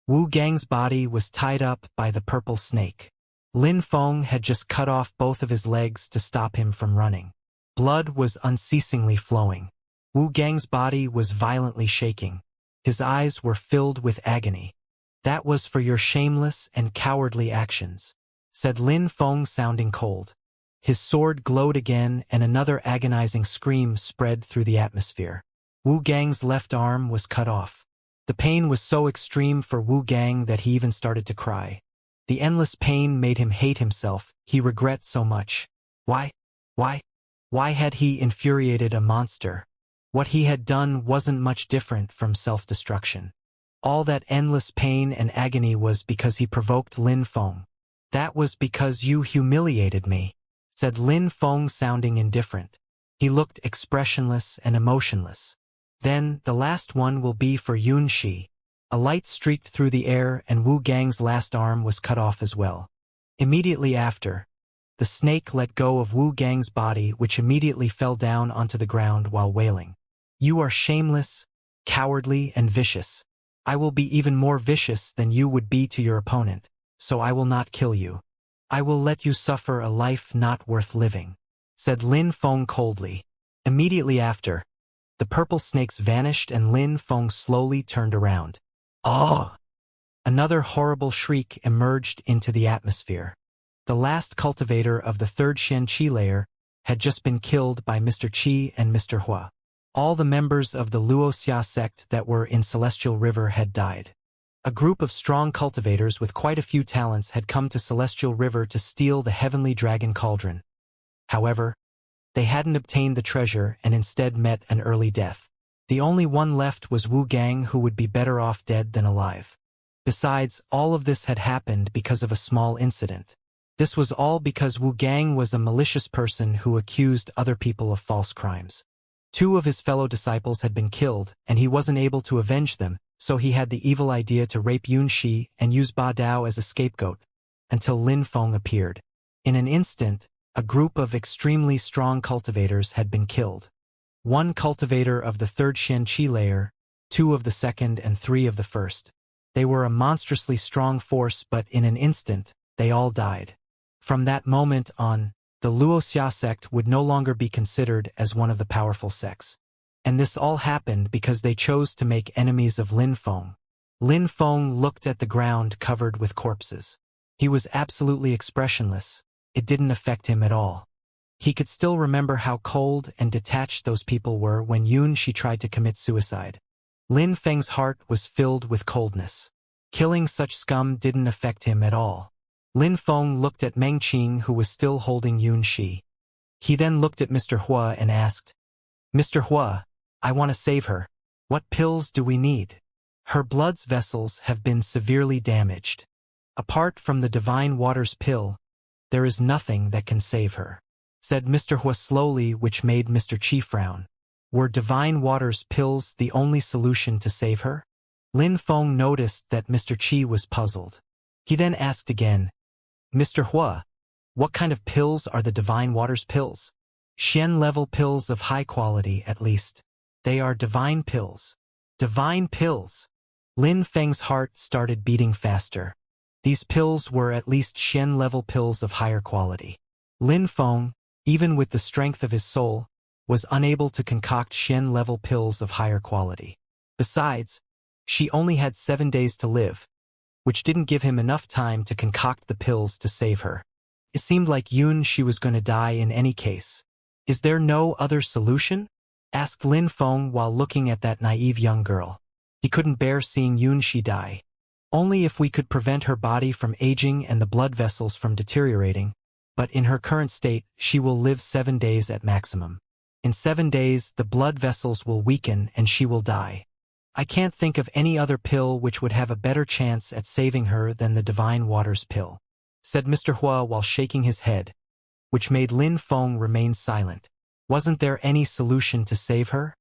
Wu Gang's body was tied up by the purple snake. Lin Feng had just cut off both of his legs to stop him from running. Blood was unceasingly flowing. Wu Gang's body was violently shaking. His eyes were filled with agony. "That was for your shameless and cowardly actions," said Lin Feng, sounding cold. His sword glowed again, and another agonizing scream spread through the atmosphere. Wu Gang's left arm was cut off. The pain was so extreme for Wu Gang that he even started to cry. The endless pain made him hate himself. He regret so much. Why had he infuriated a monster? What he had done wasn't much different from self-destruction. All that endless pain and agony was because he provoked Lin Feng. "That was because you humiliated me," said Lin Feng, sounding indifferent. He looked expressionless and emotionless. "Then, the last one will be for Yunxi." A light streaked through the air, and Wu Gang's last arm was cut off as well. Immediately after, the snake let go of Wu Gang's body, which immediately fell down onto the ground while wailing. "You are shameless, cowardly, and vicious. I will be even more vicious than you would be to your opponent, so I will not kill you. I will let you suffer a life not worth living," said Lin Feng coldly. Immediately after, the purple snakes vanished and Lin Feng slowly turned around. "Oh!" Another horrible shriek emerged into the atmosphere. The last cultivator of the third Xianxia layer had just been killed by Mr. Qi and Mr. Hua. All the members of the Wuxia sect that were in Celestial River had died. A group of strong cultivators with quite a few talents had come to Celestial River to steal the heavenly dragon cauldron. However, they hadn't obtained the treasure and instead met an early death. The only one left was Wu Gang, who would be better off dead than alive. Besides, all of this had happened because of a small incident. This was all because Wu Gang was a malicious person who accused other people of false crimes. 2 of his fellow disciples had been killed, and he wasn't able to avenge them, so he had the evil idea to rape Yunxi and use Ba Dao as a scapegoat, until Lin Feng appeared. In an instant, a group of extremely strong cultivators had been killed. 1 cultivator of the third Xianxia layer, 2 of the second, and 3 of the first. They were a monstrously strong force, but in an instant, they all died. From that moment on, the Wuxia sect would no longer be considered as one of the powerful sects. And this all happened because they chose to make enemies of Lin Feng. Lin Feng looked at the ground covered with corpses. He was absolutely expressionless. It didn't affect him at all. He could still remember how cold and detached those people were when Yunxi tried to commit suicide. Lin Feng's heart was filled with coldness. Killing such scum didn't affect him at all. Lin Feng looked at Meng Qing, who was still holding Yunxi. He then looked at Mr. Hua and asked, "Mr. Hua, I want to save her. What pills do we need? Her blood vessels have been severely damaged. Apart from the divine waters pill, there is nothing that can save her," said Mr. Hua slowly, which made Mr. Qi frown. Were divine waters pills the only solution to save her? Lin Feng noticed that Mr. Qi was puzzled. He then asked again, "Mr. Hua, what kind of pills are the divine waters pills?" "Xian-level pills of high quality, at least. They are divine pills." Divine pills! Lin Feng's heart started beating faster. These pills were at least Xian-level pills of higher quality. Lin Feng, even with the strength of his soul, was unable to concoct Xian-level pills of higher quality. Besides, she only had 7 days to live, which didn't give him enough time to concoct the pills to save her. It seemed like Yunxi was going to die in any case. "Is there no other solution?" asked Lin Feng while looking at that naive young girl. He couldn't bear seeing Yunxi die. "Only if we could prevent her body from aging and the blood vessels from deteriorating, but in her current state, she will live 7 days at maximum. In 7 days, the blood vessels will weaken and she will die. I can't think of any other pill which would have a better chance at saving her than the divine waters pill," said Mr. Hua while shaking his head, which made Lin Feng remain silent. "Wasn't there any solution to save her?"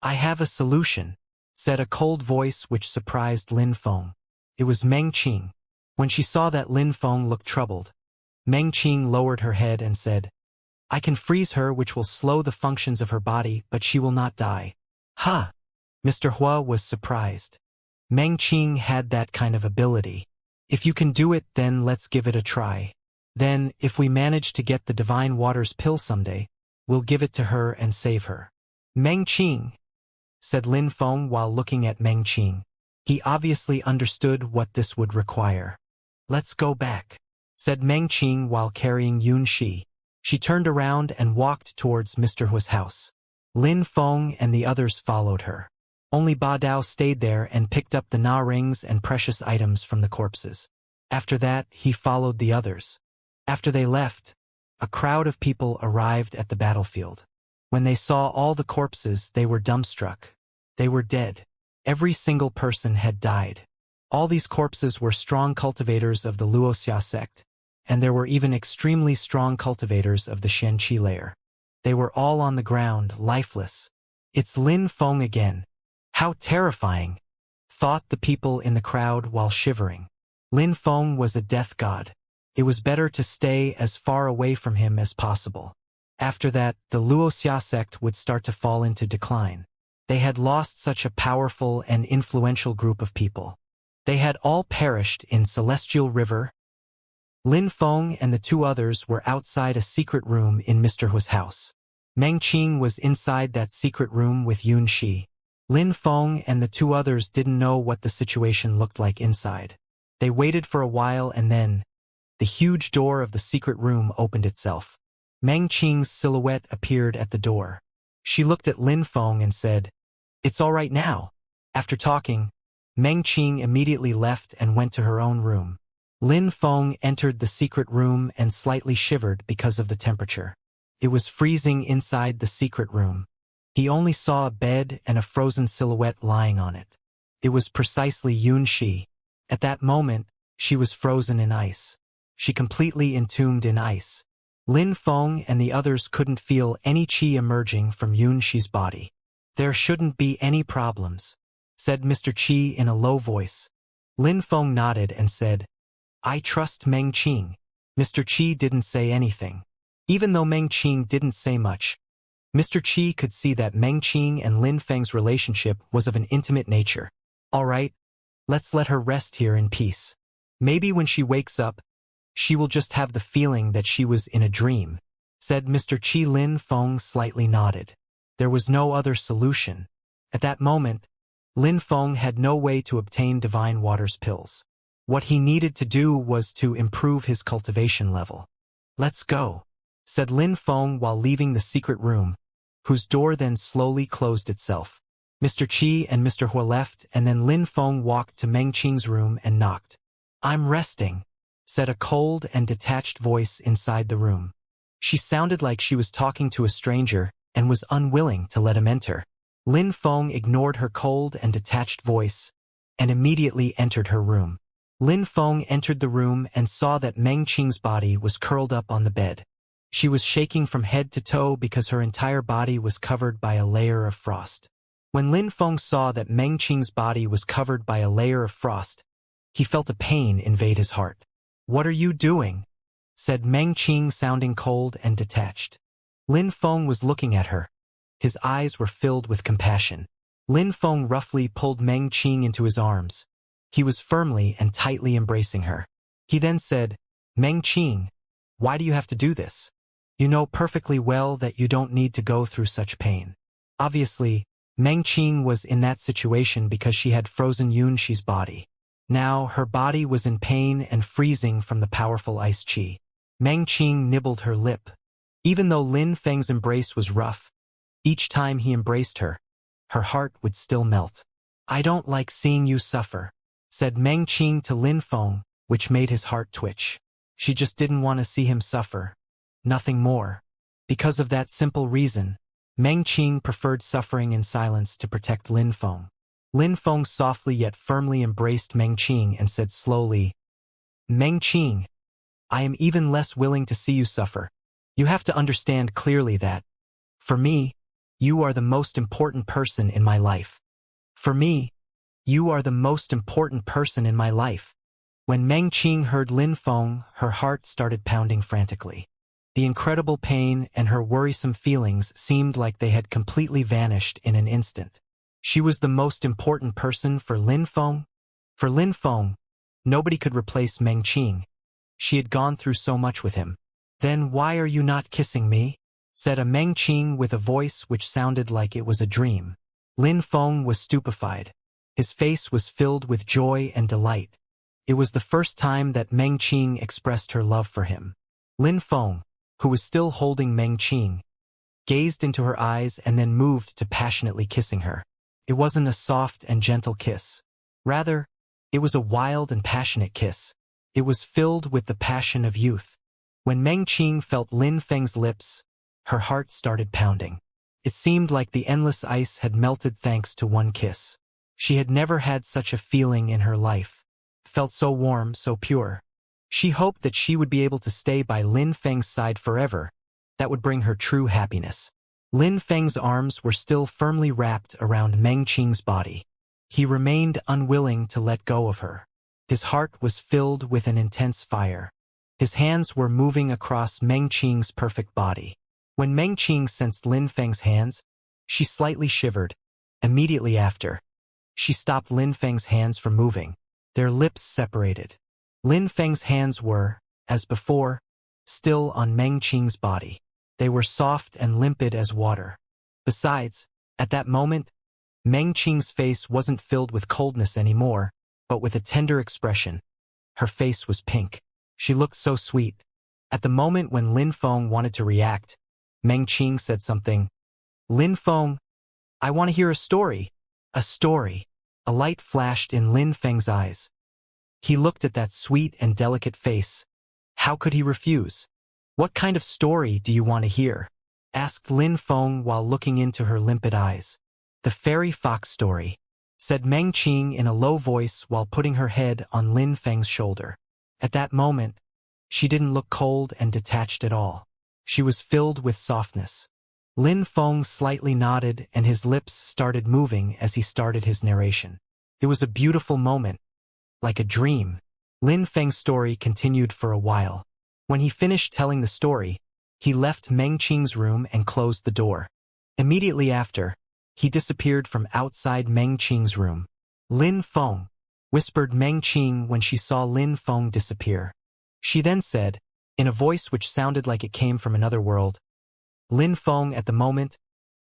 "I have a solution," said a cold voice which surprised Lin Feng. It was Meng Qing. When she saw that Lin Feng looked troubled, Meng Qing lowered her head and said, "I can freeze her, which will slow the functions of her body, but she will not die." "Huh!" Mr. Hua was surprised. Meng Qing had that kind of ability. If you can do it, then let's give it a try. Then, if we manage to get the Divine Waters pill someday, we'll give it to her and save her. Meng Qing, said Lin Feng while looking at Meng Qing. He obviously understood what this would require. Let's go back, said Meng Qing while carrying Yun Shi. She turned around and walked towards Mr. Hu's house. Lin Feng and the others followed her. Only Ba Dao stayed there and picked up the Na rings and precious items from the corpses. After that, he followed the others. After they left, a crowd of people arrived at the battlefield. When they saw all the corpses, they were dumbstruck. They were dead. Every single person had died. All these corpses were strong cultivators of the Wuxia sect, and there were even extremely strong cultivators of the Xianxia layer. They were all on the ground, lifeless. It's Lin Feng again. How terrifying, thought the people in the crowd while shivering. Lin Feng was a death god. It was better to stay as far away from him as possible. After that, the Wuxia sect would start to fall into decline. They had lost such a powerful and influential group of people. They had all perished in Celestial River. Lin Feng and the two others were outside a secret room in Mr. Hu's house. Meng Qing was inside that secret room with Yun Shi. Lin Feng and the two others didn't know what the situation looked like inside. They waited for a while and then, the huge door of the secret room opened itself. Meng Qing's silhouette appeared at the door. She looked at Lin Feng and said, "It's all right now." After talking, Meng Qing immediately left and went to her own room. Lin Feng entered the secret room and slightly shivered because of the temperature. It was freezing inside the secret room. He only saw a bed and a frozen silhouette lying on it. It was precisely Yun Shi. At that moment, she was frozen in ice. She completely entombed in ice. Lin Feng and the others couldn't feel any qi emerging from Yun Shi's body. "There shouldn't be any problems," said Mr. Qi in a low voice. Lin Feng nodded and said, "I trust Meng Qing." Mr. Qi didn't say anything. Even though Meng Qing didn't say much, Mr. Qi could see that Meng Qing and Lin Feng's relationship was of an intimate nature. "All right, let's let her rest here in peace. Maybe when she wakes up, she will just have the feeling that she was in a dream," said Mr. Qi. Lin Feng slightly nodded. There was no other solution. At that moment, Lin Feng had no way to obtain Divine Waters pills. What he needed to do was to improve his cultivation level. "Let's go," said Lin Feng while leaving the secret room, whose door then slowly closed itself. Mr. Qi and Mr. Hu left, and then Lin Feng walked to Meng Qing's room and knocked. "I'm resting," said a cold and detached voice inside the room. She sounded like she was talking to a stranger and was unwilling to let him enter. Lin Feng ignored her cold and detached voice and immediately entered her room. Lin Feng entered the room and saw that Meng Qing's body was curled up on the bed. She was shaking from head to toe because her entire body was covered by a layer of frost. When Lin Feng saw that Meng Qing's body was covered by a layer of frost, he felt a pain invade his heart. "What are you doing?" said Meng Qing, sounding cold and detached. Lin Feng was looking at her. His eyes were filled with compassion. Lin Feng roughly pulled Meng Qing into his arms. He was firmly and tightly embracing her. He then said, "Meng Qing, why do you have to do this? You know perfectly well that you don't need to go through such pain." Obviously, Meng Qing was in that situation because she had frozen Yun Shi's body. Now, her body was in pain and freezing from the powerful ice qi. Meng Qing nibbled her lip. Even though Lin Feng's embrace was rough, each time he embraced her, her heart would still melt. "I don't like seeing you suffer," said Meng Qing to Lin Feng, which made his heart twitch. She just didn't want to see him suffer. Nothing more. Because of that simple reason, Meng Qing preferred suffering in silence to protect Lin Feng. Lin Feng softly yet firmly embraced Meng Qing and said slowly, "Meng Qing, I am even less willing to see you suffer. You have to understand clearly that, for me, you are the most important person in my life. For me, you are the most important person in my life." When Meng Qing heard Lin Feng, her heart started pounding frantically. The incredible pain and her worrisome feelings seemed like they had completely vanished in an instant. She was the most important person for Lin Feng. For Lin Feng, nobody could replace Meng Qing. She had gone through so much with him. "Then why are you not kissing me?" said a Meng Qing with a voice which sounded like it was a dream. Lin Feng was stupefied. His face was filled with joy and delight. It was the first time that Meng Qing expressed her love for him. Lin Feng, who was still holding Meng Qing, gazed into her eyes and then moved to passionately kissing her. It wasn't a soft and gentle kiss. Rather, it was a wild and passionate kiss. It was filled with the passion of youth. When Meng Qing felt Lin Feng's lips, her heart started pounding. It seemed like the endless ice had melted thanks to one kiss. She had never had such a feeling in her life. It felt so warm, so pure. She hoped that she would be able to stay by Lin Feng's side forever. That would bring her true happiness. Lin Feng's arms were still firmly wrapped around Meng Qing's body. He remained unwilling to let go of her. His heart was filled with an intense fire. His hands were moving across Meng Qing's perfect body. When Meng Qing sensed Lin Feng's hands, she slightly shivered. Immediately after, she stopped Lin Feng's hands from moving. Their lips separated. Lin Feng's hands were, as before, still on Meng Qing's body. They were soft and limpid as water. Besides, at that moment, Meng Qing's face wasn't filled with coldness anymore, but with a tender expression. Her face was pink. She looked so sweet. At the moment when Lin Feng wanted to react, Meng Qing said something. "Lin Feng, I want to hear a story." A story. A light flashed in Lin Feng's eyes. He looked at that sweet and delicate face. How could he refuse? "What kind of story do you want to hear?" asked Lin Feng while looking into her limpid eyes. "The fairy fox story," said Meng Qing in a low voice while putting her head on Lin Feng's shoulder. At that moment, she didn't look cold and detached at all. She was filled with softness. Lin Feng slightly nodded and his lips started moving as he started his narration. It was a beautiful moment, like a dream. Lin Feng's story continued for a while. When he finished telling the story, he left Meng Qing's room and closed the door. Immediately after, he disappeared from outside Meng Qing's room. "Lin Feng," whispered Meng Qing when she saw Lin Feng disappear. She then said, in a voice which sounded like it came from another world, "Lin Feng, at the moment,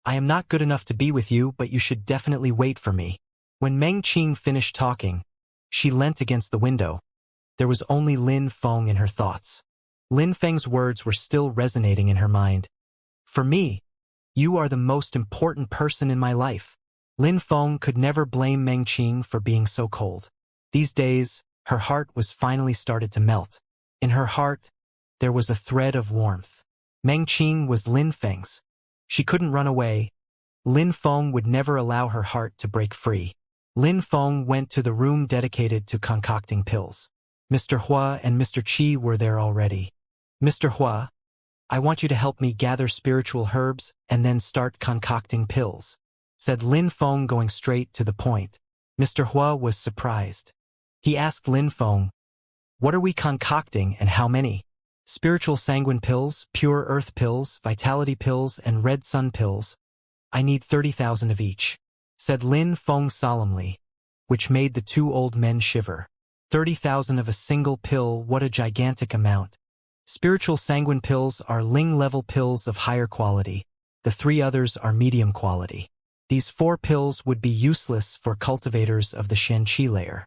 I am not good enough to be with you, but you should definitely wait for me." When Meng Qing finished talking, she leant against the window. There was only Lin Feng in her thoughts. Lin Feng's words were still resonating in her mind. "For me, you are the most important person in my life." Lin Feng could never blame Meng Qing for being so cold. These days, her heart was finally started to melt. In her heart, there was a thread of warmth. Meng Qing was Lin Feng's. She couldn't run away. Lin Feng would never allow her heart to break free. Lin Feng went to the room dedicated to concocting pills. Mr. Hua and Mr. Qi were there already. "Mr. Hua, I want you to help me gather spiritual herbs and then start concocting pills," said Lin Feng, going straight to the point. Mr. Hua was surprised. He asked Lin Feng, "What are we concocting and how many?" "Spiritual sanguine pills, pure earth pills, vitality pills, and red sun pills. I need 30,000 of each," said Lin Feng solemnly, which made the two old men shiver. 30,000 of a single pill, what a gigantic amount. Spiritual sanguine pills are Ling-level pills of higher quality. The three others are medium quality. These 4 pills would be useless for cultivators of the Xianxia layer.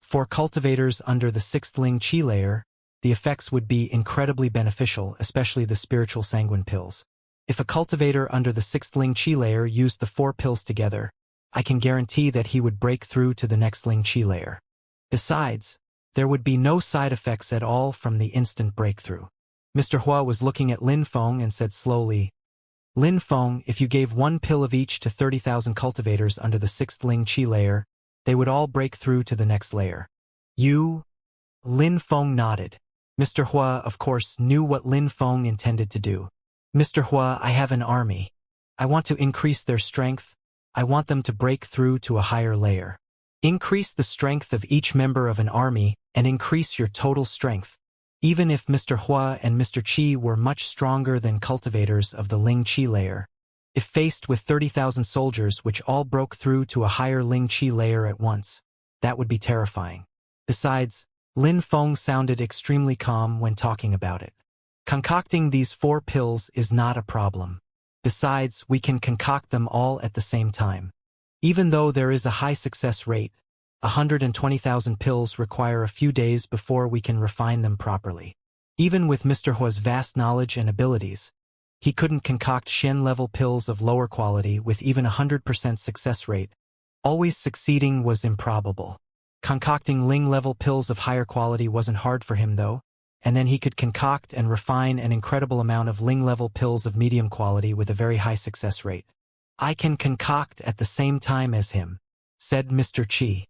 For cultivators under the 6th Ling Qi layer, the effects would be incredibly beneficial, especially the spiritual sanguine pills. If a cultivator under the 6th Ling Qi layer used the 4 pills together, I can guarantee that he would break through to the next Ling Qi layer. Besides, there would be no side effects at all from the instant breakthrough. Mr. Hua was looking at Lin Feng and said slowly, "Lin Feng, if you gave 1 pill of each to 30,000 cultivators under the 6th Ling Qi layer, they would all break through to the next layer." "You?" Lin Feng nodded. Mr. Hua, of course, knew what Lin Feng intended to do. "Mr. Hua, I have an army. I want to increase their strength. I want them to break through to a higher layer. Increase the strength of each member of an army and increase your total strength." Even if Mr. Hua and Mr. Qi were much stronger than cultivators of the Ling Qi layer, If faced with 30,000 soldiers which all broke through to a higher Ling Qi layer at once, that would be terrifying. Besides, Lin Feng sounded extremely calm when talking about it. Concocting these 4 pills is not a problem. Besides, we can concoct them all at the same time. Even though there is a high success rate, 120,000 pills require a few days before we can refine them properly. Even with Mr. Hua's vast knowledge and abilities, he couldn't concoct Shen-level pills of lower quality with even 100% success rate. Always succeeding was improbable. Concocting Ling-level pills of higher quality wasn't hard for him though, and then he could concoct and refine an incredible amount of Ling-level pills of medium quality with a very high success rate. I can concoct at the same time as him, said Mr. Qi.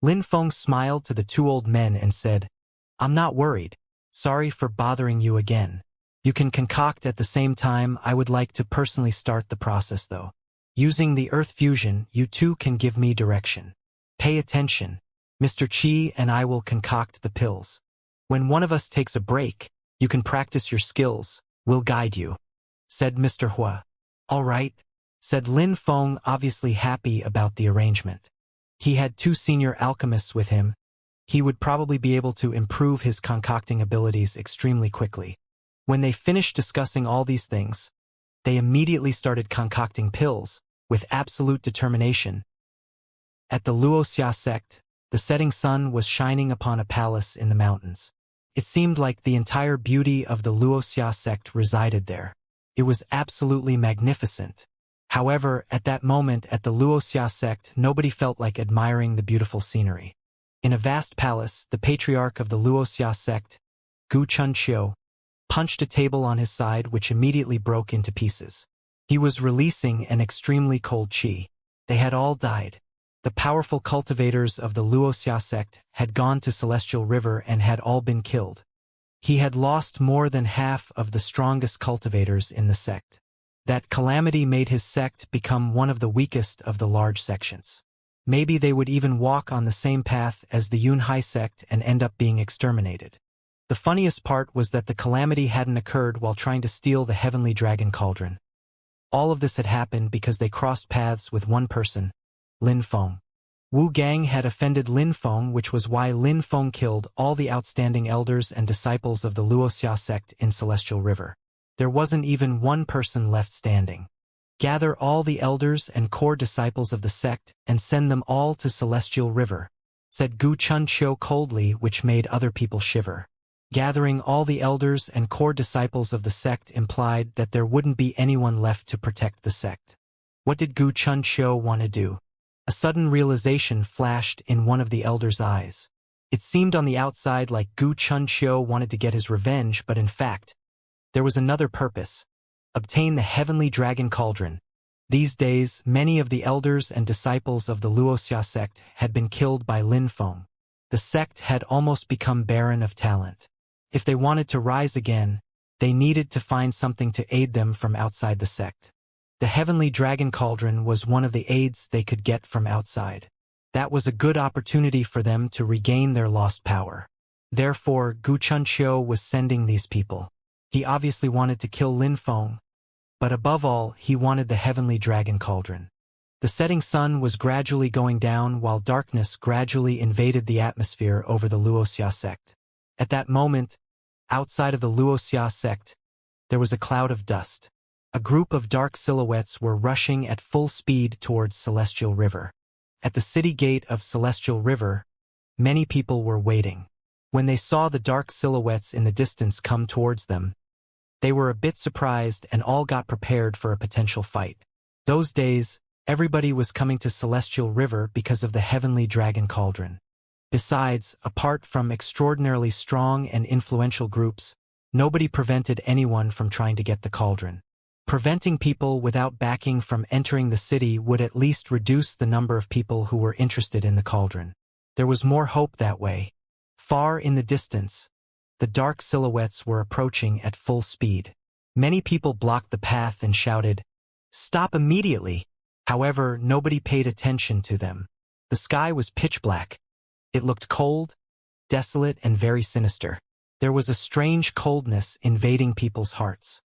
Lin Feng smiled to the 2 old men and said, I'm not worried. Sorry for bothering you again. You can concoct at the same time. I would like to personally start the process though. Using the Earth Fusion, you two can give me direction. Pay attention. Mr. Qi and I will concoct the pills. When one of us takes a break, you can practice your skills. We'll guide you, said Mr. Hua. All right, said Lin Feng, obviously happy about the arrangement. He had 2 senior alchemists with him. He would probably be able to improve his concocting abilities extremely quickly. When they finished discussing all these things, they immediately started concocting pills, with absolute determination. At the Wuxia sect, the setting sun was shining upon a palace in the mountains. It seemed like the entire beauty of the Wuxia sect resided there. It was absolutely magnificent. However, at that moment at the Wuxia sect, nobody felt like admiring the beautiful scenery. In a vast palace, the patriarch of the Wuxia sect, Gu Chunqiu, punched a table on his side which immediately broke into pieces. He was releasing an extremely cold qi. They had all died. The powerful cultivators of the Wuxia sect had gone to Celestial River and had all been killed. He had lost more than half of the strongest cultivators in the sect. That calamity made his sect become one of the weakest of the large sections. Maybe they would even walk on the same path as the Yunhai sect and end up being exterminated. The funniest part was that the calamity hadn't occurred while trying to steal the heavenly dragon cauldron. All of this had happened because they crossed paths with one person, Lin Feng. Wu Gang had offended Lin Feng, which was why Lin Feng killed all the outstanding elders and disciples of the Wuxia sect in Celestial River. There wasn't even one person left standing. Gather all the elders and core disciples of the sect and send them all to Celestial River, said Gu Chunqiu coldly, which made other people shiver. Gathering all the elders and core disciples of the sect implied that there wouldn't be anyone left to protect the sect. What did Gu Chunqiu want to do? A sudden realization flashed in one of the elders' eyes. It seemed on the outside like Gu Chunqiu wanted to get his revenge, but in fact, there was another purpose: obtain the heavenly dragon cauldron. These days, many of the elders and disciples of the Wuxia sect had been killed by Lin Feng. The sect had almost become barren of talent. If they wanted to rise again, they needed to find something to aid them from outside the sect. The heavenly dragon cauldron was one of the aids they could get from outside. That was a good opportunity for them to regain their lost power. Therefore, Gu Chunqiu was sending these people. He obviously wanted to kill Lin Feng, but above all, he wanted the heavenly dragon cauldron. The setting sun was gradually going down while darkness gradually invaded the atmosphere over the Wuxia sect. At that moment, outside of the Wuxia sect, there was a cloud of dust. A group of dark silhouettes were rushing at full speed towards Celestial River. At the city gate of Celestial River, many people were waiting. When they saw the dark silhouettes in the distance come towards them, they were a bit surprised and all got prepared for a potential fight. Those days, everybody was coming to Celestial River because of the heavenly dragon cauldron. Besides, apart from extraordinarily strong and influential groups, nobody prevented anyone from trying to get the cauldron. Preventing people without backing from entering the city would at least reduce the number of people who were interested in the cauldron. There was more hope that way. Far in the distance, the dark silhouettes were approaching at full speed. Many people blocked the path and shouted, "Stop immediately!" However, nobody paid attention to them. The sky was pitch black. It looked cold, desolate, and very sinister. There was a strange coldness invading people's hearts.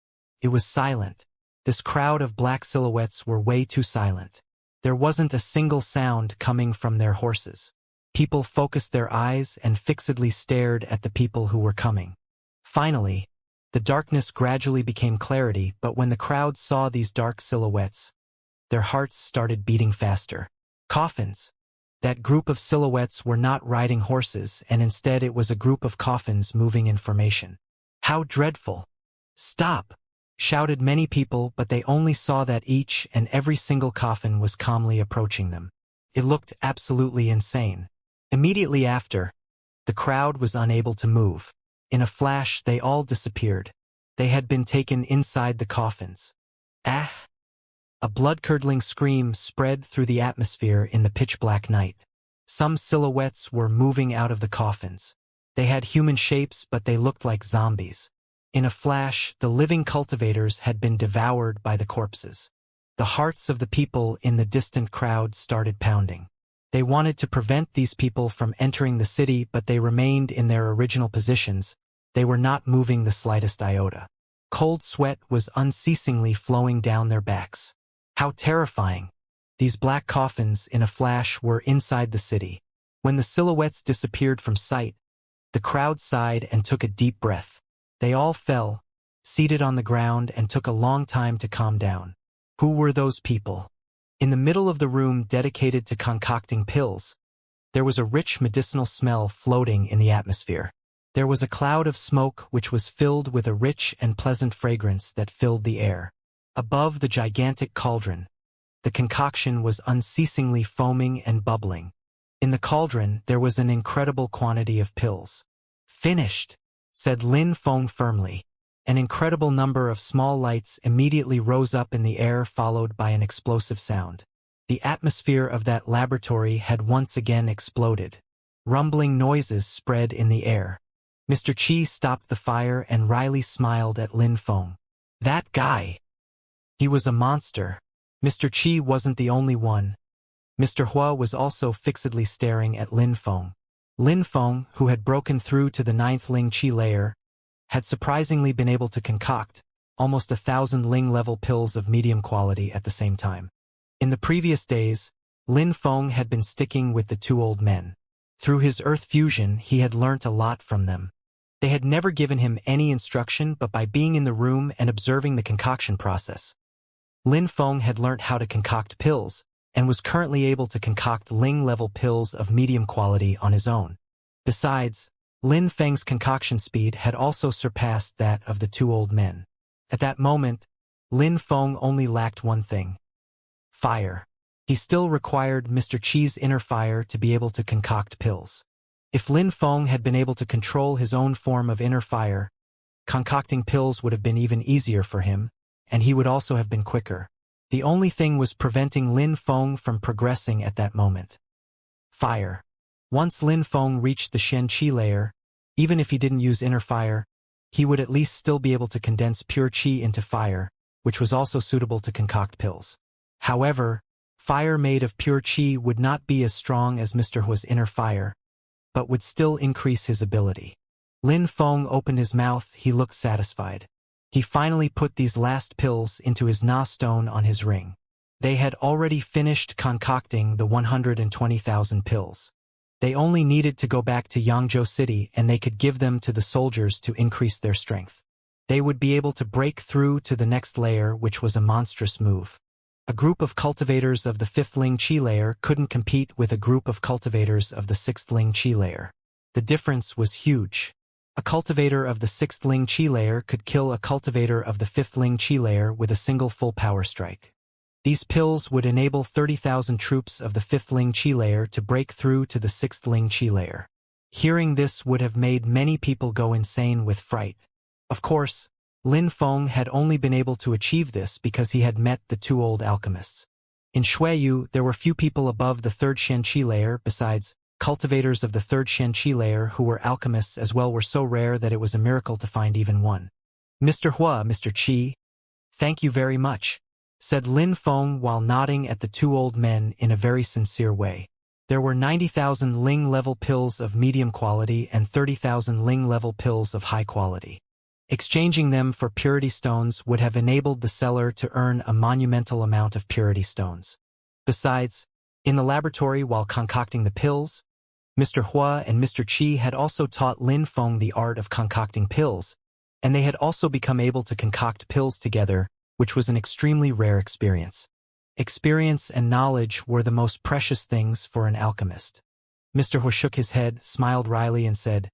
It was silent. This crowd of black silhouettes were way too silent. There wasn't a single sound coming from their horses. People focused their eyes and fixedly stared at the people who were coming. Finally, the darkness gradually became clarity, but when the crowd saw these dark silhouettes, their hearts started beating faster. Coffins. That group of silhouettes were not riding horses, and instead it was a group of coffins moving in formation. How dreadful! Stop! Shouted many people, but they only saw that each and every single coffin was calmly approaching them. It looked absolutely insane. Immediately after, the crowd was unable to move. In a flash, they all disappeared. They had been taken inside the coffins. Ah! A blood-curdling scream spread through the atmosphere in the pitch-black night. Some silhouettes were moving out of the coffins. They had human shapes, but they looked like zombies. In a flash, the living cultivators had been devoured by the corpses. The hearts of the people in the distant crowd started pounding. They wanted to prevent these people from entering the city, but they remained in their original positions. They were not moving the slightest iota. Cold sweat was unceasingly flowing down their backs. How terrifying! These black coffins, in a flash, were inside the city. When the silhouettes disappeared from sight, the crowd sighed and took a deep breath. They all fell, seated on the ground, and took a long time to calm down. Who were those people? In the middle of the room dedicated to concocting pills, there was a rich medicinal smell floating in the atmosphere. There was a cloud of smoke which was filled with a rich and pleasant fragrance that filled the air. Above the gigantic cauldron, the concoction was unceasingly foaming and bubbling. In the cauldron, there was an incredible quantity of pills. "Finished," said Lin Feng firmly. An incredible number of small lights immediately rose up in the air, followed by an explosive sound. The atmosphere of that laboratory had once again exploded. Rumbling noises spread in the air. Mr. Qi stopped the fire and wryly smiled at Lin Feng. That guy! He was a monster. Mr. Qi wasn't the only one. Mr. Hua was also fixedly staring at Lin Feng. Lin Feng, who had broken through to the 9th Ling Qi layer, had surprisingly been able to concoct almost 1,000 Ling-level pills of medium quality at the same time. In the previous days, Lin Feng had been sticking with the two old men. Through his earth fusion, he had learnt a lot from them. They had never given him any instruction, but by being in the room and observing the concoction process, Lin Feng had learnt how to concoct pills, and was currently able to concoct Ling-level pills of medium quality on his own. Besides, Lin Feng's concoction speed had also surpassed that of the two old men. At that moment, Lin Feng only lacked one thing: fire. He still required Mr. Qi's inner fire to be able to concoct pills. If Lin Feng had been able to control his own form of inner fire, concocting pills would have been even easier for him, and he would also have been quicker. The only thing was preventing Lin Feng from progressing at that moment. Fire. Once Lin Feng reached the Shen Qi layer, even if he didn't use inner fire, he would at least still be able to condense pure qi into fire, which was also suitable to concoct pills. However, fire made of pure qi would not be as strong as Mr. Hua's inner fire, but would still increase his ability. Lin Feng opened his mouth. He looked satisfied. He finally put these last pills into his Na stone on his ring. They had already finished concocting the 120,000 pills. They only needed to go back to Yangzhou City, and they could give them to the soldiers to increase their strength. They would be able to break through to the next layer, which was a monstrous move. A group of cultivators of the 5th Ling Qi layer couldn't compete with a group of cultivators of the 6th Ling Qi layer. The difference was huge. A cultivator of the 6th Ling Qi layer could kill a cultivator of the 5th Ling Qi layer with a single full power strike. These pills would enable 30,000 troops of the 5th Ling Qi layer to break through to the 6th Ling Qi layer. Hearing this would have made many people go insane with fright. Of course, Lin Feng had only been able to achieve this because he had met the two old alchemists. In Xueyu, there were few people above the 3rd Shen Qi layer. Besides, cultivators of the 3rd Shen Qi layer who were alchemists as well were so rare that it was a miracle to find even one. Mr. Hua, Mr. Qi, thank you very much, said Lin Feng while nodding at the two old men in a very sincere way. There were 90,000 Ling-level pills of medium quality and 30,000 Ling-level pills of high quality. Exchanging them for purity stones would have enabled the seller to earn a monumental amount of purity stones. Besides, in the laboratory while concocting the pills, Mr. Hua and Mr. Qi had also taught Lin Feng the art of concocting pills, and they had also become able to concoct pills together, which was an extremely rare experience. Experience and knowledge were the most precious things for an alchemist. Mr. Hua shook his head, smiled wryly, and said,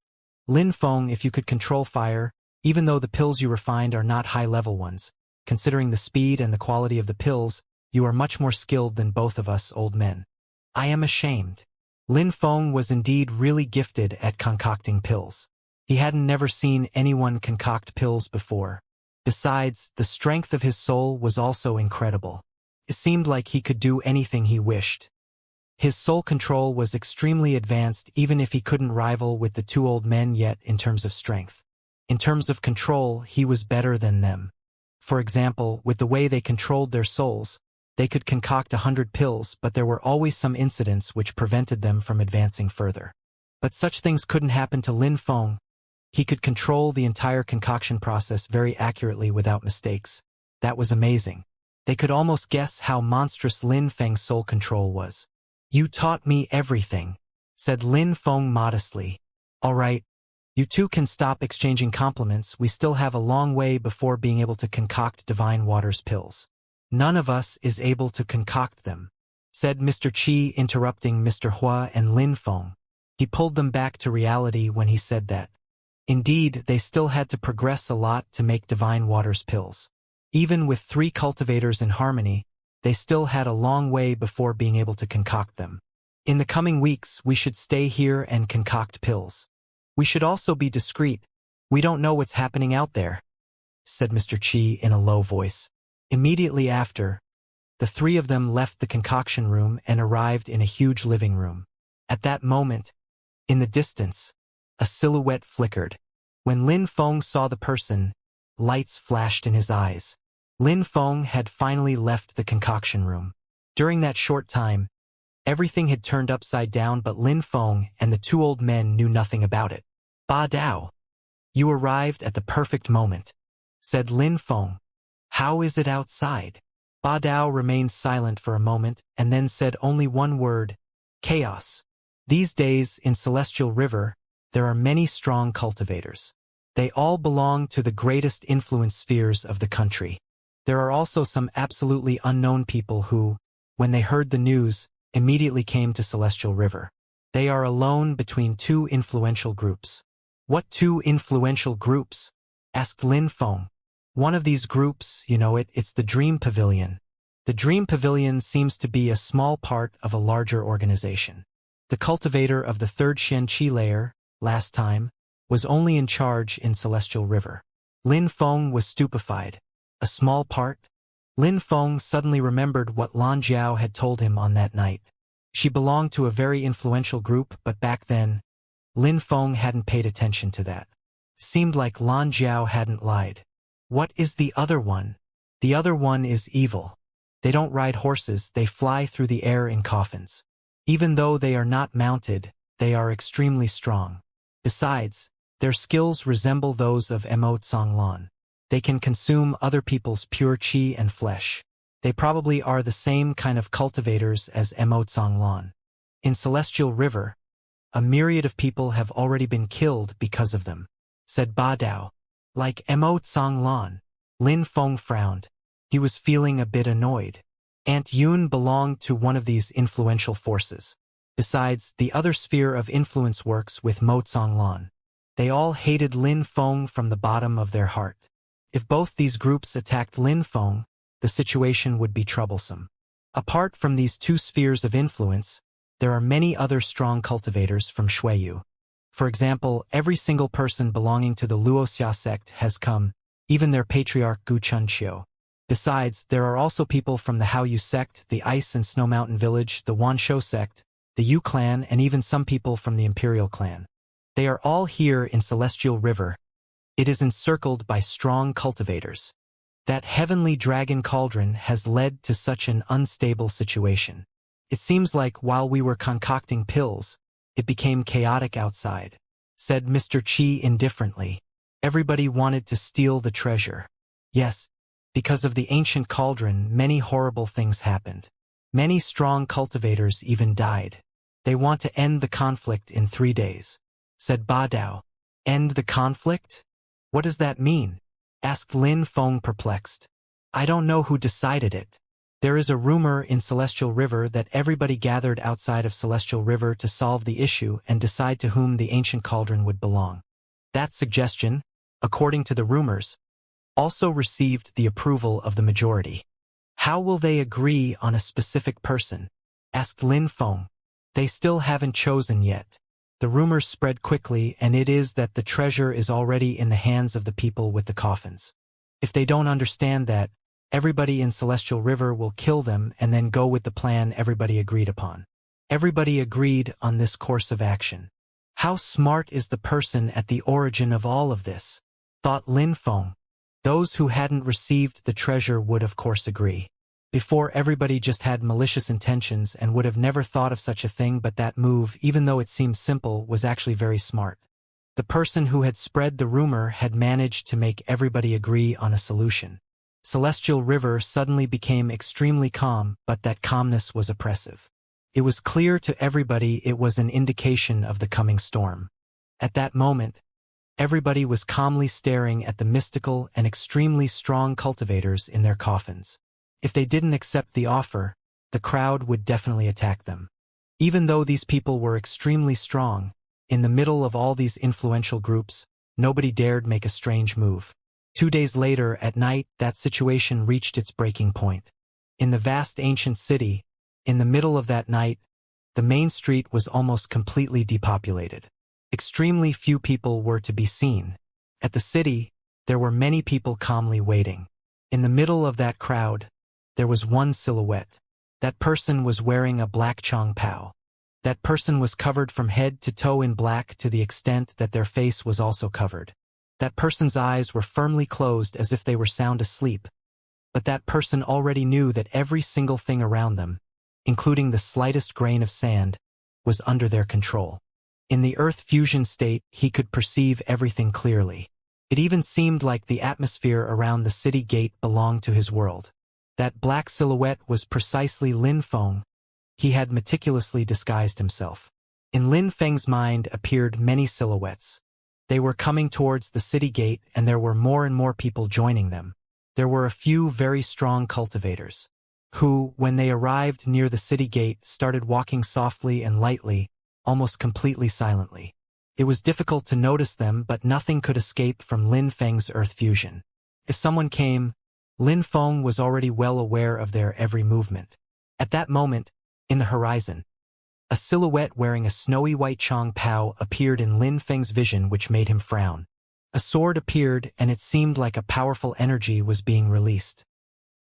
Lin Feng, if you could control fire, even though the pills you refined are not high-level ones, considering the speed and the quality of the pills, you are much more skilled than both of us old men. I am ashamed. Lin Feng was indeed really gifted at concocting pills. He hadn't never seen anyone concoct pills before. Besides, the strength of his soul was also incredible. It seemed like he could do anything he wished. His soul control was extremely advanced even if he couldn't rival with the two old men yet in terms of strength. In terms of control, he was better than them. For example, with the way they controlled their souls, they could concoct 100 pills, but there were always some incidents which prevented them from advancing further. But such things couldn't happen to Lin Feng. He could control the entire concoction process very accurately without mistakes. That was amazing. They could almost guess how monstrous Lin Feng's soul control was. You taught me everything, said Lin Feng modestly. All right. You two can stop exchanging compliments. We still have a long way before being able to concoct Divine Waters pills. None of us is able to concoct them, said Mr. Qi, interrupting Mr. Hua and Lin Feng. He pulled them back to reality when he said that. Indeed, they still had to progress a lot to make Divine Waters pills. Even with 3 cultivators in harmony, they still had a long way before being able to concoct them. In the coming weeks, we should stay here and concoct pills. We should also be discreet. We don't know what's happening out there, said Mr. Qi in a low voice. Immediately after, the 3 of them left the concoction room and arrived in a huge living room. At that moment, in the distance, a silhouette flickered. When Lin Feng saw the person, lights flashed in his eyes. Lin Feng had finally left the concoction room. During that short time, everything had turned upside down, but Lin Feng and the 2 old men knew nothing about it. Ba Dao, you arrived at the perfect moment, said Lin Feng. How is it outside? Ba Dao remained silent for a moment and then said only one word, chaos. These days, in Celestial River, there are many strong cultivators. They all belong to the greatest influence spheres of the country. There are also some absolutely unknown people who, when they heard the news, immediately came to Celestial River. They are alone between 2 influential groups. What 2 influential groups? Asked Lin Feng. One of these groups, you know it, it's the Dream Pavilion. The Dream Pavilion seems to be a small part of a larger organization. The cultivator of the 3rd Xianxia layer, last time, was only in charge in Celestial River. Lin Feng was stupefied. A small part? Lin Feng suddenly remembered what Lan Jiao had told him on that night. She belonged to a very influential group, but back then, Lin Feng hadn't paid attention to that. Seemed like Lan Jiao hadn't lied. What is the other one? The other one is evil. They don't ride horses, they fly through the air in coffins. Even though they are not mounted, they are extremely strong. Besides, their skills resemble those of Immortal. They can consume other people's pure qi and flesh. They probably are the same kind of cultivators as Immortal. In Celestial River, a myriad of people have already been killed because of them, said Ba Dao. Like Immortal. Lin Feng frowned. He was feeling a bit annoyed. Aunt Yun belonged to one of these influential forces. Besides, the other sphere of influence works with Immortal. They all hated Lin Feng from the bottom of their heart. If both these groups attacked Lin Feng, the situation would be troublesome. Apart from these 2 spheres of influence, there are many other strong cultivators from Xueyu. For example, every single person belonging to the Luoxia sect has come, even their patriarch Gu Chunqiu. Besides, there are also people from the Haoyu sect, the Ice and Snow Mountain village, the Wanshou sect, the Yu clan, and even some people from the Imperial clan. They are all here in Celestial River. It is encircled by strong cultivators. That heavenly dragon cauldron has led to such an unstable situation. It seems like while we were concocting pills, it became chaotic outside, said Mr. Qi indifferently. Everybody wanted to steal the treasure. Yes, because of the ancient cauldron, many horrible things happened. Many strong cultivators even died. They want to end the conflict in 3 days, said Ba Dao. End the conflict? What does that mean? Asked Lin Feng, perplexed. I don't know who decided it. There is a rumor in Celestial River that everybody gathered outside of Celestial River to solve the issue and decide to whom the ancient cauldron would belong. That suggestion, according to the rumors, also received the approval of the majority. How will they agree on a specific person? Asked Lin Feng. They still haven't chosen yet. The rumors spread quickly, and it is that the treasure is already in the hands of the people with the coffins. If they don't understand that, everybody in Celestial River will kill them and then go with the plan everybody agreed upon. Everybody agreed on this course of action. How smart is the person at the origin of all of this? Thought Lin Feng. Those who hadn't received the treasure would of course agree. Before, everybody just had malicious intentions and would have never thought of such a thing, but that move, even though it seemed simple, was actually very smart. The person who had spread the rumor had managed to make everybody agree on a solution. Celestial River suddenly became extremely calm, but that calmness was oppressive. It was clear to everybody it was an indication of the coming storm. At that moment, everybody was calmly staring at the mystical and extremely strong cultivators in their coffins. If they didn't accept the offer, the crowd would definitely attack them. Even though these people were extremely strong, in the middle of all these influential groups, nobody dared make a strange move. 2 days later, at night, that situation reached its breaking point. In the vast ancient city, in the middle of that night, the main street was almost completely depopulated. Extremely few people were to be seen. At the city, there were many people calmly waiting. In the middle of that crowd, there was one silhouette. That person was wearing a black chong pao. That person was covered from head to toe in black to the extent that their face was also covered. That person's eyes were firmly closed as if they were sound asleep. But that person already knew that every single thing around them, including the slightest grain of sand, was under their control. In the earth fusion state, he could perceive everything clearly. It even seemed like the atmosphere around the city gate belonged to his world. That black silhouette was precisely Lin Feng. He had meticulously disguised himself. In Lin Feng's mind appeared many silhouettes. They were coming towards the city gate, and there were more and more people joining them. There were a few very strong cultivators, who, when they arrived near the city gate, started walking softly and lightly, almost completely silently. It was difficult to notice them, but nothing could escape from Lin Feng's earth fusion. If someone came, Lin Feng was already well aware of their every movement. At that moment, in the horizon, a silhouette wearing a snowy white chong pao appeared in Lin Feng's vision, which made him frown. A sword appeared, and it seemed like a powerful energy was being released.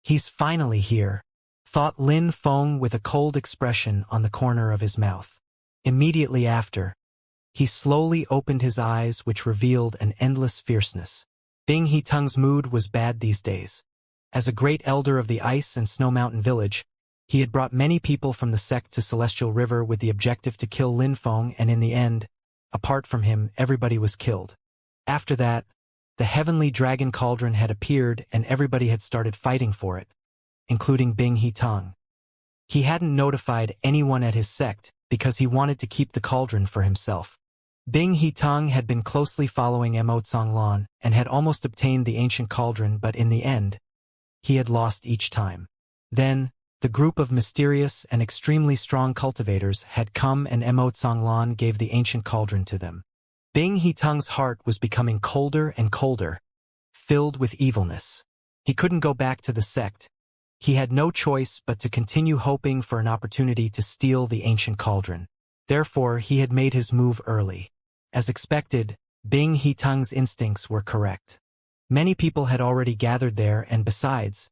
He's finally here, thought Lin Feng with a cold expression on the corner of his mouth. Immediately after, he slowly opened his eyes, which revealed an endless fierceness. Bing He Tung's mood was bad these days. As a great elder of the Ice and Snow Mountain Village, he had brought many people from the sect to Celestial River with the objective to kill Lin Feng, and in the end, apart from him, everybody was killed. After that, the heavenly dragon cauldron had appeared, and everybody had started fighting for it, including Bing He Tung. He hadn't notified anyone at his sect because he wanted to keep the cauldron for himself. Bing He Tung had been closely following Mo Tsonglan and had almost obtained the ancient cauldron, but in the end, he had lost each time. Then, the group of mysterious and extremely strong cultivators had come, and Mo Tsonglan gave the ancient cauldron to them. Bing He Tung's heart was becoming colder and colder, filled with evilness. He couldn't go back to the sect. He had no choice but to continue hoping for an opportunity to steal the ancient cauldron. Therefore, he had made his move early. As expected, Bing He Tung's instincts were correct. Many people had already gathered there, and besides,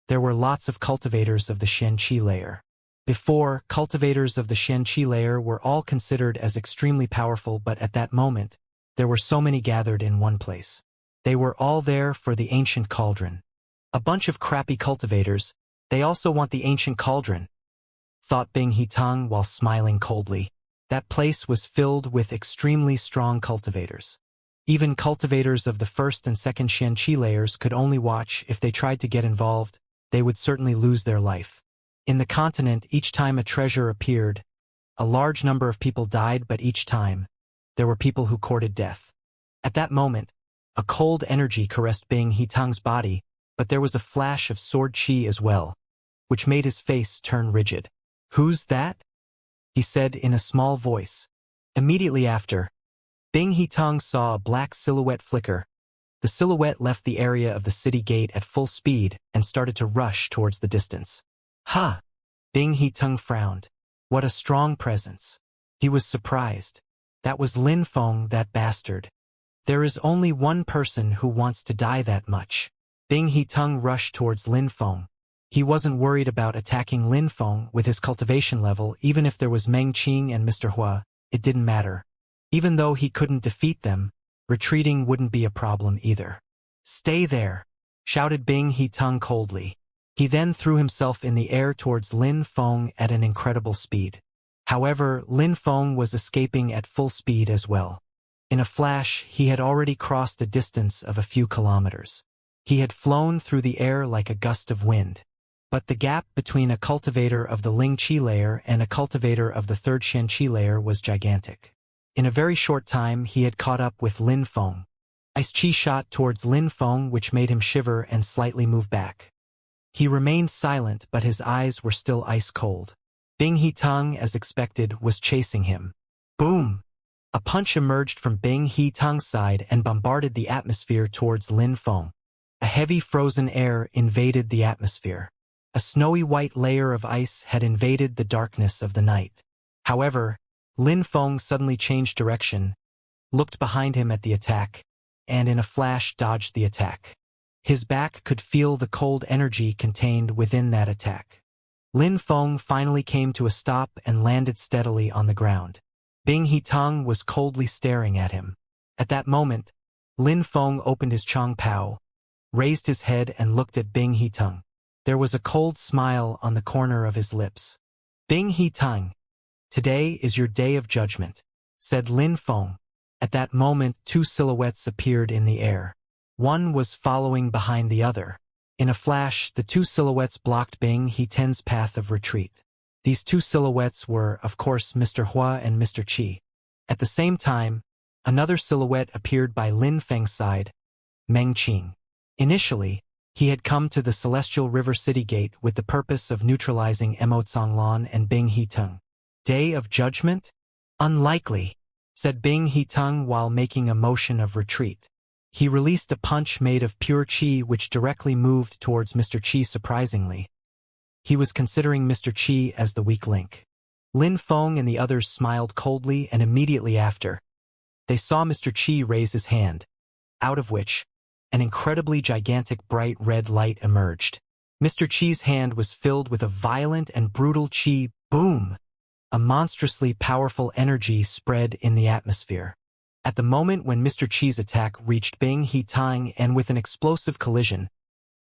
there were lots of cultivators of the Xianxia layer. Before, cultivators of the Xianxia layer were all considered as extremely powerful, but at that moment, there were so many gathered in one place. They were all there for the ancient cauldron. A bunch of crappy cultivators, they also want the ancient cauldron, thought Bing He Tung while smiling coldly. That place was filled with extremely strong cultivators. Even cultivators of the first and second Xianxia layers could only watch. If they tried to get involved, they would certainly lose their life. In the continent, each time a treasure appeared, a large number of people died, but each time, there were people who courted death. At that moment, a cold energy caressed Bing Hitang's body, but there was a flash of sword chi as well, which made his face turn rigid. "Who's that?" he said in a small voice. Immediately after, Bing Hitang saw a black silhouette flicker. The silhouette left the area of the city gate at full speed and started to rush towards the distance. "Ha!" Bing Hitang frowned. What a strong presence. He was surprised. That was Lin Feng, that bastard. There is only one person who wants to die that much. Bing Hitang rushed towards Lin Feng. He wasn't worried about attacking Lin Feng with his cultivation level. Even if there was Meng Qing and Mr. Hua, it didn't matter. Even though he couldn't defeat them, retreating wouldn't be a problem either. "Stay there," shouted Bing Hitang coldly. He then threw himself in the air towards Lin Feng at an incredible speed. However, Lin Feng was escaping at full speed as well. In a flash, he had already crossed a distance of a few kilometers. He had flown through the air like a gust of wind. But the gap between a cultivator of the Ling Qi layer and a cultivator of the third Xianxia layer was gigantic. In a very short time, he had caught up with Lin Feng. Ice Chi shot towards Lin Feng, which made him shiver and slightly move back. He remained silent, but his eyes were still ice cold. Bing Hitang, as expected, was chasing him. Boom! A punch emerged from Bing Hitang's side and bombarded the atmosphere towards Lin Feng. A heavy frozen air invaded the atmosphere. A snowy white layer of ice had invaded the darkness of the night. However, Lin Feng suddenly changed direction, looked behind him at the attack, and in a flash dodged the attack. His back could feel the cold energy contained within that attack. Lin Feng finally came to a stop and landed steadily on the ground. Bing Hitang was coldly staring at him. At that moment, Lin Feng opened his Chong Pao, raised his head and looked at Bing Hitang. There was a cold smile on the corner of his lips. "Bing Hitang, today is your day of judgment," said Lin Feng. At that moment, two silhouettes appeared in the air. One was following behind the other. In a flash, the two silhouettes blocked Bing Hitang's path of retreat. These two silhouettes were, of course, Mr. Hua and Mr. Qi. At the same time, another silhouette appeared by Lin Feng's side, Meng Qing. Initially, he had come to the Celestial River City Gate with the purpose of neutralizing Mo Zhonglan and Bing Hitang. "Day of Judgment? Unlikely," said Bing Hitang while making a motion of retreat. He released a punch made of pure qi which directly moved towards Mr. Qi. Surprisingly, he was considering Mr. Qi as the weak link. Lin Feng and the others smiled coldly, and immediately after, they saw Mr. Qi raise his hand, out of which an incredibly gigantic bright red light emerged. Mr. Qi's hand was filled with a violent and brutal qi. Boom! A monstrously powerful energy spread in the atmosphere. At the moment when Mr. Qi's attack reached Bing Hitang, and with an explosive collision,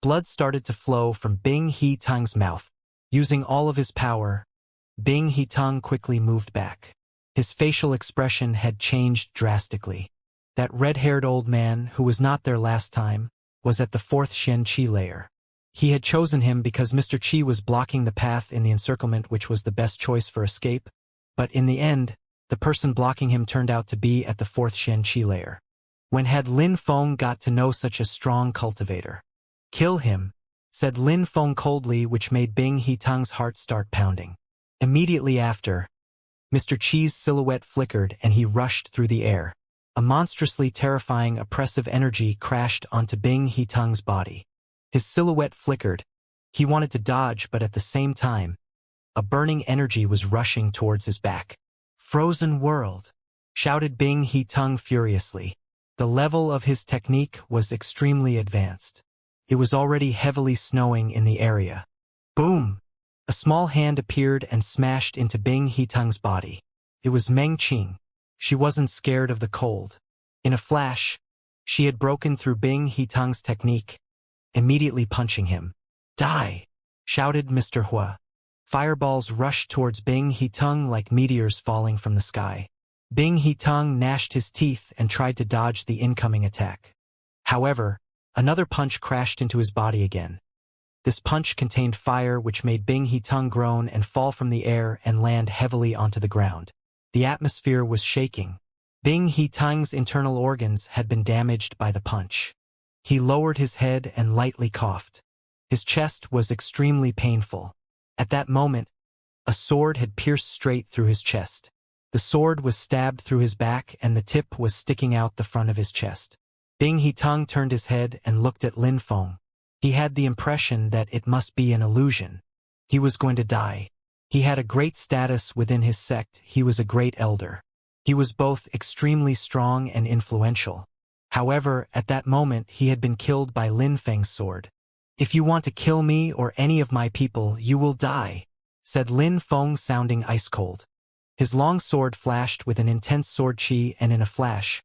blood started to flow from Bing Hitang's mouth. Using all of his power, Bing Hitang quickly moved back. His facial expression had changed drastically. That red-haired old man, who was not there last time, was at the fourth Xianxia layer. He had chosen him because Mr. Qi was blocking the path in the encirclement, which was the best choice for escape. But in the end, the person blocking him turned out to be at the fourth Xianxia layer. When had Lin Feng got to know such a strong cultivator? "Kill him," said Lin Feng coldly, which made Bing Hitang's heart start pounding. Immediately after, Mr. Qi's silhouette flickered and he rushed through the air. A monstrously terrifying, oppressive energy crashed onto Bing Hitang's body. His silhouette flickered. He wanted to dodge, but at the same time, a burning energy was rushing towards his back. "Frozen world," shouted Bing Hitang furiously. The level of his technique was extremely advanced. It was already heavily snowing in the area. Boom! A small hand appeared and smashed into Bing Hitang's body. It was Meng Qing. She wasn't scared of the cold. In a flash, she had broken through Bing Hitang's technique, immediately punching him. "Die!" shouted Mr. Hua. Fireballs rushed towards Bing Hitang like meteors falling from the sky. Bing Hetung gnashed his teeth and tried to dodge the incoming attack. However, another punch crashed into his body again. This punch contained fire which made Bing Hetung groan and fall from the air and land heavily onto the ground. The atmosphere was shaking. Bing Hetung's internal organs had been damaged by the punch. He lowered his head and lightly coughed. His chest was extremely painful. At that moment, a sword had pierced straight through his chest. The sword was stabbed through his back and the tip was sticking out the front of his chest. Bing Hetung turned his head and looked at Lin Feng. He had the impression that it must be an illusion. He was going to die. He had a great status within his sect. He was a great elder. He was both extremely strong and influential. However, at that moment he had been killed by Lin Feng's sword. "If you want to kill me or any of my people, you will die," said Lin Feng, sounding ice-cold. His long sword flashed with an intense sword chi, and in a flash,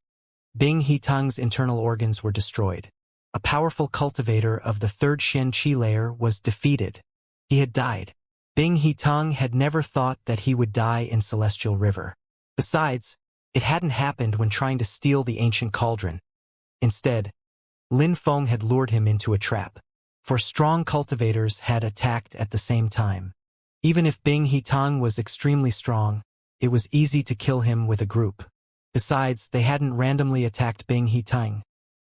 Bing Hetung's internal organs were destroyed. A powerful cultivator of the third Xianxia layer was defeated. He had died. Bing Hetung had never thought that he would die in Celestial River. Besides, it hadn't happened when trying to steal the ancient cauldron. Instead, Lin Feng had lured him into a trap. For strong cultivators had attacked at the same time. Even if Bing Hetung was extremely strong, it was easy to kill him with a group. Besides, they hadn't randomly attacked Bing Hetung.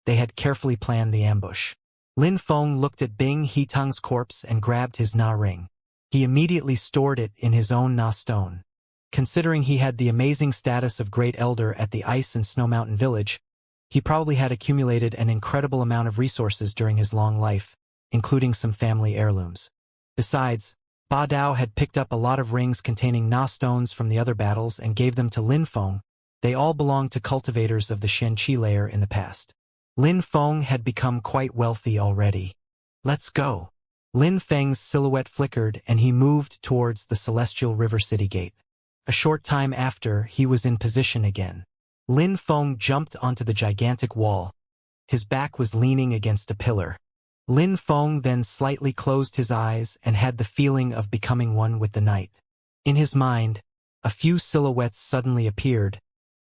They had carefully planned the ambush. Lin Feng looked at Bing Hetung's corpse and grabbed his Na ring. He immediately stored it in his own Na stone. Considering he had the amazing status of Great Elder at the Ice and Snow Mountain Village, he probably had accumulated an incredible amount of resources during his long life, including some family heirlooms. Besides, Ba Dao had picked up a lot of rings containing Na stones from the other battles and gave them to Lin Feng. They all belonged to cultivators of the Xianxia layer in the past. Lin Feng had become quite wealthy already. "Let's go." Lin Feng's silhouette flickered and he moved towards the Celestial River City Gate. A short time after, he was in position again. Lin Feng jumped onto the gigantic wall. His back was leaning against a pillar. Lin Feng then slightly closed his eyes and had the feeling of becoming one with the night. In his mind, a few silhouettes suddenly appeared.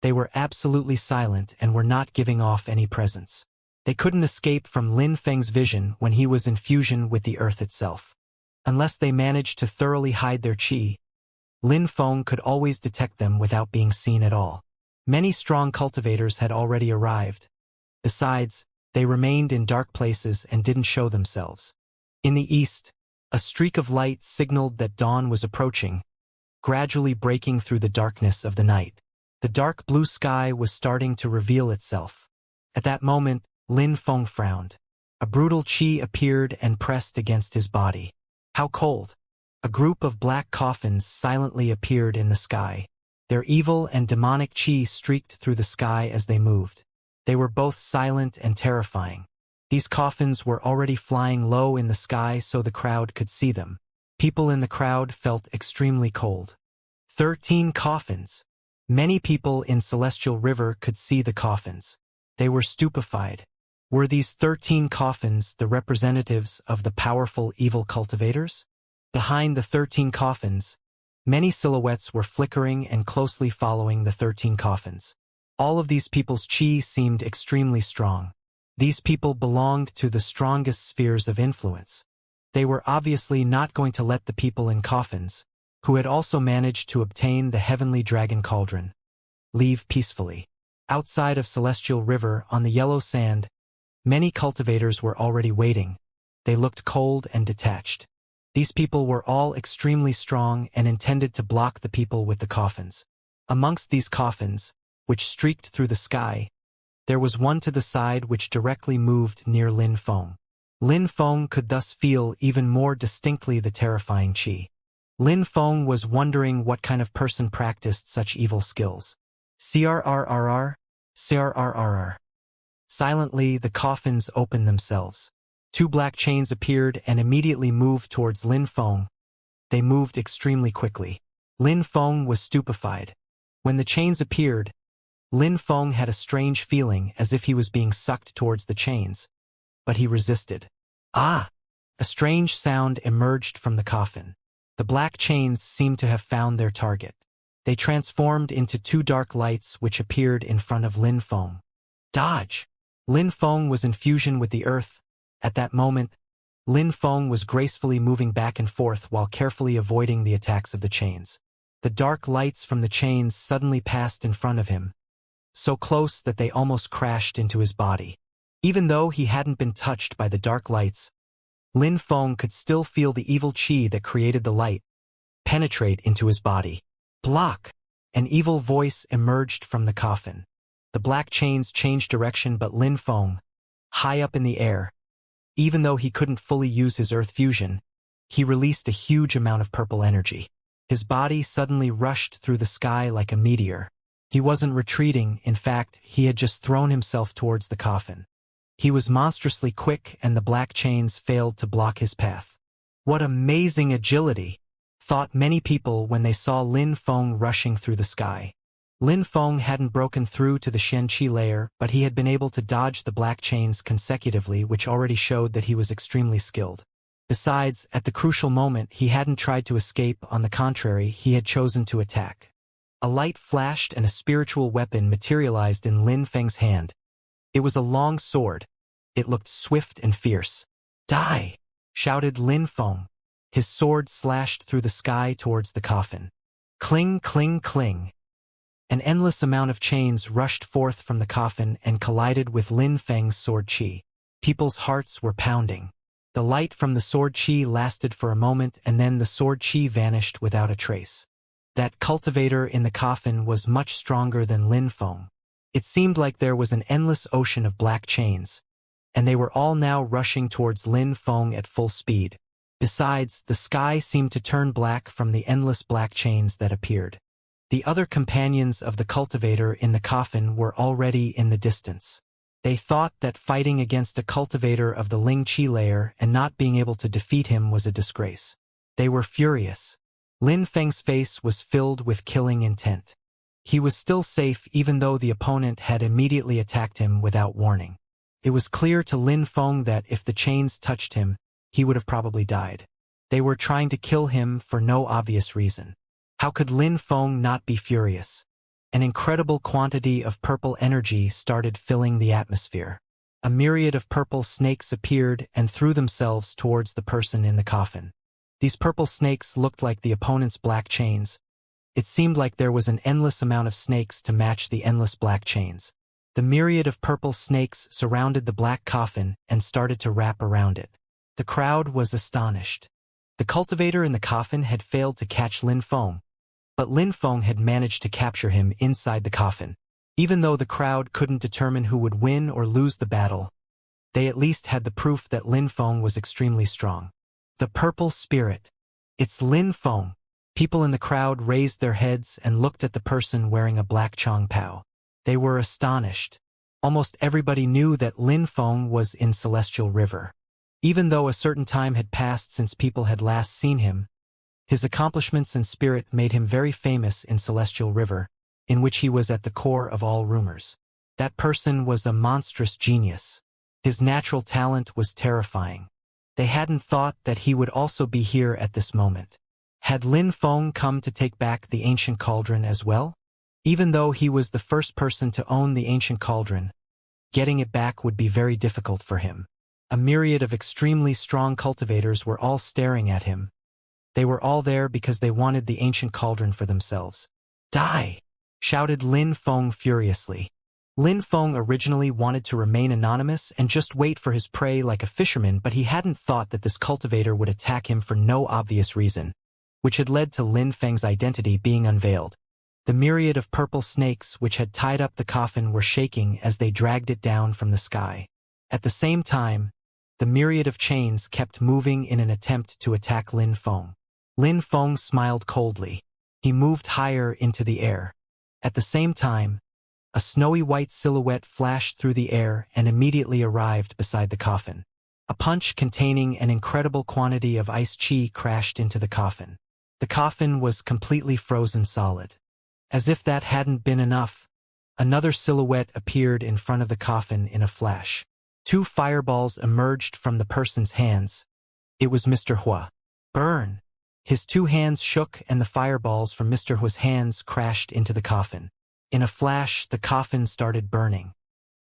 They were absolutely silent and were not giving off any presence. They couldn't escape from Lin Feng's vision when he was in fusion with the earth itself. Unless they managed to thoroughly hide their chi, Lin Feng could always detect them without being seen at all. Many strong cultivators had already arrived. Besides, they remained in dark places and didn't show themselves. In the east, a streak of light signaled that dawn was approaching, gradually breaking through the darkness of the night. The dark blue sky was starting to reveal itself. At that moment, Lin Feng frowned. A brutal chi appeared and pressed against his body. How cold! A group of black coffins silently appeared in the sky. Their evil and demonic chi streaked through the sky as they moved. They were both silent and terrifying. These coffins were already flying low in the sky so the crowd could see them. People in the crowd felt extremely cold. 13 coffins. Many people in Celestial River could see the coffins. They were stupefied. Were these 13 coffins the representatives of the powerful evil cultivators? Behind the 13 coffins, many silhouettes were flickering and closely following the 13 coffins. All of these people's chi seemed extremely strong. These people belonged to the strongest spheres of influence. They were obviously not going to let the people in coffins, who had also managed to obtain the heavenly dragon cauldron, leave peacefully. Outside of Celestial River, on the yellow sand, many cultivators were already waiting. They looked cold and detached. These people were all extremely strong and intended to block the people with the coffins. Amongst these coffins, which streaked through the sky, there was one to the side which directly moved near Lin Feng. Lin Feng could thus feel even more distinctly the terrifying chi. Lin Feng was wondering what kind of person practiced such evil skills. CRRRR, CRRRR. Silently, the coffins opened themselves. 2 black chains appeared and immediately moved towards Lin Feng. They moved extremely quickly. Lin Feng was stupefied. When the chains appeared, Lin Feng had a strange feeling as if he was being sucked towards the chains, but he resisted. Ah! A strange sound emerged from the coffin. The black chains seemed to have found their target. They transformed into two dark lights which appeared in front of Lin Feng. Dodge! Lin Feng was in fusion with the earth. At that moment, Lin Feng was gracefully moving back and forth while carefully avoiding the attacks of the chains. The dark lights from the chains suddenly passed in front of him, so close that they almost crashed into his body. Even though he hadn't been touched by the dark lights, Lin Feng could still feel the evil qi that created the light penetrate into his body. Block! An evil voice emerged from the coffin. The black chains changed direction, but Lin Feng, high up in the air, even though he couldn't fully use his earth fusion, he released a huge amount of purple energy. His body suddenly rushed through the sky like a meteor. He wasn't retreating, in fact, he had just thrown himself towards the coffin. He was monstrously quick and the black chains failed to block his path. What amazing agility, thought many people when they saw Lin Feng rushing through the sky. Lin Feng hadn't broken through to the Xianxia layer, but he had been able to dodge the black chains consecutively, which already showed that he was extremely skilled. Besides, at the crucial moment, he hadn't tried to escape, on the contrary, he had chosen to attack. A light flashed and a spiritual weapon materialized in Lin Feng's hand. It was a long sword. It looked swift and fierce. Die! Shouted Lin Feng. His sword slashed through the sky towards the coffin. Cling, cling, cling. An endless amount of chains rushed forth from the coffin and collided with Lin Feng's sword qi. People's hearts were pounding. The light from the sword qi lasted for a moment and then the sword qi vanished without a trace. That cultivator in the coffin was much stronger than Lin Feng. It seemed like there was an endless ocean of black chains, and they were all now rushing towards Lin Feng at full speed. Besides, the sky seemed to turn black from the endless black chains that appeared. The other companions of the cultivator in the coffin were already in the distance. They thought that fighting against a cultivator of the Ling Qi layer and not being able to defeat him was a disgrace. They were furious. Lin Feng's face was filled with killing intent. He was still safe even though the opponent had immediately attacked him without warning. It was clear to Lin Feng that if the chains touched him, he would have probably died. They were trying to kill him for no obvious reason. How could Lin Feng not be furious? An incredible quantity of purple energy started filling the atmosphere. A myriad of purple snakes appeared and threw themselves towards the person in the coffin. These purple snakes looked like the opponent's black chains. It seemed like there was an endless amount of snakes to match the endless black chains. The myriad of purple snakes surrounded the black coffin and started to wrap around it. The crowd was astonished. The cultivator in the coffin had failed to catch Lin Feng, but Lin Feng had managed to capture him inside the coffin. Even though the crowd couldn't determine who would win or lose the battle, they at least had the proof that Lin Feng was extremely strong. The purple spirit. It's Lin Feng. People in the crowd raised their heads and looked at the person wearing a black chong pao. They were astonished. Almost everybody knew that Lin Feng was in Celestial River. Even though a certain time had passed since people had last seen him, his accomplishments and spirit made him very famous in Celestial River, in which he was at the core of all rumors. That person was a monstrous genius. His natural talent was terrifying. They hadn't thought that he would also be here at this moment. Had Lin Feng come to take back the ancient cauldron as well? Even though he was the first person to own the ancient cauldron, getting it back would be very difficult for him. A myriad of extremely strong cultivators were all staring at him. They were all there because they wanted the ancient cauldron for themselves. Die! Shouted Lin Feng furiously. Lin Feng originally wanted to remain anonymous and just wait for his prey like a fisherman, but he hadn't thought that this cultivator would attack him for no obvious reason, which had led to Lin Feng's identity being unveiled. The myriad of purple snakes which had tied up the coffin were shaking as they dragged it down from the sky. At the same time, the myriad of chains kept moving in an attempt to attack Lin Feng. Lin Feng smiled coldly. He moved higher into the air. At the same time, a snowy white silhouette flashed through the air and immediately arrived beside the coffin. A punch containing an incredible quantity of ice chi crashed into the coffin. The coffin was completely frozen solid. As if that hadn't been enough, another silhouette appeared in front of the coffin in a flash. Two fireballs emerged from the person's hands. It was Mr. Hua. Burn! His two hands shook and the fireballs from Mr. Hua's hands crashed into the coffin. In a flash, the coffin started burning.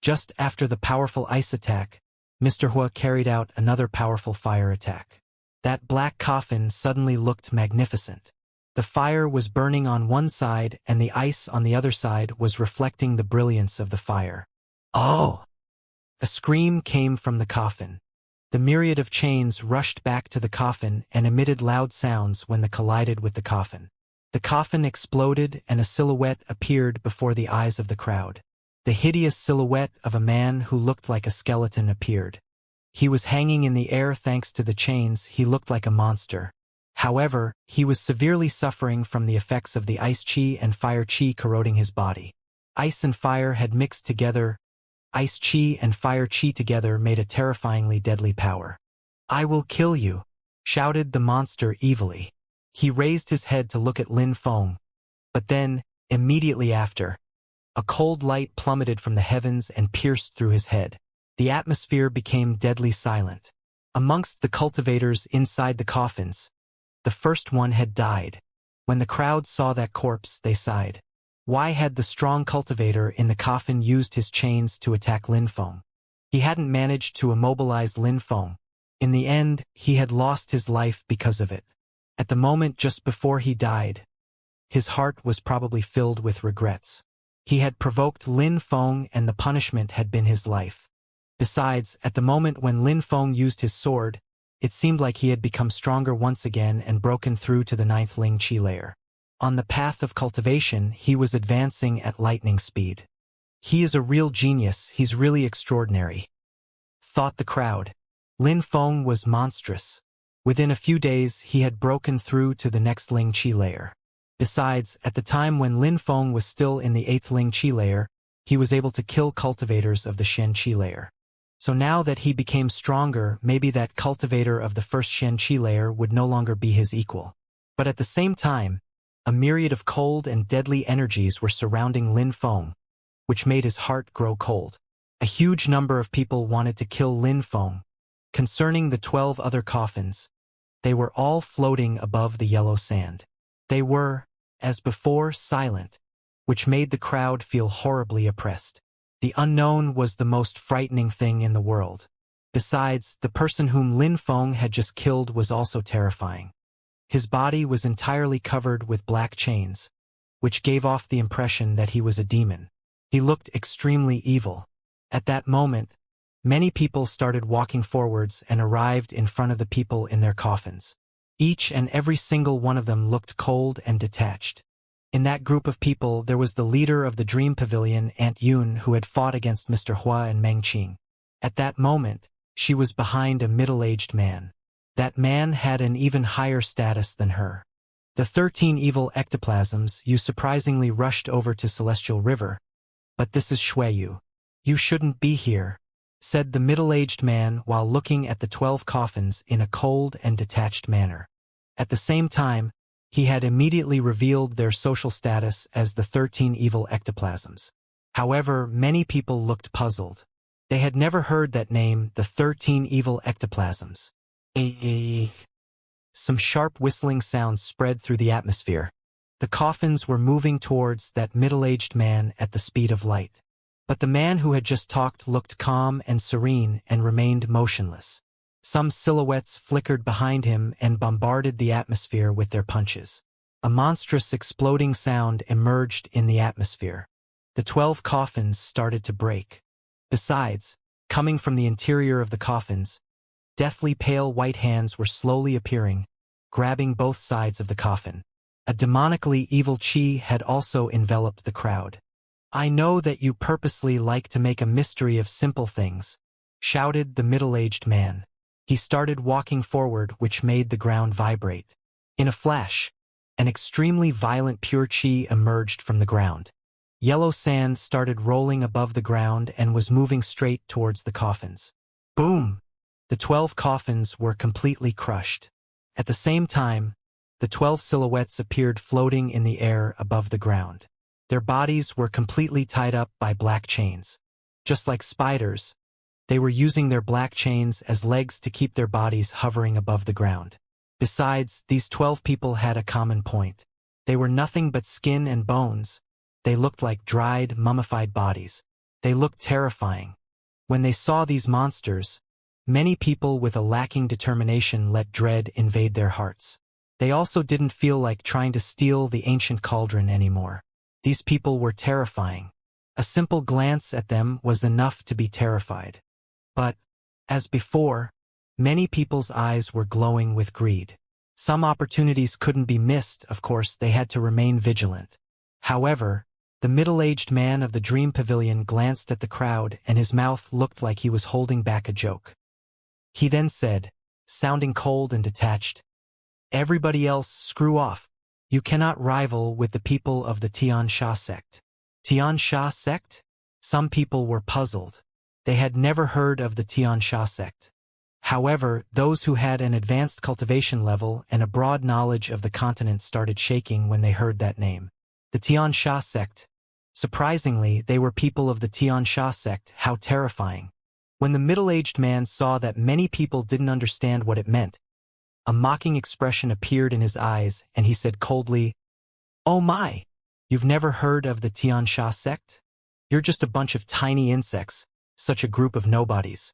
Just after the powerful ice attack, Mr. Hua carried out another powerful fire attack. That black coffin suddenly looked magnificent. The fire was burning on one side and the ice on the other side was reflecting the brilliance of the fire. Oh! A scream came from the coffin. The myriad of chains rushed back to the coffin and emitted loud sounds when they collided with the coffin. The coffin exploded and a silhouette appeared before the eyes of the crowd. The hideous silhouette of a man who looked like a skeleton appeared. He was hanging in the air thanks to the chains. He looked like a monster. However, he was severely suffering from the effects of the ice chi and fire chi corroding his body. Ice and fire had mixed together. Ice chi and fire chi together made a terrifyingly deadly power. "I will kill you," shouted the monster evilly. He raised his head to look at Lin Feng. But then, immediately after, a cold light plummeted from the heavens and pierced through his head. The atmosphere became deadly silent. Amongst the cultivators inside the coffins, the first one had died. When the crowd saw that corpse, they sighed. Why had the strong cultivator in the coffin used his chains to attack Lin Feng? He hadn't managed to immobilize Lin Feng. In the end, he had lost his life because of it. At the moment just before he died, his heart was probably filled with regrets. He had provoked Lin Feng and the punishment had been his life. Besides, at the moment when Lin Feng used his sword, it seemed like he had become stronger once again and broken through to the 9th Ling Qi layer. On the path of cultivation, he was advancing at lightning speed. He is a real genius, he's really extraordinary, thought the crowd. Lin Feng was monstrous. Within a few days, he had broken through to the next Ling Qi layer. Besides, at the time when Lin Feng was still in the 8th Ling Qi layer, he was able to kill cultivators of the Shen Qi layer. So now that he became stronger, maybe that cultivator of the first Shen Qi layer would no longer be his equal. But at the same time, a myriad of cold and deadly energies were surrounding Lin Feng, which made his heart grow cold. A huge number of people wanted to kill Lin Feng. Concerning the 12 other coffins, they were all floating above the yellow sand. They were, as before, silent, which made the crowd feel horribly oppressed. The unknown was the most frightening thing in the world. Besides, the person whom Lin Feng had just killed was also terrifying. His body was entirely covered with black chains, which gave off the impression that he was a demon. He looked extremely evil. At that moment, many people started walking forwards and arrived in front of the people in their coffins. Each and every single one of them looked cold and detached. In that group of people there was the leader of the Dream Pavilion, Aunt Yun, who had fought against Mr. Hua and Meng Qing. At that moment, she was behind a middle-aged man. That man had an even higher status than her. The 13 evil ectoplasms, you surprisingly rushed over to Celestial River. But this is Xueyu. You shouldn't be here, said the middle-aged man while looking at the 12 coffins in a cold and detached manner. At the same time, he had immediately revealed their social status as the 13 evil ectoplasms. However, many people looked puzzled. They had never heard that name, the 13 evil ectoplasms. Some sharp whistling sounds spread through the atmosphere. The coffins were moving towards that middle-aged man at the speed of light. But the man who had just talked looked calm and serene and remained motionless. Some silhouettes flickered behind him and bombarded the atmosphere with their punches. A monstrous exploding sound emerged in the atmosphere. The 12 coffins started to break. Besides, coming from the interior of the coffins, deathly pale white hands were slowly appearing, grabbing both sides of the coffin. A demonically evil chi had also enveloped the crowd. I know that you purposely like to make a mystery of simple things, shouted the middle-aged man. He started walking forward, which made the ground vibrate. In a flash, an extremely violent pure chi emerged from the ground. Yellow sand started rolling above the ground and was moving straight towards the coffins. Boom! The 12 coffins were completely crushed. At the same time, the 12 silhouettes appeared floating in the air above the ground. Their bodies were completely tied up by black chains. Just like spiders, they were using their black chains as legs to keep their bodies hovering above the ground. Besides, these 12 people had a common point. They were nothing but skin and bones. They looked like dried, mummified bodies. They looked terrifying. When they saw these monsters, many people with a lacking determination let dread invade their hearts. They also didn't feel like trying to steal the ancient cauldron anymore. These people were terrifying. A simple glance at them was enough to be terrified. But, as before, many people's eyes were glowing with greed. Some opportunities couldn't be missed, of course, they had to remain vigilant. However, the middle-aged man of the dream pavilion glanced at the crowd and his mouth looked like he was holding back a joke. He then said, sounding cold and detached, "Everybody else, screw off. You cannot rival with the people of the Xianxia sect." Xianxia sect? Some people were puzzled. They had never heard of the Xianxia sect. However, those who had an advanced cultivation level and a broad knowledge of the continent started shaking when they heard that name. The Xianxia sect. Surprisingly, they were people of the Xianxia sect. How terrifying. When the middle-aged man saw that many people didn't understand what it meant, a mocking expression appeared in his eyes, and he said coldly, "Oh my! You've never heard of the Xianxia sect? You're just a bunch of tiny insects, such a group of nobodies."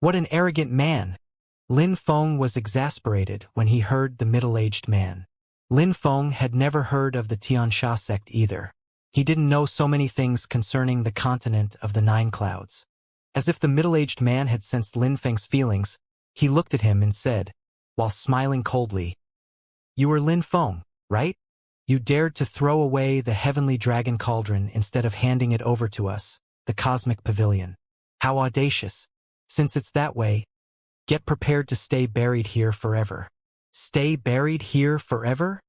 What an arrogant man! Lin Feng was exasperated when he heard the middle-aged man. Lin Feng had never heard of the Xianxia sect either. He didn't know so many things concerning the continent of the Nine Clouds. As if the middle-aged man had sensed Lin Feng's feelings, he looked at him and said, while smiling coldly, "You are Lin Feng, right? You dared to throw away the heavenly dragon cauldron instead of handing it over to us, the cosmic pavilion. How audacious! Since it's that way, get prepared to stay buried here forever." Stay buried here forever?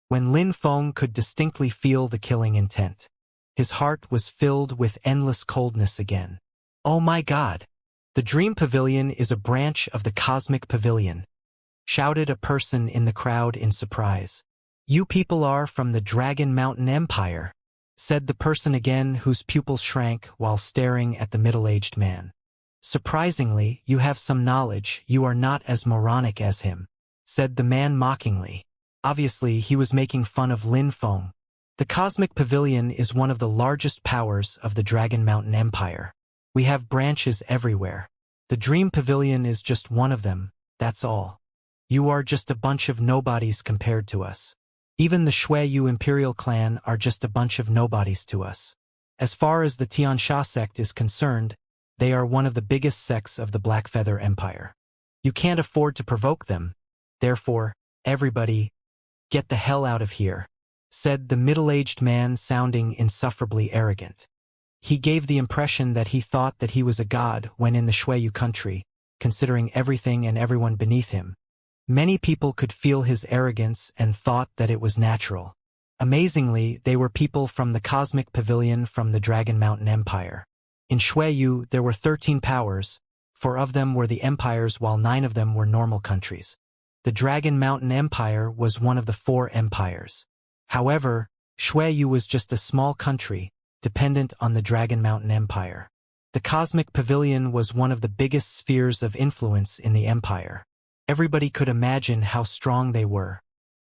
When Lin Feng could distinctly feel the killing intent, his heart was filled with endless coldness again. "Oh my God! The Dream Pavilion is a branch of the Cosmic Pavilion," shouted a person in the crowd in surprise. "You people are from the Dragon Mountain Empire," said the person again whose pupils shrank while staring at the middle-aged man. "Surprisingly, you have some knowledge. You are not as moronic as him," said the man mockingly. Obviously, he was making fun of Lin Feng. The Cosmic Pavilion is one of the largest powers of the Dragon Mountain Empire. We have branches everywhere. The Dream Pavilion is just one of them, that's all. You are just a bunch of nobodies compared to us. Even the Shui Imperial clan are just a bunch of nobodies to us. As far as the Xianxia sect is concerned, they are one of the biggest sects of the Blackfeather Empire. You can't afford to provoke them. Therefore, everybody, get the hell out of here," said the middle-aged man, sounding insufferably arrogant. He gave the impression that he thought that he was a god when in the Shui country, considering everything and everyone beneath him. Many people could feel his arrogance and thought that it was natural. Amazingly, they were people from the Cosmic Pavilion from the Dragon Mountain Empire. In Shui, there were 13 powers, 4 of them were the empires while 9 of them were normal countries. The Dragon Mountain Empire was one of the 4 empires. However, Shui was just a small country, dependent on the Dragon Mountain Empire. The Cosmic Pavilion was one of the biggest spheres of influence in the empire. Everybody could imagine how strong they were.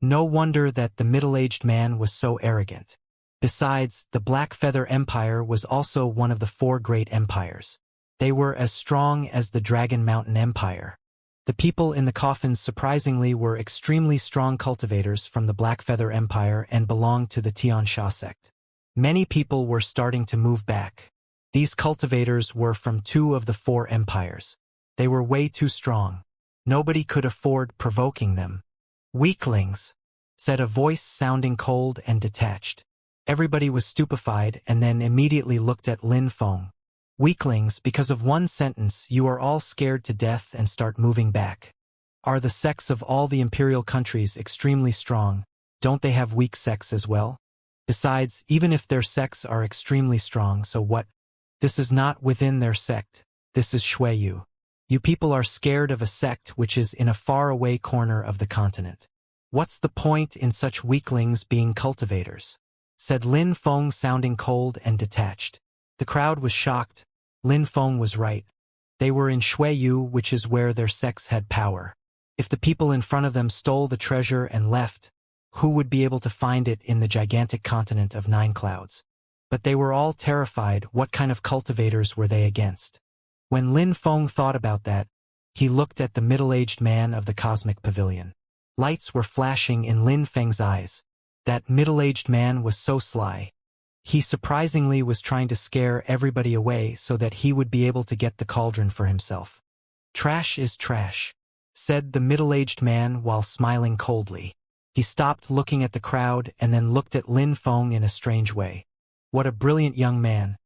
No wonder that the middle-aged man was so arrogant. Besides, the Blackfeather Empire was also one of the 4 great empires. They were as strong as the Dragon Mountain Empire. The people in the coffins surprisingly were extremely strong cultivators from the Blackfeather Empire and belonged to the Xianxia sect. Many people were starting to move back. These cultivators were from 2 of the 4 empires. They were way too strong. Nobody could afford provoking them. "Weaklings," said a voice sounding cold and detached. Everybody was stupefied and then immediately looked at Lin Feng. "Weaklings, because of one sentence you are all scared to death and start moving back. Are the sects of all the imperial countries extremely strong? Don't they have weak sects as well? Besides, even if their sects are extremely strong, so what? This is not within their sect. This is Shui. You people are scared of a sect which is in a far-away corner of the continent. What's the point in such weaklings being cultivators?" said Lin Feng, sounding cold and detached. The crowd was shocked. Lin Feng was right. They were in Shui, which is where their sects had power. If the people in front of them stole the treasure and left, who would be able to find it in the gigantic continent of 9 clouds? But they were all terrified. What kind of cultivators were they against? When Lin Feng thought about that, he looked at the middle-aged man of the cosmic pavilion. Lights were flashing in Lin Feng's eyes. That middle-aged man was so sly. He surprisingly was trying to scare everybody away so that he would be able to get the cauldron for himself. "Trash is trash," said the middle-aged man while smiling coldly. He stopped looking at the crowd and then looked at Lin Feng in a strange way. What a brilliant young man.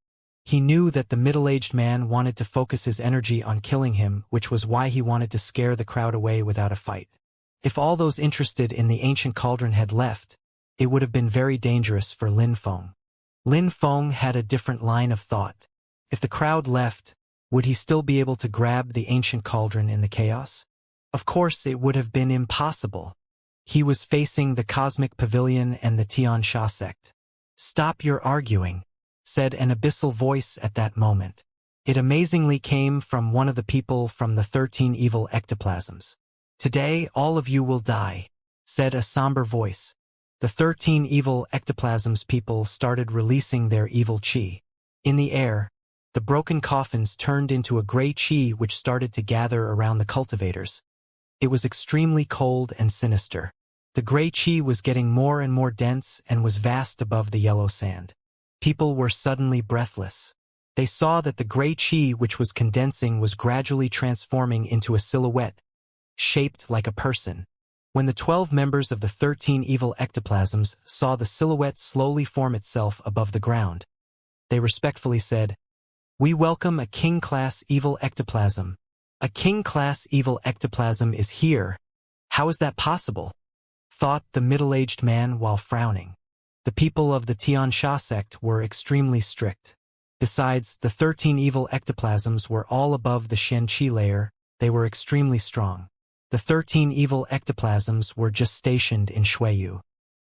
He knew that the middle-aged man wanted to focus his energy on killing him, which was why he wanted to scare the crowd away without a fight. If all those interested in the ancient cauldron had left, it would have been very dangerous for Lin Feng. Lin Feng had a different line of thought. If the crowd left, would he still be able to grab the ancient cauldron in the chaos? Of course, it would have been impossible. He was facing the cosmic pavilion and the Xianxia sect. "Stop your arguing," said an abyssal voice at that moment. It amazingly came from one of the people from the 13 evil ectoplasms. "Today all of you will die," said a somber voice. The 13 evil ectoplasms people started releasing their evil chi. In the air, the broken coffins turned into a gray chi which started to gather around the cultivators. It was extremely cold and sinister. The gray chi was getting more and more dense and was vast above the yellow sand. People were suddenly breathless. They saw that the gray chi which was condensing was gradually transforming into a silhouette, shaped like a person. When the 12 members of the 13 evil ectoplasms saw the silhouette slowly form itself above the ground, they respectfully said, "We welcome a king-class evil ectoplasm." "A king-class evil ectoplasm is here. How is that possible?" thought the middle-aged man while frowning. The people of the Xianxia sect were extremely strict. Besides, the 13 evil ectoplasms were all above the Xianxia layer. They were extremely strong. The 13 evil ectoplasms were just stationed in Shuiyu.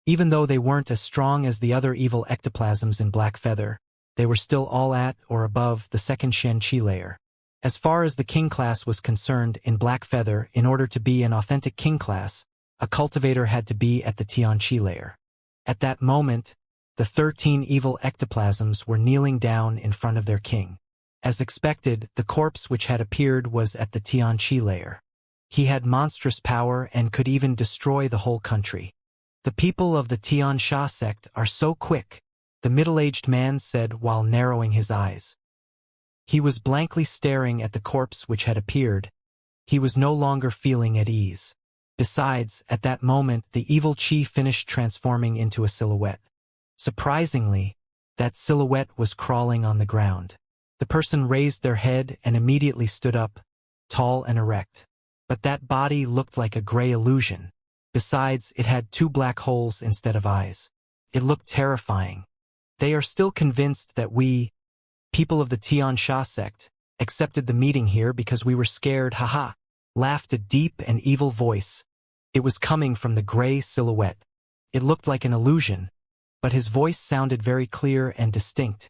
Even though they weren't as strong as the other evil ectoplasms in Black Feather, they were still all at or above the second Xianxia layer. As far as the king class was concerned in Black Feather, in order to be an authentic king class, a cultivator had to be at the Xianxia layer. At that moment, the 13 evil ectoplasms were kneeling down in front of their king. As expected, the corpse which had appeared was at the Xianxia layer. He had monstrous power and could even destroy the whole country. "The people of the Xianxia sect are so quick," the middle-aged man said while narrowing his eyes. He was blankly staring at the corpse which had appeared. He was no longer feeling at ease. Besides, at that moment the evil chi finished transforming into a silhouette. Surprisingly, that silhouette was crawling on the ground. The person raised their head and immediately stood up, tall and erect. But that body looked like a gray illusion. Besides, it had 2 black holes instead of eyes. It looked terrifying. "They are still convinced that we, people of the Xianxia sect, accepted the meeting here because we were scared, haha," laughed a deep and evil voice. It was coming from the gray silhouette. It looked like an illusion, but his voice sounded very clear and distinct,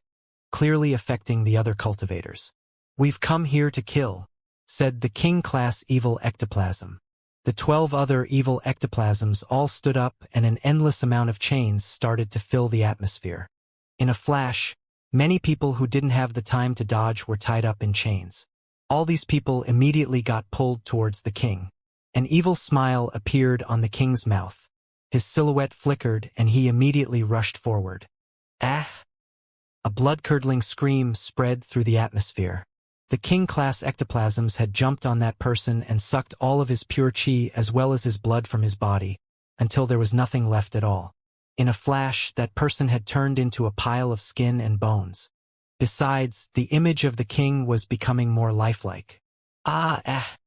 clearly affecting the other cultivators. "We've come here to kill," said the king-class evil ectoplasm. The 12 other evil ectoplasms all stood up and an endless amount of chains started to fill the atmosphere. In a flash, many people who didn't have the time to dodge were tied up in chains. All these people immediately got pulled towards the king. An evil smile appeared on the king's mouth. His silhouette flickered and he immediately rushed forward. "Ah!" A blood-curdling scream spread through the atmosphere. The king-class ectoplasms had jumped on that person and sucked all of his pure chi as well as his blood from his body, until there was nothing left at all. In a flash, that person had turned into a pile of skin and bones. Besides, the image of the king was becoming more lifelike. Ah!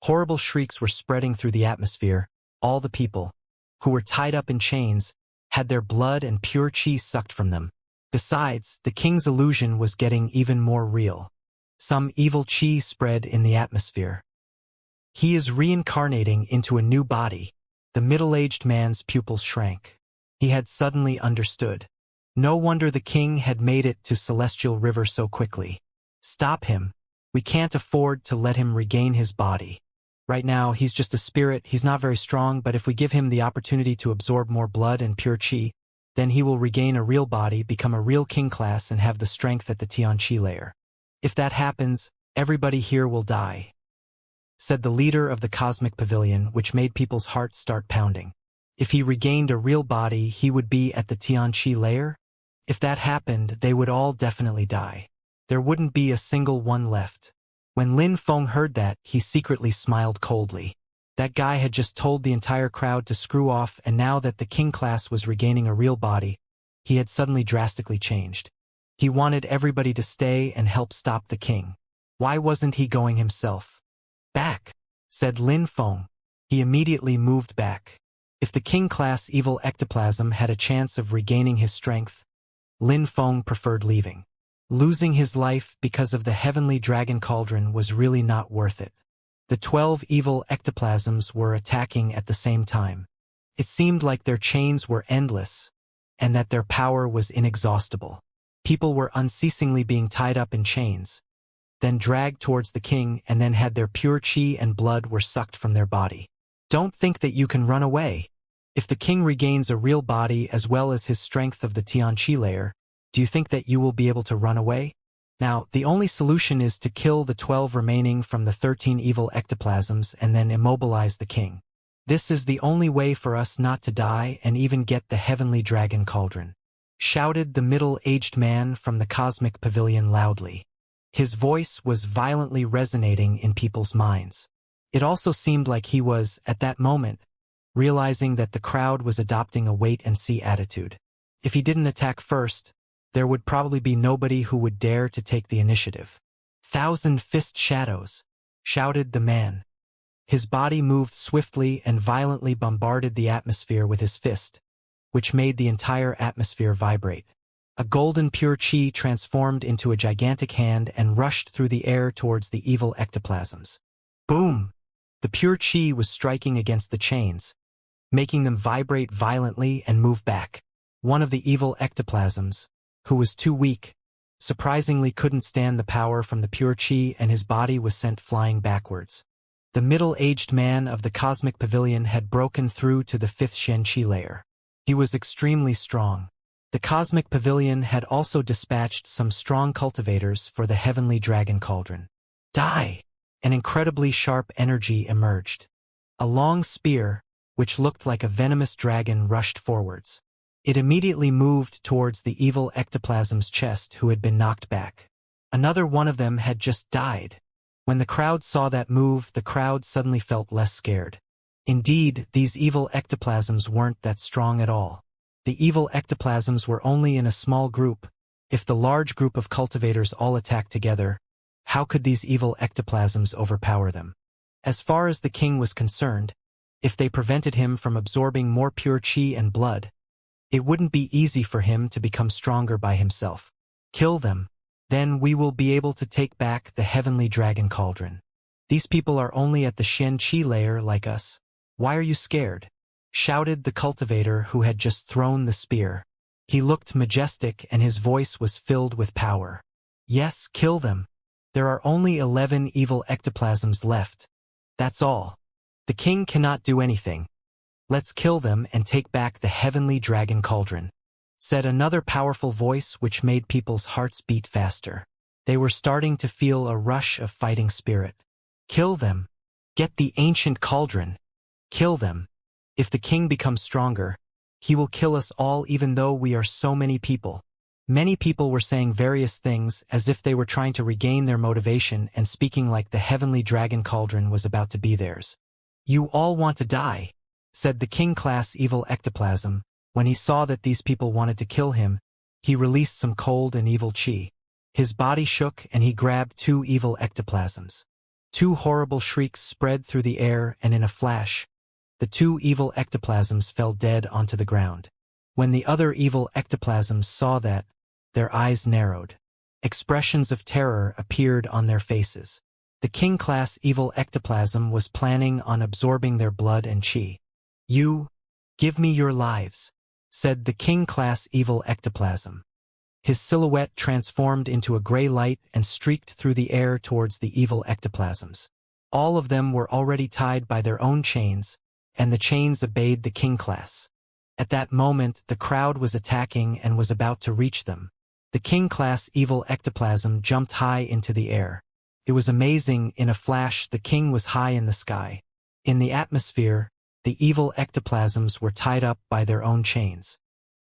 Horrible shrieks were spreading through the atmosphere. All the people, who were tied up in chains, had their blood and pure chi sucked from them. Besides, the king's illusion was getting even more real. Some evil chi spread in the atmosphere. "He is reincarnating into a new body." The middle-aged man's pupils shrank. He had suddenly understood. No wonder the king had made it to Celestial River so quickly. "Stop him. We can't afford to let him regain his body." Right now, he's just a spirit, he's not very strong, but if we give him the opportunity to absorb more blood and pure chi, then he will regain a real body, become a real king class, and have the strength at the Tian Chi layer. If that happens, everybody here will die," said the leader of the Cosmic Pavilion, which made people's hearts start pounding. If he regained a real body, he would be at the Tian Chi layer? If that happened, they would all definitely die. There wouldn't be a single one left. When Lin Feng heard that, he secretly smiled coldly. That guy had just told the entire crowd to screw off, and now that the king class was regaining a real body, he had suddenly drastically changed. He wanted everybody to stay and help stop the king. Why wasn't he going himself? "Back," said Lin Feng. He immediately moved back. If the king class evil ectoplasm had a chance of regaining his strength, Lin Feng preferred leaving. Losing his life because of the heavenly dragon cauldron was really not worth it. The 12 evil ectoplasms were attacking at the same time. It seemed like their chains were endless, and that their power was inexhaustible. People were unceasingly being tied up in chains, then dragged towards the king, and then had their pure chi and blood were sucked from their body. Don't think that you can run away. If the king regains a real body as well as his strength of the Tian Chi layer, do you think that you will be able to run away? Now, the only solution is to kill the 12 remaining from the 13 evil ectoplasms and then immobilize the king. This is the only way for us not to die and even get the heavenly dragon cauldron," shouted the middle-aged man from the Cosmic Pavilion loudly. His voice was violently resonating in people's minds. It also seemed like he was, at that moment, realizing that the crowd was adopting a wait-and-see attitude. If he didn't attack first, there would probably be nobody who would dare to take the initiative. "Thousand fist shadows," shouted the man. His body moved swiftly and violently bombarded the atmosphere with his fist, which made the entire atmosphere vibrate. A golden pure chi transformed into a gigantic hand and rushed through the air towards the evil ectoplasms. Boom! The pure chi was striking against the chains, making them vibrate violently and move back. One of the evil ectoplasms, who was too weak, surprisingly couldn't stand the power from the pure chi, and his body was sent flying backwards. The middle-aged man of the Cosmic Pavilion had broken through to the 5th Xianxia layer. He was extremely strong. The Cosmic Pavilion had also dispatched some strong cultivators for the heavenly dragon cauldron. Die! An incredibly sharp energy emerged. A long spear, which looked like a venomous dragon, rushed forwards. It immediately moved towards the evil ectoplasm's chest, who had been knocked back. Another one of them had just died. When the crowd saw that move, the crowd suddenly felt less scared. Indeed, these evil ectoplasms weren't that strong at all. The evil ectoplasms were only in a small group. If the large group of cultivators all attacked together, how could these evil ectoplasms overpower them? As far as the king was concerned, if they prevented him from absorbing more pure chi and blood, it wouldn't be easy for him to become stronger by himself. Kill them. Then we will be able to take back the heavenly dragon cauldron. These people are only at the Xianxia layer like us. Why are you scared? Shouted the cultivator who had just thrown the spear. He looked majestic and his voice was filled with power. Yes, kill them. There are only 11 evil ectoplasms left. That's all. The king cannot do anything. Let's kill them and take back the heavenly dragon cauldron, said another powerful voice, which made people's hearts beat faster. They were starting to feel a rush of fighting spirit. Kill them. Get the ancient cauldron. Kill them. If the king becomes stronger, he will kill us all, even though we are so many people. Many people were saying various things as if they were trying to regain their motivation and speaking like the heavenly dragon cauldron was about to be theirs. You all want to die, said the king-class evil ectoplasm. When he saw that these people wanted to kill him, he released some cold and evil chi. His body shook and he grabbed 2 evil ectoplasms. 2 horrible shrieks spread through the air, and in a flash, the 2 evil ectoplasms fell dead onto the ground. When the other evil ectoplasms saw that, their eyes narrowed. Expressions of terror appeared on their faces. The king-class evil ectoplasm was planning on absorbing their blood and chi. You, give me your lives, said the king-class evil ectoplasm. His silhouette transformed into a gray light and streaked through the air towards the evil ectoplasms. All of them were already tied by their own chains, and the chains obeyed the king class. At that moment, the crowd was attacking and was about to reach them. The king class evil ectoplasm jumped high into the air. It was amazing. In a flash, the king was high in the sky. In the atmosphere, the evil ectoplasms were tied up by their own chains.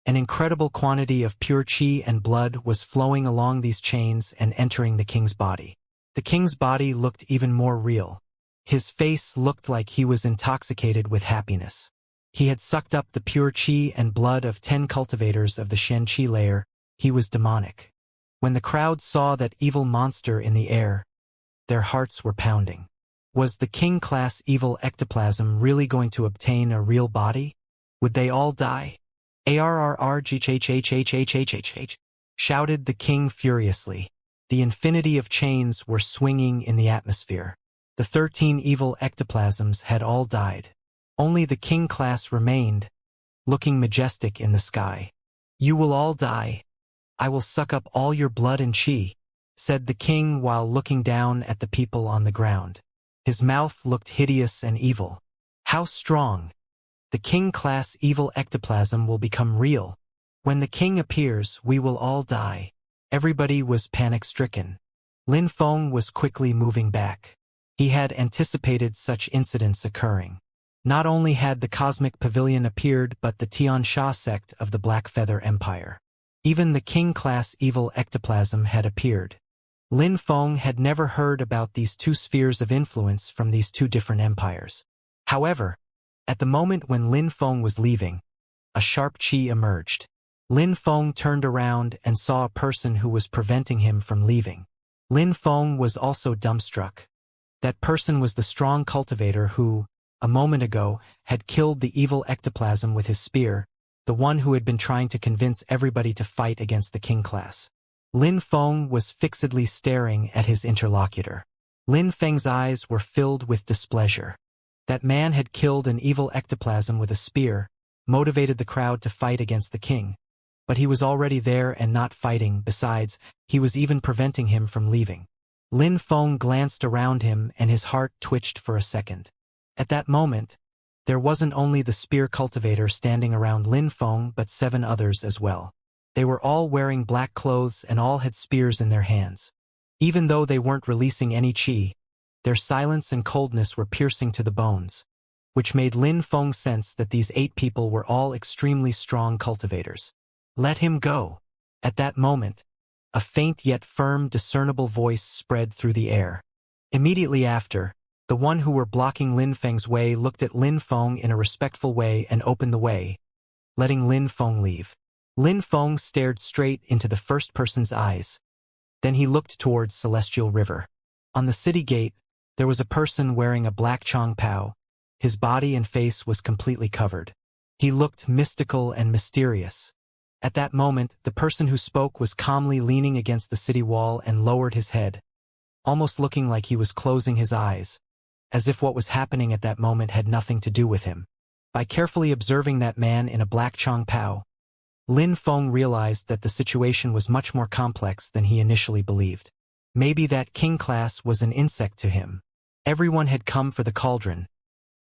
An incredible quantity of pure chi and blood was flowing along these chains and entering the king's body. The king's body looked even more real. His face looked like he was intoxicated with happiness. He had sucked up the pure chi and blood of 10 cultivators of the Xianxia layer. He was demonic. When the crowd saw that evil monster in the air, their hearts were pounding. Was the king-class evil ectoplasm really going to obtain a real body? Would they all die? Arrrrghhhhhhhhh, shouted the king furiously. The infinity of chains were swinging in the atmosphere. The 13 evil ectoplasms had all died. Only the king class remained, looking majestic in the sky. You will all die. I will suck up all your blood and chi, said the king while looking down at the people on the ground. His mouth looked hideous and evil. How strong! The king-class evil ectoplasm will become real. When the king appears, we will all die. Everybody was panic-stricken. Lin Feng was quickly moving back. He had anticipated such incidents occurring. Not only had the Cosmic Pavilion appeared but the Tiansha sect of the Black Feather Empire. Even the king-class evil ectoplasm had appeared. Lin Feng had never heard about these two spheres of influence from these two different empires. However, at the moment when Lin Feng was leaving, a sharp chi emerged. Lin Feng turned around and saw a person who was preventing him from leaving. Lin Feng was also dumbstruck. That person was the strong cultivator who, a moment ago, had killed the evil ectoplasm with his spear, the one who had been trying to convince everybody to fight against the king class. Lin Feng was fixedly staring at his interlocutor. Lin Feng's eyes were filled with displeasure. That man had killed an evil ectoplasm with a spear, motivated the crowd to fight against the king. But he was already there and not fighting. Besides, he was even preventing him from leaving. Lin Feng glanced around him and his heart twitched for a second. At that moment, there wasn't only the spear cultivator standing around Lin Feng but 7 others as well. They were all wearing black clothes and all had spears in their hands. Even though they weren't releasing any chi, their silence and coldness were piercing to the bones, which made Lin Feng sense that these 8 people were all extremely strong cultivators. Let him go. At that moment, a faint yet firm discernible voice spread through the air. Immediately after, the one who were blocking Lin Feng's way looked at Lin Feng in a respectful way and opened the way, letting Lin Feng leave. Lin Feng stared straight into the first person's eyes. Then he looked towards Celestial River. On the city gate, there was a person wearing a black chong pao. His body and face was completely covered. He looked mystical and mysterious. At that moment, the person who spoke was calmly leaning against the city wall and lowered his head, almost looking like he was closing his eyes, as if what was happening at that moment had nothing to do with him. By carefully observing that man in a black chong pao, Lin Feng realized that the situation was much more complex than he initially believed. Maybe that king class was an insect to him. Everyone had come for the cauldron,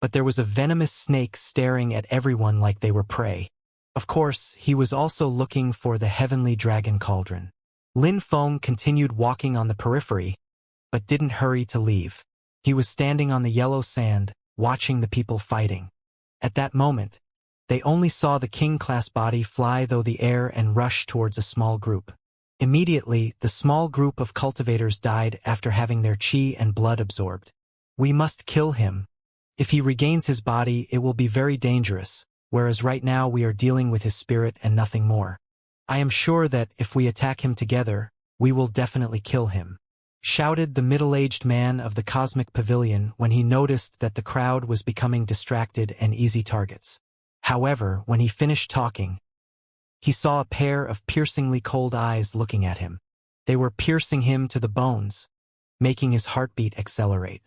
but there was a venomous snake staring at everyone like they were prey. Of course, he was also looking for the heavenly dragon cauldron. Lin Feng continued walking on the periphery, but didn't hurry to leave. He was standing on the yellow sand, watching the people fighting. At that moment, they only saw the king-class body fly through the air and rush towards a small group. Immediately, the small group of cultivators died after having their chi and blood absorbed. We must kill him. If he regains his body, it will be very dangerous, whereas right now we are dealing with his spirit and nothing more. I am sure that if we attack him together, we will definitely kill him, shouted the middle-aged man of the Cosmic Pavilion when he noticed that the crowd was becoming distracted and easy targets. However, when he finished talking, he saw a pair of piercingly cold eyes looking at him. They were piercing him to the bones, making his heartbeat accelerate.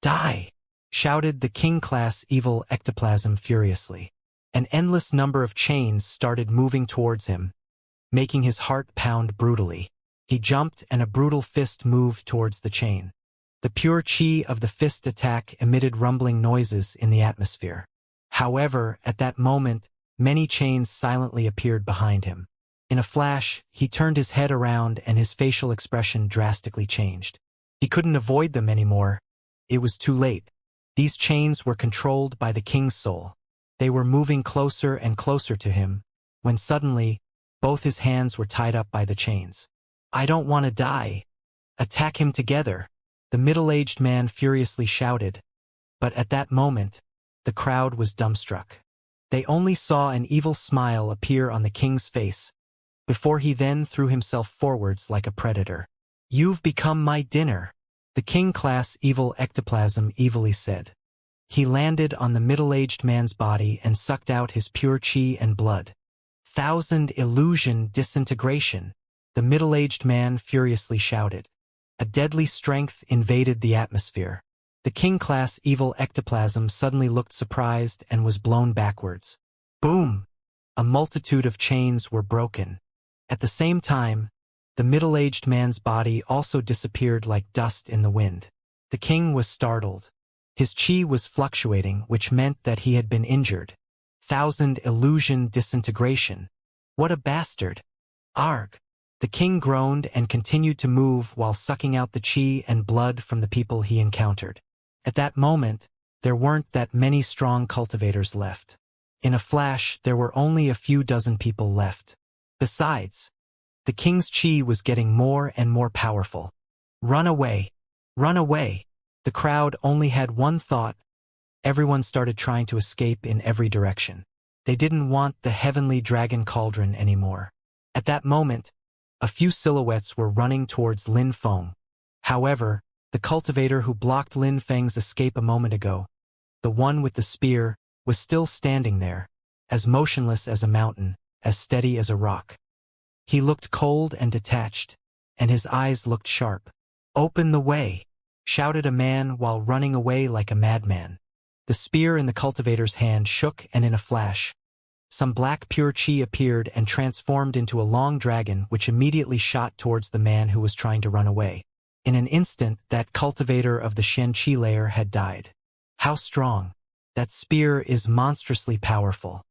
Die! Shouted the king-class evil ectoplasm furiously. An endless number of chains started moving towards him, making his heart pound brutally. He jumped and a brutal fist moved towards the chain. The pure chi of the fist attack emitted rumbling noises in the atmosphere. However, at that moment, many chains silently appeared behind him. In a flash, he turned his head around and his facial expression drastically changed. He couldn't avoid them anymore. It was too late. These chains were controlled by the king's soul. They were moving closer and closer to him, when suddenly, both his hands were tied up by the chains. "I don't want to die. Attack him together," the middle-aged man furiously shouted. But at that moment, the crowd was dumbstruck. They only saw an evil smile appear on the king's face, before he then threw himself forwards like a predator. "You've become my dinner," the king-class evil ectoplasm evilly said. He landed on the middle-aged man's body and sucked out his pure chi and blood. "Thousand illusion disintegration," the middle-aged man furiously shouted. A deadly strength invaded the atmosphere. The king-class evil ectoplasm suddenly looked surprised and was blown backwards. Boom! A multitude of chains were broken. At the same time, the middle-aged man's body also disappeared like dust in the wind. The king was startled. His chi was fluctuating, which meant that he had been injured. Thousand illusion disintegration. What a bastard! Arg! The king groaned and continued to move while sucking out the chi and blood from the people he encountered. At that moment, there weren't that many strong cultivators left. In a flash, there were only a few dozen people left. Besides, the king's chi was getting more and more powerful. "Run away! Run away!" The crowd only had one thought. Everyone started trying to escape in every direction. They didn't want the heavenly dragon cauldron anymore. At that moment, a few silhouettes were running towards Lin Feng. However, the cultivator who blocked Lin Feng's escape a moment ago, the one with the spear, was still standing there, as motionless as a mountain, as steady as a rock. He looked cold and detached, and his eyes looked sharp. "Open the way!" shouted a man while running away like a madman. The spear in the cultivator's hand shook, and in a flash, some black pure chi appeared and transformed into a long dragon which immediately shot towards the man who was trying to run away. In an instant, that cultivator of the Xianxia layer had died. How strong! That spear is monstrously powerful.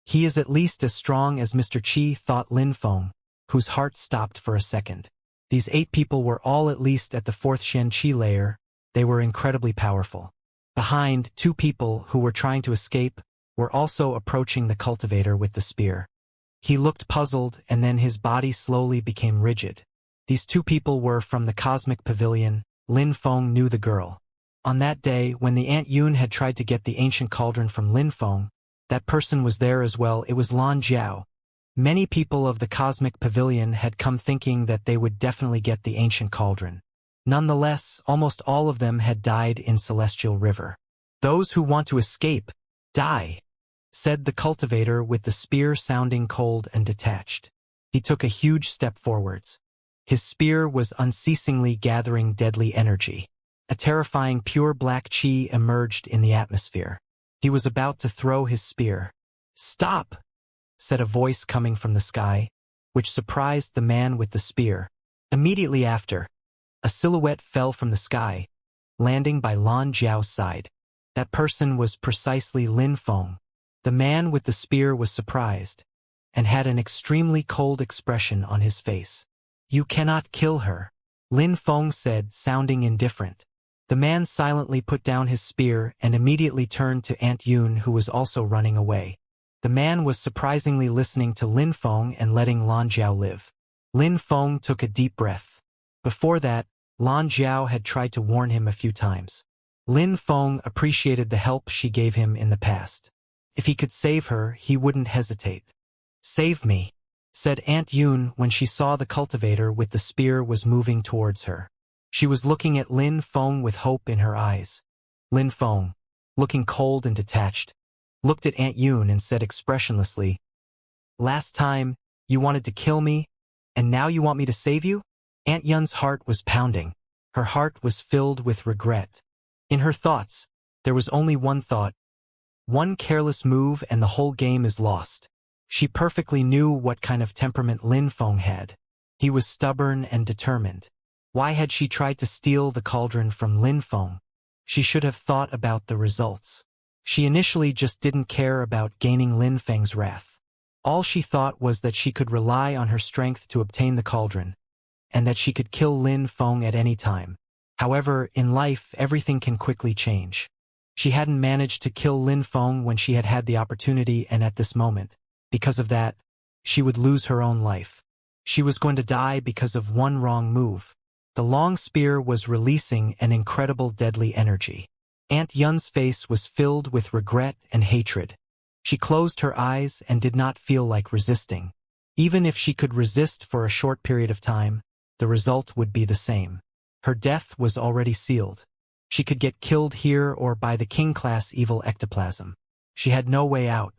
He is at least as strong as Mr. Qi, thought Lin Feng, whose heart stopped for a second. These 8 people were all at least at the 4th Xianxia layer. They were incredibly powerful. Behind, 2 people who were trying to escape were also approaching the cultivator with the spear. He looked puzzled, and then his body slowly became rigid. These 2 people were from the Cosmic Pavilion. Lin Feng knew the girl. On that day, when the Aunt Yun had tried to get the ancient cauldron from Lin Feng, that person was there as well. It was Lan Jiao. Many people of the Cosmic Pavilion had come thinking that they would definitely get the ancient cauldron. Nonetheless, almost all of them had died in Celestial River. "Those who want to escape, die," said the cultivator with the spear sounding cold and detached. He took a huge step forwards. His spear was unceasingly gathering deadly energy. A terrifying pure black chi emerged in the atmosphere. He was about to throw his spear. "Stop!" said a voice coming from the sky, which surprised the man with the spear. Immediately after, a silhouette fell from the sky, landing by Lan Jiao's side. That person was precisely Lin Feng. The man with the spear was surprised, and had an extremely cold expression on his face. "You cannot kill her," Lin Feng said, sounding indifferent. The man silently put down his spear and immediately turned to Aunt Yun, who was also running away. The man was surprisingly listening to Lin Feng and letting Lan Jiao live. Lin Feng took a deep breath. Before that, Lan Jiao had tried to warn him a few times. Lin Feng appreciated the help she gave him in the past. If he could save her, he wouldn't hesitate. "Save me," said Aunt Yun when she saw the cultivator with the spear was moving towards her. She was looking at Lin Feng with hope in her eyes. Lin Feng, looking cold and detached, looked at Aunt Yun and said expressionlessly, "Last time, you wanted to kill me, and now you want me to save you?" Aunt Yun's heart was pounding. Her heart was filled with regret. In her thoughts, there was only one thought. One careless move and the whole game is lost. She perfectly knew what kind of temperament Lin Feng had. He was stubborn and determined. Why had she tried to steal the cauldron from Lin Feng? She should have thought about the results. She initially just didn't care about gaining Lin Feng's wrath. All she thought was that she could rely on her strength to obtain the cauldron, and that she could kill Lin Feng at any time. However, in life, everything can quickly change. She hadn't managed to kill Lin Feng when she had had the opportunity, and at this moment, because of that, she would lose her own life. She was going to die because of one wrong move. The long spear was releasing an incredible deadly energy. Aunt Yun's face was filled with regret and hatred. She closed her eyes and did not feel like resisting. Even if she could resist for a short period of time, the result would be the same. Her death was already sealed. She could get killed here or by the king-class evil ectoplasm. She had no way out.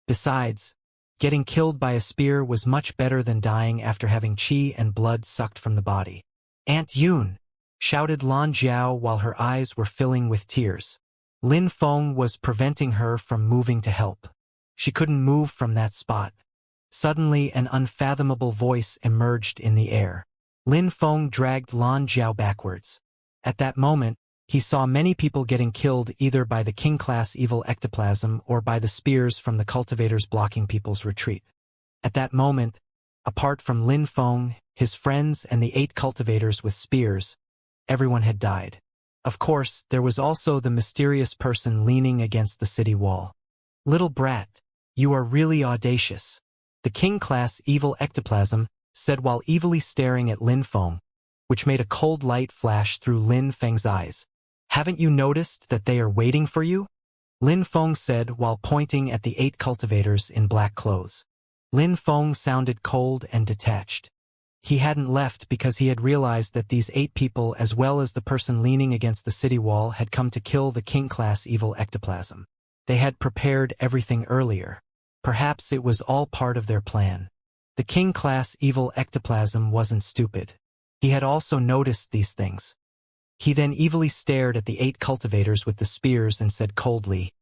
Besides, getting killed by a spear was much better than dying after having qi and blood sucked from the body. "Aunt Yun!" shouted Lan Jiao while her eyes were filling with tears. Lin Feng was preventing her from moving to help. She couldn't move from that spot. Suddenly, an unfathomable voice emerged in the air. Lin Feng dragged Lan Jiao backwards. At that moment, he saw many people getting killed either by the king-class evil ectoplasm or by the spears from the cultivators blocking people's retreat. At that moment, apart from Lin Feng, his friends and the 8 cultivators with spears, everyone had died. Of course, there was also the mysterious person leaning against the city wall. "Little brat, you are really audacious," the king-class evil ectoplasm said while evilly staring at Lin Feng, which made a cold light flash through Lin Feng's eyes. "Haven't you noticed that they are waiting for you?" Lin Feng said while pointing at the 8 cultivators in black clothes. Lin Feng sounded cold and detached. He hadn't left because he had realized that these 8 people, as well as the person leaning against the city wall, had come to kill the king-class evil ectoplasm. They had prepared everything earlier. Perhaps it was all part of their plan. The king-class evil ectoplasm wasn't stupid. He had also noticed these things. He then evilly stared at the 8 cultivators with the spears and said coldly,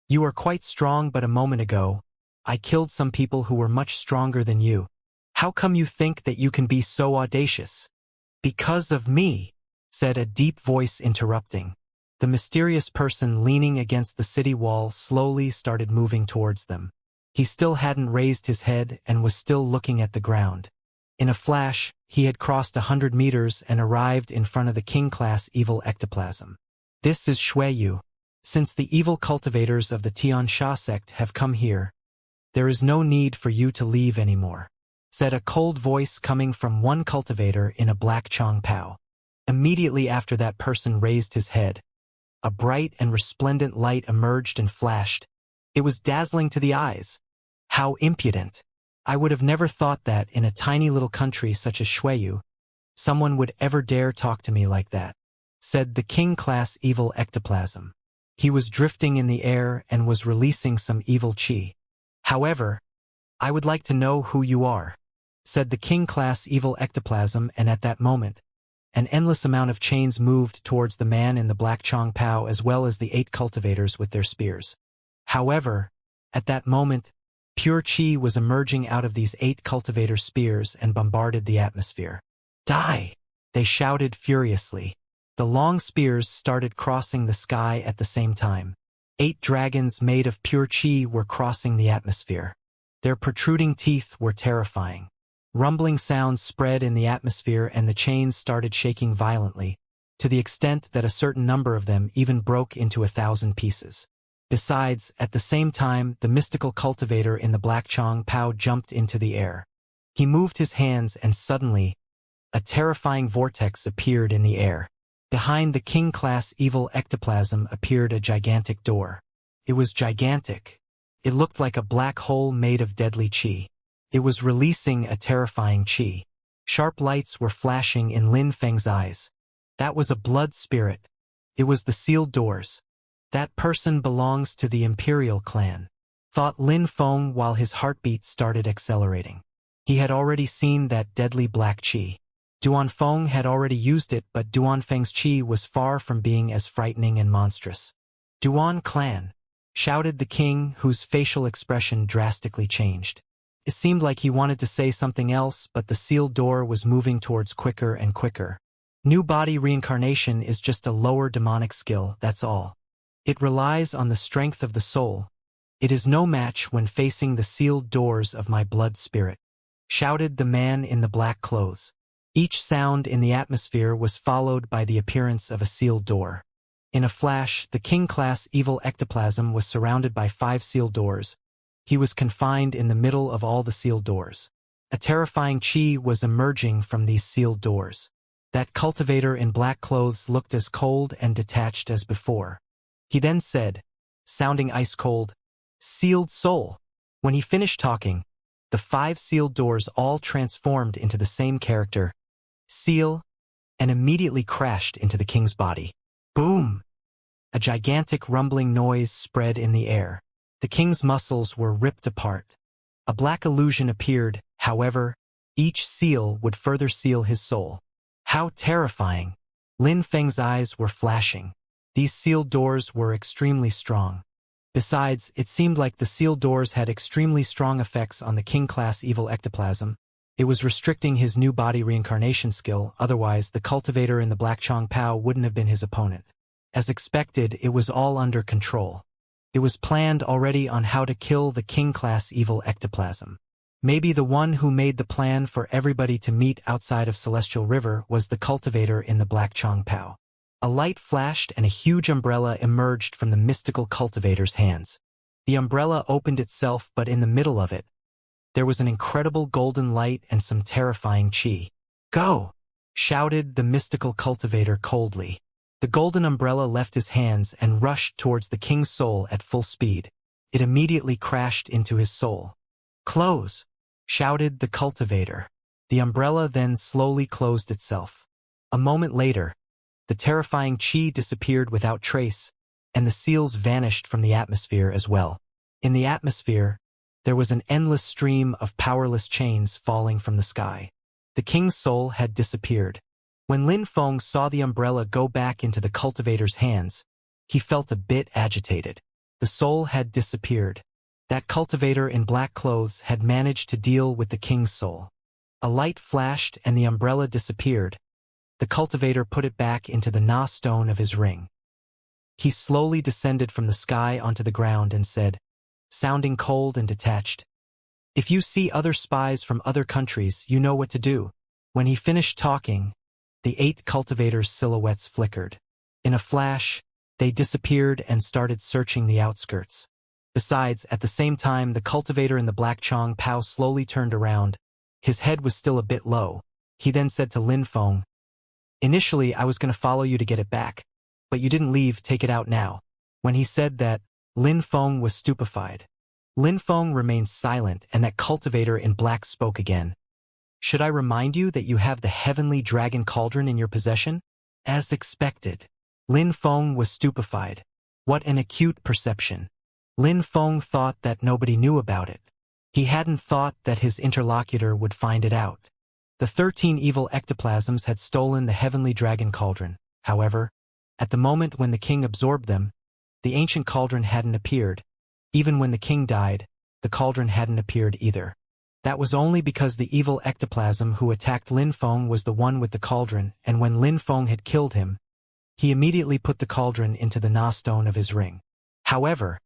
"You are quite strong, but a moment ago, I killed some people who were much stronger than you. How come you think that you can be so audacious?" "Because of me," said a deep voice interrupting. The mysterious person leaning against the city wall slowly started moving towards them. He still hadn't raised his head and was still looking at the ground. In a flash, he had crossed 100 meters and arrived in front of the king-class evil ectoplasm. "This is Xueyu. Since the evil cultivators of the Tiansha sect have come here, there is no need for you to leave anymore," said a cold voice coming from one cultivator in a black Chong Pao. Immediately after that person raised his head, a bright and resplendent light emerged and flashed. It was dazzling to the eyes. How impudent! I would have never thought that in a tiny little country such as Xueyu, someone would ever dare talk to me like that, said the king-class evil ectoplasm. He was drifting in the air and was releasing some evil qi. "However, I would like to know who you are," said the king-class evil ectoplasm, and at that moment, an endless amount of chains moved towards the man in the black Chong Pao as well as the 8 cultivators with their spears. However, at that moment, pure qi was emerging out of these 8 cultivator spears and bombarded the atmosphere. "Die!" they shouted furiously. The long spears started crossing the sky at the same time. 8 dragons made of pure qi were crossing the atmosphere. Their protruding teeth were terrifying. Rumbling sounds spread in the atmosphere and the chains started shaking violently, to the extent that a certain number of them even broke into 1,000 pieces. Besides, at the same time, the mystical cultivator in the black Chong Pao jumped into the air. He moved his hands and suddenly, a terrifying vortex appeared in the air. Behind the king-class evil ectoplasm appeared a gigantic door. It was gigantic. It looked like a black hole made of deadly qi. It was releasing a terrifying qi. Sharp lights were flashing in Lin Feng's eyes. That was a blood spirit. It was the sealed doors. That person belongs to the Imperial clan, thought Lin Feng while his heartbeat started accelerating. He had already seen that deadly black qi. Duan Feng had already used it, but Duan Feng's qi was far from being as frightening and monstrous. "Duan clan," shouted the king, whose facial expression drastically changed. It seemed like he wanted to say something else, but the sealed door was moving towards quicker and quicker. New body reincarnation is just a lower demonic skill, that's all. It relies on the strength of the soul. It is no match when facing the sealed doors of my blood spirit," shouted the man in the black clothes. Each sound in the atmosphere was followed by the appearance of a sealed door. In a flash, the king-class evil ectoplasm was surrounded by 5 sealed doors. He was confined in the middle of all the sealed doors. A terrifying chi was emerging from these sealed doors. That cultivator in black clothes looked as cold and detached as before. He then said, sounding ice-cold, "Sealed soul." When he finished talking, the 5 sealed doors all transformed into the same character, seal, and immediately crashed into the king's body. Boom! A gigantic rumbling noise spread in the air. The king's muscles were ripped apart. A black illusion appeared, however, each seal would further seal his soul. How terrifying! Lin Feng's eyes were flashing. These sealed doors were extremely strong. Besides, it seemed like the sealed doors had extremely strong effects on the king-class evil ectoplasm. It was restricting his new body reincarnation skill, otherwise the cultivator in the black Chong Pao wouldn't have been his opponent. As expected, it was all under control. It was planned already on how to kill the king-class evil ectoplasm. Maybe the one who made the plan for everybody to meet outside of Celestial River was the cultivator in the black Chong Pao. A light flashed and a huge umbrella emerged from the mystical cultivator's hands. The umbrella opened itself, but in the middle of it, there was an incredible golden light and some terrifying chi. "Go!" shouted the mystical cultivator coldly. The golden umbrella left his hands and rushed towards the king's soul at full speed. It immediately crashed into his soul. "Close!" shouted the cultivator. The umbrella then slowly closed itself. A moment later, the terrifying chi disappeared without trace, and the seals vanished from the atmosphere as well. In the atmosphere, there was an endless stream of powerless chains falling from the sky. The king's soul had disappeared. When Lin Feng saw the umbrella go back into the cultivator's hands, he felt a bit agitated. The soul had disappeared. That cultivator in black clothes had managed to deal with the king's soul. A light flashed and the umbrella disappeared. The cultivator put it back into the Na stone of his ring. He slowly descended from the sky onto the ground and said, sounding cold and detached, "If you see other spies from other countries, you know what to do." When he finished talking, the 8 cultivators' silhouettes flickered. In a flash, they disappeared and started searching the outskirts. Besides, at the same time, the cultivator in the black Chong Pao slowly turned around. His head was still a bit low. He then said to Lin Feng, "Initially, I was going to follow you to get it back, but you didn't leave, take it out now." When he said that, Lin Feng was stupefied. Lin Feng remained silent, and that cultivator in black spoke again. "Should I remind you that you have the heavenly dragon cauldron in your possession?" As expected, Lin Feng was stupefied. What an acute perception. Lin Feng thought that nobody knew about it. He hadn't thought that his interlocutor would find it out. The 13 evil ectoplasms had stolen the heavenly dragon cauldron. However, at the moment when the king absorbed them, the ancient cauldron hadn't appeared. Even when the king died, the cauldron hadn't appeared either. That was only because the evil ectoplasm who attacked Lin Feng was the one with the cauldron, and when Lin Feng had killed him, he immediately put the cauldron into the Na stone of his ring. However,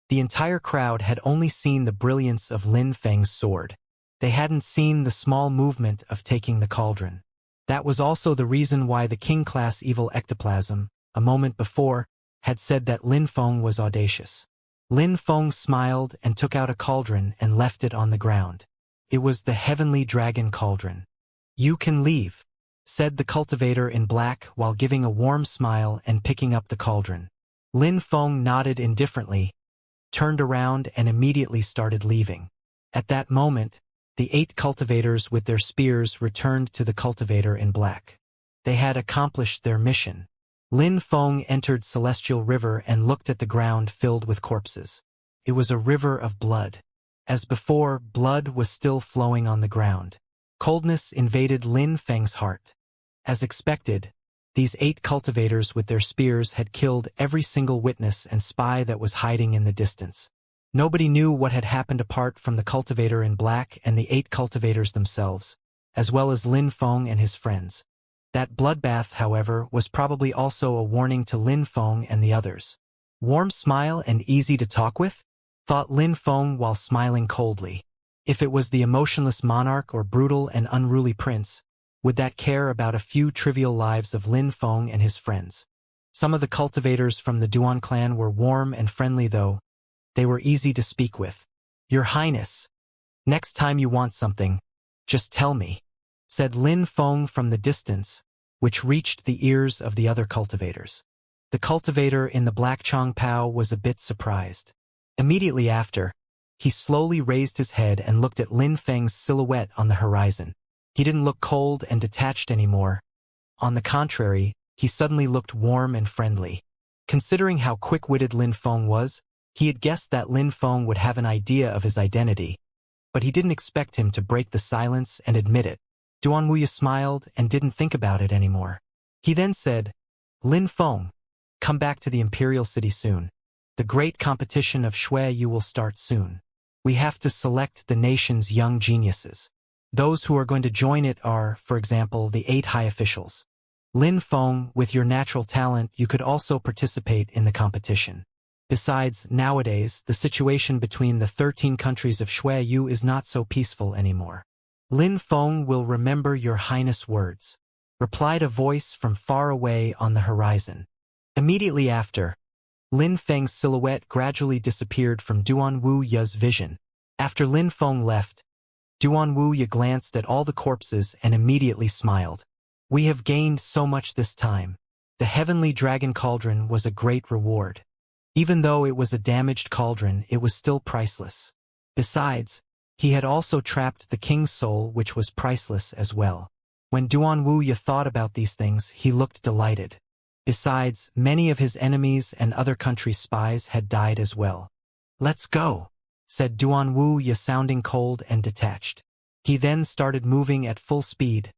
the entire crowd had only seen the brilliance of Lin Feng's sword. They hadn't seen the small movement of taking the cauldron. That was also the reason why the king-class evil ectoplasm, a moment before, had said that Lin Feng was audacious. Lin Feng smiled and took out a cauldron and left it on the ground. It was the heavenly dragon cauldron. "You can leave," said the cultivator in black while giving a warm smile and picking up the cauldron. Lin Feng nodded indifferently, turned around and immediately started leaving. At that moment, the 8 cultivators with their spears returned to the cultivator in black. They had accomplished their mission. Lin Feng entered Celestial River and looked at the ground filled with corpses. It was a river of blood. As before, blood was still flowing on the ground. Coldness invaded Lin Feng's heart. As expected, these 8 cultivators with their spears had killed every single witness and spy that was hiding in the distance. Nobody knew what had happened apart from the cultivator in black and the 8 cultivators themselves, as well as Lin Feng and his friends. That bloodbath, however, was probably also a warning to Lin Feng and the others. Warm smile and easy to talk with? Thought Lin Feng while smiling coldly. If it was the emotionless monarch or brutal and unruly prince, would that care about a few trivial lives of Lin Feng and his friends? Some of the cultivators from the Duan clan were warm and friendly though. They were easy to speak with. Your Highness, next time you want something, just tell me, said Lin Feng from the distance, which reached the ears of the other cultivators. The cultivator in the black Chongpao was a bit surprised. Immediately after, he slowly raised his head and looked at Lin Feng's silhouette on the horizon. He didn't look cold and detached anymore. On the contrary, he suddenly looked warm and friendly. Considering how quick-witted Lin Feng was, he had guessed that Lin Feng would have an idea of his identity, but he didn't expect him to break the silence and admit it. Duan Wuya smiled and didn't think about it anymore. He then said, Lin Feng, come back to the Imperial City soon. The great competition of Shui will start soon. We have to select the nation's young geniuses. Those who are going to join it are, for example, the 8 high officials. Lin Feng, with your natural talent, you could also participate in the competition. Besides, nowadays, the situation between the 13 countries of Shui is not so peaceful anymore. Lin Feng will remember your highness' words, replied a voice from far away on the horizon. Immediately after, Lin Feng's silhouette gradually disappeared from Duan Wuya's vision. After Lin Feng left, Duan Wuya glanced at all the corpses and immediately smiled. We have gained so much this time. The heavenly dragon cauldron was a great reward. Even though it was a damaged cauldron, it was still priceless. Besides, he had also trapped the king's soul, which was priceless as well. When Duan Wuya thought about these things, he looked delighted. Besides, many of his enemies and other countries' spies had died as well. Let's go, said Duan Wuya, sounding cold and detached. He then started moving at full speed,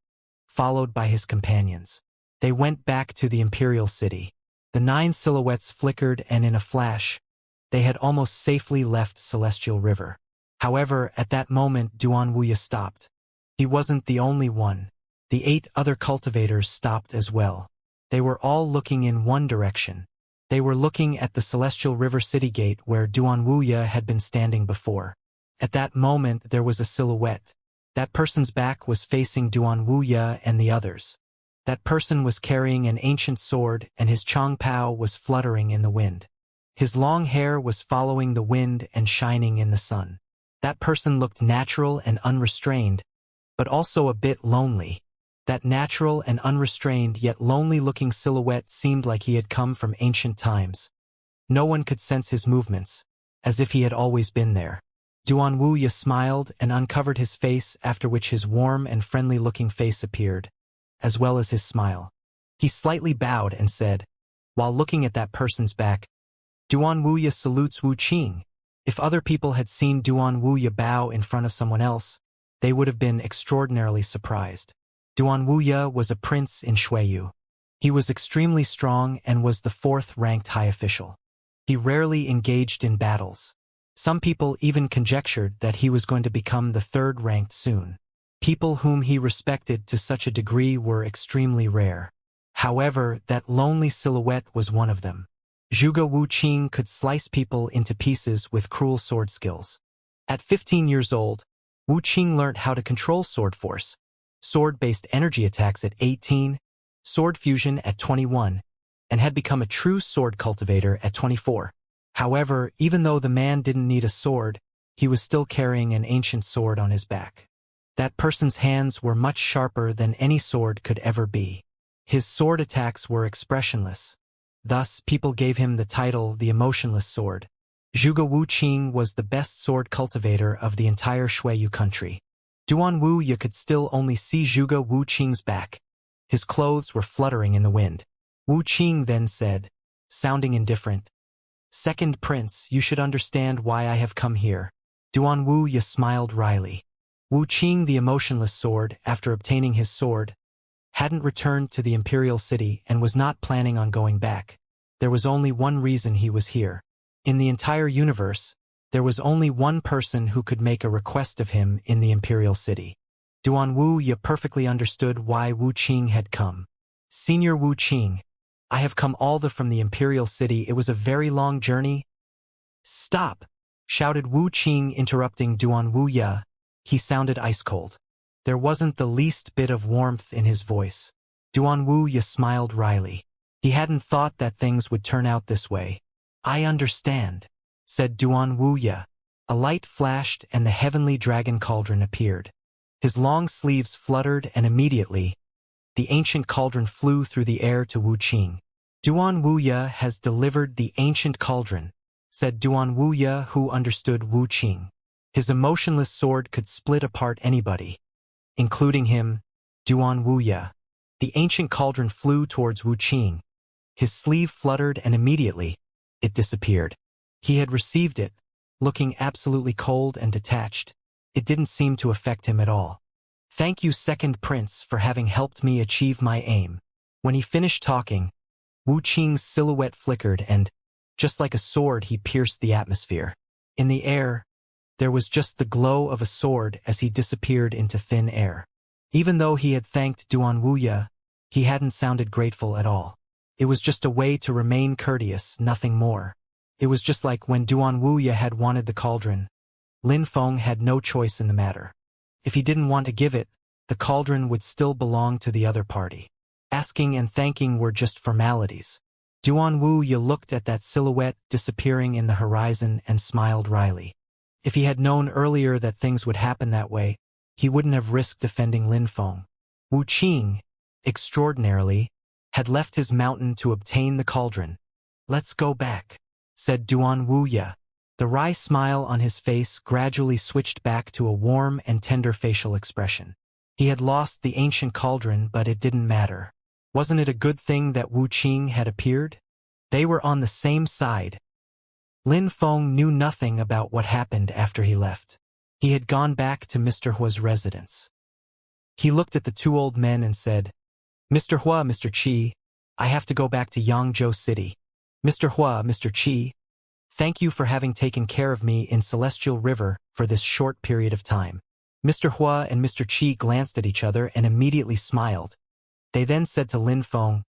followed by his companions. They went back to the Imperial City. The 9 silhouettes flickered, and in a flash, they had almost safely left Celestial River. However, at that moment Duan Wuya stopped. He wasn't the only one. The 8 other cultivators stopped as well. They were all looking in one direction. They were looking at the Celestial River City Gate where Duan Wuya had been standing before. At that moment there was a silhouette. That person's back was facing Duan Wuya and the others. That person was carrying an ancient sword, and his Chongpao was fluttering in the wind. His long hair was following the wind and shining in the sun. That person looked natural and unrestrained, but also a bit lonely. That natural and unrestrained yet lonely-looking silhouette seemed like he had come from ancient times. No one could sense his movements, as if he had always been there. Duan Wuya smiled and uncovered his face, after which his warm and friendly-looking face appeared, as well as his smile. He slightly bowed and said, while looking at that person's back, Duan Wuya salutes Wu Qing. If other people had seen Duan Wuya bow in front of someone else, they would have been extraordinarily surprised. Duan Wuya was a prince in Shuiyu. He was extremely strong and was the 4th-ranked high official. He rarely engaged in battles. Some people even conjectured that he was going to become the 3rd-ranked soon. People whom he respected to such a degree were extremely rare. However, that lonely silhouette was one of them. Zhuge Wu Qing could slice people into pieces with cruel sword skills. At 15 years old, Wu Qing learnt how to control sword force, sword-based energy attacks at 18, sword fusion at 21, and had become a true sword cultivator at 24. However, even though the man didn't need a sword, he was still carrying an ancient sword on his back. That person's hands were much sharper than any sword could ever be. His sword attacks were expressionless. Thus, people gave him the title the Emotionless Sword. Zhuge Wu Qing was the best sword cultivator of the entire Shuiyu country. Duan Wuya could still only see Zhuge Wu Qing's back. His clothes were fluttering in the wind. Wu Qing then said, sounding indifferent, Second Prince, you should understand why I have come here. Duan Wuya smiled wryly. Wu Qing, the Emotionless Sword, after obtaining his sword, hadn't returned to the Imperial City and was not planning on going back. There was only one reason he was here. In the entire universe, there was only one person who could make a request of him in the Imperial City. Duanwu perfectly understood why Wu Qing had come. Senior Wu Qing, I have come all the from the imperial city. It was a very long journey. Stop! Shouted Wu Qing, interrupting Duanwu. He sounded ice-cold. There wasn't the least bit of warmth in his voice. Duanwu smiled wryly. He hadn't thought that things would turn out this way. I understand, said Duanwu. A light flashed and the heavenly dragon cauldron appeared. His long sleeves fluttered and immediately, the ancient cauldron flew through the air to Wu Qing. Duanwu has delivered the ancient cauldron, said Duanwu, who understood Wu Qing. His emotionless sword could split apart anybody, including him, Duanwu. The ancient cauldron flew towards Wu Qing. His sleeve fluttered and immediately, it disappeared. He had received it, looking absolutely cold and detached. It didn't seem to affect him at all. Thank you, Second Prince, for having helped me achieve my aim. When he finished talking, Wu Qing's silhouette flickered and, just like a sword, he pierced the atmosphere. In the air, there was just the glow of a sword as he disappeared into thin air. Even though he had thanked Duanwu, he hadn't sounded grateful at all. It was just a way to remain courteous, nothing more. It was just like when Duanwu had wanted the cauldron. Lin Feng had no choice in the matter. If he didn't want to give it, the cauldron would still belong to the other party. Asking and thanking were just formalities. Duanwu looked at that silhouette disappearing in the horizon and smiled wryly. If he had known earlier that things would happen that way, he wouldn't have risked defending Lin Feng. Wu Qing, extraordinarily, had left his mountain to obtain the cauldron. Let's go back, said Duanwu. The wry smile on his face gradually switched back to a warm and tender facial expression. He had lost the ancient cauldron, but it didn't matter. Wasn't it a good thing that Wu Qing had appeared? They were on the same side. Lin Feng knew nothing about what happened after he left. He had gone back to Mr. Hua's residence. He looked at the two old men and said, Mr. Hua, Mr. Qi, I have to go back to Yangzhou City. Mr. Hua, Mr. Qi, thank you for having taken care of me in Celestial River for this short period of time. Mr. Hua and Mr. Qi glanced at each other and immediately smiled. They then said to Lin Feng,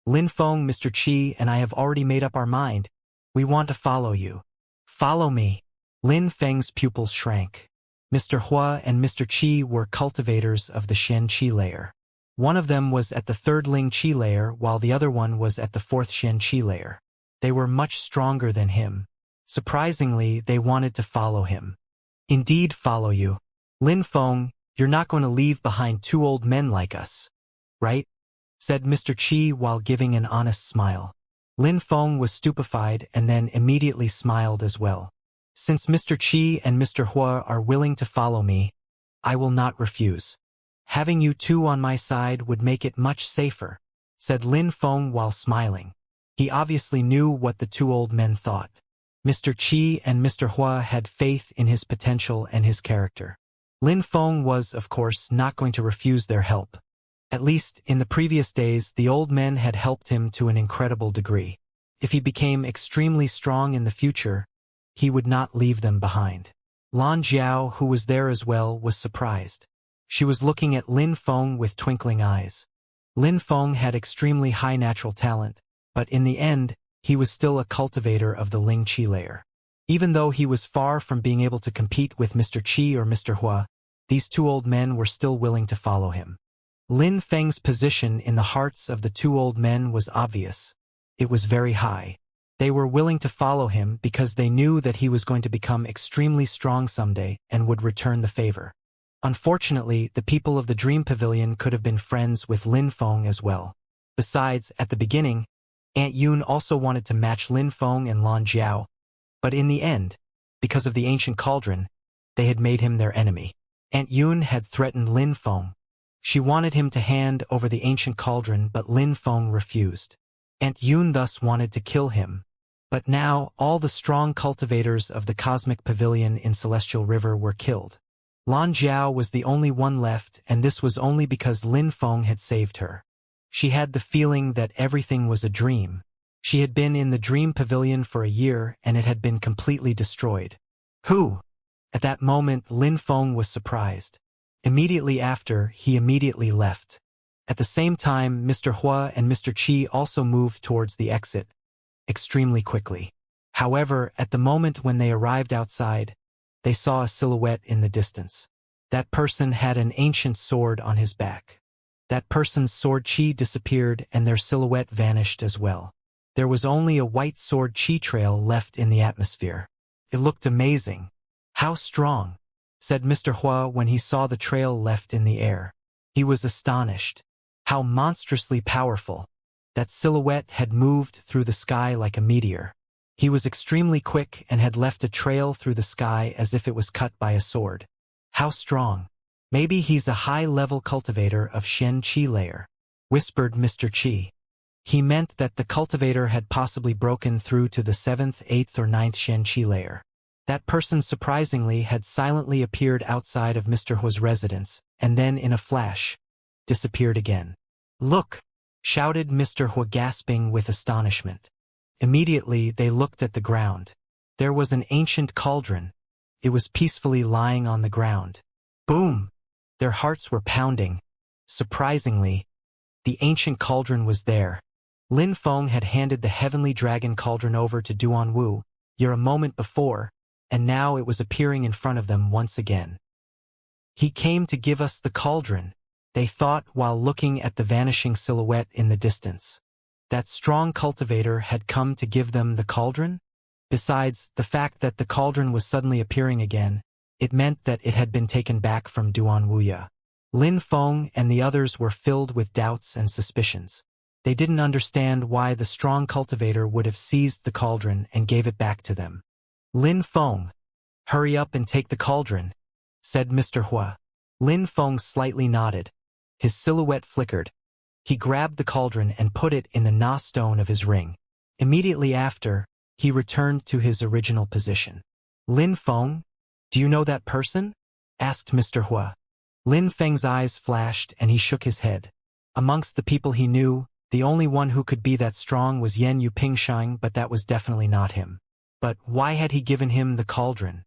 Mr. Qi and I have already made up our mind. We want to follow you. Follow me. Lin Feng's pupils shrank. Mr. Hua and Mr. Qi were cultivators of the Xianxia layer. One of them was at the third Ling Qi layer, while the other one was at the fourth Xianxia layer. They were much stronger than him. Surprisingly, they wanted to follow him. Indeed, follow you. Lin Feng, you're not going to leave behind two old men like us, right? Said Mr. Qi while giving an honest smile. Lin Feng was stupefied and then immediately smiled as well. Since Mr. Qi and Mr. Hua are willing to follow me, I will not refuse. Having you two on my side would make it much safer, said Lin Feng while smiling. He obviously knew what the two old men thought. Mr. Qi and Mr. Hua had faith in his potential and his character. Lin Feng was, of course, not going to refuse their help. At least, in the previous days, the old men had helped him to an incredible degree. If he became extremely strong in the future, he would not leave them behind. Lan Jiao, who was there as well, was surprised. She was looking at Lin Feng with twinkling eyes. Lin Feng had extremely high natural talent, but in the end, he was still a cultivator of the Ling Qi layer. Even though he was far from being able to compete with Mr. Qi or Mr. Hua, these two old men were still willing to follow him. Lin Feng's position in the hearts of the two old men was obvious. It was very high. They were willing to follow him because they knew that he was going to become extremely strong someday and would return the favor. Unfortunately, the people of the Dream Pavilion could have been friends with Lin Feng as well. Besides, at the beginning, Aunt Yun also wanted to match Lin Feng and Lan Jiao, but in the end, because of the ancient cauldron, they had made him their enemy. Aunt Yun had threatened Lin Feng. She wanted him to hand over the ancient cauldron, but Lin Feng refused. Aunt Yun thus wanted to kill him. But now, all the strong cultivators of the Cosmic Pavilion in Celestial River were killed. Lan Jiao was the only one left, and this was only because Lin Feng had saved her. She had the feeling that everything was a dream. She had been in the Dream Pavilion for a year, and it had been completely destroyed. Who? At that moment, Lin Feng was surprised. Immediately after, he immediately left. At the same time, Mr. Hua and Mr. Qi also moved towards the exit, extremely quickly. However, at the moment when they arrived outside, they saw a silhouette in the distance. That person had an ancient sword on his back. That person's sword chi disappeared and their silhouette vanished as well. There was only a white sword chi trail left in the atmosphere. It looked amazing. How strong, said Mr. Hua when he saw the trail left in the air. He was astonished. How monstrously powerful. That silhouette had moved through the sky like a meteor. He was extremely quick and had left a trail through the sky as if it was cut by a sword. How strong. Maybe he's a high-level cultivator of Xianxia layer, whispered Mr. Qi. He meant that the cultivator had possibly broken through to the 7th, 8th or 9th Xianxia layer. That person surprisingly had silently appeared outside of Mr. Hua's residence, and then in a flash, disappeared again. Look! Shouted Mr. Hua, gasping with astonishment. Immediately they looked at the ground. There was an ancient cauldron. It was peacefully lying on the ground. Boom! Their hearts were pounding. Surprisingly, the ancient cauldron was there. Lin Feng had handed the heavenly dragon cauldron over to Duanwu a moment before, and now it was appearing in front of them once again. He came to give us the cauldron, they thought while looking at the vanishing silhouette in the distance. That strong cultivator had come to give them the cauldron? Besides, the fact that the cauldron was suddenly appearing again, it meant that it had been taken back from Duanwu. Lin Feng and the others were filled with doubts and suspicions. They didn't understand why the strong cultivator would have seized the cauldron and gave it back to them. Lin Feng, hurry up and take the cauldron, said Mr. Hua. Lin Feng slightly nodded. His silhouette flickered. He grabbed the cauldron and put it in the Na stone of his ring. Immediately after, he returned to his original position. Lin Feng, do you know that person? Asked Mr. Hua. Lin Feng's eyes flashed and he shook his head. Amongst the people he knew, the only one who could be that strong was Yan Yupingshan, but that was definitely not him. But why had he given him the cauldron?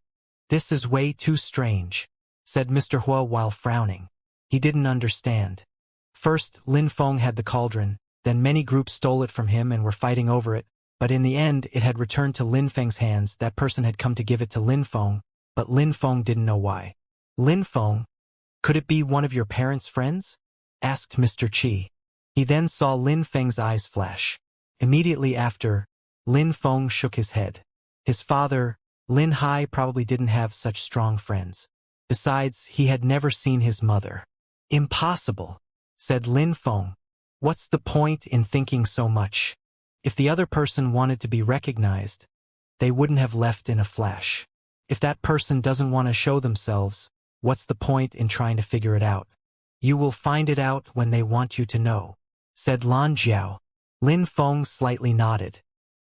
This is way too strange, said Mr. Hua while frowning. He didn't understand. First, Lin Feng had the cauldron, then many groups stole it from him and were fighting over it, but in the end it had returned to Lin Feng's hands. That person had come to give it to Lin Feng, but Lin Feng didn't know why. Lin Feng, could it be one of your parents' friends? Asked Mr. Qi. He then saw Lin Feng's eyes flash. Immediately after, Lin Feng shook his head. His father, Lin Hai, probably didn't have such strong friends. Besides, he had never seen his mother. Impossible, said Lin Feng. What's the point in thinking so much? If the other person wanted to be recognized, they wouldn't have left in a flash. If that person doesn't want to show themselves, what's the point in trying to figure it out? You will find it out when they want you to know, said Lan Jiao. Lin Feng slightly nodded.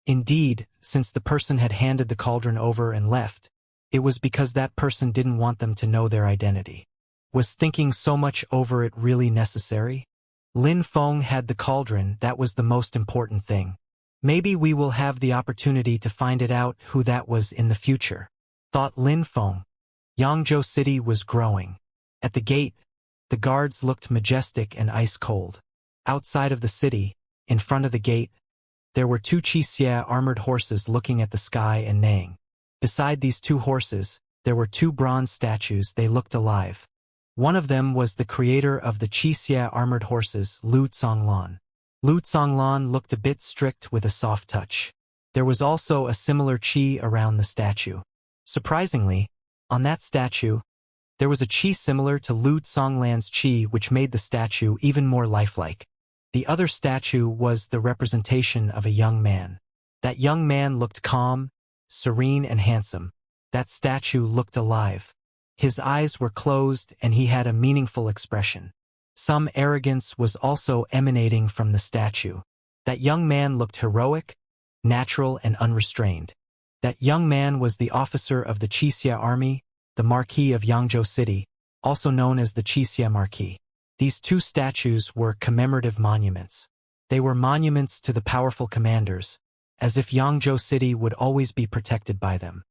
Indeed, since the person had handed the cauldron over and left, it was because that person didn't want them to know their identity. Was thinking so much over it really necessary? Lin Feng had the cauldron, that was the most important thing. Maybe we will have the opportunity to find it out who that was in the future, thought Lin Feng. Yangzhou City was growing. At the gate, the guards looked majestic and ice-cold. Outside of the city, in front of the gate, there were two Xianxia armored horses looking at the sky and neighing. Beside these two horses, there were two bronze statues. They looked alive. One of them was the creator of the Xianxia armored horses, Lu Zonglan. Lu Zonglan looked a bit strict with a soft touch. There was also a similar chi around the statue. Surprisingly, on that statue, there was a chi similar to Lu Zonglan's chi, which made the statue even more lifelike. The other statue was the representation of a young man. That young man looked calm, serene and handsome. That statue looked alive. His eyes were closed and he had a meaningful expression. Some arrogance was also emanating from the statue. That young man looked heroic, natural and unrestrained. That young man was the officer of the Xianxia army, the Marquis of Yangzhou City, also known as the Xianxia Marquis. These two statues were commemorative monuments. They were monuments to the powerful commanders, as if Yangzhou City would always be protected by them.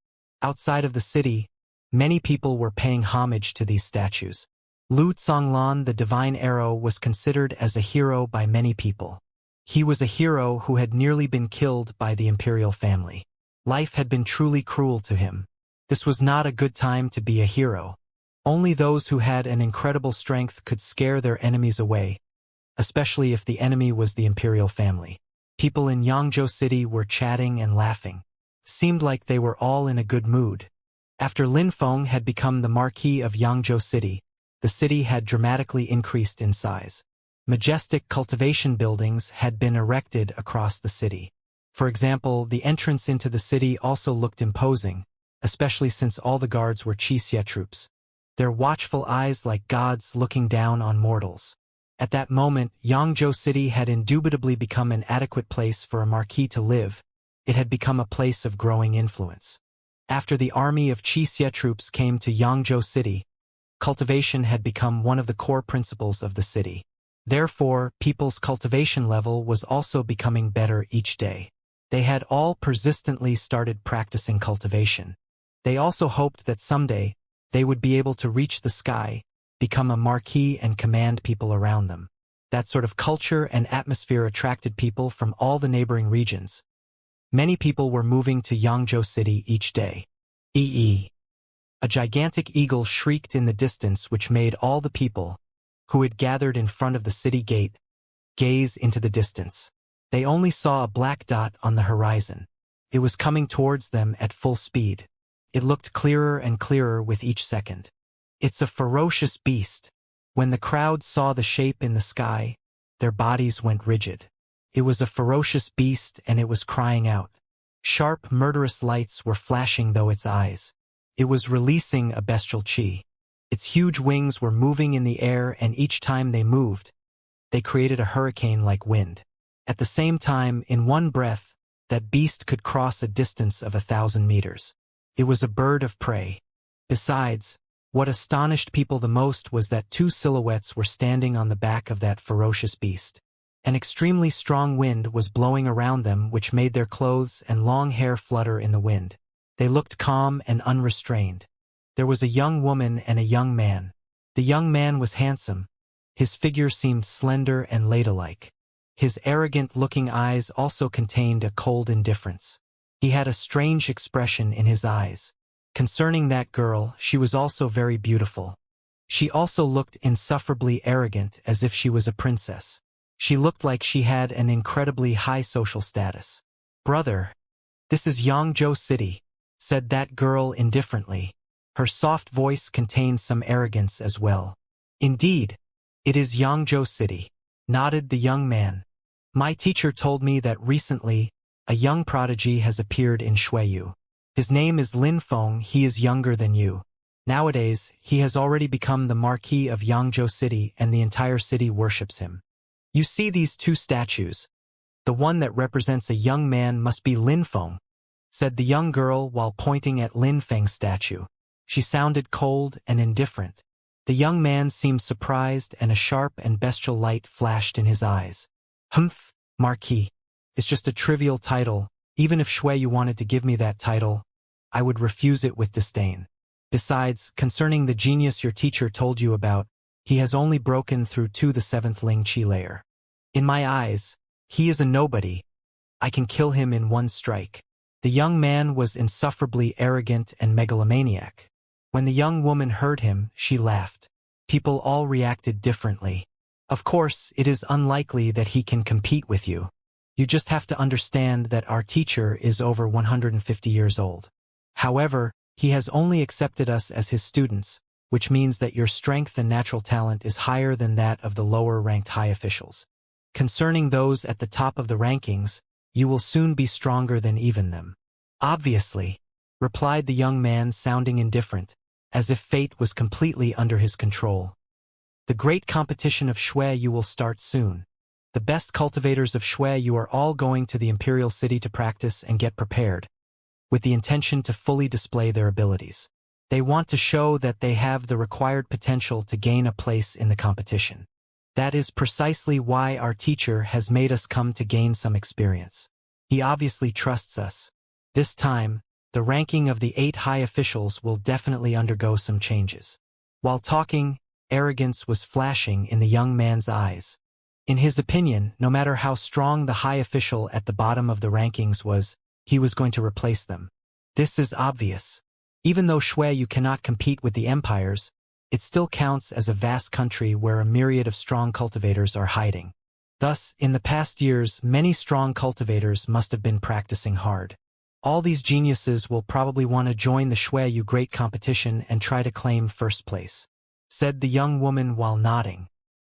Outside of the city, many people were paying homage to these statues. Lu Zonglan, the divine arrow, was considered as a hero by many people. He was a hero who had nearly been killed by the imperial family. Life had been truly cruel to him. This was not a good time to be a hero. Only those who had an incredible strength could scare their enemies away, especially if the enemy was the imperial family. People in Yangzhou City were chatting and laughing. Seemed like they were all in a good mood. After Lin Feng had become the Marquis of Yangzhou City, the city had dramatically increased in size. Majestic cultivation buildings had been erected across the city. For example, the entrance into the city also looked imposing, especially since all the guards were Xianxia troops. Their watchful eyes like gods looking down on mortals. At that moment, Yangzhou City had indubitably become an adequate place for a marquis to live. It had become a place of growing influence. After the army of Xianxia troops came to Yangzhou City, cultivation had become one of the core principles of the city. Therefore, people's cultivation level was also becoming better each day. They had all persistently started practicing cultivation. They also hoped that someday, they would be able to reach the sky, become a marquis and command people around them. That sort of culture and atmosphere attracted people from all the neighboring regions. Many people were moving to Yangzhou City each day. A gigantic eagle shrieked in the distance, which made all the people, who had gathered in front of the city gate, gaze into the distance. They only saw a black dot on the horizon. It was coming towards them at full speed. It looked clearer and clearer with each second. It's a ferocious beast. When the crowd saw the shape in the sky, their bodies went rigid. It was a ferocious beast and it was crying out. Sharp, murderous lights were flashing through its eyes. It was releasing a bestial chi. Its huge wings were moving in the air, and each time they moved, they created a hurricane-like wind. At the same time, in one breath, that beast could cross a distance of 1,000 meters. It was a bird of prey. Besides, what astonished people the most was that two silhouettes were standing on the back of that ferocious beast. An extremely strong wind was blowing around them, which made their clothes and long hair flutter in the wind. They looked calm and unrestrained. There was a young woman and a young man. The young man was handsome. His figure seemed slender and ladylike. His arrogant-looking eyes also contained a cold indifference. He had a strange expression in his eyes. Concerning that girl, she was also very beautiful. She also looked insufferably arrogant, as if she was a princess. She looked like she had an incredibly high social status. "Brother, this is Yangzhou City," said that girl indifferently. Her soft voice contained some arrogance as well. "Indeed, it is Yangzhou City," nodded the young man. "My teacher told me that recently, a young prodigy has appeared in Shuiyu. His name is Lin Feng. He is younger than you. Nowadays, he has already become the Marquis of Yangzhou City and the entire city worships him. You see these two statues? The one that represents a young man must be Lin Feng," said the young girl while pointing at Lin Feng's statue. She sounded cold and indifferent. The young man seemed surprised and a sharp and bestial light flashed in his eyes. "Humph, Marquis. It's just a trivial title. Even if Shuiyu wanted to give me that title, I would refuse it with disdain. Besides, concerning the genius your teacher told you about, he has only broken through to the 7th Ling Qi layer. In my eyes, he is a nobody. I can kill him in one strike." The young man was insufferably arrogant and megalomaniac. When the young woman heard him, she laughed. People all reacted differently. "Of course, it is unlikely that he can compete with you. You just have to understand that our teacher is over 150 years old. However, he has only accepted us as his students, which means that your strength and natural talent is higher than that of the lower-ranked high officials. Concerning those at the top of the rankings, you will soon be stronger than even them." "Obviously," replied the young man, sounding indifferent, as if fate was completely under his control. "The great competition of Shuiyu will start soon. The best cultivators of Shuiyu are all going to the imperial city to practice and get prepared, with the intention to fully display their abilities. They want to show that they have the required potential to gain a place in the competition. That is precisely why our teacher has made us come to gain some experience. He obviously trusts us. This time, the ranking of the 8 high officials will definitely undergo some changes." While talking, Arrogance was flashing in the young man's eyes. In his opinion, no matter how strong the high official at the bottom of the rankings was, he was going to replace them. This is obvious. Even though Shui cannot compete with the empires, it still counts as a vast country where a myriad of strong cultivators are hiding. Thus, in the past years, many strong cultivators must have been practicing hard. All these geniuses will probably want to join the Shui great competition and try to claim first place, said the young woman while nodding.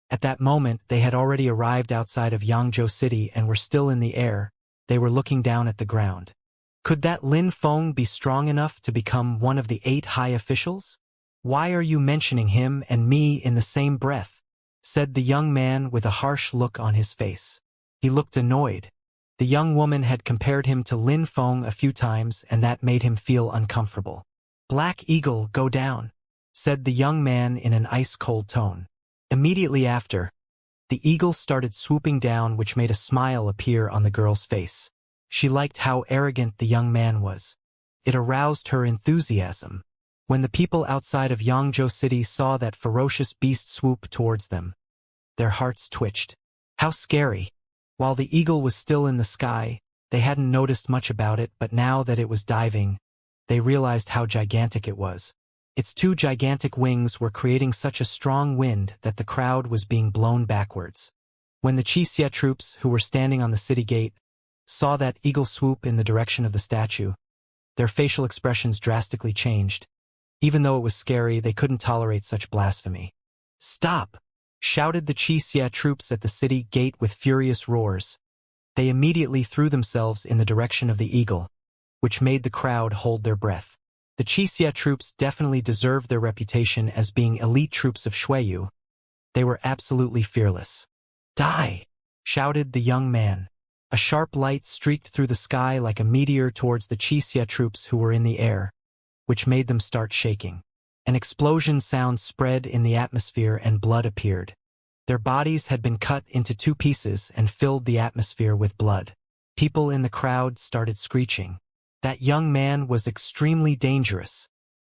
At that moment, they had already arrived outside of Yangzhou City and were still in the air. They were looking down at the ground. Could that Lin Feng be strong enough to become one of the 8 high officials? Why are you mentioning him and me in the same breath? Said the young man with a harsh look on his face. He looked annoyed. The young woman had compared him to Lin Feng a few times and that made him feel uncomfortable. Black Eagle, go down, said the young man in an ice-cold tone. Immediately after, the eagle started swooping down, which made a smile appear on the girl's face. She liked how arrogant the young man was. It aroused her enthusiasm. When the people outside of Yangzhou City saw that ferocious beast swoop towards them, their hearts twitched. How scary! While the eagle was still in the sky, they hadn't noticed much about it, but now that it was diving, they realized how gigantic it was. Its 2 gigantic wings were creating such a strong wind that the crowd was being blown backwards. When the Xianxia troops, who were standing on the city gate, saw that eagle swoop in the direction of the statue, their facial expressions drastically changed. Even though it was scary, they couldn't tolerate such blasphemy. Stop! Shouted the Xianxia troops at the city gate with furious roars. They immediately threw themselves in the direction of the eagle, which made the crowd hold their breath. The Xianxia troops definitely deserved their reputation as being elite troops of Shuiyu. They were absolutely fearless. Die! Shouted the young man. A sharp light streaked through the sky like a meteor towards the Xianxia troops who were in the air, which made them start shaking. An explosion sound spread in the atmosphere and blood appeared. Their bodies had been cut into 2 pieces and filled the atmosphere with blood. People in the crowd started screeching. That young man was extremely dangerous.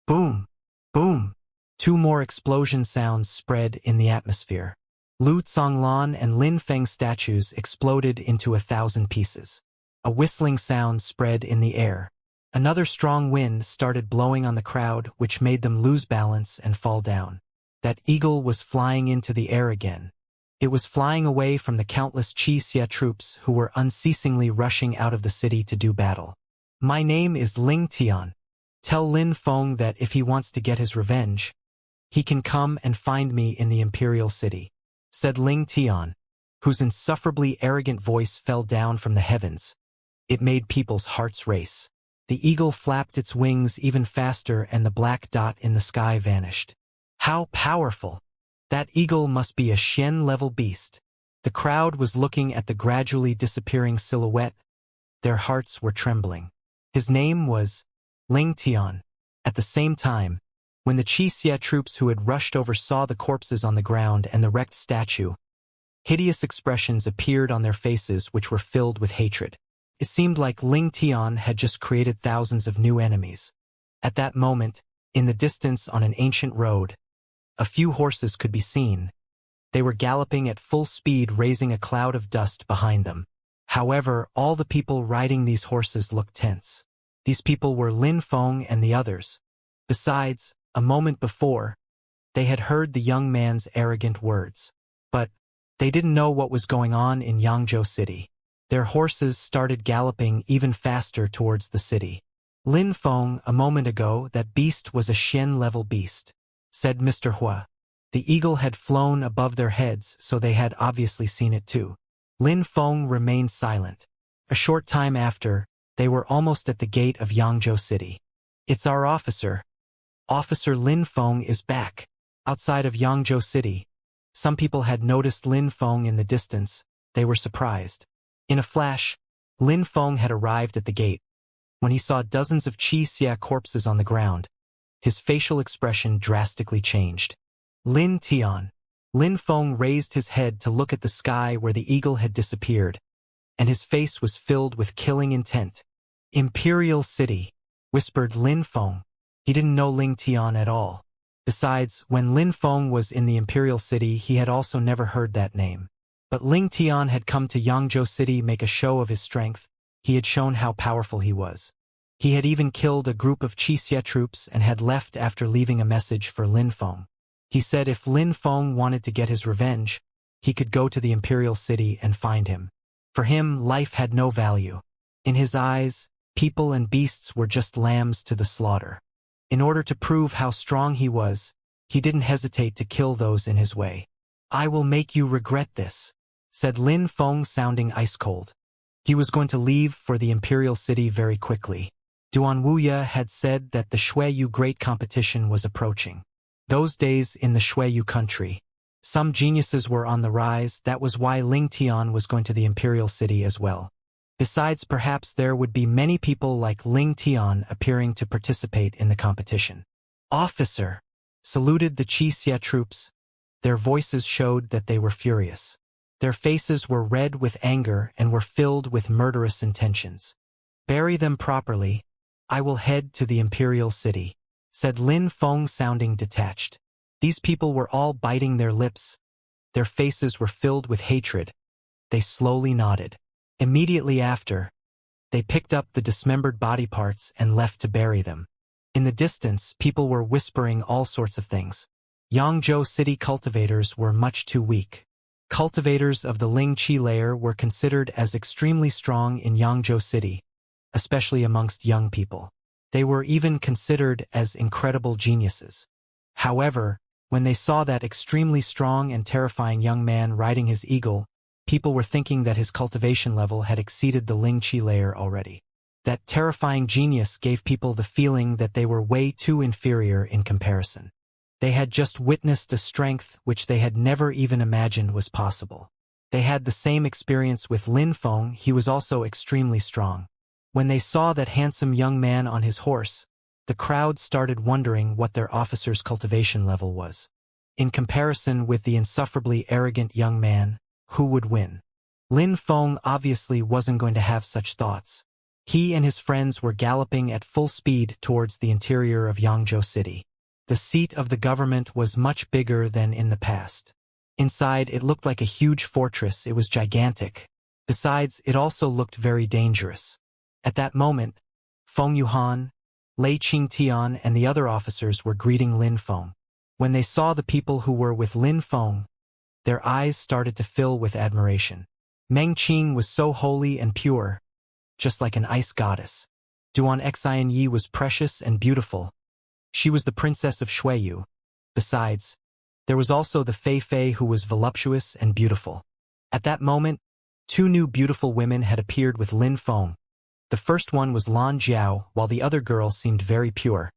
Boom! Boom! 2 more explosion sounds spread in the atmosphere. Lu Zonglan and Lin Feng statues exploded into 1,000 pieces. A whistling sound spread in the air. Another strong wind started blowing on the crowd, which made them lose balance and fall down. That eagle was flying into the air again. It was flying away from the countless Xianxia troops who were unceasingly rushing out of the city to do battle. My name is Ling Tian. Tell Lin Feng that if he wants to get his revenge, he can come and find me in the Imperial City, said Ling Tian, whose insufferably arrogant voice fell down from the heavens. It made people's hearts race. The eagle flapped its wings even faster and the black dot in the sky vanished. How powerful! That eagle must be a Xian-level beast. The crowd was looking at the gradually disappearing silhouette. Their hearts were trembling. His name was Ling Tian. At the same time, when the Xianxia troops who had rushed over saw the corpses on the ground and the wrecked statue, hideous expressions appeared on their faces which were filled with hatred. It seemed like Ling Tian had just created thousands of new enemies. At that moment, in the distance on an ancient road, a few horses could be seen. They were galloping at full speed, raising a cloud of dust behind them. However, all the people riding these horses looked tense. These people were Lin Feng and the others. Besides, a moment before, they had heard the young man's arrogant words. But they didn't know what was going on in Yangzhou City. Their horses started galloping even faster towards the city. Lin Feng, a moment ago, that beast was a Xian-level beast, said Mr. Hua. The eagle had flown above their heads, so they had obviously seen it too. Lin Feng remained silent. A short time after, they were almost at the gate of Yangzhou City. It's our officer. Officer Lin Feng is back. Outside of Yangzhou City, some people had noticed Lin Feng in the distance. They were surprised. In a flash, Lin Feng had arrived at the gate. When he saw dozens of Xianxia corpses on the ground, his facial expression drastically changed. Lin Tian. Lin Feng raised his head to look at the sky where the eagle had disappeared, and his face was filled with killing intent. Imperial City, whispered Lin Feng. He didn't know Ling Tian at all. Besides, when Lin Feng was in the Imperial City, he had also never heard that name. But Ling Tian had come to Yangzhou City make a show of his strength. He had shown how powerful he was. He had even killed a group of Xianxia troops and had left after leaving a message for Lin Feng. He said if Lin Feng wanted to get his revenge, he could go to the Imperial City and find him. For him, life had no value. In his eyes, people and beasts were just lambs to the slaughter. In order to prove how strong he was, he didn't hesitate to kill those in his way. "I will make you regret this," said Lin Feng, sounding ice-cold. He was going to leave for the Imperial City very quickly. Duan Wuya had said that the Shuiyu Great Competition was approaching. Those days in the Shuiyu country, some geniuses were on the rise. That was why Ling Tian was going to the Imperial City as well. Besides, perhaps there would be many people like Ling Tian appearing to participate in the competition. "Officer," saluted the Xianxia troops. Their voices showed that they were furious. Their faces were red with anger and were filled with murderous intentions. "Bury them properly. I will head to the Imperial City," said Lin Feng, sounding detached. These people were all biting their lips. Their faces were filled with hatred. They slowly nodded. Immediately after, they picked up the dismembered body parts and left to bury them. In the distance, people were whispering all sorts of things. Yangzhou City cultivators were much too weak. Cultivators of the Ling Qi layer were considered as extremely strong in Yangzhou City, especially amongst young people. They were even considered as incredible geniuses. However, when they saw that extremely strong and terrifying young man riding his eagle, people were thinking that his cultivation level had exceeded the Ling Qi layer already. That terrifying genius gave people the feeling that they were way too inferior in comparison. They had just witnessed a strength which they had never even imagined was possible. They had the same experience with Lin Feng. He was also extremely strong. When they saw that handsome young man on his horse, the crowd started wondering what their officer's cultivation level was. In comparison with the insufferably arrogant young man, who would win? Lin Feng obviously wasn't going to have such thoughts. He and his friends were galloping at full speed towards the interior of Yangzhou City. The seat of the government was much bigger than in the past. Inside, it looked like a huge fortress. It was gigantic. Besides, it also looked very dangerous. At that moment, Feng Yuhan, Lei Qingtian, and the other officers were greeting Lin Feng. When they saw the people who were with Lin Feng, their eyes started to fill with admiration. Meng Qing was so holy and pure, just like an ice goddess. Duan Xianyi was precious and beautiful. She was the princess of Shuiyu. Besides, there was also the Fei Fei, who was voluptuous and beautiful. At that moment, two new beautiful women had appeared with Lin Feng. The first one was Lan Jiao, while the other girl seemed very pure.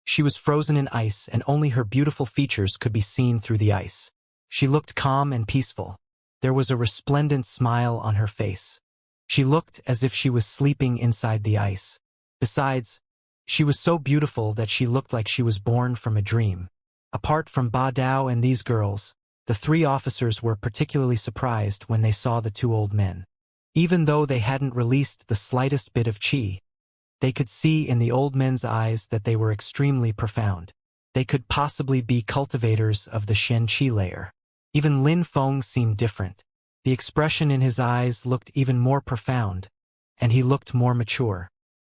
She was frozen in ice, and only her beautiful features could be seen through the ice. She looked calm and peaceful. There was a resplendent smile on her face. She looked as if she was sleeping inside the ice. Besides, she was so beautiful that she looked like she was born from a dream. Apart from Ba Dao and these girls, the three officers were particularly surprised when they saw the two old men. Even though they hadn't released the slightest bit of qi, they could see in the old men's eyes that they were extremely profound. They could possibly be cultivators of the Shen Qi layer. Even Lin Feng seemed different. The expression in his eyes looked even more profound, and he looked more mature.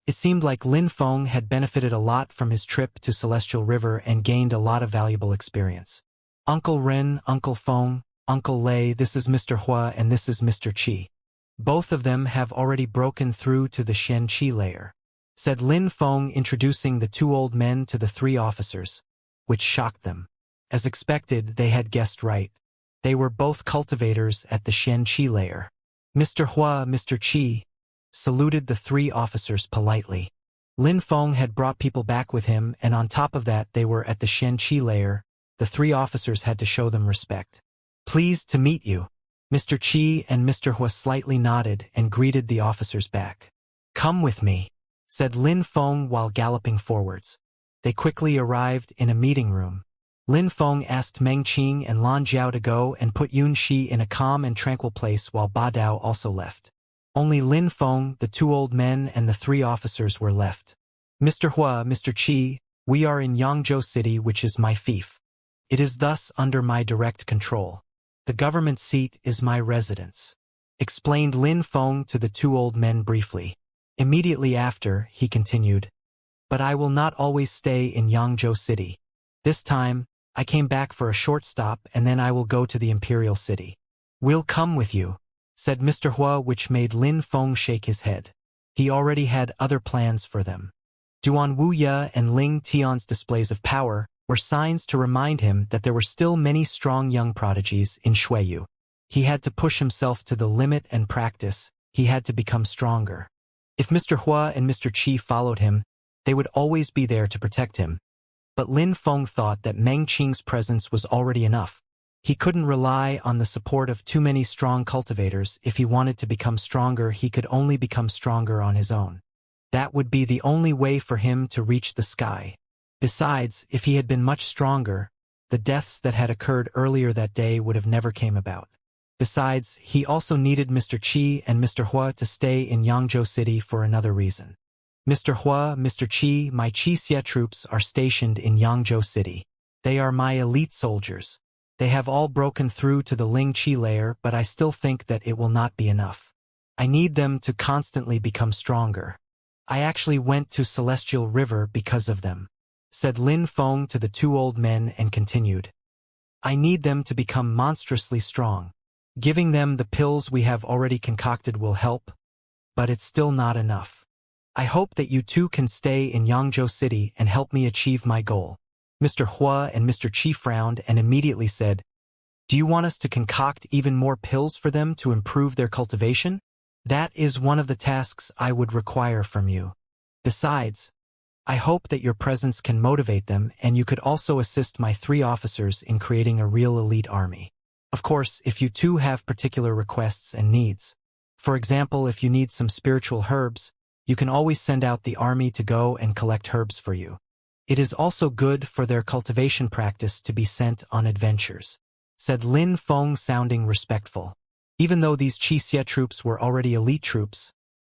It seemed like Lin Feng had benefited a lot from his trip to Celestial River and gained a lot of valuable experience. "Uncle Ren, Uncle Feng, Uncle Lei, this is Mr. Hua and this is Mr. Qi. Both of them have already broken through to the Shen Qi layer," said Lin Feng, introducing the two old men to the three officers, which shocked them. As expected, they had guessed right. They were both cultivators at the Shen Qi layer. Mr. Hua, Mr. Qi, saluted the three officers politely. Lin Feng had brought people back with him, and on top of that they were at the Shen Qi layer. The three officers had to show them respect. "Pleased to meet you." Mr. Qi and Mr. Hua slightly nodded and greeted the officers back. "Come with me," said Lin Feng while galloping forwards. They quickly arrived in a meeting room. Lin Feng asked Meng Qing and Lan Jiao to go and put Yun Shi in a calm and tranquil place while Ba Dao also left. Only Lin Feng, the two old men, and the three officers were left. "Mr. Hua, Mr. Qi," We are in Yangzhou City, which is my fief. It is thus under my direct control. The government seat is my residence," explained Lin Feng to the two old men briefly. Immediately after, he continued, "But I will not always stay in Yangzhou City. This time, I came back for a short stop and then I will go to the Imperial City." "We'll come with you," said Mr. Hua, which made Lin Feng shake his head. He already had other plans for them. Duan Wuya and Ling Tian's displays of power were signs to remind him that there were still many strong young prodigies in Shuiyu. He had to push himself to the limit and practice. He had to become stronger. If Mr. Hua and Mr. Qi followed him, they would always be there to protect him. But Lin Feng thought that Meng Qing's presence was already enough. He couldn't rely on the support of too many strong cultivators. If he wanted to become stronger, he could only become stronger on his own. That would be the only way for him to reach the sky. Besides, if he had been much stronger, the deaths that had occurred earlier that day would have never came about. Besides, he also needed Mr. Qi and Mr. Hua to stay in Yangzhou City for another reason. "Mr. Hua, Mr. Qi, my Xia troops are stationed in Yangzhou City. They are my elite soldiers. They have all broken through to the Ling Qi layer, but I still think that it will not be enough. I need them to constantly become stronger. I actually went to Celestial River because of them," said Lin Feng to the two old men and continued. "I need them to become monstrously strong. Giving them the pills we have already concocted will help, but it's still not enough. I hope that you two can stay in Yangzhou City and help me achieve my goal." Mr. Hua and Mr. Qi frowned and immediately said, "Do you want us to concoct even more pills for them to improve their cultivation? That is one of the tasks I would require from you. Besides, I hope that your presence can motivate them and you could also assist my 3 officers in creating a real elite army. Of course, if you two have particular requests and needs. For example, if you need some spiritual herbs, you can always send out the army to go and collect herbs for you. It is also good for their cultivation practice to be sent on adventures," said Lin Feng, sounding respectful. Even though these Xia troops were already elite troops,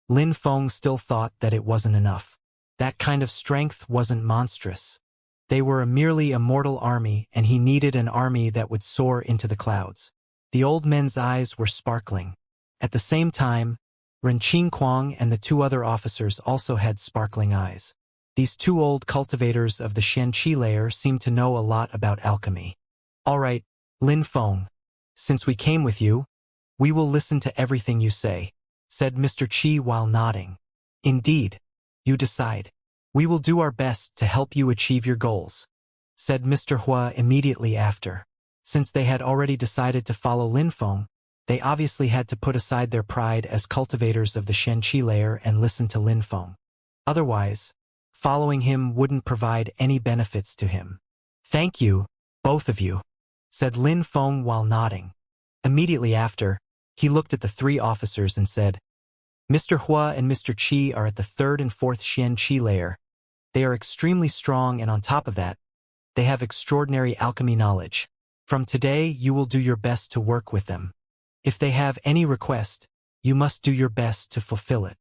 Lin Feng still thought that it wasn't enough. That kind of strength wasn't monstrous. They were a merely immortal army, and he needed an army that would soar into the clouds. The old men's eyes were sparkling. At the same time, Ren Qingquang and the 2 other officers also had sparkling eyes. These 2 old cultivators of the Xianxia layer seemed to know a lot about alchemy. "All right, Lin Feng, since we came with you, we will listen to everything you say," said Mr. Qi while nodding. "Indeed. You decide. We will do our best to help you achieve your goals," said Mr. Hua immediately after. Since they had already decided to follow Lin Feng, they obviously had to put aside their pride as cultivators of the Xianxia layer and listen to Lin Feng. Otherwise, following him wouldn't provide any benefits to him. "Thank you, both of you," said Lin Feng while nodding. Immediately after, he looked at the 3 officers and said, "Mr. Hua and Mr. Qi are at the 3rd and 4th Xianxia layer. They are extremely strong, and on top of that, they have extraordinary alchemy knowledge. From today, you will do your best to work with them. If they have any request, you must do your best to fulfill it."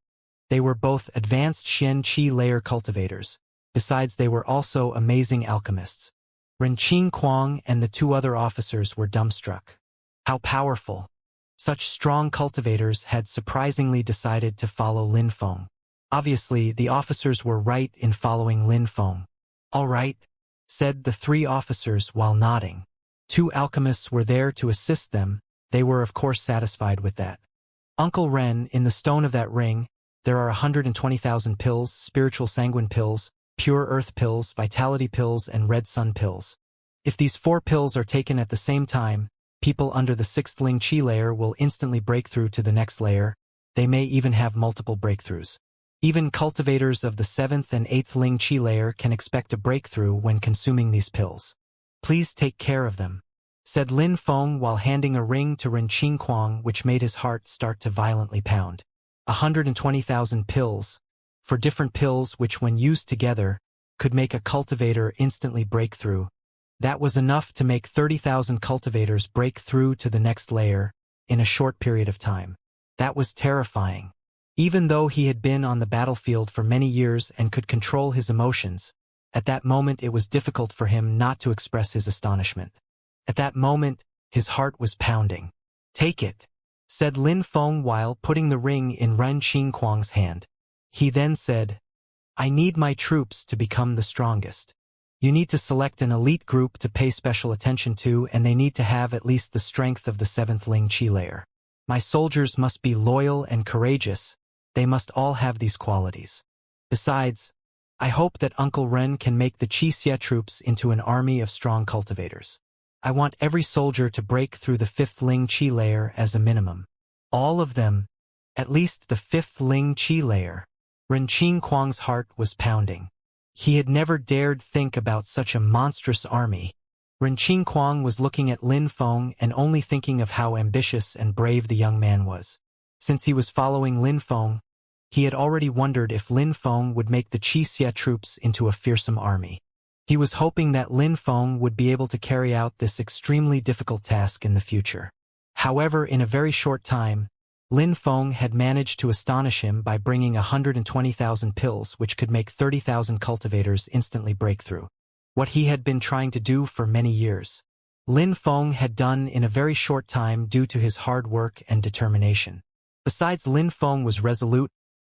They were both advanced Xianxia layer cultivators. Besides, they were also amazing alchemists. Ren Qingquang and the 2 other officers were dumbstruck. How powerful! Such strong cultivators had surprisingly decided to follow Lin Feng. Obviously, the officers were right in following Lin Feng. "All right," said the 3 officers while nodding. 2 alchemists were there to assist them. They were of course satisfied with that. "Uncle Ren, in the stone of that ring, there are 120,000 pills, spiritual sanguine pills, pure earth pills, vitality pills, and red sun pills. If these 4 pills are taken at the same time, people under the 6th Ling Qi layer will instantly break through to the next layer. They may even have multiple breakthroughs. Even cultivators of the 7th and 8th Ling Qi layer can expect a breakthrough when consuming these pills. Please take care of them," said Lin Feng while handing a ring to Ren Qingquang, which made his heart start to violently pound. 120,000 pills, for different pills which when used together, could make a cultivator instantly break through. That was enough to make 30,000 cultivators break through to the next layer in a short period of time. That was terrifying. Even though he had been on the battlefield for many years and could control his emotions, At that moment it was difficult for him not to express his astonishment. At that moment, his heart was pounding. "Take it," said Lin Feng while putting the ring in Ren Qingquang's hand. He then said, "I need my troops to become the strongest. You need to select an elite group to pay special attention to, and they need to have at least the strength of the 7th Ling Qi layer. My soldiers must be loyal and courageous. They must all have these qualities. Besides, I hope that Uncle Ren can make the Xianxia troops into an army of strong cultivators. I want every soldier to break through the 5th Ling Qi layer as a minimum. All of them, at least the 5th Ling Qi layer." Ren Qingquang's heart was pounding. He had never dared think about such a monstrous army. Ren Qingquang was looking at Lin Feng and only thinking of how ambitious and brave the young man was. Since he was following Lin Feng, he had already wondered if Lin Feng would make the Xianxia troops into a fearsome army. He was hoping that Lin Feng would be able to carry out this extremely difficult task in the future. However, in a very short time, Lin Feng had managed to astonish him by bringing 120,000 pills which could make 30,000 cultivators instantly break through. What he had been trying to do for many years, Lin Feng had done in a very short time due to his hard work and determination. Besides, Lin Feng was resolute.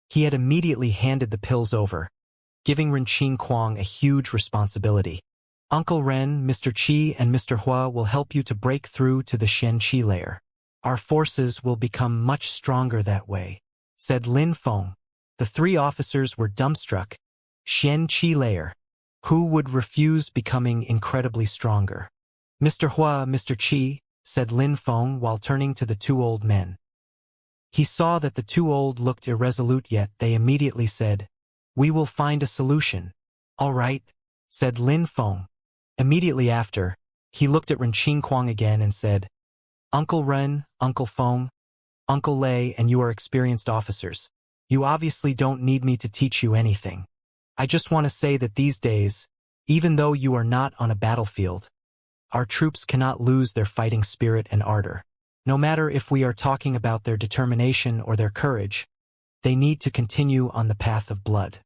He had immediately handed the pills over, giving Ren Qingquang a huge responsibility. "Uncle Ren, Mr. Qi, and Mr. Hua will help you to break through to the Shen Qi layer. Our forces will become much stronger that way," said Lin Feng. The 3 officers were dumbstruck. Shen Qi layer. Who would refuse becoming incredibly stronger? "Mr. Hua, Mr. Qi," said Lin Feng while turning to the 2 old men. He saw that the 2 old looked irresolute, yet they immediately said, "We will find a solution." "All right," said Lin Feng. Immediately after, he looked at Ren Qingquang again and said, "Uncle Ren, Uncle Feng, Uncle Lei, and you are experienced officers. You obviously don't need me to teach you anything. I just want to say that these days, even though you are not on a battlefield, our troops cannot lose their fighting spirit and ardor. No matter if we are talking about their determination or their courage, they need to continue on the path of blood.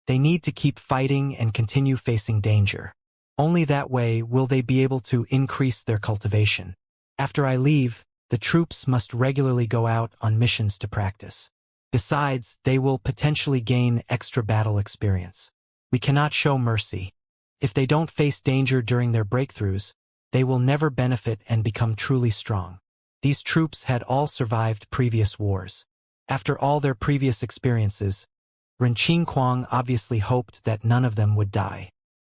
They need to keep fighting and continue facing danger. Only that way will they be able to increase their cultivation. After I leave, the troops must regularly go out on missions to practice. Besides, they will potentially gain extra battle experience. We cannot show mercy. If they don't face danger during their breakthroughs, they will never benefit and become truly strong." These troops had all survived previous wars. After all their previous experiences, Ren Qingquang obviously hoped that none of them would die.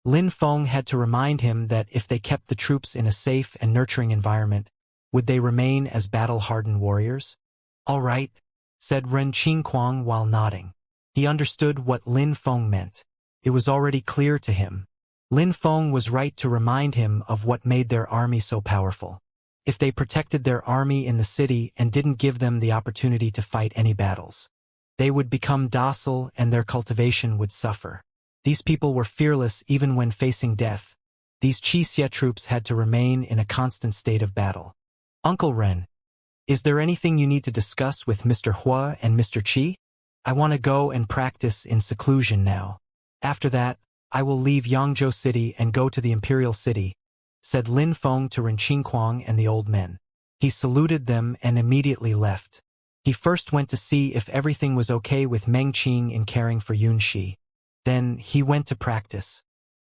Lin Feng had to remind him that if they kept the troops in a safe and nurturing environment, would they remain as battle-hardened warriors? "All right," said Ren Qingquang while nodding. He understood what Lin Feng meant. It was already clear to him. Lin Feng was right to remind him of what made their army so powerful. If they protected their army in the city and didn't give them the opportunity to fight any battles, they would become docile and their cultivation would suffer. These people were fearless even when facing death. These Xianxia troops had to remain in a constant state of battle. "Uncle Ren, is there anything you need to discuss with Mr. Hua and Mr. Qi? I want to go and practice in seclusion now. After that, I will leave Yangzhou City and go to the Imperial City," said Lin Feng to Ren Qingquang and the old men. He saluted them and immediately left. He first went to see if everything was okay with Meng Qing in caring for Yun Shi. Then he went to practice.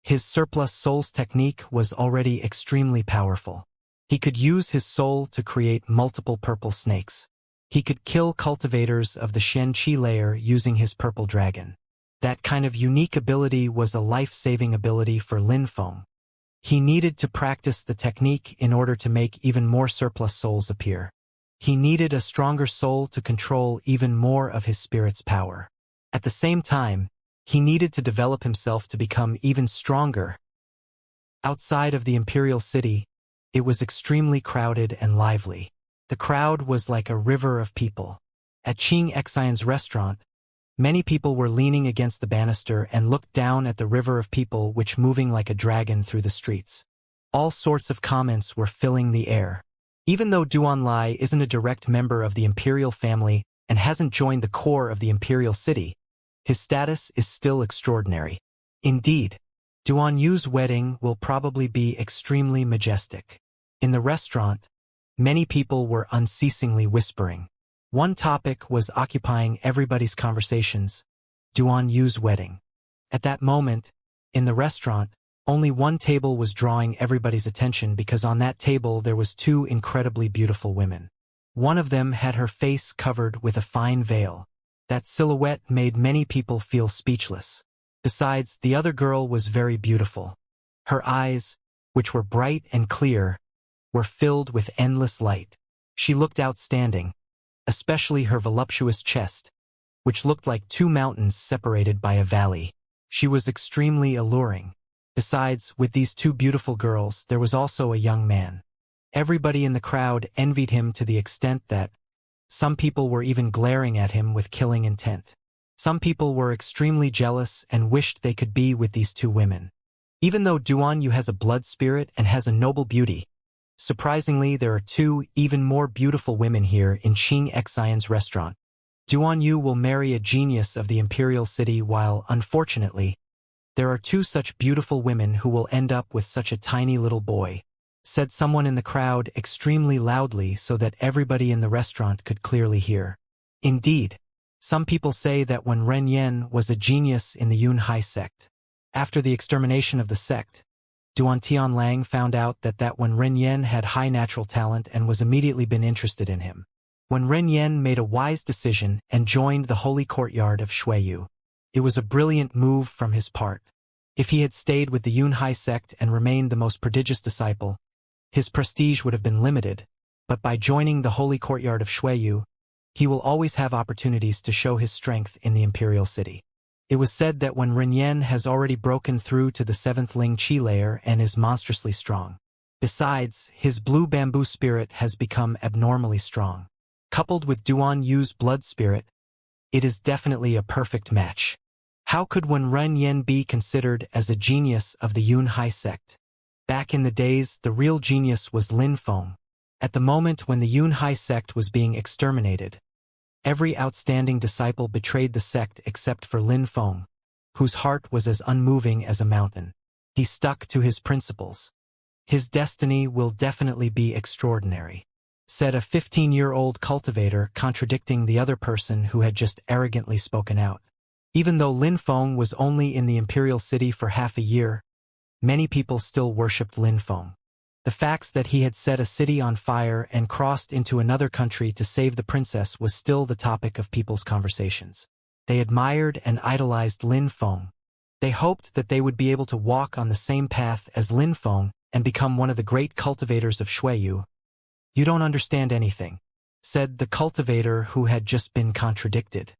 His surplus souls technique was already extremely powerful. He could use his soul to create multiple purple snakes. He could kill cultivators of the Shen Qi layer using his purple dragon. That kind of unique ability was a life-saving ability for Lin Feng. He needed to practice the technique in order to make even more surplus souls appear. He needed a stronger soul to control even more of his spirit's power. At the same time, he needed to develop himself to become even stronger. Outside of the Imperial City, it was extremely crowded and lively. The crowd was like a river of people. At Xianxia's restaurant, many people were leaning against the banister and looked down at the river of people which moving like a dragon through the streets. All sorts of comments were filling the air. Even though Duanlai isn't a direct member of the imperial family and hasn't joined the core of the Imperial City, his status is still extraordinary. Indeed, Duan Yu's wedding will probably be extremely majestic. In the restaurant, many people were unceasingly whispering. One topic was occupying everybody's conversations: Duan Yu's wedding. At that moment, in the restaurant, only one table was drawing everybody's attention because on that table there was two incredibly beautiful women. One of them had her face covered with a fine veil. That silhouette made many people feel speechless. Besides, the other girl was very beautiful. Her eyes, which were bright and clear, were filled with endless light. She looked outstanding, especially her voluptuous chest, which looked like two mountains separated by a valley. She was extremely alluring. Besides, with these two beautiful girls, there was also a young man. Everybody in the crowd envied him to the extent that some people were even glaring at him with killing intent. Some people were extremely jealous and wished they could be with these two women. Even though Duan Yu has a blood spirit and has a noble beauty, surprisingly there are two even more beautiful women here in Xianxia's restaurant. Duan Yu will marry a genius of the imperial city while, unfortunately, there are two such beautiful women who will end up with such a tiny little boy, said someone in the crowd extremely loudly so that everybody in the restaurant could clearly hear. Indeed, some people say that when Ren Yen was a genius in the Yunhai sect. After the extermination of the sect, Duan Tianlang found out that when Ren Yen had high natural talent and was immediately been interested in him. When Ren Yen made a wise decision and joined the holy courtyard of Shuiyu, it was a brilliant move from his part. If he had stayed with the Yunhai sect and remained the most prodigious disciple, his prestige would have been limited, but by joining the holy courtyard of Shuiyu, he will always have opportunities to show his strength in the imperial city. It was said that when Ren Yen has already broken through to the 7th Ling Qi layer and is monstrously strong. Besides, his blue bamboo spirit has become abnormally strong. Coupled with Duan Yu's blood spirit, it is definitely a perfect match. How could Ren Yen be considered as a genius of the Yunhai sect? Back in the days, the real genius was Lin Feng. At the moment when the Yunhai sect was being exterminated, every outstanding disciple betrayed the sect except for Lin Feng, whose heart was as unmoving as a mountain. He stuck to his principles. His destiny will definitely be extraordinary, said a 15-year-old cultivator contradicting the other person who had just arrogantly spoken out. Even though Lin Feng was only in the imperial city for half a year, many people still worshipped Lin Feng. The facts that he had set a city on fire and crossed into another country to save the princess was still the topic of people's conversations. They admired and idolized Lin Feng. They hoped that they would be able to walk on the same path as Lin Feng and become one of the great cultivators of Shuiyu. You don't understand anything, said the cultivator who had just been contradicted.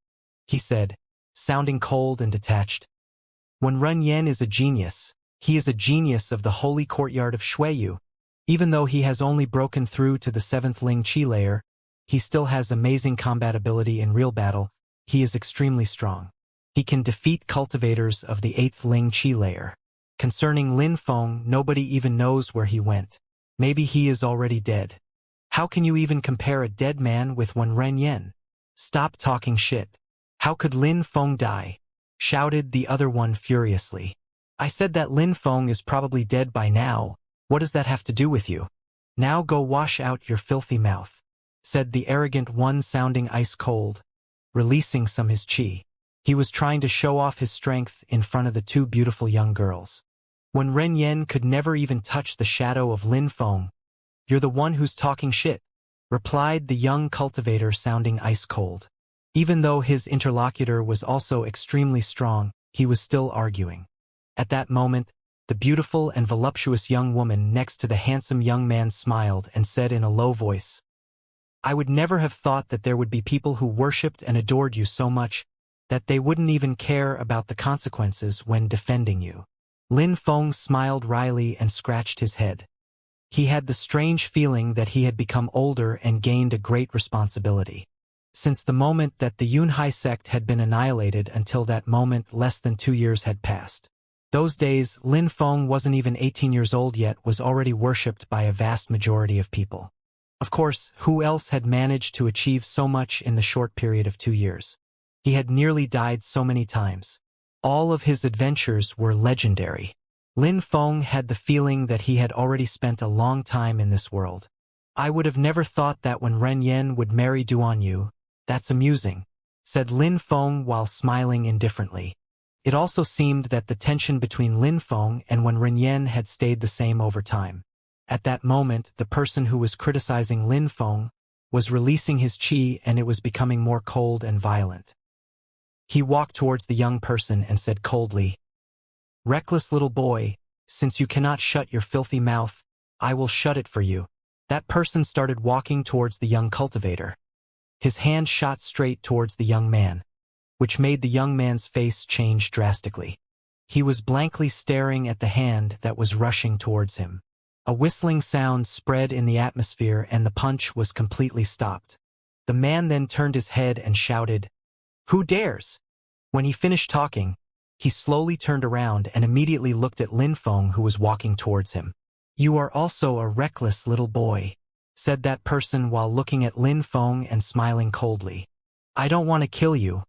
He said, sounding cold and detached, when Ren Yen is a genius, he is a genius of the holy courtyard of Shuiyu. Even though he has only broken through to the 7th Ling Qi layer, he still has amazing combat ability in real battle. He is extremely strong. He can defeat cultivators of the 8th Ling Qi layer. Concerning Lin Feng, nobody even knows where he went. Maybe he is already dead. How can you even compare a dead man with one Ren Yen? Stop talking shit. How could Lin Feng die? Shouted the other one furiously. I said that Lin Feng is probably dead by now. What does that have to do with you? Now go wash out your filthy mouth, said the arrogant one sounding ice cold, releasing some his qi. He was trying to show off his strength in front of the two beautiful young girls. When Ren Yen could never even touch the shadow of Lin Feng. You're the one who's talking shit, replied the young cultivator sounding ice cold. Even though his interlocutor was also extremely strong, he was still arguing. At that moment, the beautiful and voluptuous young woman next to the handsome young man smiled and said in a low voice, I would never have thought that there would be people who worshipped and adored you so much that they wouldn't even care about the consequences when defending you. Lin Feng smiled wryly and scratched his head. He had the strange feeling that he had become older and gained a great responsibility. Since the moment that the Yunhai sect had been annihilated until that moment, less than 2 years had passed. Those days, Lin Feng wasn't even 18 years old yet, was already worshipped by a vast majority of people. Of course, who else had managed to achieve so much in the short period of 2 years? He had nearly died so many times. All of his adventures were legendary. Lin Feng had the feeling that he had already spent a long time in this world. I would have never thought that when Ren Yen would marry Duan Yu. That's amusing, said Lin Feng while smiling indifferently. It also seemed that the tension between Lin Feng and Ren Yen had stayed the same over time. At that moment, the person who was criticizing Lin Feng was releasing his qi, and it was becoming more cold and violent. He walked towards the young person and said coldly, "Reckless little boy, since you cannot shut your filthy mouth, I will shut it for you." That person started walking towards the young cultivator. His hand shot straight towards the young man, which made the young man's face change drastically. He was blankly staring at the hand that was rushing towards him. A whistling sound spread in the atmosphere and the punch was completely stopped. The man then turned his head and shouted, "Who dares?" When he finished talking, he slowly turned around and immediately looked at Lin Feng, who was walking towards him. "You are also a reckless little boy," said that person while looking at Lin Feng and smiling coldly. "I don't want to kill you.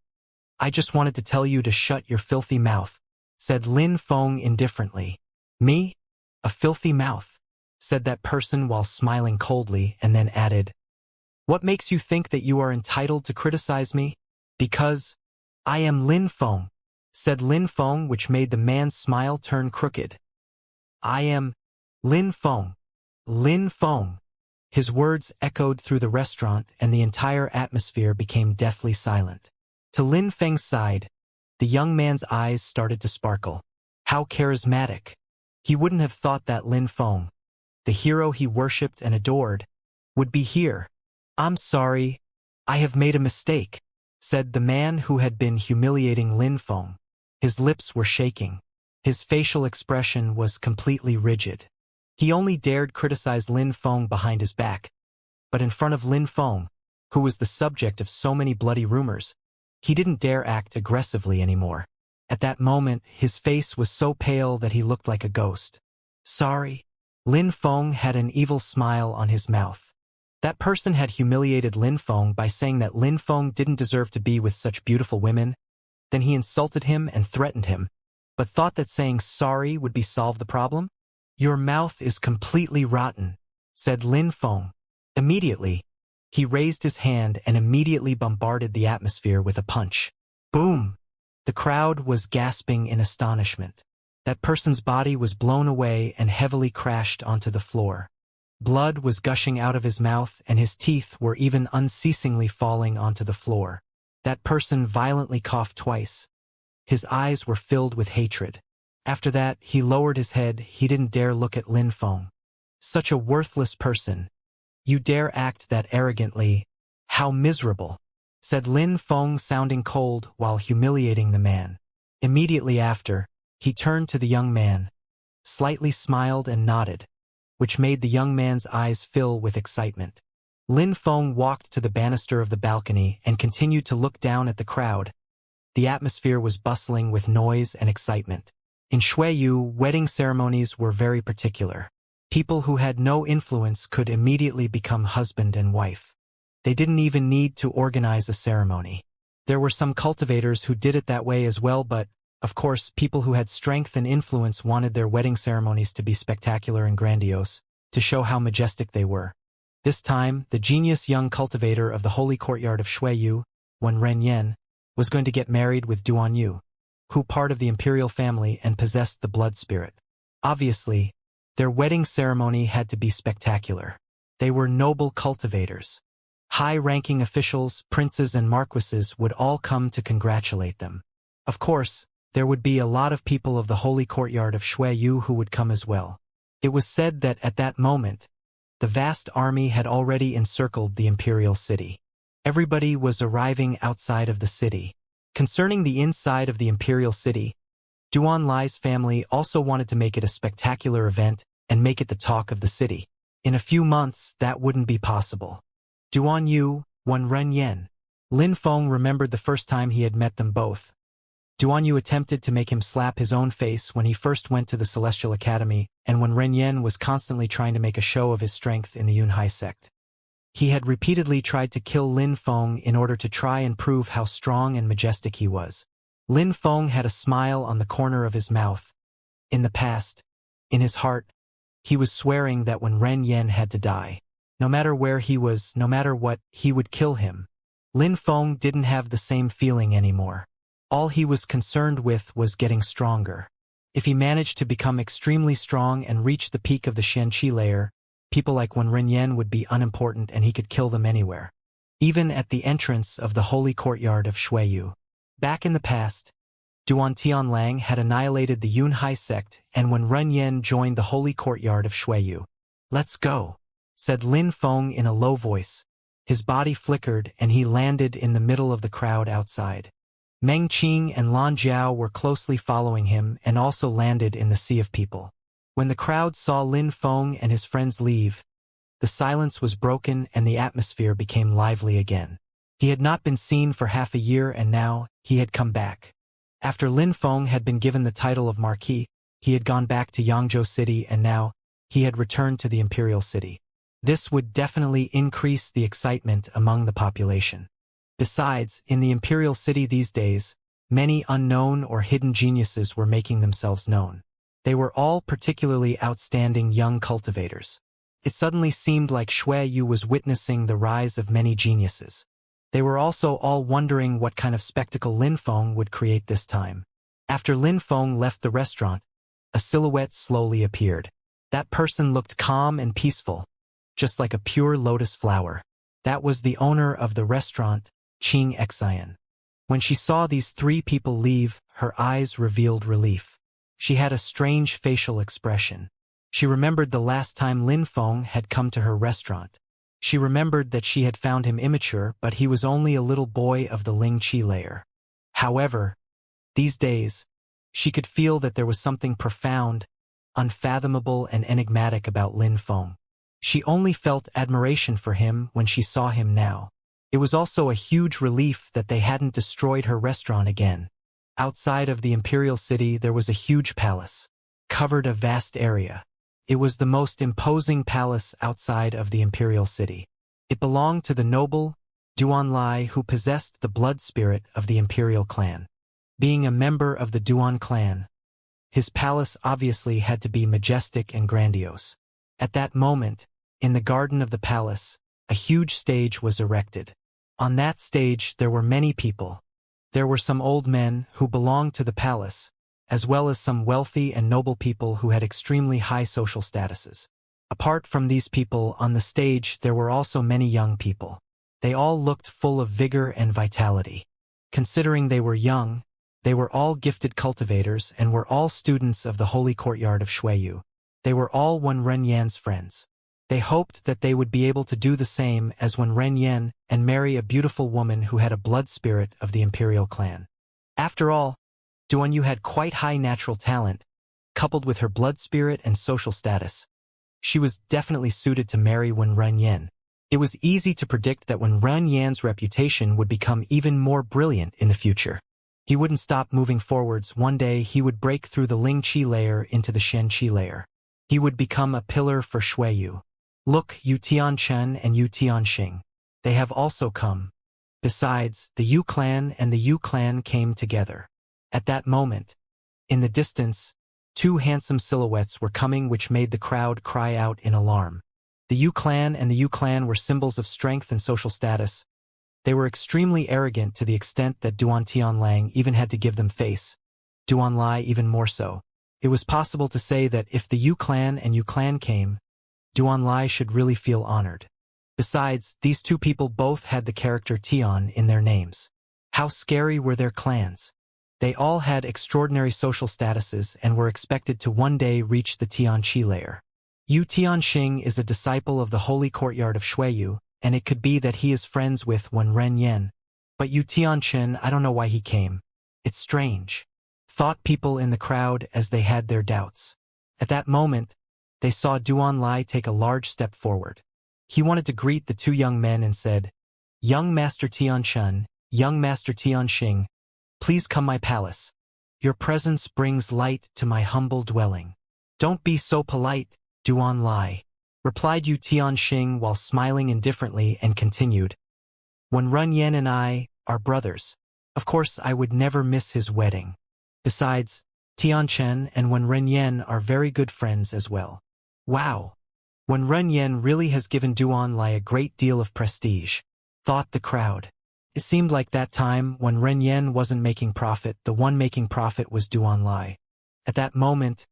I just wanted to tell you to shut your filthy mouth," said Lin Feng indifferently. "Me? A filthy mouth?" said that person while smiling coldly, and then added, "What makes you think that you are entitled to criticize me?" "Because I am Lin Feng," said Lin Feng, which made the man's smile turn crooked. "I am Lin Feng. Lin Feng." His words echoed through the restaurant and the entire atmosphere became deathly silent. To Lin Feng's side, the young man's eyes started to sparkle. How charismatic. He wouldn't have thought that Lin Feng, the hero he worshipped and adored, would be here. "I'm sorry, I have made a mistake," said the man who had been humiliating Lin Feng. His lips were shaking. His facial expression was completely rigid. He only dared criticize Lin Feng behind his back, but in front of Lin Feng, who was the subject of so many bloody rumors, he didn't dare act aggressively anymore. At that moment, his face was so pale that he looked like a ghost. "Sorry." Lin Feng had an evil smile on his mouth. That person had humiliated Lin Feng by saying that Lin Feng didn't deserve to be with such beautiful women. Then he insulted him and threatened him, but thought that saying sorry would be solve the problem? "Your mouth is completely rotten," said Lin Feng. Immediately, he raised his hand and immediately bombarded the atmosphere with a punch. Boom! The crowd was gasping in astonishment. That person's body was blown away and heavily crashed onto the floor. Blood was gushing out of his mouth and his teeth were even unceasingly falling onto the floor. That person violently coughed twice. His eyes were filled with hatred. After that, he lowered his head. He didn't dare look at Lin Feng. "Such a worthless person. You dare act that arrogantly. How miserable," said Lin Feng, sounding cold while humiliating the man. Immediately after, he turned to the young man, slightly smiled and nodded, which made the young man's eyes fill with excitement. Lin Feng walked to the banister of the balcony and continued to look down at the crowd. The atmosphere was bustling with noise and excitement. In Xueyu, wedding ceremonies were very particular. People who had no influence could immediately become husband and wife. They didn't even need to organize a ceremony. There were some cultivators who did it that way as well, but, of course, people who had strength and influence wanted their wedding ceremonies to be spectacular and grandiose, to show how majestic they were. This time, the genius young cultivator of the holy courtyard of Xueyu, Ren Yen, was going to get married with Duan Yu, who part of the imperial family and possessed the blood spirit. Obviously, their wedding ceremony had to be spectacular. They were noble cultivators. High-ranking officials, princes and marquises would all come to congratulate them. Of course, there would be a lot of people of the holy courtyard of Xueyu who would come as well. It was said that at that moment, the vast army had already encircled the imperial city. Everybody was arriving outside of the city. Concerning the inside of the imperial city, Duan Lai's family also wanted to make it a spectacular event and make it the talk of the city. In a few months, that wouldn't be possible. Duan Yu, Ren Yen. Lin Feng remembered the first time he had met them both. Duan Yu attempted to make him slap his own face when he first went to the Celestial Academy, and when Ren Yen was constantly trying to make a show of his strength in the Yunhai sect. He had repeatedly tried to kill Lin Feng in order to try and prove how strong and majestic he was. Lin Feng had a smile on the corner of his mouth. In the past, in his heart, he was swearing that when Ren Yen had to die, no matter where he was, no matter what, he would kill him. Lin Feng didn't have the same feeling anymore. All he was concerned with was getting stronger. If he managed to become extremely strong and reach the peak of the Xianxia layer, people like Wen Renyen would be unimportant and he could kill them anywhere. Even at the entrance of the holy courtyard of Shuiyu. Back in the past, Duan Tianlang had annihilated the Yunhai sect, and when Ren Yen joined the holy courtyard of Shuiyu. "Let's go," said Lin Feng in a low voice. His body flickered and he landed in the middle of the crowd outside. Meng Qing and Lan Jiao were closely following him and also landed in the sea of people. When the crowd saw Lin Feng and his friends leave, the silence was broken and the atmosphere became lively again. He had not been seen for half a year and now he had come back. After Lin Feng had been given the title of Marquis, he had gone back to Yangzhou City and now he had returned to the Imperial City. This would definitely increase the excitement among the population. Besides, in the Imperial City these days, many unknown or hidden geniuses were making themselves known. They were all particularly outstanding young cultivators. It suddenly seemed like Shuiyu was witnessing the rise of many geniuses. They were also all wondering what kind of spectacle Lin Feng would create this time. After Lin Feng left the restaurant, a silhouette slowly appeared. That person looked calm and peaceful, just like a pure lotus flower. That was the owner of the restaurant, Xianxia. When she saw these three people leave, her eyes revealed relief. She had a strange facial expression. She remembered the last time Lin Feng had come to her restaurant. She remembered that she had found him immature, but he was only a little boy of the Ling Qi layer. However, these days, she could feel that there was something profound, unfathomable and enigmatic about Lin Feng. She only felt admiration for him when she saw him now. It was also a huge relief that they hadn't destroyed her restaurant again. Outside of the Imperial City there was a huge palace, covered a vast area. It was the most imposing palace outside of the Imperial City. It belonged to the noble, Duan Lai, who possessed the blood spirit of the Imperial clan. Being a member of the Duan clan, his palace obviously had to be majestic and grandiose. At that moment, in the garden of the palace, a huge stage was erected. On that stage there were many people. There were some old men who belonged to the palace, as well as some wealthy and noble people who had extremely high social statuses. Apart from these people, on the stage there were also many young people. They all looked full of vigor and vitality. Considering they were young, they were all gifted cultivators and were all students of the holy courtyard of Shuiyu. They were all Wen Renyan's friends. They hoped that they would be able to do the same as Wen Renyan and marry a beautiful woman who had a blood spirit of the imperial clan. After all, Duanyu had quite high natural talent, coupled with her blood spirit and social status. She was definitely suited to marry Wen Renyan. It was easy to predict that Wen Renyan's reputation would become even more brilliant in the future. He wouldn't stop moving forwards. One day he would break through the Ling Qi layer into the Shen Qi layer. He would become a pillar for Shuiyu. Look, Yu Tianchen and Yu Tianxing. They have also come. Besides, the Yu clan and the Yu clan came together. At that moment, in the distance, two handsome silhouettes were coming which made the crowd cry out in alarm. The Yu clan and the Yu clan were symbols of strength and social status. They were extremely arrogant to the extent that Duan Tianlang even had to give them face. Duan Lai even more so. It was possible to say that if the Yu clan and Yu clan came, Duan Lai should really feel honored. Besides, these two people both had the character Tian in their names. How scary were their clans? They all had extraordinary social statuses and were expected to one day reach the Tianqi layer. Yu Tianxing is a disciple of the holy courtyard of Shuiyu, and it could be that he is friends with Wen Renyan. But Yu Tianchen, I don't know why he came. It's strange, thought people in the crowd as they had their doubts. At that moment, they saw Duan Lai take a large step forward. He wanted to greet the two young men and said, "Young Master Tianchen, young Master Tianxing, please come my palace. Your presence brings light to my humble dwelling." "Don't be so polite, Duan Lai," replied Yu Tianxing while smiling indifferently and continued, "When Renyan and I are brothers. Of course I would never miss his wedding. Besides, Tianchen and Wen Renyen are very good friends as well. Wow! Wen Renyen really has given Duanlai a great deal of prestige, thought the crowd. It seemed like that time when Renyen wasn't making profit, the one making profit was Duanlai. At that moment,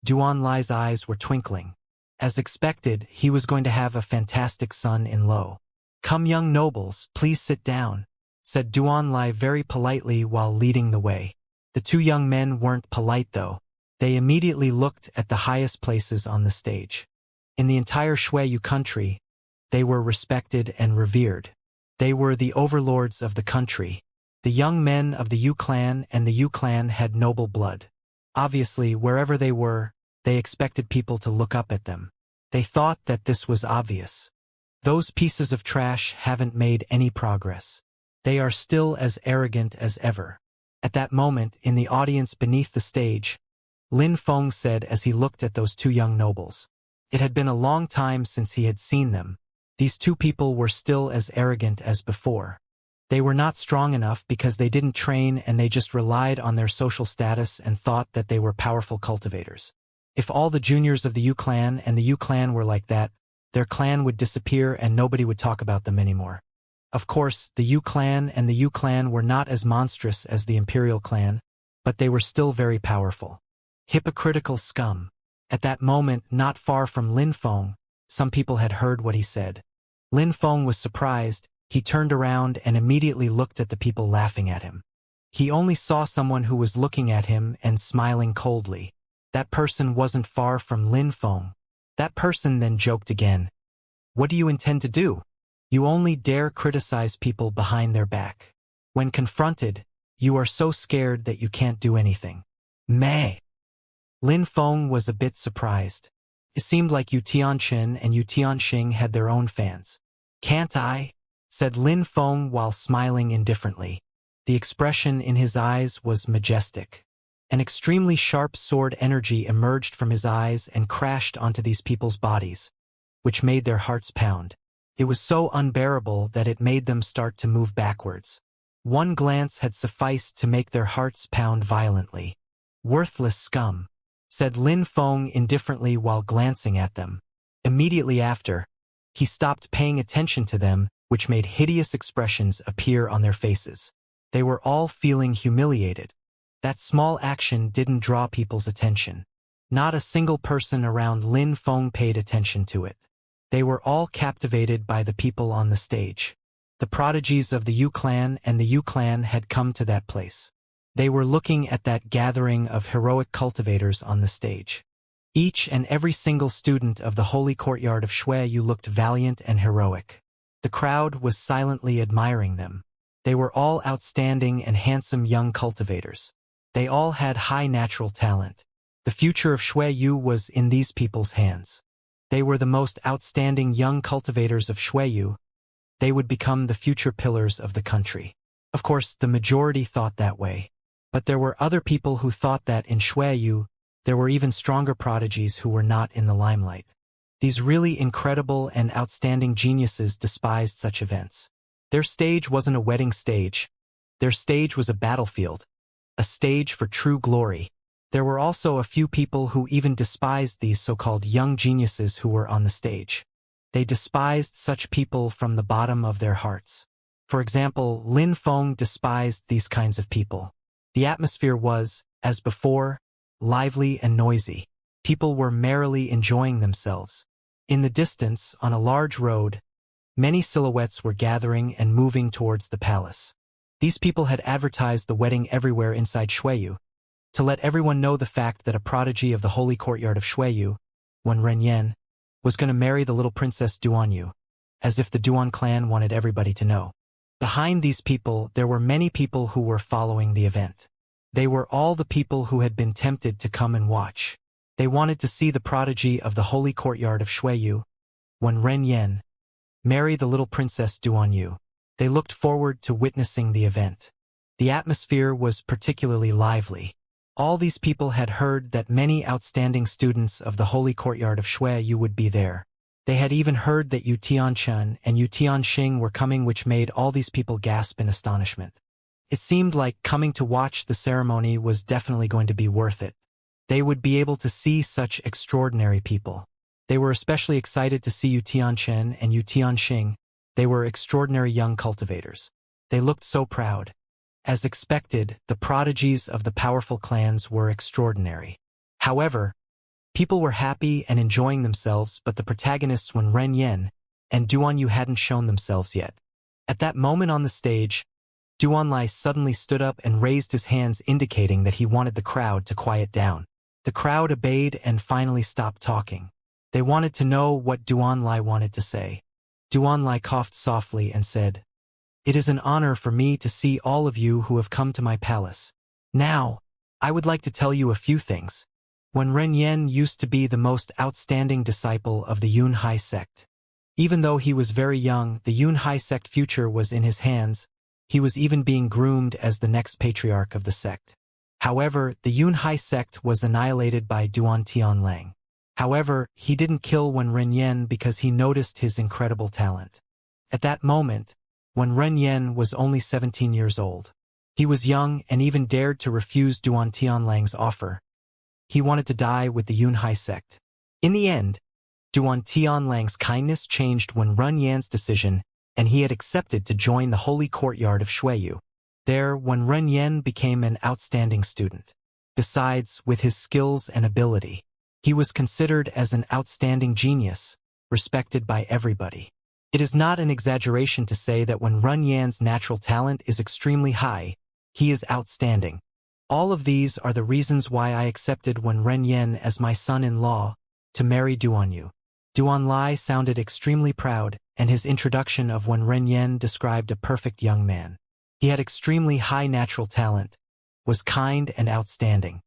Duanlai's eyes were twinkling. As expected, he was going to have a fantastic son-in-law. "Come, young nobles, please sit down," said Duanlai very politely while leading the way. The two young men weren't polite though. They immediately looked at the highest places on the stage. In the entire Xueyu country, they were respected and revered. They were the overlords of the country. The young men of the Yu clan and the Yu clan had noble blood. Obviously, wherever they were, they expected people to look up at them. They thought that this was obvious. Those pieces of trash haven't made any progress. They are still as arrogant as ever. At that moment, in the audience beneath the stage, Lin Feng said as he looked at those two young nobles. It had been a long time since he had seen them. These two people were still as arrogant as before. They were not strong enough because they didn't train and they just relied on their social status and thought that they were powerful cultivators. If all the juniors of the Yu clan and the Yu clan were like that, their clan would disappear and nobody would talk about them anymore. Of course, the Yu clan and the Yu clan were not as monstrous as the Imperial clan, but they were still very powerful. Hypocritical scum. At that moment, not far from Lin Feng, some people had heard what he said. Lin Feng was surprised. He turned around and immediately looked at the people laughing at him. He only saw someone who was looking at him and smiling coldly. That person wasn't far from Lin Feng. That person then joked again. "What do you intend to do? You only dare criticize people behind their back. When confronted, you are so scared that you can't do anything." Meh. Lin Feng was a bit surprised. It seemed like Yu Tianchen and Yu Tianxing had their own fans. "Can't I?" said Lin Feng while smiling indifferently. The expression in his eyes was majestic. An extremely sharp sword energy emerged from his eyes and crashed onto these people's bodies, which made their hearts pound. It was so unbearable that it made them start to move backwards. One glance had sufficed to make their hearts pound violently. "Worthless scum," said Lin Feng indifferently while glancing at them. Immediately after, he stopped paying attention to them, which made hideous expressions appear on their faces. They were all feeling humiliated. That small action didn't draw people's attention. Not a single person around Lin Feng paid attention to it. They were all captivated by the people on the stage. The prodigies of the Yu clan and the Yu clan had come to that place. They were looking at that gathering of heroic cultivators on the stage. Each and every single student of the holy courtyard of Xueyu looked valiant and heroic. The crowd was silently admiring them. They were all outstanding and handsome young cultivators. They all had high natural talent. The future of Xueyu was in these people's hands. They were the most outstanding young cultivators of Xueyu. They would become the future pillars of the country. Of course, the majority thought that way. But there were other people who thought that in Xueyu, there were even stronger prodigies who were not in the limelight. These really incredible and outstanding geniuses despised such events. Their stage wasn't a wedding stage. Their stage was a battlefield, a stage for true glory. There were also a few people who even despised these so-called young geniuses who were on the stage. They despised such people from the bottom of their hearts. For example, Lin Feng despised these kinds of people. The atmosphere was, as before, lively and noisy. People were merrily enjoying themselves. In the distance, on a large road, many silhouettes were gathering and moving towards the palace. These people had advertised the wedding everywhere inside Xueyu, to let everyone know the fact that a prodigy of the holy courtyard of Xueyu, Wen Renyen, was going to marry the little princess Duanyu, as if the Duan clan wanted everybody to know. Behind these people, there were many people who were following the event. They were all the people who had been tempted to come and watch. They wanted to see the prodigy of the holy courtyard of Xueyu, Wen Renyen, marry the little princess Duanyu. They looked forward to witnessing the event. The atmosphere was particularly lively. All these people had heard that many outstanding students of the holy courtyard of Xueyu would be there. They had even heard that Yu Tianchen and Yu Tianxing were coming, which made all these people gasp in astonishment. It seemed like coming to watch the ceremony was definitely going to be worth it. They would be able to see such extraordinary people. They were especially excited to see Yu Tianchen and Yu Tianxing. They were extraordinary young cultivators. They looked so proud. As expected, the prodigies of the powerful clans were extraordinary. However, people were happy and enjoying themselves, but the protagonists Wen Renyen and Duanyu hadn't shown themselves yet. At that moment on the stage, Duanlai suddenly stood up and raised his hands, indicating that he wanted the crowd to quiet down. The crowd obeyed and finally stopped talking. They wanted to know what Duanlai wanted to say. Duanlai coughed softly and said, "It is an honor for me to see all of you who have come to my palace. Now, I would like to tell you a few things. Wen Renyen used to be the most outstanding disciple of the Yunhai sect. Even though he was very young, the Yunhai sect future was in his hands. He was even being groomed as the next patriarch of the sect. However, the Yunhai sect was annihilated by Duan Tianlang. However, he didn't kill Wen Renyen because he noticed his incredible talent. At that moment, Wen Renyen was only 17 years old. He was young and even dared to refuse Duan Tianlang's offer. He wanted to die with the Yunhai sect. In the end, Duan Tianlang's kindness changed Wen Renyen's decision, and he had accepted to join the holy courtyard of Shuiyu. There, Wen Renyen became an outstanding student. Besides, with his skills and ability, he was considered as an outstanding genius, respected by everybody. It is not an exaggeration to say that Wen Renyen's natural talent is extremely high. He is outstanding. All of these are the reasons why I accepted Wen Renyen as my son-in-law to marry Duanyu. Duanlai sounded extremely proud, and his introduction of Wen Renyen described a perfect young man. He had extremely high natural talent, was kind and outstanding.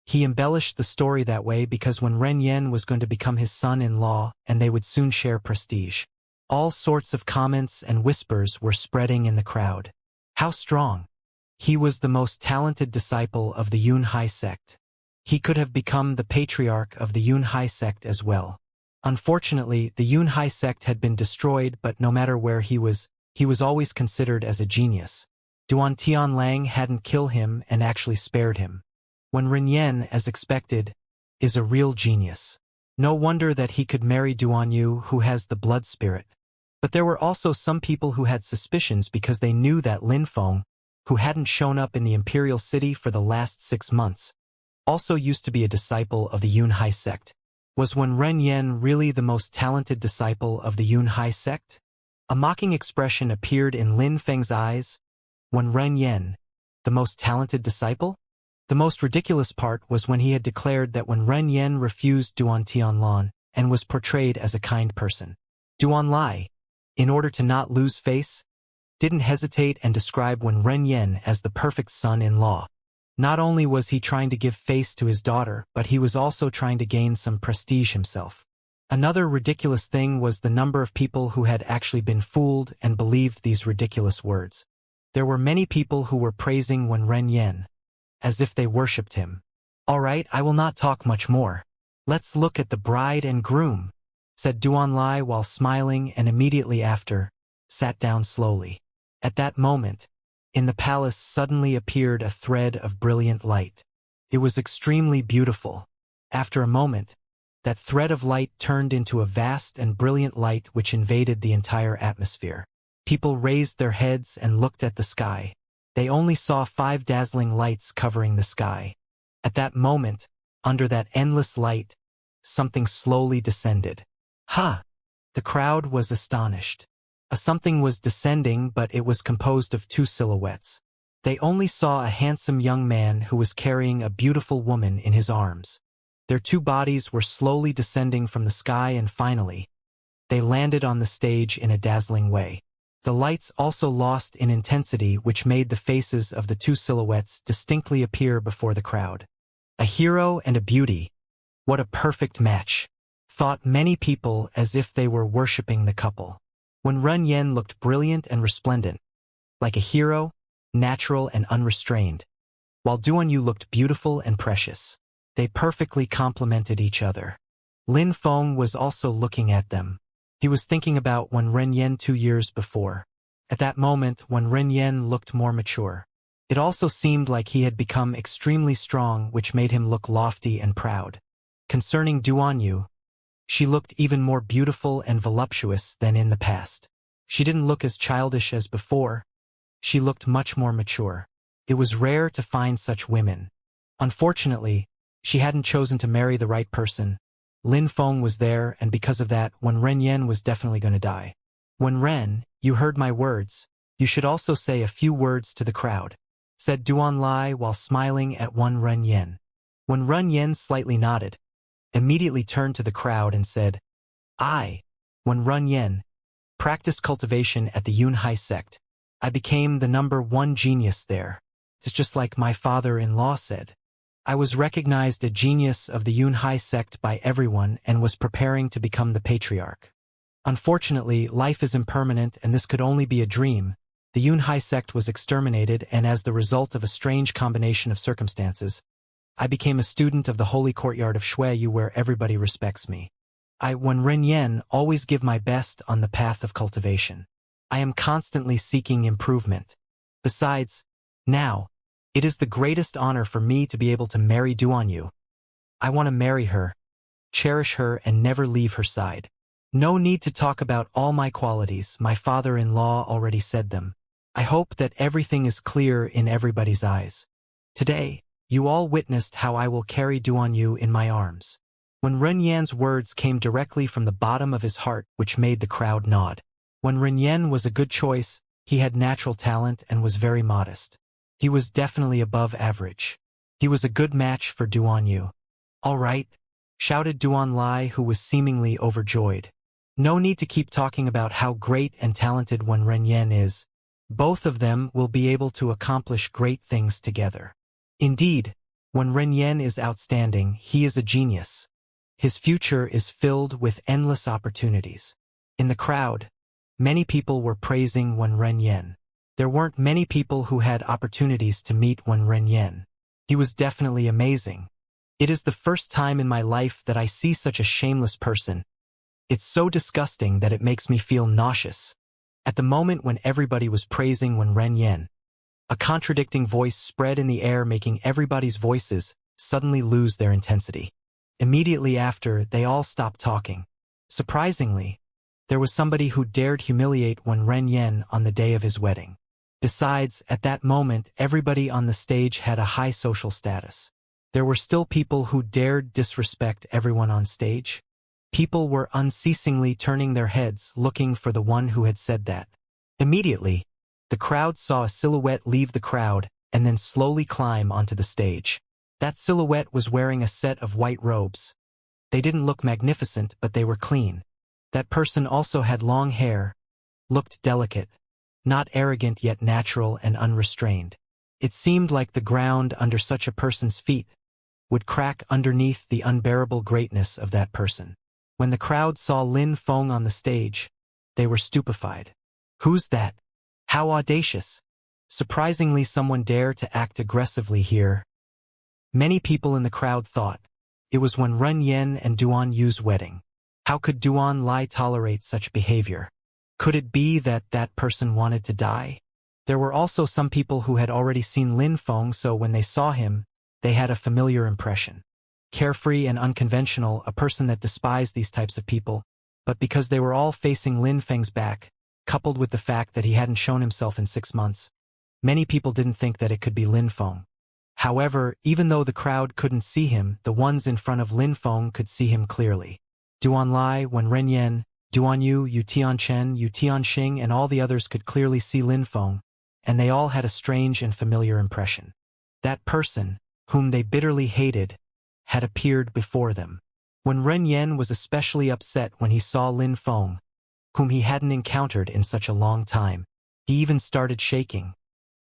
He embellished the story that way because Wen Renyen was going to become his son-in-law and they would soon share prestige. All sorts of comments and whispers were spreading in the crowd. How strong! He was the most talented disciple of the Yunhai sect. He could have become the patriarch of the Yunhai sect as well. Unfortunately, the Yunhai sect had been destroyed, but no matter where he was always considered as a genius. Duan Tianlang hadn't killed him and actually spared him. Wen Renyen, as expected, is a real genius. No wonder that he could marry Duanyu, who has the blood spirit. But there were also some people who had suspicions because they knew that Lin Feng, who hadn't shown up in the imperial city for the last 6 months, also used to be a disciple of the Yunhai sect. Was Wen Renyen really the most talented disciple of the Yunhai sect? A mocking expression appeared in Lin Feng's eyes. Wen Renyen, the most talented disciple? The most ridiculous part was when he had declared that Wen Renyen refused Duan Tianlan and was portrayed as a kind person. Duanlai, in order to not lose face, didn't hesitate and describe Wen Renyen as the perfect son-in-law. Not only was he trying to give face to his daughter, but he was also trying to gain some prestige himself. Another ridiculous thing was the number of people who had actually been fooled and believed these ridiculous words. There were many people who were praising Wen Renyen, as if they worshipped him. "All right, I will not talk much more. Let's look at the bride and groom," said Duanlai while smiling, and immediately after, sat down slowly. At that moment, in the palace suddenly appeared a thread of brilliant light. It was extremely beautiful. After a moment, that thread of light turned into a vast and brilliant light which invaded the entire atmosphere. People raised their heads and looked at the sky. They only saw 5 dazzling lights covering the sky. At that moment, under that endless light, something slowly descended. Ha! The crowd was astonished. A something was descending, but it was composed of 2 silhouettes. They only saw a handsome young man who was carrying a beautiful woman in his arms. Their 2 bodies were slowly descending from the sky, and finally, they landed on the stage in a dazzling way. The lights also lost in intensity, which made the faces of the 2 silhouettes distinctly appear before the crowd. A hero and a beauty. What a perfect match, thought many people as if they were worshipping the couple. Wen Renyen looked brilliant and resplendent, like a hero, natural and unrestrained, while Duanyu looked beautiful and precious. They perfectly complemented each other. Lin Feng was also looking at them. He was thinking about Wen Renyen 2 years before. At that moment, Wen Renyen looked more mature. It also seemed like he had become extremely strong, which made him look lofty and proud. Concerning Duan Yu, she looked even more beautiful and voluptuous than in the past. She didn't look as childish as before. She looked much more mature. It was rare to find such women. Unfortunately, she hadn't chosen to marry the right person. Lin Feng was there, and because of that, Wen Renyen was definitely going to die. Wen Ren, you heard my words. You should also say a few words to the crowd, said Duan Lai while smiling at Wen Renyen. Wen Renyen slightly nodded, immediately turned to the crowd and said, I, Wen Renyen, practiced cultivation at the Yunhai sect. I became the #1 genius there. It's just like my father-in-law said. I was recognized a genius of the Yunhai sect by everyone and was preparing to become the patriarch. Unfortunately, life is impermanent and this could only be a dream. The Yunhai sect was exterminated, and as the result of a strange combination of circumstances, I became a student of the holy courtyard of Shuiyu where everybody respects me. I, Wen Renyen, always give my best on the path of cultivation. I am constantly seeking improvement. Besides, now, it is the greatest honor for me to be able to marry Duan Yu. I want to marry her, cherish her, and never leave her side. No need to talk about all my qualities, my father-in-law already said them. I hope that everything is clear in everybody's eyes. Today, you all witnessed how I will carry Duan Yu in my arms. Wen Renyen's words came directly from the bottom of his heart, which made the crowd nod. Wen Renyen was a good choice. He had natural talent and was very modest. He was definitely above average. He was a good match for Duan Yu. All right, shouted Duan Lai, who was seemingly overjoyed. No need to keep talking about how great and talented Wen Renyen is. Both of them will be able to accomplish great things together. Indeed, Wen Renyen is outstanding. He is a genius. His future is filled with endless opportunities. In the crowd, many people were praising Wen Renyen. There weren't many people who had opportunities to meet Wen Renyen. He was definitely amazing. It is the first time in my life that I see such a shameless person. It's so disgusting that it makes me feel nauseous. At the moment when everybody was praising Wen Renyen, a contradicting voice spread in the air, making everybody's voices suddenly lose their intensity. Immediately after, they all stopped talking. Surprisingly, there was somebody who dared humiliate Wen Renyen on the day of his wedding. Besides, at that moment, everybody on the stage had a high social status. There were still people who dared disrespect everyone on stage. People were unceasingly turning their heads, looking for the one who had said that. Immediately, the crowd saw a silhouette leave the crowd and then slowly climb onto the stage. That silhouette was wearing a set of white robes. They didn't look magnificent, but they were clean. That person also had long hair, looked delicate, not arrogant yet natural and unrestrained. It seemed like the ground under such a person's feet would crack underneath the unbearable greatness of that person. When the crowd saw Lin Feng on the stage, they were stupefied. Who's that? How audacious! Surprisingly, someone dare to act aggressively here. Many people in the crowd thought it was Wen Renyen and Duan Yu's wedding. How could Duan Lai tolerate such behavior? Could it be that that person wanted to die? There were also some people who had already seen Lin Feng, so when they saw him, they had a familiar impression. Carefree and unconventional, a person that despised these types of people, but because they were all facing Lin Feng's back, coupled with the fact that he hadn't shown himself in 6 months, many people didn't think that it could be Lin Feng. However, even though the crowd couldn't see him, the ones in front of Lin Feng could see him clearly. Duan Lai, Wen Renyen, Duan Yu, Yu Tianchen, Yu Tianxing, and all the others could clearly see Lin Feng, and they all had a strange and familiar impression. That person, whom they bitterly hated, had appeared before them. Wen Renyen was especially upset when he saw Lin Feng, whom he hadn't encountered in such a long time. He even started shaking.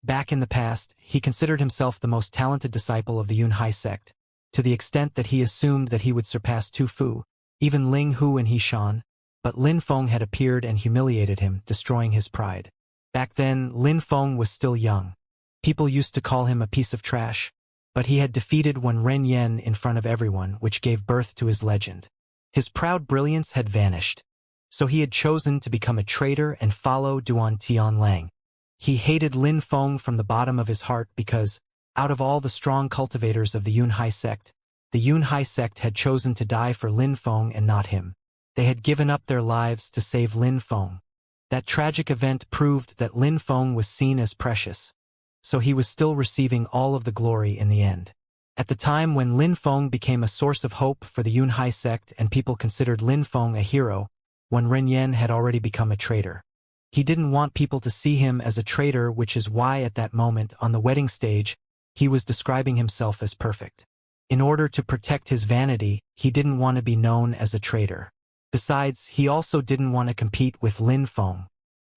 Back in the past, he considered himself the most talented disciple of the Yunhai sect, to the extent that he assumed that he would surpass Tu Fu, even Ling Hu and He-shan, but Lin Feng had appeared and humiliated him, destroying his pride. Back then, Lin Feng was still young. People used to call him a piece of trash, but he had defeated Wen Renyen in front of everyone, which gave birth to his legend. His proud brilliance had vanished, so he had chosen to become a traitor and follow Duan Tianlang. He hated Lin Feng from the bottom of his heart because, out of all the strong cultivators of the Yunhai sect, the Yunhai sect had chosen to die for Lin Feng and not him. They had given up their lives to save Lin Feng. That tragic event proved that Lin Feng was seen as precious, so he was still receiving all of the glory in the end. At the time when Lin Feng became a source of hope for the Yunhai sect and people considered Lin Feng a hero, when Ren Yen had already become a traitor. He didn't want people to see him as a traitor, which is why at that moment on the wedding stage, he was describing himself as perfect. In order to protect his vanity, he didn't want to be known as a traitor. Besides, he also didn't want to compete with Lin Feng.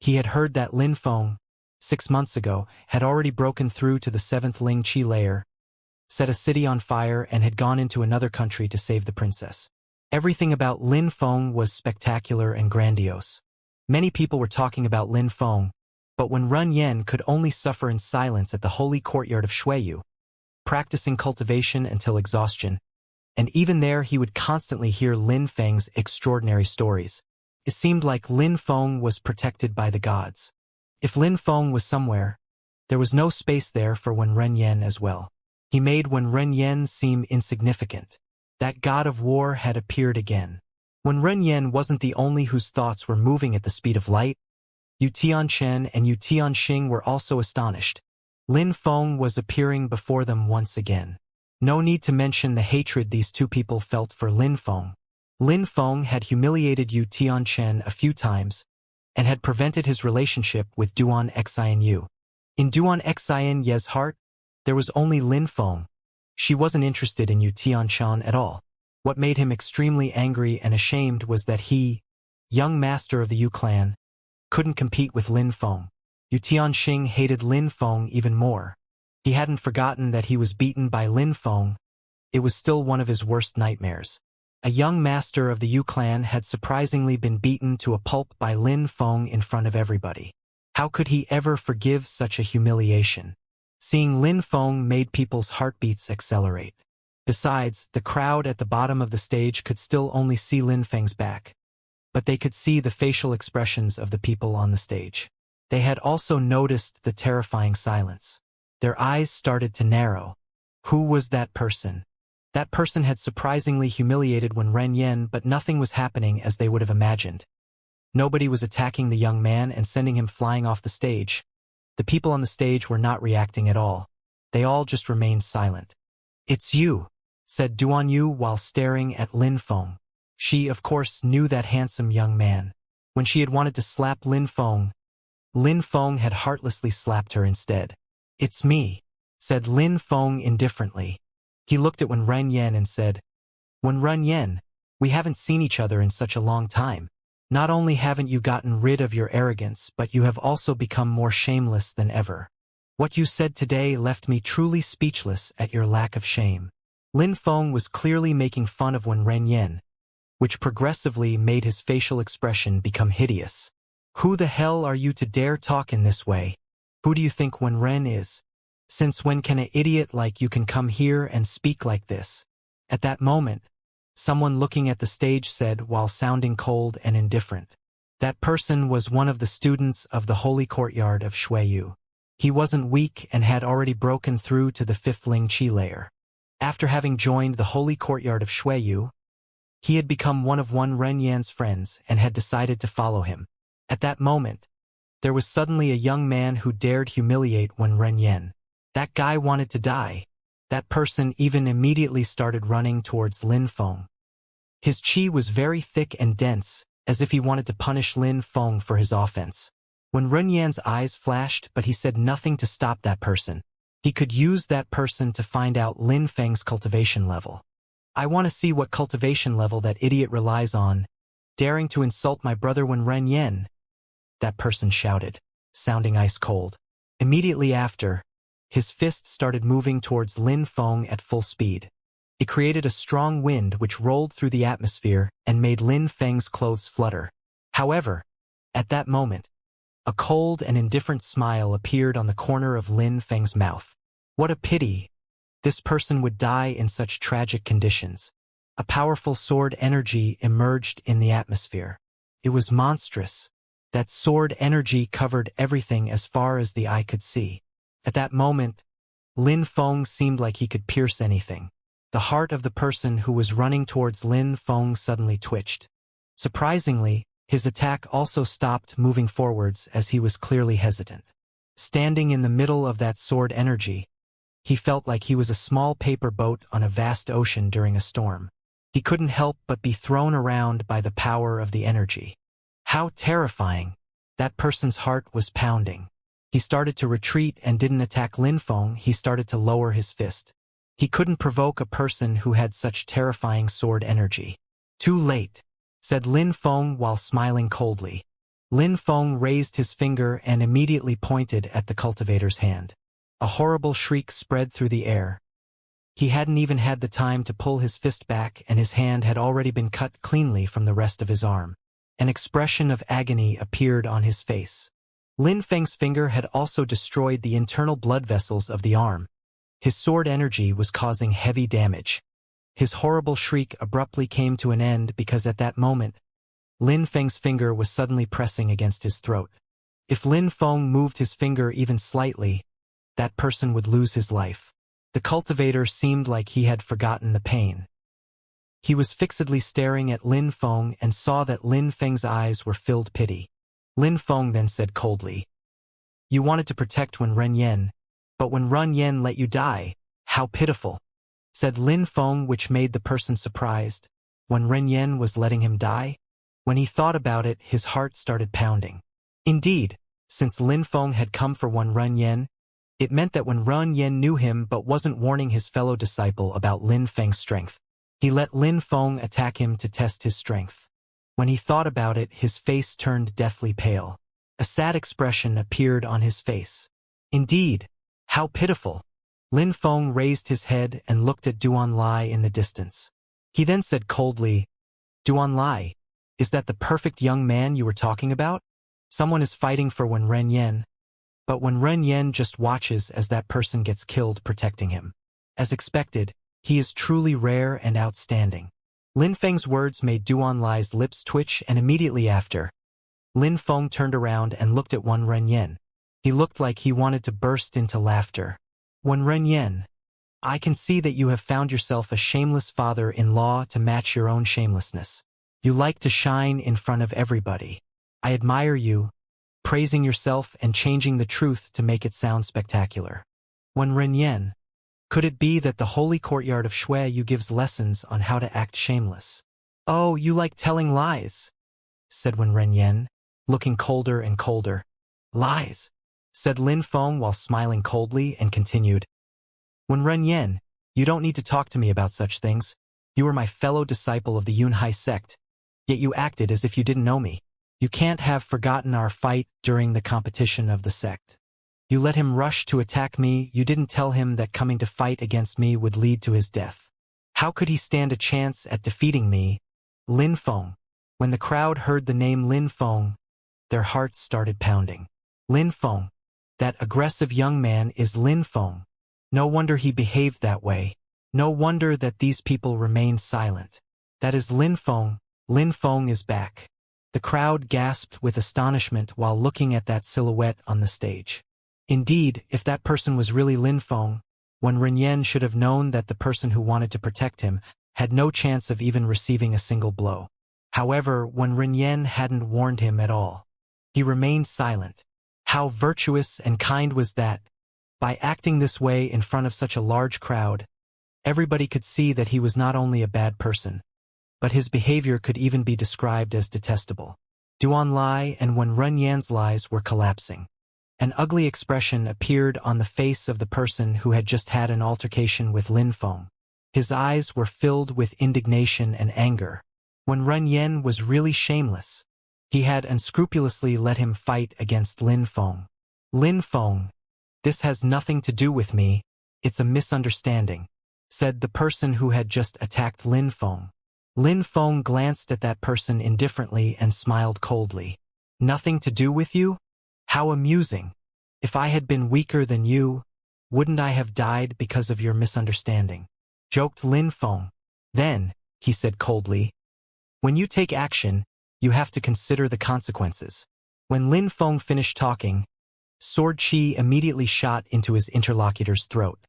He had heard that Lin Feng, 6 months ago, had already broken through to the 7th Ling Qi layer, set a city on fire, and had gone into another country to save the princess. Everything about Lin Feng was spectacular and grandiose. Many people were talking about Lin Feng, but when Ren Yen could only suffer in silence at the holy courtyard of Shuiyu, practicing cultivation until exhaustion, and even there he would constantly hear Lin Feng's extraordinary stories. It seemed like Lin Feng was protected by the gods. If Lin Feng was somewhere, there was no space there for Wen Ren Yen as well. He made Wen Ren Yen seem insignificant. That god of war had appeared again. Wen Ren Yen wasn't the only whose thoughts were moving at the speed of light. Yu Tianchen and Yu Tianxing were also astonished. Lin Feng was appearing before them once again. No need to mention the hatred these two people felt for Lin Feng. Lin Feng had humiliated Yu Tianchen a few times and had prevented his relationship with Duan Xian Yu. In Duan Xian Ye's heart, there was only Lin Feng. She wasn't interested in Yu Tianchen at all. What made him extremely angry and ashamed was that he, young master of the Yu clan, couldn't compete with Lin Feng. Yu Tianxing hated Lin Feng even more. He hadn't forgotten that he was beaten by Lin Feng. It was still one of his worst nightmares. A young master of the Yu clan had surprisingly been beaten to a pulp by Lin Feng in front of everybody. How could he ever forgive such a humiliation? Seeing Lin Feng made people's heartbeats accelerate. Besides, the crowd at the bottom of the stage could still only see Lin Feng's back, but they could see the facial expressions of the people on the stage. They had also noticed the terrifying silence. Their eyes started to narrow. Who was that person? That person had surprisingly humiliated Wen Ren Yen, but nothing was happening as they would have imagined. Nobody was attacking the young man and sending him flying off the stage. The people on the stage were not reacting at all. They all just remained silent. "It's you," said Duan Yu while staring at Lin Feng. She, of course, knew that handsome young man. When she had wanted to slap Lin Feng had heartlessly slapped her instead. "It's me," said Lin Feng indifferently. He looked at Wen Ren Yen and said, "Wen Ren Yen, we haven't seen each other in such a long time. Not only haven't you gotten rid of your arrogance, but you have also become more shameless than ever. What you said today left me truly speechless at your lack of shame." Lin Feng was clearly making fun of Wen Ren Yen, which progressively made his facial expression become hideous. "Who the hell are you to dare talk in this way? Who do you think Wen Ren is? Since when can an idiot like you can come here and speak like this?" At that moment, someone looking at the stage said while sounding cold and indifferent. That person was one of the students of the holy courtyard of Shuiyu. He wasn't weak and had already broken through to the 5th Ling Qi layer. After having joined the holy courtyard of Shuiyu, he had become one of Wen Ren Yan's friends and had decided to follow him. At that moment, there was suddenly a young man who dared humiliate Wen Ren Yan. That guy wanted to die. That person even immediately started running towards Lin Feng. His qi was very thick and dense, as if he wanted to punish Lin Feng for his offense. Wen Ren Yan's eyes flashed, but he said nothing to stop that person. He could use that person to find out Lin Feng's cultivation level. "I want to see what cultivation level that idiot relies on, daring to insult my brother Wen Ren Yen," that person shouted, sounding ice cold. Immediately after, his fist started moving towards Lin Feng at full speed. It created a strong wind which rolled through the atmosphere and made Lin Feng's clothes flutter. However, at that moment, a cold and indifferent smile appeared on the corner of Lin Feng's mouth. What a pity! This person would die in such tragic conditions. A powerful sword energy emerged in the atmosphere. It was monstrous. That sword energy covered everything as far as the eye could see. At that moment, Lin Feng seemed like he could pierce anything. The heart of the person who was running towards Lin Feng suddenly twitched. Surprisingly, his attack also stopped moving forwards as he was clearly hesitant. Standing in the middle of that sword energy, he felt like he was a small paper boat on a vast ocean during a storm. He couldn't help but be thrown around by the power of the energy. How terrifying! That person's heart was pounding. He started to retreat and didn't attack Lin Feng, he started to lower his fist. He couldn't provoke a person who had such terrifying sword energy. Too late, said Lin Feng while smiling coldly. Lin Feng raised his finger and immediately pointed at the cultivator's hand. A horrible shriek spread through the air. He hadn't even had the time to pull his fist back and his hand had already been cut cleanly from the rest of his arm. An expression of agony appeared on his face. Lin Feng's finger had also destroyed the internal blood vessels of the arm. His sword energy was causing heavy damage. His horrible shriek abruptly came to an end because at that moment, Lin Feng's finger was suddenly pressing against his throat. If Lin Feng moved his finger even slightly, that person would lose his life. The cultivator seemed like he had forgotten the pain. He was fixedly staring at Lin Feng and saw that Lin Feng's eyes were filled pity. Lin Feng then said coldly, "You wanted to protect Wen Renyen, but when Ren Yen let you die, how pitiful," said Lin Feng, which made the person surprised. When Ren Yen was letting him die? When he thought about it, his heart started pounding. Indeed, since Lin Feng had come for Wen Renyen, it meant that when Ren Yen knew him but wasn't warning his fellow disciple about Lin Feng's strength, he let Lin Feng attack him to test his strength. When he thought about it, his face turned deathly pale. A sad expression appeared on his face. Indeed, how pitiful. Lin Feng raised his head and looked at Duan Lai in the distance. He then said coldly, "Duan Lai, is that the perfect young man you were talking about? Someone is fighting for Wen Renyen, but Wen Renyen just watches as that person gets killed protecting him. As expected, he is truly rare and outstanding." Lin Feng's words made Duan Lai's lips twitch, and immediately after, Lin Feng turned around and looked at Wen Renyen. He looked like he wanted to burst into laughter. "Wen Renyen, I can see that you have found yourself a shameless father-in-law to match your own shamelessness. You like to shine in front of everybody. I admire you, praising yourself and changing the truth to make it sound spectacular. Wen Renyen, could it be that the holy courtyard of Shui Yu gives lessons on how to act shameless?" "Oh, you like telling lies," said Wen Renyen, looking colder and colder. "Lies," said Lin Feng while smiling coldly and continued, "Wen Renyen, you don't need to talk to me about such things. You are my fellow disciple of the Yunhai sect, yet you acted as if you didn't know me. You can't have forgotten our fight during the competition of the sect. You let him rush to attack me, you didn't tell him that coming to fight against me would lead to his death. How could he stand a chance at defeating me?" Lin Feng. When the crowd heard the name Lin Feng, their hearts started pounding. Lin Feng. That aggressive young man is Lin Feng. No wonder he behaved that way. No wonder that these people remained silent. That is Lin Feng. Lin Feng is back. The crowd gasped with astonishment while looking at that silhouette on the stage. Indeed, if that person was really Lin Feng, Wen Renyen should have known that the person who wanted to protect him had no chance of even receiving a single blow. However, Wen Renyen hadn't warned him at all. He remained silent. How virtuous and kind was that? By acting this way in front of such a large crowd, everybody could see that he was not only a bad person, but his behavior could even be described as detestable. Duan Lai and Wen Renyen's lies were collapsing. An ugly expression appeared on the face of the person who had just had an altercation with Lin Feng. His eyes were filled with indignation and anger. Wen Renyen was really shameless. He had unscrupulously let him fight against Lin Feng. "Lin Feng, this has nothing to do with me, it's a misunderstanding," said the person who had just attacked Lin Feng. Lin Feng glanced at that person indifferently and smiled coldly. "Nothing to do with you? How amusing. If I had been weaker than you, wouldn't I have died because of your misunderstanding?" joked Lin Feng. "Then," he said coldly, "when you take action, you have to consider the consequences. When Lin Feng finished talking, sword chi immediately shot into his interlocutor's throat.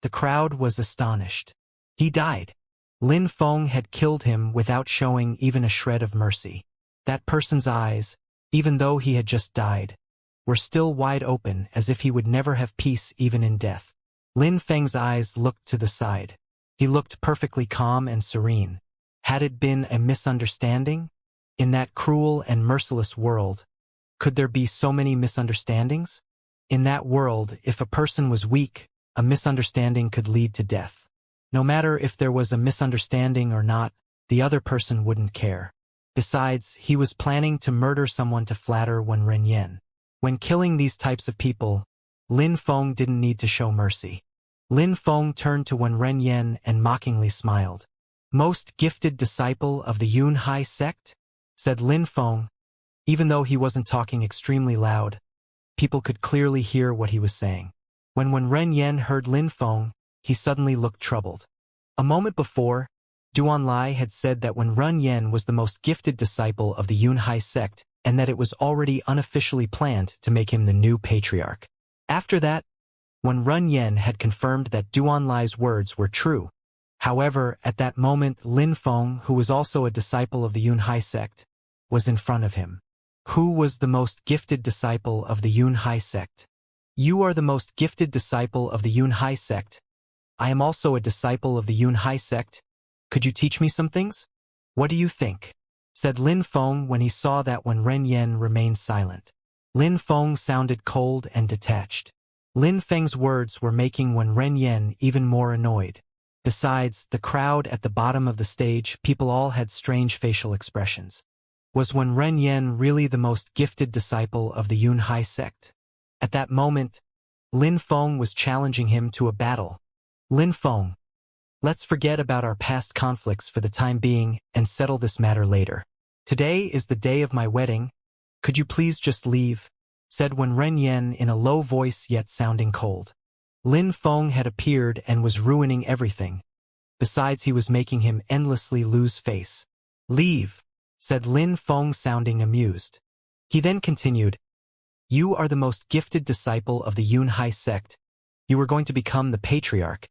The crowd was astonished. He died. Lin Feng had killed him without showing even a shred of mercy. That person's eyes, even though he had just died, were still wide open as if he would never have peace even in death. Lin Feng's eyes looked to the side. He looked perfectly calm and serene. Had it been a misunderstanding? In that cruel and merciless world, could there be so many misunderstandings? In that world, if a person was weak, a misunderstanding could lead to death. No matter if there was a misunderstanding or not, the other person wouldn't care. Besides, he was planning to murder someone to flatter Wen Renyan. When killing these types of people, Lin Feng didn't need to show mercy. Lin Feng turned to Wen Renyan and mockingly smiled. "Most gifted disciple of the Yun Hai sect?" said Lin Feng. Even though he wasn't talking extremely loud, people could clearly hear what he was saying. When Wen Renyan heard Lin Feng, he suddenly looked troubled. A moment before, Duan Lai had said that Wen Renyan was the most gifted disciple of the Yun Hai sect and that it was already unofficially planned to make him the new patriarch. After that, Wen Renyan had confirmed that Duan Lai's words were true. However, at that moment Lin Feng, who was also a disciple of the Yun Hai sect, was in front of him. Who was the most gifted disciple of the Yun Hai sect? "You are the most gifted disciple of the Yun Hai sect. I am also a disciple of the Yun Hai sect. Could you teach me some things? What do you think?" said Lin Feng when he saw that Wen Renyan remained silent. Lin Feng sounded cold and detached. Lin Feng's words were making Wen Renyan even more annoyed. Besides, the crowd at the bottom of the stage, people all had strange facial expressions. Was Wen Renyan really the most gifted disciple of the Yun Hai sect? At that moment, Lin Feng was challenging him to a battle. "Lin Feng, let's forget about our past conflicts for the time being and settle this matter later. Today is the day of my wedding. Could you please just leave?" said Wen Renyan in a low voice yet sounding cold. Lin Feng had appeared and was ruining everything. Besides, he was making him endlessly lose face. "Leave," said Lin Feng sounding amused. He then continued, "You are the most gifted disciple of the Yun Hai sect. You are going to become the patriarch.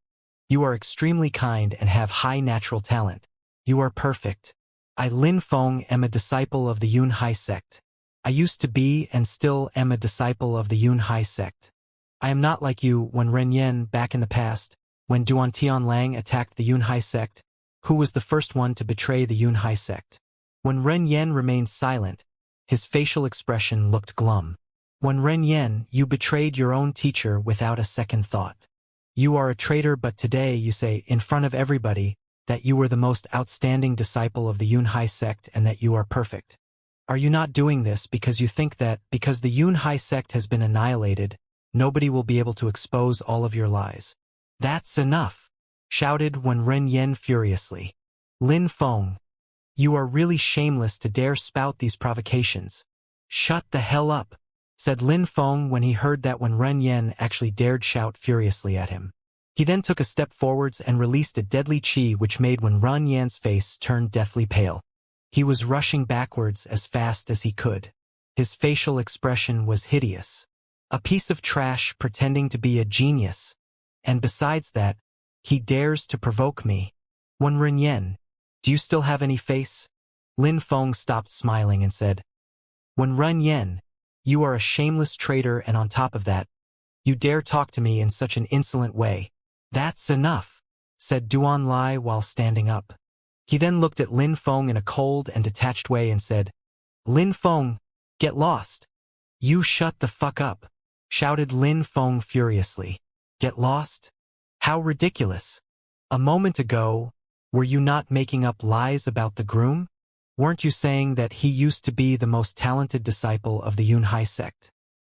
You are extremely kind and have high natural talent. You are perfect. I, Lin Feng, am a disciple of the Yun Hai sect. I used to be and still am a disciple of the Yun Hai sect. I am not like you, Wen Renyan, back in the past, when Duan Tianlang attacked the Yun Hai sect, who was the first one to betray the Yun Hai sect." When Renyan remained silent, his facial expression looked glum. "Wen Renyan, you betrayed your own teacher without a second thought. You are a traitor, but today you say, in front of everybody, that you were the most outstanding disciple of the Yun Hai sect and that you are perfect. Are you not doing this because you think that, because the Yun Hai sect has been annihilated, nobody will be able to expose all of your lies?" "That's enough," shouted Wen Renyan furiously. "Lin Feng, you are really shameless to dare spout these provocations." "Shut the hell up," said Lin Feng when he heard that Wen Renyan actually dared shout furiously at him. He then took a step forwards and released a deadly chi which made Wen Renyan's face turn deathly pale. He was rushing backwards as fast as he could. His facial expression was hideous. A piece of trash pretending to be a genius. And besides that, he dares to provoke me. "Wen Renyan, do you still have any face?" Lin Feng stopped smiling and said, "Wen Renyan, you are a shameless traitor, and on top of that, you dare talk to me in such an insolent way." "That's enough," said Duan Lai while standing up. He then looked at Lin Feng in a cold and detached way and said, "Lin Feng, get lost." "You shut the fuck up," shouted Lin Feng furiously. "Get lost? How ridiculous. A moment ago, were you not making up lies about the groom? Weren't you saying that he used to be the most talented disciple of the Yun Hai sect?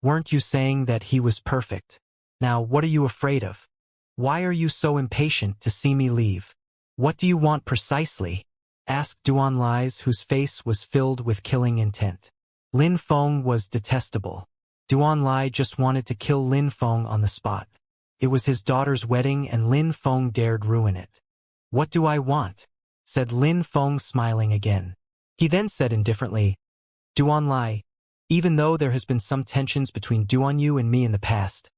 Weren't you saying that he was perfect? Now what are you afraid of? Why are you so impatient to see me leave? What do you want precisely?" asked Duan Lai's, whose face was filled with killing intent. Lin Feng was detestable. Duan Lai just wanted to kill Lin Feng on the spot. It was his daughter's wedding and Lin Feng dared ruin it. "What do I want?" said Lin Feng, smiling again. He then said indifferently, "Duan Lai, Even though there has been some tensions between Duanyu and me in the past,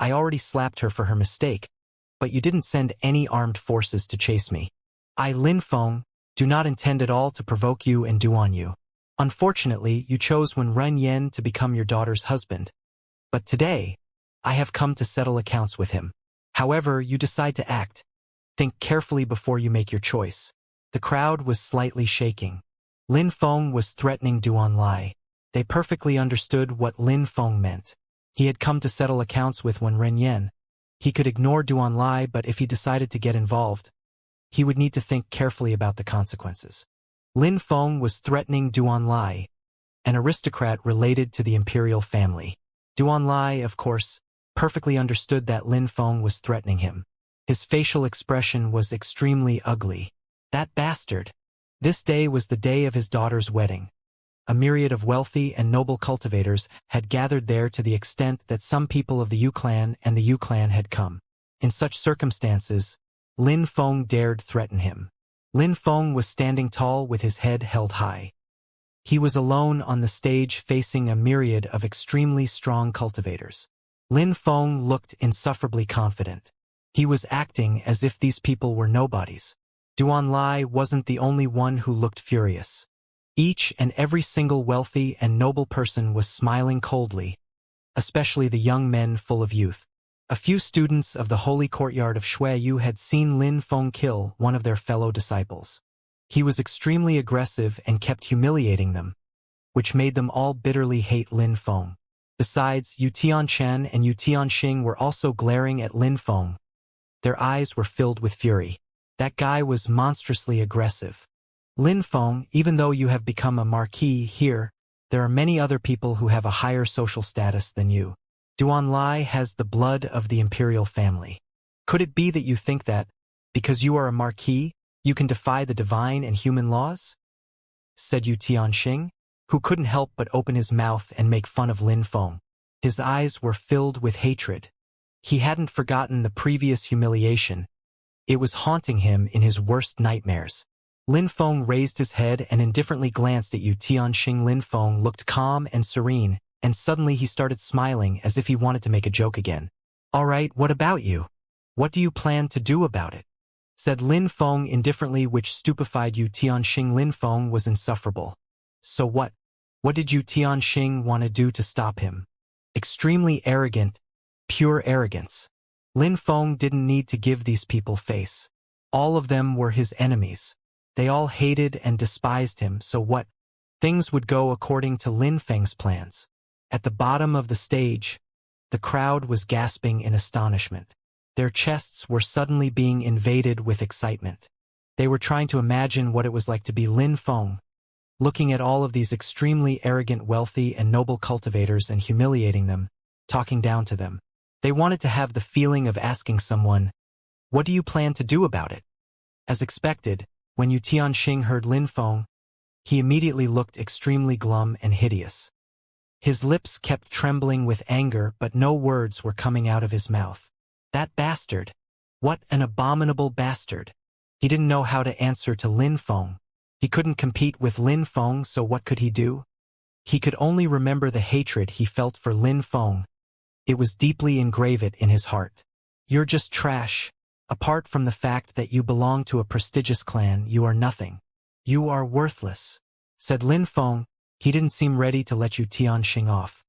I already slapped her for her mistake, but you didn't send any armed forces to chase me. I, Lin Feng, do not intend at all to provoke you and Duanyu. Unfortunately, you chose Wen Renyan to become your daughter's husband. But today, I have come to settle accounts with him. However, you decide to act. Think carefully before you make your choice. The crowd was slightly shaking. Lin Feng was threatening Duanlai. They perfectly understood what Lin Feng meant. He had come to settle accounts with Wen Renyan. He could ignore Duanlai, but if he decided to get involved, he would need to think carefully about the consequences. Lin Feng was threatening Duanlai, an aristocrat related to the imperial family. Duanlai, of course, perfectly understood that Lin Feng was threatening him. His facial expression was extremely ugly. That bastard. This day was the day of his daughter's wedding. A myriad of wealthy and noble cultivators had gathered there to the extent that some people of the Yu clan and the Yu clan had come. In such circumstances, Lin Feng dared threaten him. Lin Feng was standing tall with his head held high. He was alone on the stage facing a myriad of extremely strong cultivators. Lin Feng looked insufferably confident. He was acting as if these people were nobodies. Duanlai wasn't the only one who looked furious. Each and every single wealthy and noble person was smiling coldly, especially the young men full of youth. A few students of the holy courtyard of Shuiyu had seen Lin Feng kill one of their fellow disciples. He was extremely aggressive and kept humiliating them, which made them all bitterly hate Lin Feng. Besides, Yu Tianchen and Yu Tianxing were also glaring at Lin Feng. Their eyes were filled with fury. That guy was monstrously aggressive. Lin Feng, even though you have become a marquis here, there are many other people who have a higher social status than you. Duanlai has the blood of the imperial family. Could it be that you think that, because you are a marquis, you can defy the divine and human laws? Said Yu Tianxing, who couldn't help but open his mouth and make fun of Lin Feng. His eyes were filled with hatred. He hadn't forgotten the previous humiliation. It was haunting him in his worst nightmares. Lin Feng raised his head and indifferently glanced at Yu Tianxing. Lin Feng looked calm and serene, and suddenly he started smiling as if he wanted to make a joke again. "All right, what about you? What do you plan to do about it?" said Lin Feng indifferently, which stupefied Yu Tianxing. Lin Feng was insufferable. So what? What did Yu Tianxing want to do to stop him? Extremely arrogant, pure arrogance. Lin Feng didn't need to give these people face. All of them were his enemies. They all hated and despised him, so what? Things would go according to Lin Feng's plans. At the bottom of the stage, the crowd was gasping in astonishment. Their chests were suddenly being invaded with excitement. They were trying to imagine what it was like to be Lin Feng, looking at all of these extremely arrogant, wealthy, and noble cultivators and humiliating them, talking down to them. They wanted to have the feeling of asking someone, "What do you plan to do about it?" As expected, when Yu Tianxing heard Lin Feng, he immediately looked extremely glum and hideous. His lips kept trembling with anger, but no words were coming out of his mouth. That bastard! What an abominable bastard! He didn't know how to answer to Lin Feng. He couldn't compete with Lin Feng, so what could he do? He could only remember the hatred he felt for Lin Feng. It was deeply engraved in his heart. "You're just trash. Apart from the fact that you belong to a prestigious clan, you are nothing. You are worthless," said Lin Feng. He didn't seem ready to let Yu Tianxing off.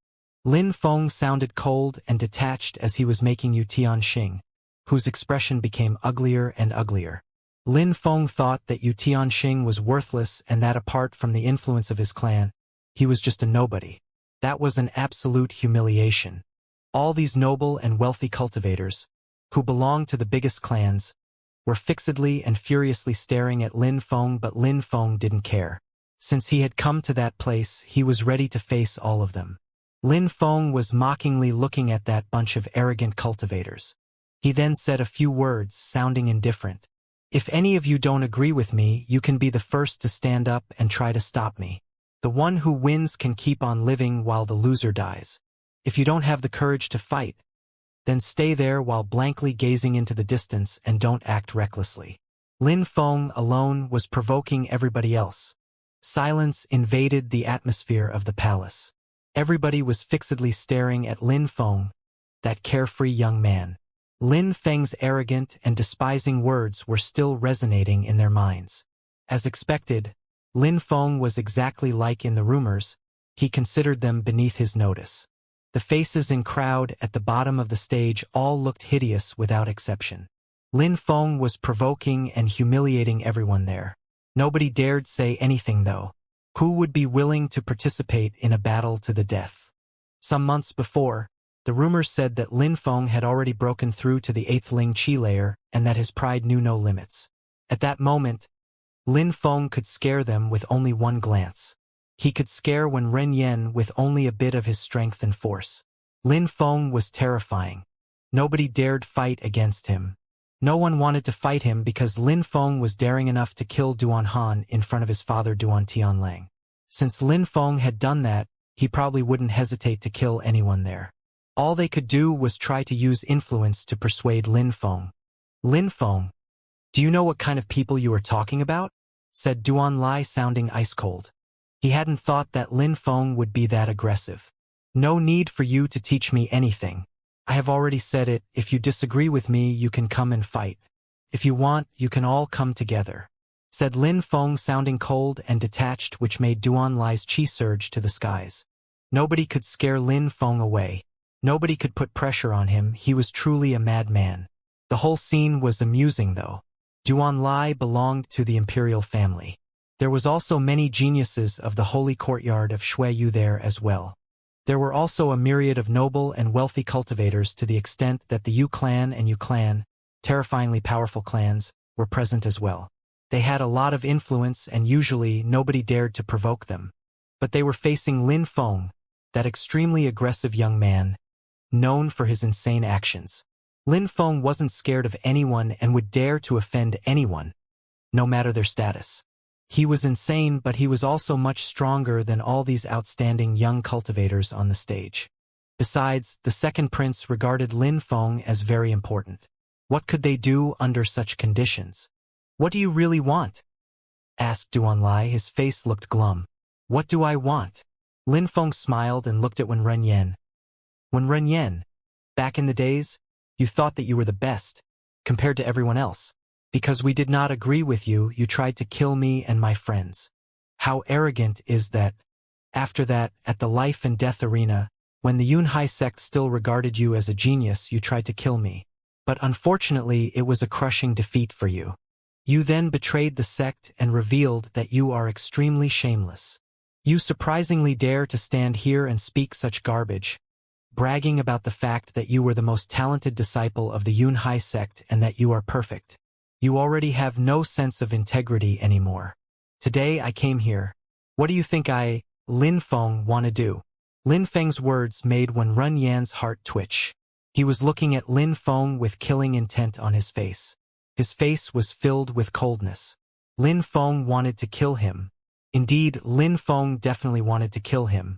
Lin Feng sounded cold and detached as he was making Yu Tianxing, whose expression became uglier and uglier. Lin Feng thought that Yu Tianxing was worthless and that apart from the influence of his clan, he was just a nobody. That was an absolute humiliation. All these noble and wealthy cultivators, who belonged to the biggest clans, were fixedly and furiously staring at Lin Feng, but Lin Feng didn't care. Since he had come to that place, he was ready to face all of them. Lin Feng was mockingly looking at that bunch of arrogant cultivators. He then said a few words, sounding indifferent. "If any of you don't agree with me, you can be the first to stand up and try to stop me. The one who wins can keep on living while the loser dies. If you don't have the courage to fight, then stay there while blankly gazing into the distance and don't act recklessly." Lin Feng alone was provoking everybody else. Silence invaded the atmosphere of the palace. Everybody was fixedly staring at Lin Feng, that carefree young man. Lin Feng's arrogant and despising words were still resonating in their minds. As expected, Lin Feng was exactly like in the rumors. He considered them beneath his notice. The faces in crowd at the bottom of the stage all looked hideous without exception. Lin Feng was provoking and humiliating everyone there. Nobody dared say anything though. Who would be willing to participate in a battle to the death? Some months before, the rumors said that Lin Feng had already broken through to the 8th Ling Qi layer and that his pride knew no limits. At that moment, Lin Feng could scare them with only one glance. He could scare Wen Renyen with only a bit of his strength and force. Lin Feng was terrifying. Nobody dared fight against him. No one wanted to fight him because Lin Feng was daring enough to kill Duan Han in front of his father Duan Tianlang. Since Lin Feng had done that, he probably wouldn't hesitate to kill anyone there. All they could do was try to use influence to persuade Lin Feng. Lin Feng, do you know what kind of people you are talking about? Said Duan Lai, sounding ice-cold. He hadn't thought that Lin Feng would be that aggressive. No need for you to teach me anything. I have already said it. If you disagree with me, you can come and fight. If you want, you can all come together. Said Lin Feng, sounding cold and detached, which made Duan Lai's chi surge to the skies. Nobody could scare Lin Feng away. Nobody could put pressure on him. He was truly a madman. The whole scene was amusing though. Duan Lai belonged to the imperial family. There was also many geniuses of the holy courtyard of Shuiyu there as well. There were also a myriad of noble and wealthy cultivators to the extent that the Yu clan and Yu clan, terrifyingly powerful clans, were present as well. They had a lot of influence and usually nobody dared to provoke them. But they were facing Lin Feng, that extremely aggressive young man, known for his insane actions. Lin Feng wasn't scared of anyone and would dare to offend anyone, no matter their status. He was insane, but he was also much stronger than all these outstanding young cultivators on the stage. Besides, the second prince regarded Lin Feng as very important. What could they do under such conditions? What do you really want? Asked Duan Lai. His face looked glum. What do I want? Lin Feng smiled and looked at Wen Renyen. Wen Renyen, back in the days, you thought that you were the best, compared to everyone else. Because we did not agree with you, you tried to kill me and my friends. How arrogant is that? After that, at the life and death arena, when the Yunhai sect still regarded you as a genius, you tried to kill me. But unfortunately, it was a crushing defeat for you. You then betrayed the sect and revealed that you are extremely shameless. You surprisingly dare to stand here and speak such garbage, bragging about the fact that you were the most talented disciple of the Yunhai sect and that you are perfect. You already have no sense of integrity anymore. Today I came here. What do you think Lin Feng, want to do? Lin Feng's words made Wen Renyan's heart twitch. He was looking at Lin Feng with killing intent on his face. His face was filled with coldness. Lin Feng wanted to kill him. Indeed, Lin Feng definitely wanted to kill him.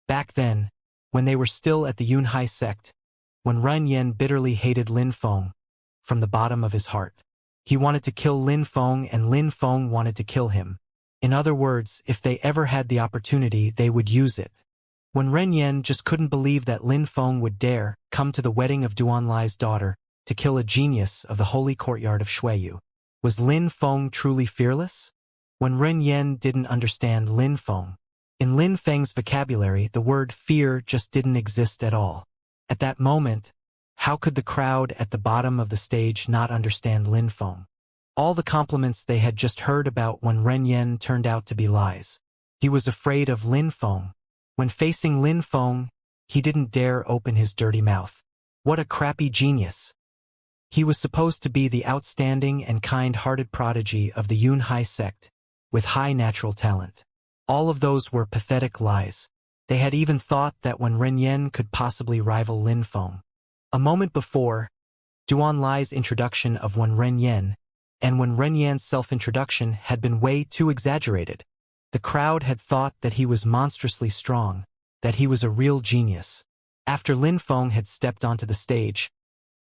Back then, when they were still at the Yunhai sect, Wen Renyan bitterly hated Lin Feng from the bottom of his heart. He wanted to kill Lin Feng and Lin Feng wanted to kill him. In other words, if they ever had the opportunity, they would use it. Wen Renyen just couldn't believe that Lin Feng would dare come to the wedding of Duan Lai's daughter to kill a genius of the holy courtyard of Shuiyu. Was Lin Feng truly fearless? Wen Renyen didn't understand Lin Feng. In Lin Feng's vocabulary, the word fear just didn't exist at all. At that moment, how could the crowd at the bottom of the stage not understand Lin Feng? All the compliments they had just heard about Wen Renyen turned out to be lies. He was afraid of Lin Feng. When facing Lin Feng, he didn't dare open his dirty mouth. What a crappy genius! He was supposed to be the outstanding and kind-hearted prodigy of the Yunhai sect, with high natural talent. All of those were pathetic lies. They had even thought that Wen Renyen could possibly rival Lin Feng. A moment before, Duan Lai's introduction of Wen Renyen and Wen Renyan's self-introduction had been way too exaggerated. The crowd had thought that he was monstrously strong, that he was a real genius. After Lin Feng had stepped onto the stage,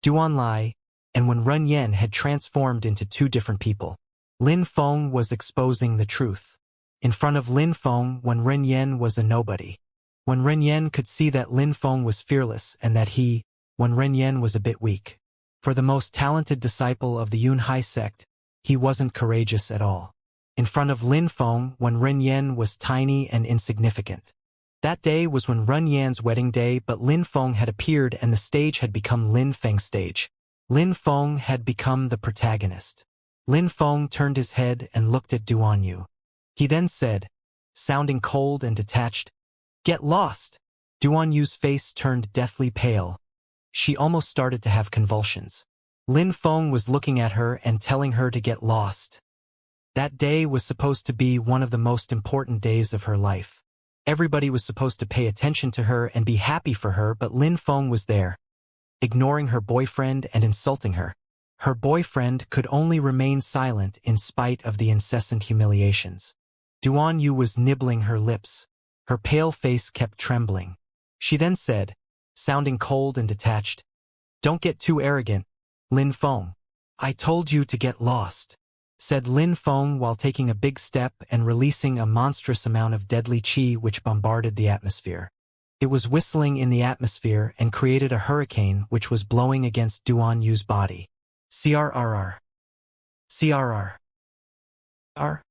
Duan Lai and Wen Renyen had transformed into two different people. Lin Feng was exposing the truth. In front of Lin Feng, Wen Renyen was a nobody. When Ren Yen could see that Lin Feng was fearless and that when Ren Yen was a bit weak. For the most talented disciple of the Yun Hai sect, he wasn't courageous at all. In front of Lin Feng, when Ren Yen was tiny and insignificant. That day was when Ren Yan's wedding day, but Lin Feng had appeared and the stage had become Lin Feng's stage. Lin Feng had become the protagonist. Lin Feng turned his head and looked at Duan Yu. He then said, sounding cold and detached, "Get lost!" Duan Yu's face turned deathly pale. She almost started to have convulsions. Lin Feng was looking at her and telling her to get lost. That day was supposed to be one of the most important days of her life. Everybody was supposed to pay attention to her and be happy for her, but Lin Feng was there, ignoring her boyfriend and insulting her. Her boyfriend could only remain silent in spite of the incessant humiliations. Duan Yu was nibbling her lips. Her pale face kept trembling. She then said, sounding cold and detached, "Don't get too arrogant, Lin Feng. I told you to get lost," said Lin Feng while taking a big step and releasing a monstrous amount of deadly qi which bombarded the atmosphere. It was whistling in the atmosphere and created a hurricane which was blowing against Duan Yu's body. CRRR. CRR. R.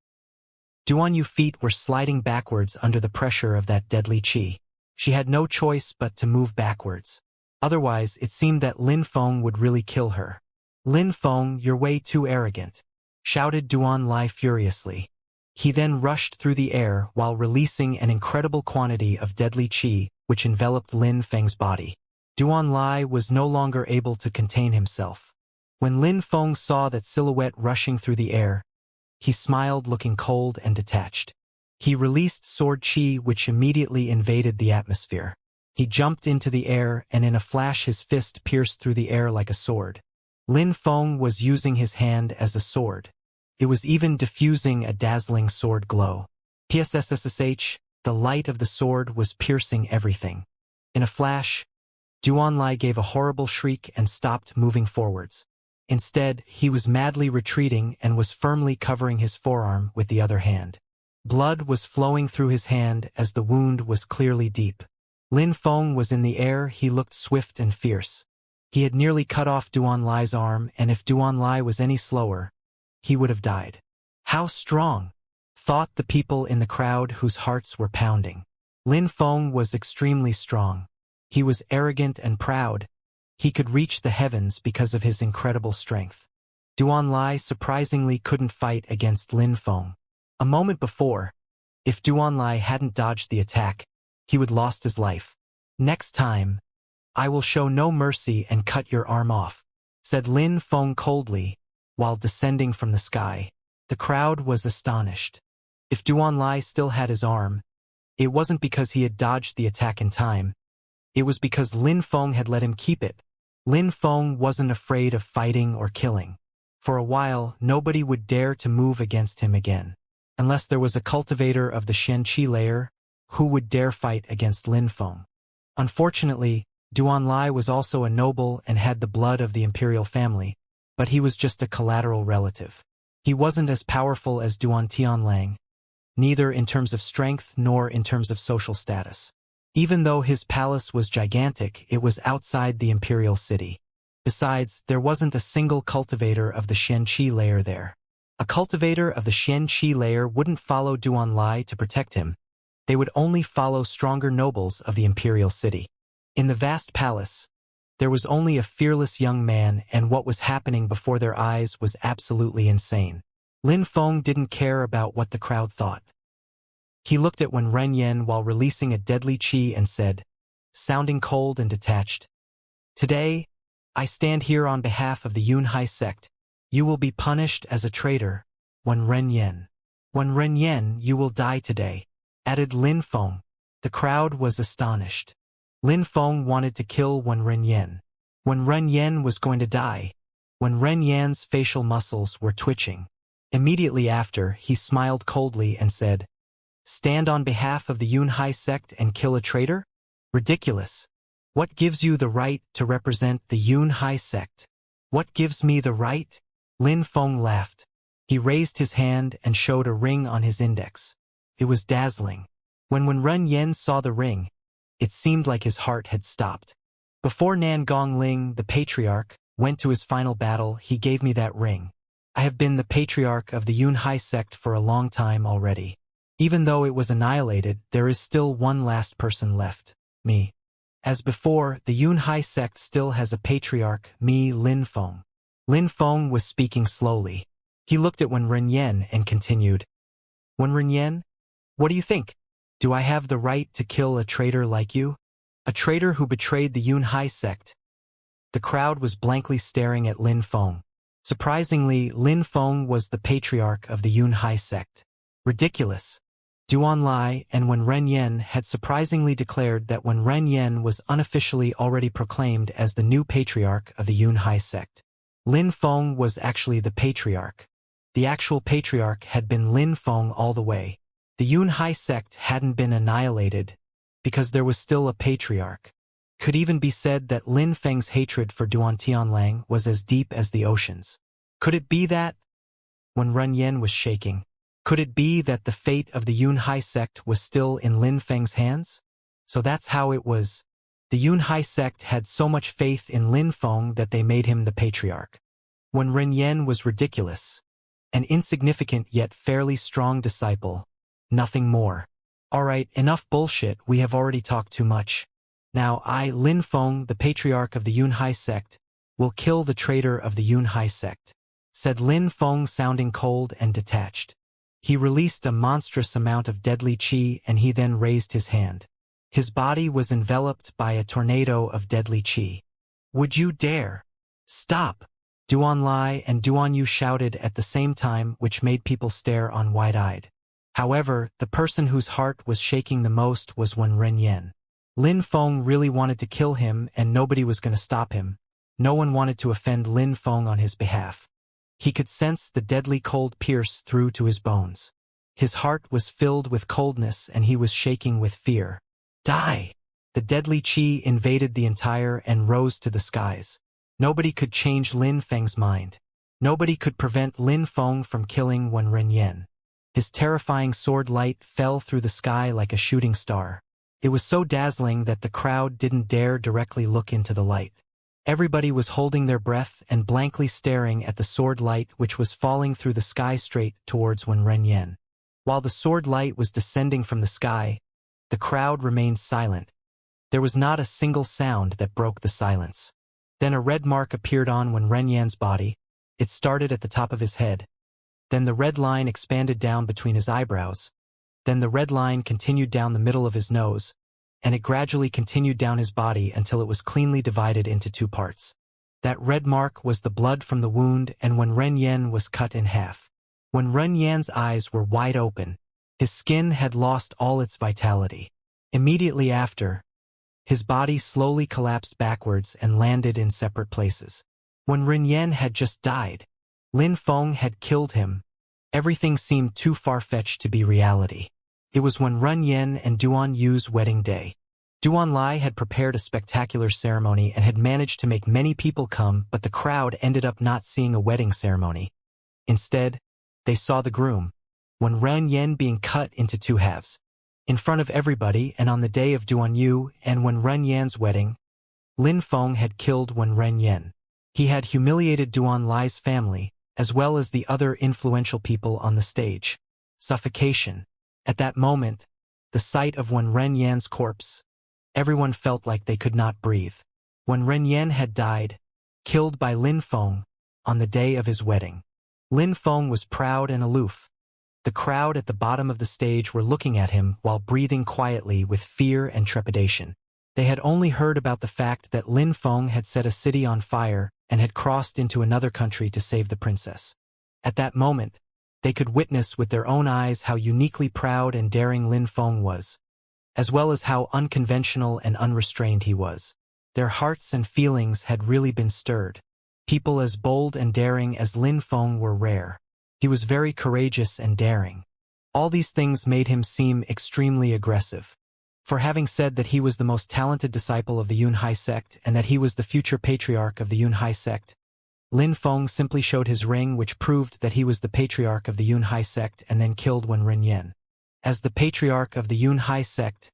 Duan Yu's feet were sliding backwards under the pressure of that deadly qi. She had no choice but to move backwards. Otherwise, it seemed that Lin Feng would really kill her. "Lin Feng, you're way too arrogant," shouted Duan Lai furiously. He then rushed through the air while releasing an incredible quantity of deadly qi which enveloped Lin Feng's body. Duan Lai was no longer able to contain himself. When Lin Feng saw that silhouette rushing through the air, he smiled, looking cold and detached. He released sword qi which immediately invaded the atmosphere. He jumped into the air and in a flash his fist pierced through the air like a sword. Lin Feng was using his hand as a sword. It was even diffusing a dazzling sword glow. PSSSH, the light of the sword was piercing everything. In a flash, Duan Lai gave a horrible shriek and stopped moving forwards. Instead, he was madly retreating and was firmly covering his forearm with the other hand. Blood was flowing through his hand as the wound was clearly deep. Lin Feng was in the air. He looked swift and fierce. He had nearly cut off Duan Lai's arm, and if Duan Lai was any slower, he would have died. How strong, thought the people in the crowd whose hearts were pounding. Lin Feng was extremely strong. He was arrogant and proud. He could reach the heavens because of his incredible strength. Duan Lai surprisingly couldn't fight against Lin Feng. A moment before, if Duan Lai hadn't dodged the attack, he would lost his life. "Next time, I will show no mercy and cut your arm off," said Lin Feng coldly, while descending from the sky. The crowd was astonished. If Duan Lai still had his arm, it wasn't because he had dodged the attack in time. It was because Lin Feng had let him keep it. Lin Feng wasn't afraid of fighting or killing. For a while, nobody would dare to move against him again. Unless there was a cultivator of the Xianxia layer, who would dare fight against Lin Feng? Unfortunately, Duan Lai was also a noble and had the blood of the imperial family, but he was just a collateral relative. He wasn't as powerful as Duan Tianlang, neither in terms of strength nor in terms of social status. Even though his palace was gigantic, it was outside the imperial city. Besides, there wasn't a single cultivator of the Xianxia layer there. A cultivator of the Xianxia layer wouldn't follow Duan Lai to protect him. They would only follow stronger nobles of the imperial city. In the vast palace, there was only a fearless young man, and what was happening before their eyes was absolutely insane. Lin Feng didn't care about what the crowd thought. He looked at Wen Ren Yen while releasing a deadly qi and said, sounding cold and detached, "Today, I stand here on behalf of the Yun Hai sect. You will be punished as a traitor, Wen Ren Yen. Wen Ren Yen, you will die today," added Lin Feng. The crowd was astonished. Lin Feng wanted to kill Wen Ren Yen. Wen Ren Yen was going to die. Wen Ren Yen's facial muscles were twitching. Immediately after, he smiled coldly and said, "Stand on behalf of the Yun Hai sect and kill a traitor? Ridiculous. What gives you the right to represent the Yun Hai sect?" "What gives me the right?" Lin Feng laughed. He raised his hand and showed a ring on his index. It was dazzling. When Wen Ren Yen saw the ring, It seemed like his heart had stopped. Before Nan Gongling, the patriarch, went to his final battle, he gave me that ring. I have been the patriarch of the Yunhai sect for a long time already. Even though it was annihilated, there is still one last person left. Me. As before, the Yunhai sect still has a patriarch, me, Lin Feng. Lin Feng was speaking slowly. He looked at Wen Renyen and continued. Wen Renyen? What do you think? Do I have the right to kill a traitor like you? A traitor who betrayed the Yunhai sect? The crowd was blankly staring at Lin Feng. Surprisingly, Lin Feng was the patriarch of the Yunhai sect. Ridiculous. Duan Lai and Wen Renyen had surprisingly declared that Wen Renyen was unofficially already proclaimed as the new patriarch of the Yunhai sect. Lin Feng was actually the patriarch. The actual patriarch had been Lin Feng all the way. The Yunhai sect hadn't been annihilated because there was still a patriarch. Could even be said that Lin Feng's hatred for Duan Tianlang was as deep as the oceans. Could it be that? When Renyen was shaking, could it be that the fate of the Yunhai sect was still in Lin Feng's hands? So that's how it was. The Yunhai sect had so much faith in Lin Feng that they made him the patriarch. When Renyen was ridiculous, an insignificant yet fairly strong disciple, nothing more. Alright, enough bullshit, we have already talked too much. Now I, Lin Feng, the patriarch of the Yunhai sect, will kill the traitor of the Yunhai sect, said Lin Feng, sounding cold and detached. He released a monstrous amount of deadly qi and he then raised his hand. His body was enveloped by a tornado of deadly qi. Would you dare? Stop! Duan Lai and Duan Yu shouted at the same time, which made people stare on wide-eyed. However, the person whose heart was shaking the most was Wen Renyen. Lin Feng really wanted to kill him and nobody was going to stop him. No one wanted to offend Lin Feng on his behalf. He could sense the deadly cold pierce through to his bones. His heart was filled with coldness and he was shaking with fear. Die! The deadly qi invaded the entire and rose to the skies. Nobody could change Lin Feng's mind. Nobody could prevent Lin Feng from killing Wen Renyen. His terrifying sword light fell through the sky like a shooting star. It was so dazzling that the crowd didn't dare directly look into the light. Everybody was holding their breath and blankly staring at the sword light which was falling through the sky straight towards Wen Renyen. While the sword light was descending from the sky, the crowd remained silent. There was not a single sound that broke the silence. Then a red mark appeared on Wen Renyen's body. It started at the top of his head. Then the red line expanded down between his eyebrows. Then the red line continued down the middle of his nose, and it gradually continued down his body until it was cleanly divided into two parts. That red mark was the blood from the wound, and when Renyen was cut in half. When Renyen's eyes were wide open, his skin had lost all its vitality. Immediately after, his body slowly collapsed backwards and landed in separate places. When Renyen had just died, Lin Feng had killed him. Everything seemed too far-fetched to be reality. It was when Renyen and Duan Yu's wedding day. Duan Lai had prepared a spectacular ceremony and had managed to make many people come, but the crowd ended up not seeing a wedding ceremony. Instead, they saw the groom, Wen Renyen, being cut into two halves. In front of everybody and on the day of Duan Yu and Wen Renyen's wedding, Lin Feng had killed Wen Renyen. He had humiliated Duan Lai's family, as well as the other influential people on the stage. Suffocation. At that moment, the sight of Wen Renyen's corpse, everyone felt like they could not breathe. Wen Renyen had died, killed by Lin Feng, on the day of his wedding. Lin Feng was proud and aloof. The crowd at the bottom of the stage were looking at him while breathing quietly with fear and trepidation. They had only heard about the fact that Lin Feng had set a city on fire and had crossed into another country to save the princess. At that moment, they could witness with their own eyes how uniquely proud and daring Lin Feng was, as well as how unconventional and unrestrained he was. Their hearts and feelings had really been stirred. People as bold and daring as Lin Feng were rare. He was very courageous and daring. All these things made him seem extremely aggressive. For having said that he was the most talented disciple of the Yunhai sect and that he was the future patriarch of the Yunhai sect, Lin Feng simply showed his ring, which proved that he was the patriarch of the Yunhai sect, and then killed Wen Renyen. As the patriarch of the Yunhai sect,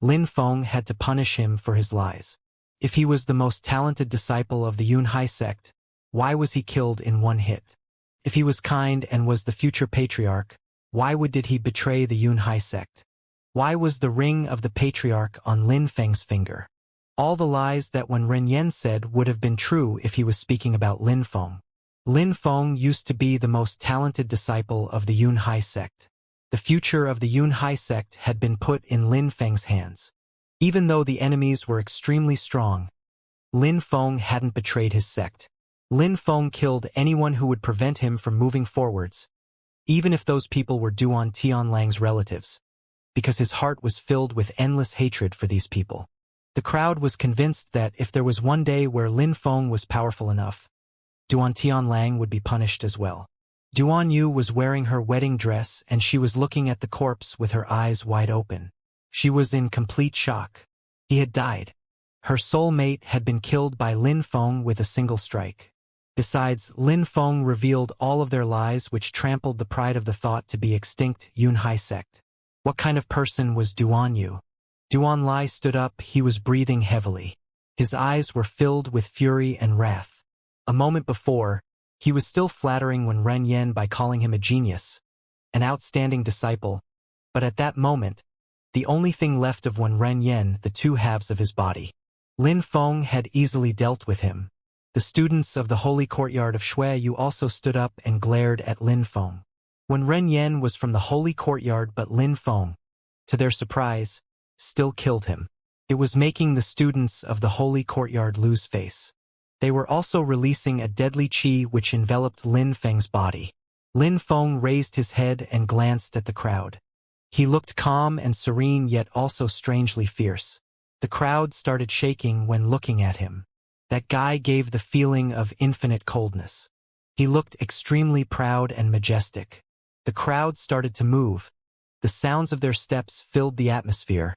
Lin Feng had to punish him for his lies. If he was the most talented disciple of the Yunhai sect, why was he killed in one hit? If he was kind and was the future patriarch, why did he betray the Yunhai sect? Why was the ring of the patriarch on Lin Feng's finger? All the lies that when Ren Yan said would have been true if he was speaking about Lin Feng. Lin Feng used to be the most talented disciple of the Yunhai sect. The future of the Yunhai sect had been put in Lin Feng's hands. Even though the enemies were extremely strong, Lin Feng hadn't betrayed his sect. Lin Feng killed anyone who would prevent him from moving forwards, even if those people were Duan Tianlang's relatives, because his heart was filled with endless hatred for these people. The crowd was convinced that if there was one day where Lin Feng was powerful enough, Duan Tianlang would be punished as well. Duan Yu was wearing her wedding dress and she was looking at the corpse with her eyes wide open. She was in complete shock. He had died. Her soulmate had been killed by Lin Feng with a single strike. Besides, Lin Feng revealed all of their lies which trampled the pride of the thought to be extinct Yunhai sect. What kind of person was Duan Yu? Duan Lai stood up, he was breathing heavily. His eyes were filled with fury and wrath. A moment before, he was still flattering Wen Ren Yen by calling him a genius, an outstanding disciple, but at that moment, the only thing left of Wen Ren Yen, the two halves of his body. Lin Feng had easily dealt with him. The students of the holy courtyard of Shuiyu also stood up and glared at Lin Feng. Wen Ren Yen was from the holy courtyard, but Lin Feng, to their surprise, still killed him. It was making the students of the holy courtyard lose face. They were also releasing a deadly qi which enveloped Lin Feng's body. Lin Feng raised his head and glanced at the crowd. He looked calm and serene yet also strangely fierce. The crowd started shaking when looking at him. That guy gave the feeling of infinite coldness. He looked extremely proud and majestic. The crowd started to move. The sounds of their steps filled the atmosphere,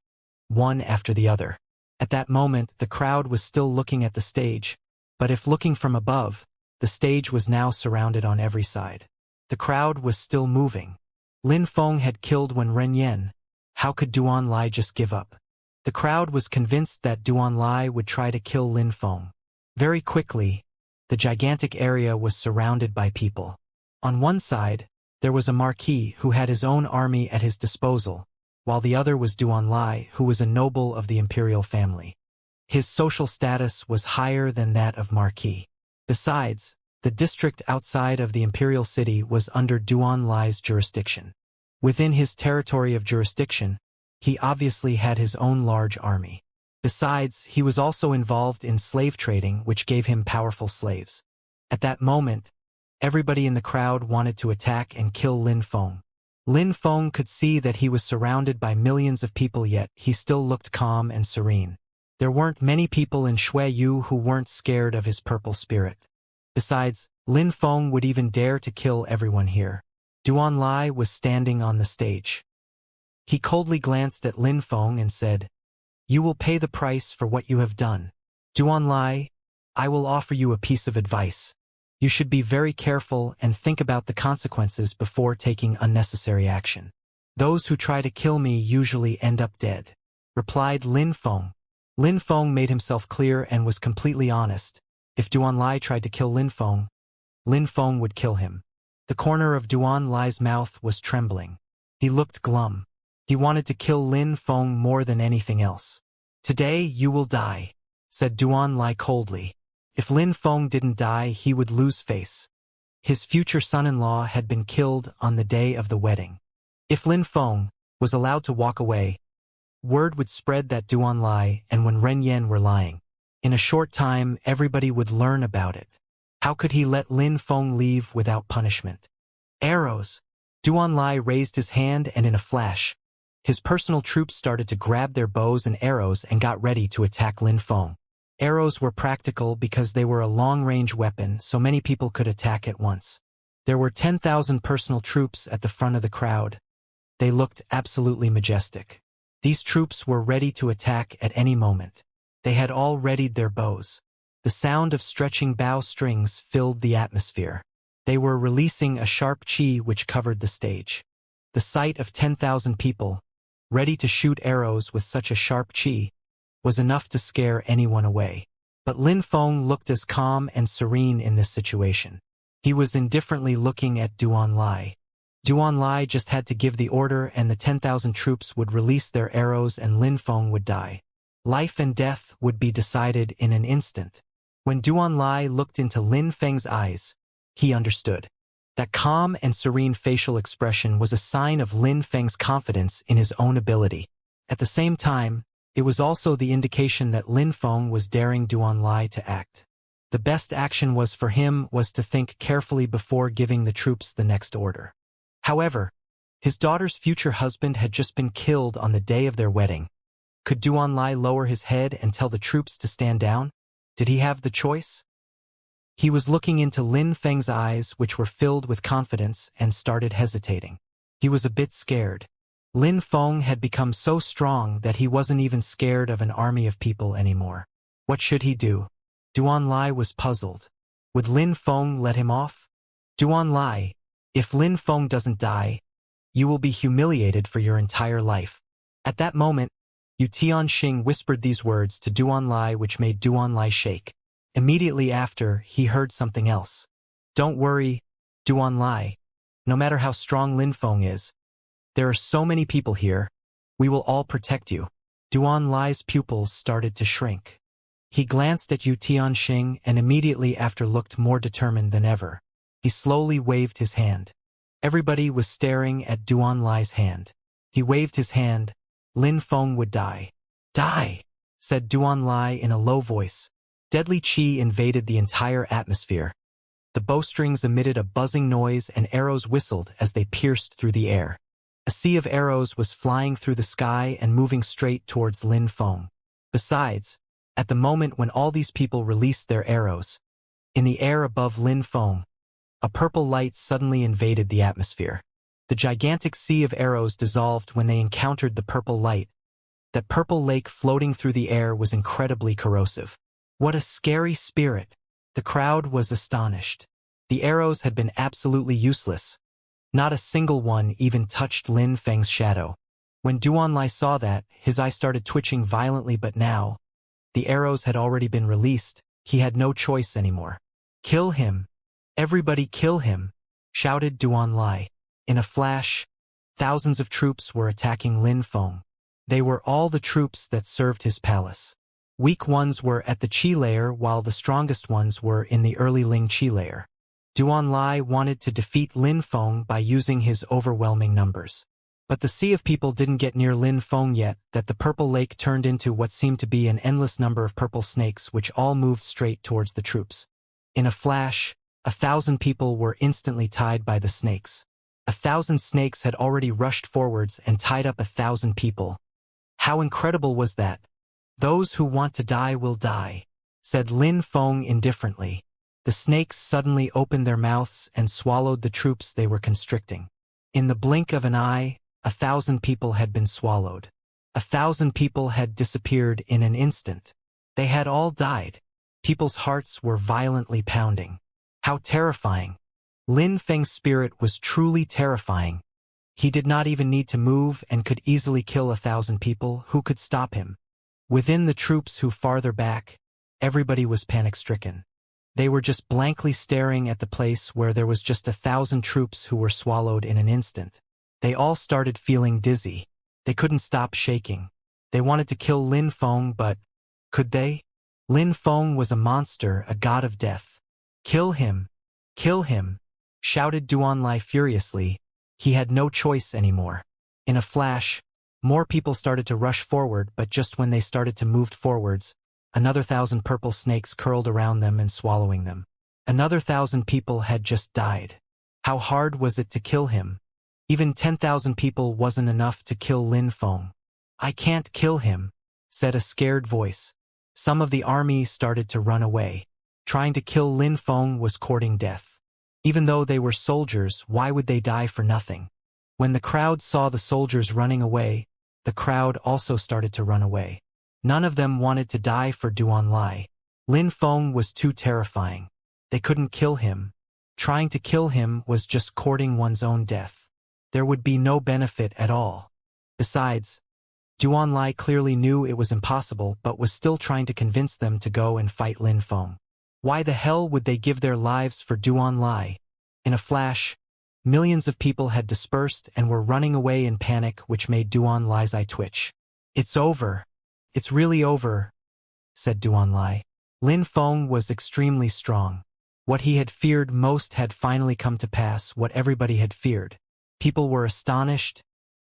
one after the other. At that moment, the crowd was still looking at the stage, but if looking from above, the stage was now surrounded on every side. The crowd was still moving. Lin Feng had killed Wen Ren Yen. How could Duan Lai just give up? The crowd was convinced that Duan Lai would try to kill Lin Feng. Very quickly, the gigantic area was surrounded by people. On one side, there was a marquis who had his own army at his disposal, while the other was Duan Lai, who was a noble of the imperial family. His social status was higher than that of marquis. Besides, the district outside of the imperial city was under Duan Lai's jurisdiction. Within his territory of jurisdiction, he obviously had his own large army. Besides, he was also involved in slave trading, which gave him powerful slaves. At that moment, everybody in the crowd wanted to attack and kill Lin Feng. Lin Feng could see that he was surrounded by millions of people, yet he still looked calm and serene. There weren't many people in Shuiyu who weren't scared of his purple spirit. Besides, Lin Feng would even dare to kill everyone here. Duan Lai was standing on the stage. He coldly glanced at Lin Feng and said, "You will pay the price for what you have done. Duan Lai, I will offer you a piece of advice. You should be very careful and think about the consequences before taking unnecessary action. Those who try to kill me usually end up dead," replied Lin Feng. Lin Feng made himself clear and was completely honest. If Duan Lai tried to kill Lin Feng would kill him. The corner of Duan Lai's mouth was trembling. He looked glum. He wanted to kill Lin Feng more than anything else. "Today you will die," said Duan Lai coldly. If Lin Feng didn't die, he would lose face. His future son-in-law had been killed on the day of the wedding. If Lin Feng was allowed to walk away, word would spread that Duan Lai and Wen Ren Yen were lying. In a short time, everybody would learn about it. How could he let Lin Feng leave without punishment? Arrows! Duan Lai raised his hand and in a flash, his personal troops started to grab their bows and arrows and got ready to attack Lin Feng. Arrows were practical because they were a long-range weapon, so many people could attack at once. There were 10,000 personal troops at the front of the crowd. They looked absolutely majestic. These troops were ready to attack at any moment. They had all readied their bows. The sound of stretching bow strings filled the atmosphere. They were releasing a sharp qi which covered the stage. The sight of 10,000 people, ready to shoot arrows with such a sharp chi, was enough to scare anyone away. But Lin Feng looked as calm and serene in this situation. He was indifferently looking at Duan Lai. Duan Lai just had to give the order and the 10,000 troops would release their arrows and Lin Feng would die. Life and death would be decided in an instant. When Duan Lai looked into Lin Feng's eyes, he understood. That calm and serene facial expression was a sign of Lin Feng's confidence in his own ability. At the same time, it was also the indication that Lin Feng was daring Duan Lai to act. The best action for him was to think carefully before giving the troops the next order. However, his daughter's future husband had just been killed on the day of their wedding. Could Duan Lai lower his head and tell the troops to stand down? Did he have the choice? He was looking into Lin Feng's eyes, which were filled with confidence, and started hesitating. He was a bit scared. Lin Feng had become so strong that he wasn't even scared of an army of people anymore. What should he do? Duan Lai was puzzled. Would Lin Feng let him off? Duan Lai, if Lin Feng doesn't die, you will be humiliated for your entire life. At that moment, Yu Tianxing whispered these words to Duan Lai, which made Duan Lai shake. Immediately after, he heard something else. Don't worry, Duan Lai. No matter how strong Lin Feng is, there are so many people here. We will all protect you. Duan Lai's pupils started to shrink. He glanced at Yu Tianxing and immediately after looked more determined than ever. He slowly waved his hand. Everybody was staring at Duan Lai's hand. He waved his hand. Lin Feng would die. Die, said Duan Lai in a low voice. Deadly qi invaded the entire atmosphere. The bowstrings emitted a buzzing noise and arrows whistled as they pierced through the air. A sea of arrows was flying through the sky and moving straight towards Lin Feng. Besides, at the moment when all these people released their arrows, in the air above Lin Feng, a purple light suddenly invaded the atmosphere. The gigantic sea of arrows dissolved when they encountered the purple light. That purple lake floating through the air was incredibly corrosive. What a scary spirit! The crowd was astonished. The arrows had been absolutely useless. Not a single one even touched Lin Feng's shadow. When Duan Lai saw that, his eye started twitching violently, but now, the arrows had already been released. He had no choice anymore. Kill him! Everybody kill him! Shouted Duan Lai. In a flash, thousands of troops were attacking Lin Feng. They were all the troops that served his palace. Weak ones were at the Qi layer while the strongest ones were in the early Ling Qi layer. Duan Lai wanted to defeat Lin Feng by using his overwhelming numbers. But the sea of people didn't get near Lin Feng yet, that the purple lake turned into what seemed to be an endless number of purple snakes which all moved straight towards the troops. In a flash, 1,000 people were instantly tied by the snakes. 1,000 snakes had already rushed forwards and tied up 1,000 people. How incredible was that? Those who want to die will die, said Lin Feng indifferently. The snakes suddenly opened their mouths and swallowed the troops they were constricting. In the blink of an eye, 1,000 people had been swallowed. 1,000 people had disappeared in an instant. They had all died. People's hearts were violently pounding. How terrifying! Lin Feng's spirit was truly terrifying. He did not even need to move and could easily kill 1,000 people. Who could stop him? Within the troops who farther back, everybody was panic-stricken. They were just blankly staring at the place where there was just 1,000 troops who were swallowed in an instant. They all started feeling dizzy. They couldn't stop shaking. They wanted to kill Lin Feng, but could they? Lin Feng was a monster, a god of death. Kill him! Kill him! Shouted Duan Lai furiously. He had no choice anymore. In a flash, more people started to rush forward, but just when they started to move forwards, another 1,000 purple snakes curled around them and swallowing them. Another 1,000 people had just died. How hard was it to kill him? Even 10,000 people wasn't enough to kill Lin Feng. I can't kill him, said a scared voice. Some of the army started to run away. Trying to kill Lin Feng was courting death. Even though they were soldiers, why would they die for nothing? When the crowd saw the soldiers running away, the crowd also started to run away. None of them wanted to die for Duan Lai. Lin Feng was too terrifying. They couldn't kill him. Trying to kill him was just courting one's own death. There would be no benefit at all. Besides, Duanlai clearly knew it was impossible but was still trying to convince them to go and fight Lin Feng. Why the hell would they give their lives for Duanlai? In a flash, millions of people had dispersed and were running away in panic, which made Duanlai's eye twitch. "It's over. It's really over," said Duanlai. Lin Feng was extremely strong. What he had feared most had finally come to pass, what everybody had feared. People were astonished,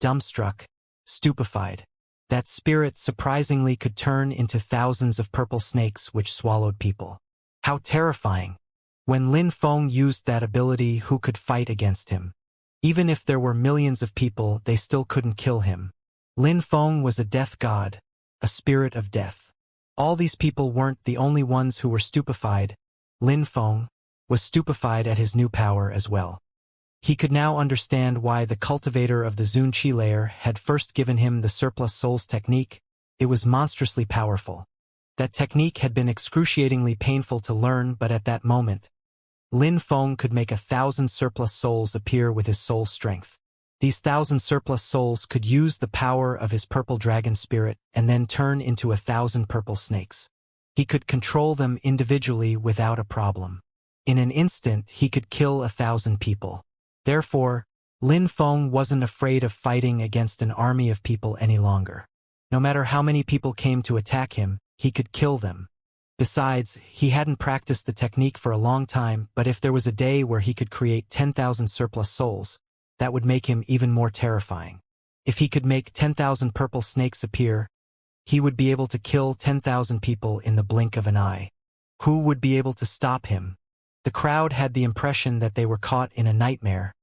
dumbstruck, stupefied. That spirit surprisingly could turn into thousands of purple snakes which swallowed people. How terrifying! When Lin Feng used that ability, who could fight against him? Even if there were millions of people, they still couldn't kill him. Lin Feng was a death god, a spirit of death. All these people weren't the only ones who were stupefied. Lin Feng was stupefied at his new power as well. He could now understand why the cultivator of the Zunqi layer had first given him the surplus souls technique. It was monstrously powerful. That technique had been excruciatingly painful to learn, but at that moment, Lin Feng could make 1,000 surplus souls appear with his soul strength. These 1,000 surplus souls could use the power of his purple dragon spirit and then turn into 1,000 purple snakes. He could control them individually without a problem. In an instant, he could kill 1,000 people. Therefore, Lin Feng wasn't afraid of fighting against an army of people any longer. No matter how many people came to attack him, he could kill them. Besides, he hadn't practiced the technique for a long time, but if there was a day where he could create 10,000 surplus souls, that would make him even more terrifying. If he could make 10,000 purple snakes appear, he would be able to kill 10,000 people in the blink of an eye. Who would be able to stop him? The crowd had the impression that they were caught in a nightmare.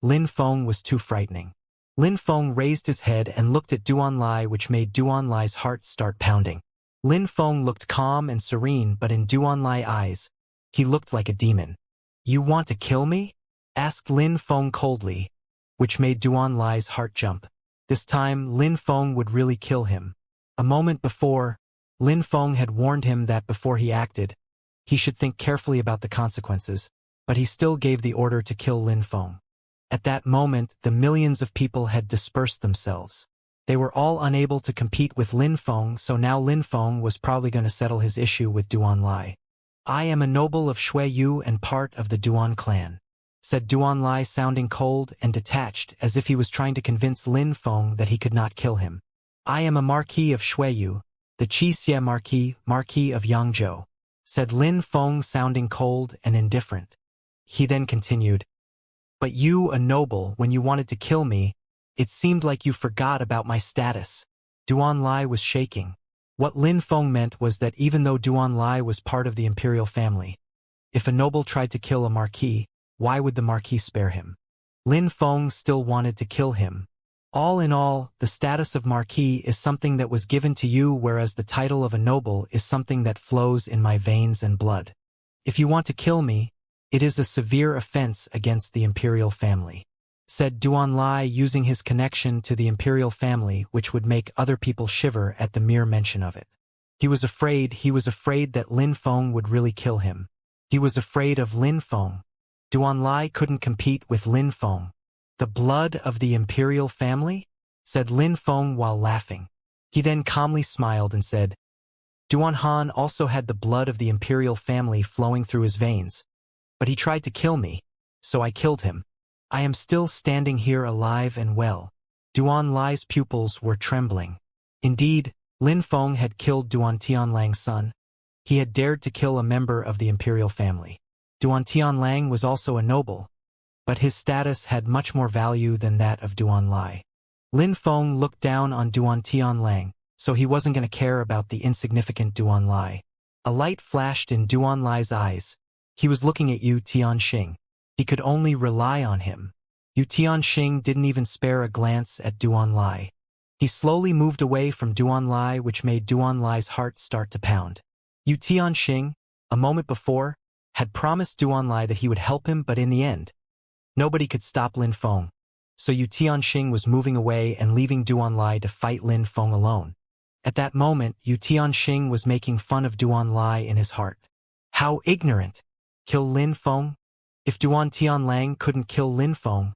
Lin Feng was too frightening. Lin Feng raised his head and looked at Duanlai, which made Duanlai's heart start pounding. Lin Feng looked calm and serene, but in Duanlai's eyes, he looked like a demon. "You want to kill me?" asked Lin Feng coldly, which made Duanlai's heart jump. This time, Lin Feng would really kill him. A moment before, Lin Feng had warned him that before he acted, he should think carefully about the consequences, but he still gave the order to kill Lin Feng. At that moment, the millions of people had dispersed themselves. They were all unable to compete with Lin Feng, so now Lin Feng was probably going to settle his issue with Duanlai. "I am a noble of Shuiyu and part of the Duan clan," said Duanlai, sounding cold and detached, as if he was trying to convince Lin Feng that he could not kill him. "I am a Marquis of Shuiyu, the Xianxia Marquis of Yangzhou," said Lin Feng, sounding cold and indifferent. He then continued, "But you, a noble, when you wanted to kill me, it seemed like you forgot about my status." Duanlai was shaking. What Lin Feng meant was that even though Duanlai was part of the imperial family, if a noble tried to kill a marquis, why would the marquis spare him? Lin Feng still wanted to kill him. All in all, the status of marquis is something that was given to you, whereas the title of a noble is something that flows in my veins and blood. If you want to kill me, it is a severe offense against the imperial family," said Duanlai, using his connection to the imperial family, which would make other people shiver at the mere mention of it. He was afraid that Lin Feng would really kill him. He was afraid of Lin Feng. Duanlai couldn't compete with Lin Feng. "The blood of the imperial family?" said Lin Feng while laughing. He then calmly smiled and said, "Duan Han also had the blood of the imperial family flowing through his veins, but he tried to kill me, so I killed him. I am still standing here alive and well." Duanlai's pupils were trembling. Indeed, Lin Feng had killed Duan Tianlang's son. He had dared to kill a member of the imperial family. Duan Tianlang was also a noble, but his status had much more value than that of Duanlai. Lin Feng looked down on Duan Tianlang, so he wasn't going to care about the insignificant Duanlai. A light flashed in Duanlai's eyes. He was looking at Yu Tianxing. He could only rely on him. Yu Tianxing didn't even spare a glance at Duanlai. He slowly moved away from Duanlai, which made Duanlai's heart start to pound. Yu Tianxing, a moment before, had promised Duanlai that he would help him, but in the end, nobody could stop Lin Feng. So Yu Tianxing was moving away and leaving Duanlai to fight Lin Feng alone. At that moment, Yu Tianxing was making fun of Duanlai in his heart. How ignorant! Kill Lin Feng? If Duan Tianlang couldn't kill Lin Feng,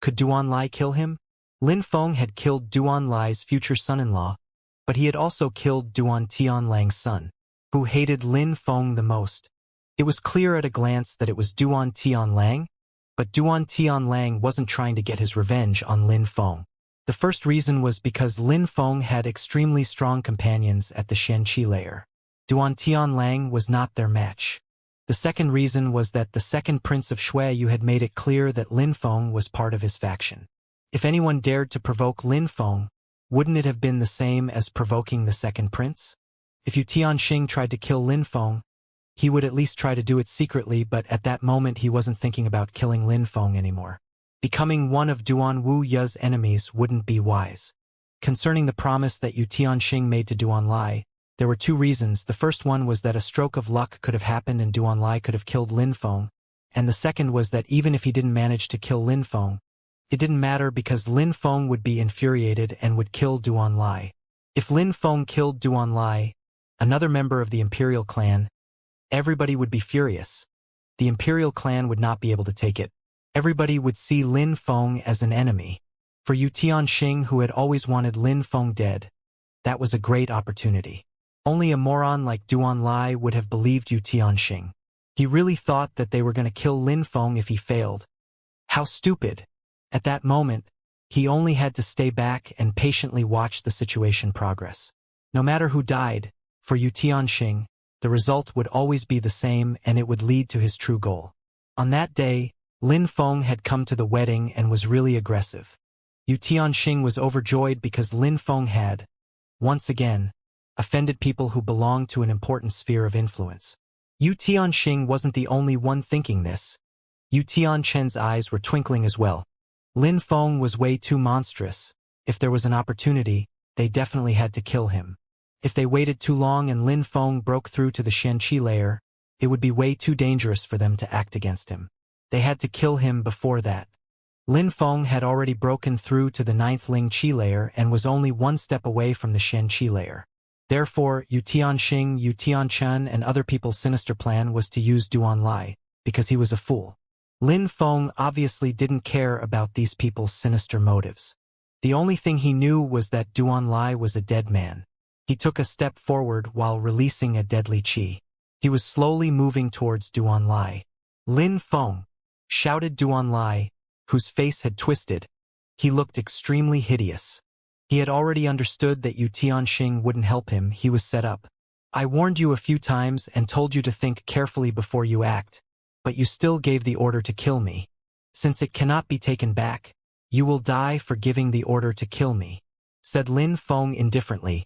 could Duanlai kill him? Lin Feng had killed Duan Lai's future son-in-law, but he had also killed Duan Tianlang's son, who hated Lin Feng the most. It was clear at a glance that it was Duan Tianlang, but Duan Tianlang wasn't trying to get his revenge on Lin Feng. The first reason was because Lin Feng had extremely strong companions at the Xianxia layer. Duan Tianlang was not their match. The second reason was that the second prince of Shuiyu had made it clear that Lin Feng was part of his faction. If anyone dared to provoke Lin Feng, wouldn't it have been the same as provoking the second prince? If Yu Tianxing tried to kill Lin Feng, he would at least try to do it secretly, but at that moment he wasn't thinking about killing Lin Feng anymore. Becoming one of Duan Wu Ye's enemies wouldn't be wise. Concerning the promise that Yu Tianxing made to Duan Lai, there were two reasons. The first one was that a stroke of luck could have happened and Duan Lai could have killed Lin Feng, and the second was that even if he didn't manage to kill Lin Feng, it didn't matter because Lin Feng would be infuriated and would kill Duan Lai. If Lin Feng killed Duan Lai, another member of the Imperial clan, everybody would be furious. The Imperial clan would not be able to take it. Everybody would see Lin Feng as an enemy. For Yu Tianxing, who had always wanted Lin Feng dead, that was a great opportunity. Only a moron like Duan Lai would have believed Yu Tianxing. He really thought that they were going to kill Lin Feng if he failed. How stupid! At that moment, he only had to stay back and patiently watch the situation progress. No matter who died, for Yu Tianxing, the result would always be the same and it would lead to his true goal. On that day, Lin Feng had come to the wedding and was really aggressive. Yu Tianxing was overjoyed because Lin Feng had, once again, offended people who belonged to an important sphere of influence. Yu Tianxing wasn't the only one thinking this. Yu Tianchen's eyes were twinkling as well. Lin Feng was way too monstrous. If there was an opportunity, they definitely had to kill him. If they waited too long and Lin Feng broke through to the Xianxia layer, it would be way too dangerous for them to act against him. They had to kill him before that. Lin Feng had already broken through to the 9th Ling Qi layer and was only one step away from the Xianxia layer. Therefore, Yu Tianxing, Yu Tianchen, and other people's sinister plan was to use Duan Lai, because he was a fool. Lin Feng obviously didn't care about these people's sinister motives. The only thing he knew was that Duan Lai was a dead man. He took a step forward while releasing a deadly qi. He was slowly moving towards Duan Lai. Lin Feng! Shouted Duan Lai, whose face had twisted. He looked extremely hideous. He had already understood that Yu Tianxing wouldn't help him. He was set up. I warned you a few times and told you to think carefully before you act, but you still gave the order to kill me. Since it cannot be taken back, you will die for giving the order to kill me, said Lin Feng indifferently,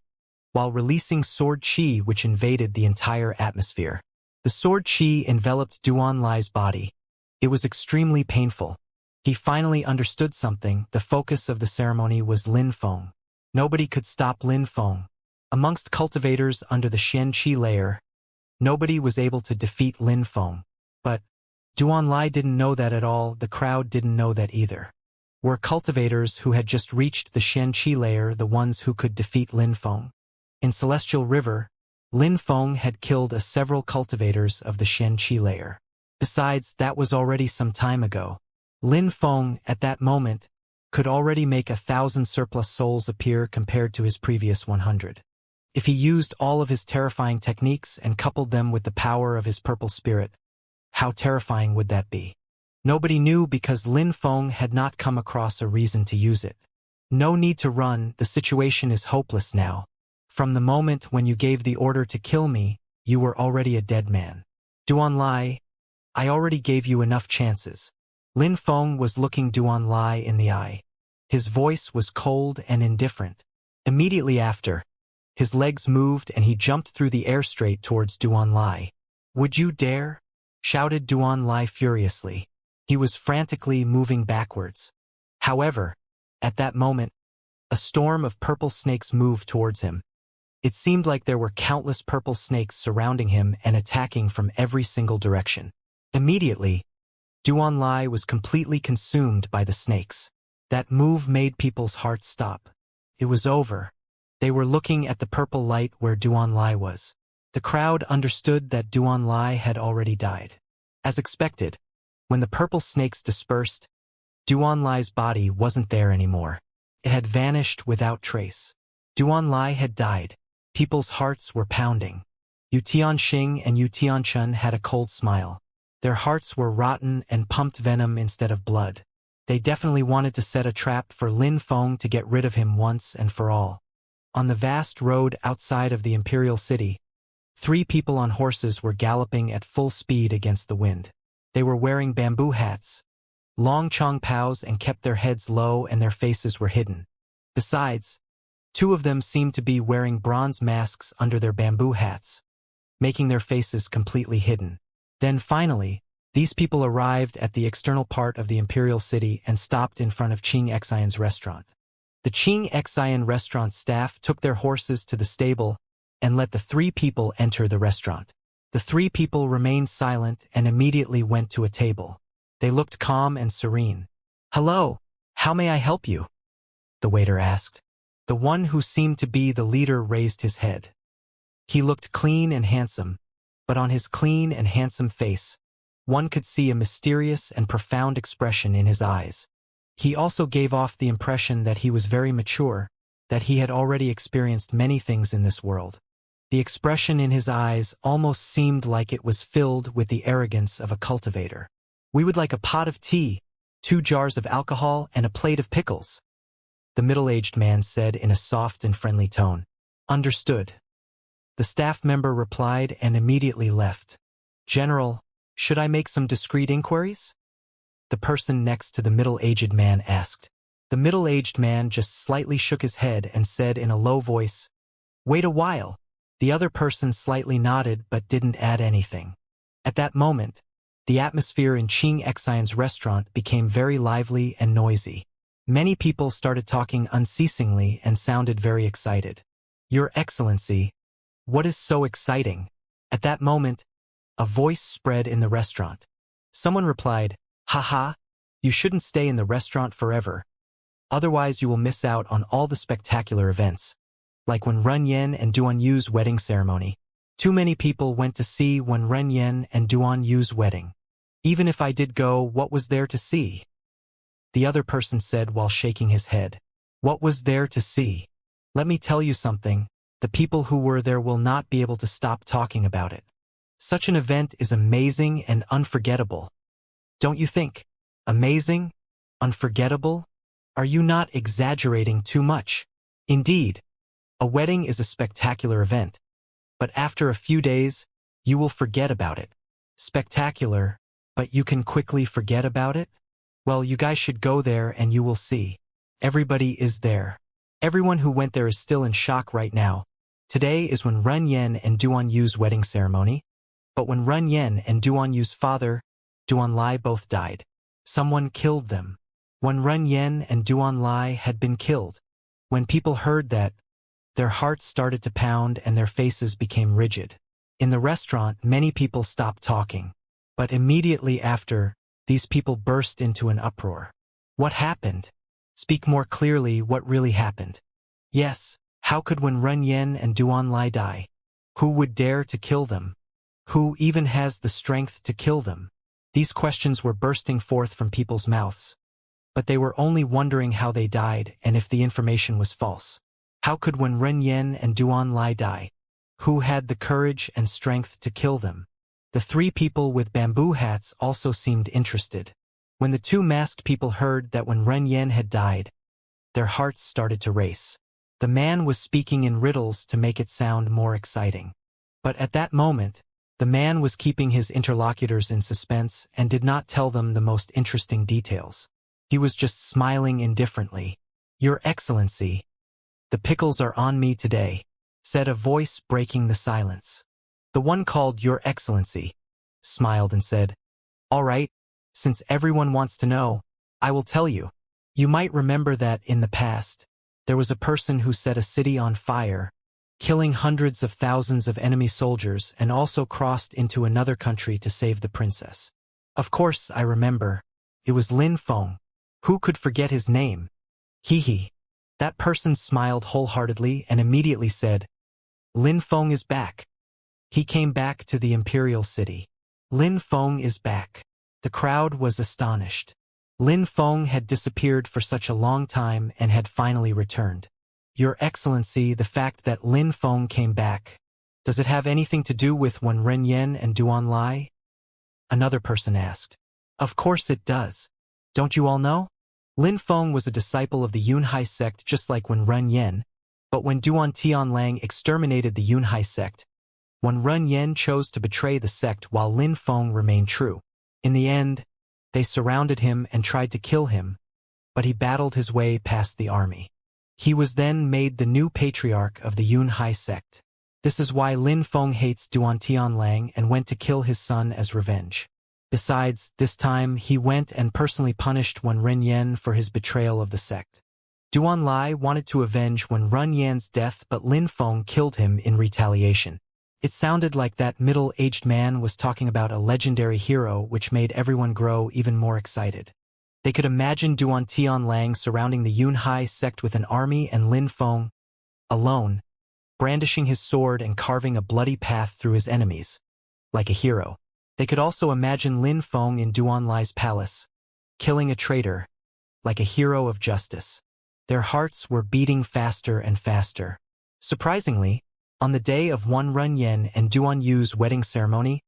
while releasing sword qi which invaded the entire atmosphere. The sword qi enveloped Duan Lai's body. It was extremely painful. He finally understood something. The focus of the ceremony was Lin Feng. Nobody could stop Lin Feng. Amongst cultivators under the Xianxia layer, nobody was able to defeat Lin Feng. But Duan Lai didn't know that at all. The crowd didn't know that either. Were cultivators who had just reached the Xianxia layer the ones who could defeat Lin Feng? In Celestial River, Lin Feng had killed several cultivators of the Xianxia layer. Besides, that was already some time ago. Lin Feng, at that moment, could already make 1,000 surplus souls appear compared to his previous 100. If he used all of his terrifying techniques and coupled them with the power of his purple spirit, how terrifying would that be? Nobody knew because Lin Feng had not come across a reason to use it. No need to run, the situation is hopeless now. From the moment when you gave the order to kill me, you were already a dead man. Duan Lai, I already gave you enough chances. Lin Feng was looking Duan Lai in the eye. His voice was cold and indifferent. Immediately after, his legs moved and he jumped through the air straight towards Duan Lai. Would you dare? Shouted Duan Lai furiously. He was frantically moving backwards. However, at that moment, a storm of purple snakes moved towards him. It seemed like there were countless purple snakes surrounding him and attacking from every single direction. Immediately, Duan Lai was completely consumed by the snakes. That move made people's hearts stop. It was over. They were looking at the purple light where Duan Lai was. The crowd understood that Duan Lai had already died. As expected, when the purple snakes dispersed, Duan Lai's body wasn't there anymore. It had vanished without trace. Duanlai had died. People's hearts were pounding. Yu Tianxing and Yu Tianchun had a cold smile. Their hearts were rotten and pumped venom instead of blood. They definitely wanted to set a trap for Lin Feng to get rid of him once and for all. On the vast road outside of the imperial city, 3 people on horses were galloping at full speed against the wind. They were wearing bamboo hats, long chongpaos, and kept their heads low and their faces were hidden. Besides, 2 of them seemed to be wearing bronze masks under their bamboo hats, making their faces completely hidden. Then finally, these people arrived at the external part of the imperial city and stopped in front of Xianxia's restaurant. The Xianxia restaurant staff took their horses to the stable and let the 3 people enter the restaurant. The 3 people remained silent and immediately went to a table. They looked calm and serene. "Hello, how may I help you?" the waiter asked. The one who seemed to be the leader raised his head. He looked clean and handsome, but on his clean and handsome face, one could see a mysterious and profound expression in his eyes. He also gave off the impression that he was very mature, that he had already experienced many things in this world. The expression in his eyes almost seemed like it was filled with the arrogance of a cultivator. "We would like a pot of tea, 2 jars of alcohol, and a plate of pickles," the middle-aged man said in a soft and friendly tone. "Understood," the staff member replied and immediately left. "General, should I make some discreet inquiries?" the person next to the middle-aged man asked. The middle-aged man just slightly shook his head and said in a low voice, "Wait a while." The other person slightly nodded but didn't add anything. At that moment, the atmosphere in Xianxia's restaurant became very lively and noisy. Many people started talking unceasingly and sounded very excited. "Your Excellency, what is so exciting?" At that moment, a voice spread in the restaurant. Someone replied, "Haha, you shouldn't stay in the restaurant forever. Otherwise you will miss out on all the spectacular events. Like when Ren Yen and Duan Yu's wedding ceremony. Too many people went to see when Ren Yen and Duan Yu's wedding. Even if I did go, what was there to see?" the other person said while shaking his head. "What was there to see? Let me tell you something, the people who were there will not be able to stop talking about it. Such an event is amazing and unforgettable. Don't you think? Amazing? Unforgettable? Are you not exaggerating too much? Indeed, a wedding is a spectacular event, but after a few days, you will forget about it. Spectacular, but you can quickly forget about it? Well, you guys should go there and you will see. Everybody is there. Everyone who went there is still in shock right now. Today is when Ren Yen and Duan Yu's wedding ceremony. But when Ren Yen and Duan Yu's father, Duan Lai, both died, someone killed them. When Ren Yen and Duan Lai had been killed, when people heard that, their hearts started to pound and their faces became rigid. In the restaurant, many people stopped talking. But immediately after, these people burst into an uproar. "What happened? Speak more clearly what really happened." "Yes, how could when Ren Yen and Duan Lai die? Who would dare to kill them? Who even has the strength to kill them?" These questions were bursting forth from people's mouths. But they were only wondering how they died and if the information was false. How could when Ren Yen and Duan Lai die? Who had the courage and strength to kill them? The 3 people with bamboo hats also seemed interested. When the 2 masked people heard that when Ren Yen had died, their hearts started to race. The man was speaking in riddles to make it sound more exciting. But at that moment, the man was keeping his interlocutors in suspense and did not tell them the most interesting details. He was just smiling indifferently. "Your Excellency, the pickles are on me today," said a voice breaking the silence. The one called Your Excellency smiled and said, "All right, since everyone wants to know, I will tell you. You might remember that in the past, there was a person who set a city on fire, killing hundreds of thousands of enemy soldiers and also crossed into another country to save the princess. Of course, I remember. It was Lin Feng. Who could forget his name? Hee. That person smiled wholeheartedly and immediately said, "Lin Feng is back. He came back to the imperial city. Lin Feng is back." The crowd was astonished. Lin Feng had disappeared for such a long time and had finally returned. Your Excellency, the fact that Lin Feng came back, does it have anything to do with Wen Renyen and Duan Lai? Another person asked. Of course it does. Don't you all know? Lin Feng was a disciple of the Yunhai sect just like Wen Renyen, but when Duan Tianlang exterminated the Yunhai sect, Wen Renyen chose to betray the sect while Lin Feng remained true. In the end, they surrounded him and tried to kill him, but he battled his way past the army. He was then made the new patriarch of the Yunhai sect. This is why Lin Feng hates Duan Tianlang and went to kill his son as revenge. Besides, this time he went and personally punished Wen Renyen for his betrayal of the sect. Duan Lai wanted to avenge Wen Renyen's death, but Lin Feng killed him in retaliation. It sounded like that middle-aged man was talking about a legendary hero, which made everyone grow even more excited. They could imagine Duan Tianlang surrounding the Yunhai sect with an army and Lin Feng, alone, brandishing his sword and carving a bloody path through his enemies, like a hero. They could also imagine Lin Feng in Duan Lai's palace, killing a traitor, like a hero of justice. Their hearts were beating faster and faster. Surprisingly, on the day of Wen Renyen and Duan Yu's wedding ceremony,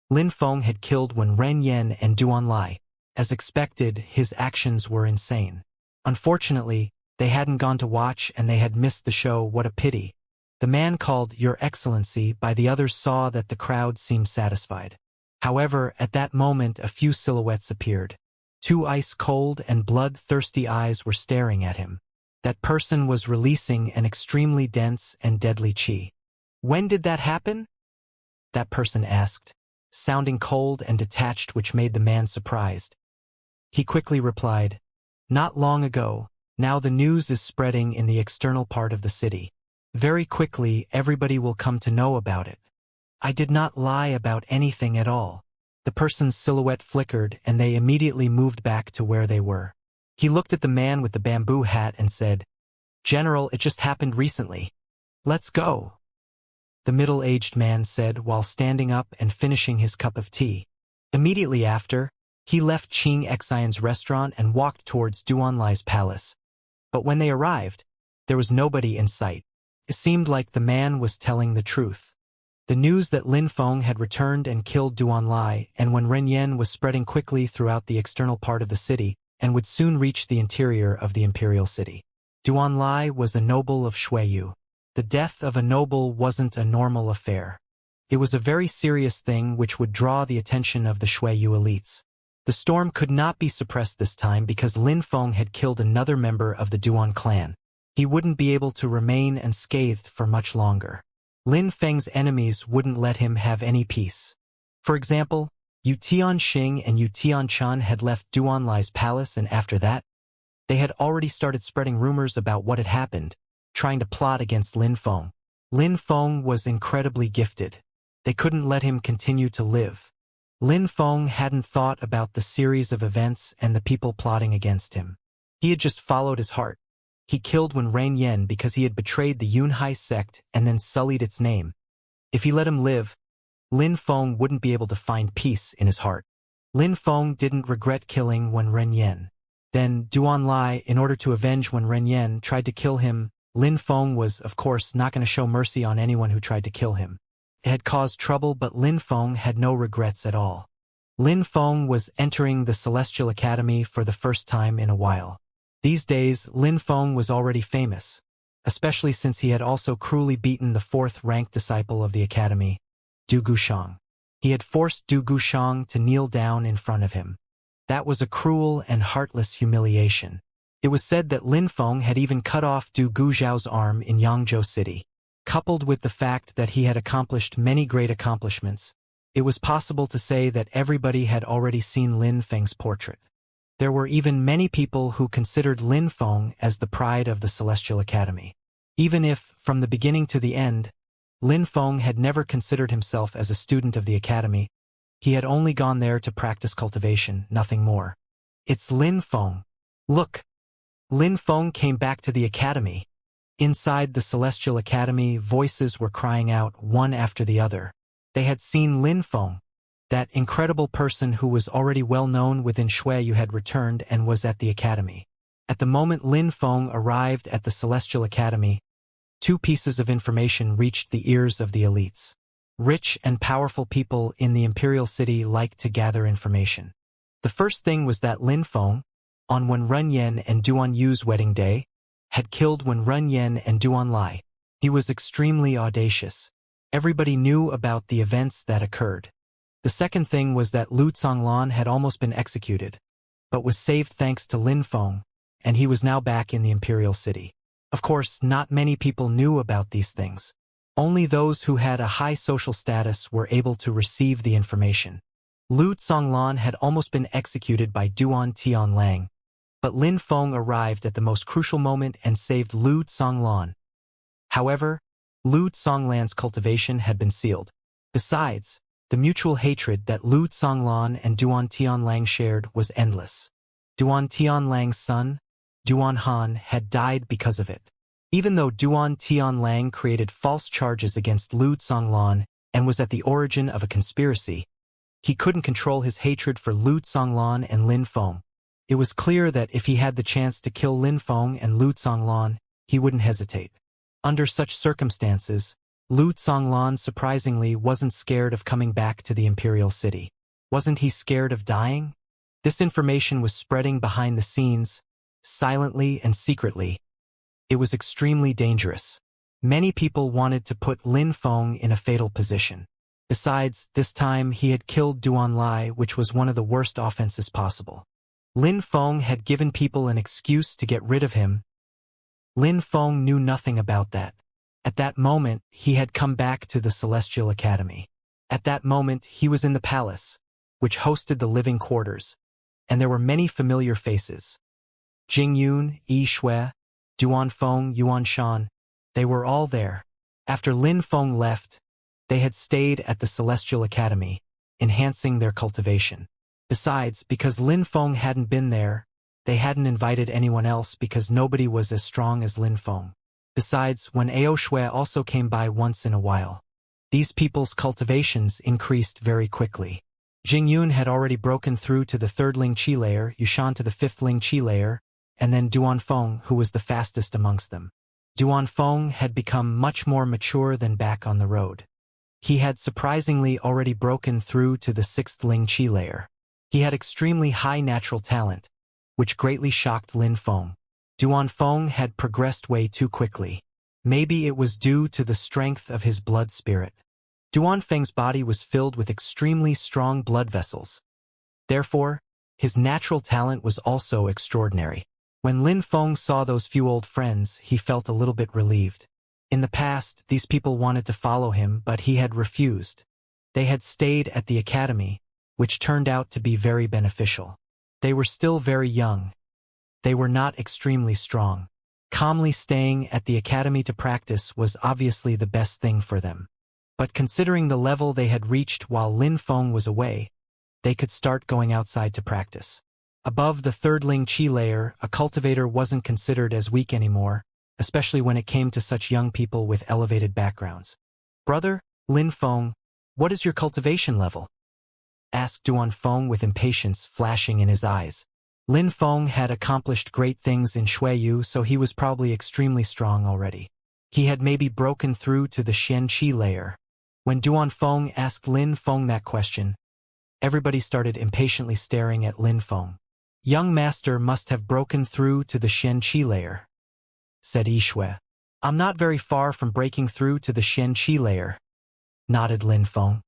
Lin Feng had killed Wen Renyen and Duan Lai. As expected, his actions were insane. Unfortunately, they hadn't gone to watch and they had missed the show. What a pity. The man called Your Excellency by the others saw that the crowd seemed satisfied. However, at that moment a few silhouettes appeared. Two ice-cold and blood-thirsty eyes were staring at him. That person was releasing an extremely dense and deadly qi. When did that happen? That person asked, sounding cold and detached, which made the man surprised. He quickly replied, not long ago. Now the news is spreading in the external part of the city. Very quickly everybody will come to know about it. I did not lie about anything at all. The person's silhouette flickered and they immediately moved back to where they were. He looked at the man with the bamboo hat and said, General, it just happened recently. Let's go. The middle-aged man said while standing up and finishing his cup of tea. Immediately after, he left Xianxia's restaurant and walked towards Duan Lai's palace. But when they arrived, there was nobody in sight. It seemed like the man was telling the truth. The news that Lin Feng had returned and killed Duan Lai and Wen Renyen was spreading quickly throughout the external part of the city and would soon reach the interior of the imperial city. Duan Lai was a noble of Shuiyu. The death of a noble wasn't a normal affair. It was a very serious thing which would draw the attention of the Shuiyu elites. The storm could not be suppressed this time because Lin Feng had killed another member of the Duan clan. He wouldn't be able to remain unscathed for much longer. Lin Feng's enemies wouldn't let him have any peace. For example, Yu Tianxing and Yu Tianchun had left Duan Lai's palace, and after that, they had already started spreading rumors about what had happened, trying to plot against Lin Feng. Lin Feng was incredibly gifted. They couldn't let him continue to live. Lin Feng hadn't thought about the series of events and the people plotting against him. He had just followed his heart. He killed Wen Renyen because he had betrayed the Yunhai sect and then sullied its name. If he let him live, Lin Feng wouldn't be able to find peace in his heart. Lin Feng didn't regret killing Wen Renyen. Then Duan Lai, in order to avenge Wen Renyen, tried to kill him. Lin Feng was, of course, not going to show mercy on anyone who tried to kill him. It had caused trouble, but Lin Feng had no regrets at all. Lin Feng was entering the Celestial Academy for the first time in a while. These days, Lin Feng was already famous, especially since he had also cruelly beaten the fourth-ranked disciple of the academy, Du Gushang. He had forced Du Gushang to kneel down in front of him. That was a cruel and heartless humiliation. It was said that Lin Feng had even cut off Du Guzhao's arm in Yangzhou City. Coupled with the fact that he had accomplished many great accomplishments, it was possible to say that everybody had already seen Lin Feng's portrait. There were even many people who considered Lin Feng as the pride of the Celestial Academy. Even if, from the beginning to the end, Lin Feng had never considered himself as a student of the academy, he had only gone there to practice cultivation, nothing more. It's Lin Feng. Look! Lin Feng came back to the academy. Inside the Celestial Academy, voices were crying out, one after the other. They had seen Lin Feng. That incredible person who was already well known within Xueyu had returned and was at the academy. At the moment Lin Feng arrived at the Celestial Academy, two pieces of information reached the ears of the elites. Rich and powerful people in the Imperial City liked to gather information. The first thing was that Lin Feng, on Wen Runyan and Duan Yu's wedding day, had killed Wen Runyan and Duan Lai. He was extremely audacious. Everybody knew about the events that occurred. The second thing was that Lu Conglan had almost been executed, but was saved thanks to Lin Feng, and he was now back in the Imperial City. Of course, not many people knew about these things. Only those who had a high social status were able to receive the information. Lu Conglan had almost been executed by Duan Tianlang, but Lin Feng arrived at the most crucial moment and saved Lu Conglan. However, Lu Conglan's cultivation had been sealed. Besides, the mutual hatred that Lu Conglan and Duan Tianlang shared was endless. Duan Tianlang's son, Duan Han, had died because of it. Even though Duan Tianlang created false charges against Lu Conglan and was at the origin of a conspiracy, he couldn't control his hatred for Lu Conglan and Lin Feng. It was clear that if he had the chance to kill Lin Feng and Lu Conglan, he wouldn't hesitate. Under such circumstances, Lu Conglan surprisingly wasn't scared of coming back to the Imperial City. Wasn't he scared of dying? This information was spreading behind the scenes, silently and secretly. It was extremely dangerous. Many people wanted to put Lin Feng in a fatal position. Besides, this time he had killed Duan Lai, which was one of the worst offenses possible. Lin Feng had given people an excuse to get rid of him. Lin Feng knew nothing about that. At that moment, he had come back to the Celestial Academy. At that moment, he was in the palace, which hosted the living quarters, and there were many familiar faces. Jing Yun, Yi Shui, Duan Feng, Yuan Shan, they were all there. After Lin Feng left, they had stayed at the Celestial Academy, enhancing their cultivation. Besides, because Lin Feng hadn't been there, they hadn't invited anyone else because nobody was as strong as Lin Feng. Besides, when Ao Shui also came by once in a while, these people's cultivations increased very quickly. Jing Yun had already broken through to the 3rd Ling Qi layer, Yushan to the 5th Ling Qi layer, and then Duan Feng, who was the fastest amongst them. Duan Feng had become much more mature than back on the road. He had surprisingly already broken through to the 6th Ling Qi layer. He had extremely high natural talent, which greatly shocked Lin Feng. Duan Feng had progressed way too quickly. Maybe it was due to the strength of his blood spirit. Duan Feng's body was filled with extremely strong blood vessels. Therefore, his natural talent was also extraordinary. When Lin Feng saw those few old friends, he felt a little bit relieved. In the past, these people wanted to follow him, but he had refused. They had stayed at the academy, which turned out to be very beneficial. They were still very young. They were not extremely strong. Calmly staying at the academy to practice was obviously the best thing for them. But considering the level they had reached while Lin Feng was away, they could start going outside to practice. Above the 3rd Ling Qi layer, a cultivator wasn't considered as weak anymore, especially when it came to such young people with elevated backgrounds. "Brother, Lin Feng, what is your cultivation level?" asked Duan Feng with impatience flashing in his eyes. Lin Feng had accomplished great things in Xueyu, so he was probably extremely strong already. He had maybe broken through to the Xianxia layer. When Duan Feng asked Lin Feng that question, everybody started impatiently staring at Lin Feng. "Young master must have broken through to the Xianxia layer," said Yi Shui. "I'm not very far from breaking through to the Xianxia layer," nodded Lin Feng.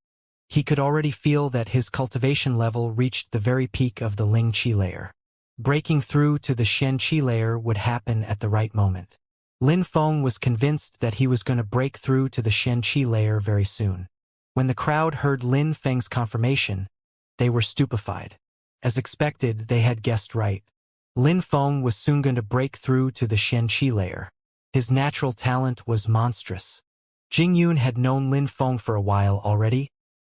He could already feel that his cultivation level reached the very peak of the Ling Qi layer. Breaking through to the Xianxia layer would happen at the right moment. Lin Feng was convinced that he was going to break through to the Xianxia layer very soon. When the crowd heard Lin Feng's confirmation, they were stupefied. As expected, they had guessed right. Lin Feng was soon going to break through to the Xianxia layer. His natural talent was monstrous. Jing Yun had known Lin Feng for a while already,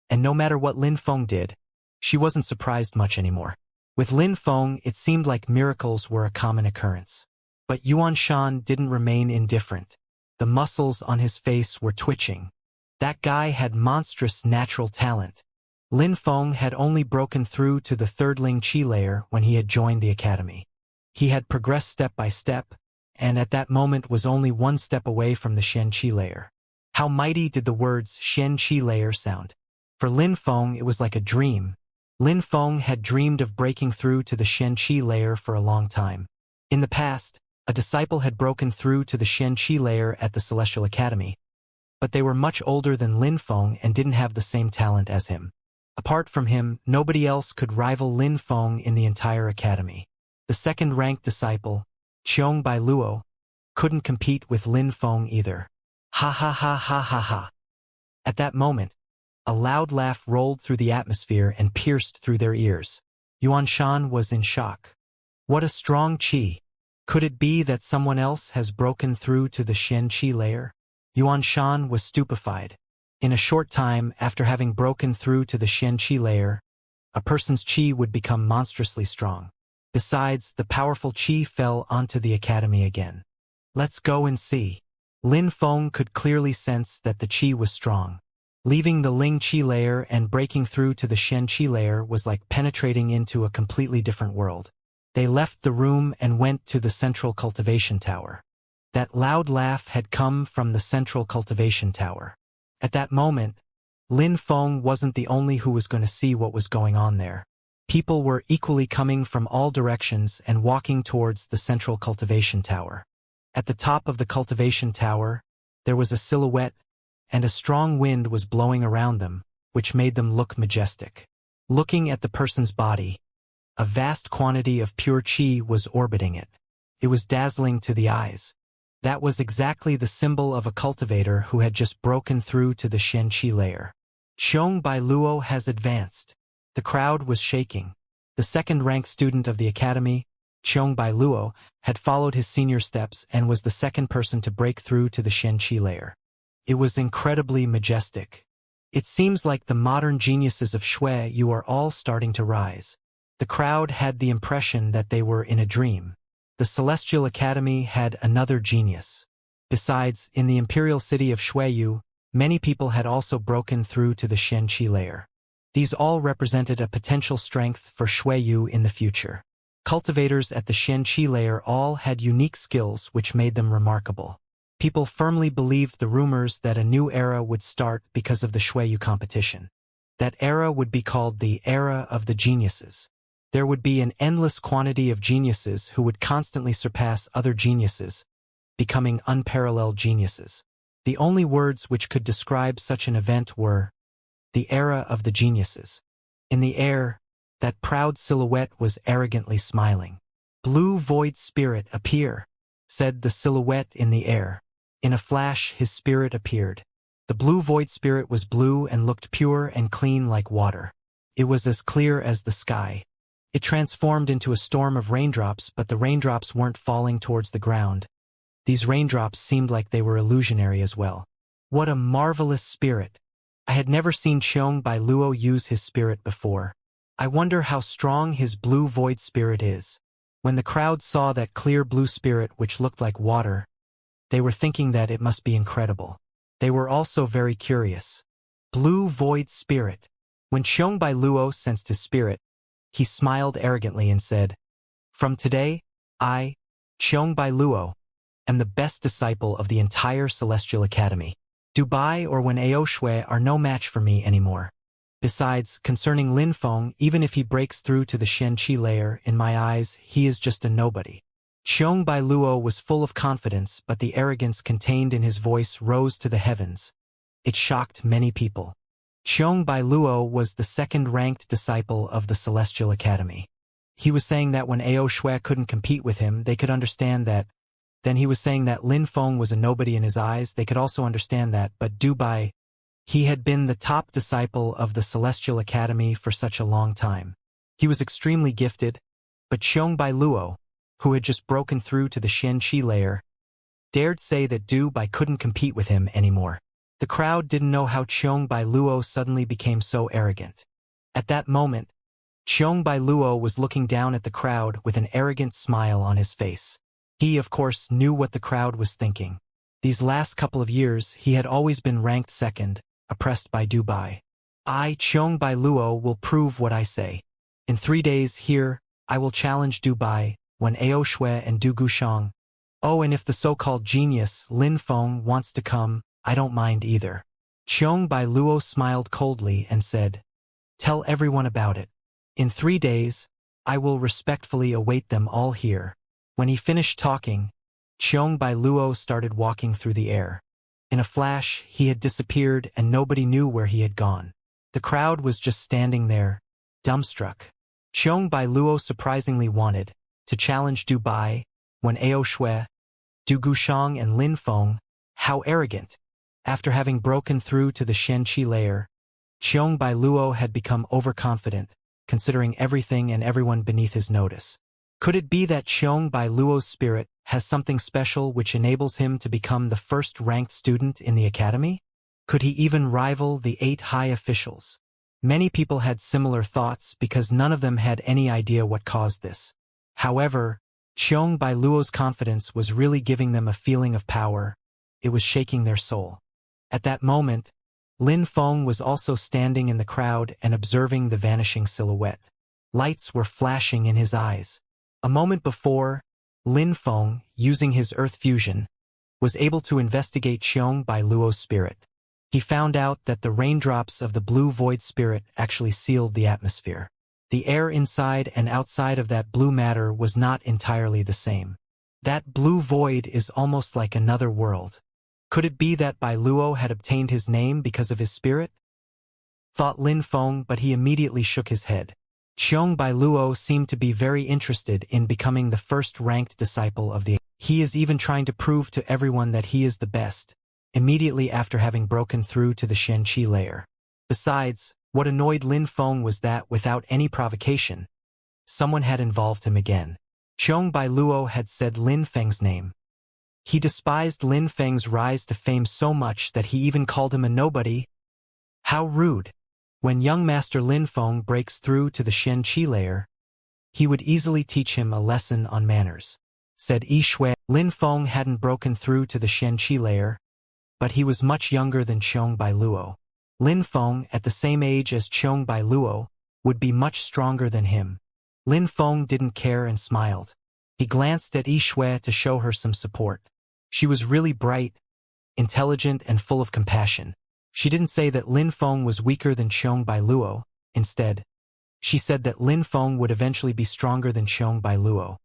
and no matter what Lin Feng did, she wasn't surprised much anymore. With Lin Feng, it seemed like miracles were a common occurrence. But Yuan Shan didn't remain indifferent. The muscles on his face were twitching. That guy had monstrous natural talent. Lin Feng had only broken through to the third Ling Qi layer when he had joined the academy. He had progressed step by step, and at that moment was only one step away from the Xianxia layer. How mighty did the words Xianxia layer sound? For Lin Feng it was like a dream. Lin Feng had dreamed of breaking through to the Xianxia layer for a long time. In the past, a disciple had broken through to the Xianxia layer at the Celestial Academy, but they were much older than Lin Feng and didn't have the same talent as him. Apart from him, nobody else could rival Lin Feng in the entire academy. The second-ranked disciple, Qiong Bai Luo, couldn't compete with Lin Feng either. Ha ha ha ha ha ha. At that moment, a loud laugh rolled through the atmosphere and pierced through their ears. Yuan Shan was in shock. What a strong qi! Could it be that someone else has broken through to the Xianxia layer? Yuan Shan was stupefied. In a short time after having broken through to the Xianxia layer, a person's qi would become monstrously strong. Besides, the powerful qi fell onto the academy again. Let's go and see. Lin Feng could clearly sense that the qi was strong. Leaving the Ling Qi layer and breaking through to the Xianxia layer was like penetrating into a completely different world. They left the room and went to the central cultivation tower. That loud laugh had come from the central cultivation tower. At that moment, Lin Feng wasn't the only who was going to see what was going on there. People were equally coming from all directions and walking towards the central cultivation tower. At the top of the cultivation tower, there was a silhouette, and a strong wind was blowing around them, which made them look majestic. Looking at the person's body, a vast quantity of pure qi was orbiting it. It was dazzling to the eyes. That was exactly the symbol of a cultivator who had just broken through to the Xianxia layer. Qiong Bai Luo has advanced. The crowd was shaking. The second-ranked student of the academy, Qiong Bai Luo, had followed his senior steps and was the second person to break through to the Xianxia layer. It was incredibly majestic. It seems like the modern geniuses of Shui you are all starting to rise. The crowd had the impression that they were in a dream. The Celestial Academy had another genius. Besides, in the imperial city of Shuiyu, many people had also broken through to the Xianxia layer. These all represented a potential strength for Shuiyu in the future. Cultivators at the Xianxia layer all had unique skills which made them remarkable. People firmly believed the rumors that a new era would start because of the Shuiyu competition. That era would be called the Era of the Geniuses. There would be an endless quantity of geniuses who would constantly surpass other geniuses, becoming unparalleled geniuses. The only words which could describe such an event were, the Era of the Geniuses. In the air, that proud silhouette was arrogantly smiling. Blue void spirit appear, said the silhouette in the air. In a flash his spirit appeared. The blue void spirit was blue and looked pure and clean like water. It was as clear as the sky. It transformed into a storm of raindrops, but the raindrops weren't falling towards the ground. These raindrops seemed like they were illusionary as well. What a marvelous spirit! I had never seen Qiong Bai Luo use his spirit before. I wonder how strong his blue void spirit is. When the crowd saw that clear blue spirit which looked like water, they were thinking that it must be incredible. They were also very curious. Blue void spirit. When Qiong Bai Luo sensed his spirit, he smiled arrogantly and said, "From today, I, Qiong Bai Luo, am the best disciple of the entire Celestial Academy. Dubai or Wen Ao Shui are no match for me anymore. Besides, concerning Lin Feng, even if he breaks through to the Xianxia layer, in my eyes, he is just a nobody." Qiong Bai Luo was full of confidence, but the arrogance contained in his voice rose to the heavens. It shocked many people. Qiong Bai Luo was the second-ranked disciple of the Celestial Academy. He was saying that when Ao Shui couldn't compete with him, they could understand that. Then he was saying that Lin Feng was a nobody in his eyes, they could also understand that, but Dubai, he had been the top disciple of the Celestial Academy for such a long time. He was extremely gifted, but Qiong Bai Luo, who had just broken through to the Xianxia layer, dared say that Dubai couldn't compete with him anymore. The crowd didn't know how Qiong Bai Luo suddenly became so arrogant. At that moment, Qiong Bai Luo was looking down at the crowd with an arrogant smile on his face. He, of course, knew what the crowd was thinking. These last couple of years, he had always been ranked second, oppressed by Dubai. I, Cheong Bai Luo, will prove what I say. In 3 days here, I will challenge Du Bai, when Ao Shui and Du Gushang. Oh, and if the so-called genius, Lin Feng, wants to come, I don't mind either. Cheong Bai Luo smiled coldly and said, tell everyone about it. In 3 days, I will respectfully await them all here. When he finished talking, Cheong Bai Luo started walking through the air. In a flash, he had disappeared and nobody knew where he had gone. The crowd was just standing there, dumbstruck. Cheong Bai Luo surprisingly wanted to challenge Du Bai, when Ao Shui, Du Gushang and Lin Feng. How arrogant! After having broken through to the Xianxia layer, Cheong Bai Luo had become overconfident, considering everything and everyone beneath his notice. Could it be that Cheong Bai Luo's spirit has something special which enables him to become the first-ranked student in the academy? Could he even rival the 8 high officials? Many people had similar thoughts because none of them had any idea what caused this. However, Cheong Bai Luo's confidence was really giving them a feeling of power. It was shaking their soul. At that moment, Lin Feng was also standing in the crowd and observing the vanishing silhouette. Lights were flashing in his eyes. A moment before, Lin Feng, using his earth fusion, was able to investigate Cheong Bai Luo's spirit. He found out that the raindrops of the blue void spirit actually sealed the atmosphere. The air inside and outside of that blue matter was not entirely the same. That blue void is almost like another world. Could it be that Bai Luo had obtained his name because of his spirit? Thought Lin Feng, but he immediately shook his head. Cheong Bai Luo seemed to be very interested in becoming the first-ranked disciple of the. He is even trying to prove to everyone that he is the best, immediately after having broken through to the Xianxia layer. Besides, what annoyed Lin Feng was that, without any provocation, someone had involved him again. Cheong Bai Luo had said Lin Feng's name. He despised Lin Feng's rise to fame so much that he even called him a nobody. How rude! When young Master Lin Feng breaks through to the Xianxia layer, he would easily teach him a lesson on manners. Said Yi Shui. Lin Feng hadn't broken through to the Xianxia layer, but he was much younger than Cheong Bai Luo. Lin Feng, at the same age as Cheong Bai Luo, would be much stronger than him. Lin Feng didn't care and smiled. He glanced at Yi Shui to show her some support. She was really bright, intelligent, and full of compassion. She didn't say that Lin Feng was weaker than Cheong Bai Luo. Instead, she said that Lin Feng would eventually be stronger than Cheong Bai Luo.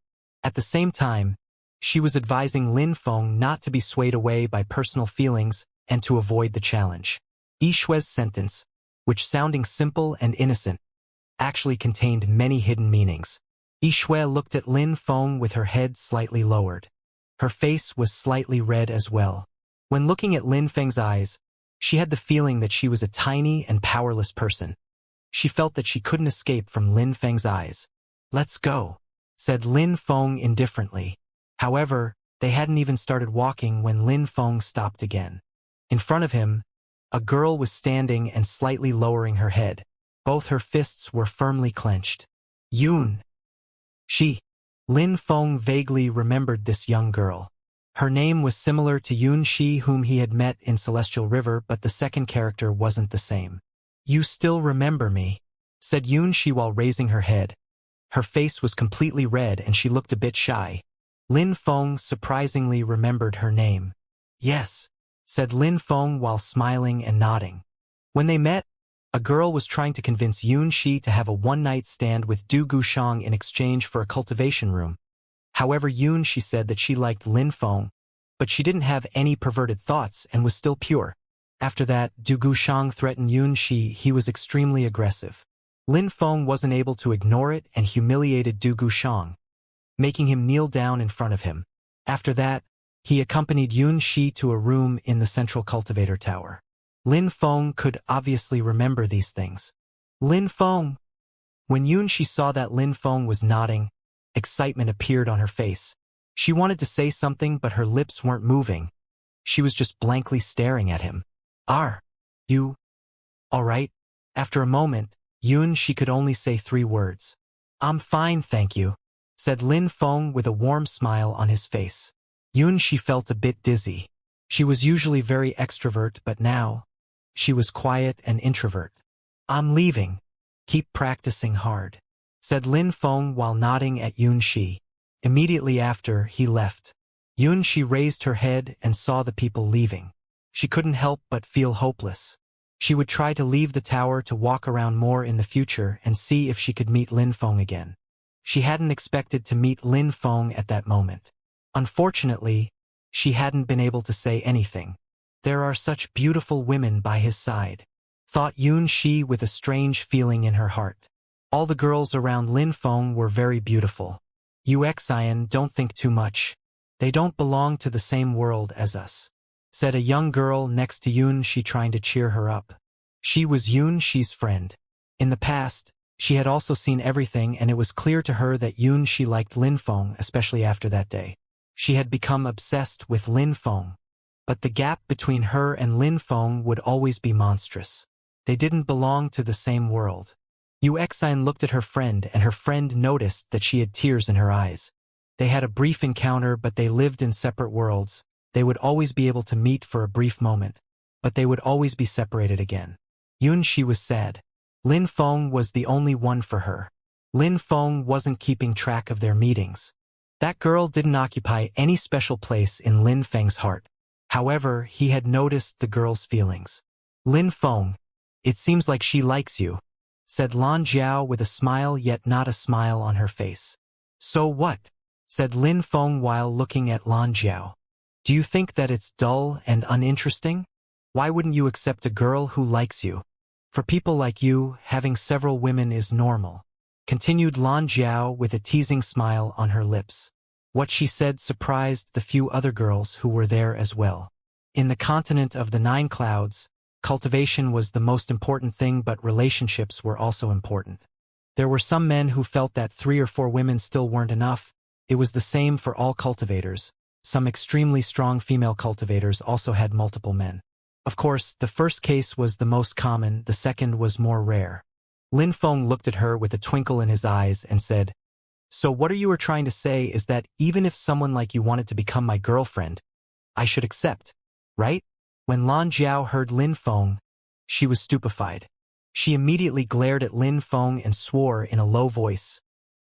At the same time, she was advising Lin Feng not to be swayed away by personal feelings and to avoid the challenge. Yi Shui's sentence, which sounding simple and innocent, actually contained many hidden meanings. Yi Shui looked at Lin Feng with her head slightly lowered. Her face was slightly red as well. When looking at Lin Feng's eyes, she had the feeling that she was a tiny and powerless person. She felt that she couldn't escape from Lin Feng's eyes. Let's go, said Lin Feng indifferently. However, they hadn't even started walking when Lin Feng stopped again. In front of him, a girl was standing and slightly lowering her head. Both her fists were firmly clenched. Yun. She. Lin Feng vaguely remembered this young girl. Her name was similar to Yun Shi, whom he had met in Celestial River, but the second character wasn't the same. You still remember me, said Yun Shi while raising her head. Her face was completely red and she looked a bit shy. Lin Feng surprisingly remembered her name. Yes, said Lin Feng while smiling and nodding. When they met, a girl was trying to convince Yun Shi to have a one-night stand with Du Gushang in exchange for a cultivation room. However, Yun Shi said that she liked Lin Feng, but she didn't have any perverted thoughts and was still pure. After that, Du Gushang threatened Yun Shi. He was extremely aggressive. Lin Feng wasn't able to ignore it and humiliated Du Gushang, making him kneel down in front of him. After that, he accompanied Yun Shi to a room in the central cultivator tower. Lin Feng could obviously remember these things. Lin Feng! When Yun Shi saw that Lin Feng was nodding, excitement appeared on her face. She wanted to say something, but her lips weren't moving. She was just blankly staring at him. Are you all right? After a moment, Yun Shi could only say 3 words. I'm fine, thank you, said Lin Feng with a warm smile on his face. Yun Shi felt a bit dizzy. She was usually very extrovert, but now, she was quiet and introvert. I'm leaving. Keep practicing hard, said Lin Feng while nodding at Yunxi. Immediately after, he left. Yunxi raised her head and saw the people leaving. She couldn't help but feel hopeless. She would try to leave the tower to walk around more in the future and see if she could meet Lin Feng again. She hadn't expected to meet Lin Feng at that moment. Unfortunately, she hadn't been able to say anything. There are such beautiful women by his side, thought Yunxi with a strange feeling in her heart. All the girls around Lin Feng were very beautiful. Xian, don't think too much. They don't belong to the same world as us, said a young girl next to Yunxi, trying to cheer her up. She was Yunxi's friend. In the past, she had also seen everything, and it was clear to her that Yunxi liked Lin Feng, especially after that day. She had become obsessed with Lin Feng. But the gap between her and Lin Feng would always be monstrous. They didn't belong to the same world. Xian looked at her friend, and her friend noticed that she had tears in her eyes. They had a brief encounter, but they lived in separate worlds. They would always be able to meet for a brief moment, but they would always be separated again. Yunxi was sad. Lin Feng was the only one for her. Lin Feng wasn't keeping track of their meetings. That girl didn't occupy any special place in Lin Feng's heart. However, he had noticed the girl's feelings. Lin Feng, it seems like she likes you, said Lan Jiao with a smile, yet not a smile on her face. So what? Said Lin Feng while looking at Lan Jiao. Do you think that it's dull and uninteresting? Why wouldn't you accept a girl who likes you? For people like you, having several women is normal, continued Lan Jiao with a teasing smile on her lips. What she said surprised the few other girls who were there as well. In the continent of the Nine Clouds, cultivation was the most important thing, but relationships were also important. There were some men who felt that 3 or 4 women still weren't enough. It was the same for all cultivators. Some extremely strong female cultivators also had multiple men. Of course, the first case was the most common, the second was more rare. Lin Feng looked at her with a twinkle in his eyes and said, "So what you are trying to say is that even if someone like you wanted to become my girlfriend, I should accept, right?" When Lan Jiao heard Lin Feng, she was stupefied. She immediately glared at Lin Feng and swore in a low voice,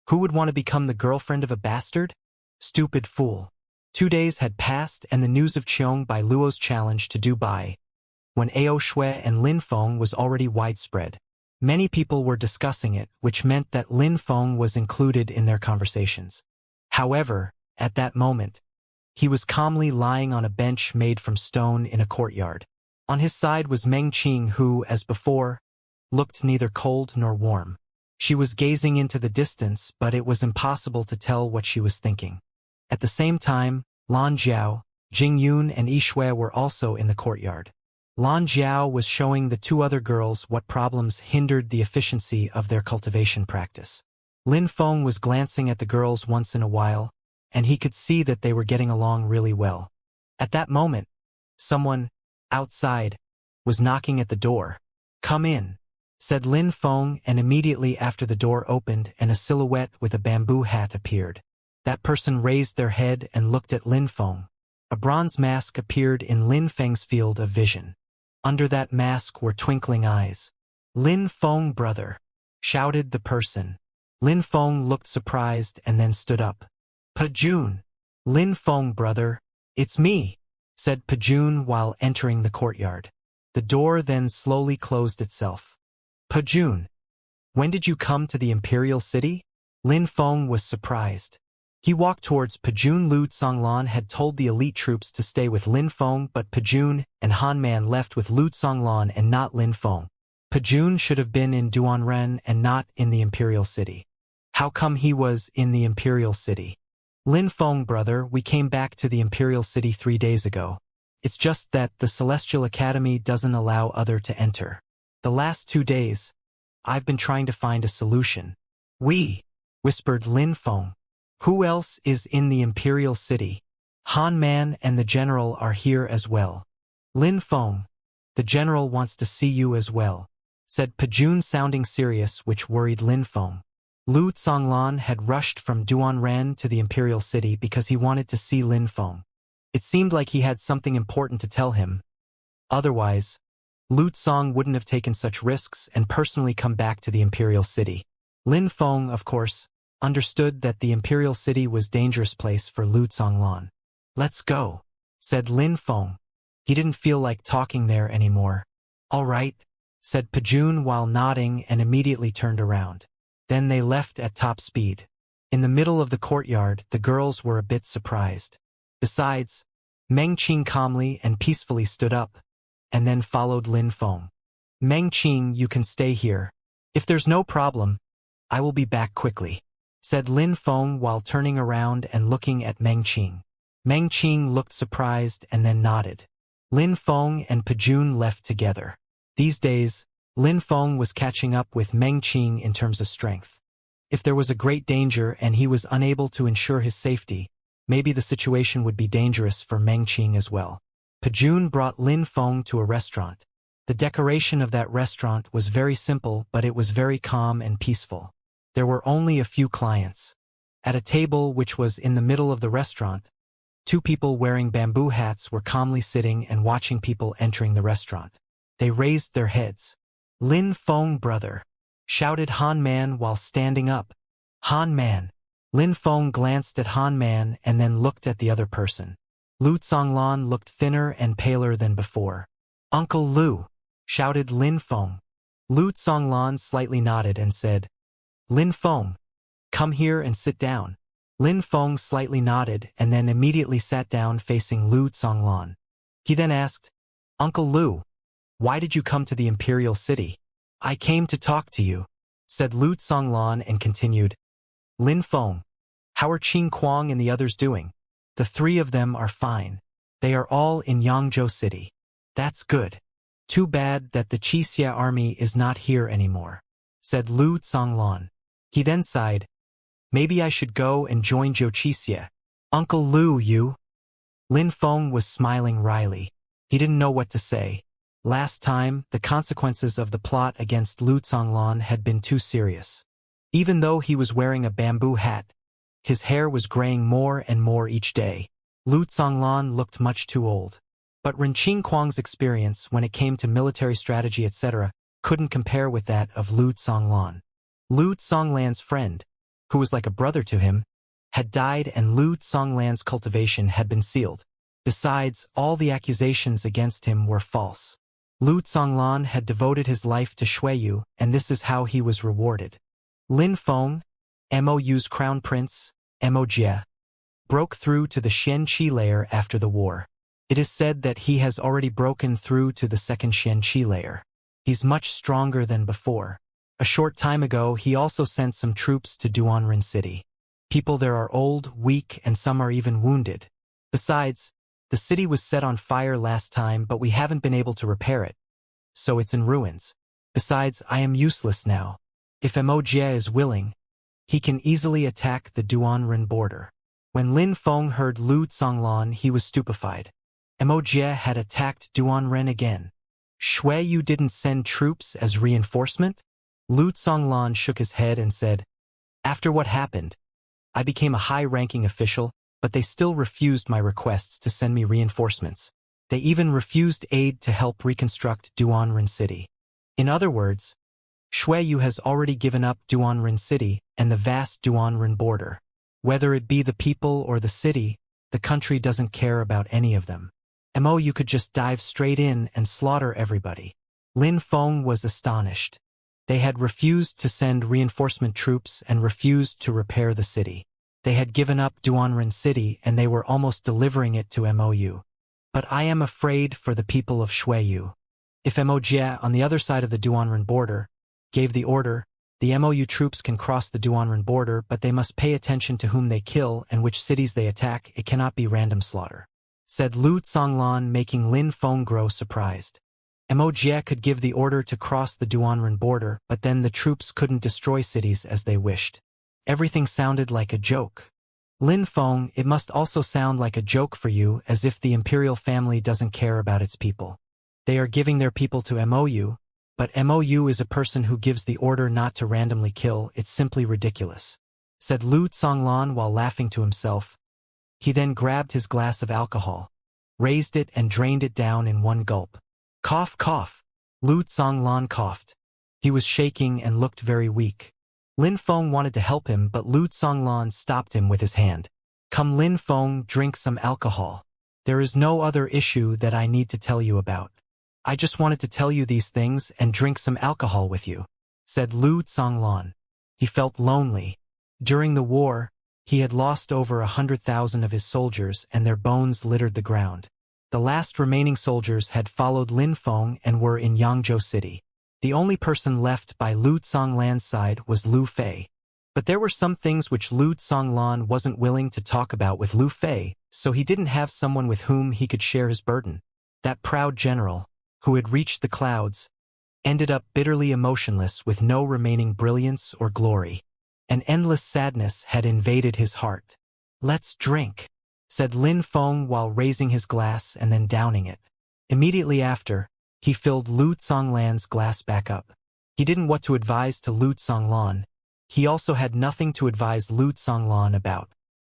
"Who would want to become the girlfriend of a bastard? Stupid fool." 2 days had passed, and the news of Qiong Bai Luo's challenge to Dubai, when Ao Shui and Lin Feng was already widespread. Many people were discussing it, which meant that Lin Feng was included in their conversations. However, at that moment, he was calmly lying on a bench made from stone in a courtyard. On his side was Meng Qing, who, as before, looked neither cold nor warm. She was gazing into the distance, but it was impossible to tell what she was thinking. At the same time, Lan Jiao, Jing Yun and Yi Shui were also in the courtyard. Lan Jiao was showing the 2 other girls what problems hindered the efficiency of their cultivation practice. Lin Feng was glancing at the girls once in a while, and he could see that they were getting along really well. At that moment, someone, outside, was knocking at the door. "Come in," said Lin Feng, and immediately after the door opened and a silhouette with a bamboo hat appeared. That person raised their head and looked at Lin Feng. A bronze mask appeared in Lin Feng's field of vision. Under that mask were twinkling eyes. "Lin Feng, brother," shouted the person. Lin Feng looked surprised and then stood up. "Pajun." "Lin Feng, brother, it's me," said Pajun while entering the courtyard. The door then slowly closed itself. "Pajun, when did you come to the Imperial City?" Lin Feng was surprised. He walked towards Pajun. Lu Tsonglan had told the elite troops to stay with Lin Feng, but Pajun and Han Man left with Lu Tsonglan and not Lin Feng. Pajun should have been in Duanren and not in the Imperial City. How come he was in the Imperial City? "Lin Feng, brother, we came back to the Imperial City 3 days ago. It's just that the Celestial Academy doesn't allow other to enter. The last 2 days, I've been trying to find a solution." "We," whispered Lin Feng. "Who else is in the Imperial City?" "Han Man and the General are here as well." "Lin Feng, the General wants to see you as well," said Pajun, sounding serious, which worried Lin Feng. Lu Tsonglan had rushed from Duanren to the Imperial City because he wanted to see Lin Feng. It seemed like he had something important to tell him. Otherwise, Lu Tsong wouldn't have taken such risks and personally come back to the imperial city. Lin Feng, of course, understood that the imperial city was a dangerous place for Lu Tsonglan. "Let's go," said Lin Feng. He didn't feel like talking there anymore. "All right," said Pajun while nodding and immediately turned around. Then they left at top speed. In the middle of the courtyard, the girls were a bit surprised. Besides, Meng Qing calmly and peacefully stood up, and then followed Lin Feng. "Meng Qing, you can stay here. If there's no problem, I will be back quickly," said Lin Feng while turning around and looking at Meng Qing. Meng Qing looked surprised and then nodded. Lin Feng and Pajun left together. These days, Lin Feng was catching up with Meng Qing in terms of strength. If there was a great danger and he was unable to ensure his safety, maybe the situation would be dangerous for Meng Qing as well. Pajun brought Lin Feng to a restaurant. The decoration of that restaurant was very simple, but it was very calm and peaceful. There were only a few clients. At a table which was in the middle of the restaurant, two people wearing bamboo hats were calmly sitting and watching people entering the restaurant. They raised their heads. "Lin Feng, brother," shouted Han Man while standing up. "Han Man." Lin Feng glanced at Han Man and then looked at the other person. Lu Tsonglan looked thinner and paler than before. "Uncle Lu," shouted Lin Feng. Lu Tsonglan slightly nodded and said, "Lin Feng, come here and sit down." Lin Feng slightly nodded and then immediately sat down facing Lu Tsonglan. He then asked, "Uncle Lu, why did you come to the imperial city?" "I came to talk to you," said Lu Tsonglan and continued, "Lin Feng, how are Qing Kuang and the others doing?" "The three of them are fine. They are all in Yangzhou City." "That's good. Too bad that the Xianxia army is not here anymore," said Lu Tsonglan. He then sighed, "Maybe I should go and join Zhou Xianxia." "Uncle Lu, you?" Lin Feng was smiling wryly. He didn't know what to say. Last time, the consequences of the plot against Lu Tsonglan had been too serious. Even though he was wearing a bamboo hat, his hair was graying more and more each day. Lu Tsonglan looked much too old. But Ren Qingquang's experience when it came to military strategy etc. couldn't compare with that of Lu Tsonglan. Lu Tsonglan's friend, who was like a brother to him, had died and Lu Tsonglan's cultivation had been sealed. Besides, all the accusations against him were false. Lu Tsonglan had devoted his life to Xueyu, and this is how he was rewarded. Lin Feng, MOU's crown prince, Jie, broke through to the Xianxia layer after the war. It is said that he has already broken through to the second Xianxia layer. He's much stronger than before. A short time ago, he also sent some troops to Duanren City. People there are old, weak, and some are even wounded. Besides, the city was set on fire last time, but we haven't been able to repair it, so it's in ruins. Besides, I am useless now. If Jie is willing, he can easily attack the Duanren border. When Lin Feng heard Lu Tsonglan, he was stupefied. Jie had attacked Duanren again. Xueyu didn't send troops as reinforcement? Lu Tsonglan shook his head and said, "After what happened, I became a high-ranking official, but they still refused my requests to send me reinforcements. They even refused aid to help reconstruct Duanren City. In other words, Xueyu has already given up Duanren City and the vast Duanren border. Whether it be the people or the city, the country doesn't care about any of them. You could just dive straight in and slaughter everybody." Lin Feng was astonished. They had refused to send reinforcement troops and refused to repair the city. They had given up Duanren City and they were almost delivering it to Mou. But I am afraid for the people of Xueyu. If Jie, on the other side of the Duanren border, gave the order, the Mou troops can cross the Duanren border, but they must pay attention to whom they kill and which cities they attack. It cannot be random slaughter," said Lu Tsonglan, making Lin Feng grow surprised. Jie could give the order to cross the Duanren border, but then the troops couldn't destroy cities as they wished. Everything sounded like a joke. Lin Feng, it must also sound like a joke for you, as if the imperial family doesn't care about its people. They are giving their people to Mou, but Mou is a person who gives the order not to randomly kill. It's simply ridiculous," said Lu Tsonglan while laughing to himself. He then grabbed his glass of alcohol, raised it and drained it down in one gulp. Cough, cough. Lu Zonglan coughed. He was shaking and looked very weak. Lin Feng wanted to help him, but Lu Zonglan stopped him with his hand. Come, Lin Feng, drink some alcohol. There is no other issue that I need to tell you about. I just wanted to tell you these things and drink some alcohol with you, said Lu Zonglan. He felt lonely. During the war, he had lost over 100,000 of his soldiers and their bones littered the ground. The last remaining soldiers had followed Lin Feng and were in Yangzhou City. The only person left by Lu Zonglan's side was Lu Fei. But there were some things which Lu Zonglan wasn't willing to talk about with Lu Fei, so he didn't have someone with whom he could share his burden. That proud general, who had reached the clouds, ended up bitterly emotionless with no remaining brilliance or glory. An endless sadness had invaded his heart. Let's drink, said Lin Feng while raising his glass and then downing it. Immediately after, he filled Lu Zonglan's glass back up. He didn't know what to advise to Lu Zonglan. He also had nothing to advise Lu Zonglan about.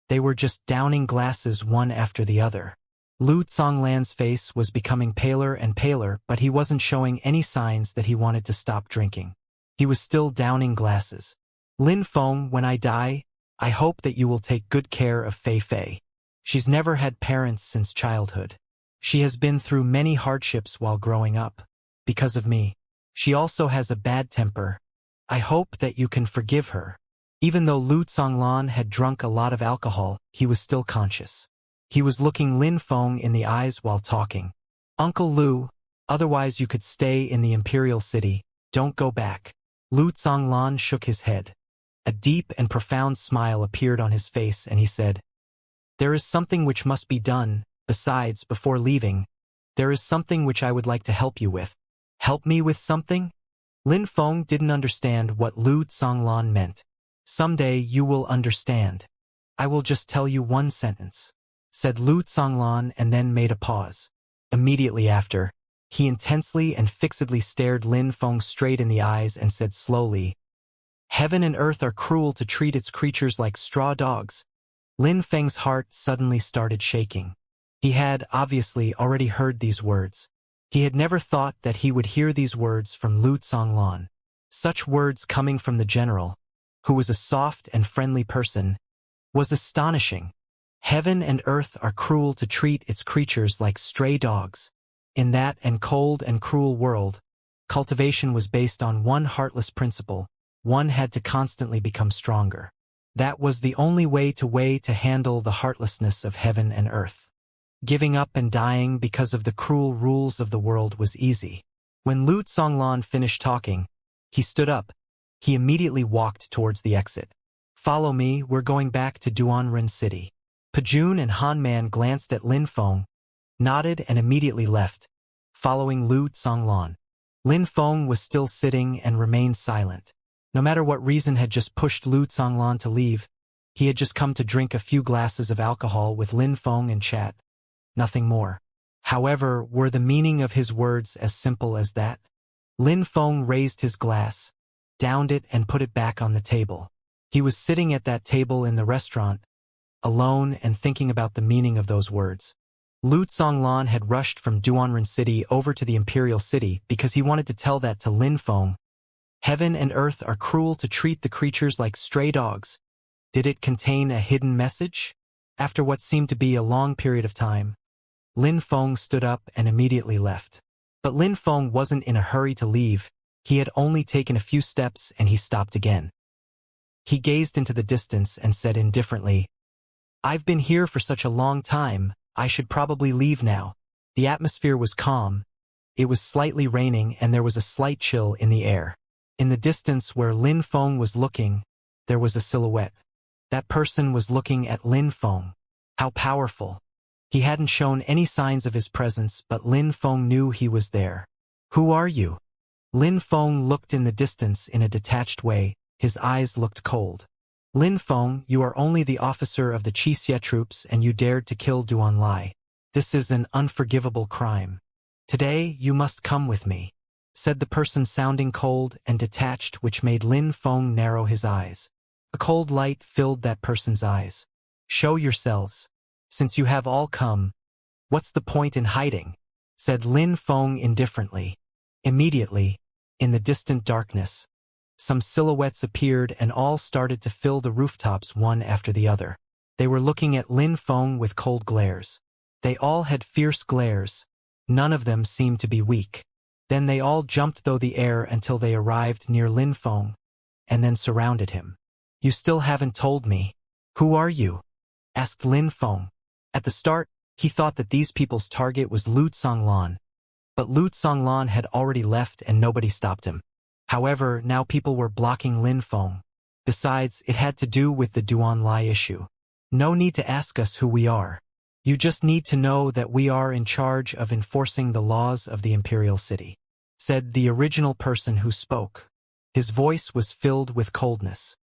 They were just downing glasses one after the other. Lu Zonglan's face was becoming paler and paler, but he wasn't showing any signs that he wanted to stop drinking. He was still downing glasses. Lin Feng, when I die, I hope that you will take good care of Fei Fei. She's never had parents since childhood. She has been through many hardships while growing up. Because of me. She also has a bad temper. I hope that you can forgive her. Even though Lu Zonglan had drunk a lot of alcohol, he was still conscious. He was looking Lin Feng in the eyes while talking. Uncle Lu, otherwise you could stay in the Imperial City, don't go back. Lu Zonglan shook his head. A deep and profound smile appeared on his face and he said, There is something which must be done. Besides, before leaving, there is something which I would like to help you with. Help me with something? Lin Feng didn't understand what Lu Zonglan meant. Someday you will understand. I will just tell you one sentence, said Lu Zonglan and then made a pause. Immediately after, he intensely and fixedly stared Lin Feng straight in the eyes and said slowly, Heaven and earth are cruel to treat its creatures like straw dogs. Lin Feng's heart suddenly started shaking. He had, obviously, already heard these words. He had never thought that he would hear these words from Lu Zonglan. Such words coming from the general, who was a soft and friendly person, was astonishing. Heaven and earth are cruel to treat its creatures like stray dogs. In that and cold and cruel world, cultivation was based on one heartless principle. One had to constantly become stronger. That was the only way to handle the heartlessness of heaven and earth. Giving up and dying because of the cruel rules of the world was easy. When Lu Zonglan finished talking, he stood up. He immediately walked towards the exit. Follow me, we're going back to Duanren City. Pajun and Han Man glanced at Lin Feng, nodded and immediately left, following Lu Zonglan. Lin Feng was still sitting and remained silent. No matter what reason had just pushed Lu Zonglan to leave, he had just come to drink a few glasses of alcohol with Lin Feng and chat. Nothing more. However, were the meaning of his words as simple as that? Lin Feng raised his glass, downed it and put it back on the table. He was sitting at that table in the restaurant, alone and thinking about the meaning of those words. Lu Zonglan had rushed from Duanren City over to the Imperial City because he wanted to tell that to Lin Feng. Heaven and earth are cruel to treat the creatures like stray dogs. Did it contain a hidden message? After what seemed to be a long period of time, Lin Feng stood up and immediately left. But Lin Feng wasn't in a hurry to leave. He had only taken a few steps and he stopped again. He gazed into the distance and said indifferently, I've been here for such a long time, I should probably leave now. The atmosphere was calm. It was slightly raining and there was a slight chill in the air. In the distance where Lin Feng was looking, there was a silhouette. That person was looking at Lin Feng. How powerful. He hadn't shown any signs of his presence, but Lin Feng knew he was there. Who are you? Lin Feng looked in the distance in a detached way. His eyes looked cold. Lin Feng, you are only the officer of the Xianxia troops and you dared to kill Duan Lai. This is an unforgivable crime. Today you must come with me, said the person sounding cold and detached, which made Lin Feng narrow his eyes. A cold light filled that person's eyes. Show yourselves. Since you have all come, what's the point in hiding? Said Lin Feng indifferently. Immediately, in the distant darkness, some silhouettes appeared and all started to fill the rooftops one after the other. They were looking at Lin Feng with cold glares. They all had fierce glares. None of them seemed to be weak. Then they all jumped through the air until they arrived near Lin Feng, and then surrounded him. "You still haven't told me. Who are you?" asked Lin Feng. At the start, he thought that these people's target was Lu Tsonglan, but Lu Tsonglan had already left and nobody stopped him. However, now people were blocking Lin Feng. Besides, it had to do with the Duan Lai issue. "No need to ask us who we are. You just need to know that we are in charge of enforcing the laws of the Imperial City," said the original person who spoke. His voice was filled with coldness.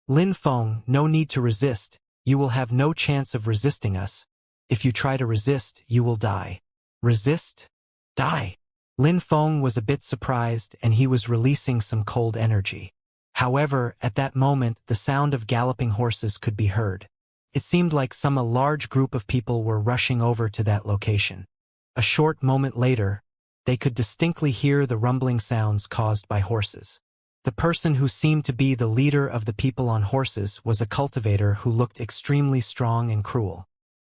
"Lin Feng, no need to resist. You will have no chance of resisting us. If you try to resist, you will die." "Resist? Die?" Lin Feng was a bit surprised and he was releasing some cold energy. However, at that moment, the sound of galloping horses could be heard. It seemed like a large group of people were rushing over to that location. A short moment later, they could distinctly hear the rumbling sounds caused by horses. The person who seemed to be the leader of the people on horses was a cultivator who looked extremely strong and cruel.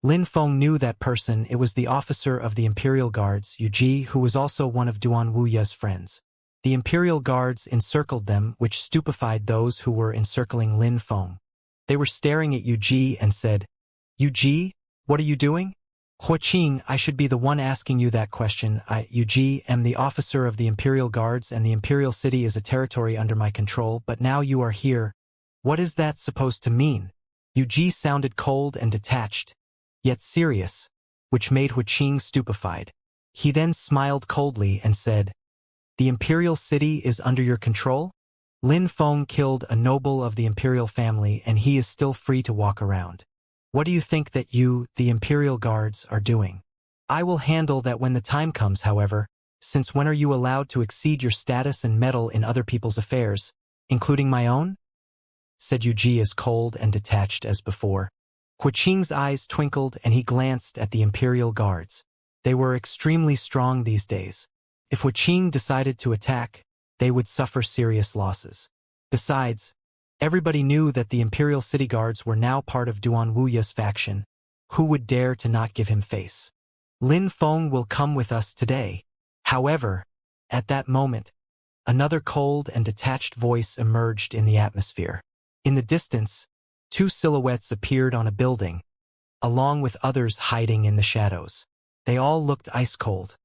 Lin Feng knew that person. It was the officer of the Imperial Guards, Yu Ji, who was also one of Duan Wuya's friends. The Imperial Guards encircled them, which stupefied those who were encircling Lin Feng. They were staring at Yu Ji and said, "Yu Ji, what are you doing?" "Huaqing, I should be the one asking you that question. I, Yu Ji, am the officer of the Imperial Guards and the Imperial City is a territory under my control, but now you are here. What is that supposed to mean?" Yu Ji sounded cold and detached, yet serious, which made Huaqing stupefied. He then smiled coldly and said, "The Imperial City is under your control? Lin Feng killed a noble of the Imperial family and he is still free to walk around. What do you think that you, the Imperial Guards, are doing? I will handle that when the time comes, however, since when are you allowed to exceed your status and meddle in other people's affairs, including my own?" said Yu Ji as cold and detached as before. Huaqing's eyes twinkled and he glanced at the Imperial Guards. They were extremely strong these days. If Huaqing decided to attack, they would suffer serious losses. Besides, everybody knew that the Imperial City Guards were now part of Duan Wuya's faction. Who would dare to not give him face? "Lin Feng will come with us today." However, at that moment, another cold and detached voice emerged in the atmosphere. In the distance, two silhouettes appeared on a building, along with others hiding in the shadows. They all looked ice-cold.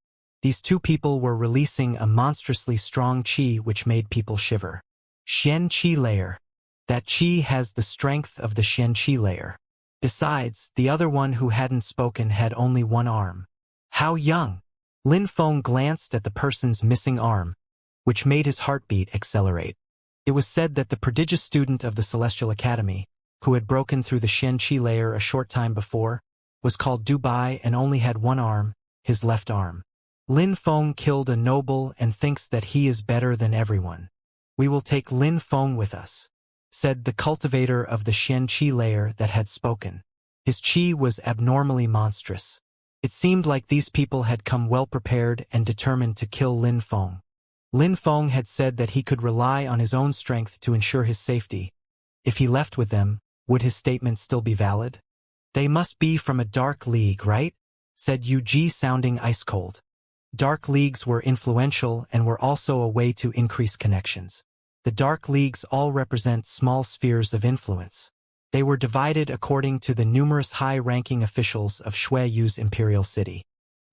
These two people were releasing a monstrously strong qi which made people shiver. Xian Qi layer. That qi has the strength of the Xian Qi layer. Besides, the other one who hadn't spoken had only one arm. How young! Lin Feng glanced at the person's missing arm, which made his heartbeat accelerate. It was said that the prodigious student of the Celestial Academy, who had broken through the Xian Qi layer a short time before, was called Dubai and only had one arm, his left arm. Lin Feng killed a noble and thinks that he is better than everyone. "We will take Lin Feng with us," said the cultivator of the Xian Qi layer that had spoken. His qi was abnormally monstrous. It seemed like these people had come well prepared and determined to kill Lin Feng. Lin Feng had said that he could rely on his own strength to ensure his safety. If he left with them, would his statement still be valid? "They must be from a dark league, right?" said Yu Ji sounding ice-cold. Dark leagues were influential and were also a way to increase connections. The dark leagues all represent small spheres of influence. They were divided according to the numerous high-ranking officials of Shuiyu's Imperial City.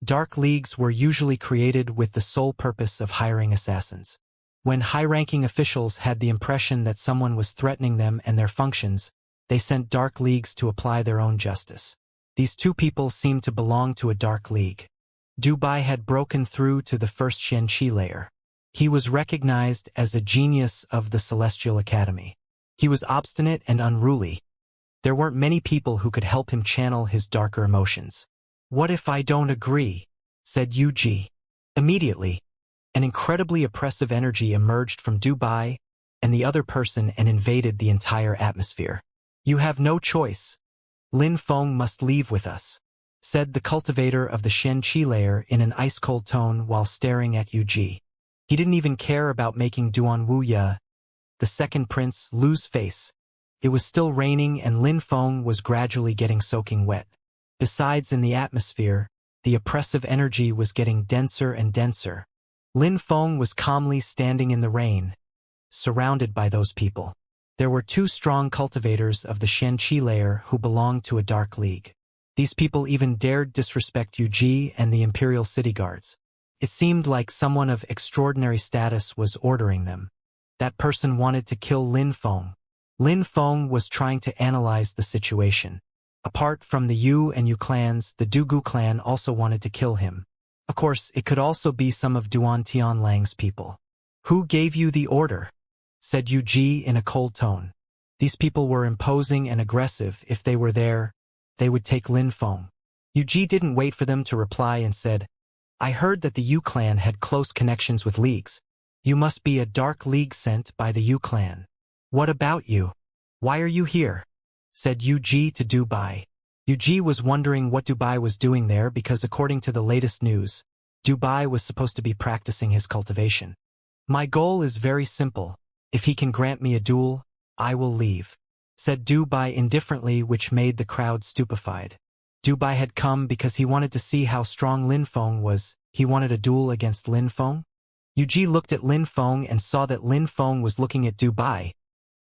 Dark leagues were usually created with the sole purpose of hiring assassins. When high-ranking officials had the impression that someone was threatening them and their functions, they sent dark leagues to apply their own justice. These two people seemed to belong to a dark league. Dubai had broken through to the first Xian Qi layer. He was recognized as a genius of the Celestial Academy. He was obstinate and unruly. There weren't many people who could help him channel his darker emotions. "What if I don't agree?" said Yu Ji. Immediately, an incredibly oppressive energy emerged from Dubai and the other person and invaded the entire atmosphere. "You have no choice. Lin Feng must leave with us," said the cultivator of the Xian Qi layer in an ice-cold tone while staring at Yu Ji. He didn't even care about making Duan Wuya, the second prince, lose face. It was still raining and Lin Feng was gradually getting soaking wet. Besides, in the atmosphere, the oppressive energy was getting denser and denser. Lin Feng was calmly standing in the rain, surrounded by those people. There were two strong cultivators of the Xianxia layer who belonged to a dark league. These people even dared disrespect Yu Ji and the Imperial City Guards. It seemed like someone of extraordinary status was ordering them. That person wanted to kill Lin Feng. Lin Feng was trying to analyze the situation. Apart from the Yu and Yu clans, the Dugu clan also wanted to kill him. Of course, it could also be some of Duan Tianlang's people. "Who gave you the order?" said Yu Ji in a cold tone. These people were imposing and aggressive. If they were there, they would take Lin Feng. Yu Ji didn't wait for them to reply and said, "I heard that the Yu clan had close connections with leagues. You must be a dark league sent by the Yu clan. What about you? Why are you here?" said Yu Ji to Dubai. Yu Ji was wondering what Dubai was doing there because according to the latest news, Dubai was supposed to be practicing his cultivation. "My goal is very simple. If he can grant me a duel, I will leave," said Dubai indifferently, which made the crowd stupefied. Dubai had come because he wanted to see how strong Lin Feng was. He wanted a duel against Lin Feng? Yu Ji looked at Lin Feng and saw that Lin Feng was looking at Dubai,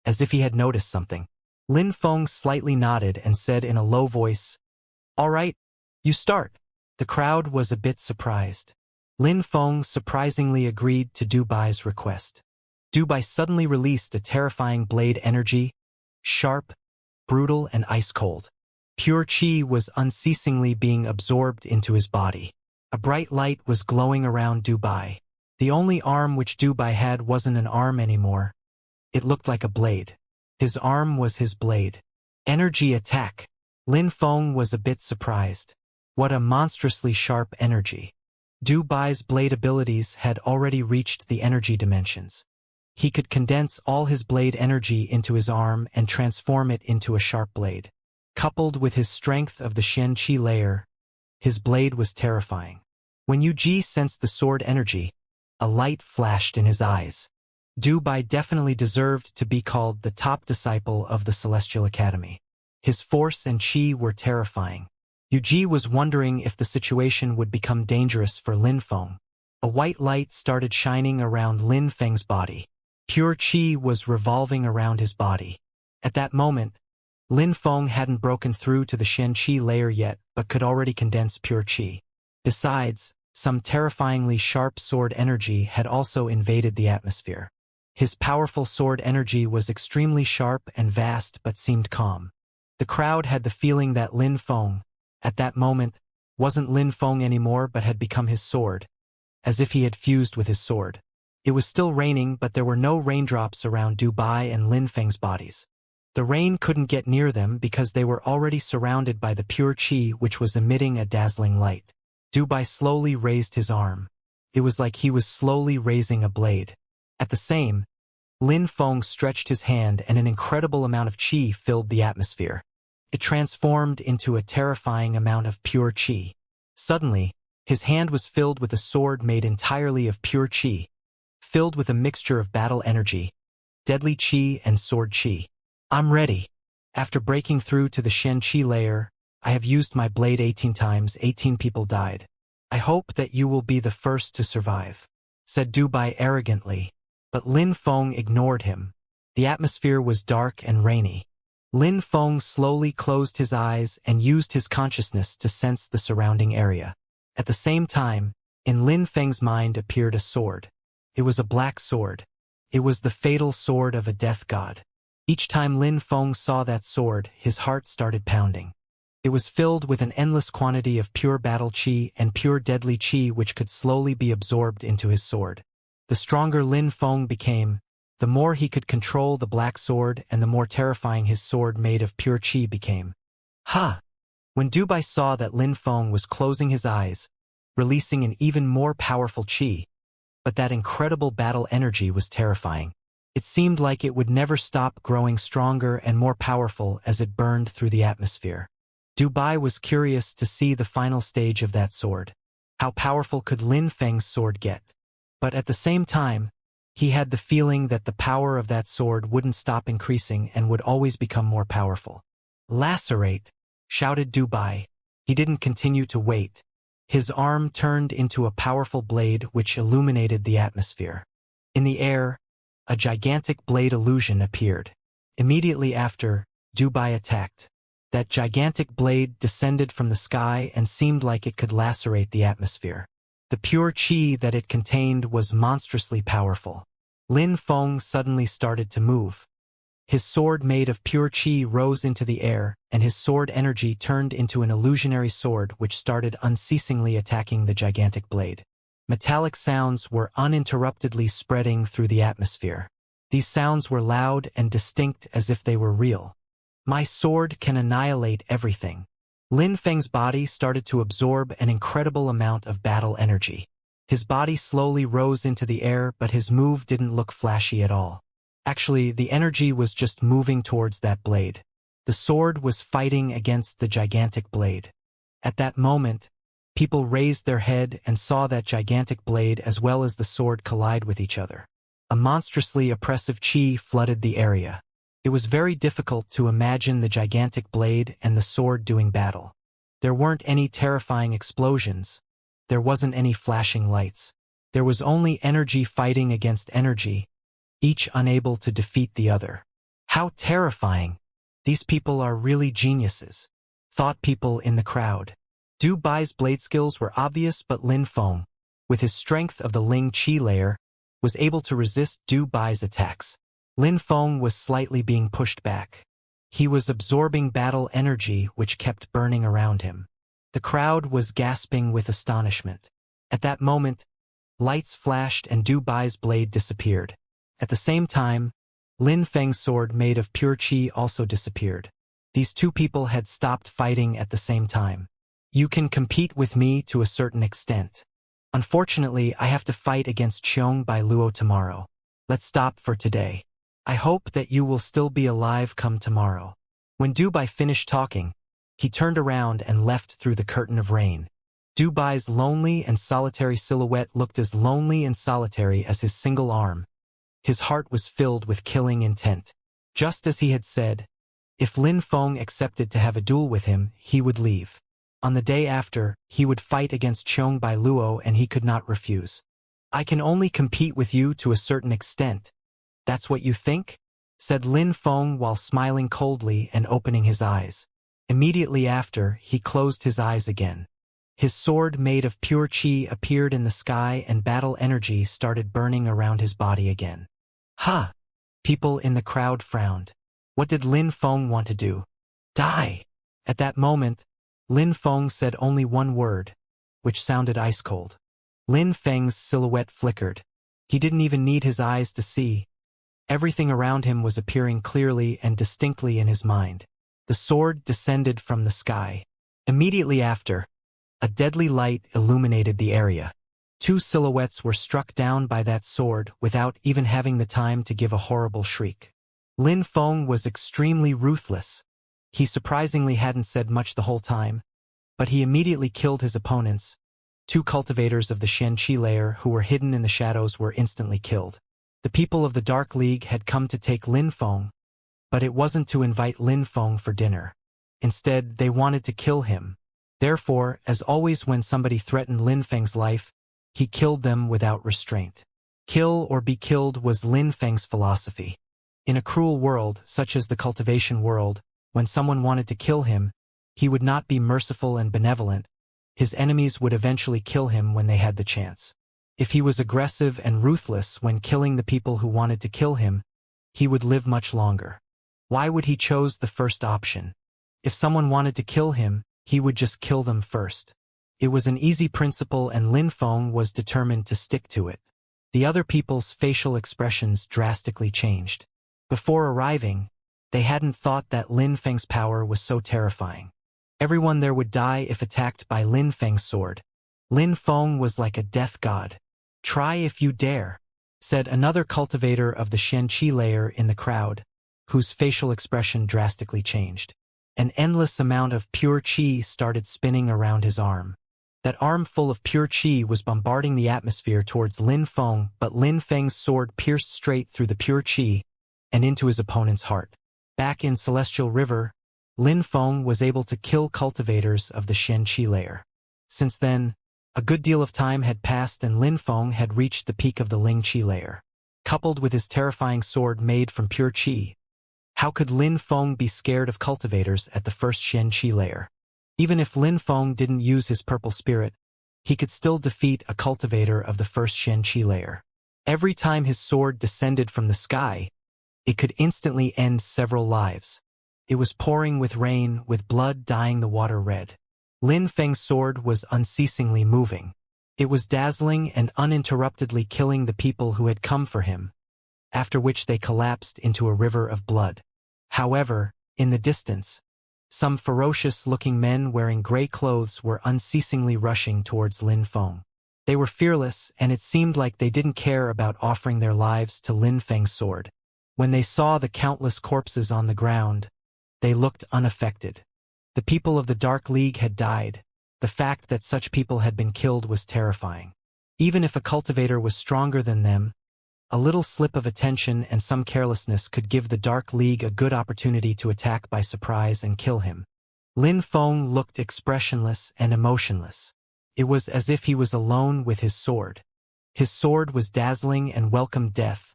as if he had noticed something. Lin Feng slightly nodded and said in a low voice, "All right, you start." The crowd was a bit surprised. Lin Feng surprisingly agreed to Dubai's request. Dubai suddenly released a terrifying blade energy, sharp, brutal, and ice-cold. Pure chi was unceasingly being absorbed into his body. A bright light was glowing around Dubai. The only arm which Dubai had wasn't an arm anymore. It looked like a blade. His arm was his blade. Energy attack. Lin Feng was a bit surprised. What a monstrously sharp energy. Dubai's blade abilities had already reached the energy dimensions. He could condense all his blade energy into his arm and transform it into a sharp blade. Coupled with his strength of the Xianxia layer, his blade was terrifying. When Yu Ji sensed the sword energy, a light flashed in his eyes. Dubai definitely deserved to be called the top disciple of the Celestial Academy. His force and chi were terrifying. Yu Ji was wondering if the situation would become dangerous for Lin Feng. A white light started shining around Lin Feng's body. Pure chi was revolving around his body. At that moment, Lin Feng hadn't broken through to the Xianxia layer yet, but could already condense pure chi. Besides, some terrifyingly sharp sword energy had also invaded the atmosphere. His powerful sword energy was extremely sharp and vast but seemed calm. The crowd had the feeling that Lin Feng, at that moment, wasn't Lin Feng anymore but had become his sword, as if he had fused with his sword. It was still raining, but there were no raindrops around Dubai and Lin Feng's bodies. The rain couldn't get near them because they were already surrounded by the pure chi which was emitting a dazzling light. Dubai slowly raised his arm. It was like he was slowly raising a blade. At the same, Lin Feng stretched his hand and an incredible amount of chi filled the atmosphere. It transformed into a terrifying amount of pure chi. Suddenly, his hand was filled with a sword made entirely of pure chi, filled with a mixture of battle energy, deadly chi and sword chi. "I'm ready. After breaking through to the Xianxia layer, I have used my blade 18 times, 18 people died. I hope that you will be the first to survive," said Dubai arrogantly. But Lin Feng ignored him. The atmosphere was dark and rainy. Lin Feng slowly closed his eyes and used his consciousness to sense the surrounding area. At the same time, in Lin Feng's mind appeared a sword. It was a black sword. It was the fatal sword of a death god. Each time Lin Feng saw that sword, his heart started pounding. It was filled with an endless quantity of pure battle chi and pure deadly chi which could slowly be absorbed into his sword. The stronger Lin Feng became, the more he could control the black sword and the more terrifying his sword made of pure chi became. Ha! When Dubai saw that Lin Feng was closing his eyes, releasing an even more powerful chi, but that incredible battle energy was terrifying. It seemed like it would never stop growing stronger and more powerful as it burned through the atmosphere. Dubai was curious to see the final stage of that sword. How powerful could Lin Feng's sword get? But at the same time, he had the feeling that the power of that sword wouldn't stop increasing and would always become more powerful. "Lacerate!" shouted Dubai. He didn't continue to wait. His arm turned into a powerful blade which illuminated the atmosphere. In the air, a gigantic blade illusion appeared. Immediately after, Dubai attacked. That gigantic blade descended from the sky and seemed like it could lacerate the atmosphere. The pure qi that it contained was monstrously powerful. Lin Feng suddenly started to move. His sword made of pure qi rose into the air, and his sword energy turned into an illusionary sword which started unceasingly attacking the gigantic blade. Metallic sounds were uninterruptedly spreading through the atmosphere. These sounds were loud and distinct as if they were real. "My sword can annihilate everything." Lin Feng's body started to absorb an incredible amount of battle energy. His body slowly rose into the air, but his move didn't look flashy at all. Actually, the energy was just moving towards that blade. The sword was fighting against the gigantic blade. At that moment, people raised their head and saw that gigantic blade as well as the sword collide with each other. A monstrously oppressive qi flooded the area. It was very difficult to imagine the gigantic blade and the sword doing battle. There weren't any terrifying explosions. There wasn't any flashing lights. There was only energy fighting against energy, each unable to defeat the other. "How terrifying! These people are really geniuses," thought people in the crowd. Du Bai's blade skills were obvious, but Lin Feng, with his strength of the Ling Qi layer, was able to resist Du Bai's attacks. Lin Feng was slightly being pushed back. He was absorbing battle energy which kept burning around him. The crowd was gasping with astonishment. At that moment, lights flashed and Du Bai's blade disappeared. At the same time, Lin Feng's sword made of pure qi also disappeared. These two people had stopped fighting at the same time. "You can compete with me to a certain extent. Unfortunately, I have to fight against Xiong Bai Luo tomorrow. Let's stop for today. I hope that you will still be alive come tomorrow." When Dubai finished talking, he turned around and left through the curtain of rain. Dubai's lonely and solitary silhouette looked as lonely and solitary as his single arm. His heart was filled with killing intent. Just as he had said, if Lin Feng accepted to have a duel with him, he would leave. On the day after, he would fight against Xiong Bai Luo and he could not refuse. "I can only compete with you to a certain extent. That's what you think?" said Lin Feng while smiling coldly and opening his eyes. Immediately after, he closed his eyes again. His sword made of pure qi appeared in the sky and battle energy started burning around his body again. "Ha!" People in the crowd frowned. What did Lin Feng want to do? Die! At that moment, Lin Feng said only one word, which sounded ice-cold. Lin Feng's silhouette flickered. He didn't even need his eyes to see. Everything around him was appearing clearly and distinctly in his mind. The sword descended from the sky. Immediately after, a deadly light illuminated the area. Two silhouettes were struck down by that sword without even having the time to give a horrible shriek. Lin Feng was extremely ruthless. He surprisingly hadn't said much the whole time, but he immediately killed his opponents. Two cultivators of the Xianxia layer who were hidden in the shadows were instantly killed. The people of the Dark League had come to take Lin Feng, but it wasn't to invite Lin Feng for dinner. Instead, they wanted to kill him. Therefore, as always when somebody threatened Lin Feng's life, he killed them without restraint. Kill or be killed was Lin Feng's philosophy. In a cruel world, such as the Cultivation world, when someone wanted to kill him, he would not be merciful and benevolent. His enemies would eventually kill him when they had the chance. If he was aggressive and ruthless when killing the people who wanted to kill him, he would live much longer. Why would he choose the first option? If someone wanted to kill him, he would just kill them first. It was an easy principle and Lin Feng was determined to stick to it. The other people's facial expressions drastically changed. Before arriving, they hadn't thought that Lin Feng's power was so terrifying. Everyone there would die if attacked by Lin Feng's sword. Lin Feng was like a death god. "Try if you dare," said another cultivator of the Xianxia layer in the crowd, whose facial expression drastically changed. An endless amount of pure qi started spinning around his arm. That arm full of pure qi was bombarding the atmosphere towards Lin Feng, but Lin Feng's sword pierced straight through the pure qi and into his opponent's heart. Back in Celestial River, Lin Feng was able to kill cultivators of the Xianxia layer. Since then, a good deal of time had passed and Lin Feng had reached the peak of the Ling Qi layer. Coupled with his terrifying sword made from pure qi, how could Lin Feng be scared of cultivators at the first Xianxia layer? Even if Lin Feng didn't use his purple spirit, he could still defeat a cultivator of the first Xianxia layer. Every time his sword descended from the sky, it could instantly end several lives. It was pouring with rain, with blood dyeing the water red. Lin Feng's sword was unceasingly moving. It was dazzling and uninterruptedly killing the people who had come for him, after which they collapsed into a river of blood. However, in the distance, some ferocious-looking men wearing gray clothes were unceasingly rushing towards Lin Feng. They were fearless, and it seemed like they didn't care about offering their lives to Lin Feng's sword. When they saw the countless corpses on the ground, they looked unaffected. The people of the Dark League had died. The fact that such people had been killed was terrifying. Even if a cultivator was stronger than them, a little slip of attention and some carelessness could give the Dark League a good opportunity to attack by surprise and kill him. Lin Feng looked expressionless and emotionless. It was as if he was alone with his sword. His sword was dazzling and welcomed death.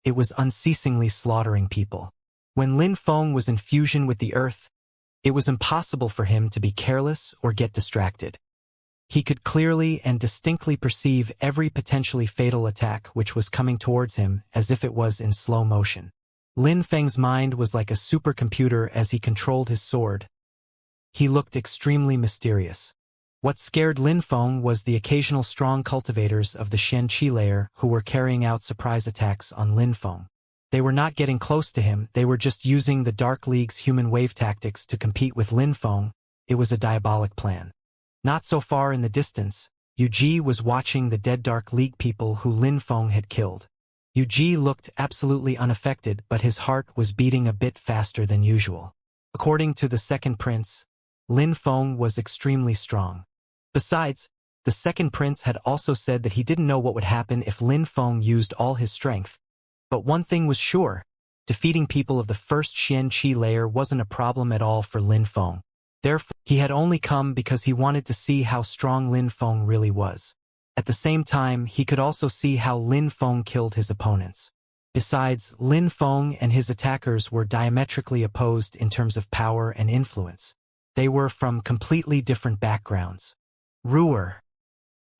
It was unceasingly slaughtering people. When Lin Feng was in fusion with the earth, it was impossible for him to be careless or get distracted. He could clearly and distinctly perceive every potentially fatal attack which was coming towards him as if it was in slow motion. Lin Feng's mind was like a supercomputer as he controlled his sword. He looked extremely mysterious. What scared Lin Feng was the occasional strong cultivators of the Xianxia layer who were carrying out surprise attacks on Lin Feng. They were not getting close to him, they were just using the Dark League's human wave tactics to compete with Lin Feng. It was a diabolic plan. Not so far in the distance, Yu Ji was watching the dead Dark League people who Lin Feng had killed. Yu Ji looked absolutely unaffected, but his heart was beating a bit faster than usual. According to the second prince, Lin Feng was extremely strong. Besides, the second prince had also said that he didn't know what would happen if Lin Feng used all his strength. But one thing was sure, defeating people of the first Xianxia layer wasn't a problem at all for Lin Feng. Therefore, he had only come because he wanted to see how strong Lin Feng really was. At the same time, he could also see how Lin Feng killed his opponents. Besides, Lin Feng and his attackers were diametrically opposed in terms of power and influence. They were from completely different backgrounds. Ruer.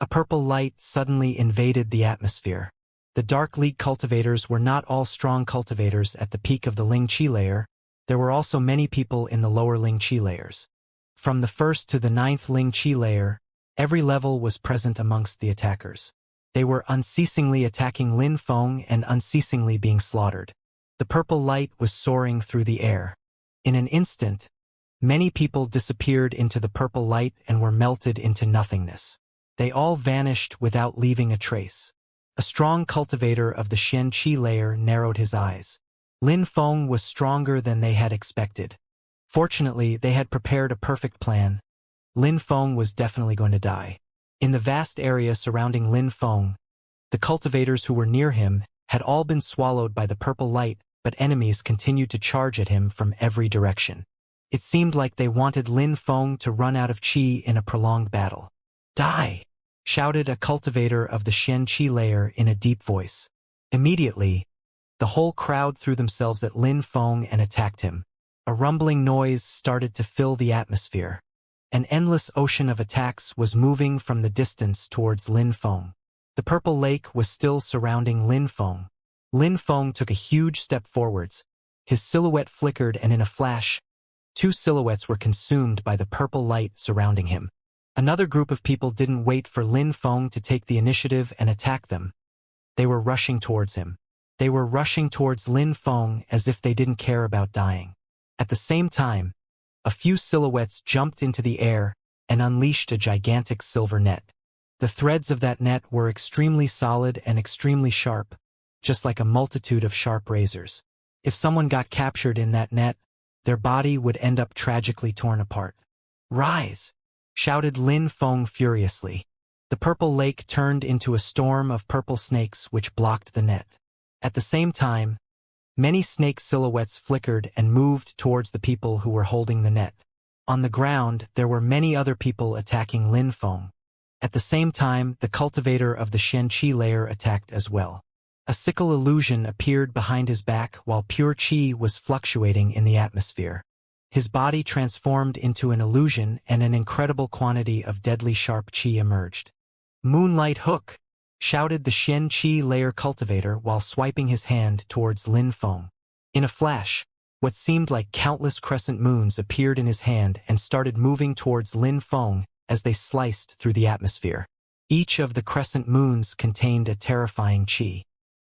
A purple light suddenly invaded the atmosphere. The Dark League cultivators were not all strong cultivators at the peak of the Ling Qi layer. There were also many people in the lower Ling Qi layers. From the 1st to the 9th Ling Qi layer, every level was present amongst the attackers. They were unceasingly attacking Lin Feng and unceasingly being slaughtered. The purple light was soaring through the air. In an instant, many people disappeared into the purple light and were melted into nothingness. They all vanished without leaving a trace. A strong cultivator of the Xianxia layer narrowed his eyes. Lin Feng was stronger than they had expected. Fortunately, they had prepared a perfect plan. Lin Feng was definitely going to die. In the vast area surrounding Lin Feng, the cultivators who were near him had all been swallowed by the purple light, but enemies continued to charge at him from every direction. It seemed like they wanted Lin Feng to run out of qi in a prolonged battle. "Die!" shouted a cultivator of the Xianxia layer in a deep voice. Immediately, the whole crowd threw themselves at Lin Feng and attacked him. A rumbling noise started to fill the atmosphere. An endless ocean of attacks was moving from the distance towards Lin Feng. The purple lake was still surrounding Lin Feng. Lin Feng took a huge step forwards. His silhouette flickered and in a flash, 2 silhouettes were consumed by the purple light surrounding him. Another group of people didn't wait for Lin Feng to take the initiative and attack them. They were rushing towards him. They were rushing towards Lin Feng as if they didn't care about dying. At the same time, a few silhouettes jumped into the air and unleashed a gigantic silver net. The threads of that net were extremely solid and extremely sharp, just like a multitude of sharp razors. If someone got captured in that net, their body would end up tragically torn apart. "Rise!" shouted Lin Feng furiously. The purple lake turned into a storm of purple snakes which blocked the net. At the same time, many snake silhouettes flickered and moved towards the people who were holding the net. On the ground, there were many other people attacking Lin Feng. At the same time, the cultivator of the Xianxia layer attacked as well. A sickle illusion appeared behind his back while pure qi was fluctuating in the atmosphere. His body transformed into an illusion and an incredible quantity of deadly sharp qi emerged. Moonlight Hook! Shouted the Xianxia layer cultivator while swiping his hand towards Lin Feng. In a flash, what seemed like countless crescent moons appeared in his hand and started moving towards Lin Feng as they sliced through the atmosphere. Each of the crescent moons contained a terrifying qi.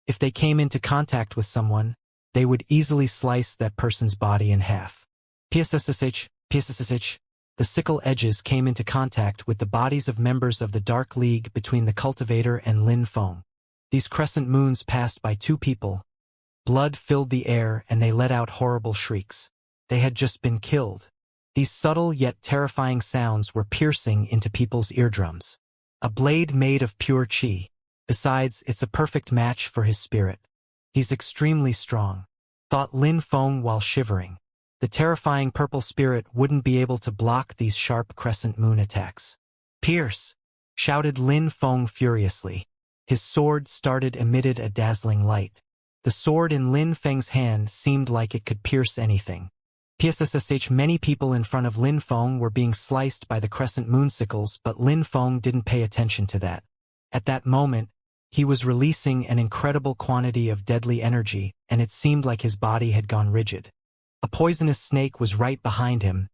If they came into contact with someone, they would easily slice that person's body in half. PSSSH, PSSSH. The sickle edges came into contact with the bodies of members of the Dark League between the cultivator and Lin Feng. These crescent moons passed by two people. Blood filled the air and they let out horrible shrieks. They had just been killed. These subtle yet terrifying sounds were piercing into people's eardrums. A blade made of pure qi. Besides, it's a perfect match for his spirit. He's extremely strong, thought Lin Feng while shivering. The terrifying purple spirit wouldn't be able to block these sharp crescent moon attacks. Pierce! Shouted Lin Feng furiously. His sword emitted a dazzling light. The sword in Lin Feng's hand seemed like it could pierce anything. PSSSH. Many people in front of Lin Feng were being sliced by the crescent moon sickles, but Lin Feng didn't pay attention to that. At that moment, he was releasing an incredible quantity of deadly energy, and it seemed like his body had gone rigid. A poisonous snake was right behind him.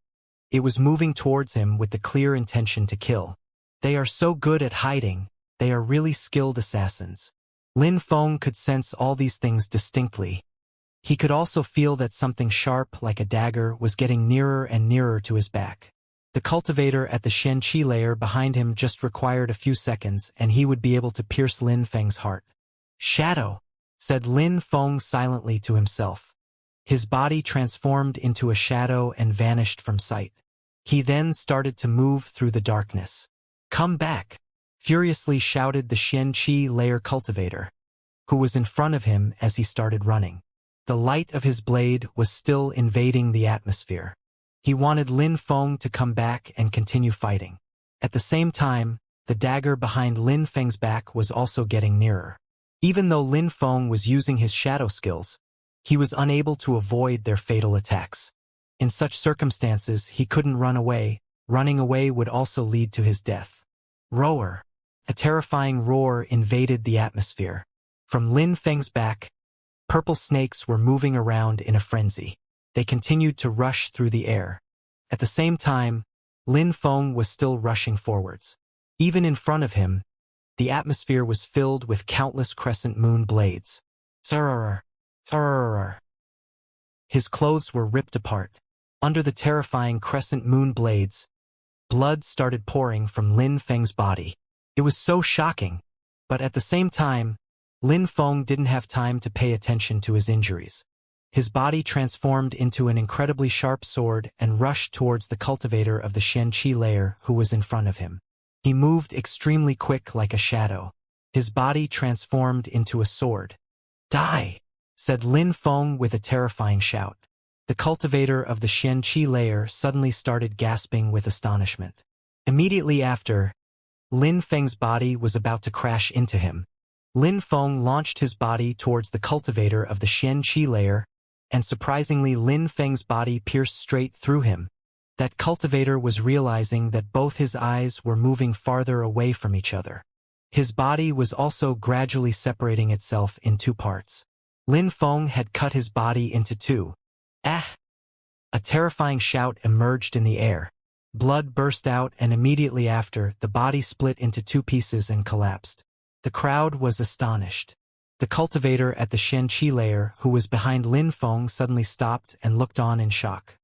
It was moving towards him with the clear intention to kill. They are so good at hiding. They are really skilled assassins. Lin Feng could sense all these things distinctly. He could also feel that something sharp like a dagger was getting nearer and nearer to his back. The cultivator at the Xianxia layer behind him just required a few seconds and he would be able to pierce Lin Feng's heart. Shadow! Said Lin Feng silently to himself. His body transformed into a shadow and vanished from sight. He then started to move through the darkness. Come back! Furiously shouted the Xianxia layer cultivator, who was in front of him as he started running. The light of his blade was still invading the atmosphere. He wanted Lin Feng to come back and continue fighting. At the same time, the dagger behind Lin Feng's back was also getting nearer. Even though Lin Feng was using his shadow skills, he was unable to avoid their fatal attacks. In such circumstances, he couldn't run away. Running away would also lead to his death. Roar! A terrifying roar invaded the atmosphere. From Lin Feng's back, purple snakes were moving around in a frenzy. They continued to rush through the air. At the same time, Lin Feng was still rushing forwards. Even in front of him, the atmosphere was filled with countless crescent moon blades. Sararr! Sararr! His clothes were ripped apart. Under the terrifying crescent moon blades, blood started pouring from Lin Feng's body. It was so shocking, but at the same time, Lin Feng didn't have time to pay attention to his injuries. His body transformed into an incredibly sharp sword and rushed towards the cultivator of the Xianxia layer who was in front of him. He moved extremely quick like a shadow. His body transformed into a sword. Die! Said Lin Feng with a terrifying shout. The cultivator of the Xianxia layer suddenly started gasping with astonishment. Immediately after, Lin Feng's body was about to crash into him. Lin Feng launched his body towards the cultivator of the Xianxia layer, and surprisingly Lin Feng's body pierced straight through him. That cultivator was realizing that both his eyes were moving farther away from each other. His body was also gradually separating itself in two parts. Lin Feng had cut his body into two. Ah! A terrifying shout emerged in the air. Blood burst out and immediately after, the body split into two pieces and collapsed. The crowd was astonished. The cultivator at the Xianxia layer, who was behind Lin Feng, suddenly stopped and looked on in shock.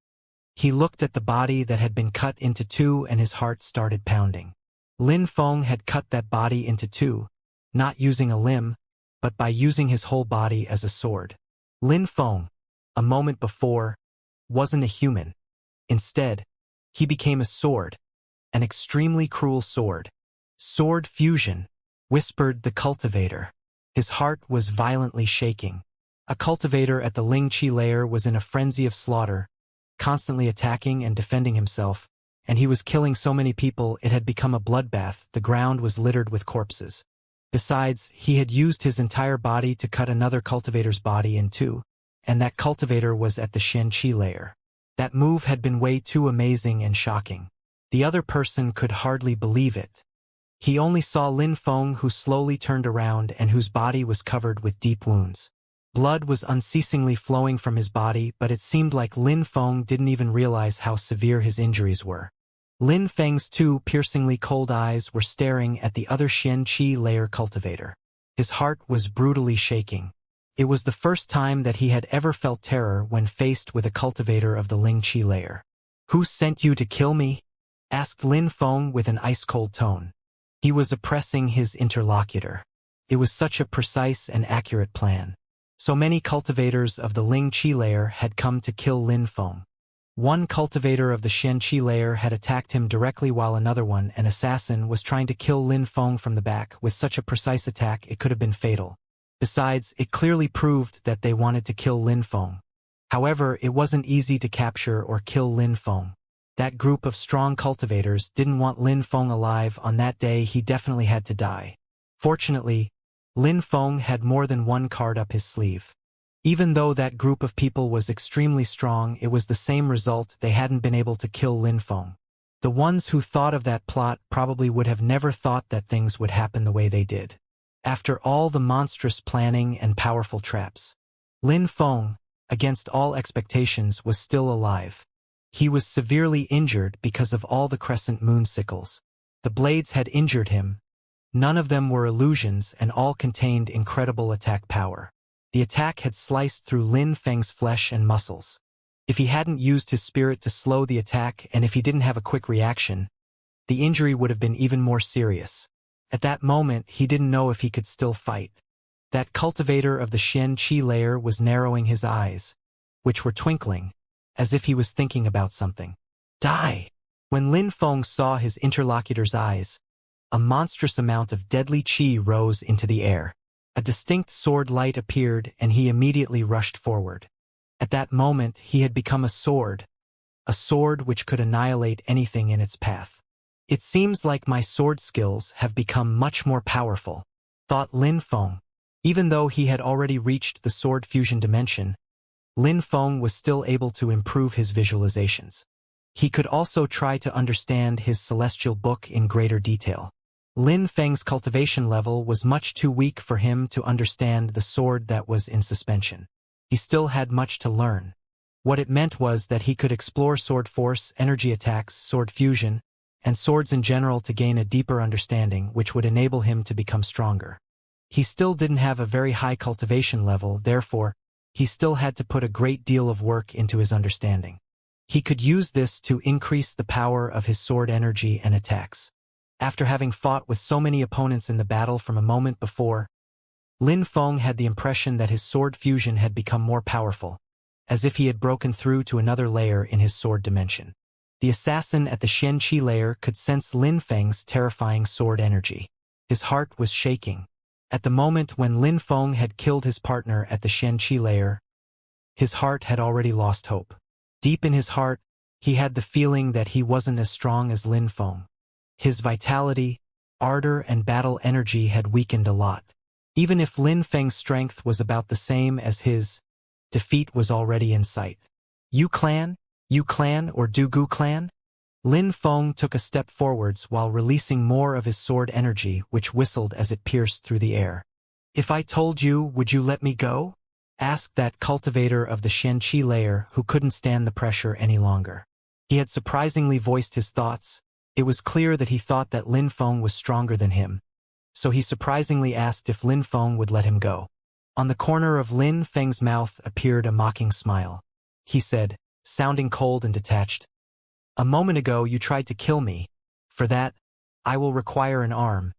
He looked at the body that had been cut into two and his heart started pounding. Lin Feng had cut that body into two, not using a limb, but by using his whole body as a sword. Lin Feng, a moment before, wasn't a human. Instead, he became a sword. An extremely cruel sword. Sword fusion, whispered the cultivator. His heart was violently shaking. A cultivator at the Ling Qi layer was in a frenzy of slaughter, constantly attacking and defending himself, and he was killing so many people it had become a bloodbath. The ground was littered with corpses. Besides, he had used his entire body to cut another cultivator's body in two, and that cultivator was at the Xianxia layer. That move had been way too amazing and shocking. The other person could hardly believe it. He only saw Lin Feng, who slowly turned around and whose body was covered with deep wounds. Blood was unceasingly flowing from his body, but it seemed like Lin Feng didn't even realize how severe his injuries were. Lin Feng's two piercingly cold eyes were staring at the other Xianxia layer cultivator. His heart was brutally shaking. It was the first time that he had ever felt terror when faced with a cultivator of the Ling Qi layer. "Who sent you to kill me?" asked Lin Feng with an ice-cold tone. He was oppressing his interlocutor. It was such a precise and accurate plan. So many cultivators of the Ling Qi layer had come to kill Lin Feng. One cultivator of the Xianxia layer had attacked him directly while another one, an assassin, was trying to kill Lin Feng from the back. With such a precise attack, it could have been fatal. Besides, it clearly proved that they wanted to kill Lin Feng. However, it wasn't easy to capture or kill Lin Feng. That group of strong cultivators didn't want Lin Feng alive. On that day, he definitely had to die. Fortunately, Lin Feng had more than one card up his sleeve. Even though that group of people was extremely strong, it was the same result. They hadn't been able to kill Lin Feng. The ones who thought of that plot probably would have never thought that things would happen the way they did. After all the monstrous planning and powerful traps, Lin Feng, against all expectations, was still alive. He was severely injured because of all the crescent moon sickles. The blades had injured him. None of them were illusions and all contained incredible attack power. The attack had sliced through Lin Feng's flesh and muscles. If he hadn't used his spirit to slow the attack and if he didn't have a quick reaction, the injury would have been even more serious. At that moment, he didn't know if he could still fight. That cultivator of the Xianxia layer was narrowing his eyes, which were twinkling, as if he was thinking about something. Die! When Lin Feng saw his interlocutor's eyes, a monstrous amount of deadly qi rose into the air. A distinct sword light appeared and he immediately rushed forward. At that moment, he had become a sword which could annihilate anything in its path. It seems like my sword skills have become much more powerful, thought Lin Feng. Even though he had already reached the sword fusion dimension, Lin Feng was still able to improve his visualizations. He could also try to understand his celestial book in greater detail. Lin Feng's cultivation level was much too weak for him to understand the sword that was in suspension. He still had much to learn. What it meant was that he could explore sword force, energy attacks, sword fusion, and swords in general to gain a deeper understanding which would enable him to become stronger. He still didn't have a very high cultivation level, therefore, he still had to put a great deal of work into his understanding. He could use this to increase the power of his sword energy and attacks. After having fought with so many opponents in the battle from a moment before, Lin Feng had the impression that his sword fusion had become more powerful, as if he had broken through to another layer in his sword dimension. The assassin at the Xianxia layer could sense Lin Feng's terrifying sword energy. His heart was shaking. At the moment when Lin Feng had killed his partner at the Xianxia layer, his heart had already lost hope. Deep in his heart, he had the feeling that he wasn't as strong as Lin Feng. His vitality, ardor, and battle energy had weakened a lot. Even if Lin Feng's strength was about the same as his, defeat was already in sight. Yu clan or Dugu clan? Lin Feng took a step forwards while releasing more of his sword energy, which whistled as it pierced through the air. "If I told you, would you let me go?" asked that cultivator of the Xianxia layer who couldn't stand the pressure any longer. He had surprisingly voiced his thoughts. It was clear that he thought that Lin Feng was stronger than him, so he surprisingly asked if Lin Feng would let him go. On the corner of Lin Feng's mouth appeared a mocking smile. He said, sounding cold and detached, "A moment ago you tried to kill me. For that, I will require an arm.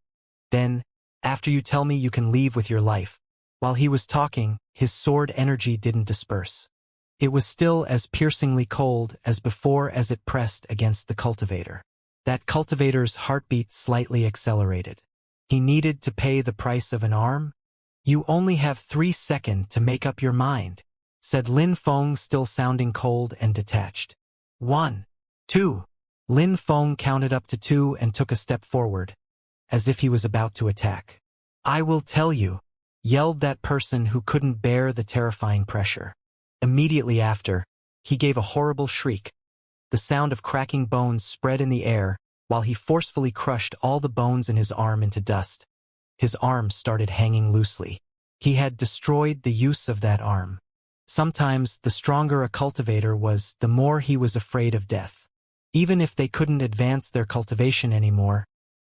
Then, after you tell me you can leave with your life." While he was talking, his sword energy didn't disperse. It was still as piercingly cold as before as it pressed against the cultivator. That cultivator's heartbeat slightly accelerated. He needed to pay the price of an arm? You only have 3 seconds to make up your mind, said Lin Feng, still sounding cold and detached. 1, 2. Lin Feng counted up to 2 and took a step forward, as if he was about to attack. I will tell you, yelled that person who couldn't bear the terrifying pressure. Immediately after, he gave a horrible shriek. The sound of cracking bones spread in the air, while he forcefully crushed all the bones in his arm into dust. His arm started hanging loosely. He had destroyed the use of that arm. Sometimes, the stronger a cultivator was, the more he was afraid of death. Even if they couldn't advance their cultivation anymore,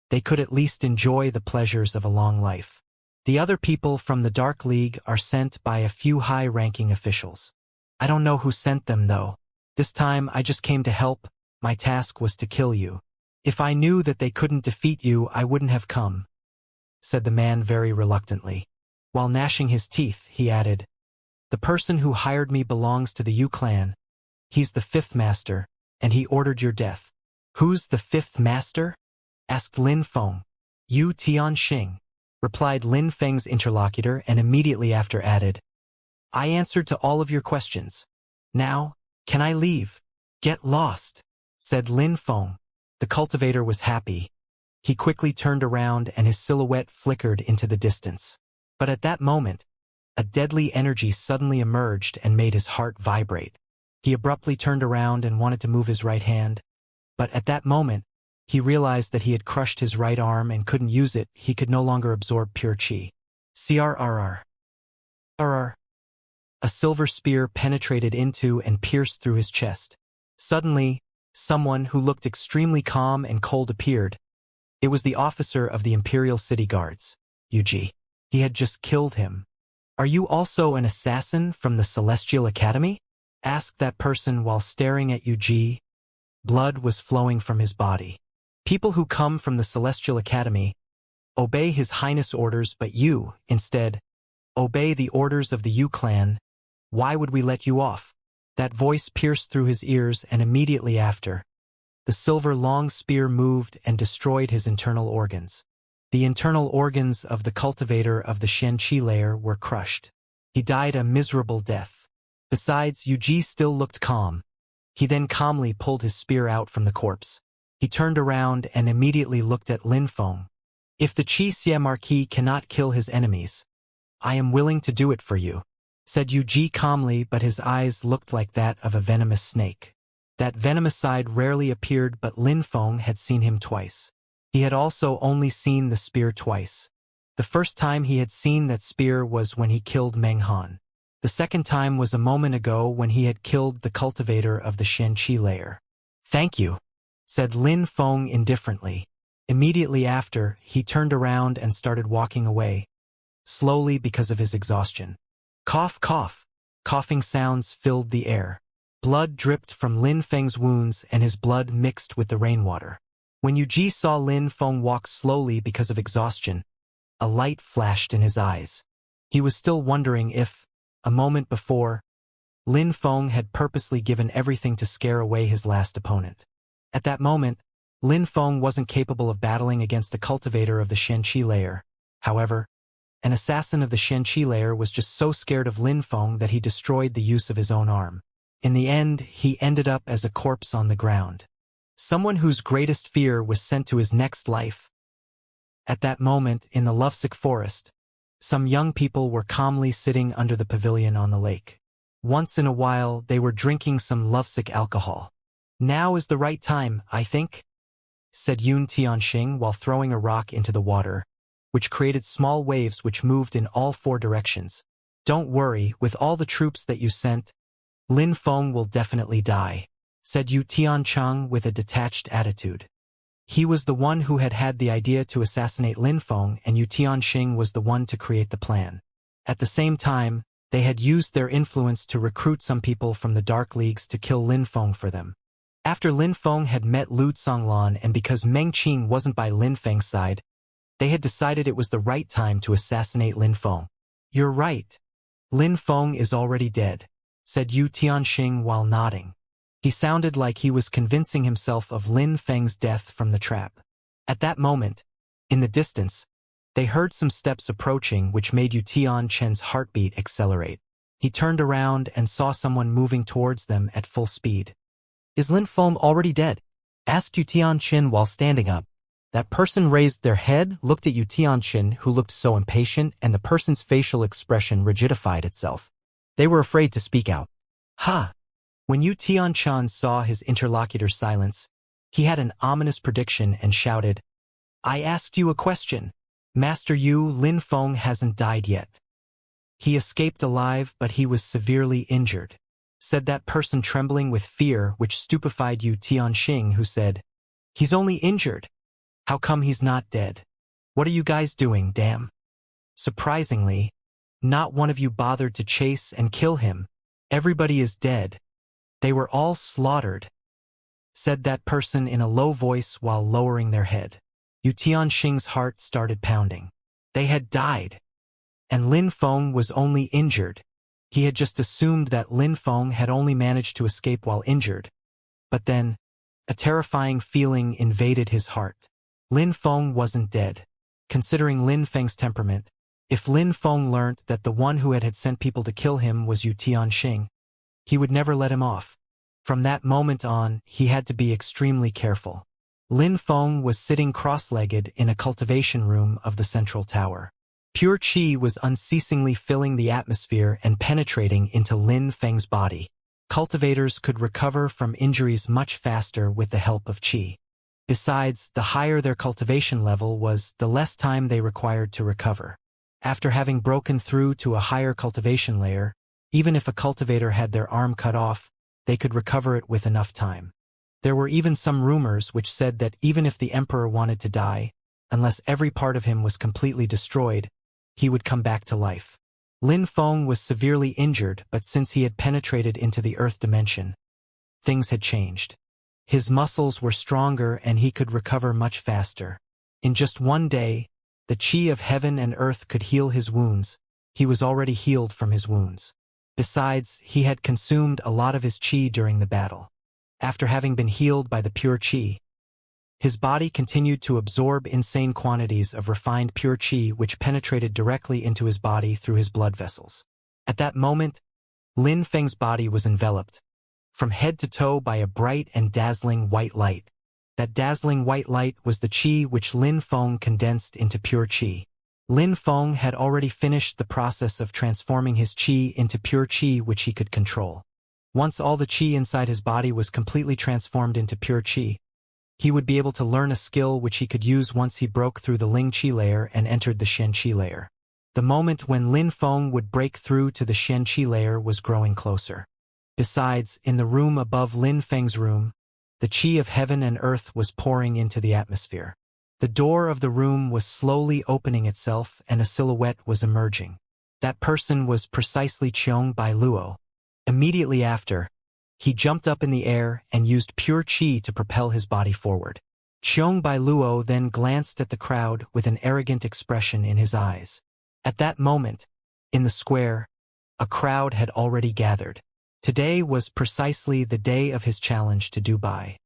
they could at least enjoy the pleasures of a long life. The other people from the Dark League are sent by a few high-ranking officials. I don't know who sent them, though. This time I just came to help. My task was to kill you. If I knew that they couldn't defeat you, I wouldn't have come, said the man very reluctantly. While gnashing his teeth, he added, the person who hired me belongs to the Yu clan. He's the 5th master, and he ordered your death. Who's the 5th master? Asked Lin Feng. Yu Tianxing, replied Lin Feng's interlocutor, and immediately after added, I answered to all of your questions. Now, can I leave? Get lost, said Lin Feng. The cultivator was happy. He quickly turned around and his silhouette flickered into the distance. But at that moment, a deadly energy suddenly emerged and made his heart vibrate. He abruptly turned around and wanted to move his right hand. But at that moment, he realized that he had crushed his right arm and couldn't use it. He could no longer absorb pure chi. CRRR. A silver spear penetrated into and pierced through his chest. Suddenly, someone who looked extremely calm and cold appeared. It was the officer of the Imperial City Guards, Yuji. He had just killed him. Are you also an assassin from the Celestial Academy? Asked that person while staring at Yuji. Blood was flowing from his body. People who come from the Celestial Academy obey His Highness orders, but you, instead, obey the orders of the Yu clan. Why would we let you off? That voice pierced through his ears, and immediately after, the silver long spear moved and destroyed his internal organs. The internal organs of the cultivator of the Xianxia layer were crushed. He died a miserable death. Besides, Yuji still looked calm. He then calmly pulled his spear out from the corpse. He turned around and immediately looked at Lin Feng. If the Xianxia Marquis cannot kill his enemies, I am willing to do it for you, said Yuji calmly, but his eyes looked like that of a venomous snake. That venomous side rarely appeared, but Lin Feng had seen him twice. He had also only seen the spear twice. The first time he had seen that spear was when he killed Meng Han. The second time was a moment ago when he had killed the cultivator of the Xianxia layer. Thank you, said Lin Feng indifferently. Immediately after, he turned around and started walking away, slowly because of his exhaustion. Cough, cough. Coughing sounds filled the air. Blood dripped from Lin Feng's wounds and his blood mixed with the rainwater. When Yuji saw Lin Feng walk slowly because of exhaustion, a light flashed in his eyes. He was still wondering if, a moment before, Lin Feng had purposely given everything to scare away his last opponent. At that moment, Lin Feng wasn't capable of battling against a cultivator of the Xianxia layer. However, an assassin of the Xianxia layer was just so scared of Lin Feng that he destroyed the use of his own arm. In the end, he ended up as a corpse on the ground. Someone whose greatest fear was sent to his next life. At that moment, in the lovesick forest, some young people were calmly sitting under the pavilion on the lake. Once in a while, they were drinking some lovesick alcohol. Now is the right time, I think, said Yun Tianxing while throwing a rock into the water, which created small waves which moved in all 4 directions. Don't worry, with all the troops that you sent, Lin Feng will definitely die, said Yu Tiancheng with a detached attitude. He was the one who had had the idea to assassinate Lin Feng, and Yu Tianxing was the one to create the plan. At the same time, they had used their influence to recruit some people from the Dark Leagues to kill Lin Feng for them. After Lin Feng had met Lu Tsonglan, and because Meng Qing wasn't by Lin Feng's side, they had decided it was the right time to assassinate Lin Feng. You're right. Lin Feng is already dead, said Yu Tianxing while nodding. He sounded like he was convincing himself of Lin Feng's death from the trap. At that moment, in the distance, they heard some steps approaching which made Yu Tianchen's heartbeat accelerate. He turned around and saw someone moving towards them at full speed. "Is Lin Feng already dead?" asked Yu Tianchen while standing up. That person raised their head, looked at Yu Tianchen, who looked so impatient, and the person's facial expression rigidified itself. They were afraid to speak out. "Ha!" When Yu Tianchen saw his interlocutor's silence, he had an ominous prediction and shouted, "I asked you a question. Master Yu, Lin Feng hasn't died yet. He escaped alive, but he was severely injured," said that person, trembling with fear, which stupefied Yu Tianxing, who said, "He's only injured. How come he's not dead? What are you guys doing, damn?" Surprisingly, not one of you bothered to chase and kill him. Everybody is dead. They were all slaughtered, said that person in a low voice while lowering their head. Yu Tianxing's heart started pounding. They had died, and Lin Feng was only injured. He had just assumed that Lin Feng had only managed to escape while injured. But then, a terrifying feeling invaded his heart. Lin Feng wasn't dead. Considering Lin Feng's temperament, if Lin Feng learnt that the one who had sent people to kill him was Yu Tianxing, he would never let him off. From that moment on, he had to be extremely careful. Lin Feng was sitting cross-legged in a cultivation room of the central tower. Pure qi was unceasingly filling the atmosphere and penetrating into Lin Feng's body. Cultivators could recover from injuries much faster with the help of qi. Besides, the higher their cultivation level was, the less time they required to recover. After having broken through to a higher cultivation layer, even if a cultivator had their arm cut off, they could recover it with enough time. There were even some rumors which said that even if the emperor wanted to die, unless every part of him was completely destroyed, he would come back to life. Lin Feng was severely injured, but since he had penetrated into the earth dimension, things had changed. His muscles were stronger and he could recover much faster. In just one day, the qi of heaven and earth could heal his wounds. He was already healed from his wounds. Besides, he had consumed a lot of his qi during the battle. After having been healed by the pure qi, his body continued to absorb insane quantities of refined pure qi which penetrated directly into his body through his blood vessels. At that moment, Lin Feng's body was enveloped, from head to toe, by a bright and dazzling white light. That dazzling white light was the qi which Lin Feng condensed into pure qi. Lin Feng had already finished the process of transforming his qi into pure qi which he could control. Once all the qi inside his body was completely transformed into pure qi, he would be able to learn a skill which he could use once he broke through the Ling qi layer and entered the Shen qi layer. The moment when Lin Feng would break through to the Shen qi layer was growing closer. Besides, in the room above Lin Feng's room, the qi of heaven and earth was pouring into the atmosphere. The door of the room was slowly opening itself and a silhouette was emerging. That person was precisely Qiong Bai Luo. Immediately after, he jumped up in the air and used pure qi to propel his body forward. Qiong Bai Luo then glanced at the crowd with an arrogant expression in his eyes. At that moment, in the square, a crowd had already gathered. Today was precisely the day of his challenge to Dubai.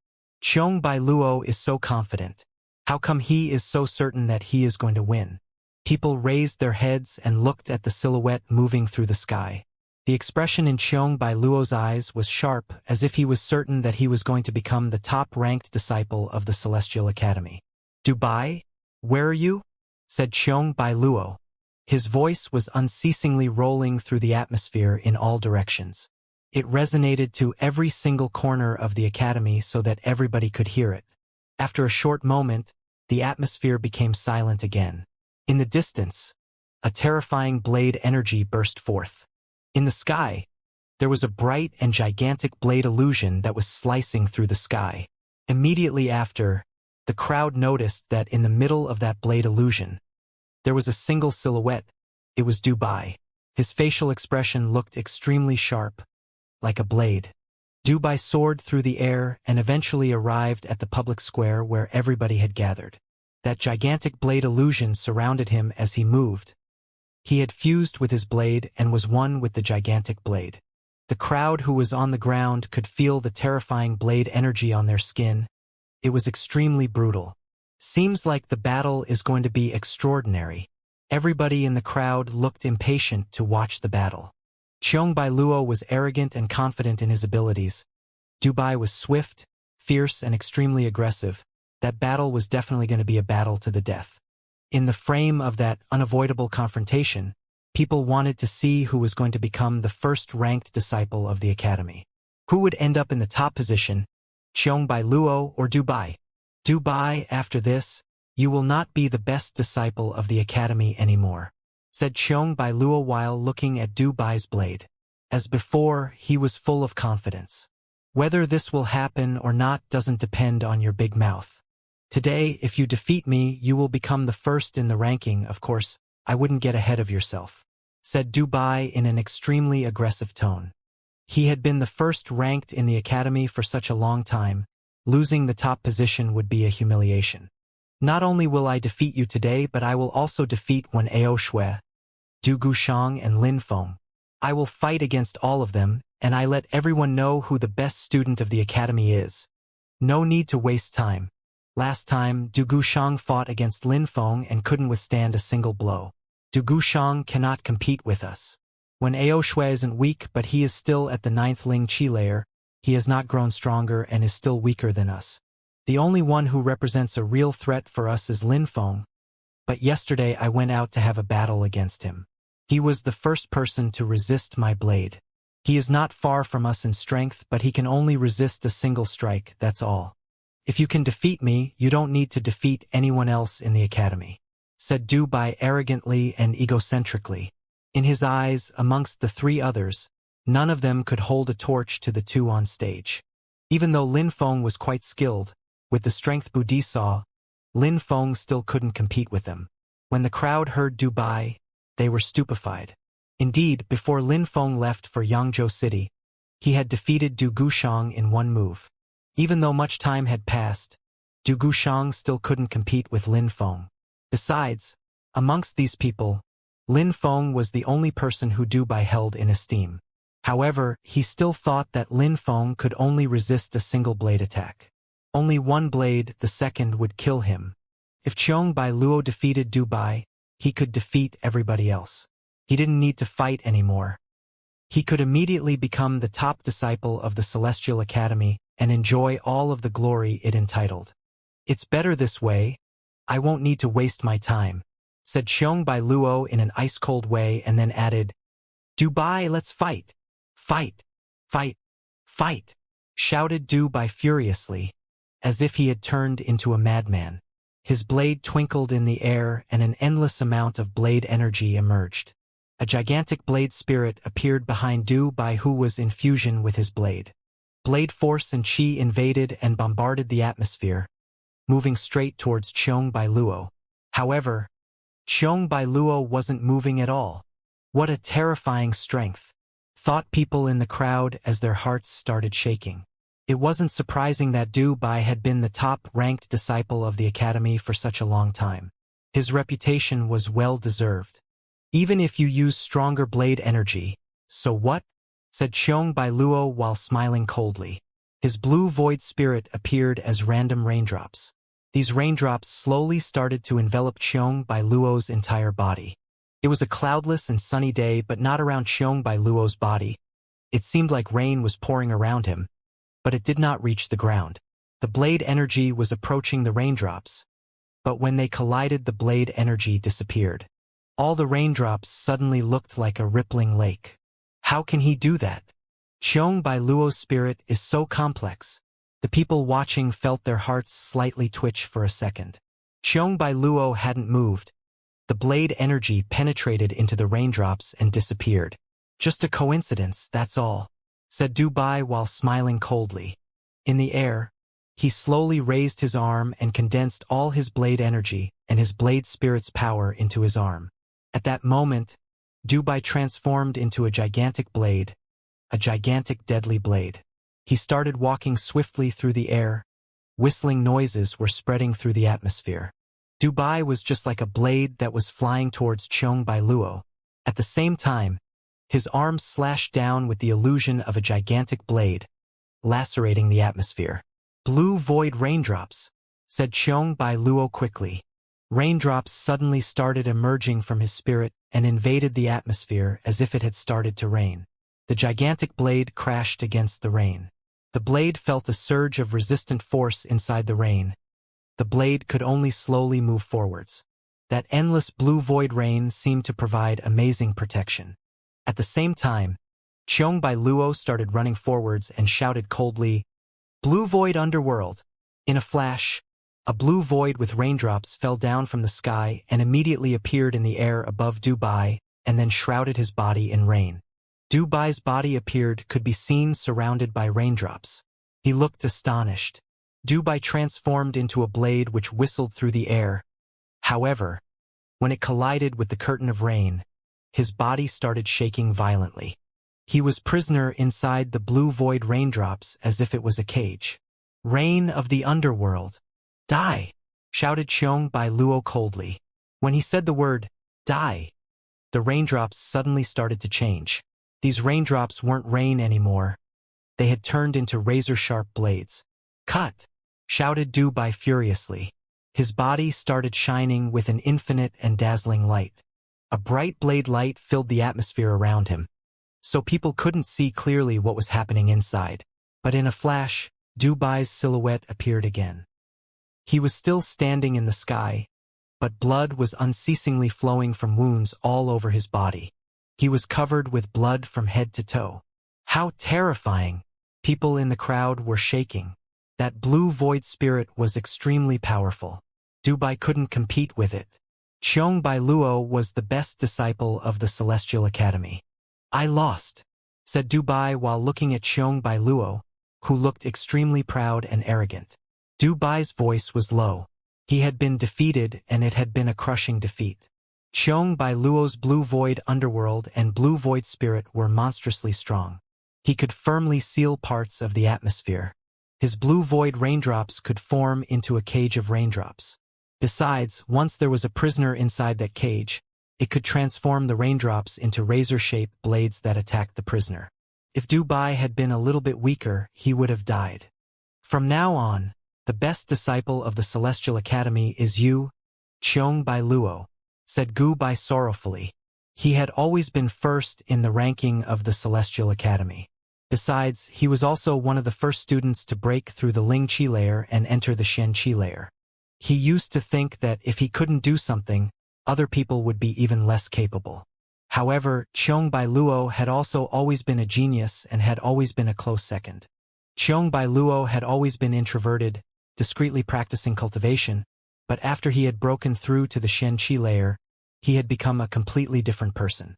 Qiong Bai Luo is so confident. How come he is so certain that he is going to win? People raised their heads and looked at the silhouette moving through the sky. The expression in Qiong Bai Luo's eyes was sharp, as if he was certain that he was going to become the top-ranked disciple of the Celestial Academy. "Dubai? Where are you?" said Qiong Bai Luo. His voice was unceasingly rolling through the atmosphere in all directions. It resonated to every single corner of the academy so that everybody could hear it. After a short moment, the atmosphere became silent again. In the distance, a terrifying blade energy burst forth. In the sky, there was a bright and gigantic blade illusion that was slicing through the sky. Immediately after, the crowd noticed that in the middle of that blade illusion, there was a single silhouette. It was Dubai. His facial expression looked extremely sharp, like a blade. Dubai soared through the air and eventually arrived at the public square where everybody had gathered. That gigantic blade illusion surrounded him as he moved. He had fused with his blade and was one with the gigantic blade. The crowd who was on the ground could feel the terrifying blade energy on their skin. It was extremely brutal. Seems like the battle is going to be extraordinary. Everybody in the crowd looked impatient to watch the battle. Xiong Bailuo was arrogant and confident in his abilities. Dubai was swift, fierce, and extremely aggressive. That battle was definitely going to be a battle to the death. In the frame of that unavoidable confrontation, people wanted to see who was going to become the first-ranked disciple of the academy. Who would end up in the top position, Xiong Bailuo or Dubai? Dubai, after this, you will not be the best disciple of the academy anymore, said Xiong Bailuo while looking at Dubai's blade. As before, he was full of confidence. Whether this will happen or not doesn't depend on your big mouth. Today, if you defeat me, you will become the first in the ranking. Of course, I wouldn't get ahead of yourself, said Dubai in an extremely aggressive tone. He had been the first ranked in the academy for such a long time. Losing the top position would be a humiliation. Not only will I defeat you today, but I will also defeat Wen Ao Shui, Du Gushang, and Lin Feng. I will fight against all of them, and I let everyone know who the best student of the academy is. No need to waste time. Last time, Du Gushang fought against Lin Feng and couldn't withstand a single blow. Du Gushang cannot compete with us. Wen Ao Shui isn't weak, but he is still at the 9th Ling Qi layer. He has not grown stronger and is still weaker than us. The only one who represents a real threat for us is Lin Feng. But yesterday I went out to have a battle against him. He was the first person to resist my blade. He is not far from us in strength, but he can only resist a single strike, that's all. If you can defeat me, you don't need to defeat anyone else in the academy, said Dubai arrogantly and egocentrically. In his eyes, amongst the 3 others, none of them could hold a torch to the 2 on stage. Even though Lin Feng was quite skilled, with the strength Budi saw, Lin Feng still couldn't compete with them. When the crowd heard Dubai, they were stupefied. Indeed, before Lin Feng left for Yangzhou City, he had defeated Du Gushang in one move. Even though much time had passed, Du Gushang still couldn't compete with Lin Feng. Besides, amongst these people, Lin Feng was the only person who Dubai held in esteem. However, he still thought that Lin Feng could only resist a single blade attack. Only one blade, the second, would kill him. If Xiong Bailuo defeated Dubai, he could defeat everybody else. He didn't need to fight anymore. He could immediately become the top disciple of the Celestial Academy and enjoy all of the glory it entitled. It's better this way. I won't need to waste my time, said Xiong Bailuo in an ice-cold way, and then added, Dubai, let's fight. Fight, fight, fight, shouted Dubai furiously, as if he had turned into a madman. His blade twinkled in the air and an endless amount of blade energy emerged. A gigantic blade spirit appeared behind Dubai, who was in fusion with his blade. Blade force and chi invaded and bombarded the atmosphere, moving straight towards Xiong Bailuo. However, Xiong Bailuo wasn't moving at all. What a terrifying strength, thought people in the crowd as their hearts started shaking. It wasn't surprising that Dubai had been the top-ranked disciple of the academy for such a long time. His reputation was well-deserved. Even if you use stronger blade energy, so what? Said Xiong Bailuo while smiling coldly. His blue void spirit appeared as random raindrops. These raindrops slowly started to envelop Xiong Bailuo's entire body. It was a cloudless and sunny day, but not around Xiong Bailuo's body. It seemed like rain was pouring around him, but it did not reach the ground. The blade energy was approaching the raindrops, but when they collided, the blade energy disappeared. All the raindrops suddenly looked like a rippling lake. How can he do that? Xiong Bailuo's spirit is so complex. The people watching felt their hearts slightly twitch for a second. Xiong Bailuo hadn't moved. The blade energy penetrated into the raindrops and disappeared. Just a coincidence, that's all, said Dubai while smiling coldly. In the air, he slowly raised his arm and condensed all his blade energy and his blade spirit's power into his arm. At that moment, Dubai transformed into a gigantic blade, a gigantic deadly blade. He started walking swiftly through the air. Whistling noises were spreading through the atmosphere. Dubai was just like a blade that was flying towards Xiong Bailuo. At the same time, His arms slashed down with the illusion of a gigantic blade, lacerating the atmosphere. "Blue void raindrops," said Xiong Bai Luo quickly. Raindrops suddenly started emerging from his spirit and invaded the atmosphere as if it had started to rain. The gigantic blade crashed against the rain. The blade felt a surge of resistant force inside the rain. The blade could only slowly move forwards. That endless blue void rain seemed to provide amazing protection. At the same time, Xiong Bai Luo started running forwards and shouted coldly, "Blue void underworld!" In a flash, a blue void with raindrops fell down from the sky and immediately appeared in the air above Dubai and then shrouded his body in rain. Dubai's body could be seen surrounded by raindrops. He looked astonished. Dubai transformed into a blade which whistled through the air. However, when it collided with the curtain of rain, his body started shaking violently. He was prisoner inside the blue void raindrops as if it was a cage. "Rain of the underworld, die!" shouted Xiong Bai Luo coldly. When he said the word, "die," the raindrops suddenly started to change. These raindrops weren't rain anymore. They had turned into razor-sharp blades. "Cut!" shouted Dubai furiously. His body started shining with an infinite and dazzling light. A bright blade light filled the atmosphere around him, so people couldn't see clearly what was happening inside. But in a flash, Dubai's silhouette appeared again. He was still standing in the sky, but blood was unceasingly flowing from wounds all over his body. He was covered with blood from head to toe. How terrifying! People in the crowd were shaking. That blue void spirit was extremely powerful. Dubai couldn't compete with it. Xiong Bai Luo was the best disciple of the Celestial Academy. "I lost," said Dubai while looking at Xiong Bai Luo, who looked extremely proud and arrogant. Dubai's voice was low. He had been defeated and it had been a crushing defeat. Xiong Bai Luo's blue void underworld and blue void spirit were monstrously strong. He could firmly seal parts of the atmosphere. His blue void raindrops could form into a cage of raindrops. Besides, once there was a prisoner inside that cage, it could transform the raindrops into razor-shaped blades that attacked the prisoner. If Dubai had been a little bit weaker, he would have died. "From now on, the best disciple of the Celestial Academy is you, Xiong Bai Luo," said Gu Bai sorrowfully. He had always been first in the ranking of the Celestial Academy. Besides, he was also one of the first students to break through the Ling Qi layer and enter the Shen Qi layer. He used to think that if he couldn't do something, other people would be even less capable. However, Xiong Bai Luo had also always been a genius and had always been a close second. Xiong Bai Luo had always been introverted, discreetly practicing cultivation, but after he had broken through to the Shen Qi layer, he had become a completely different person.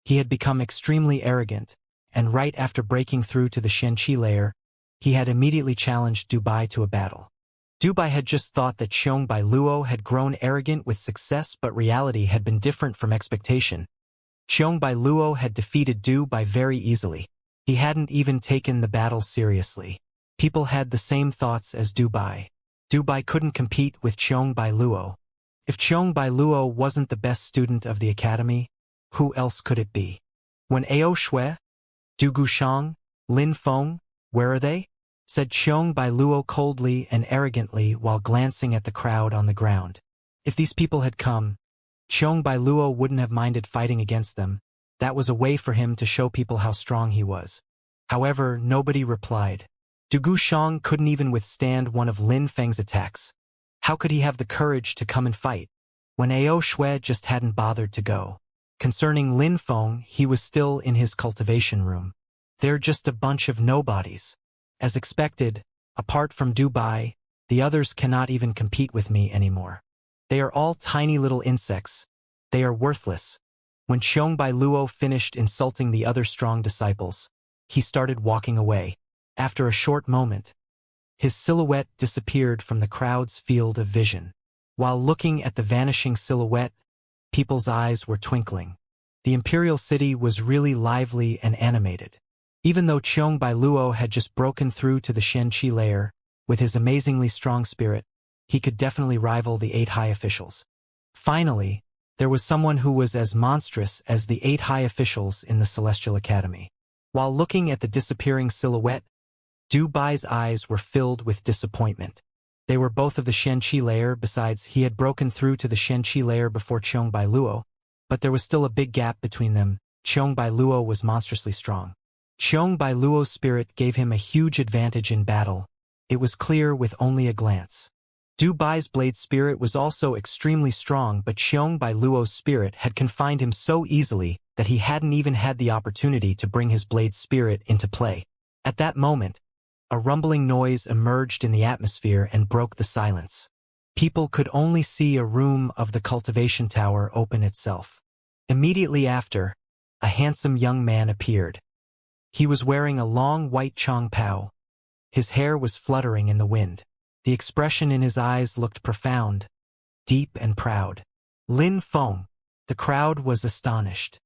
He had become extremely arrogant, and right after breaking through to the Shen Qi layer, he had immediately challenged Dubai to a battle. Dubai had just thought that Xiong Bai Luo had grown arrogant with success, but reality had been different from expectation. Xiong Bai Luo had defeated Dubai very easily. He hadn't even taken the battle seriously. People had the same thoughts as Dubai. Dubai couldn't compete with Xiong Bai Luo. If Xiong Bai Luo wasn't the best student of the academy, who else could it be? When Ao Shui, Du Gushang, Lin Feng, where are they? Said Xiong Bai Luo coldly and arrogantly while glancing at the crowd on the ground. If these people had come, Xiong Bai Luo wouldn't have minded fighting against them. That was a way for him to show people how strong he was. However, nobody replied. Du Gushang couldn't even withstand one of Lin Feng's attacks. How could he have the courage to come and fight, when Ao Shui just hadn't bothered to go? Concerning Lin Feng, he was still in his cultivation room. They're just a bunch of nobodies. As expected, apart from Dubai, the others cannot even compete with me anymore. They are all tiny little insects. They are worthless. When Xiong Bai Luo finished insulting the other strong disciples, he started walking away. After a short moment, his silhouette disappeared from the crowd's field of vision. While looking at the vanishing silhouette, people's eyes were twinkling. The imperial city was really lively and animated. Even though Xiong Bai Luo had just broken through to the Shen Qi layer, with his amazingly strong spirit, he could definitely rival the 8 high officials. Finally, There was someone who was as monstrous as the 8 high officials in the Celestial Academy. While looking at the disappearing silhouette, Du Bai's eyes were filled with disappointment. They were both of the Xianxia layer. Besides, he had broken through to the Xianxia layer before Bai Luo, but there was still a big gap between them. Bai Luo was monstrously strong. Bai Luo's spirit gave him a huge advantage in battle. It was clear with only a glance. Du Bai's blade spirit was also extremely strong, but Bai Luo's spirit had confined him so easily that he hadn't even had the opportunity to bring his blade spirit into play. At that moment, a rumbling noise emerged in the atmosphere and broke the silence. People could only see a room of the cultivation tower open itself. Immediately after, a handsome young man appeared. He was wearing a long white chong pao. His hair was fluttering in the wind. The expression in his eyes looked profound, deep and proud. Lin Feng. The crowd was astonished.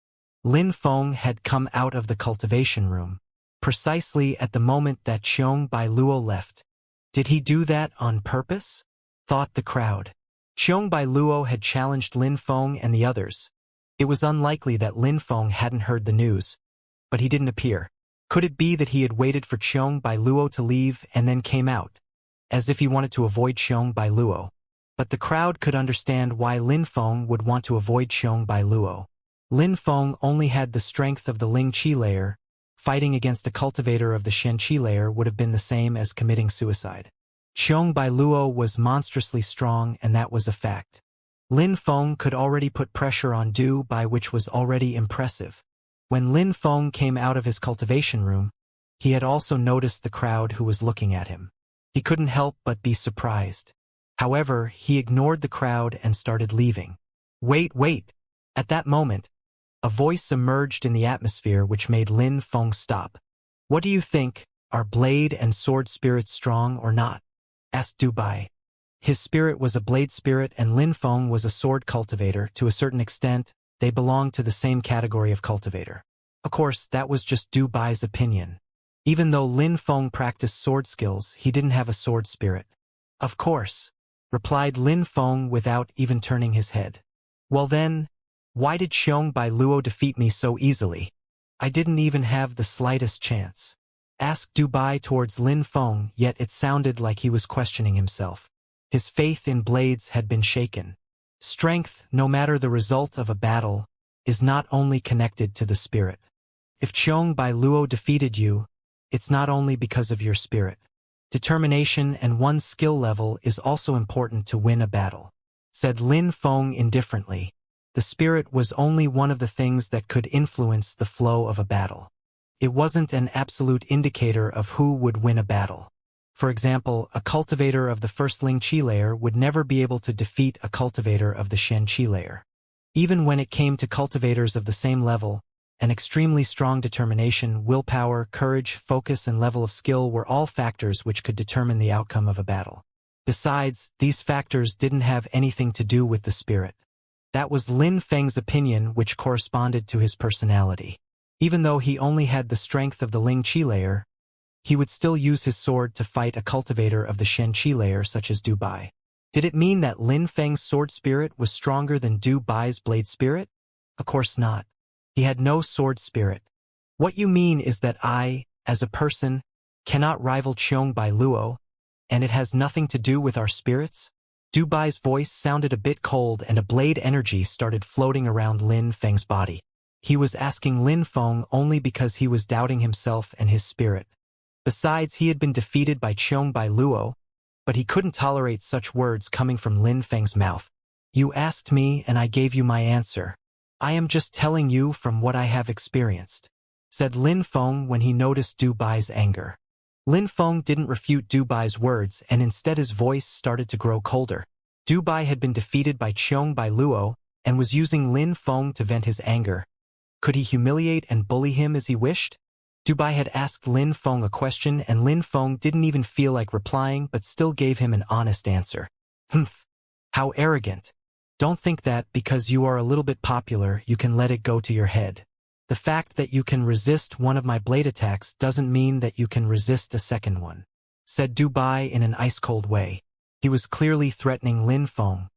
Lin Feng had come out of the cultivation room, precisely at the moment that Bai Luo left. Did he do that on purpose? Thought the crowd. Bai Luo had challenged Lin Feng and the others. It was unlikely that Lin Feng hadn't heard the news, but he didn't appear. Could it be that he had waited for Bai Luo to leave and then came out, as if he wanted to avoid Bai Luo? But the crowd could understand why Lin Feng would want to avoid Bai Luo. Lin Feng only had the strength of the Ling Qi layer. Fighting against a cultivator of the Xianxia layer would have been the same as committing suicide. Bai Luo was monstrously strong, and that was a fact. Lin Feng could already put pressure on Du Bai, which was already impressive. When Lin Feng came out of his cultivation room, he had also noticed the crowd who was looking at him. He couldn't help but be surprised. However, he ignored the crowd and started leaving. Wait! At that moment, a voice emerged in the atmosphere which made Lin Feng stop. What do you think, are blade and sword spirits strong or not? Asked Du Bai. His spirit was a blade spirit and Lin Feng was a sword cultivator. To a certain extent, they belonged to the same category of cultivator. Of course, that was just Du Bai's opinion. Even though Lin Feng practiced sword skills, he didn't have a sword spirit. Of course, replied Lin Feng without even turning his head. Well then, why did Bai Luo defeat me so easily? I didn't even have the slightest chance. Asked Du Bai towards Lin Feng, yet it sounded like he was questioning himself. His faith in blades had been shaken. Strength, no matter the result of a battle, is not only connected to the spirit. If Bai Luo defeated you, it's not only because of your spirit. Determination and one's skill level is also important to win a battle. Said Lin Feng indifferently. The spirit was only one of the things that could influence the flow of a battle. It wasn't an absolute indicator of who would win a battle. For example, a cultivator of the first Ling Qi layer would never be able to defeat a cultivator of the Xianxia layer. Even when it came to cultivators of the same level, an extremely strong determination, willpower, courage, focus, and level of skill were all factors which could determine the outcome of a battle. Besides, these factors didn't have anything to do with the spirit. That was Lin Feng's opinion, which corresponded to his personality. Even though he only had the strength of the Ling Qi layer, he would still use his sword to fight a cultivator of the Xianxia layer such as Du Bai. Did it mean that Lin Feng's sword spirit was stronger than Du Bai's blade spirit? Of course not. He had no sword spirit. What you mean is that I, as a person, cannot rival Bai Luo, and it has nothing to do with our spirits? Du Bai's voice sounded a bit cold and a blade energy started floating around Lin Feng's body. He was asking Lin Feng only because he was doubting himself and his spirit. Besides, he had been defeated by Bai Luo, but he couldn't tolerate such words coming from Lin Feng's mouth. You asked me and I gave you my answer. I am just telling you from what I have experienced, said Lin Feng when he noticed Du Bai's anger. Lin Feng didn't refute Du Bai's words and instead his voice started to grow colder. Du Bai had been defeated by Bai Luo and was using Lin Feng to vent his anger. Could he humiliate and bully him as he wished? Du Bai had asked Lin Feng a question and Lin Feng didn't even feel like replying but still gave him an honest answer. Humph! How arrogant! Don't think that because you are a little bit popular you can let it go to your head. The fact that you can resist one of my blade attacks doesn't mean that you can resist a second one, said Du Bai in an ice-cold way. He was clearly threatening Lin Feng.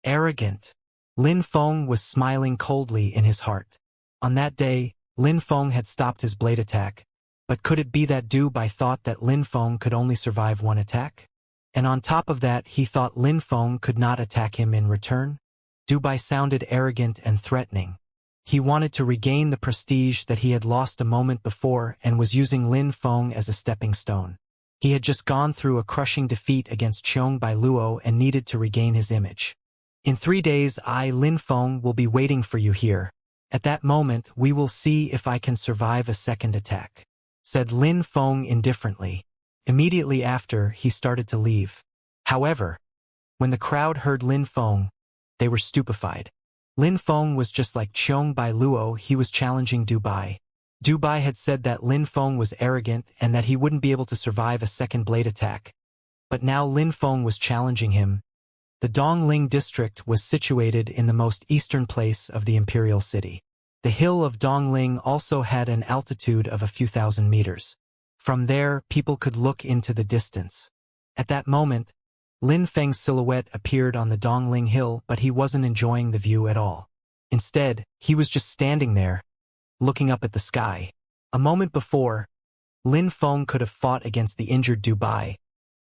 Arrogant! Lin Feng was smiling coldly in his heart. On that day, Lin Feng had stopped his blade attack, but could it be that Du Bai thought that Lin Feng could only survive one attack? And on top of that, he thought Lin Feng could not attack him in return? Du Bai sounded arrogant and threatening. He wanted to regain the prestige that he had lost a moment before and was using Lin Feng as a stepping stone. He had just gone through a crushing defeat against Xiong Bai Luo and needed to regain his image. In 3 days Lin Feng, will be waiting for you here. At that moment we will see if I can survive a second attack, said Lin Feng indifferently. Immediately after, he started to leave. However, when the crowd heard Lin Feng, they were stupefied. Lin Feng was just like Xiong Bai Luo, he was challenging Du Bai. Du Bai had said that Lin Feng was arrogant and that he wouldn't be able to survive a second blade attack. But now Lin Feng was challenging him. The Dongling district was situated in the most eastern place of the imperial city. The hill of Dongling also had an altitude of a few thousand meters. From there, people could look into the distance. At that moment, Lin Feng's silhouette appeared on the Dongling hill, but he wasn't enjoying the view at all. Instead, he was just standing there, looking up at the sky. A moment before, Lin Feng could have fought against the injured Du Bai,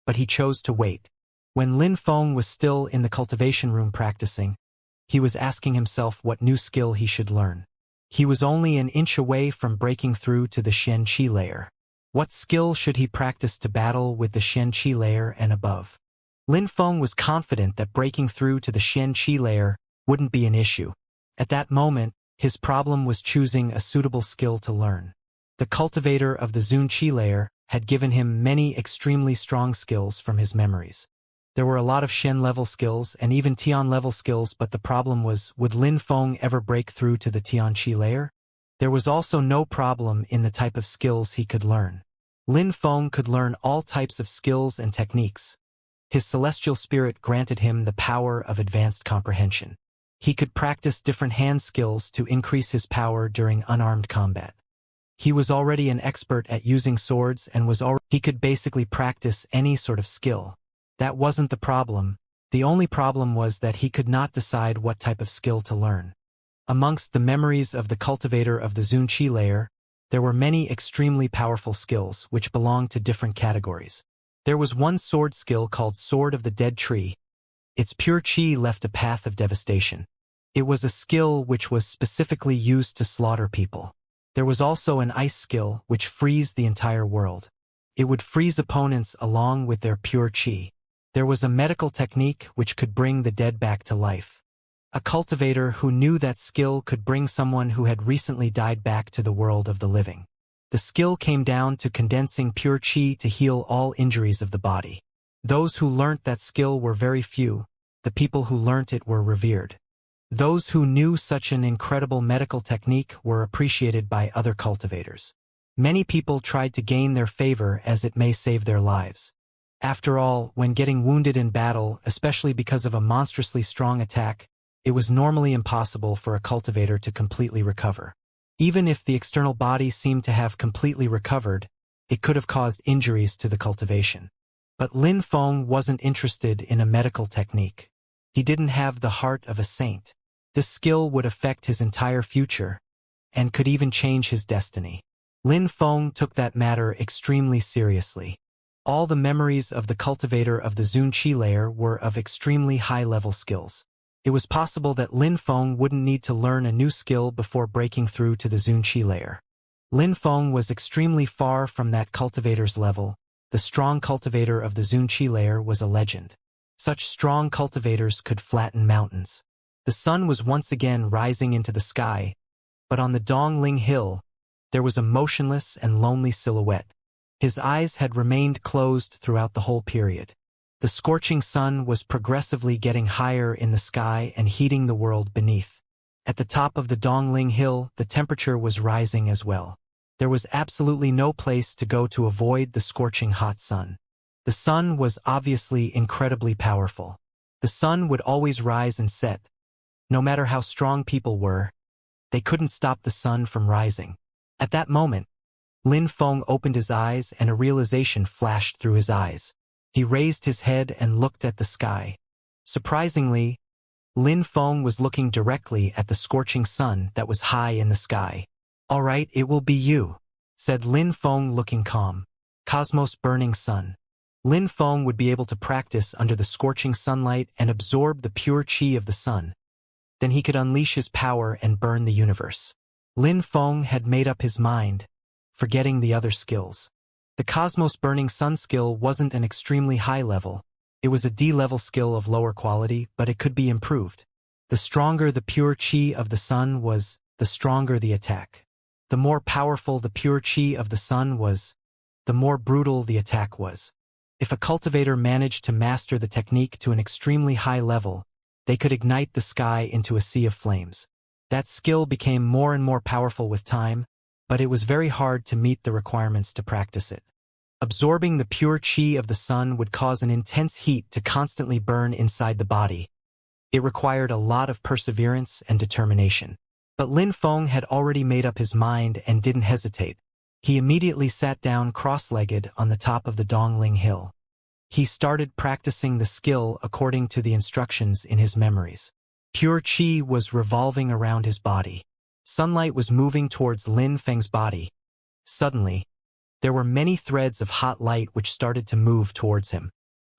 but he chose to wait. When Lin Feng was still in the cultivation room practicing, he was asking himself what new skill he should learn. He was only an inch away from breaking through to the Xianxia layer. What skill should he practice to battle with the Xianxia layer and above? Lin Feng was confident that breaking through to the Xianxia layer wouldn't be an issue. At that moment, his problem was choosing a suitable skill to learn. The cultivator of the Zunqi layer had given him many extremely strong skills from his memories. There were a lot of Shen-level skills and even Tian-level skills, but the problem was, would Lin Feng ever break through to the Tianqi layer? There was also no problem in the type of skills he could learn. Lin Feng could learn all types of skills and techniques. His celestial spirit granted him the power of advanced comprehension. He could practice different hand skills to increase his power during unarmed combat. He was already an expert at using swords and he could basically practice any sort of skill. That wasn't the problem. The only problem was that he could not decide what type of skill to learn. Amongst the memories of the cultivator of the Zunqi layer, there were many extremely powerful skills which belonged to different categories. There was one sword skill called Sword of the Dead Tree. Its pure chi left a path of devastation. It was a skill which was specifically used to slaughter people. There was also an ice skill which freezed the entire world. It would freeze opponents along with their pure chi. There was a medical technique which could bring the dead back to life. A cultivator who knew that skill could bring someone who had recently died back to the world of the living. The skill came down to condensing pure chi to heal all injuries of the body. Those who learnt that skill were very few. The people who learnt it were revered. Those who knew such an incredible medical technique were appreciated by other cultivators. Many people tried to gain their favor as it may save their lives. After all, when getting wounded in battle, especially because of a monstrously strong attack, it was normally impossible for a cultivator to completely recover. Even if the external body seemed to have completely recovered, it could have caused injuries to the cultivation. But Lin Feng wasn't interested in a medical technique. He didn't have the heart of a saint. This skill would affect his entire future, and could even change his destiny. Lin Feng took that matter extremely seriously. All the memories of the cultivator of the Zunqi layer were of extremely high-level skills. It was possible that Lin Feng wouldn't need to learn a new skill before breaking through to the Zunqi layer. Lin Feng was extremely far from that cultivator's level. The strong cultivator of the Zunqi layer was a legend. Such strong cultivators could flatten mountains. The sun was once again rising into the sky, but on the Dongling hill, there was a motionless and lonely silhouette. His eyes had remained closed throughout the whole period. The scorching sun was progressively getting higher in the sky and heating the world beneath. At the top of the Dongling hill, the temperature was rising as well. There was absolutely no place to go to avoid the scorching hot sun. The sun was obviously incredibly powerful. The sun would always rise and set. No matter how strong people were, they couldn't stop the sun from rising. At that moment, Lin Feng opened his eyes and a realization flashed through his eyes. He raised his head and looked at the sky. Surprisingly, Lin Feng was looking directly at the scorching sun that was high in the sky. "All right, it will be you," said Lin Feng looking calm. Cosmos burning sun. Lin Feng would be able to practice under the scorching sunlight and absorb the pure qi of the sun. Then he could unleash his power and burn the universe. Lin Feng had made up his mind, forgetting the other skills. The Cosmos Burning Sun skill wasn't an extremely high level. It was a D-level skill of lower quality, but it could be improved. The stronger the pure qi of the sun was, the stronger the attack. The more powerful the pure qi of the sun was, the more brutal the attack was. If a cultivator managed to master the technique to an extremely high level, they could ignite the sky into a sea of flames. That skill became more and more powerful with time, but it was very hard to meet the requirements to practice it. Absorbing the pure qi of the sun would cause an intense heat to constantly burn inside the body. It required a lot of perseverance and determination. But Lin Feng had already made up his mind and didn't hesitate. He immediately sat down cross-legged on the top of the Dongling Hill. He started practicing the skill according to the instructions in his memories. Pure qi was revolving around his body. Sunlight was moving towards Lin Feng's body. Suddenly, there were many threads of hot light which started to move towards him.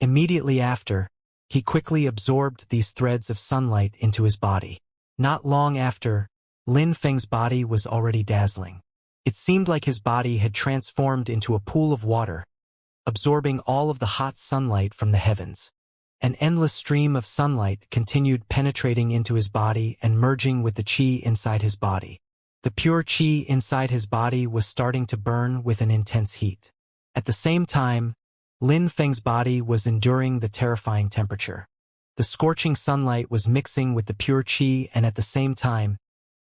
Immediately after, he quickly absorbed these threads of sunlight into his body. Not long after, Lin Feng's body was already dazzling. It seemed like his body had transformed into a pool of water, absorbing all of the hot sunlight from the heavens. An endless stream of sunlight continued penetrating into his body and merging with the qi inside his body. The pure qi inside his body was starting to burn with an intense heat. At the same time, Lin Feng's body was enduring the terrifying temperature. The scorching sunlight was mixing with the pure qi, and at the same time,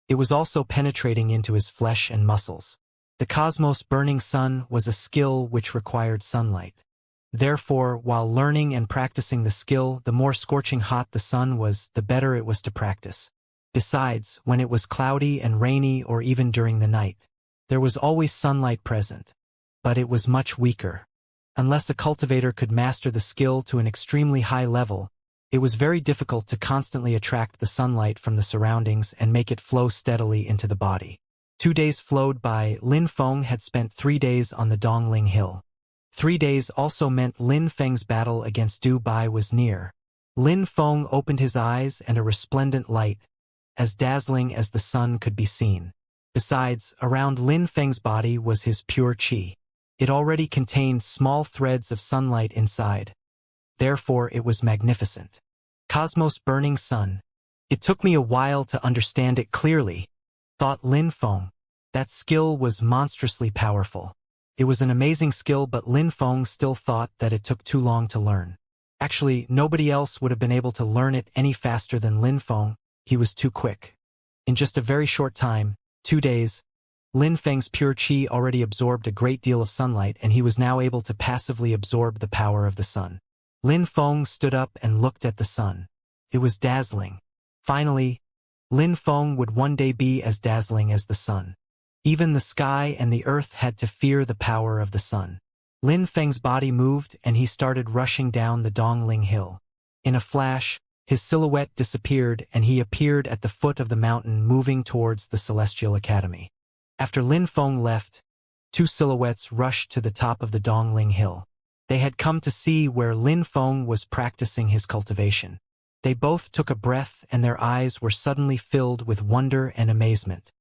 it was also penetrating into his flesh and muscles. The Cosmos Burning Sun was a skill which required sunlight. Therefore, while learning and practicing the skill, the more scorching hot the sun was, the better it was to practice. Besides, when it was cloudy and rainy or even during the night, there was always sunlight present, but it was much weaker. Unless a cultivator could master the skill to an extremely high level, it was very difficult to constantly attract the sunlight from the surroundings and make it flow steadily into the body. 2 days flowed by. Lin Feng had spent 3 days on the Dongling Hill. 3 days also meant Lin Feng's battle against Du Bai was near. Lin Feng opened his eyes and a resplendent light, as dazzling as the sun, could be seen. Besides, around Lin Feng's body was his pure qi. It already contained small threads of sunlight inside. Therefore, it was magnificent. Cosmos Burning Sun. It took me a while to understand it clearly, thought Lin Feng. That skill was monstrously powerful. It was an amazing skill, but Lin Feng still thought that it took too long to learn. Actually, nobody else would have been able to learn it any faster than Lin Feng. He was too quick. In just a very short time, 2 days, Lin Feng's pure qi already absorbed a great deal of sunlight, and he was now able to passively absorb the power of the sun. Lin Feng stood up and looked at the sun. It was dazzling. Finally, Lin Feng would one day be as dazzling as the sun. Even the sky and the earth had to fear the power of the sun. Lin Feng's body moved and he started rushing down the Dongling Hill. In a flash, his silhouette disappeared and he appeared at the foot of the mountain, moving towards the Celestial Academy. After Lin Feng left, 2 silhouettes rushed to the top of the Dongling Hill. They had come to see where Lin Feng was practicing his cultivation. They both took a breath and their eyes were suddenly filled with wonder and amazement.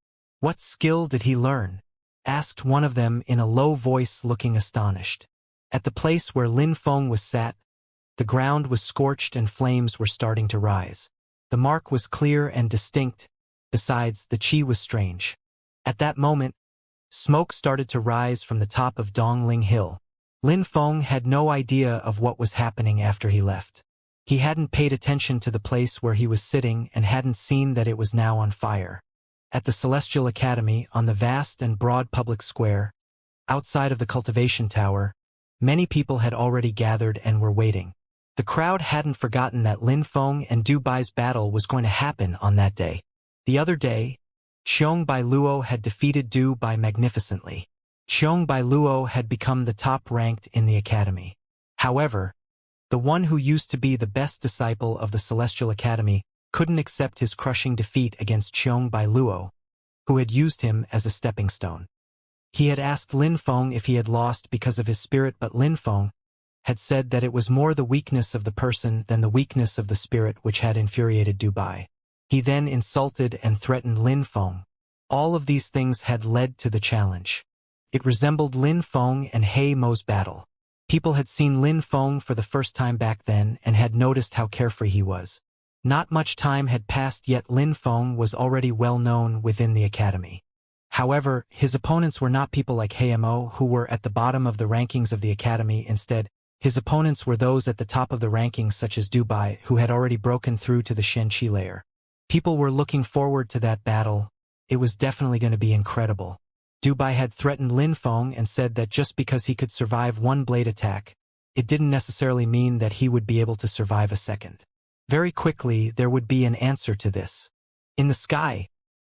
"What skill did he learn?" asked one of them in a low voice, looking astonished. At the place where Lin Feng was sat, the ground was scorched and flames were starting to rise. The mark was clear and distinct. Besides, the qi was strange. At that moment, smoke started to rise from the top of Dongling Hill. Lin Feng had no idea of what was happening after he left. He hadn't paid attention to the place where he was sitting and hadn't seen that it was now on fire. At the Celestial Academy, on the vast and broad public square, outside of the Cultivation Tower, many people had already gathered and were waiting. The crowd hadn't forgotten that Lin Feng and Du Bai's battle was going to happen on that day. The other day, Xiong Bai Luo had defeated Du Bai magnificently. Xiong Bai Luo had become the top-ranked in the academy. However, the one who used to be the best disciple of the Celestial Academy, couldn't accept his crushing defeat against Xiong Bai Luo, who had used him as a stepping stone. He had asked Lin Feng if he had lost because of his spirit, but Lin Feng had said that it was more the weakness of the person than the weakness of the spirit which had infuriated Du Bai. He then insulted and threatened Lin Feng. All of these things had led to the challenge. It resembled Lin Feng and He Mo's battle. People had seen Lin Feng for the first time back then and had noticed how carefree he was. Not much time had passed yet Lin Feng was already well known within the academy. However, his opponents were not people like He Mo who were at the bottom of the rankings of the academy. Instead, his opponents were those at the top of the rankings such as Du Bai, who had already broken through to the Xianxia layer. People were looking forward to that battle. It was definitely going to be incredible. Du Bai had threatened Lin Feng and said that just because he could survive one blade attack, it didn't necessarily mean that he would be able to survive a second. Very quickly, there would be an answer to this. In the sky,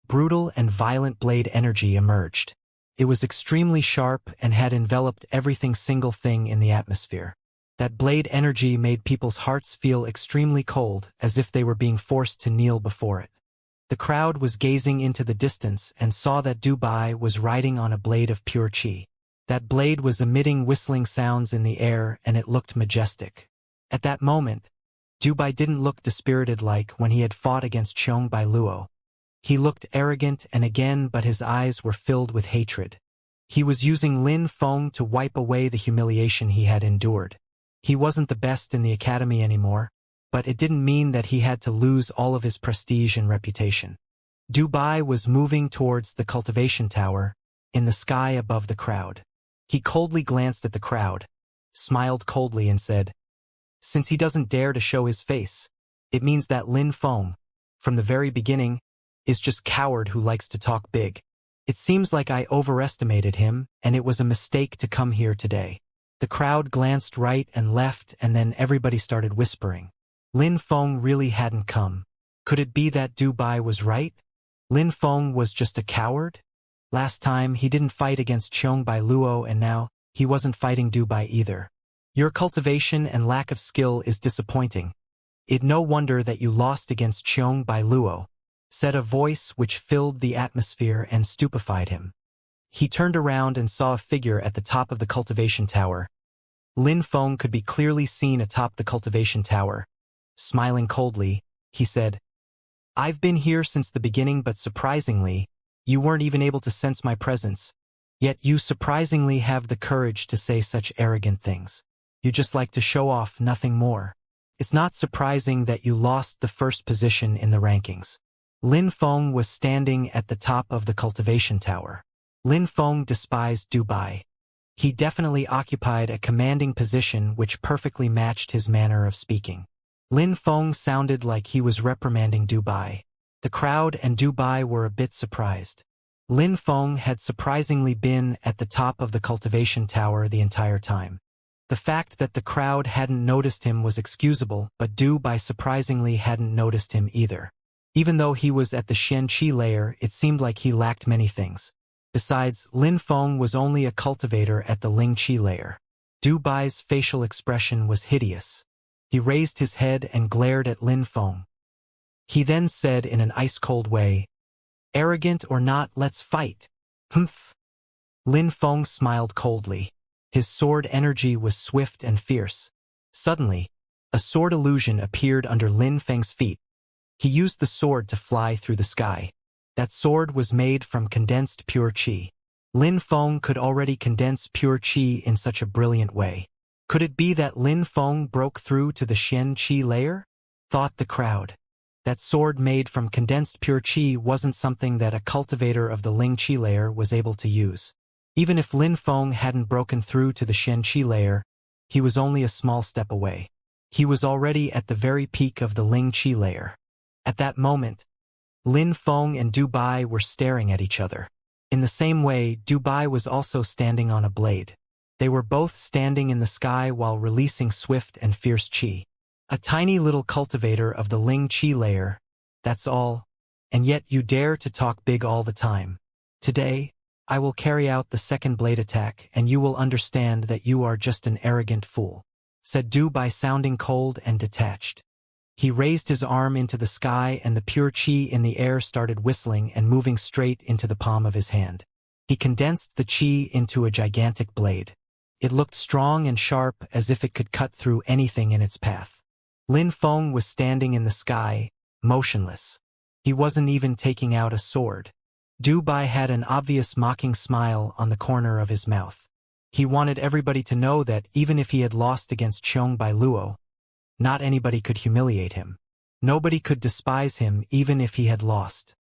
brutal and violent blade energy emerged. It was extremely sharp and had enveloped every single thing in the atmosphere. That blade energy made people's hearts feel extremely cold, as if they were being forced to kneel before it. The crowd was gazing into the distance and saw that Du Bai was riding on a blade of pure qi. That blade was emitting whistling sounds in the air, and it looked majestic. At that moment, Du Bai didn't look dispirited like when he had fought against Xiong Bai Luo. He looked arrogant and again, but his eyes were filled with hatred. He was using Lin Feng to wipe away the humiliation he had endured. He wasn't the best in the academy anymore, but it didn't mean that he had to lose all of his prestige and reputation. Du Bai was moving towards the cultivation tower, in the sky above the crowd. He coldly glanced at the crowd, smiled coldly and said, "Since he doesn't dare to show his face, it means that Lin Feng, from the very beginning, is just coward who likes to talk big. It seems like I overestimated him, and it was a mistake to come here today." The crowd glanced right and left, and then everybody started whispering. Lin Feng really hadn't come. Could it be that Du Bai was right? Lin Feng was just a coward? Last time, he didn't fight against Xiong Bai Luo, and now, he wasn't fighting Du Bai either. Your cultivation and lack of skill is disappointing. It no wonder that you lost against Xiong Bai Luo, said a voice which filled the atmosphere and stupefied him. He turned around and saw a figure at the top of the cultivation tower. Lin Feng could be clearly seen atop the cultivation tower. Smiling coldly, he said, "I've been here since the beginning, but surprisingly, you weren't even able to sense my presence. Yet you surprisingly have the courage to say such arrogant things. You just like to show off, nothing more. It's not surprising that you lost the first position in the rankings." Lin Feng was standing at the top of the cultivation tower. Lin Feng despised Du Bai. He definitely occupied a commanding position which perfectly matched his manner of speaking. Lin Feng sounded like he was reprimanding Du Bai. The crowd and Du Bai were a bit surprised. Lin Feng had surprisingly been at the top of the cultivation tower the entire time. The fact that the crowd hadn't noticed him was excusable, but Du Bai surprisingly hadn't noticed him either. Even though he was at the Xianxia layer, it seemed like he lacked many things. Besides, Lin Feng was only a cultivator at the Lingqi layer. Du Bai's facial expression was hideous. He raised his head and glared at Lin Feng. He then said in an ice-cold way, "Arrogant or not, let's fight." "Humph." Lin Feng smiled coldly. His sword energy was swift and fierce. Suddenly, a sword illusion appeared under Lin Feng's feet. He used the sword to fly through the sky. That sword was made from condensed pure qi. Lin Feng could already condense pure qi in such a brilliant way. Could it be that Lin Feng broke through to the Xianxia layer? Thought the crowd. That sword made from condensed pure qi wasn't something that a cultivator of the Lingqi layer was able to use. Even if Lin Feng hadn't broken through to the Xianxia layer, he was only a small step away. He was already at the very peak of the Lingqi layer. At that moment, Lin Feng and Du Bai were staring at each other. In the same way, Du Bai was also standing on a blade. They were both standing in the sky while releasing swift and fierce qi. A tiny little cultivator of the Lingqi layer, that's all. And yet you dare to talk big all the time. Today, I will carry out the second blade attack, and you will understand that you are just an arrogant fool, said Du Bai, sounding cold and detached. He raised his arm into the sky and the pure chi in the air started whistling and moving straight into the palm of his hand. He condensed the chi into a gigantic blade. It looked strong and sharp as if it could cut through anything in its path. Lin Feng was standing in the sky, motionless. He wasn't even taking out a sword. Du Bai had an obvious mocking smile on the corner of his mouth. He wanted everybody to know that even if he had lost against Xiong Bai Luo, not anybody could humiliate him. Nobody could despise him even if he had lost.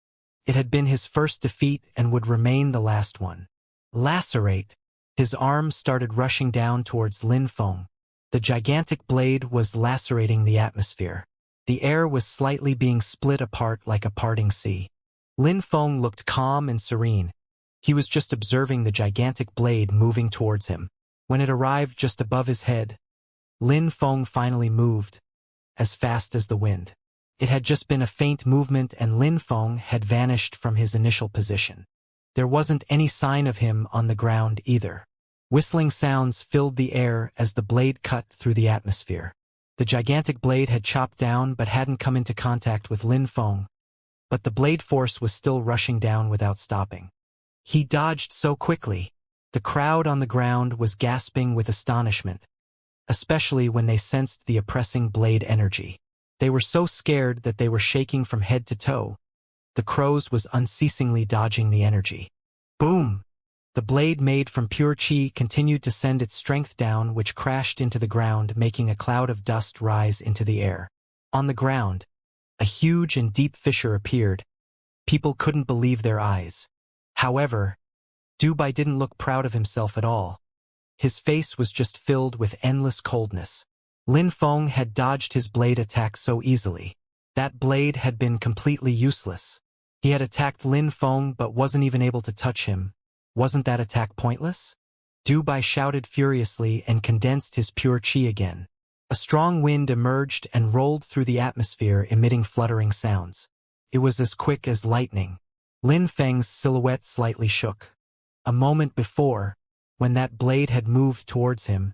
It had been his first defeat and would remain the last one. Lacerate. His arm started rushing down towards Lin Feng. The gigantic blade was lacerating the atmosphere. The air was slightly being split apart like a parting sea. Lin Feng looked calm and serene. He was just observing the gigantic blade moving towards him. When it arrived just above his head, Lin Feng finally moved, as fast as the wind. It had just been a faint movement and Lin Feng had vanished from his initial position. There wasn't any sign of him on the ground either. Whistling sounds filled the air as the blade cut through the atmosphere. The gigantic blade had chopped down but hadn't come into contact with Lin Feng, but the blade force was still rushing down without stopping. He dodged so quickly. The crowd on the ground was gasping with astonishment, especially when they sensed the oppressing blade energy. They were so scared that they were shaking from head to toe. The crows was unceasingly dodging the energy. Boom! The blade made from pure chi continued to send its strength down, which crashed into the ground, making a cloud of dust rise into the air. On the ground, a huge and deep fissure appeared. People couldn't believe their eyes. However, Du Bai didn't look proud of himself at all. His face was just filled with endless coldness. Lin Feng had dodged his blade attack so easily. That blade had been completely useless. He had attacked Lin Feng but wasn't even able to touch him. Wasn't that attack pointless? Du Bai shouted furiously and condensed his pure chi again. A strong wind emerged and rolled through the atmosphere, emitting fluttering sounds. It was as quick as lightning. Lin Feng's silhouette slightly shook. A moment before, when that blade had moved towards him,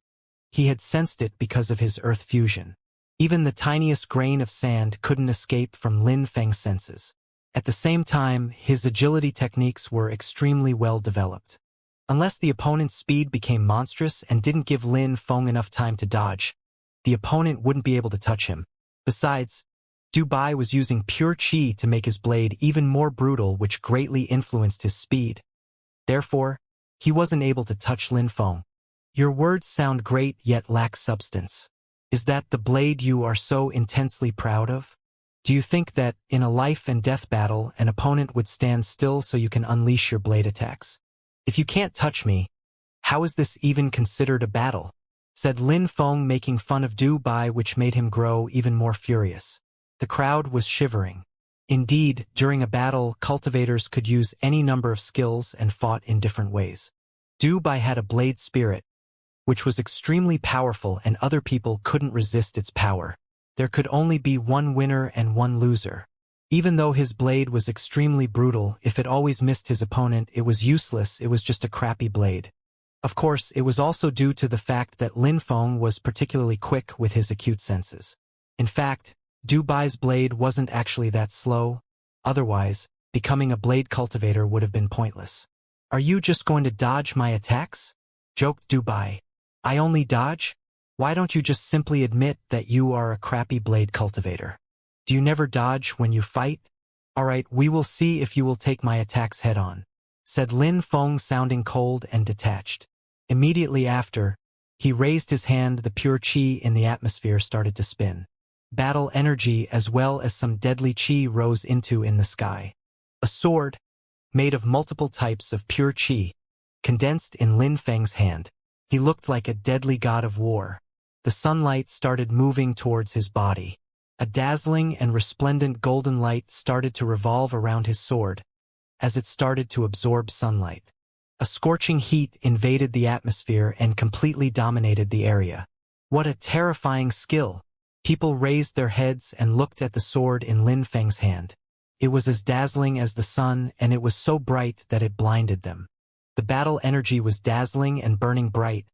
he had sensed it because of his earth fusion. Even the tiniest grain of sand couldn't escape from Lin Feng's senses. At the same time, his agility techniques were extremely well developed. Unless the opponent's speed became monstrous and didn't give Lin Feng enough time to dodge, the opponent wouldn't be able to touch him. Besides, Du Bai was using pure chi to make his blade even more brutal, which greatly influenced his speed. Therefore, he wasn't able to touch Lin Feng. Your words sound great yet lack substance. Is that the blade you are so intensely proud of? Do you think that, in a life and death battle, an opponent would stand still so you can unleash your blade attacks? If you can't touch me, how is this even considered a battle? Said Lin Feng, making fun of Du Bai, which made him grow even more furious. The crowd was shivering. Indeed, during a battle, cultivators could use any number of skills and fought in different ways. Du Bai had a blade spirit, which was extremely powerful and other people couldn't resist its power. There could only be one winner and one loser. Even though his blade was extremely brutal, if it always missed his opponent, it was useless, it was just a crappy blade. Of course, it was also due to the fact that Lin Feng was particularly quick with his acute senses. In fact, Du Bai's blade wasn't actually that slow. Otherwise, becoming a blade cultivator would have been pointless. Are you just going to dodge my attacks? Joked Du Bai. I only dodge? Why don't you just simply admit that you are a crappy blade cultivator? Do you never dodge when you fight? Alright, we will see if you will take my attacks head-on, said Lin Feng, sounding cold and detached. Immediately after, he raised his hand. The pure chi in the atmosphere started to spin. Battle energy as well as some deadly chi rose into in the sky. A sword, made of multiple types of pure chi, condensed in Lin Feng's hand. He looked like a deadly god of war. The sunlight started moving towards his body. A dazzling and resplendent golden light started to revolve around his sword as it started to absorb sunlight. A scorching heat invaded the atmosphere and completely dominated the area. What a terrifying skill! People raised their heads and looked at the sword in Lin Feng's hand. It was as dazzling as the sun, and it was so bright that it blinded them. The battle energy was dazzling and burning bright,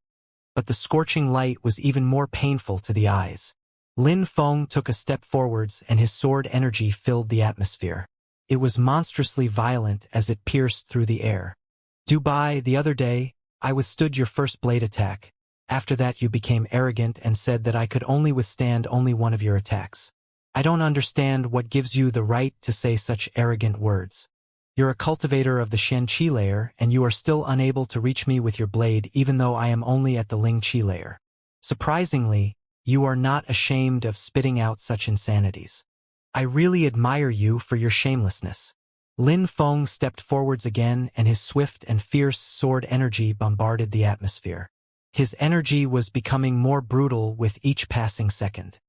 but the scorching light was even more painful to the eyes. Lin Feng took a step forwards and his sword energy filled the atmosphere. It was monstrously violent as it pierced through the air. Dubai, the other day, I withstood your first blade attack. After that you became arrogant and said that I could only withstand only one of your attacks. I don't understand what gives you the right to say such arrogant words. You're a cultivator of the Xianxia layer and you are still unable to reach me with your blade even though I am only at the Lingqi layer. Surprisingly, you are not ashamed of spitting out such insanities. I really admire you for your shamelessness. Lin Feng stepped forwards again and his swift and fierce sword energy bombarded the atmosphere. His energy was becoming more brutal with each passing second.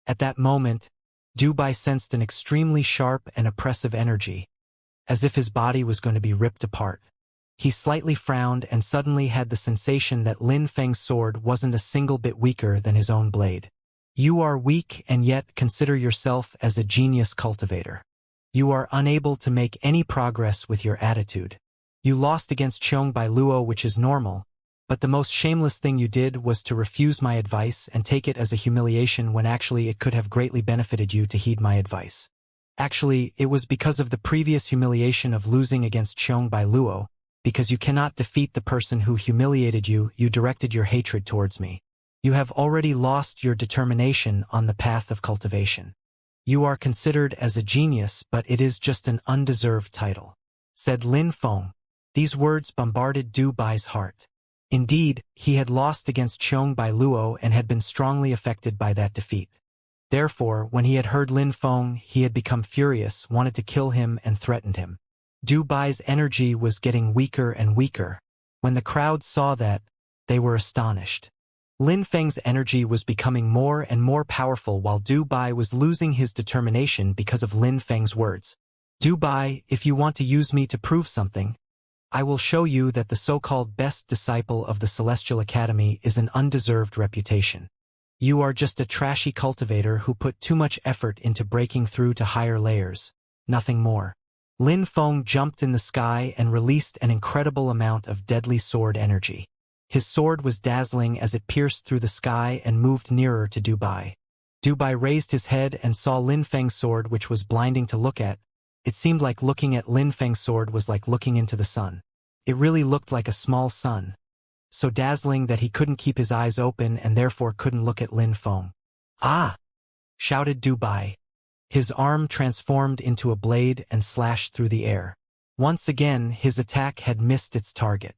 At that moment, Dubai sensed an extremely sharp and oppressive energy, as if his body was going to be ripped apart. He slightly frowned and suddenly had the sensation that Lin Feng's sword wasn't a single bit weaker than his own blade. You are weak and yet consider yourself as a genius cultivator. You are unable to make any progress with your attitude. You lost against Qiong by Luo, which is normal, but the most shameless thing you did was to refuse my advice and take it as a humiliation when actually it could have greatly benefited you to heed my advice. Actually, it was because of the previous humiliation of losing against Qiong by Luo, because you cannot defeat the person who humiliated you, you directed your hatred towards me. You have already lost your determination on the path of cultivation. You are considered as a genius, but it is just an undeserved title, said Lin Feng. These words bombarded Dubai's heart. Indeed, he had lost against Qiong by Luo and had been strongly affected by that defeat. Therefore, when he had heard Lin Feng, he had become furious, wanted to kill him and threatened him. Dubai's energy was getting weaker and weaker. When the crowd saw that, they were astonished. Lin Feng's energy was becoming more and more powerful while Dubai was losing his determination because of Lin Feng's words. Dubai, if you want to use me to prove something, I will show you that the so-called best disciple of the Celestial Academy is an undeserved reputation. You are just a trashy cultivator who put too much effort into breaking through to higher layers. Nothing more. Lin Feng jumped in the sky and released an incredible amount of deadly sword energy. His sword was dazzling as it pierced through the sky and moved nearer to Dubai. Dubai raised his head and saw Lin Feng's sword, which was blinding to look at. It seemed like looking at Lin Feng's sword was like looking into the sun. It really looked like a small sun, so dazzling that he couldn't keep his eyes open and therefore couldn't look at Lin Feng. Ah! Shouted Dubai. His arm transformed into a blade and slashed through the air. Once again, his attack had missed its target.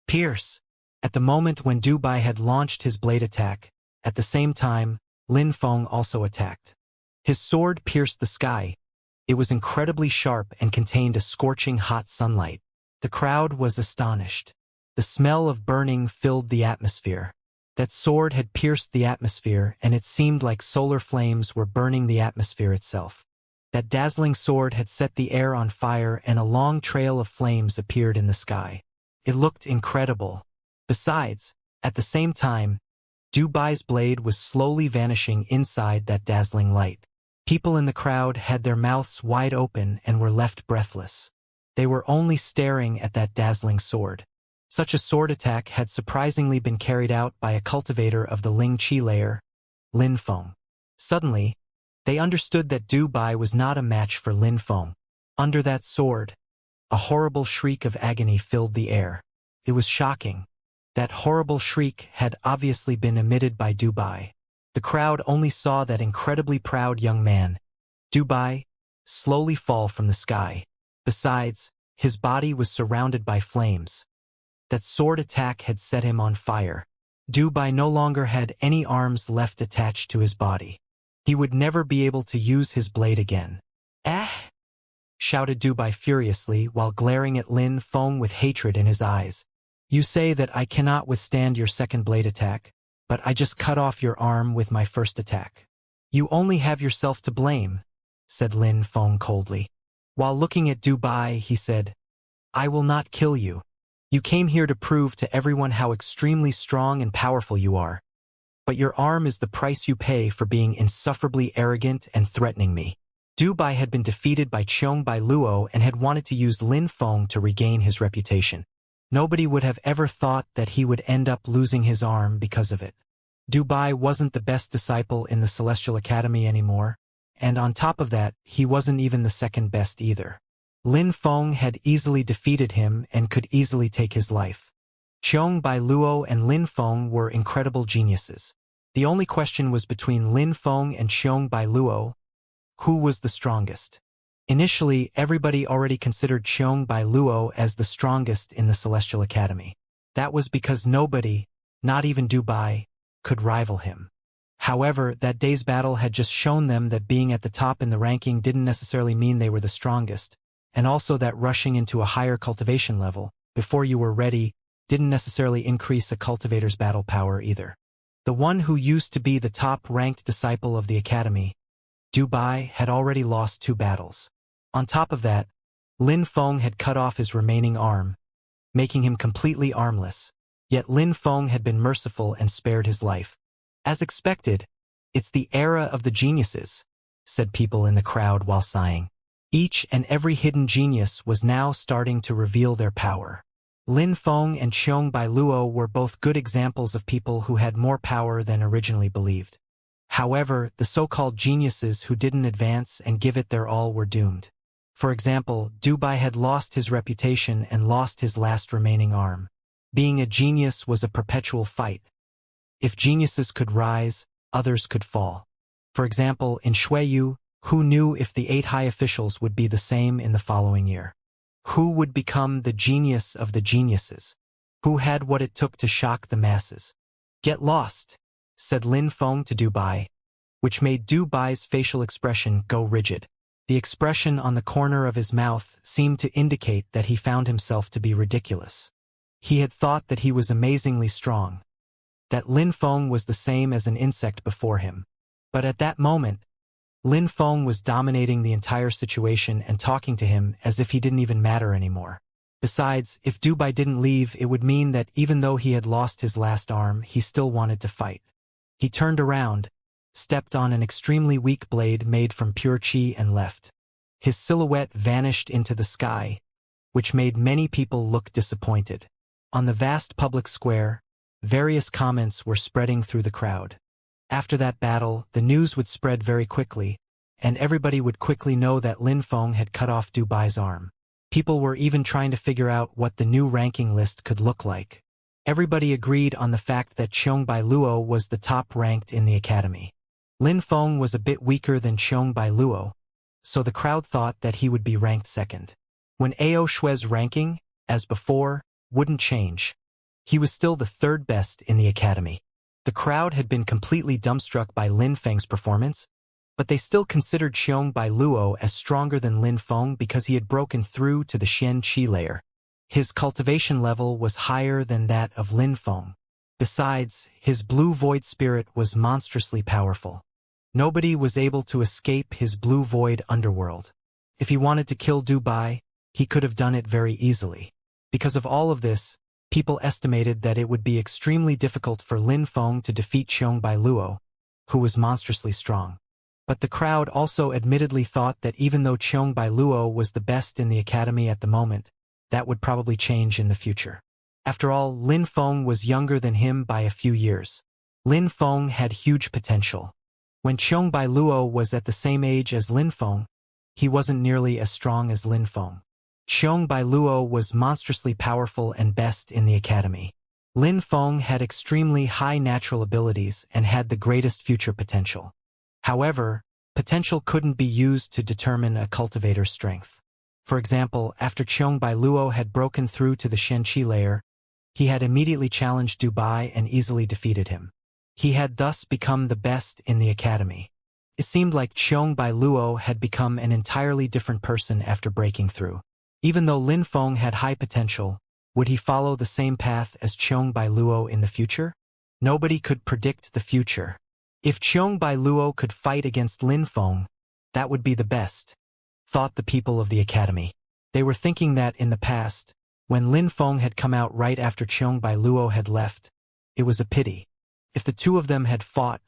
Pierce! At the moment when Dubai had launched his blade attack, at the same time, Lin Feng also attacked. His sword pierced the sky. It was incredibly sharp and contained a scorching hot sunlight. The crowd was astonished. The smell of burning filled the atmosphere. That sword had pierced the atmosphere, and it seemed like solar flames were burning the atmosphere itself. That dazzling sword had set the air on fire, and a long trail of flames appeared in the sky. It looked incredible. Besides, at the same time, Dubai's blade was slowly vanishing inside that dazzling light. People in the crowd had their mouths wide open and were left breathless. They were only staring at that dazzling sword. Such a sword attack had surprisingly been carried out by a cultivator of the Lingqi layer, Lin Feng. Suddenly, they understood that Dubai was not a match for Lin Feng. Under that sword, a horrible shriek of agony filled the air. It was shocking. That horrible shriek had obviously been emitted by Dubai. The crowd only saw that incredibly proud young man, Dubai, slowly fall from the sky. Besides, his body was surrounded by flames. That sword attack had set him on fire. Dubai no longer had any arms left attached to his body. He would never be able to use his blade again. "Eh!" shouted Dubai furiously while glaring at Lin Feng with hatred in his eyes. "You say that I cannot withstand your second blade attack, but I just cut off your arm with my first attack. You only have yourself to blame," said Lin Feng coldly. While looking at Dubai, he said, "I will not kill you. You came here to prove to everyone how extremely strong and powerful you are. But your arm is the price you pay for being insufferably arrogant and threatening me." Dubai had been defeated by Qiong by Luo and had wanted to use Lin Feng to regain his reputation. Nobody would have ever thought that he would end up losing his arm because of it. Dubai wasn't the best disciple in the Celestial Academy anymore, and on top of that, he wasn't even the second best either. Lin Feng had easily defeated him and could easily take his life. Qiong Bai Luo and Lin Feng were incredible geniuses. The only question was between Lin Feng and Qiong Bai Luo, who was the strongest. Initially, everybody already considered Qiong Bai Luo as the strongest in the Celestial Academy. That was because nobody, not even Dubai, could rival him. However, that day's battle had just shown them that being at the top in the ranking didn't necessarily mean they were the strongest, and also that rushing into a higher cultivation level, before you were ready, didn't necessarily increase a cultivator's battle power either. The one who used to be the top-ranked disciple of the Academy, Dubai, had already lost 2 battles. On top of that, Lin Feng had cut off his remaining arm, making him completely armless, yet Lin Feng had been merciful and spared his life. As expected, "It's the era of the geniuses," said people in the crowd while sighing. Each and every hidden genius was now starting to reveal their power. Lin Feng and Qiong Bai Luo were both good examples of people who had more power than originally believed. However, the so-called geniuses who didn't advance and give it their all were doomed. For example, Dubai had lost his reputation and lost his last remaining arm. Being a genius was a perpetual fight. If geniuses could rise, others could fall. For example, in Shuiyu, who knew if the 8 high officials would be the same in the following year? Who would become the genius of the geniuses? Who had what it took to shock the masses? "Get lost," said Lin Feng to Dubai, which made Dubai's facial expression go rigid. The expression on the corner of his mouth seemed to indicate that he found himself to be ridiculous. He had thought that he was amazingly strong, that Lin Feng was the same as an insect before him. But at that moment, Lin Feng was dominating the entire situation and talking to him as if he didn't even matter anymore. Besides, if Dubai didn't leave, it would mean that even though he had lost his last arm, he still wanted to fight. He turned around, stepped on an extremely weak blade made from pure qi and left. His silhouette vanished into the sky, which made many people look disappointed. On the vast public square, various comments were spreading through the crowd. After that battle, the news would spread very quickly, and everybody would quickly know that Lin Feng had cut off Dubai's arm. People were even trying to figure out what the new ranking list could look like. Everybody agreed on the fact that Qiong Bai Luo was the top-ranked in the academy. Lin Feng was a bit weaker than Qiong Bai Luo, so the crowd thought that he would be ranked second. When Ao Shui's ranking, as before, wouldn't change. He was still the 3rd best in the academy. The crowd had been completely dumbstruck by Lin Feng's performance, but they still considered Qiong Bai Luo as stronger than Lin Feng because he had broken through to the Xian Qi layer. His cultivation level was higher than that of Lin Feng. Besides, his blue void spirit was monstrously powerful. Nobody was able to escape his blue void underworld. If he wanted to kill Dubai, he could have done it very easily. Because of all of this, people estimated that it would be extremely difficult for Lin Feng to defeat Qiong Bai Luo, who was monstrously strong. But the crowd also admittedly thought that even though Qiong Bai Luo was the best in the academy at the moment, that would probably change in the future. After all, Lin Feng was younger than him by a few years. Lin Feng had huge potential. When Qiong Bai Luo was at the same age as Lin Feng, he wasn't nearly as strong as Lin Feng. Qiong Bai Luo was monstrously powerful and best in the academy. Lin Feng had extremely high natural abilities and had the greatest future potential. However, potential couldn't be used to determine a cultivator's strength. For example, after Qiong Bai Luo had broken through to the Xian Qi layer, he had immediately challenged Dubai and easily defeated him. He had thus become the best in the academy. It seemed like Qiong Bai Luo had become an entirely different person after breaking through. Even though Lin Feng had high potential, would he follow the same path as Qiong Bai Luo in the future? Nobody could predict the future. If Qiong Bai Luo could fight against Lin Feng, that would be the best, thought the people of the academy. They were thinking that in the past, when Lin Feng had come out right after Qiong Bai Luo had left, it was a pity. If the two of them had fought,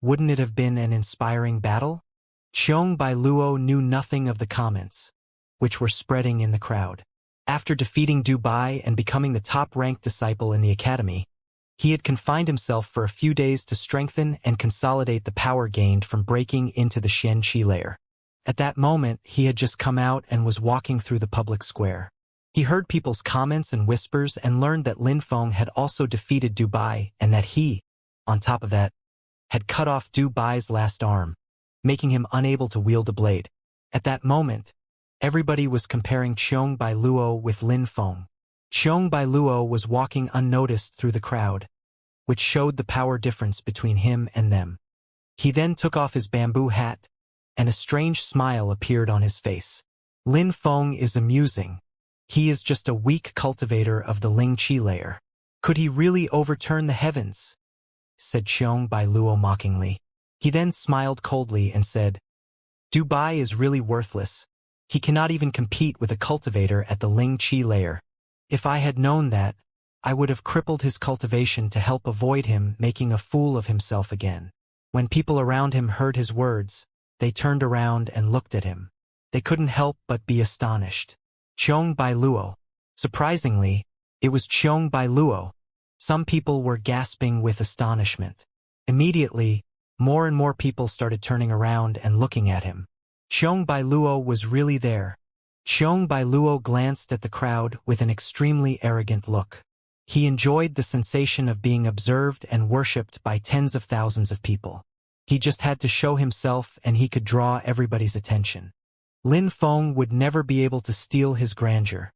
wouldn't it have been an inspiring battle? Qiong Bai Luo knew nothing of the comments, which were spreading in the crowd. After defeating Dubai and becoming the top-ranked disciple in the academy, He had confined himself for a few days to strengthen and consolidate the power gained from breaking into the Xianxia layer. At that moment, he had just come out and was walking through the public square. He heard people's comments and whispers and learned that Lin Feng had also defeated Du Bai and that he, on top of that, had cut off Du Bai's last arm, making him unable to wield a blade. At that moment, everybody was comparing Qiong Bai Luo with Lin Feng. Qiong Bai Luo was walking unnoticed through the crowd, which showed the power difference between him and them. He then took off his bamboo hat, and a strange smile appeared on his face. Lin Feng is amusing. He is just a weak cultivator of the Ling Qi layer. Could he really overturn the heavens? Said Qiong Bai Luo mockingly. He then smiled coldly and said, Du Bai is really worthless. He cannot even compete with a cultivator at the Ling Qi layer. If I had known that, I would have crippled his cultivation to help avoid him making a fool of himself again. When people around him heard his words, they turned around and looked at him. They couldn't help but be astonished. Qiong Bai Luo. Surprisingly, it was Qiong Bai Luo. Some people were gasping with astonishment. Immediately, more and more people started turning around and looking at him. Qiong Bai Luo was really there. Qiong Bai Luo glanced at the crowd with an extremely arrogant look. He enjoyed the sensation of being observed and worshipped by tens of thousands of people. He just had to show himself and he could draw everybody's attention. Lin Feng would never be able to steal his grandeur.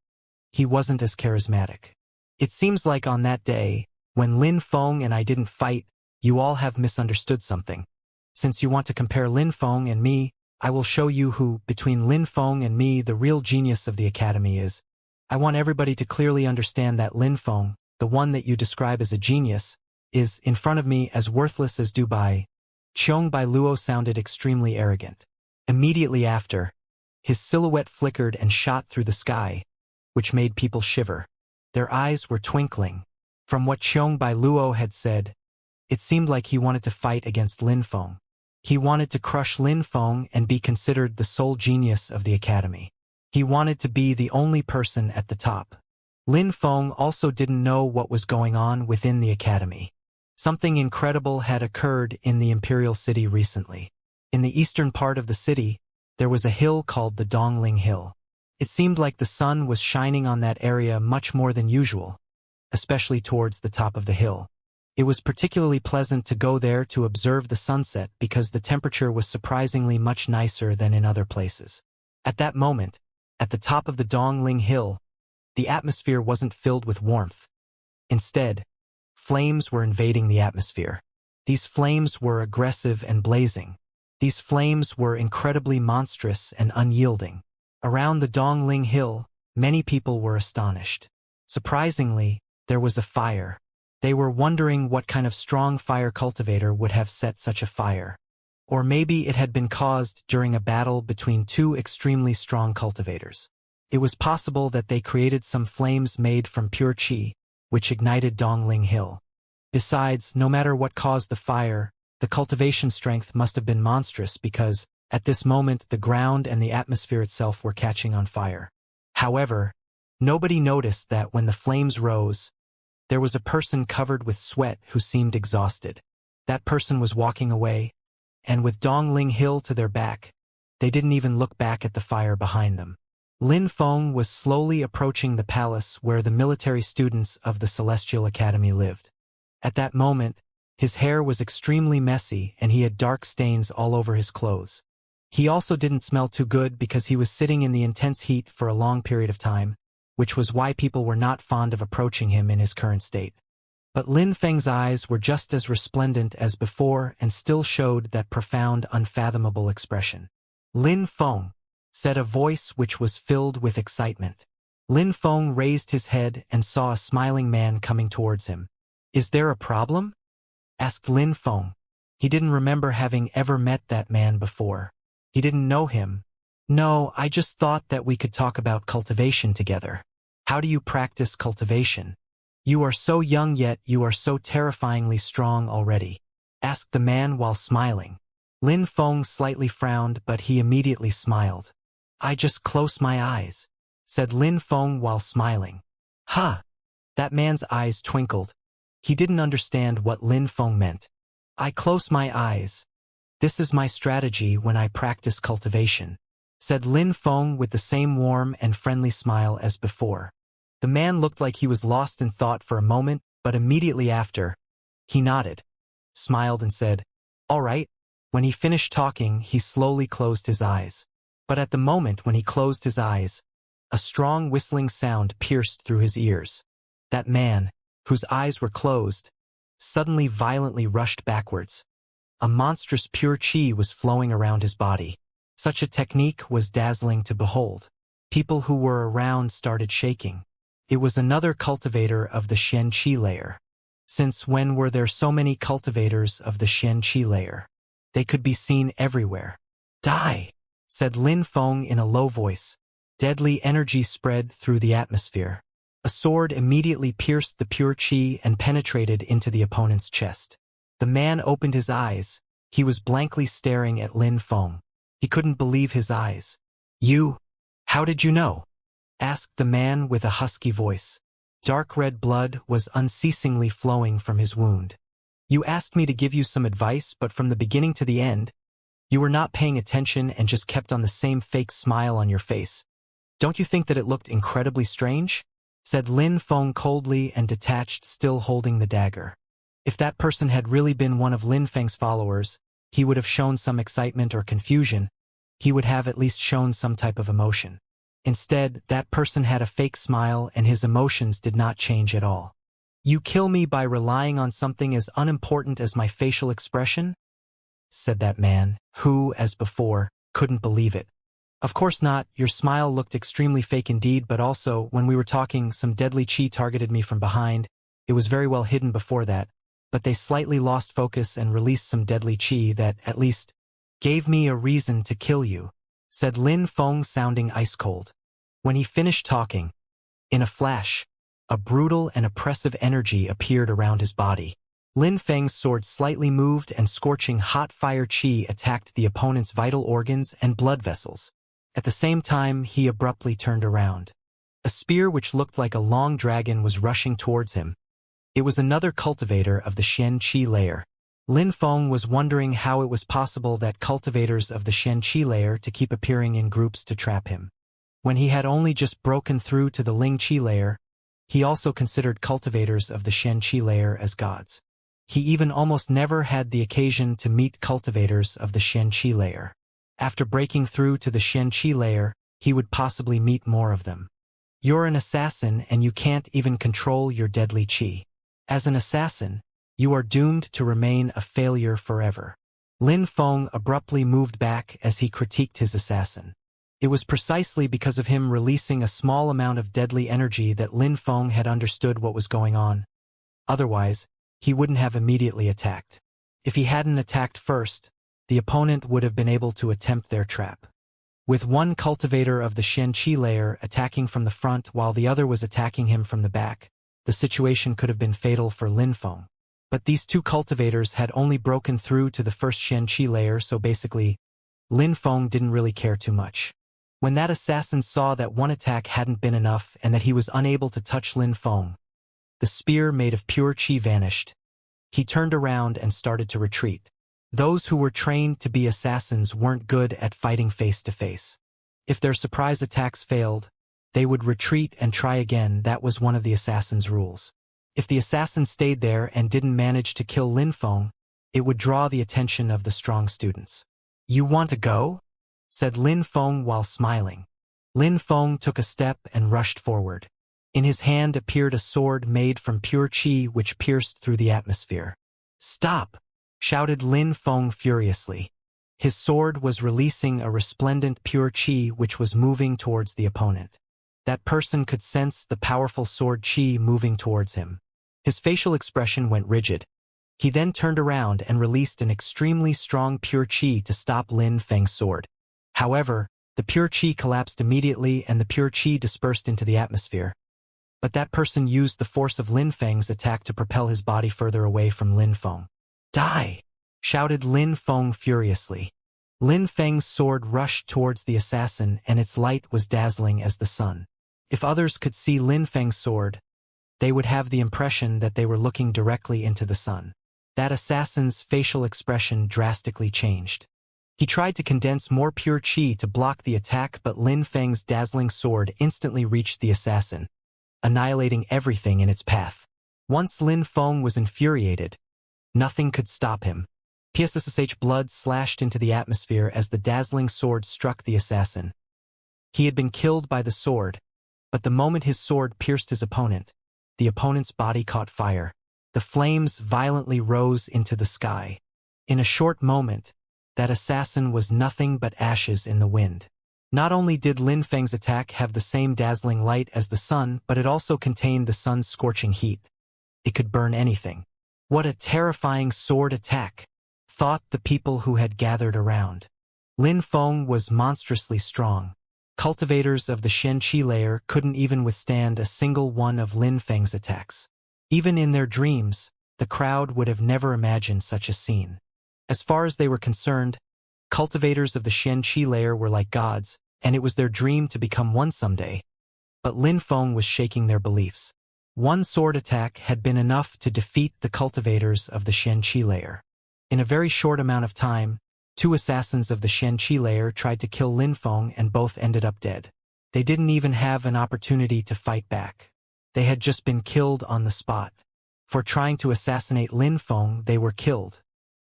He wasn't as charismatic. It seems like on that day, when Lin Feng and I didn't fight, you all have misunderstood something. Since you want to compare Lin Feng and me, I will show you who, between Lin Feng and me, the real genius of the academy is. I want everybody to clearly understand that Lin Feng, the one that you describe as a genius, is, in front of me, as worthless as Du Bai. Qiong Bai Luo sounded extremely arrogant. Immediately after, his silhouette flickered and shot through the sky, which made people shiver. Their eyes were twinkling. From what Qiong Bai Luo had said, it seemed like he wanted to fight against Lin Feng. He wanted to crush Lin Feng and be considered the sole genius of the academy. He wanted to be the only person at the top. Lin Feng also didn't know what was going on within the academy. Something incredible had occurred in the imperial city recently. In the eastern part of the city, there was a hill called the Dongling Hill. It seemed like the sun was shining on that area much more than usual, especially towards the top of the hill. It was particularly pleasant to go there to observe the sunset because the temperature was surprisingly much nicer than in other places. At that moment, at the top of the Dongling Hill, the atmosphere wasn't filled with warmth. Instead, flames were invading the atmosphere. These flames were aggressive and blazing. These flames were incredibly monstrous and unyielding. Around the Dongling Hill, many people were astonished. Surprisingly, there was a fire. They were wondering what kind of strong fire cultivator would have set such a fire. Or maybe it had been caused during a battle between two extremely strong cultivators. It was possible that they created some flames made from pure qi, which ignited Dongling Hill. Besides, no matter what caused the fire, the cultivation strength must have been monstrous because, at this moment, the ground and the atmosphere itself were catching on fire. However, nobody noticed that when the flames rose, there was a person covered with sweat who seemed exhausted. That person was walking away, and with Dongling Hill to their back, they didn't even look back at the fire behind them. Lin Feng was slowly approaching the palace where the military students of the Celestial Academy lived. At that moment, his hair was extremely messy and he had dark stains all over his clothes. He also didn't smell too good because he was sitting in the intense heat for a long period of time, which was why people were not fond of approaching him in his current state. But Lin Feng's eyes were just as resplendent as before and still showed that profound, unfathomable expression. Lin Feng, said a voice which was filled with excitement. Lin Feng raised his head and saw a smiling man coming towards him. "Is there a problem?" asked Lin Feng. He didn't remember having ever met that man before. He didn't know him. "No, I just thought that we could talk about cultivation together. How do you practice cultivation? You are so young yet you are so terrifyingly strong already," asked the man while smiling. Lin Feng slightly frowned, but he immediately smiled. "I just close my eyes," said Lin Feng while smiling. "Huh!" That man's eyes twinkled. He didn't understand what Lin Feng meant. I close my eyes. This is my strategy when I practice cultivation, said Lin Feng with the same warm and friendly smile as before. The man looked like he was lost in thought for a moment, but immediately after, he nodded, smiled and said, "All right." When he finished talking, he slowly closed his eyes. But at the moment when he closed his eyes, a strong whistling sound pierced through his ears. That man, whose eyes were closed, suddenly violently rushed backwards. A monstrous pure qi was flowing around his body. Such a technique was dazzling to behold. People who were around started shaking. It was another cultivator of the Xianxia layer. Since when were there so many cultivators of the Xianxia layer? They could be seen everywhere. "Die," said Lin Feng in a low voice. Deadly energy spread through the atmosphere. A sword immediately pierced the pure qi and penetrated into the opponent's chest. The man opened his eyes. He was blankly staring at Lin Feng. He couldn't believe his eyes. "You? How did you know?" asked the man with a husky voice. Dark red blood was unceasingly flowing from his wound. "You asked me to give you some advice, but from the beginning to the end, you were not paying attention and just kept on the same fake smile on your face. Don't you think that it looked incredibly strange?" said Lin Feng coldly and detached, still holding the dagger. If that person had really been one of Lin Feng's followers, he would have shown some excitement or confusion. He would have at least shown some type of emotion. Instead, that person had a fake smile and his emotions did not change at all. "You kill me by relying on something as unimportant as my facial expression?" said that man, who, as before, couldn't believe it. "Of course not. Your smile looked extremely fake indeed, but also, when we were talking, some deadly qi targeted me from behind. It was very well hidden before that, but they slightly lost focus and released some deadly qi that, at least, gave me a reason to kill you," said Lin Feng, sounding ice-cold. When he finished talking, in a flash, a brutal and oppressive energy appeared around his body. Lin Feng's sword slightly moved and scorching hot fire qi attacked the opponent's vital organs and blood vessels. At the same time, he abruptly turned around. A spear which looked like a long dragon was rushing towards him. It was another cultivator of the Xianxia layer. Lin Feng was wondering how it was possible that cultivators of the Xianxia layer to keep appearing in groups to trap him. When he had only just broken through to the Ling Qi layer, he also considered cultivators of the Xianxia layer as gods. He even almost never had the occasion to meet cultivators of the Xianxia layer. After breaking through to the Xianxia layer, he would possibly meet more of them. "You're an assassin and you can't even control your deadly qi. As an assassin, you are doomed to remain a failure forever." Lin Feng abruptly moved back as he critiqued his assassin. It was precisely because of him releasing a small amount of deadly energy that Lin Feng had understood what was going on. Otherwise, he wouldn't have immediately attacked. If he hadn't attacked first, the opponent would have been able to attempt their trap. With one cultivator of the Xianxia layer attacking from the front while the other was attacking him from the back, the situation could have been fatal for Lin Feng. But these two cultivators had only broken through to the first Xianxia layer, so basically, Lin Feng didn't really care too much. When that assassin saw that one attack hadn't been enough and that he was unable to touch Lin Feng, the spear made of pure qi vanished. He turned around and started to retreat. Those who were trained to be assassins weren't good at fighting face to face. If their surprise attacks failed, they would retreat and try again. That was one of the assassin's rules. If the assassin stayed there and didn't manage to kill Lin Feng, it would draw the attention of the strong students. "You want to go?" said Lin Feng while smiling. Lin Feng took a step and rushed forward. In his hand appeared a sword made from pure qi which pierced through the atmosphere. "Stop!" shouted Lin Feng furiously. His sword was releasing a resplendent pure qi which was moving towards the opponent. That person could sense the powerful sword qi moving towards him. His facial expression went rigid. He then turned around and released an extremely strong pure qi to stop Lin Feng's sword. However, the pure qi collapsed immediately and the pure qi dispersed into the atmosphere. But that person used the force of Lin Feng's attack to propel his body further away from Lin Feng. "Die!" shouted Lin Feng furiously. Lin Feng's sword rushed towards the assassin and its light was dazzling as the sun. If others could see Lin Feng's sword, they would have the impression that they were looking directly into the sun. That assassin's facial expression drastically changed. He tried to condense more pure qi to block the attack, but Lin Feng's dazzling sword instantly reached the assassin, annihilating everything in its path. Once Lin Feng was infuriated, nothing could stop him. PSSH blood slashed into the atmosphere as the dazzling sword struck the assassin. He had been killed by the sword, but the moment his sword pierced his opponent, the opponent's body caught fire. The flames violently rose into the sky. In a short moment, that assassin was nothing but ashes in the wind. Not only did Lin Feng's attack have the same dazzling light as the sun, but it also contained the sun's scorching heat. It could burn anything. What a terrifying sword attack, thought the people who had gathered around. Lin Feng was monstrously strong. Cultivators of the Xianxia layer couldn't even withstand a single one of Lin Feng's attacks. Even in their dreams, the crowd would have never imagined such a scene. As far as they were concerned, cultivators of the Xianxia layer were like gods, and it was their dream to become one someday. But Lin Feng was shaking their beliefs. One sword attack had been enough to defeat the cultivators of the Xianxia layer. In a very short amount of time, 2 assassins of the Xianxia layer tried to kill Lin Feng and both ended up dead. They didn't even have an opportunity to fight back. They had just been killed on the spot. For trying to assassinate Lin Feng, they were killed.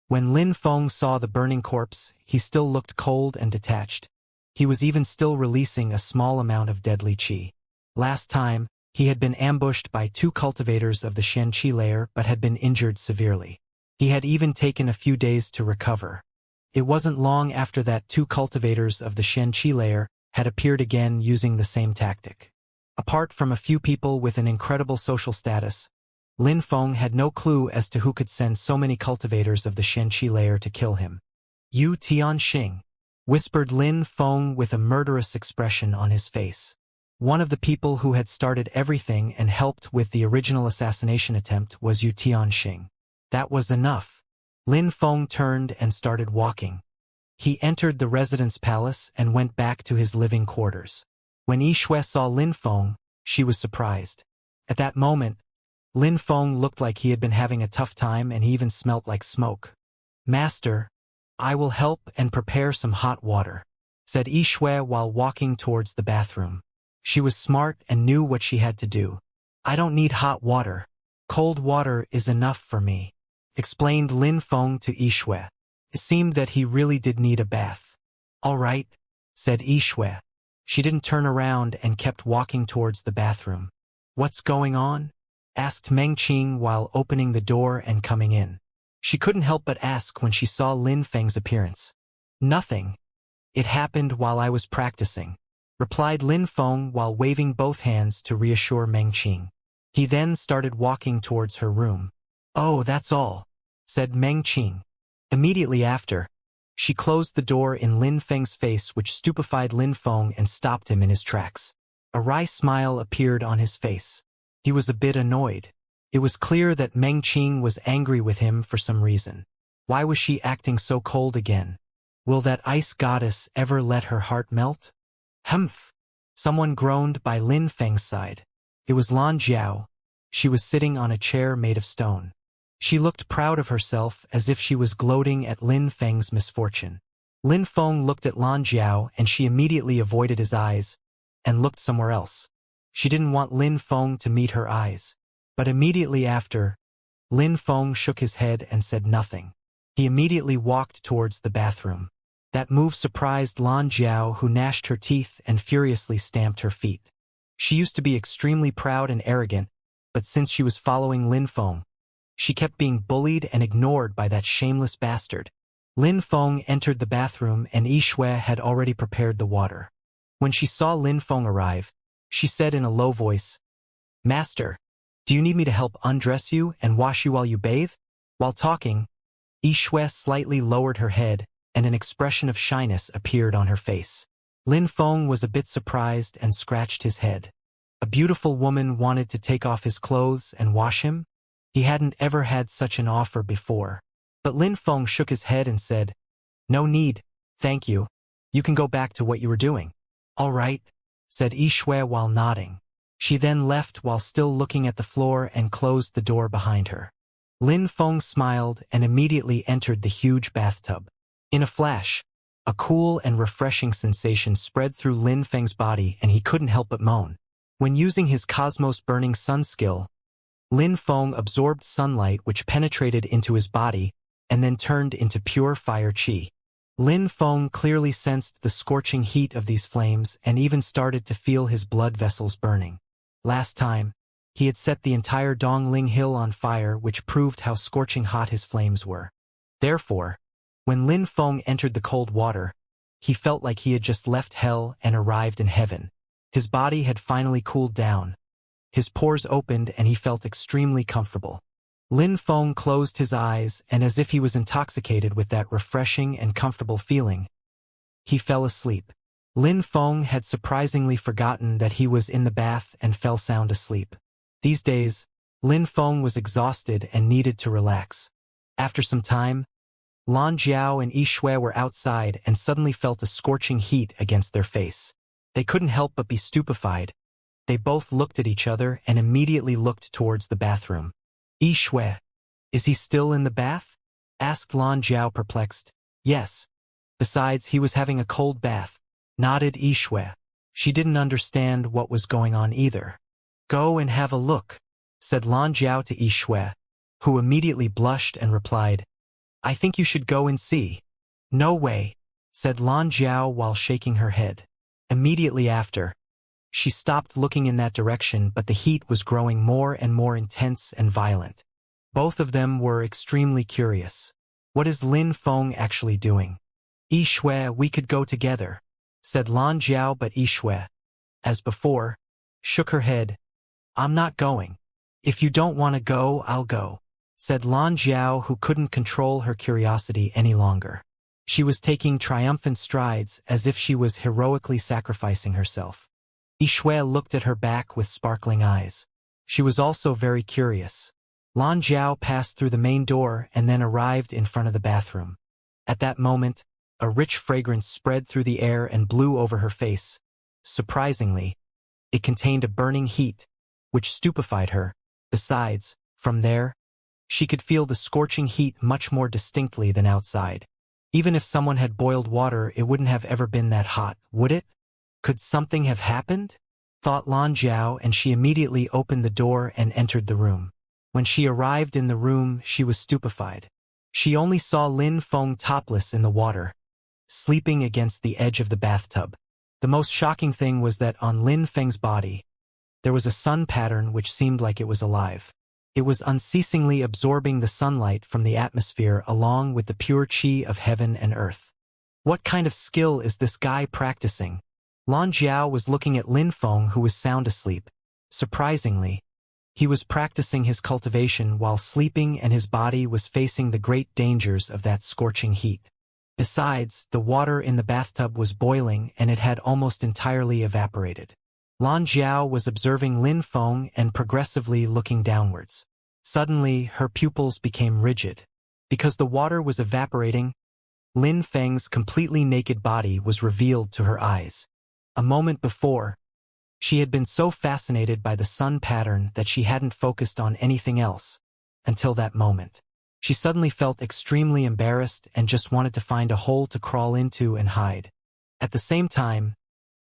When Lin Feng saw the burning corpse, he still looked cold and detached. He was even still releasing a small amount of deadly qi. Last time, he had been ambushed by 2 cultivators of the Xianxia layer but had been injured severely. He had even taken a few days to recover. It wasn't long after that 2 cultivators of the Xianxia layer had appeared again using the same tactic. Apart from a few people with an incredible social status, Lin Feng had no clue as to who could send so many cultivators of the Xianxia layer to kill him. "You Tianxing," whispered Lin Feng with a murderous expression on his face. One of the people who had started everything and helped with the original assassination attempt was Yu Tianxing. That was enough. Lin Feng turned and started walking. He entered the residence palace and went back to his living quarters. When Yixue saw Lin Feng, she was surprised. At that moment, Lin Feng looked like he had been having a tough time and he even smelt like smoke. "Master, I will help and prepare some hot water," said Yixue while walking towards the bathroom. She was smart and knew what she had to do. "I don't need hot water. Cold water is enough for me," explained Lin Feng to Yixue. It seemed that he really did need a bath. "All right," said Yixue. She didn't turn around and kept walking towards the bathroom. "What's going on?" asked Meng Qing while opening the door and coming in. She couldn't help but ask when she saw Lin Feng's appearance. "Nothing. It happened while I was practicing," replied Lin Feng while waving both hands to reassure Meng Qing. He then started walking towards her room. "Oh, that's all," said Meng Qing. Immediately after, she closed the door in Lin Feng's face, which stupefied Lin Feng and stopped him in his tracks. A wry smile appeared on his face. He was a bit annoyed. It was clear that Meng Qing was angry with him for some reason. Why was she acting so cold again? Will that ice goddess ever let her heart melt? Humph! Someone groaned by Lin Feng's side. It was Lan Jiao. She was sitting on a chair made of stone. She looked proud of herself as if she was gloating at Lin Feng's misfortune. Lin Feng looked at Lan Jiao and she immediately avoided his eyes and looked somewhere else. She didn't want Lin Feng to meet her eyes. But immediately after, Lin Feng shook his head and said nothing. He immediately walked towards the bathroom. That move surprised Lan Jiao, who gnashed her teeth and furiously stamped her feet. She used to be extremely proud and arrogant, but since she was following Lin Feng, she kept being bullied and ignored by that shameless bastard. Lin Feng entered the bathroom and Yixue had already prepared the water. When she saw Lin Feng arrive, she said in a low voice, "Master, do you need me to help undress you and wash you while you bathe?" While talking, Yixue slightly lowered her head and an expression of shyness appeared on her face. Lin Feng was a bit surprised and scratched his head. A beautiful woman wanted to take off his clothes and wash him? He hadn't ever had such an offer before. But Lin Feng shook his head and said, "No need, thank you. You can go back to what you were doing." "All right," said Yixue while nodding. She then left while still looking at the floor and closed the door behind her. Lin Feng smiled and immediately entered the huge bathtub. In a flash, a cool and refreshing sensation spread through Lin Feng's body and he couldn't help but moan. When using his cosmos-burning sun skill, Lin Feng absorbed sunlight which penetrated into his body and then turned into pure fire qi. Lin Feng clearly sensed the scorching heat of these flames and even started to feel his blood vessels burning. Last time, he had set the entire Dongling Hill on fire, which proved how scorching hot his flames were. Therefore, when Lin Feng entered the cold water, he felt like he had just left hell and arrived in heaven. His body had finally cooled down. His pores opened and he felt extremely comfortable. Lin Feng closed his eyes and as if he was intoxicated with that refreshing and comfortable feeling, he fell asleep. Lin Feng had surprisingly forgotten that he was in the bath and fell sound asleep. These days, Lin Feng was exhausted and needed to relax. After some time, Lan Jiao and Yi Shui were outside and suddenly felt a scorching heat against their face. They couldn't help but be stupefied. They both looked at each other and immediately looked towards the bathroom. Yi Shui, is he still in the bath? Asked Lan Jiao perplexed. Yes. Besides, he was having a cold bath, nodded Yi Shui. She didn't understand what was going on either. Go and have a look, said Lan Jiao to Yi Shui, who immediately blushed and replied, I think you should go and see. No way, said Lan Jiao while shaking her head. Immediately after, she stopped looking in that direction, but the heat was growing more and more intense and violent. Both of them were extremely curious. What is Lin Feng actually doing? Yi Shui, we could go together, said Lan Jiao, but Yi Shui, as before, shook her head. I'm not going. If you don't want to go, I'll go, said Lan Jiao, who couldn't control her curiosity any longer. She was taking triumphant strides as if she was heroically sacrificing herself. Yi Shui looked at her back with sparkling eyes. She was also very curious. Lan Jiao passed through the main door and then arrived in front of the bathroom. At that moment, a rich fragrance spread through the air and blew over her face. Surprisingly, it contained a burning heat, which stupefied her. Besides, from there, she could feel the scorching heat much more distinctly than outside. Even if someone had boiled water, it wouldn't have ever been that hot, would it? Could something have happened? Thought Lan Jiao, and she immediately opened the door and entered the room. When she arrived in the room, she was stupefied. She only saw Lin Feng topless in the water, sleeping against the edge of the bathtub. The most shocking thing was that on Lin Feng's body, there was a sun pattern which seemed like it was alive. It was unceasingly absorbing the sunlight from the atmosphere along with the pure qi of heaven and earth. What kind of skill is this guy practicing? Lan Jiao was looking at Lin Feng, who was sound asleep. Surprisingly, he was practicing his cultivation while sleeping and his body was facing the great dangers of that scorching heat. Besides, the water in the bathtub was boiling and it had almost entirely evaporated. Lan Jiao was observing Lin Feng and progressively looking downwards. Suddenly, her pupils became rigid. Because the water was evaporating, Lin Feng's completely naked body was revealed to her eyes. A moment before, she had been so fascinated by the sun pattern that she hadn't focused on anything else. Until that moment, she suddenly felt extremely embarrassed and just wanted to find a hole to crawl into and hide. At the same time,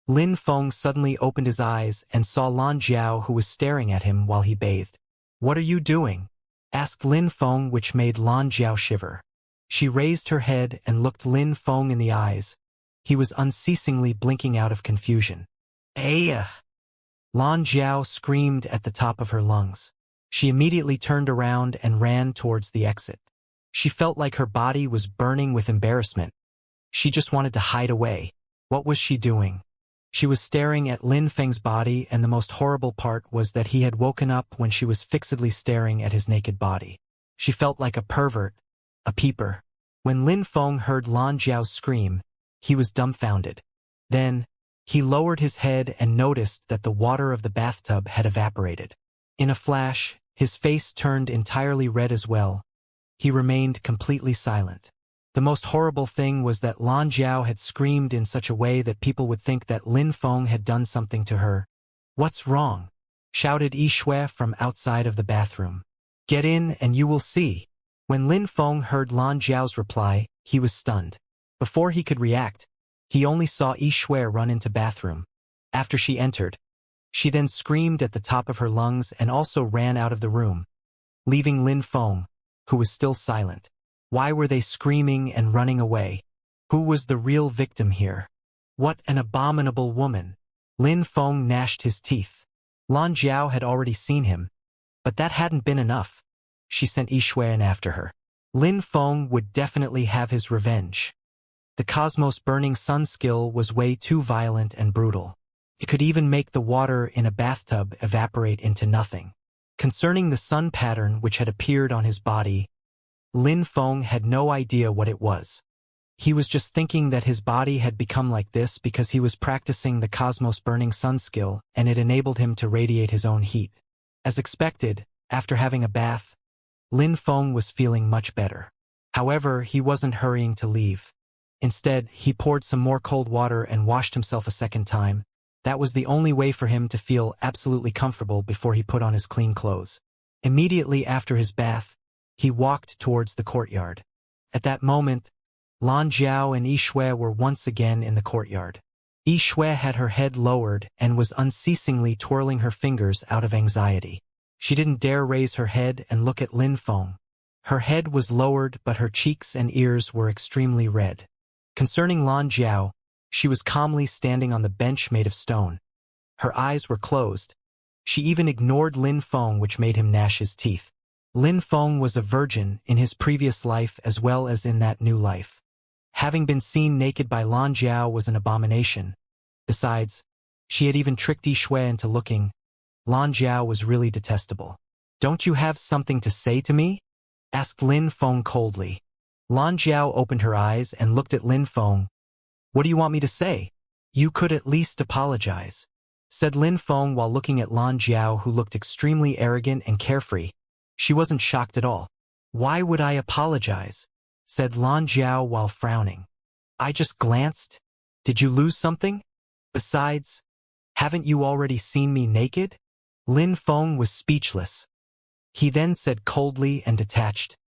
Lin Feng suddenly opened his eyes and saw Lan Jiao, who was staring at him while he bathed. What are you doing? Asked Lin Feng, which made Lan Jiao shiver. She raised her head and looked Lin Feng in the eyes. He was unceasingly blinking out of confusion. Ayah! Lan Jiao screamed at the top of her lungs. She immediately turned around and ran towards the exit. She felt like her body was burning with embarrassment. She just wanted to hide away. What was she doing? She was staring at Lin Feng's body, and the most horrible part was that he had woken up when she was fixedly staring at his naked body. She felt like a pervert, a peeper. When Lin Feng heard Lan Jiao scream, he was dumbfounded. Then, he lowered his head and noticed that the water of the bathtub had evaporated. In a flash, his face turned entirely red as well. He remained completely silent. The most horrible thing was that Lan Jiao had screamed in such a way that people would think that Lin Feng had done something to her. What's wrong? shouted Yishui from outside of the bathroom. Get in and you will see. When Lin Feng heard Lan Jiao's reply, he was stunned. Before he could react, he only saw Yishui run into bathroom. After she entered, she then screamed at the top of her lungs and also ran out of the room, leaving Lin Feng, who was still silent. Why were they screaming and running away? Who was the real victim here? What an abominable woman! Lin Feng gnashed his teeth. Lan Jiao had already seen him, but that hadn't been enough. She sent Yishui in after her. Lin Feng would definitely have his revenge. The Cosmos Burning Sun skill was way too violent and brutal. It could even make the water in a bathtub evaporate into nothing. Concerning the sun pattern which had appeared on his body, Lin Feng had no idea what it was. He was just thinking that his body had become like this because he was practicing the Cosmos Burning Sun skill and it enabled him to radiate his own heat. As expected, after having a bath, Lin Feng was feeling much better. However, he wasn't hurrying to leave. Instead, he poured some more cold water and washed himself a second time. That was the only way for him to feel absolutely comfortable before he put on his clean clothes. Immediately after his bath, he walked towards the courtyard. At that moment, Lan Jiao and Yishui were once again in the courtyard. Yishui had her head lowered and was unceasingly twirling her fingers out of anxiety. She didn't dare raise her head and look at Lin Feng. Her head was lowered but her cheeks and ears were extremely red. Concerning Lan Jiao, she was calmly standing on the bench made of stone. Her eyes were closed. She even ignored Lin Feng, which made him gnash his teeth. Lin Feng was a virgin in his previous life as well as in that new life. Having been seen naked by Lan Jiao was an abomination. Besides, she had even tricked Yishui into looking. Lan Jiao was really detestable. Don't you have something to say to me? Asked Lin Feng coldly. Lan Jiao opened her eyes and looked at Lin Feng. What do you want me to say? You could at least apologize, said Lin Feng while looking at Lan Jiao, who looked extremely arrogant and carefree. She wasn't shocked at all. Why would I apologize? Said Lan Jiao while frowning. I just glanced. Did you lose something? Besides, haven't you already seen me naked? Lin Feng was speechless. He then said coldly and detached,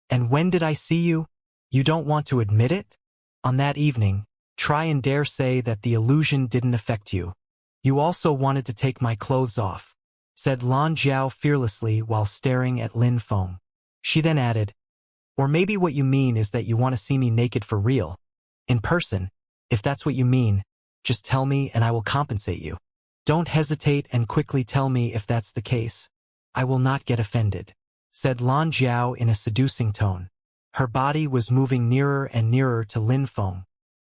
and when did I see you? You don't want to admit it? On that evening, try and dare say that the illusion didn't affect you. You also wanted to take my clothes off, said Lan Jiao fearlessly while staring at Lin Feng. She then added, or maybe what you mean is that you want to see me naked for real. In person, if that's what you mean, just tell me and I will compensate you. Don't hesitate and quickly tell me if that's the case. I will not get offended, said Lan Jiao in a seducing tone. Her body was moving nearer and nearer to Lin Feng.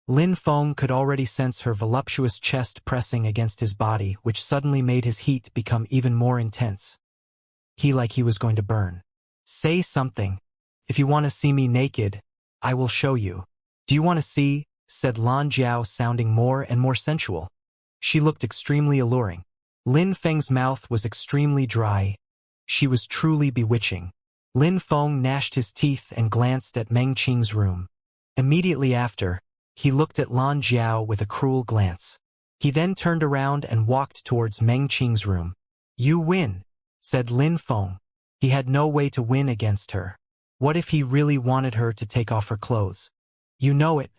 Lin Feng could already sense her voluptuous chest pressing against his body, which suddenly made his heat become even more intense. He was going to burn. Say something. If you want to see me naked, I will show you. Do you want to see? Said Lan Jiao, sounding more and more sensual. She looked extremely alluring. Lin Feng's mouth was extremely dry. She was truly bewitching. Lin Feng gnashed his teeth and glanced at Meng Qing's room. Immediately after, he looked at Lan Jiao with a cruel glance. He then turned around and walked towards Meng Qing's room. You win, said Lin Feng. He had no way to win against her. What if he really wanted her to take off her clothes? You know it.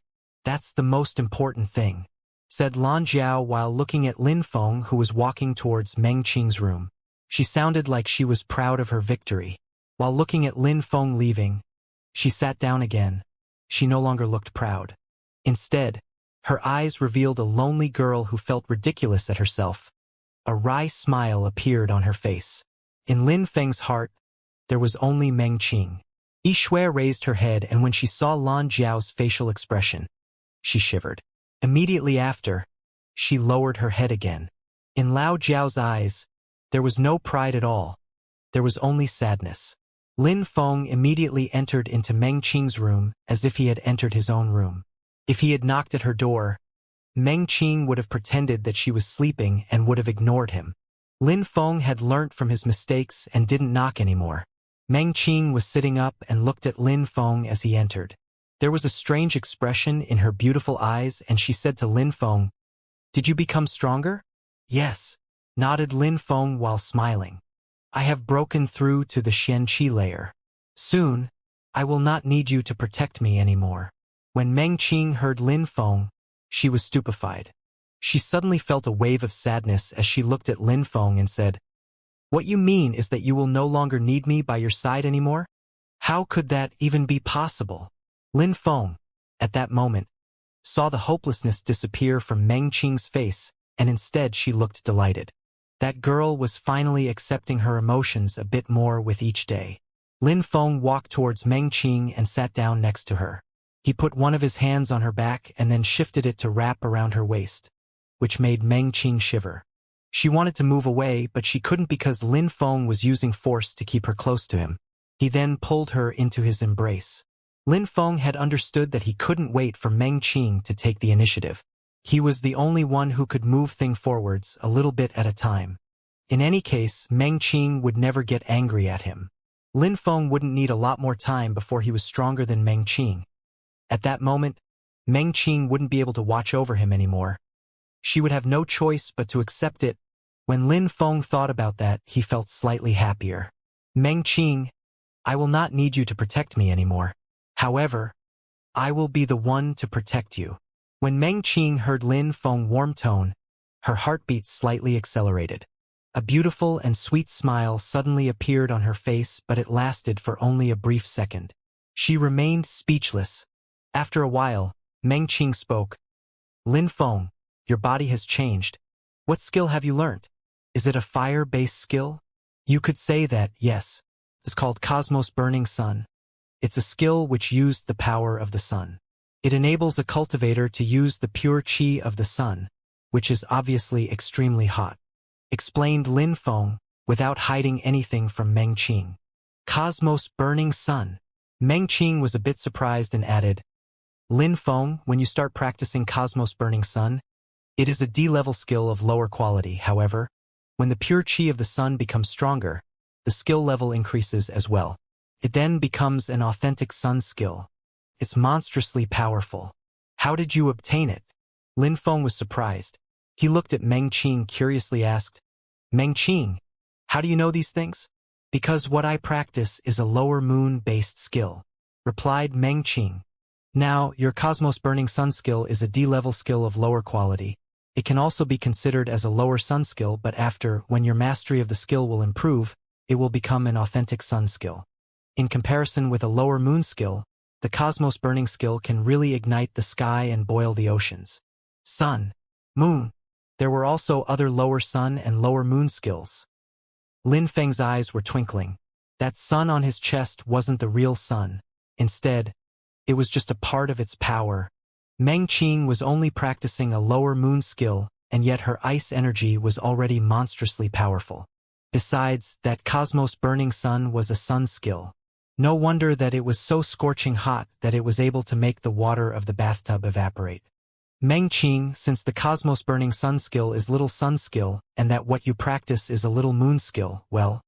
That's the most important thing, said Lan Jiao while looking at Lin Feng, who was walking towards Meng Qing's room. She sounded like she was proud of her victory. While looking at Lin Feng leaving, she sat down again. She no longer looked proud. Instead, her eyes revealed a lonely girl who felt ridiculous at herself. A wry smile appeared on her face. In Lin Feng's heart, there was only Meng Qing. Yishui raised her head, and when she saw Lan Jiao's facial expression, she shivered. Immediately after, she lowered her head again. In Lao Jiao's eyes, there was no pride at all. There was only sadness. Lin Feng immediately entered into Meng Qing's room as if he had entered his own room. If he had knocked at her door, Meng Qing would have pretended that she was sleeping and would have ignored him. Lin Feng had learnt from his mistakes and didn't knock anymore. Meng Qing was sitting up and looked at Lin Feng as he entered. There was a strange expression in her beautiful eyes, and she said to Lin Feng, Did you become stronger? Yes. nodded Lin Feng while smiling. I have broken through to the Xianxia layer. Soon, I will not need you to protect me anymore. When Meng Qing heard Lin Feng, she was stupefied. She suddenly felt a wave of sadness as she looked at Lin Feng and said, "What you mean is that you will no longer need me by your side anymore? How could that even be possible?" Lin Feng, at that moment, saw the hopelessness disappear from Meng Qing's face, and instead she looked delighted. That girl was finally accepting her emotions a bit more with each day. Lin Feng walked towards Meng Qing and sat down next to her. He put one of his hands on her back and then shifted it to wrap around her waist, which made Meng Qing shiver. She wanted to move away, but she couldn't because Lin Feng was using force to keep her close to him. He then pulled her into his embrace. Lin Feng had understood that he couldn't wait for Meng Qing to take the initiative. He was the only one who could move things forwards a little bit at a time. In any case, Meng Qing would never get angry at him. Lin Feng wouldn't need a lot more time before he was stronger than Meng Qing. At that moment, Meng Qing wouldn't be able to watch over him anymore. She would have no choice but to accept it. When Lin Feng thought about that, he felt slightly happier. Meng Qing, I will not need you to protect me anymore. However, I will be the one to protect you. When Meng Qing heard Lin Feng's warm tone, her heartbeat slightly accelerated. A beautiful and sweet smile suddenly appeared on her face, but it lasted for only a brief second. She remained speechless. After a while, Meng Qing spoke. Lin Feng, your body has changed. What skill have you learned? Is it a fire-based skill? You could say that, yes. It's called Cosmos Burning Sun. It's a skill which used the power of the sun. It enables a cultivator to use the pure qi of the sun, which is obviously extremely hot, explained Lin Feng, without hiding anything from Meng Qing. Cosmos Burning Sun. Meng Qing was a bit surprised and added, Lin Feng, when you start practicing Cosmos Burning Sun, it is a D-level skill of lower quality. However, when the pure qi of the sun becomes stronger, the skill level increases as well. It then becomes an authentic sun skill. It's monstrously powerful. How did you obtain it? Lin Feng was surprised. He looked at Meng Qing curiously asked, Meng Qing, how do you know these things? Because what I practice is a lower moon-based skill, replied Meng Qing. Now, your Cosmos Burning Sun skill is a D-level skill of lower quality. It can also be considered as a lower sun skill, but when your mastery of the skill will improve, it will become an authentic sun skill. In comparison with a lower moon skill, the Cosmos Burning skill can really ignite the sky and boil the oceans. Sun, moon. There were also other lower sun and lower moon skills. Lin Feng's eyes were twinkling. That sun on his chest wasn't the real sun. Instead, it was just a part of its power. Meng Qing was only practicing a lower moon skill, and yet her ice energy was already monstrously powerful. Besides, that Cosmos Burning Sun was a sun skill. No wonder that it was so scorching hot that it was able to make the water of the bathtub evaporate. Meng Qing, since the Cosmos Burning Sun skill is little sun skill, and that what you practice is a little moon skill, well,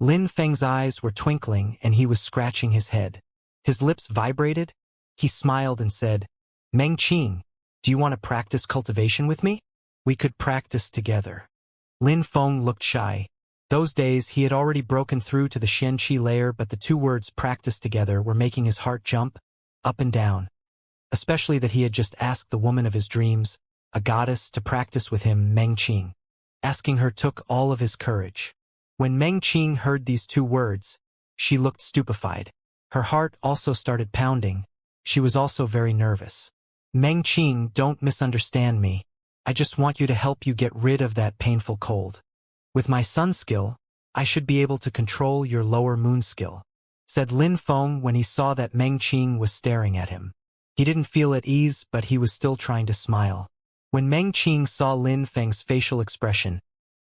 Lin Feng's eyes were twinkling and he was scratching his head. His lips vibrated. He smiled and said, Meng Qing, do you want to practice cultivation with me? We could practice together. Lin Feng looked shy. Those days he had already broken through to the Xianxia layer, but the two words practice together were making his heart jump up and down. Especially that he had just asked the woman of his dreams, a goddess, to practice with him, Meng Qing. Asking her took all of his courage. When Meng Qing heard these two words, she looked stupefied. Her heart also started pounding. She was also very nervous. Meng Qing, don't misunderstand me. I just want you to help you get rid of that painful cold. With my sun skill, I should be able to control your lower moon skill, said Lin Feng when he saw that Meng Qing was staring at him. He didn't feel at ease, but he was still trying to smile. When Meng Qing saw Lin Feng's facial expression,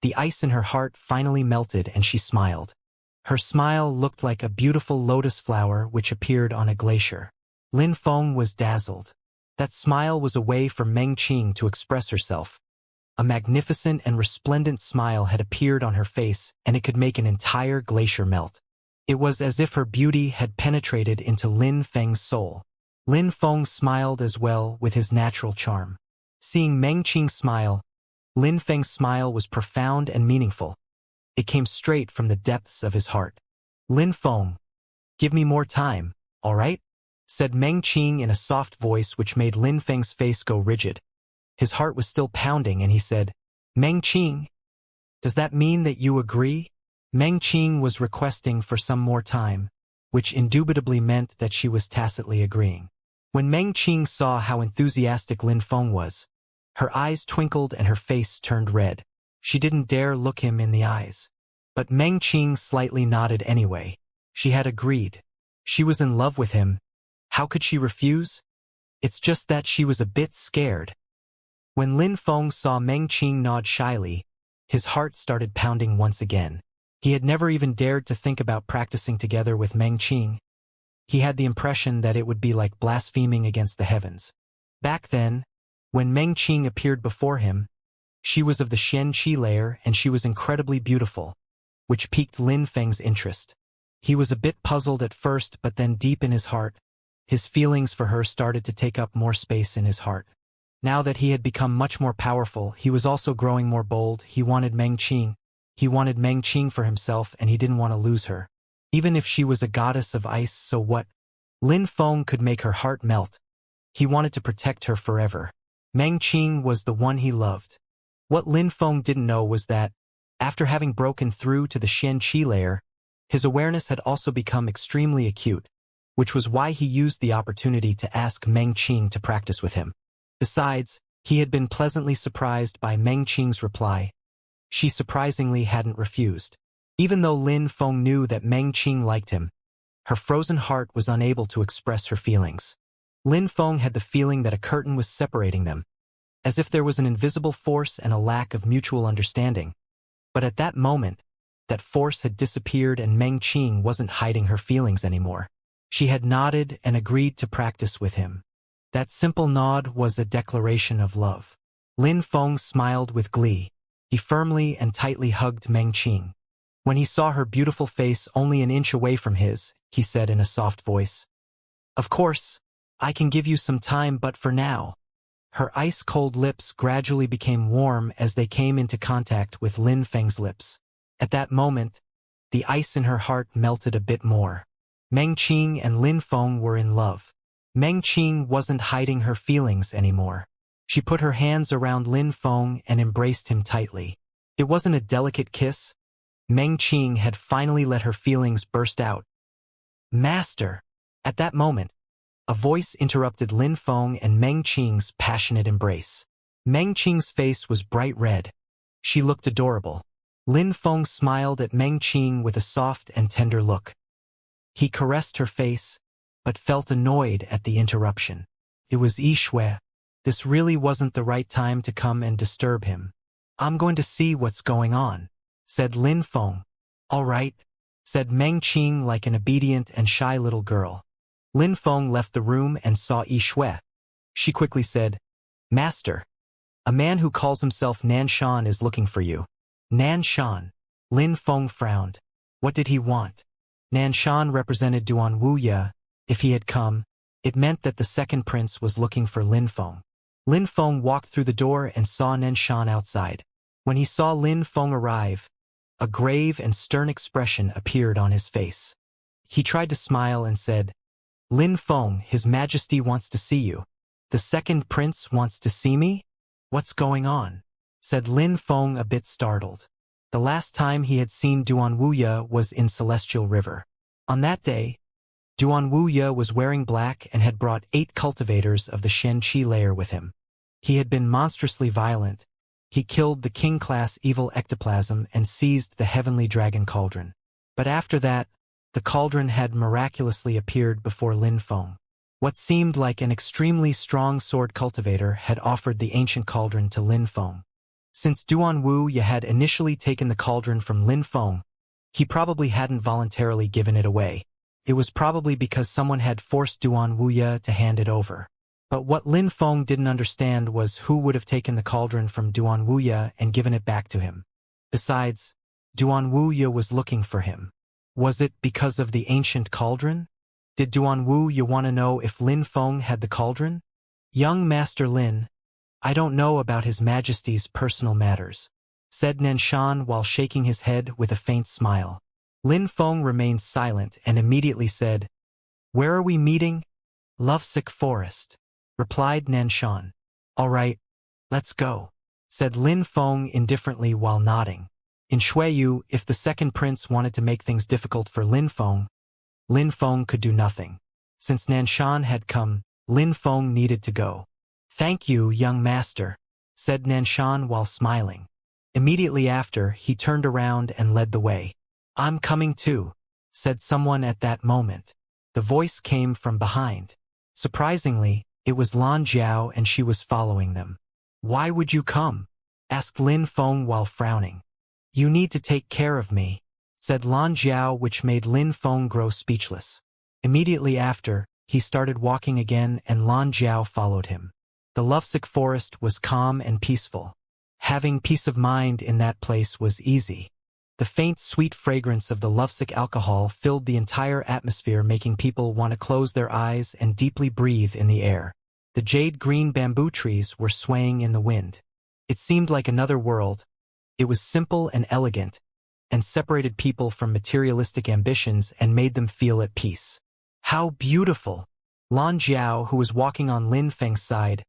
the ice in her heart finally melted and she smiled. Her smile looked like a beautiful lotus flower which appeared on a glacier. Lin Feng was dazzled. That smile was a way for Meng Qing to express herself. A magnificent and resplendent smile had appeared on her face, and it could make an entire glacier melt. It was as if her beauty had penetrated into Lin Feng's soul. Lin Feng smiled as well with his natural charm. Seeing Meng Qing smile, Lin Feng's smile was profound and meaningful. It came straight from the depths of his heart. Lin Feng, give me more time, all right? Said Meng Qing in a soft voice which made Lin Feng's face go rigid. His heart was still pounding and he said, Meng Qing, does that mean that you agree? Meng Qing was requesting for some more time, which indubitably meant that she was tacitly agreeing. When Meng Qing saw how enthusiastic Lin Feng was, her eyes twinkled and her face turned red. She didn't dare look him in the eyes. But Meng Qing slightly nodded anyway. She had agreed. She was in love with him. How could she refuse? It's just that she was a bit scared. When Lin Feng saw Meng Qing nod shyly, his heart started pounding once again. He had never even dared to think about practicing together with Meng Qing. He had the impression that it would be like blaspheming against the heavens. Back then, when Meng Qing appeared before him, she was of the Xianxia layer and she was incredibly beautiful, which piqued Lin Feng's interest. He was a bit puzzled at first, but then deep in his heart, his feelings for her started to take up more space in his heart. Now that he had become much more powerful, he was also growing more bold. He wanted Meng Qing. He wanted Meng Qing for himself and he didn't want to lose her. Even if she was a goddess of ice, so what? Lin Feng could make her heart melt. He wanted to protect her forever. Meng Qing was the one he loved. What Lin Feng didn't know was that, after having broken through to the Xianxia layer, his awareness had also become extremely acute, which was why he used the opportunity to ask Meng Qing to practice with him. Besides, he had been pleasantly surprised by Meng Qing's reply. She surprisingly hadn't refused. Even though Lin Feng knew that Meng Qing liked him, her frozen heart was unable to express her feelings. Lin Feng had the feeling that a curtain was separating them, as if there was an invisible force and a lack of mutual understanding. But at that moment, that force had disappeared and Meng Qing wasn't hiding her feelings anymore. She had nodded and agreed to practice with him. That simple nod was a declaration of love. Lin Feng smiled with glee. He firmly and tightly hugged Meng Qing. When he saw her beautiful face only an inch away from his, he said in a soft voice, Of course, I can give you some time, but for now. Her ice-cold lips gradually became warm as they came into contact with Lin Feng's lips. At that moment, the ice in her heart melted a bit more. Meng Qing and Lin Feng were in love. Meng Qing wasn't hiding her feelings anymore. She put her hands around Lin Feng and embraced him tightly. It wasn't a delicate kiss. Meng Qing had finally let her feelings burst out. Master! At that moment, a voice interrupted Lin Feng and Meng Qing's passionate embrace. Meng Qing's face was bright red. She looked adorable. Lin Feng smiled at Meng Qing with a soft and tender look. He caressed her face, but felt annoyed at the interruption. It was Yishui. This really wasn't the right time to come and disturb him. I'm going to see what's going on, said Lin Feng. All right, said Meng Qing like an obedient and shy little girl. Lin Feng left the room and saw Yishui. She quickly said, Master, a man who calls himself Nanshan is looking for you. Nanshan. Lin Feng frowned. What did he want? Nanshan represented Duan Wuxia. If he had come, it meant that the second prince was looking for Lin Feng. Lin Feng walked through the door and saw Nanshan outside. When he saw Lin Feng arrive, a grave and stern expression appeared on his face. He tried to smile and said, Lin Feng, His Majesty wants to see you. The second prince wants to see me? What's going on? Said Lin Feng a bit startled. The last time he had seen Duan Wuxia was in Celestial River. On that day, Duan Wuxia was wearing black and had brought 8 cultivators of the Xianxia layer with him. He had been monstrously violent. He killed the king-class evil ectoplasm and seized the heavenly dragon cauldron. But after that, the cauldron had miraculously appeared before Lin Feng. What seemed like an extremely strong sword cultivator had offered the ancient cauldron to Lin Feng. Since Duan Wuxia had initially taken the cauldron from Lin Feng, he probably hadn't voluntarily given it away. It was probably because someone had forced Duan Wuxia to hand it over. But what Lin Feng didn't understand was who would have taken the cauldron from Duan Wuxia and given it back to him. Besides, Duan Wuxia was looking for him. Was it because of the ancient cauldron? Did Duan Wuxia want to know if Lin Feng had the cauldron? Young Master Lin, I don't know about His Majesty's personal matters, said Nanshan while shaking his head with a faint smile. Lin Feng remained silent and immediately said, Where are we meeting? Lovesick Forest, replied Nanshan. All right, let's go, said Lin Feng indifferently while nodding. In Shuiyu, if the second prince wanted to make things difficult for Lin Feng could do nothing. Since Nanshan had come, Lin Feng needed to go. Thank you, young master, said Nanshan while smiling. Immediately after, he turned around and led the way. I'm coming too, said someone at that moment. The voice came from behind. Surprisingly, it was Lan Jiao and she was following them. Why would you come? Asked Lin Feng while frowning. You need to take care of me, said Lan Jiao, which made Lin Feng grow speechless. Immediately after, he started walking again and Lan Jiao followed him. The lovesick forest was calm and peaceful. Having peace of mind in that place was easy. The faint, sweet fragrance of the lovesick alcohol filled the entire atmosphere, making people want to close their eyes and deeply breathe in the air. The jade-green bamboo trees were swaying in the wind. It seemed like another world. It was simple and elegant, and separated people from materialistic ambitions and made them feel at peace. How beautiful! Lan Jiao, who was walking on Lin Feng's side,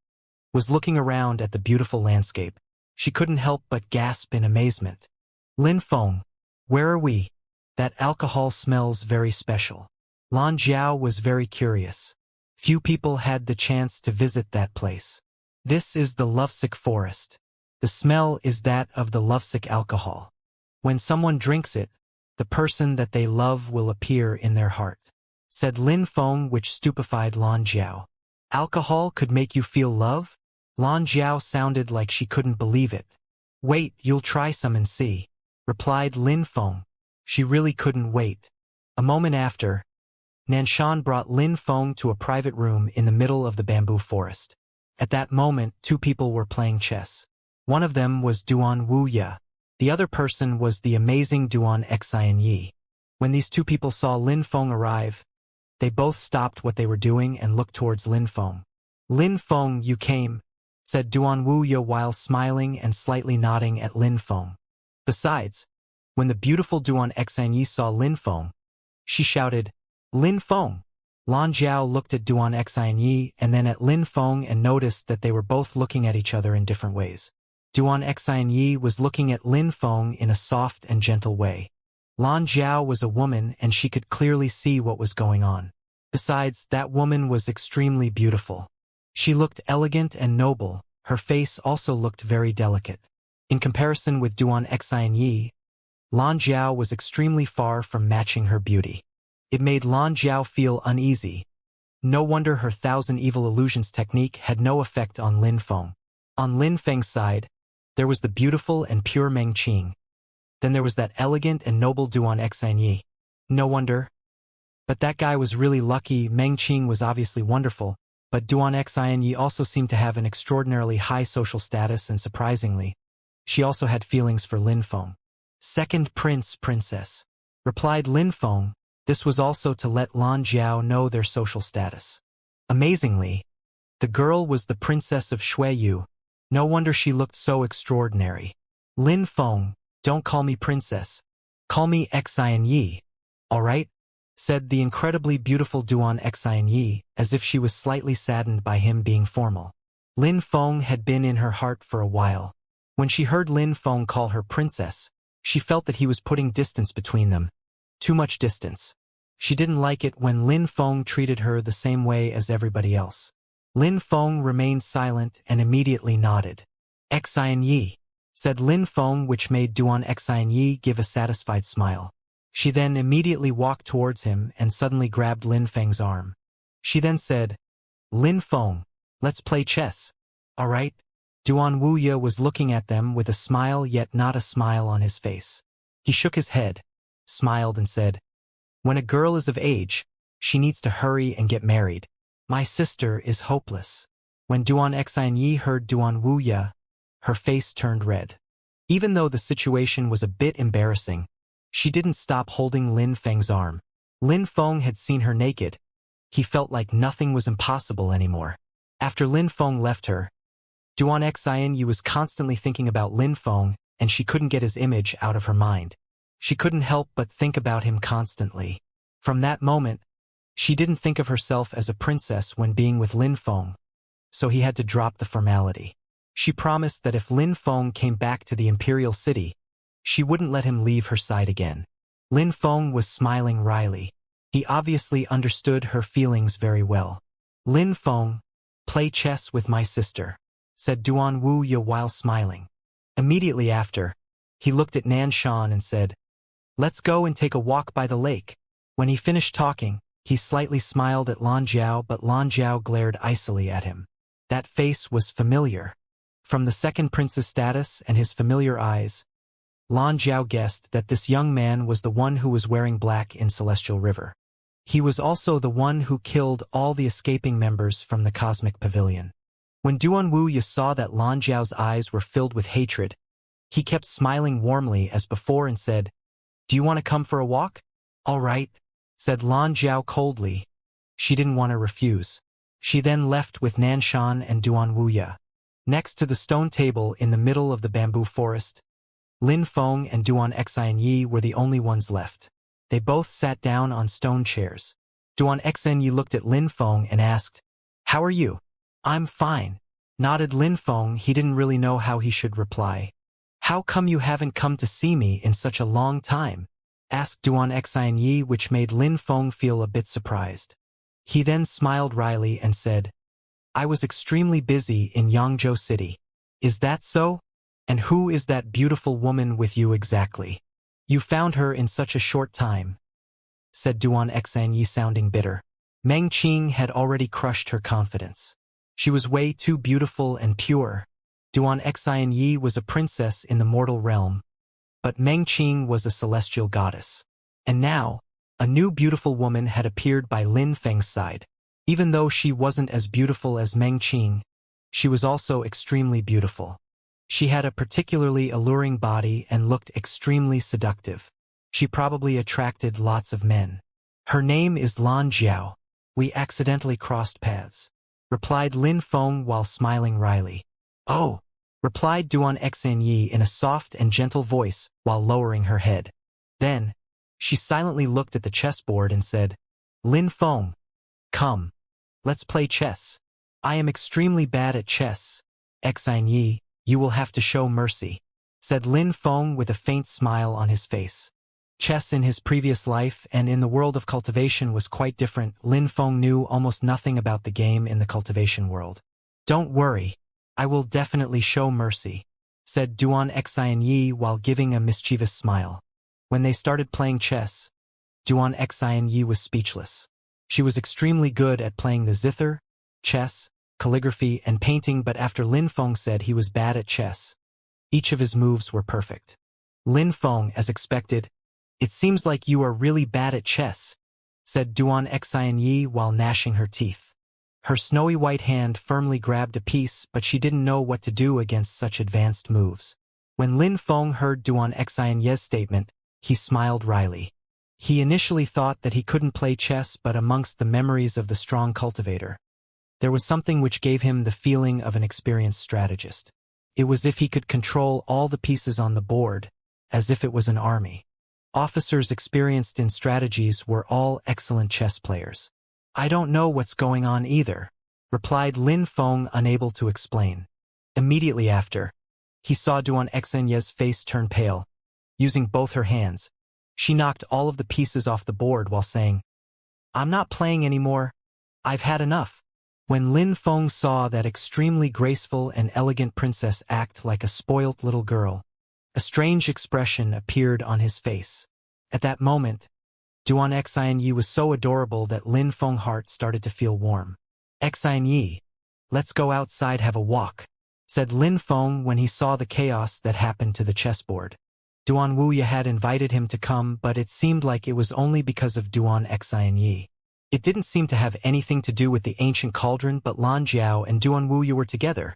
was looking around at the beautiful landscape. She couldn't help but gasp in amazement. Lin Feng, where are we? That alcohol smells very special. Lan Jiao was very curious. Few people had the chance to visit that place. This is the lovesick forest. The smell is that of the lovesick alcohol. When someone drinks it, the person that they love will appear in their heart, said Lin Feng, which stupefied Lan Jiao. Alcohol could make you feel love? Lan Jiao sounded like she couldn't believe it. Wait, you'll try some and see, replied Lin Feng. She really couldn't wait. A moment after, Nanshan brought Lin Feng to a private room in the middle of the bamboo forest. At that moment, two people were playing chess. One of them was Duan Wuya. The other person was the amazing Duan Xianxia. When these two people saw Lin Feng arrive, they both stopped what they were doing and looked towards Lin Feng. Lin Feng, you came, said Duan Wuya while smiling and slightly nodding at Lin Feng. Besides, when the beautiful Duan Xianxia saw Lin Feng, she shouted, Lin Feng! Lan Jiao looked at Duan Xianxia and then at Lin Feng and noticed that they were both looking at each other in different ways. Duan Xianxia was looking at Lin Feng in a soft and gentle way. Lan Jiao was a woman and she could clearly see what was going on. Besides, that woman was extremely beautiful. She looked elegant and noble. Her face also looked very delicate. In comparison with Duan Xianxia, Lan Jiao was extremely far from matching her beauty. It made Lan Jiao feel uneasy. No wonder her thousand evil illusions technique had no effect on Lin Feng. On Lin Feng's side, there was the beautiful and pure Meng Qing. Then there was that elegant and noble Duan Xianxia. No wonder. But that guy was really lucky. Meng Qing was obviously wonderful, but Duan Xianxia also seemed to have an extraordinarily high social status, and surprisingly, she also had feelings for Lin Feng. Second prince, princess, replied Lin Feng. This was also to let Lan Jiao know their social status. Amazingly, the girl was the princess of Shuiyu. No wonder she looked so extraordinary. Lin Feng, don't call me princess. Call me Xianxia. All right? Said the incredibly beautiful Duan Xianxia, as if she was slightly saddened by him being formal. Lin Feng had been in her heart for a while. When she heard Lin Feng call her princess, she felt that he was putting distance between them. Too much distance. She didn't like it when Lin Feng treated her the same way as everybody else. Lin Feng remained silent and immediately nodded. Xianxia, said Lin Feng, which made Duan Xianxia give a satisfied smile. She then immediately walked towards him and suddenly grabbed Lin Feng's arm. She then said, Lin Feng, let's play chess. All right? Duan Wuya was looking at them with a smile yet not a smile on his face. He shook his head, smiled and said, when a girl is of age, she needs to hurry and get married. My sister is hopeless. When Duan Xianxia heard Duan Wuya, her face turned red. Even though the situation was a bit embarrassing, she didn't stop holding Lin Feng's arm. Lin Feng had seen her naked. He felt like nothing was impossible anymore. After Lin Feng left her, Duan Xianyi was constantly thinking about Lin Feng, and she couldn't get his image out of her mind. She couldn't help but think about him constantly. From that moment, she didn't think of herself as a princess when being with Lin Feng, so he had to drop the formality. She promised that if Lin Feng came back to the imperial city, she wouldn't let him leave her side again. Lin Feng was smiling wryly. He obviously understood her feelings very well. Lin Feng, play chess with my sister, said Duan Wuya while smiling. Immediately after, he looked at Nan Shan and said, let's go and take a walk by the lake. When he finished talking, he slightly smiled at Lan Jiao, but Lan Jiao glared icily at him. That face was familiar. From the second prince's status and his familiar eyes, Lan Jiao guessed that this young man was the one who was wearing black in Celestial River. He was also the one who killed all the escaping members from the Cosmic Pavilion. When Duan Wuya saw that Lan Jiao's eyes were filled with hatred, he kept smiling warmly as before and said, do you want to come for a walk? All right, said Lan Jiao coldly. She didn't want to refuse. She then left with Nan Shan and Duan Wuya. Next to the stone table in the middle of the bamboo forest, Lin Feng and Duan Xianyi were the only ones left. They both sat down on stone chairs. Duan Xianyi looked at Lin Feng and asked, how are you? I'm fine, nodded Lin Feng. He didn't really know how he should reply. How come you haven't come to see me in such a long time? Asked Duan Xianyi, which made Lin Feng feel a bit surprised. He then smiled wryly and said, I was extremely busy in Yangzhou City. Is that so? And who is that beautiful woman with you exactly? You found her in such a short time, said Duan Xianyi, sounding bitter. Meng Qing had already crushed her confidence. She was way too beautiful and pure. Duan Xianyi was a princess in the mortal realm, but Meng Qing was a celestial goddess. And now, a new beautiful woman had appeared by Lin Feng's side. Even though she wasn't as beautiful as Meng Qing, she was also extremely beautiful. She had a particularly alluring body and looked extremely seductive. She probably attracted lots of men. Her name is Lan Jiao. We accidentally crossed paths, replied Lin Feng while smiling wryly. Oh, replied Duan Xianyi in a soft and gentle voice while lowering her head. Then, she silently looked at the chessboard and said, Lin Feng, come, let's play chess. I am extremely bad at chess. Xianyi, you will have to show mercy, said Lin Feng with a faint smile on his face. Chess in his previous life and in the world of cultivation was quite different. Lin Feng knew almost nothing about the game in the cultivation world. Don't worry, I will definitely show mercy, said Duan Xianyi while giving a mischievous smile. When they started playing chess, Duan Xianyi was speechless. She was extremely good at playing the zither, chess, calligraphy, and painting, but after Lin Feng said he was bad at chess, each of his moves were perfect. Lin Feng, as expected, it seems like you are really bad at chess, said Duan Xianyi while gnashing her teeth. Her snowy white hand firmly grabbed a piece, but she didn't know what to do against such advanced moves. When Lin Feng heard Duan Xianyi's statement, he smiled wryly. He initially thought that he couldn't play chess, but amongst the memories of the strong cultivator, there was something which gave him the feeling of an experienced strategist. It was as if he could control all the pieces on the board, as if it was an army. Officers experienced in strategies were all excellent chess players. I don't know what's going on either, replied Lin Feng, unable to explain. Immediately after, he saw Duan Xianyi's face turn pale. Using both her hands, she knocked all of the pieces off the board while saying, I'm not playing anymore. I've had enough. When Lin Feng saw that extremely graceful and elegant princess act like a spoilt little girl, a strange expression appeared on his face. At that moment, Duan Xianyi was so adorable that Lin Feng's heart started to feel warm. Xianyi, let's go outside, have a walk, said Lin Feng when he saw the chaos that happened to the chessboard. Duan Wuya had invited him to come, but it seemed like it was only because of Duan Xianyi. It didn't seem to have anything to do with the ancient cauldron, but Lan Jiao and Duan Wuya were together.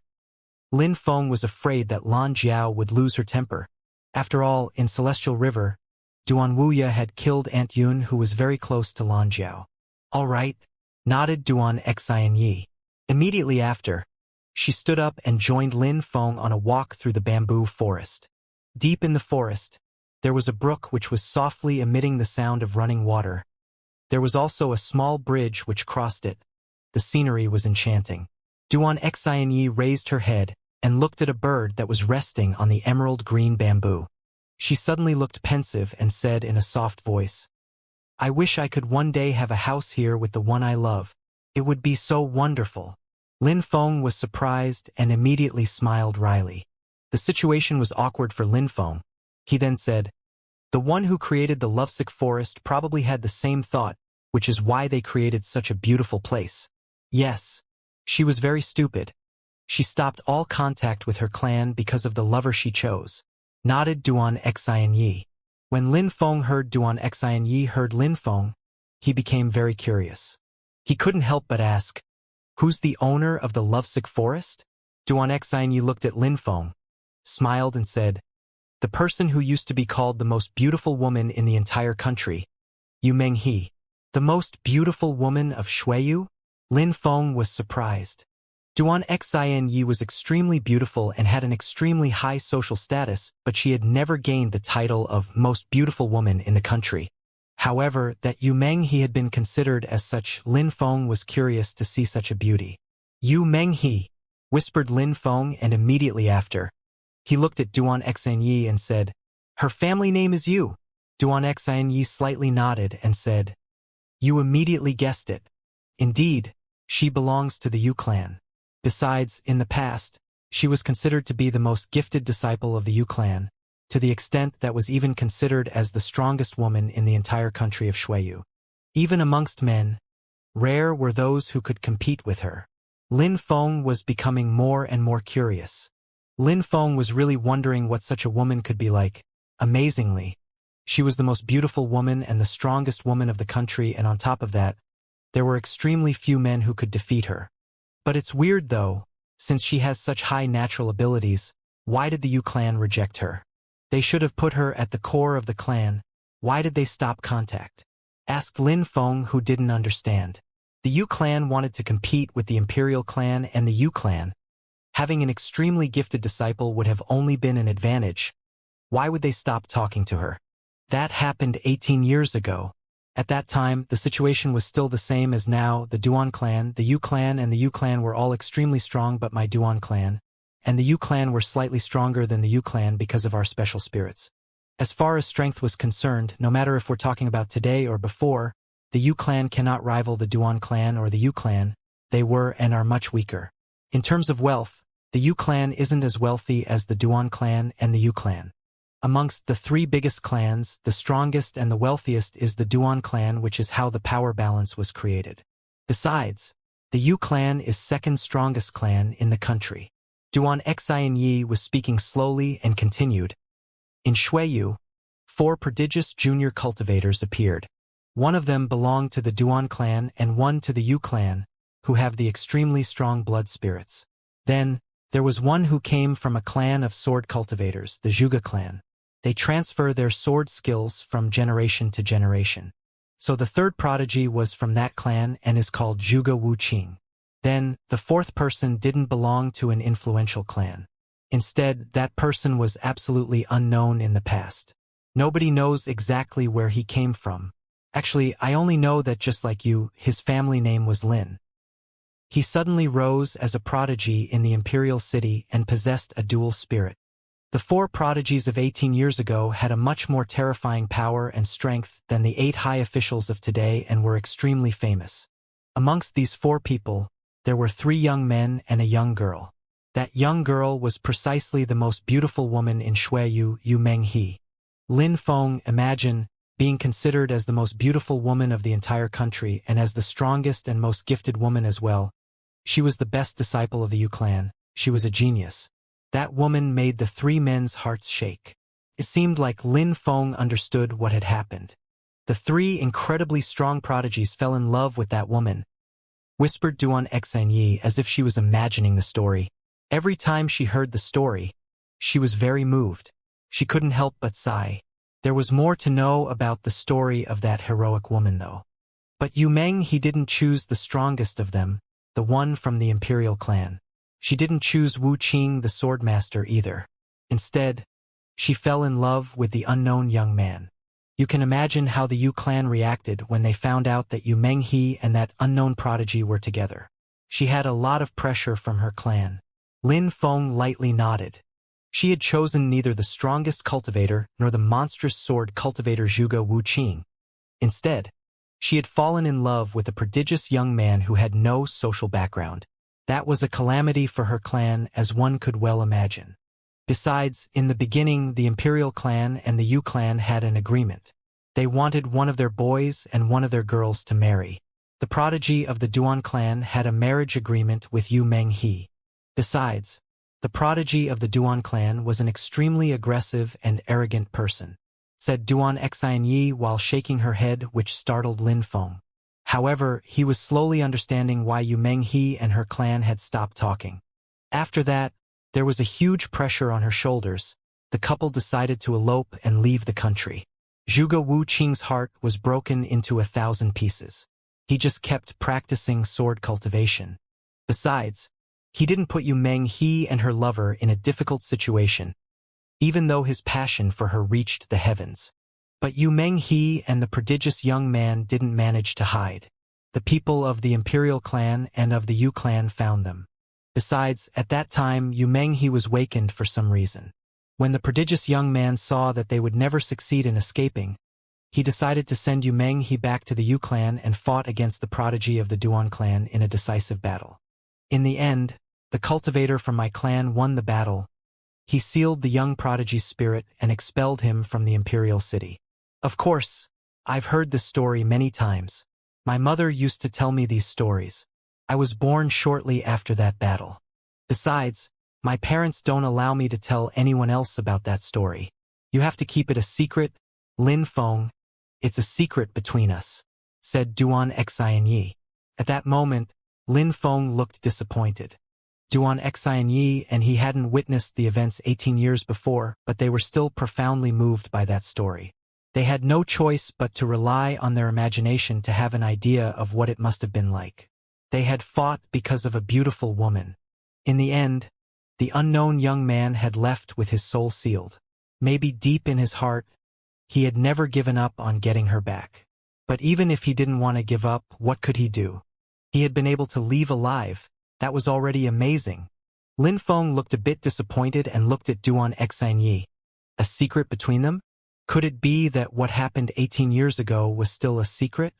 Lin Feng was afraid that Lan Jiao would lose her temper. After all, in Celestial River, Duan Wuya had killed Aunt Yun, who was very close to Lan Jiao. All right, nodded Duan Xianyi. Immediately after, She stood up and joined Lin Feng on a walk through the bamboo forest. Deep in the forest, there was a brook which was softly emitting the sound of running water. There was also a small bridge which crossed it. The scenery was enchanting. Duan Xianyi raised her head and looked at a bird that was resting on the emerald green bamboo. She suddenly looked pensive and said in a soft voice, "I wish I could one day have a house here with the one I love. It would be so wonderful." Lin Feng was surprised and immediately smiled wryly. The situation was awkward for Lin Feng. He then said, "The one who created the lovesick forest probably had the same thought, which is why they created such a beautiful place." Yes. She was very stupid. She stopped all contact with her clan because of the lover she chose. Nodded Duan Xianyi. When Lin Feng heard Duan Xianyi heard Lin Feng, he became very curious. He couldn't help but ask, "Who's the owner of the lovesick forest?" Duan Xianyi looked at Lin Feng, smiled and said, "The person who used to be called the most beautiful woman in the entire country, Yu Menghe." "The most beautiful woman of Shuiyu?" Lin Feng was surprised. Duan Xianyi was extremely beautiful and had an extremely high social status, but she had never gained the title of most beautiful woman in the country. However, that Yu Menghe had been considered as such, Lin Feng was curious to see such a beauty. "Yu Menghe," whispered Lin Feng, and immediately after, he looked at Duan Xianyi and said, "Her family name is Yu." Duan Xianyi slightly nodded and said, "You immediately guessed it. Indeed, she belongs to the Yu clan. Besides, in the past, she was considered to be the most gifted disciple of the Yu clan, to the extent that was even considered as the strongest woman in the entire country of Shuiyu. Even amongst men, rare were those who could compete with her." Lin Feng was becoming more and more curious. Lin Feng was really wondering what such a woman could be like. Amazingly, she was the most beautiful woman and the strongest woman of the country, and on top of that, there were extremely few men who could defeat her. But it's weird though, since she has such high natural abilities, why did the Yu clan reject her? They should have put her at the core of the clan. Why did they stop contact? Asked Lin Feng, who didn't understand. The Yu clan wanted to compete with the Imperial clan, and the Yu clan, having an extremely gifted disciple, would have only been an advantage. Why would they stop talking to her? That happened 18 years ago. At that time, the situation was still the same as now. The Duan clan, the Yu clan, and the Yu clan were all extremely strong, but my Duan clan and the Yu clan were slightly stronger than the Yu clan because of our special spirits. As far as strength was concerned, no matter if we're talking about today or before, the Yu clan cannot rival the Duan clan or the Yu clan. They were and are much weaker. In terms of wealth, the Yu clan isn't as wealthy as the Duan clan and the Yu clan. Amongst the three biggest clans, the strongest and the wealthiest is the Duan clan, which is how the power balance was created. Besides, the Yu clan is second strongest clan in the country. Duan Xianyi was speaking slowly and continued. In Shuiyu, 4 prodigious junior cultivators appeared. One of them belonged to the Duan clan and one to the Yu clan, who have the extremely strong blood spirits. Then, there was one who came from a clan of sword cultivators, the Zhuge clan. They transfer their sword skills from generation to generation. So the third prodigy was from that clan and is called Zhuge Wuqing. Then, the fourth person didn't belong to an influential clan. Instead, that person was absolutely unknown in the past. Nobody knows exactly where he came from. Actually, I only know that just like you, his family name was Lin. He suddenly rose as a prodigy in the imperial city and possessed a dual spirit. The 4 prodigies of 18 years ago had a much more terrifying power and strength than the 8 high officials of today and were extremely famous. Amongst these 4 people, there were 3 young men and a young girl. That young girl was precisely the most beautiful woman in Shuiyu, Yu Menghe. Lin Feng, imagine being considered as the most beautiful woman of the entire country and as the strongest and most gifted woman as well. She was the best disciple of the Yu clan. She was a genius. That woman made the 3 men's hearts shake. It seemed like Lin Feng understood what had happened. The 3 incredibly strong prodigies fell in love with that woman, whispered Duan Xianyi as if she was imagining the story. Every time she heard the story, she was very moved. She couldn't help but sigh. There was more to know about the story of that heroic woman though. But Yu Meng, he didn't choose the strongest of them, the one from the imperial clan. She didn't choose Wu Qing the swordmaster either. Instead, she fell in love with the unknown young man. You can imagine how the Yu clan reacted when they found out that Yu Menghe and that unknown prodigy were together. She had a lot of pressure from her clan. Lin Feng lightly nodded. She had chosen neither the strongest cultivator nor the monstrous sword cultivator Zhuge Wu Qing. Instead, she had fallen in love with a prodigious young man who had no social background. That was a calamity for her clan, as one could well imagine. Besides, in the beginning, the Imperial clan and the Yu clan had an agreement. They wanted one of their boys and one of their girls to marry. The prodigy of the Duan clan had a marriage agreement with Yu Menghe. Besides, the prodigy of the Duan clan was an extremely aggressive and arrogant person, said Duan Xianxia while shaking her head, which startled Lin Feng. However, he was slowly understanding why Yu Menghe and her clan had stopped talking. After that, there was a huge pressure on her shoulders. The couple decided to elope and leave the country. Zhuge Wu Qing's heart was broken into 1,000 pieces. He just kept practicing sword cultivation. Besides, he didn't put Yu Menghe and her lover in a difficult situation, even though his passion for her reached the heavens. But Yu Menghe and the prodigious young man didn't manage to hide. The people of the Imperial clan and of the Yu clan found them. Besides, at that time, Yu Menghe was wakened for some reason. When the prodigious young man saw that they would never succeed in escaping, he decided to send Yu Menghe back to the Yu clan and fought against the prodigy of the Duan clan in a decisive battle. In the end, the cultivator from my clan won the battle. He sealed the young prodigy's spirit and expelled him from the imperial city. Of course, I've heard this story many times. My mother used to tell me these stories. I was born shortly after that battle. Besides, my parents don't allow me to tell anyone else about that story. You have to keep it a secret, Lin Feng. It's a secret between us, said Duan Xianxia. At that moment, Lin Feng looked disappointed. Duan Xianxia and he hadn't witnessed the events 18 years before, but they were still profoundly moved by that story. They had no choice but to rely on their imagination to have an idea of what it must have been like. They had fought because of a beautiful woman. In the end, the unknown young man had left with his soul sealed. Maybe deep in his heart, he had never given up on getting her back. But even if he didn't want to give up, what could he do? He had been able to leave alive. That was already amazing. Lin Feng looked a bit disappointed and looked at Duan Xianxia. A secret between them? Could it be that what happened 18 years ago was still a secret?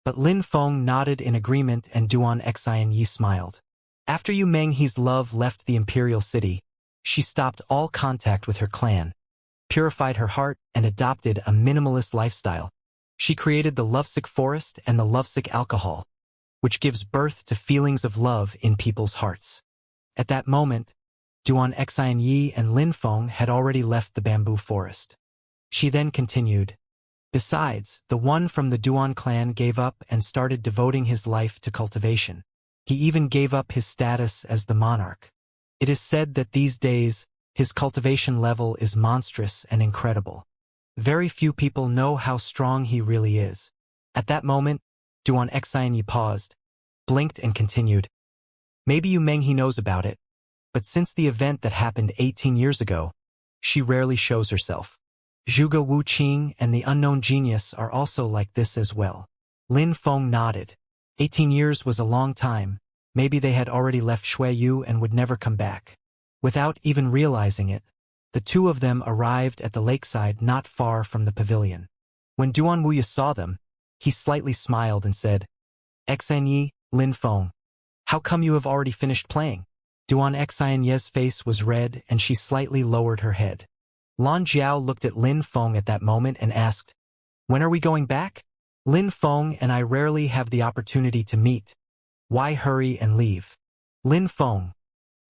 But Lin Feng nodded in agreement and Duan Xianxia smiled. After Yu Menghe's love left the imperial city, she stopped all contact with her clan, purified her heart, and adopted a minimalist lifestyle. She created the lovesick forest and the lovesick alcohol, which gives birth to feelings of love in people's hearts. At that moment, Duan Xianxia and Lin Feng had already left the bamboo forest. She then continued, besides, the one from the Duan clan gave up and started devoting his life to cultivation. He even gave up his status as the monarch. It is said that these days, his cultivation level is monstrous and incredible. Very few people know how strong he really is. At that moment, Duan Xianxia paused, blinked and continued. Maybe Yu Menghe knows about it, but since the event that happened 18 years ago, she rarely shows herself. Zhuge Wu Qing and the unknown genius are also like this as well. Lin Feng nodded. 18 years was a long time. Maybe they had already left Shuiyu and would never come back. Without even realizing it, the two of them arrived at the lakeside not far from the pavilion. When Duan Wuya saw them, he slightly smiled and said, Xianxia, Lin Feng, how come you have already finished playing? Duan Xianxia's face was red and she slightly lowered her head. Lan Jiao looked at Lin Feng at that moment and asked, when are we going back? Lin Feng and I rarely have the opportunity to meet. Why hurry and leave? Lin Feng,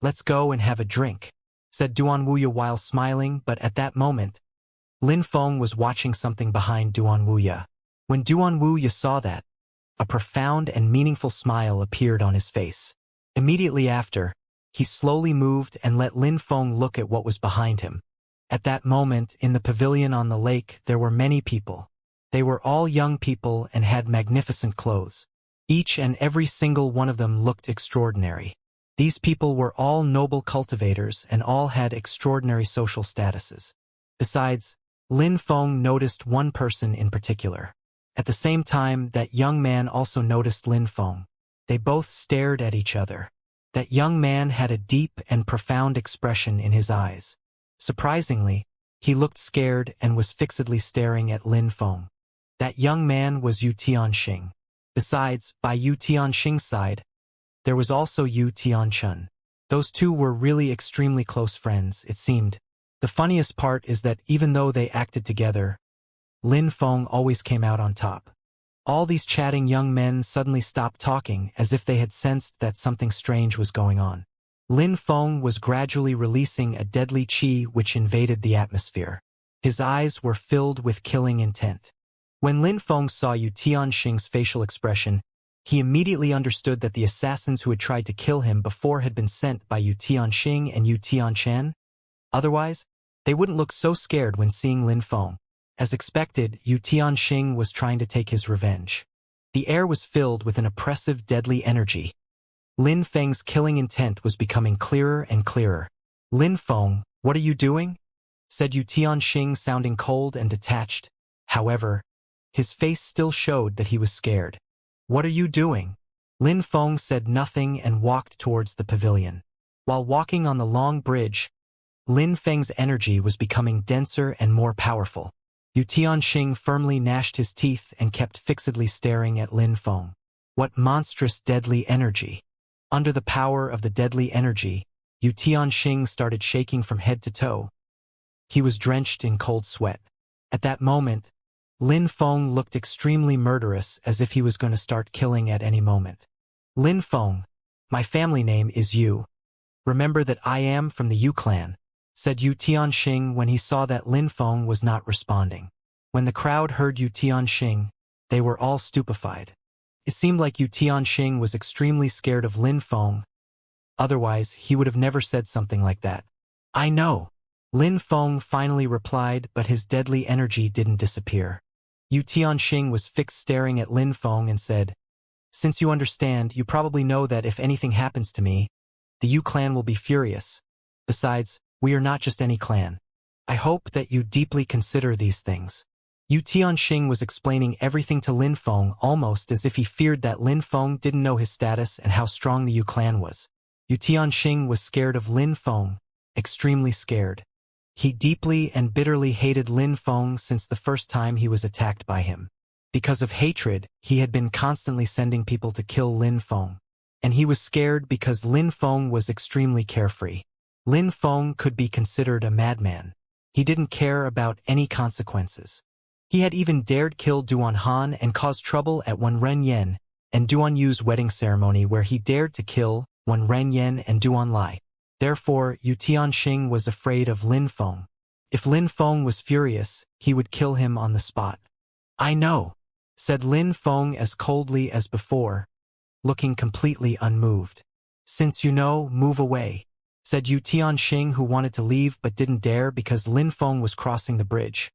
let's go and have a drink, said Duan Wuya while smiling, but at that moment, Lin Feng was watching something behind Duan Wuya. When Duan Wuya saw that, a profound and meaningful smile appeared on his face. Immediately after, he slowly moved and let Lin Feng look at what was behind him. At that moment, in the pavilion on the lake, there were many people. They were all young people and had magnificent clothes. Each and every single one of them looked extraordinary. These people were all noble cultivators and all had extraordinary social statuses. Besides, Lin Feng noticed one person in particular. At the same time, that young man also noticed Lin Feng. They both stared at each other. That young man had a deep and profound expression in his eyes. Surprisingly, he looked scared and was fixedly staring at Lin Feng. That young man was Yu Tianxing. Besides, by Yu Tianxing's side, there was also Yu Tianchun. Those two were really extremely close friends, it seemed. The funniest part is that even though they acted together, Lin Feng always came out on top. All these chatting young men suddenly stopped talking as if they had sensed that something strange was going on. Lin Feng was gradually releasing a deadly qi which invaded the atmosphere. His eyes were filled with killing intent. When Lin Feng saw Yu Tianxing's facial expression, he immediately understood that the assassins who had tried to kill him before had been sent by Yu Tianxing and Yu Tianchen. Otherwise, they wouldn't look so scared when seeing Lin Feng. As expected, Yu Tianxing was trying to take his revenge. The air was filled with an oppressive, deadly energy. Lin Feng's killing intent was becoming clearer and clearer. "Lin Feng, what are you doing?" said Yu Tianxing, sounding cold and detached. However, his face still showed that he was scared. "What are you doing?" Lin Feng said nothing and walked towards the pavilion. While walking on the long bridge, Lin Feng's energy was becoming denser and more powerful. Yu Tianxing firmly gnashed his teeth and kept fixedly staring at Lin Feng. What monstrous deadly energy! Under the power of the deadly energy, Yu Tianxing started shaking from head to toe. He was drenched in cold sweat. At that moment, Lin Feng looked extremely murderous, as if he was going to start killing at any moment. "Lin Feng, my family name is Yu. Remember that I am from the Yu clan," said Yu Tianxing when he saw that Lin Feng was not responding. When the crowd heard Yu Tianxing, they were all stupefied. It seemed like Yu Tianxing was extremely scared of Lin Feng. Otherwise, he would have never said something like that. "I know," Lin Feng finally replied, but his deadly energy didn't disappear. Yu Tianxing was fixed staring at Lin Feng and said, "Since you understand, you probably know that if anything happens to me, the Yu clan will be furious. Besides, we are not just any clan. I hope that you deeply consider these things." Yu Tianxing was explaining everything to Lin Feng almost as if he feared that Lin Feng didn't know his status and how strong the Yu clan was. Yu Tianxing was scared of Lin Feng, extremely scared. He deeply and bitterly hated Lin Feng since the first time he was attacked by him. Because of hatred, he had been constantly sending people to kill Lin Feng. And he was scared because Lin Feng was extremely carefree. Lin Feng could be considered a madman. He didn't care about any consequences. He had even dared kill Duan Han and cause trouble at Wen Renyan and Duan Yu's wedding ceremony, where he dared to kill Wen Renyan and Duan Lai. Therefore, Yu Tianxing was afraid of Lin Feng. If Lin Feng was furious, he would kill him on the spot. "I know," said Lin Feng as coldly as before, looking completely unmoved. "Since you know, move away," said Yu Tianxing, who wanted to leave but didn't dare because Lin Feng was crossing the bridge.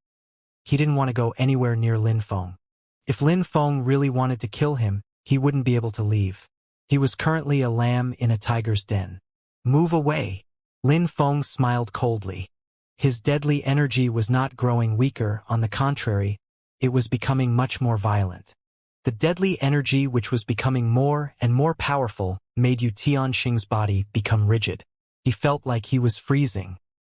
He didn't want to go anywhere near Lin Feng. If Lin Feng really wanted to kill him, he wouldn't be able to leave. He was currently a lamb in a tiger's den. "Move away." Lin Feng smiled coldly. His deadly energy was not growing weaker, on the contrary, it was becoming much more violent. The deadly energy, which was becoming more and more powerful, made Yu Tianxing's body become rigid. He felt like he was freezing.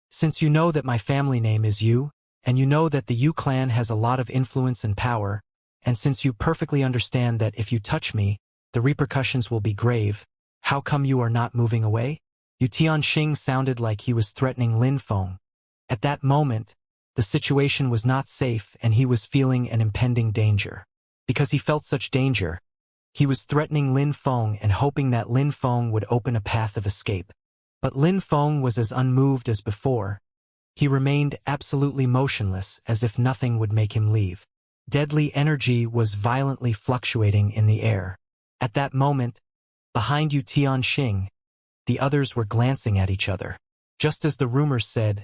"Since you know that my family name is Yu, and you know that the Yu clan has a lot of influence and power, and since you perfectly understand that if you touch me, the repercussions will be grave, how come you are not moving away?" Yu Tianxing sounded like he was threatening Lin Feng. At that moment, the situation was not safe and he was feeling an impending danger. Because he felt such danger, he was threatening Lin Feng and hoping that Lin Feng would open a path of escape. But Lin Feng was as unmoved as before. He remained absolutely motionless, as if nothing would make him leave. Deadly energy was violently fluctuating in the air. At that moment, behind Yu Tianxing, the others were glancing at each other. Just as the rumors said,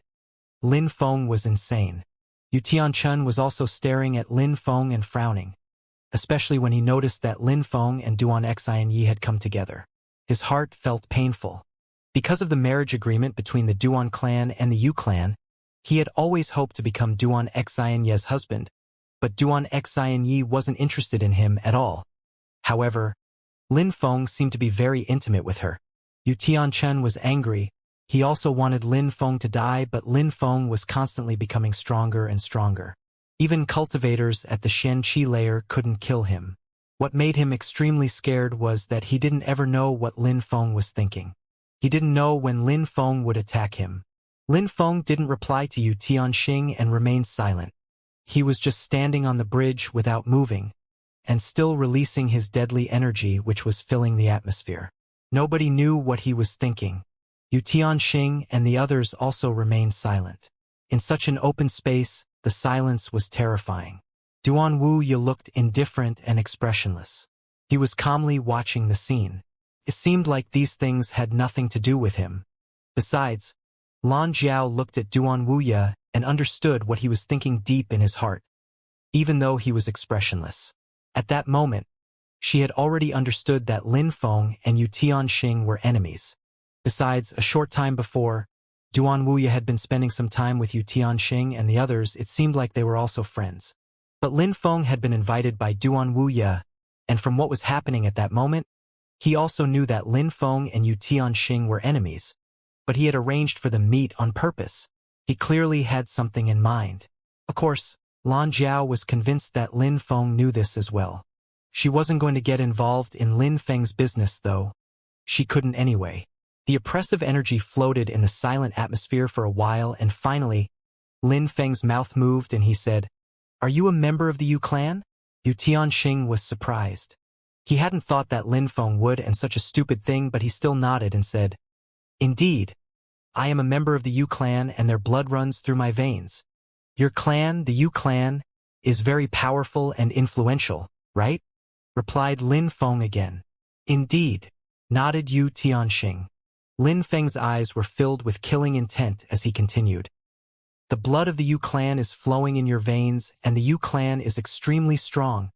Lin Feng was insane. Yu Tianchun was also staring at Lin Feng and frowning, especially when he noticed that Lin Feng and Duan Xianyi had come together. His heart felt painful. Because of the marriage agreement between the Duan clan and the Yu clan, he had always hoped to become Duan Xianye's husband, but Duan Xianye wasn't interested in him at all. However, Lin Feng seemed to be very intimate with her. Yu Tianchen was angry. He also wanted Lin Feng to die, but Lin Feng was constantly becoming stronger and stronger. Even cultivators at the Xianxia layer couldn't kill him. What made him extremely scared was that he didn't ever know what Lin Feng was thinking. He didn't know when Lin Feng would attack him. Lin Feng didn't reply to Yu Tianxing and remained silent. He was just standing on the bridge without moving, and still releasing his deadly energy which was filling the atmosphere. Nobody knew what he was thinking. Yu Tianxing and the others also remained silent. In such an open space, the silence was terrifying. Duan Wuya looked indifferent and expressionless. He was calmly watching the scene. It seemed like these things had nothing to do with him. Besides, Lan Jiao looked at Duan Wuya and understood what he was thinking deep in his heart, even though he was expressionless. At that moment, she had already understood that Lin Feng and Yu Tianxing were enemies. Besides, a short time before, Duan Wuya had been spending some time with Yu Tianxing and the others. It seemed like they were also friends. But Lin Feng had been invited by Duan Wuya, and from what was happening at that moment, he also knew that Lin Feng and Yu Tianxing were enemies, but he had arranged for them to meet on purpose. He clearly had something in mind. Of course, Lan Jiao was convinced that Lin Feng knew this as well. She wasn't going to get involved in Lin Feng's business, though. She couldn't anyway. The oppressive energy floated in the silent atmosphere for a while, and finally, Lin Feng's mouth moved and he said, "Are you a member of the Yu clan?" Yu Tianxing was surprised. He hadn't thought that Lin Feng would, and such a stupid thing, but he still nodded and said, "Indeed, I am a member of the Yu clan and their blood runs through my veins. Your clan, the Yu clan, is very powerful and influential, right?" replied Lin Feng again. "Indeed," nodded Yu Tianxing. Lin Feng's eyes were filled with killing intent as he continued. "The blood of the Yu clan is flowing in your veins, and the Yu clan is extremely strong.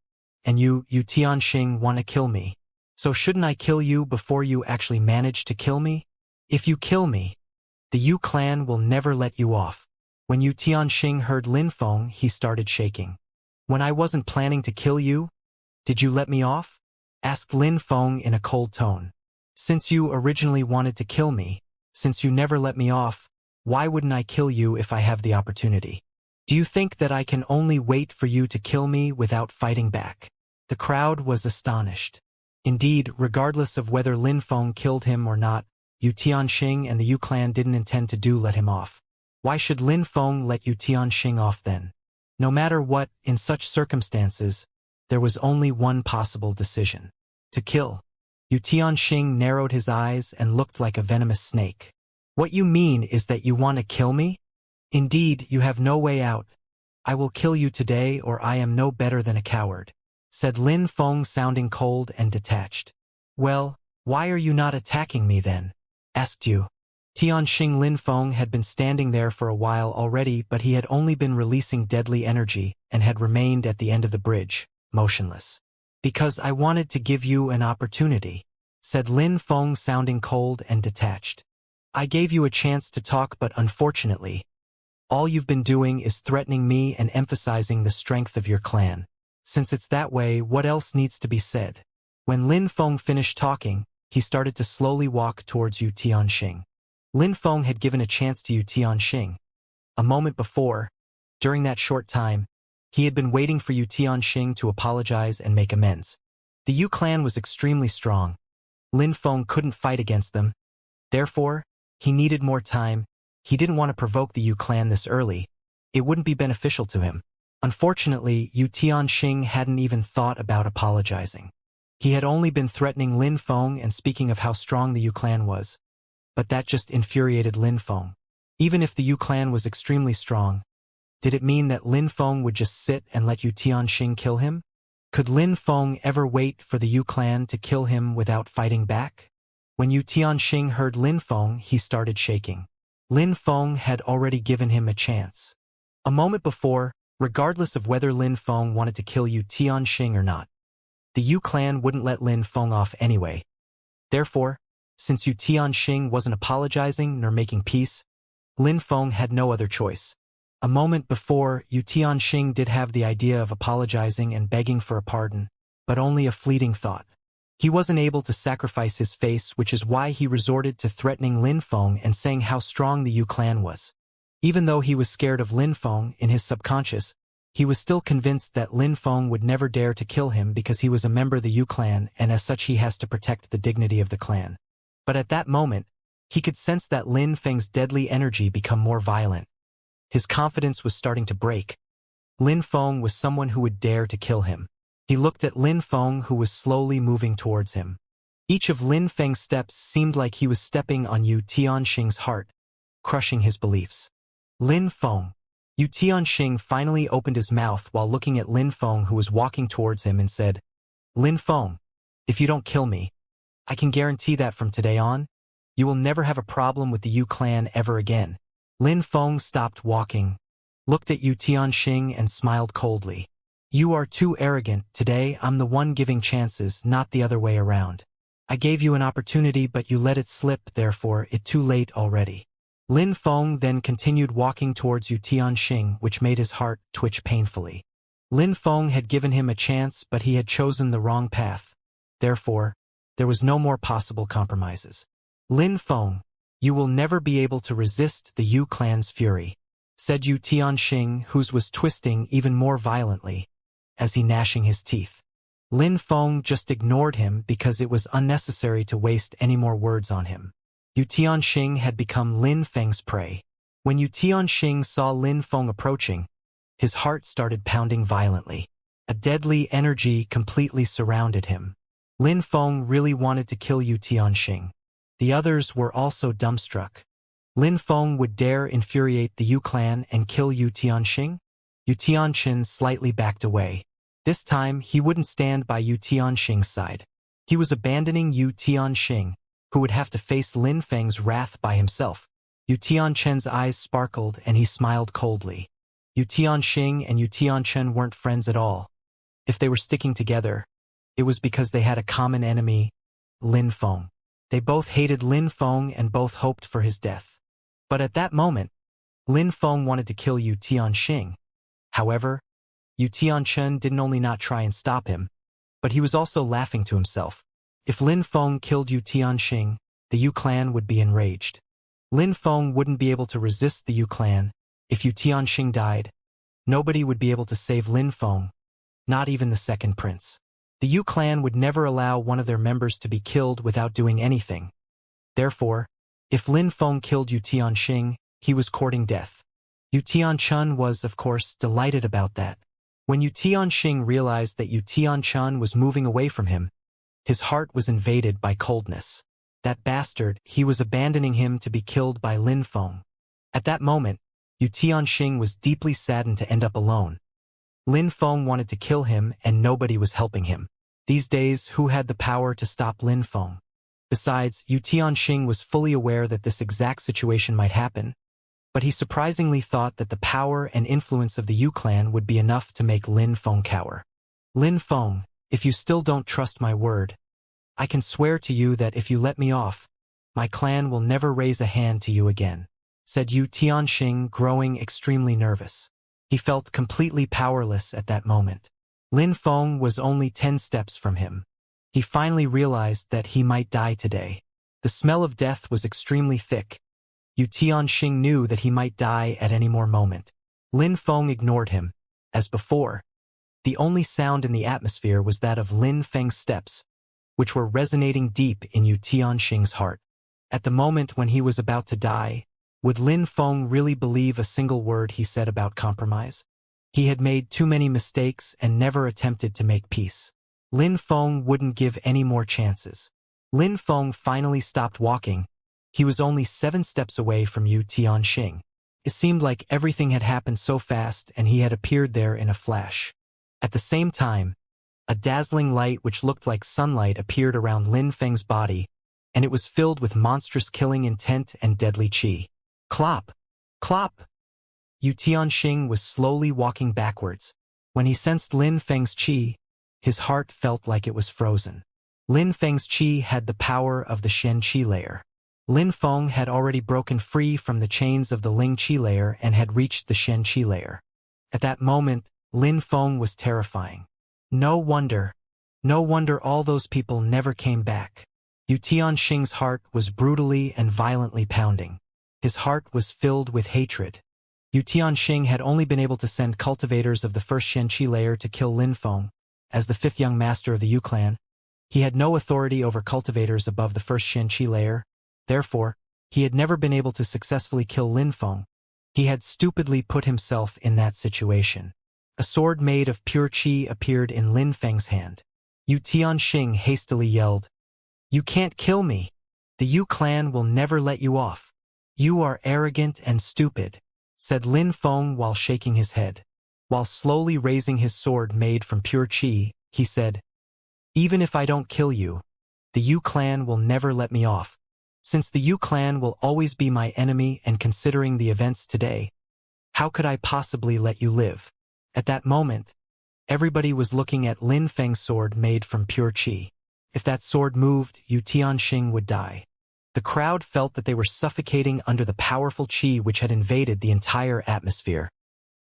And you, Yu Tianxing, want to kill me. So shouldn't I kill you before you actually manage to kill me? If you kill me, the Yu clan will never let you off." When Yu Tianxing heard Lin Feng, he started shaking. "When I wasn't planning to kill you, did you let me off?" asked Lin Feng in a cold tone. "Since you originally wanted to kill me, since you never let me off, why wouldn't I kill you if I have the opportunity? Do you think that I can only wait for you to kill me without fighting back?" The crowd was astonished. Indeed, regardless of whether Lin Feng killed him or not, Yu Tianxing and the Yu clan didn't intend to let him off. Why should Lin Feng let Yu Tianxing off then? No matter what, in such circumstances, there was only one possible decision: to kill. Yu Tianxing narrowed his eyes and looked like a venomous snake. "What you mean is that you want to kill me? Indeed, you have no way out. I will kill you today, or I am no better than a coward," said Lin Feng, sounding cold and detached. "Well, why are you not attacking me then?" asked Yu Tianxing. Lin Feng had been standing there for a while already, but he had only been releasing deadly energy and had remained at the end of the bridge, motionless. "Because I wanted to give you an opportunity," said Lin Feng, sounding cold and detached. "I gave you a chance to talk, but unfortunately, all you've been doing is threatening me and emphasizing the strength of your clan. Since it's that way, what else needs to be said?" When Lin Feng finished talking, he started to slowly walk towards Yu Tianxing. Lin Feng had given a chance to Yu Tianxing. A moment before, during that short time, he had been waiting for Yu Tianxing to apologize and make amends. The Yu clan was extremely strong. Lin Feng couldn't fight against them. Therefore, he needed more time. He didn't want to provoke the Yu clan this early. It wouldn't be beneficial to him. Unfortunately, Yu Tianxing hadn't even thought about apologizing. He had only been threatening Lin Feng and speaking of how strong the Yu clan was. But that just infuriated Lin Feng. Even if the Yu clan was extremely strong, did it mean that Lin Feng would just sit and let Yu Tianxing kill him? Could Lin Feng ever wait for the Yu clan to kill him without fighting back? When Yu Tianxing heard Lin Feng, he started shaking. Lin Feng had already given him a chance. A moment before, regardless of whether Lin Feng wanted to kill Yu Tianxing or not, the Yu clan wouldn't let Lin Feng off anyway. Therefore, since Yu Tianxing wasn't apologizing nor making peace, Lin Feng had no other choice. A moment before, Yu Tianxing did have the idea of apologizing and begging for a pardon, but only a fleeting thought. He wasn't able to sacrifice his face, which is why he resorted to threatening Lin Feng and saying how strong the Yu clan was. Even though he was scared of Lin Feng in his subconscious, he was still convinced that Lin Feng would never dare to kill him because he was a member of the Yu clan and as such he has to protect the dignity of the clan. But at that moment, he could sense that Lin Feng's deadly energy become more violent. His confidence was starting to break. Lin Feng was someone who would dare to kill him. He looked at Lin Feng, who was slowly moving towards him. Each of Lin Feng's steps seemed like he was stepping on Yu Tianxing's heart, crushing his beliefs. Lin Feng. Yu Tianxing finally opened his mouth while looking at Lin Feng, who was walking towards him, and said, "Lin Feng, if you don't kill me, I can guarantee that from today on, you will never have a problem with the Yu clan ever again." Lin Feng stopped walking, looked at Yu Tianxing and smiled coldly. "You are too arrogant. Today I'm the one giving chances, not the other way around. I gave you an opportunity but you let it slip, therefore it's too late already." Lin Feng then continued walking towards Yu Tianxing, which made his heart twitch painfully. Lin Feng had given him a chance but he had chosen the wrong path. Therefore, there was no more possible compromises. "Lin Feng, you will never be able to resist the Yu clan's fury," said Yu Tianxing, whose was twisting even more violently, as he gnashing his teeth. Lin Feng just ignored him because it was unnecessary to waste any more words on him. Yu Tianxing had become Lin Feng's prey. When Yu Tianxing saw Lin Feng approaching, his heart started pounding violently. A deadly energy completely surrounded him. Lin Feng really wanted to kill Yu Tianxing. The others were also dumbstruck. Lin Feng would dare infuriate the Yu clan and kill Yu Tianxing? Yu Tianxing slightly backed away. This time, he wouldn't stand by Yu Tianxing's side. He was abandoning Yu Tianxing, who would have to face Lin Feng's wrath by himself. Yu Tianxing's eyes sparkled and he smiled coldly. Yu Tianxing and Yu Tianxing weren't friends at all. If they were sticking together, it was because they had a common enemy, Lin Feng. They both hated Lin Feng and both hoped for his death. But at that moment, Lin Feng wanted to kill Yu Tianxing. However, Yu Tianxing didn't only not try and stop him, but he was also laughing to himself. If Lin Feng killed Yu Tianxing, the Yu clan would be enraged. Lin Feng wouldn't be able to resist the Yu clan. If Yu Tianxing died, nobody would be able to save Lin Feng, not even the second prince. The Yu clan would never allow one of their members to be killed without doing anything. Therefore, if Lin Feng killed Yu Tianxing, he was courting death. Yu Tianxing was, of course, delighted about that. When Yu Tianxing realized that Yu Tianxing was moving away from him, his heart was invaded by coldness. That bastard, he was abandoning him to be killed by Lin Feng. At that moment, Yu Tianxing was deeply saddened to end up alone. Lin Feng wanted to kill him and nobody was helping him. These days, who had the power to stop Lin Feng? Besides, Yu Tianxing was fully aware that this exact situation might happen, but he surprisingly thought that the power and influence of the Yu clan would be enough to make Lin Feng cower. "Lin Feng, if you still don't trust my word, I can swear to you that if you let me off, my clan will never raise a hand to you again," said Yu Tianxing, growing extremely nervous. He felt completely powerless at that moment. Lin Feng was only 10 steps from him. He finally realized that he might die today. The smell of death was extremely thick. Yu Tianxing knew that he might die at any more moment. Lin Feng ignored him. As before, the only sound in the atmosphere was that of Lin Feng's steps, which were resonating deep in Yu Tianxing's heart. At the moment when he was about to die, would Lin Feng really believe a single word he said about compromise? He had made too many mistakes and never attempted to make peace. Lin Feng wouldn't give any more chances. Lin Feng finally stopped walking. He was only 7 steps away from Yu Tianxing. It seemed like everything had happened so fast and he had appeared there in a flash. At the same time, a dazzling light which looked like sunlight appeared around Lin Feng's body, and it was filled with monstrous killing intent and deadly qi. Clop! Clop! Yu Tianxing was slowly walking backwards. When he sensed Lin Feng's qi, his heart felt like it was frozen. Lin Feng's qi had the power of the Shen qi layer. Lin Feng had already broken free from the chains of the Ling qi layer and had reached the Shen qi layer. At that moment, Lin Feng was terrifying. No wonder all those people never came back. Yu Tianxing's heart was brutally and violently pounding. His heart was filled with hatred. Yu Tianxing had only been able to send cultivators of the first Shen qi layer to kill Lin Feng. As the fifth young master of the Yu clan, he had no authority over cultivators above the first Shen qi layer. Therefore, he had never been able to successfully kill Lin Feng. He had stupidly put himself in that situation. A sword made of pure qi appeared in Lin Feng's hand. Yu Tianxing hastily yelled, "You can't kill me! The Yu clan will never let you off. You are arrogant and stupid," said Lin Feng while shaking his head. While slowly raising his sword made from pure qi, he said, "Even if I don't kill you, the Yu clan will never let me off. Since the Yu clan will always be my enemy and considering the events today, how could I possibly let you live?" At that moment, everybody was looking at Lin Feng's sword made from pure qi. If that sword moved, Yu Tianxing would die. The crowd felt that they were suffocating under the powerful qi which had invaded the entire atmosphere.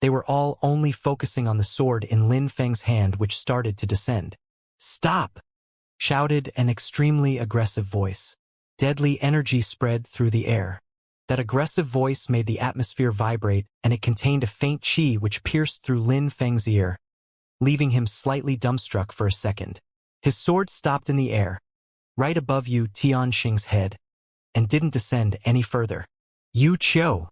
They were all only focusing on the sword in Lin Feng's hand which started to descend. "Stop!" shouted an extremely aggressive voice. Deadly energy spread through the air. That aggressive voice made the atmosphere vibrate, and it contained a faint qi which pierced through Lin Feng's ear, leaving him slightly dumbstruck for a second. His sword stopped in the air, right above Yu Tianxing's head, and didn't descend any further. "You Qiu,"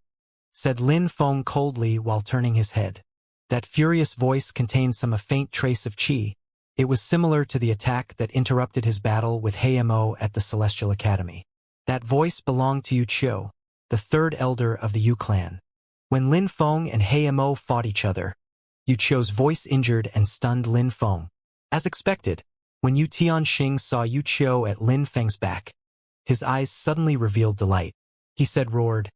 said Lin Feng coldly while turning his head. That furious voice contained a faint trace of qi. It was similar to the attack that interrupted his battle with Heimo at the Celestial Academy. That voice belonged to Yu Qiu, the third elder of the Yu clan. When Lin Feng and Heimo fought each other, Yu Qiu's voice injured and stunned Lin Feng. As expected, when Yu Tianxing saw Yu Qiu at Lin Feng's back, his eyes suddenly revealed delight. He roared,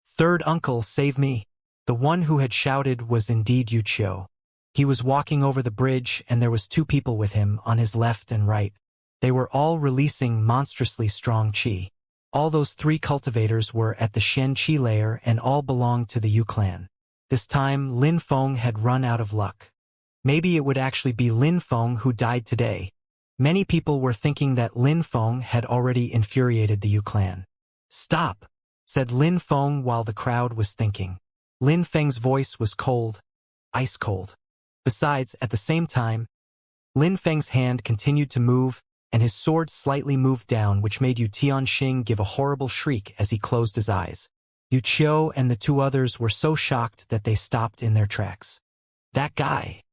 "Third uncle, save me!" The one who had shouted was indeed Yu Qiu. He was walking over the bridge and there was two people with him on his left and right. They were all releasing monstrously strong qi. All those three cultivators were at the Shen qi layer and all belonged to the Yu clan. This time, Lin Feng had run out of luck. Maybe it would actually be Lin Feng who died today. Many people were thinking that Lin Feng had already infuriated the Yu clan. "Stop," said Lin Feng while the crowd was thinking. Lin Feng's voice was cold, ice cold. Besides, at the same time, Lin Feng's hand continued to move, and his sword slightly moved down, which made Yu Tianxing give a horrible shriek as he closed his eyes. Yu Qiu and the two others were so shocked that they stopped in their tracks. That guy.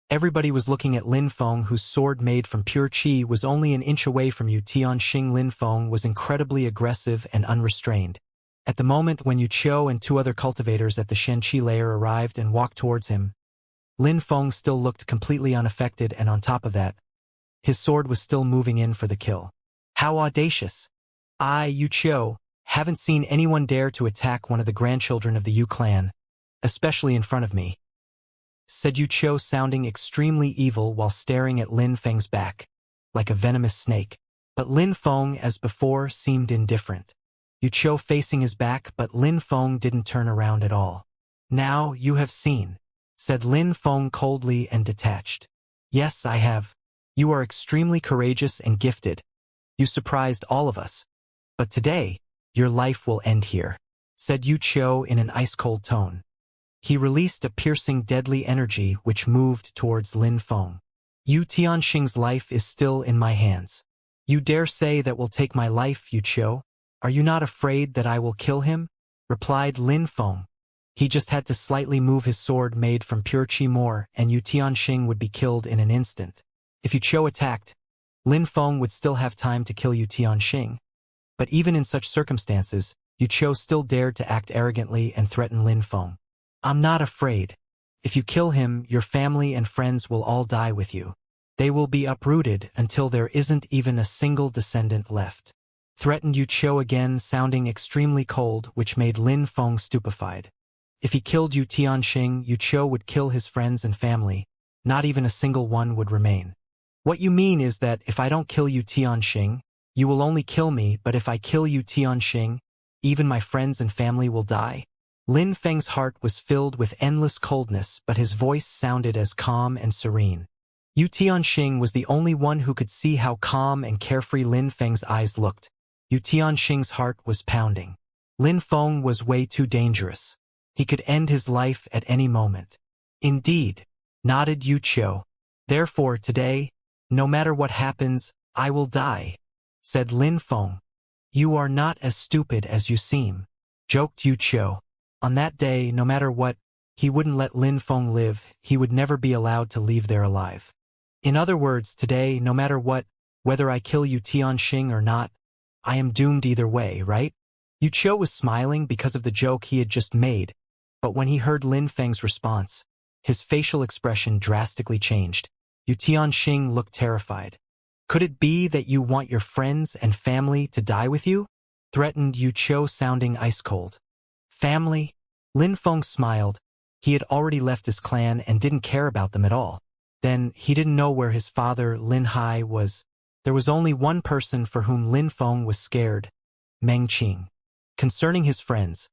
Everybody was looking at Lin Feng, whose sword made from pure qi was only an inch away from Yu Tianxing. Lin Feng was incredibly aggressive and unrestrained. At the moment when Yu Qiu and two other cultivators at the Shen qi layer arrived and walked towards him, Lin Feng still looked completely unaffected, and on top of that, his sword was still moving in for the kill. "How audacious! I, Yu Qiu, haven't seen anyone dare to attack one of the grandchildren of the Yu clan, especially in front of me," said Yu Qiu, sounding extremely evil while staring at Lin Feng's back, like a venomous snake. But Lin Feng, as before, seemed indifferent. Yu Qiu facing his back, but Lin Feng didn't turn around at all. "Now you have seen," said Lin Feng coldly and detached. "Yes, I have. You are extremely courageous and gifted. You surprised all of us. But today, your life will end here," said Yu Qiu in an ice-cold tone. He released a piercing deadly energy which moved towards Lin Feng. "Yu Tianxing's life is still in my hands. You dare say that will take my life, Yu Qiu? Are you not afraid that I will kill him?" replied Lin Feng. He just had to slightly move his sword made from pure qi more, and Yu Tianxing would be killed in an instant. If Yu Qiu attacked, Lin Feng would still have time to kill Yu Tianxing. But even in such circumstances, Yu Qiu still dared to act arrogantly and threaten Lin Feng. "I'm not afraid. If you kill him, your family and friends will all die with you. They will be uprooted until there isn't even a single descendant left," threatened Yu Qiu again, sounding extremely cold, which made Lin Feng stupefied. If he killed Yu Tianxing, Yu Qiu would kill his friends and family. Not even a single one would remain. What you mean is that if I don't kill you Tianxing, you will only kill me, but if I kill you Tianxing, even my friends and family will die? Lin Feng's heart was filled with endless coldness, but his voice sounded as calm and serene. Yu Tianxing was the only one who could see how calm and carefree Lin Feng's eyes looked. Yu Tianxing's heart was pounding. Lin Feng was way too dangerous. He could end his life at any moment. Indeed, nodded Yu Qiu. Therefore today, no matter what happens, I will die, said Lin Feng. You are not as stupid as you seem, joked Yu Qiu. On that day, no matter what, he wouldn't let Lin Feng live, he would never be allowed to leave there alive. In other words, today, no matter what, whether I kill you Tianxing or not, I am doomed either way, right? Yu Qiu was smiling because of the joke he had just made, but when he heard Lin Feng's response, his facial expression drastically changed. Yu Tianxing looked terrified. Could it be that you want your friends and family to die with you? Threatened Yu Qiu, sounding ice-cold. Family? Lin Feng smiled. He had already left his clan and didn't care about them at all. Then, he didn't know where his father, Lin Hai, was. There was only one person for whom Lin Feng was scared, Meng Qing. Concerning his friends,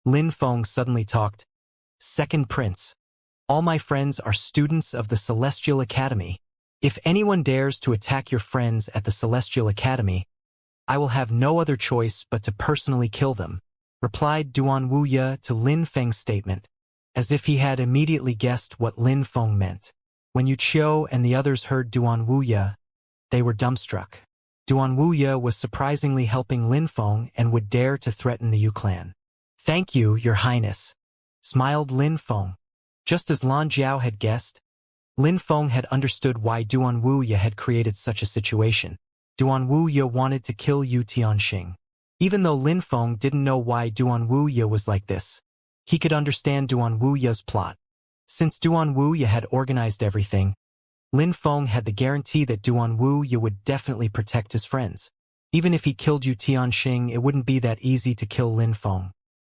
Lin Feng suddenly talked. Second Prince. All my friends are students of the Celestial Academy. If anyone dares to attack your friends at the Celestial Academy, I will have no other choice but to personally kill them, replied Duan Wuya to Lin Feng's statement, as if he had immediately guessed what Lin Feng meant. When Yu Qiu and the others heard Duan Wuya, they were dumbstruck. Duan Wuya was surprisingly helping Lin Feng and would dare to threaten the Yu clan. Thank you, Your Highness, smiled Lin Feng. Just as Lan Jiao had guessed, Lin Feng had understood why Duan Wuya had created such a situation. Duan Wuya wanted to kill Yu Tianxing. Even though Lin Feng didn't know why Duan Wuya was like this, he could understand Duan Wuya's plot. Since Duan Wuya had organized everything, Lin Feng had the guarantee that Duan Wuya would definitely protect his friends. Even if he killed Yu Tianxing, it wouldn't be that easy to kill Lin Feng.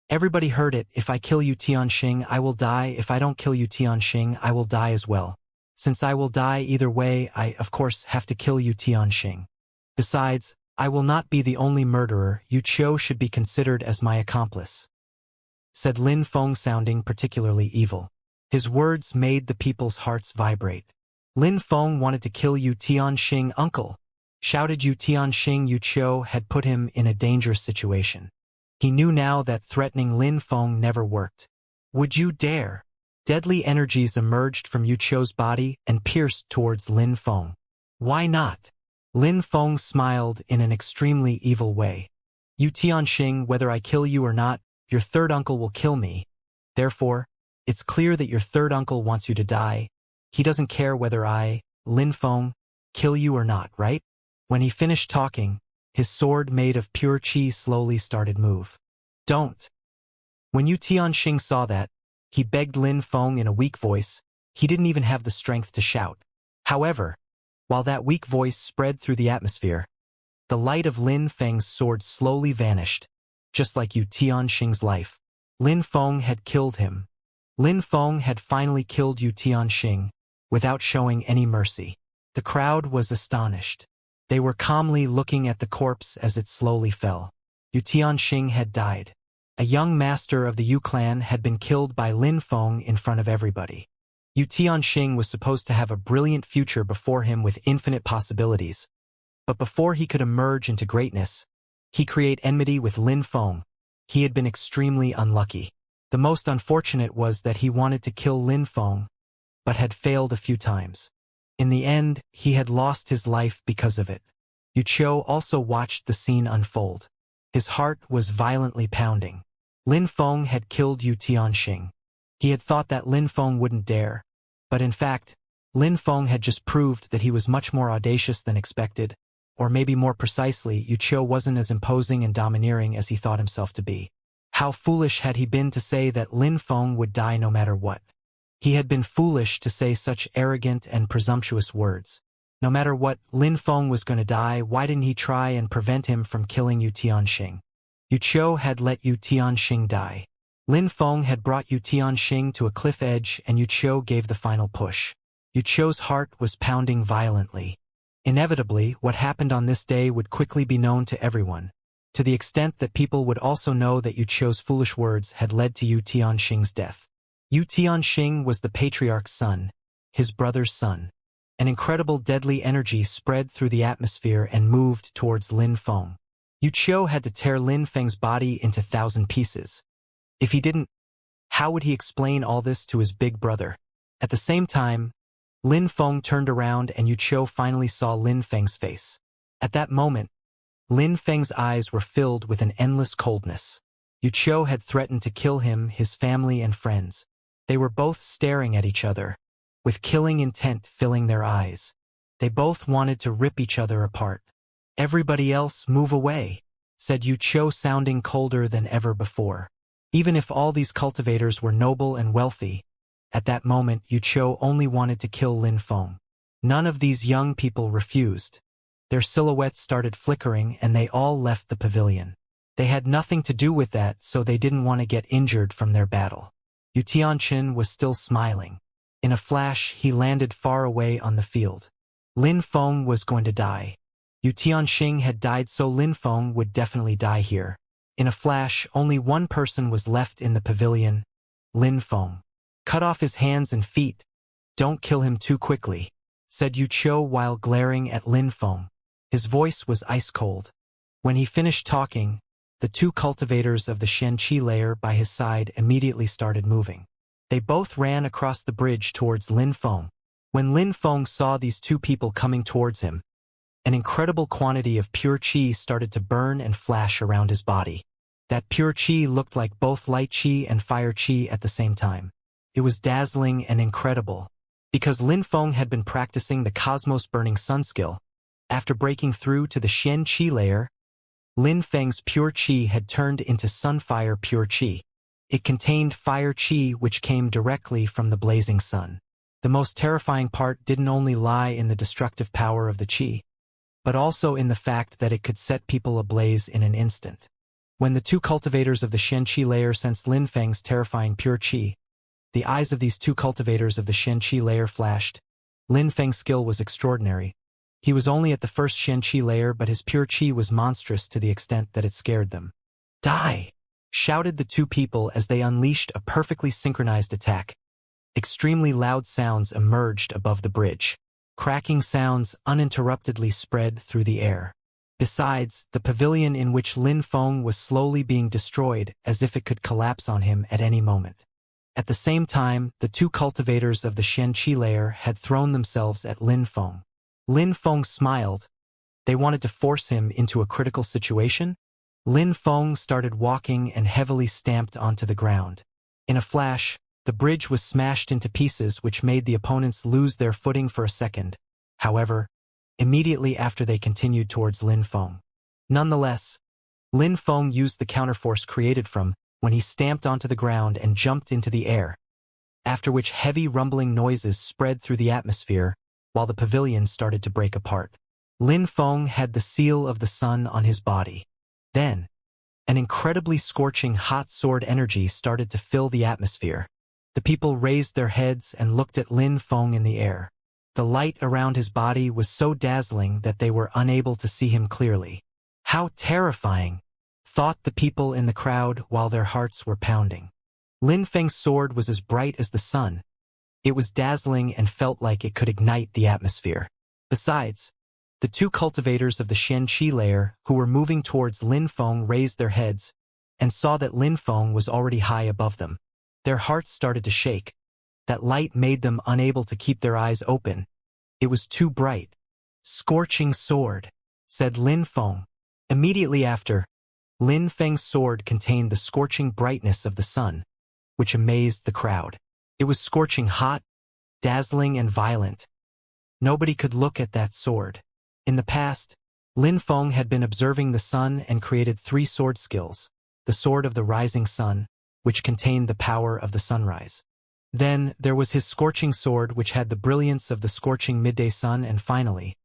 Everybody heard it. If I kill Yu Tianxing, I will die. If I don't kill Yu Tianxing, I will die as well. Since I will die either way, I, of course, have to kill Yu Tianxing. Besides, I will not be the only murderer. Yu Qiu should be considered as my accomplice, said Lin Feng, sounding particularly evil. His words made the people's hearts vibrate. Lin Feng wanted to kill Yu Tianxing, uncle, shouted Yu Tianxing. Yu Qiu had put him in a dangerous situation. He knew now that threatening Lin Feng never worked. Would you dare? Deadly energies emerged from Yu Qiu's body and pierced towards Lin Feng. Why not? Lin Feng smiled in an extremely evil way. Yu Tianxing, whether I kill you or not, your third uncle will kill me. Therefore, it's clear that your third uncle wants you to die. He doesn't care whether I, Lin Feng, kill you or not, right? When he finished talking, his sword made of pure qi slowly started move. Don't. When Yu Tianxing saw that, he begged Lin Feng in a weak voice. He didn't even have the strength to shout. However, while that weak voice spread through the atmosphere, the light of Lin Feng's sword slowly vanished, just like Yu Tianxing's life. Lin Feng had killed him. Lin Feng had finally killed Yu Tianxing, without showing any mercy. The crowd was astonished. They were calmly looking at the corpse as it slowly fell. Yu Tianxing had died. A young master of the Yu clan had been killed by Lin Feng in front of everybody. Yu Tianxing was supposed to have a brilliant future before him with infinite possibilities. But before he could emerge into greatness, he created enmity with Lin Feng. He had been extremely unlucky. The most unfortunate was that he wanted to kill Lin Feng, but had failed a few times. In the end, he had lost his life because of it. Yu Qiu also watched the scene unfold. His heart was violently pounding. Lin Feng had killed Yu Tianxing. He had thought that Lin Feng wouldn't dare, but in fact, Lin Feng had just proved that he was much more audacious than expected, or maybe more precisely, Yu Qiu wasn't as imposing and domineering as he thought himself to be. How foolish had he been to say that Lin Feng would die no matter what. He had been foolish to say such arrogant and presumptuous words. No matter what, Lin Feng was going to die. Why didn't he try and prevent him from killing Yu Tianxing? Yu Qiu had let Yu Tianxing die. Lin Feng had brought Yu Tianxing to a cliff edge and Yu Qiu gave the final push. Yu Qiu's heart was pounding violently. Inevitably, what happened on this day would quickly be known to everyone, to the extent that people would also know that Yu Qiu's foolish words had led to Yu Tianxing's death. Yu Tianxing was the patriarch's son, his brother's son. An incredible deadly energy spread through the atmosphere and moved towards Lin Feng. Yu Qiu had to tear Lin Feng's body into 1,000 pieces. If he didn't, how would he explain all this to his big brother? At the same time, Lin Feng turned around and Yu Qiu finally saw Lin Feng's face. At that moment, Lin Feng's eyes were filled with an endless coldness. Yu Qiu had threatened to kill him, his family and friends. They were both staring at each other, with killing intent filling their eyes. They both wanted to rip each other apart. "Everybody else move away," said Yu Qiu, sounding colder than ever before. Even if all these cultivators were noble and wealthy, at that moment Yu Qiu only wanted to kill Lin Feng. None of these young people refused. Their silhouettes started flickering and they all left the pavilion. They had nothing to do with that, so they didn't want to get injured from their battle. Yu Tianxin was still smiling. In a flash, he landed far away on the field. Lin Feng was going to die. Yu Tianxing had died, so Lin Feng would definitely die here. In a flash, only one person was left in the pavilion, Lin Feng. "Cut off his hands and feet. Don't kill him too quickly," said Yu Qiu while glaring at Lin Feng. His voice was ice cold. When he finished talking, the two cultivators of the Xianxia layer by his side immediately started moving. They both ran across the bridge towards Lin Feng. When Lin Feng saw these two people coming towards him, an incredible quantity of pure qi started to burn and flash around his body. That pure qi looked like both light qi and fire qi at the same time. It was dazzling and incredible. Because Lin Feng had been practicing the Cosmos Burning Sun skill, after breaking through to the Xianxia layer, Lin Feng's pure qi had turned into Sunfire pure qi. It contained fire qi which came directly from the blazing sun. The most terrifying part didn't only lie in the destructive power of the qi, but also in the fact that it could set people ablaze in an instant. When the two cultivators of the Xianxia layer sensed Lin Feng's terrifying pure qi, the eyes of these two cultivators of the Xianxia layer flashed. Lin Feng's skill was extraordinary. He was only at the first Xianxia layer, but his pure qi was monstrous to the extent that it scared them. "Die!" shouted the two people as they unleashed a perfectly synchronized attack. Extremely loud sounds emerged above the bridge. Cracking sounds uninterruptedly spread through the air. Besides, the pavilion in which Lin Feng was slowly being destroyed as if it could collapse on him at any moment. At the same time, the two cultivators of the Xianxia layer had thrown themselves at Lin Feng. Lin Feng smiled. They wanted to force him into a critical situation? Lin Feng started walking and heavily stamped onto the ground. In a flash, the bridge was smashed into pieces, which made the opponents lose their footing for a second. However, immediately after they continued towards Lin Feng. Nonetheless, Lin Feng used the counterforce created from when he stamped onto the ground and jumped into the air, after which heavy rumbling noises spread through the atmosphere while the pavilion started to break apart. Lin Feng had the seal of the sun on his body. Then, an incredibly scorching hot sword energy started to fill the atmosphere. The people raised their heads and looked at Lin Feng in the air. The light around his body was so dazzling that they were unable to see him clearly. "How terrifying," thought the people in the crowd while their hearts were pounding. Lin Feng's sword was as bright as the sun. It was dazzling and felt like it could ignite the atmosphere. Besides, the two cultivators of the Xianxia layer who were moving towards Lin Feng raised their heads and saw that Lin Feng was already high above them. Their hearts started to shake. That light made them unable to keep their eyes open. It was too bright. "Scorching sword," said Lin Feng. Immediately after, Lin Feng's sword contained the scorching brightness of the sun, which amazed the crowd. It was scorching hot, dazzling and violent. Nobody could look at that sword. In the past, Lin Feng had been observing the sun and created 3 sword skills: the sword of the rising sun, which contained the power of the sunrise. Then there was his scorching sword, which had the brilliance of the scorching midday sun, and finally,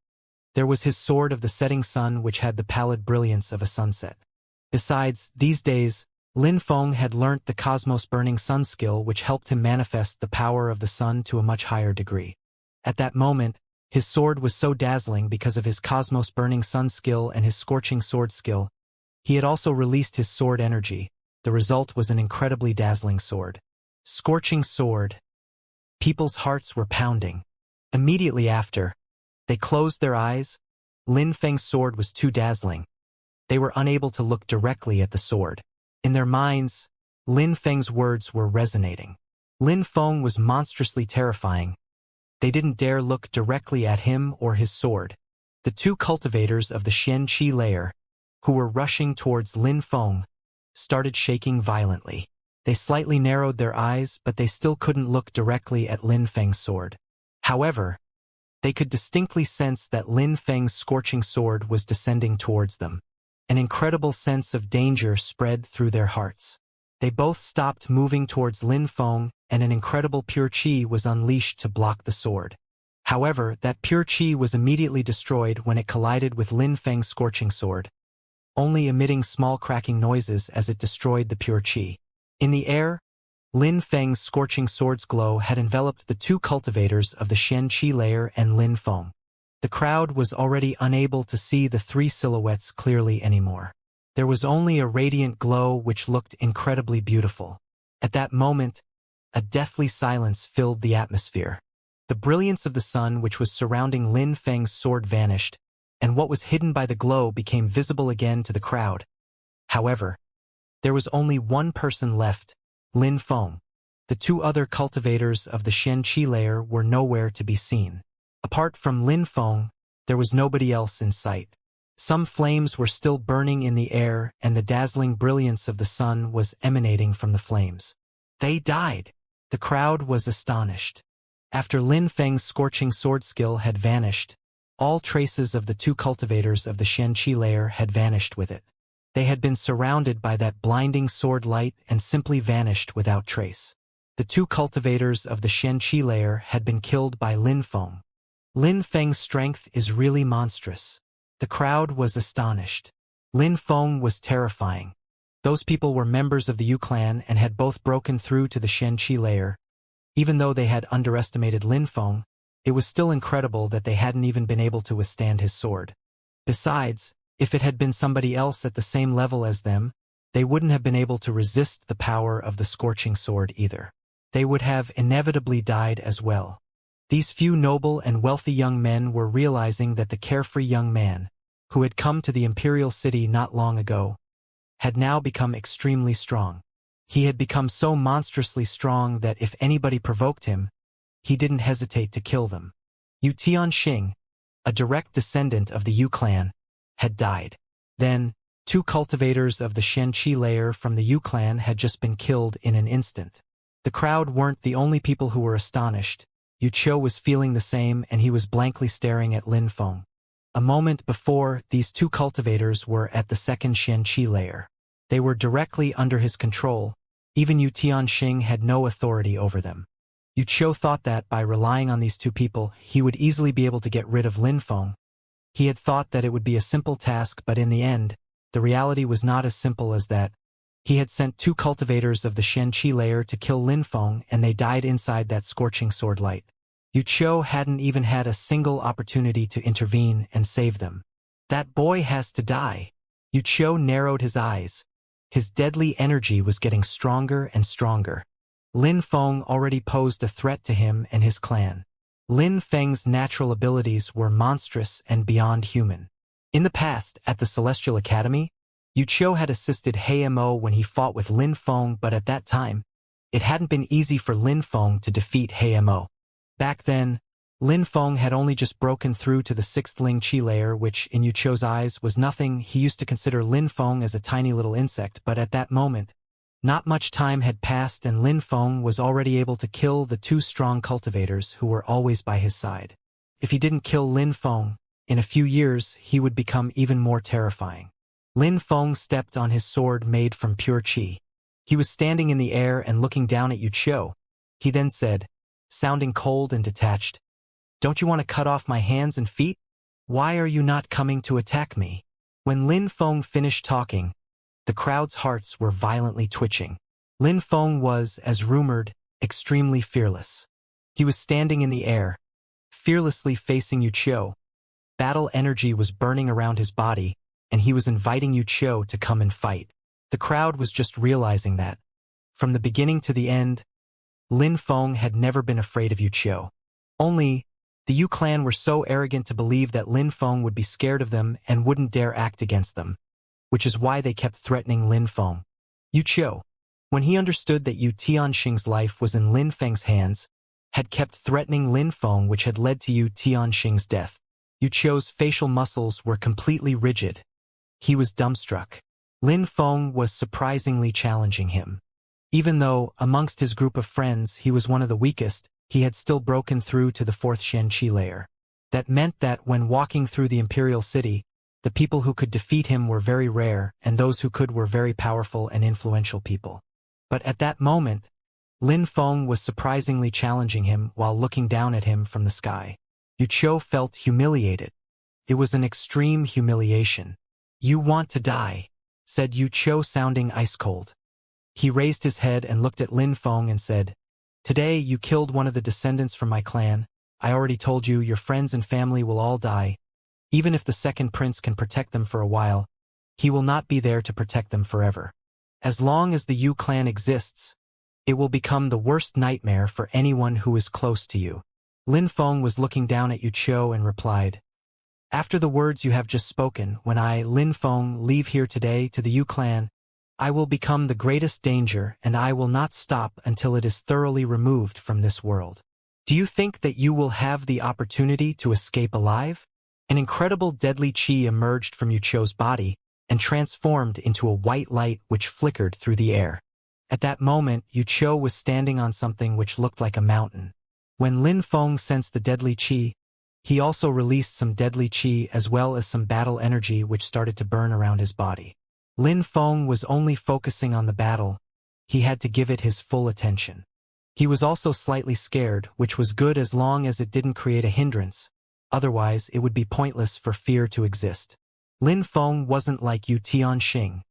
there was his sword of the setting sun, which had the pallid brilliance of a sunset. Besides, these days, Lin Feng had learnt the Cosmos Burning Sun skill, which helped him manifest the power of the sun to a much higher degree. At that moment, His sword was so dazzling because of his cosmos-burning sun skill and his scorching sword skill. He had also released his sword energy. The result was an incredibly dazzling sword. Scorching sword. People's hearts were pounding. Immediately after, they closed their eyes. Lin Feng's sword was too dazzling. They were unable to look directly at the sword. In their minds, Lin Feng's words were resonating. Lin Feng was monstrously terrifying. They didn't dare look directly at him or his sword. The two cultivators of the Xianxia layer, who were rushing towards Lin Feng, started shaking violently. They slightly narrowed their eyes, but they still couldn't look directly at Lin Feng's sword. However, they could distinctly sense that Lin Feng's scorching sword was descending towards them. An incredible sense of danger spread through their hearts. They both stopped moving towards Lin Feng, and an incredible pure qi was unleashed to block the sword. However, that pure qi was immediately destroyed when it collided with Lin Feng's scorching sword, only emitting small cracking noises as it destroyed the pure qi. In the air, Lin Feng's scorching sword's glow had enveloped the two cultivators of the Xianxia layer and Lin Feng. The crowd was already unable to see the three silhouettes clearly anymore. There was only a radiant glow which looked incredibly beautiful. At that moment, a deathly silence filled the atmosphere. The brilliance of the sun which was surrounding Lin Feng's sword vanished, and what was hidden by the glow became visible again to the crowd. However, there was only one person left, Lin Feng. The two other cultivators of the Xianxia layer were nowhere to be seen. Apart from Lin Feng, there was nobody else in sight. Some flames were still burning in the air, and the dazzling brilliance of the sun was emanating from the flames. They died. The crowd was astonished. After Lin Feng's scorching sword skill had vanished, all traces of the two cultivators of the Xianxia layer had vanished with it. They had been surrounded by that blinding sword light and simply vanished without trace. The two cultivators of the Xianxia layer had been killed by Lin Feng. Lin Feng's strength is really monstrous. The crowd was astonished. Lin Feng was terrifying. Those people were members of the Yu clan and had both broken through to the Xianxia layer. Even though they had underestimated Lin Feng, it was still incredible that they hadn't even been able to withstand his sword. Besides, if it had been somebody else at the same level as them, they wouldn't have been able to resist the power of the scorching sword either. They would have inevitably died as well. These few noble and wealthy young men were realizing that the carefree young man, who had come to the imperial city not long ago, had now become extremely strong. He had become so monstrously strong that if anybody provoked him, he didn't hesitate to kill them. Yu Tianxing, a direct descendant of the Yu clan, had died. Then, two cultivators of the Xianxia layer from the Yu clan had just been killed in an instant. The crowd weren't the only people who were astonished. Yu Qiu was feeling the same, and he was blankly staring at Lin Feng. A moment before, these two cultivators were at the second Xianxia layer. They were directly under his control. Even Yu Tianxing had no authority over them. Yu Qiu thought that by relying on these two people, he would easily be able to get rid of Lin Feng. He had thought that it would be a simple task, but in the end, the reality was not as simple as that. He had sent two cultivators of the Xianxia layer to kill Lin Feng, and they died inside that scorching sword light. Yu Qiu hadn't even had a single opportunity to intervene and save them. That boy has to die. Yu Qiu narrowed his eyes. His deadly energy was getting stronger and stronger. Lin Feng already posed a threat to him and his clan. Lin Feng's natural abilities were monstrous and beyond human. In the past, at the Celestial Academy, Yu Qiu had assisted He Mo when he fought with Lin Feng, but at that time, it hadn't been easy for Lin Feng to defeat He Mo. Back then, Lin Feng had only just broken through to the 6th Ling Qi layer, which, in Yu Qiu's eyes, was nothing. He used to consider Lin Feng as a tiny little insect, but at that moment, not much time had passed and Lin Feng was already able to kill the two strong cultivators who were always by his side. If he didn't kill Lin Feng, in a few years he would become even more terrifying. Lin Feng stepped on his sword made from pure qi. He was standing in the air and looking down at Yu Qiu. He then said, sounding cold and detached, "Don't you want to cut off my hands and feet? Why are you not coming to attack me?" When Lin Feng finished talking, the crowd's hearts were violently twitching. Lin Feng was, as rumored, extremely fearless. He was standing in the air, fearlessly facing Wuxia. Battle energy was burning around his body, and he was inviting Wuxia to come and fight. The crowd was just realizing that. From the beginning to the end, Lin Feng had never been afraid of Wuxia. Only, the Yu clan were so arrogant to believe that Lin Feng would be scared of them and wouldn't dare act against them, which is why they kept threatening Lin Feng. Wuxia, when he understood that Yu Tianxing's life was in Lin Feng's hands, had kept threatening Lin Feng, which had led to Yu Tianxing's death. Wuxia's facial muscles were completely rigid. He was dumbstruck. Lin Feng was surprisingly challenging him. Even though, amongst his group of friends, he was one of the weakest, he had still broken through to the 4th Xianxia layer. That meant that when walking through the Imperial City, the people who could defeat him were very rare, and those who could were very powerful and influential people. But at that moment, Lin Feng was surprisingly challenging him while looking down at him from the sky. Wuxia felt humiliated. It was an extreme humiliation. "You want to die," said Wuxia, sounding ice-cold. He raised his head and looked at Lin Feng and said, "Today you killed one of the descendants from my clan. I already told you your friends and family will all die. Even if the second prince can protect them for a while, he will not be there to protect them forever. As long as the Yu clan exists, it will become the worst nightmare for anyone who is close to you." Lin Feng was looking down at Wuxia and replied, "After the words you have just spoken, when I, Lin Feng, leave here today to the Yu clan, I will become the greatest danger, and I will not stop until it is thoroughly removed from this world. Do you think that you will have the opportunity to escape alive?" An incredible deadly qi emerged from Wuxia's body and transformed into a white light which flickered through the air. At that moment, Wuxia was standing on something which looked like a mountain. When Lin Feng sensed the deadly qi, he also released some deadly qi as well as some battle energy which started to burn around his body. Lin Feng was only focusing on the battle. He had to give it his full attention. He was also slightly scared, which was good as long as it didn't create a hindrance. Otherwise, it would be pointless for fear to exist. Lin Feng wasn't like Yu Tianxing.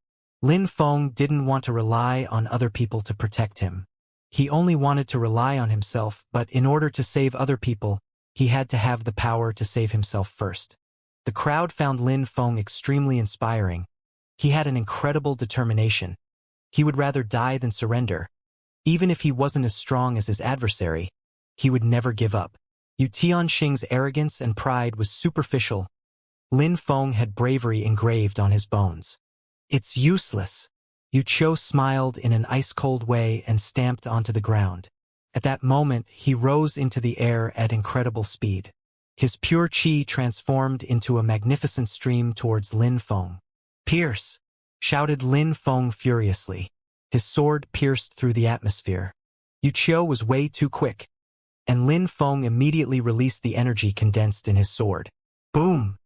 Lin Feng didn't want to rely on other people to protect him. He only wanted to rely on himself, but in order to save other people, he had to have the power to save himself first. The crowd found Lin Feng extremely inspiring. He had an incredible determination. He would rather die than surrender. Even if he wasn't as strong as his adversary, he would never give up. Yu Tianxing's arrogance and pride was superficial. Lin Feng had bravery engraved on his bones. "It's useless." Wuxia smiled in an ice-cold way and stamped onto the ground. At that moment, he rose into the air at incredible speed. His pure qi transformed into a magnificent stream towards Lin Feng. "Pierce!" shouted Lin Feng furiously. His sword pierced through the atmosphere. Wuxia was way too quick, and Lin Feng immediately released the energy condensed in his sword. Boom!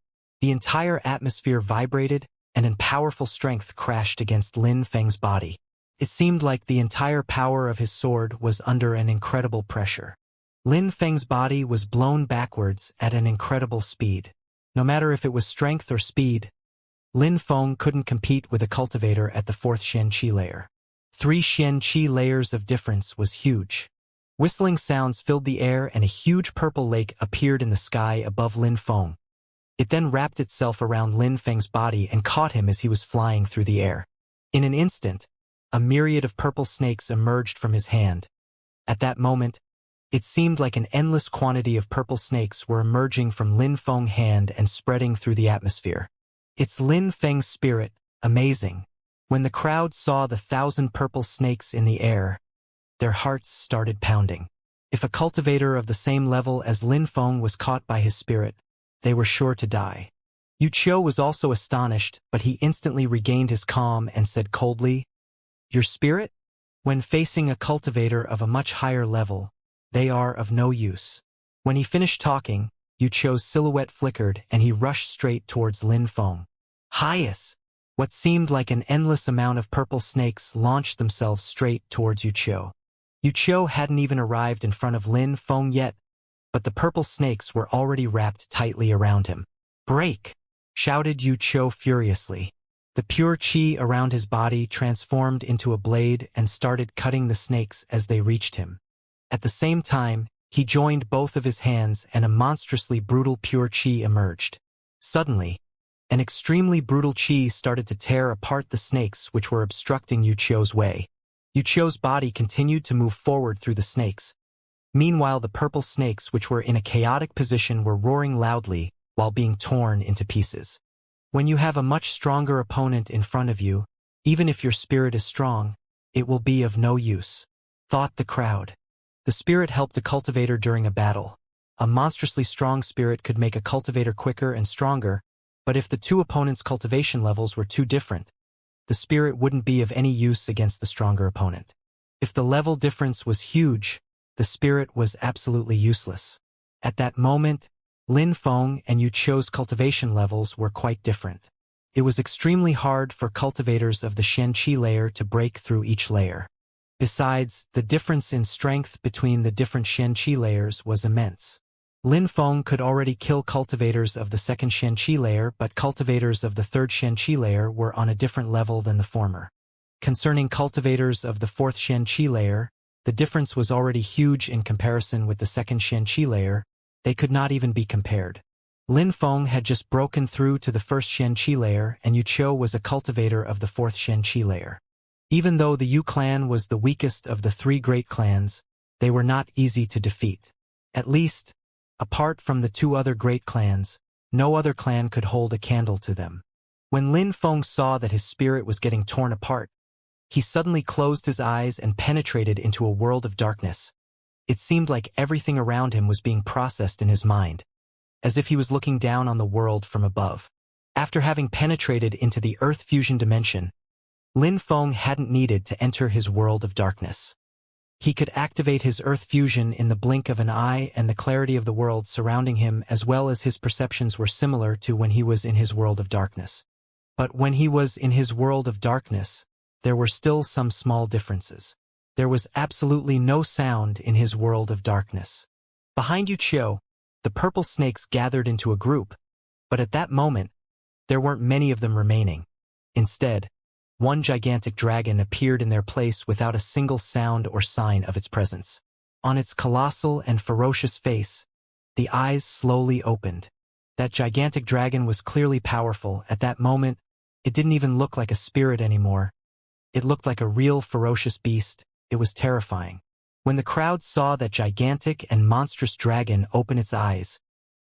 The entire atmosphere vibrated, and in powerful strength crashed against Lin Feng's body. It seemed like the entire power of his sword was under an incredible pressure. Lin Feng's body was blown backwards at an incredible speed. No matter if it was strength or speed, Lin Feng couldn't compete with a cultivator at the 4th Xianxia layer. 3 Xianxia layers of difference was huge. Whistling sounds filled the air and a huge purple lake appeared in the sky above Lin Feng. It then wrapped itself around Lin Feng's body and caught him as he was flying through the air. In an instant, a myriad of purple snakes emerged from his hand. At that moment, it seemed like an endless quantity of purple snakes were emerging from Lin Feng's hand and spreading through the atmosphere. "It's Lin Feng's spirit, amazing." When the crowd saw the 1,000 purple snakes in the air, their hearts started pounding. If a cultivator of the same level as Lin Feng was caught by his spirit, they were sure to die. Wuxia was also astonished, but he instantly regained his calm and said coldly, "Your spirit? When facing a cultivator of a much higher level, they are of no use." When he finished talking, Wuxia's silhouette flickered and he rushed straight towards Lin Feng. Highest! What seemed like an endless amount of purple snakes launched themselves straight towards Wuxia. Wuxia hadn't even arrived in front of Lin Feng yet, but the purple snakes were already wrapped tightly around him. "Break!" shouted Wuxia furiously. The pure qi around his body transformed into a blade and started cutting the snakes as they reached him. At the same time, He joined both of his hands and a monstrously brutal pure chi emerged. Suddenly, an extremely brutal chi started to tear apart the snakes which were obstructing Wuxia's way. Wuxia's body continued to move forward through the snakes. Meanwhile, the purple snakes which were in a chaotic position were roaring loudly while being torn into pieces. When you have a much stronger opponent in front of you, even if your spirit is strong, it will be of no use, thought the crowd. The spirit helped a cultivator during a battle. A monstrously strong spirit could make a cultivator quicker and stronger, but if the two opponents' cultivation levels were too different, the spirit wouldn't be of any use against the stronger opponent. If the level difference was huge, the spirit was absolutely useless. At that moment, Lin Feng and Wuxia's cultivation levels were quite different. It was extremely hard for cultivators of the Xianxia layer to break through each layer. Besides, the difference in strength between the different Xianxia layers was immense. Lin Feng could already kill cultivators of the second Xianxia layer, but cultivators of the third Xianxia layer were on a different level than the former. Concerning cultivators of the fourth Xianxia layer, the difference was already huge in comparison with the second Xianxia layer. They could not even be compared. Lin Feng had just broken through to the first Xianxia layer, and Wuxia was a cultivator of the fourth Xianxia layer. Even though the Yu clan was the weakest of the three great clans, they were not easy to defeat. At least, apart from the two other great clans, no other clan could hold a candle to them. When Lin Feng saw that his spirit was getting torn apart, he suddenly closed his eyes and penetrated into a world of darkness. It seemed like everything around him was being processed in his mind, as if he was looking down on the world from above. After having penetrated into the Earth fusion dimension, Lin Feng hadn't needed to enter his world of darkness. He could activate his Earth fusion in the blink of an eye, and the clarity of the world surrounding him as well as his perceptions were similar to when he was in his world of darkness. But when he was in his world of darkness, there were still some small differences. There was absolutely no sound in his world of darkness. Behind Wuxia, the purple snakes gathered into a group, but at that moment, there weren't many of them remaining. Instead, one gigantic dragon appeared in their place without a single sound or sign of its presence. On its colossal and ferocious face, the eyes slowly opened. That gigantic dragon was clearly powerful. At that moment, it didn't even look like a spirit anymore. It looked like a real ferocious beast. It was terrifying. When the crowd saw that gigantic and monstrous dragon open its eyes,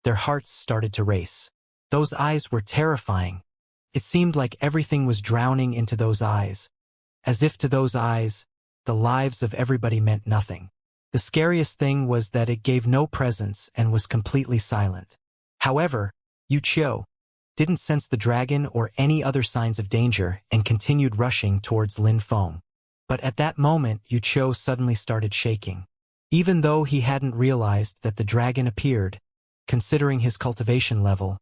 their hearts started to race. Those eyes were terrifying. It seemed like everything was drowning into those eyes, as if to those eyes, the lives of everybody meant nothing. The scariest thing was that it gave no presence and was completely silent. However, Wuxia didn't sense the dragon or any other signs of danger and continued rushing towards Lin Feng. But at that moment, Wuxia suddenly started shaking. Even though he hadn't realized that the dragon appeared, considering his cultivation level,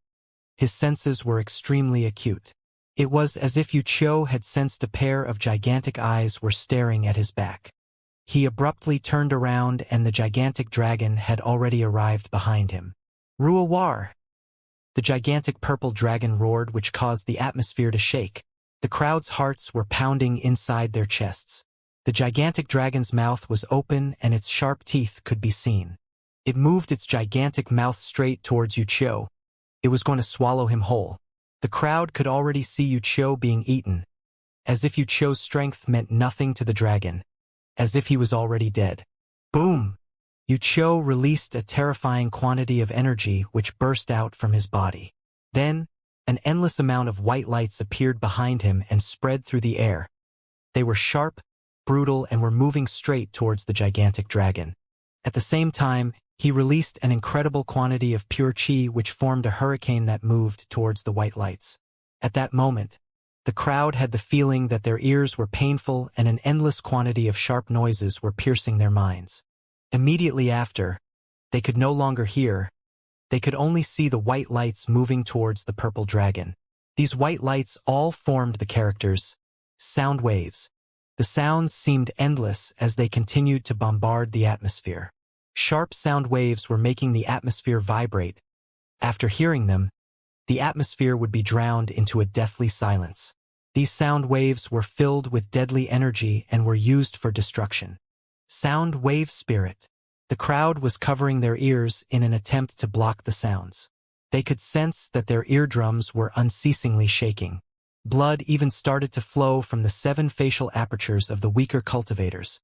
his senses were extremely acute. It was as if Wuxia had sensed a pair of gigantic eyes were staring at his back. He abruptly turned around and the gigantic dragon had already arrived behind him. Ruawar! The gigantic purple dragon roared, which caused the atmosphere to shake. The crowd's hearts were pounding inside their chests. The gigantic dragon's mouth was open and its sharp teeth could be seen. It moved its gigantic mouth straight towards Wuxia. It was going to swallow him whole. The crowd could already see Wuxia being eaten, as if Wuxia's strength meant nothing to the dragon, as if he was already dead. Boom! Wuxia released a terrifying quantity of energy which burst out from his body. Then, an endless amount of white lights appeared behind him and spread through the air. They were sharp, brutal, and were moving straight towards the gigantic dragon. At the same time, he released an incredible quantity of pure chi which formed a hurricane that moved towards the white lights. At that moment, the crowd had the feeling that their ears were painful and an endless quantity of sharp noises were piercing their minds. Immediately after, they could no longer hear. They could only see the white lights moving towards the purple dragon. These white lights all formed the characters, sound waves. The sounds seemed endless as they continued to bombard the atmosphere. Sharp sound waves were making the atmosphere vibrate. After hearing them, the atmosphere would be drowned into a deathly silence. These sound waves were filled with deadly energy and were used for destruction. Sound wave spirit. The crowd was covering their ears in an attempt to block the sounds. They could sense that their eardrums were unceasingly shaking. Blood even started to flow from the 7 facial apertures of the weaker cultivators.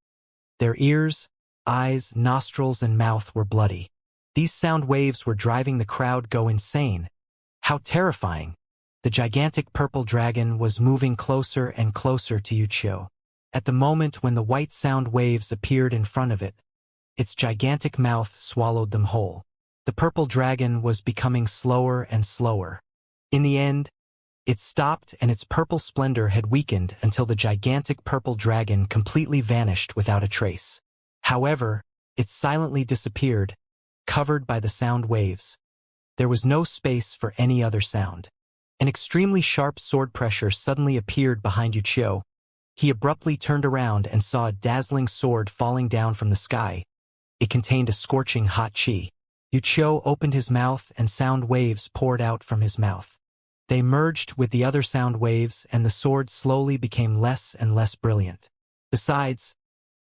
Their ears, eyes, nostrils, and mouth were bloody. These sound waves were driving the crowd go insane. How terrifying! The gigantic purple dragon was moving closer and closer to Wuxia. At the moment when the white sound waves appeared in front of it, its gigantic mouth swallowed them whole. The purple dragon was becoming slower and slower. In the end, it stopped and its purple splendor had weakened until the gigantic purple dragon completely vanished without a trace. However, it silently disappeared, covered by the sound waves. There was no space for any other sound. An extremely sharp sword pressure suddenly appeared behind Wuxia. He abruptly turned around and saw a dazzling sword falling down from the sky. It contained a scorching hot chi. Wuxia opened his mouth and sound waves poured out from his mouth. They merged with the other sound waves and the sword slowly became less and less brilliant. Besides,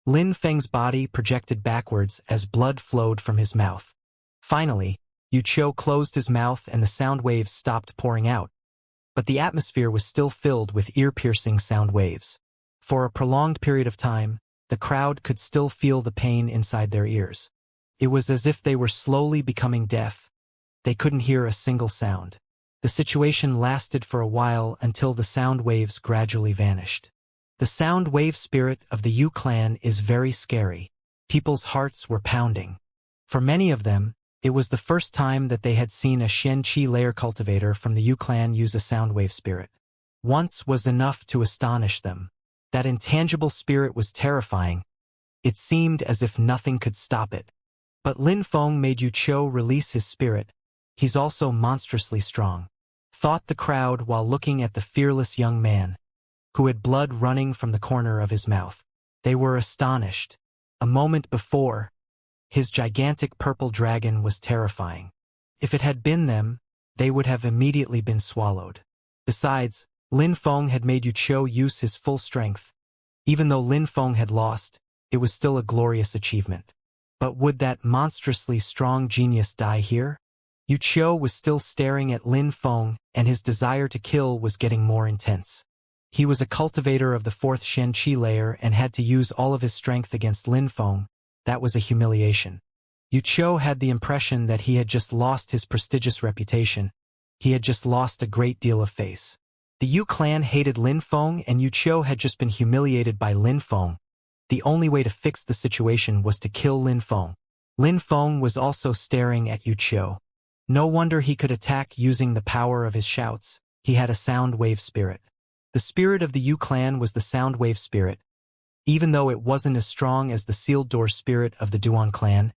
Lin Feng's body projected backwards as blood flowed from his mouth. Finally, Wuxia closed his mouth and the sound waves stopped pouring out. But the atmosphere was still filled with ear-piercing sound waves. For a prolonged period of time, the crowd could still feel the pain inside their ears. It was as if they were slowly becoming deaf. They couldn't hear a single sound. The situation lasted for a while until the sound waves gradually vanished. The sound wave spirit of the Yu clan is very scary. People's hearts were pounding. For many of them, it was the first time that they had seen a Xianxia layer cultivator from the Yu clan use a sound wave spirit. Once was enough to astonish them. That intangible spirit was terrifying. It seemed as if nothing could stop it. But Lin Feng made Wuxia release his spirit. He's also monstrously strong, thought the crowd while looking at the fearless young man, who had blood running from the corner of his mouth. They were astonished. A moment before, his gigantic purple dragon was terrifying. If it had been them, they would have immediately been swallowed. Besides, Lin Feng had made Wuxia use his full strength. Even though Lin Feng had lost, it was still a glorious achievement. But would that monstrously strong genius die here? Wuxia was still staring at Lin Feng, and his desire to kill was getting more intense. He was a cultivator of the 4th Xianxia layer and had to use all of his strength against Lin Feng. That was a humiliation. Wuxia had the impression that he had just lost his prestigious reputation. He had just lost a great deal of face. The Yu clan hated Lin Feng and Wuxia had just been humiliated by Lin Feng. The only way to fix the situation was to kill Lin Feng. Lin Feng was also staring at Wuxia. No wonder he could attack using the power of his shouts. He had a sound wave spirit. The spirit of the Yu clan was the sound wave spirit. Even though it wasn't as strong as the sealed door spirit of the Duan clan,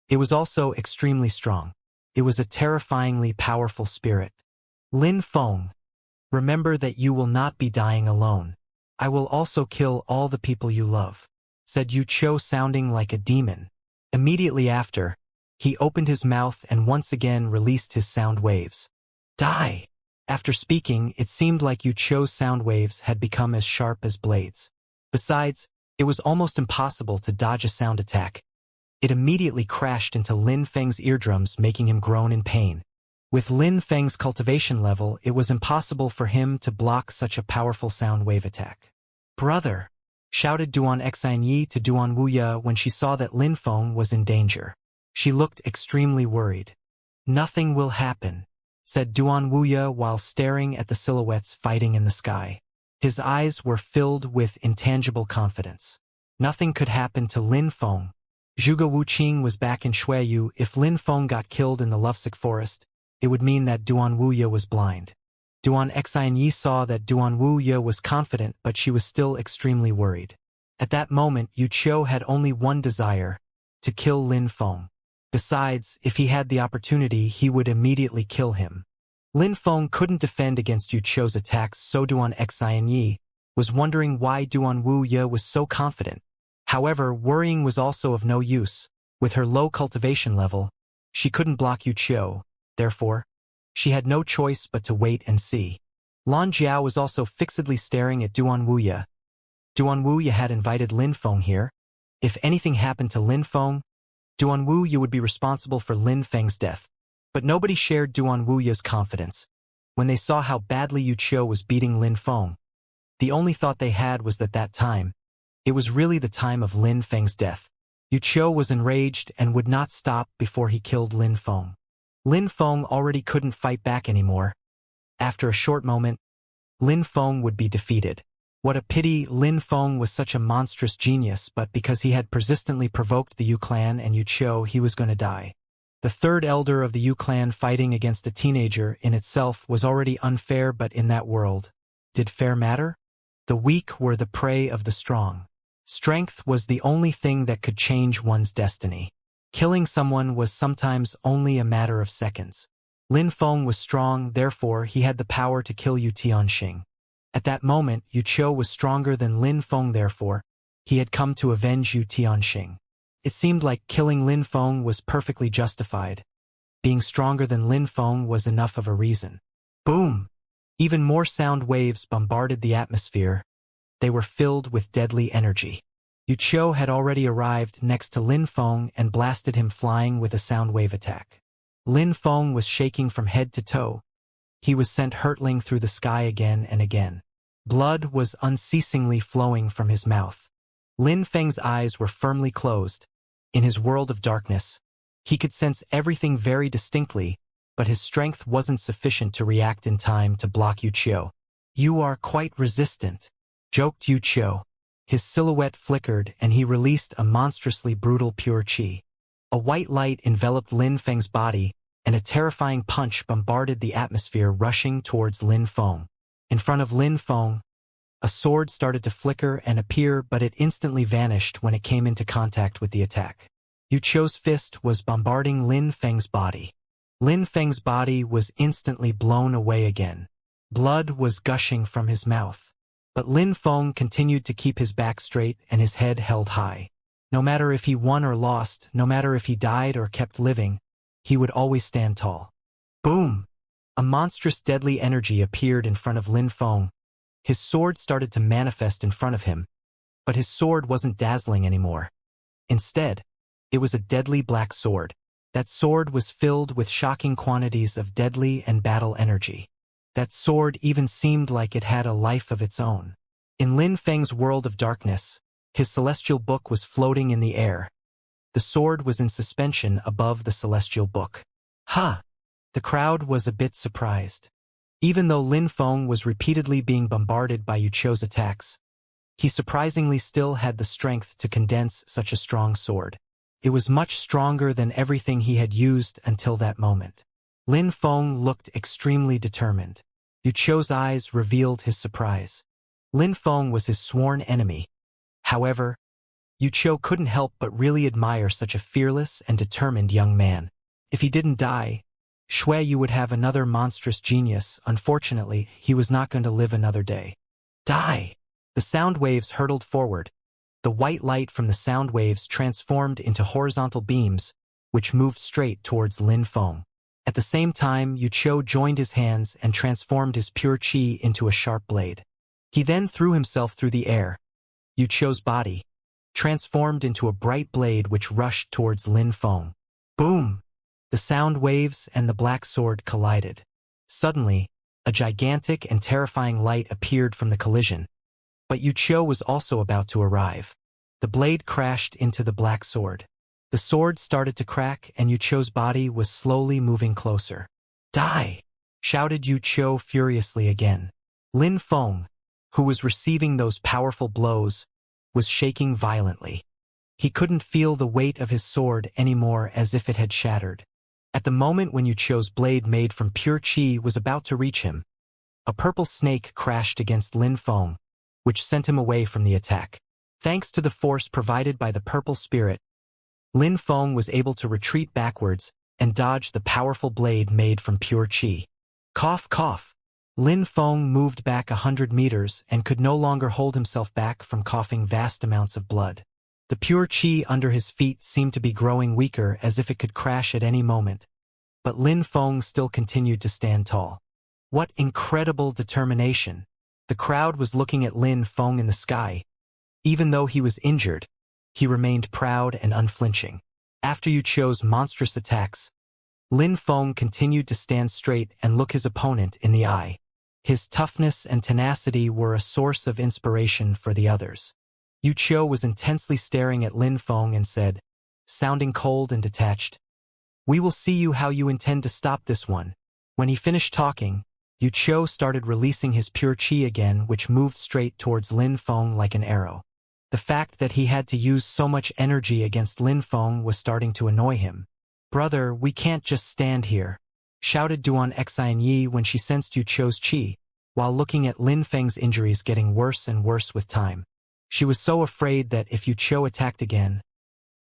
it was also extremely strong. It was a terrifyingly powerful spirit. Lin Feng, remember that you will not be dying alone. I will also kill all the people you love, said Wuxia sounding like a demon. Immediately after, he opened his mouth and once again released his sound waves. Die! After speaking, it seemed like Wuxia's sound waves had become as sharp as blades. Besides, it was almost impossible to dodge a sound attack. It immediately crashed into Lin Feng's eardrums, making him groan in pain. With Lin Feng's cultivation level, it was impossible for him to block such a powerful sound wave attack. "Brother!" shouted Duan Xianxia to Duan Wuya when she saw that Lin Feng was in danger. She looked extremely worried. "Nothing will happen," said Duan Wuya while staring at the silhouettes fighting in the sky. His eyes were filled with intangible confidence. Nothing could happen to Lin Feng. Zhuge Wuqing was back in Shuiyu. If Lin Feng got killed in the Lovesick Forest, it would mean that Duan Wuya was blind. Duan Xianxia saw that Duan Wuya was confident, but she was still extremely worried. At that moment, Wuxia had only one desire, to kill Lin Feng. Besides, if he had the opportunity, he would immediately kill him. Lin Feng couldn't defend against Wuxia's attacks, so Duan Xianxia was wondering why Duan Wuya was so confident. However, worrying was also of no use. With her low cultivation level, she couldn't block Wuxia. Therefore, she had no choice but to wait and see. Lan Jiao was also fixedly staring at Duan Wuya. Duan Wuya had invited Lin Feng here. If anything happened to Lin Feng, Duanwu, you would be responsible for Lin Feng's death. But nobody shared Duanwu's confidence. When they saw how badly Yu Qiu was beating Lin Feng, the only thought they had was that time, it was really the time of Lin Feng's death. Yu Qiu was enraged and would not stop before he killed Lin Feng. Lin Feng already couldn't fight back anymore. After a short moment, Lin Feng would be defeated. What a pity Lin Feng was such a monstrous genius, but because he had persistently provoked the Yu clan and Yu Qiu, he was going to die. The third elder of the Yu clan fighting against a teenager in itself was already unfair, but in that world, did fair matter? The weak were the prey of the strong. Strength was the only thing that could change one's destiny. Killing someone was sometimes only a matter of seconds. Lin Feng was strong, therefore he had the power to kill Yu Tianxing. At that moment, Yu Qiu was stronger than Lin Feng, therefore he had come to avenge Yu Tianxing. It seemed like killing Lin Feng was perfectly justified. Being stronger than Lin Feng was enough of a reason. Boom! Even more sound waves bombarded the atmosphere. They were filled with deadly energy. Yu Qiu had already arrived next to Lin Feng and blasted him flying with a sound wave attack. Lin Feng was shaking from head to toe. He was sent hurtling through the sky again and again. Blood was unceasingly flowing from his mouth. Lin Feng's eyes were firmly closed. In his world of darkness, he could sense everything very distinctly, but his strength wasn't sufficient to react in time to block Yu Qiu. "You are quite resistant," joked Yu Qiu. His silhouette flickered and he released a monstrously brutal pure qi. A white light enveloped Lin Feng's body, and a terrifying punch bombarded the atmosphere, rushing towards Lin Feng. In front of Lin Feng, a sword started to flicker and appear, but it instantly vanished when it came into contact with the attack. Yu Qiu's fist was bombarding Lin Feng's body. Lin Feng's body was instantly blown away again. Blood was gushing from his mouth. But Lin Feng continued to keep his back straight and his head held high. No matter if he won or lost, no matter if he died or kept living, he would always stand tall. Boom! A monstrous deadly energy appeared in front of Lin Feng. His sword started to manifest in front of him, but his sword wasn't dazzling anymore. Instead, it was a deadly black sword. That sword was filled with shocking quantities of deadly and battle energy. That sword even seemed like it had a life of its own. In Lin Feng's world of darkness, his celestial book was floating in the air. The sword was in suspension above the celestial book. Ha! The crowd was a bit surprised. Even though Lin Feng was repeatedly being bombarded by Yu Qiu's attacks, he surprisingly still had the strength to condense such a strong sword. It was much stronger than everything he had used until that moment. Lin Feng looked extremely determined. Yu Qiu's eyes revealed his surprise. Lin Feng was his sworn enemy. However, Yu Qiu couldn't help but really admire such a fearless and determined young man. If he didn't die, Shui Yu would have another monstrous genius. Unfortunately, he was not going to live another day. Die! The sound waves hurtled forward. The white light from the sound waves transformed into horizontal beams, which moved straight towards Lin Feng. At the same time, Yu Qiu joined his hands and transformed his pure qi into a sharp blade. He then threw himself through the air. Yu Qiu's body transformed into a bright blade which rushed towards Lin Feng. Boom! The sound waves and the black sword collided. Suddenly, a gigantic and terrifying light appeared from the collision. But Yu Qiu was also about to arrive. The blade crashed into the black sword. The sword started to crack and Yu Qiu's body was slowly moving closer. Die! Shouted Yu Qiu furiously again. Lin Feng, who was receiving those powerful blows, was shaking violently. He couldn't feel the weight of his sword anymore, as if it had shattered. At the moment when Yu Qiu's blade made from pure qi was about to reach him, a purple snake crashed against Lin Feng, which sent him away from the attack. Thanks to the force provided by the purple spirit, Lin Feng was able to retreat backwards and dodge the powerful blade made from pure qi. Cough, cough. Lin Feng moved back 100 meters and could no longer hold himself back from coughing vast amounts of blood. The pure qi under his feet seemed to be growing weaker, as if it could crash at any moment. But Lin Feng still continued to stand tall. What incredible determination! The crowd was looking at Lin Feng in the sky. Even though he was injured, he remained proud and unflinching. After Yu Qiu's monstrous attacks, Lin Feng continued to stand straight and look his opponent in the eye. His toughness and tenacity were a source of inspiration for the others. Yu Qiu was intensely staring at Lin Feng and said, sounding cold and detached, "We will see you how you intend to stop this one." When he finished talking, Yu Qiu started releasing his pure qi again, which moved straight towards Lin Feng like an arrow. The fact that he had to use so much energy against Lin Feng was starting to annoy him. "Brother, we can't just stand here," shouted Duan Xianyi when she sensed Yu Qiu's qi, while looking at Lin Feng's injuries getting worse and worse with time. She was so afraid that if Yu Qiu attacked again,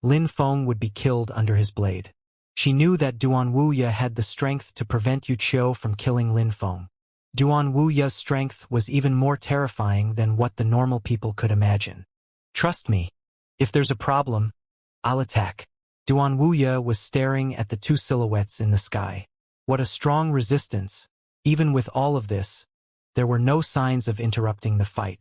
Lin Feng would be killed under his blade. She knew that Duan Wuya had the strength to prevent Yu Qiu from killing Lin Feng. Duan Wuya's strength was even more terrifying than what the normal people could imagine. "Trust me. If there's a problem, I'll attack." Duan Wuya was staring at the two silhouettes in the sky. What a strong resistance. Even with all of this, there were no signs of interrupting the fight.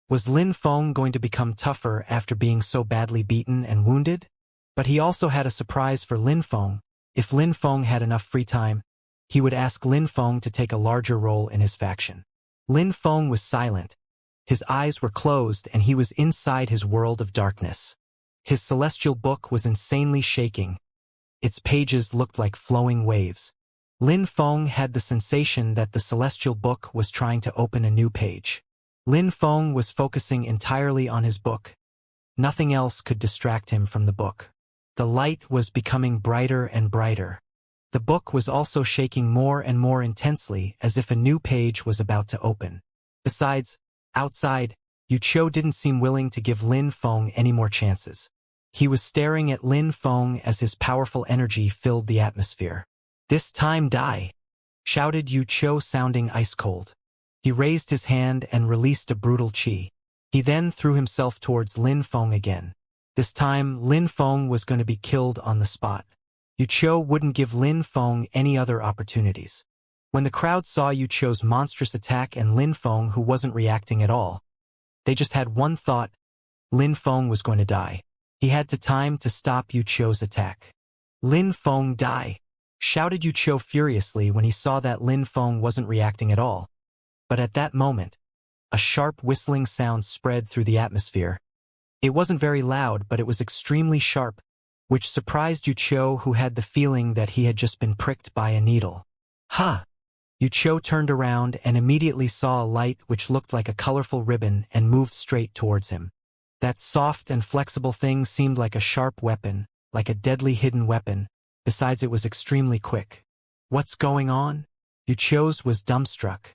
Was Lin Feng going to become tougher after being so badly beaten and wounded? But he also had a surprise for Lin Feng. If Lin Feng had enough free time, he would ask Lin Feng to take a larger role in his faction. Lin Feng was silent. His eyes were closed and he was inside his world of darkness. His celestial book was insanely shaking. Its pages looked like flowing waves. Lin Feng had the sensation that the celestial book was trying to open a new page. Lin Feng was focusing entirely on his book. Nothing else could distract him from the book. The light was becoming brighter and brighter. The book was also shaking more and more intensely, as if a new page was about to open. Besides, outside, Yu Qiu didn't seem willing to give Lin Feng any more chances. He was staring at Lin Feng as his powerful energy filled the atmosphere. "This time die!" shouted Yu Qiu, sounding ice-cold. He raised his hand and released a brutal qi. He then threw himself towards Lin Feng again. This time, Lin Feng was going to be killed on the spot. Yu Qiu wouldn't give Lin Feng any other opportunities. When the crowd saw Yu Qiu's monstrous attack and Lin Feng who wasn't reacting at all, they just had one thought: Lin Feng was going to die. He had time to stop Yu Qiu's attack. "Lin Feng, die!" shouted Yu Qiu furiously when he saw that Lin Feng wasn't reacting at all. But at that moment, a sharp whistling sound spread through the atmosphere. It wasn't very loud, but it was extremely sharp, which surprised Yu Qiu, who had the feeling that he had just been pricked by a needle. "Ha!" Yu Qiu turned around and immediately saw a light which looked like a colorful ribbon and moved straight towards him. That soft and flexible thing seemed like a sharp weapon, like a deadly hidden weapon. Besides, it was extremely quick. What's going on? Yu Qiu's was dumbstruck.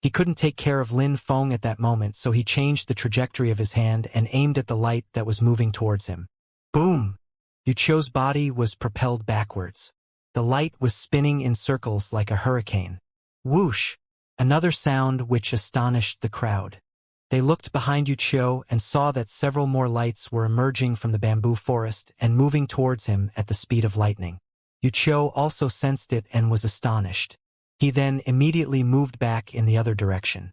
He couldn't take care of Lin Feng at that moment, so he changed the trajectory of his hand and aimed at the light that was moving towards him. Boom! Yu Qiu's body was propelled backwards. The light was spinning in circles like a hurricane. Whoosh! Another sound which astonished the crowd. They looked behind Yu Qiu and saw that several more lights were emerging from the bamboo forest and moving towards him at the speed of lightning. Yu Qiu also sensed it and was astonished. He then immediately moved back in the other direction.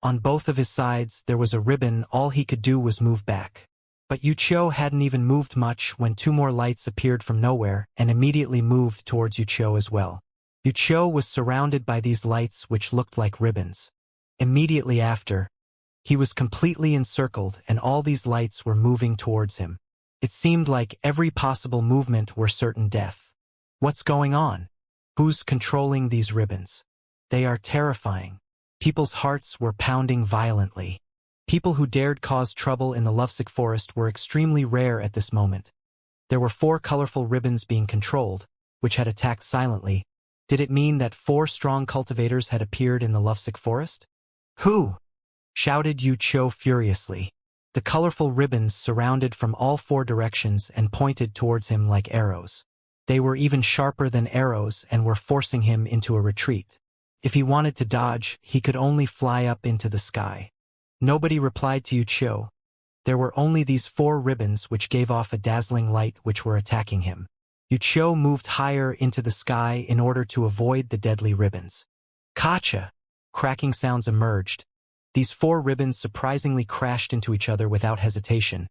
On both of his sides there was a ribbon. All he could do was move back. But Yu Qiu hadn't even moved much when two more lights appeared from nowhere and immediately moved towards Yu Qiu as well. Yu Qiu was surrounded by these lights which looked like ribbons. Immediately after, he was completely encircled and all these lights were moving towards him. It seemed like every possible movement were certain death. What's going on? Who's controlling these ribbons? They are terrifying. People's hearts were pounding violently. People who dared cause trouble in the lovesick forest were extremely rare at this moment. There were 4 colorful ribbons being controlled, which had attacked silently. Did it mean that 4 strong cultivators had appeared in the lovesick forest? Who? Shouted Yu Qiu furiously. The colorful ribbons surrounded from all 4 directions and pointed towards him like arrows. They were even sharper than arrows and were forcing him into a retreat. If he wanted to dodge, he could only fly up into the sky. Nobody replied to Yu Qiu. There were only these 4 ribbons which gave off a dazzling light which were attacking him. Yu Qiu moved higher into the sky in order to avoid the deadly ribbons. Kacha! Cracking sounds emerged. These 4 ribbons surprisingly crashed into each other without hesitation.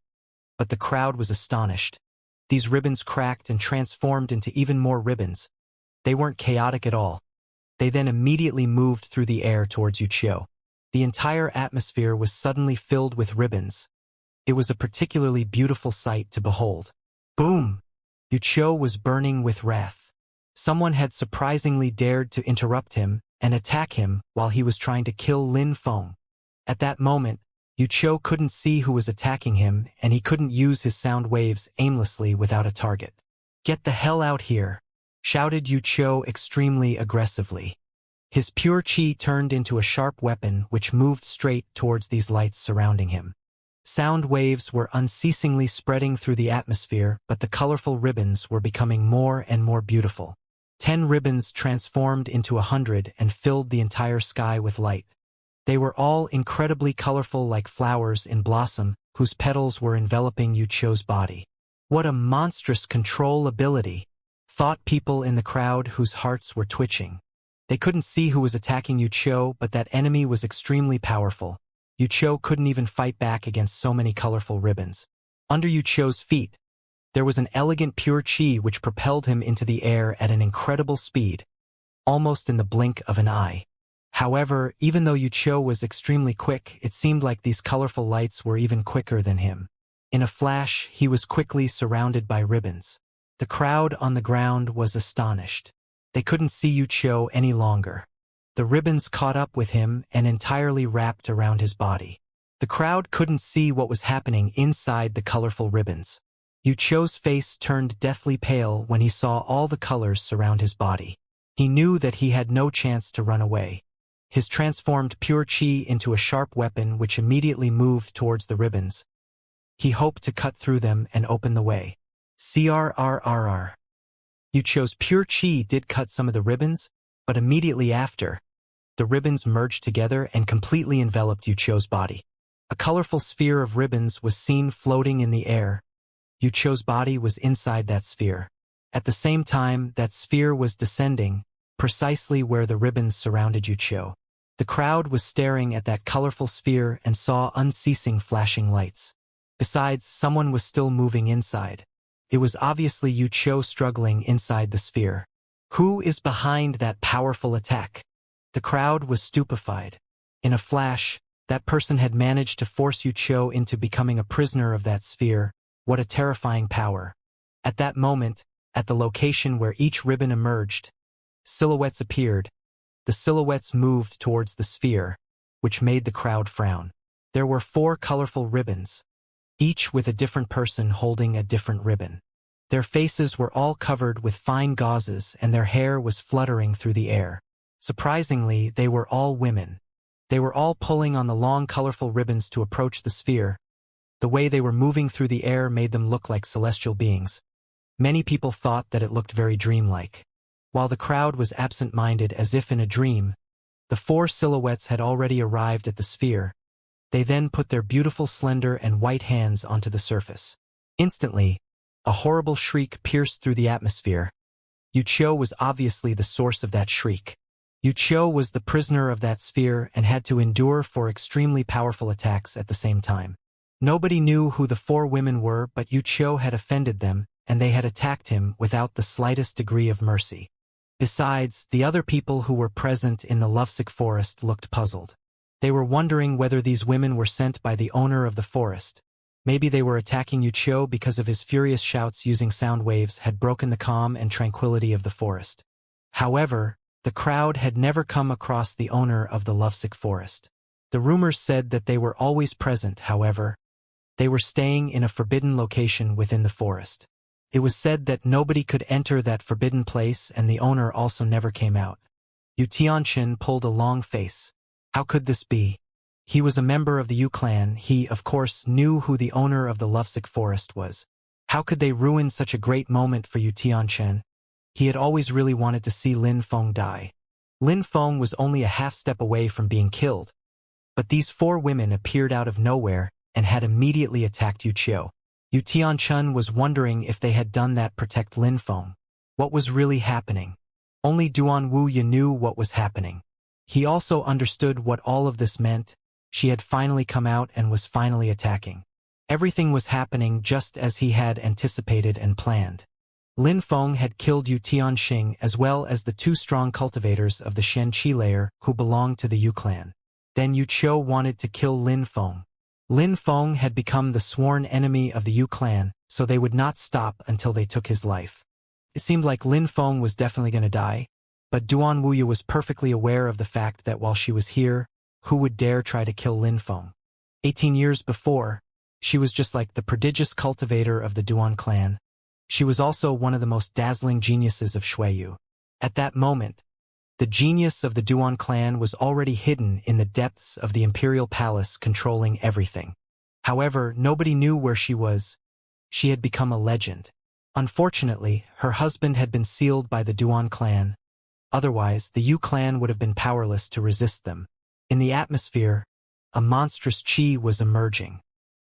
But the crowd was astonished. These ribbons cracked and transformed into even more ribbons. They weren't chaotic at all. They then immediately moved through the air towards Wuxia. The entire atmosphere was suddenly filled with ribbons. It was a particularly beautiful sight to behold. Boom! Wuxia was burning with wrath. Someone had surprisingly dared to interrupt him and attack him while he was trying to kill Lin Feng. At that moment, Wuxia couldn't see who was attacking him, and he couldn't use his sound waves aimlessly without a target. "Get the hell out here!" shouted Wuxia extremely aggressively. His pure chi turned into a sharp weapon which moved straight towards these lights surrounding him. Sound waves were unceasingly spreading through the atmosphere, but the colorful ribbons were becoming more and more beautiful. 10 ribbons transformed into 100 and filled the entire sky with light. They were all incredibly colorful, like flowers in blossom, whose petals were enveloping Wuxia's body. What a monstrous control ability, thought people in the crowd whose hearts were twitching. They couldn't see who was attacking Wuxia, but that enemy was extremely powerful. Wuxia couldn't even fight back against so many colorful ribbons. Under Wuxia's feet, there was an elegant pure chi which propelled him into the air at an incredible speed, almost in the blink of an eye. However, even though Wuxia was extremely quick, it seemed like these colorful lights were even quicker than him. In a flash, he was quickly surrounded by ribbons. The crowd on the ground was astonished. They couldn't see Wuxia any longer. The ribbons caught up with him and entirely wrapped around his body. The crowd couldn't see what was happening inside the colorful ribbons. Wuxia's face turned deathly pale when he saw all the colors surround his body. He knew that he had no chance to run away. His transformed pure chi into a sharp weapon which immediately moved towards the ribbons. He hoped to cut through them and open the way. Crrrr. Wuxia's pure chi did cut some of the ribbons, but immediately after, the ribbons merged together and completely enveloped Wuxia's body. A colorful sphere of ribbons was seen floating in the air. Wuxia's body was inside that sphere. At the same time, that sphere was descending, precisely where the ribbons surrounded Wuxia. The crowd was staring at that colorful sphere and saw unceasing flashing lights. Besides, someone was still moving inside. It was obviously Wuxia struggling inside the sphere. Who is behind that powerful attack? The crowd was stupefied. In a flash, that person had managed to force Wuxia into becoming a prisoner of that sphere. What a terrifying power. At that moment, at the location where each ribbon emerged, silhouettes appeared. The silhouettes moved towards the sphere, which made the crowd frown. There were 4 colorful ribbons, each with a different person holding a different ribbon. Their faces were all covered with fine gauzes and their hair was fluttering through the air. Surprisingly, they were all women. They were all pulling on the long colorful ribbons to approach the sphere. The way they were moving through the air made them look like celestial beings. Many people thought that it looked very dreamlike. While the crowd was absent-minded as if in a dream, the 4 silhouettes had already arrived at the sphere. They then put their beautiful slender and white hands onto the surface. Instantly, a horrible shriek pierced through the atmosphere. Wuxia was obviously the source of that shriek. Wuxia was the prisoner of that sphere and had to endure 4 extremely powerful attacks at the same time. Nobody knew who the 4 women were, but Wuxia had offended them, and they had attacked him without the slightest degree of mercy. Besides, the other people who were present in the lovesick forest looked puzzled. They were wondering whether these women were sent by the owner of the forest. Maybe they were attacking Wuxia because of his furious shouts using sound waves had broken the calm and tranquility of the forest. However, the crowd had never come across the owner of the lovesick forest. The rumors said that they were always present, however. They were staying in a forbidden location within the forest. It was said that nobody could enter that forbidden place and the owner also never came out. Xianxia pulled a long face. How could this be? He was a member of the Yu clan. He, of course, knew who the owner of the lovesick forest was. How could they ruin such a great moment for Xianxia? He had always really wanted to see Lin Feng die. Lin Feng was only a half step away from being killed. But these 4 women appeared out of nowhere and had immediately attacked Wuxia. Xianxia was wondering if they had done that to protect Lin Feng. What was really happening? Only Duan Wuya knew what was happening. He also understood what all of this meant. She had finally come out and was finally attacking. Everything was happening just as he had anticipated and planned. Lin Feng had killed Yu Tianxing as well as the two strong cultivators of the Xianxia layer who belonged to the Yu clan. Then Yu Qiu wanted to kill Lin Feng. Lin Feng had become the sworn enemy of the Yu clan, so they would not stop until they took his life. It seemed like Lin Feng was definitely going to die, but Duan Wuya was perfectly aware of the fact that while she was here, who would dare try to kill Lin Feng? 18 years before, she was just like the prodigious cultivator of the Duan clan. She was also one of the most dazzling geniuses of Xueyu. At that moment, the genius of the Duan clan was already hidden in the depths of the imperial palace controlling everything. However, nobody knew where she was. She had become a legend. Unfortunately, her husband had been sealed by the Duan clan. Otherwise, the Yu clan would have been powerless to resist them. In the atmosphere, a monstrous qi was emerging.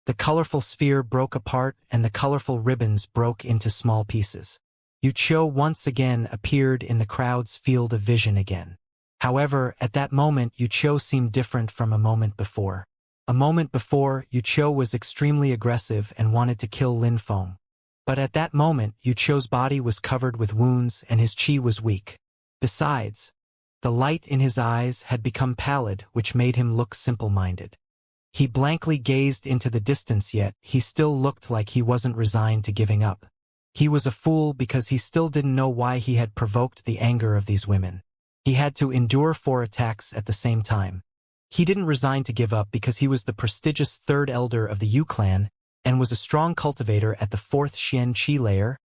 The colorful sphere broke apart and the colorful ribbons broke into small pieces. Yu Qiu once again appeared in the crowd's field of vision again. However, at that moment Yu Qiu seemed different from a moment before. A moment before, Yu Qiu was extremely aggressive and wanted to kill Lin Feng. But at that moment, Yu Qiu's body was covered with wounds and his qi was weak. Besides, the light in his eyes had become pallid, which made him look simple-minded. He blankly gazed into the distance, yet he still looked like he wasn't resigned to giving up. He was a fool because he still didn't know why he had provoked the anger of these women. He had to endure 4 attacks at the same time. He didn't resign to give up because he was the prestigious third elder of the Yu clan and was a strong cultivator at the 4th Xianxia layer.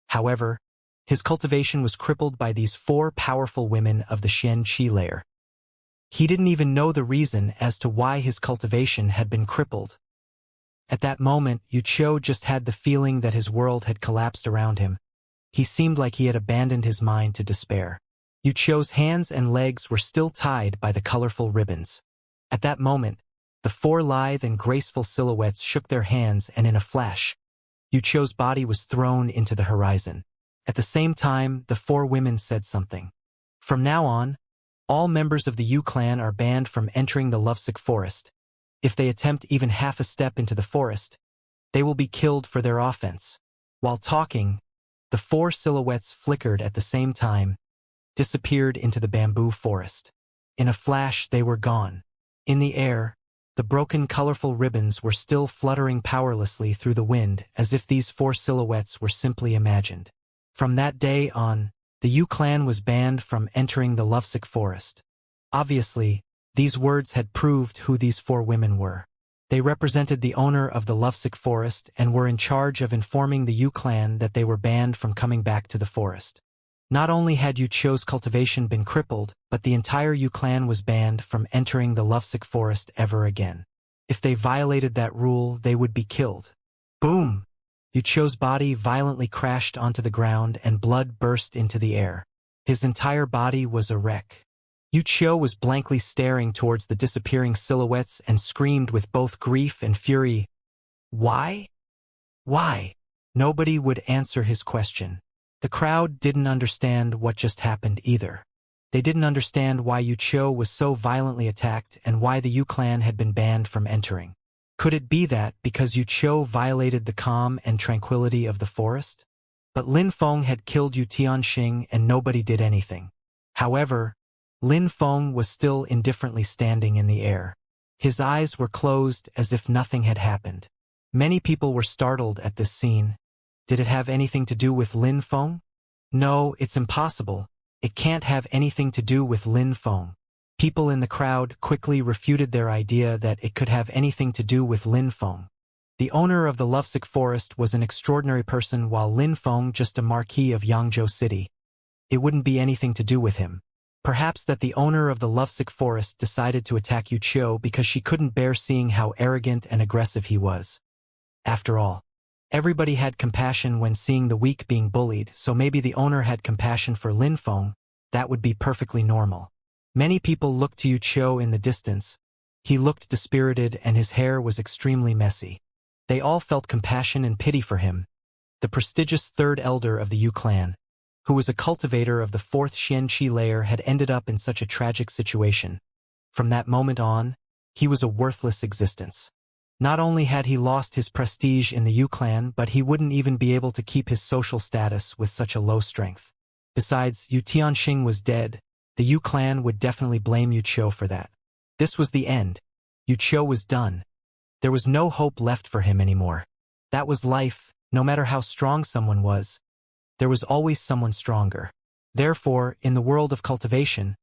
However, his cultivation was crippled by these 4 powerful women of the Xianxia layer. He didn't even know the reason as to why his cultivation had been crippled. At that moment, Yu Qiu just had the feeling that his world had collapsed around him. He seemed like he had abandoned his mind to despair. Yu Qiu's hands and legs were still tied by the colorful ribbons. At that moment, the 4 lithe and graceful silhouettes shook their hands and in a flash, Yu Qiu's body was thrown into the horizon. At the same time, the 4 women said something. From now on, all members of the Yu clan are banned from entering the lovesick forest. If they attempt even half a step into the forest, they will be killed for their offense. While talking, the 4 silhouettes flickered at the same time, disappeared into the bamboo forest. In a flash, they were gone. In the air, the broken colorful ribbons were still fluttering powerlessly through the wind as if these 4 silhouettes were simply imagined. From that day on, the Yu clan was banned from entering the lovesick forest. Obviously, these words had proved who these 4 women were. They represented the owner of the lovesick forest and were in charge of informing the Yu clan that they were banned from coming back to the forest. Not only had Yu Qiu's cultivation been crippled, but the entire Yu clan was banned from entering the lovesick forest ever again. If they violated that rule, they would be killed. Boom! Yu Qiu's body violently crashed onto the ground and blood burst into the air. His entire body was a wreck. Yu Qiu was blankly staring towards the disappearing silhouettes and screamed with both grief and fury. Why? Why? Nobody would answer his question. The crowd didn't understand what just happened either. They didn't understand why Yu Qiu was so violently attacked and why the Yu clan had been banned from entering. Could it be that because Yu Qiu violated the calm and tranquility of the forest? But Lin Feng had killed Yu Tianxing and nobody did anything. However, Lin Feng was still indifferently standing in the air. His eyes were closed as if nothing had happened. Many people were startled at this scene. Did it have anything to do with Lin Feng? No, it's impossible. It can't have anything to do with Lin Feng. People in the crowd quickly refuted their idea that it could have anything to do with Lin Feng. The owner of the lovesick forest was an extraordinary person while Lin Feng just a marquis of Yangzhou City. It wouldn't be anything to do with him. Perhaps that the owner of the lovesick forest decided to attack Yu Qiu because she couldn't bear seeing how arrogant and aggressive he was. After all, everybody had compassion when seeing the weak being bullied, so maybe the owner had compassion for Lin Feng. That would be perfectly normal. Many people looked to Yu Qiu in the distance. He looked dispirited and his hair was extremely messy. They all felt compassion and pity for him, the prestigious third elder of the Yu clan, who was a cultivator of the 4th Xianxia layer, had ended up in such a tragic situation. From that moment on, he was a worthless existence. Not only had he lost his prestige in the Yu clan, but he wouldn't even be able to keep his social status with such a low strength. Besides, Yu Tianxing was dead. The Yu clan would definitely blame Yu Qiu for that. This was the end. Yu Qiu was done. There was no hope left for him anymore. That was life. No matter how strong someone was, there was always someone stronger. Therefore, in the world of cultivation,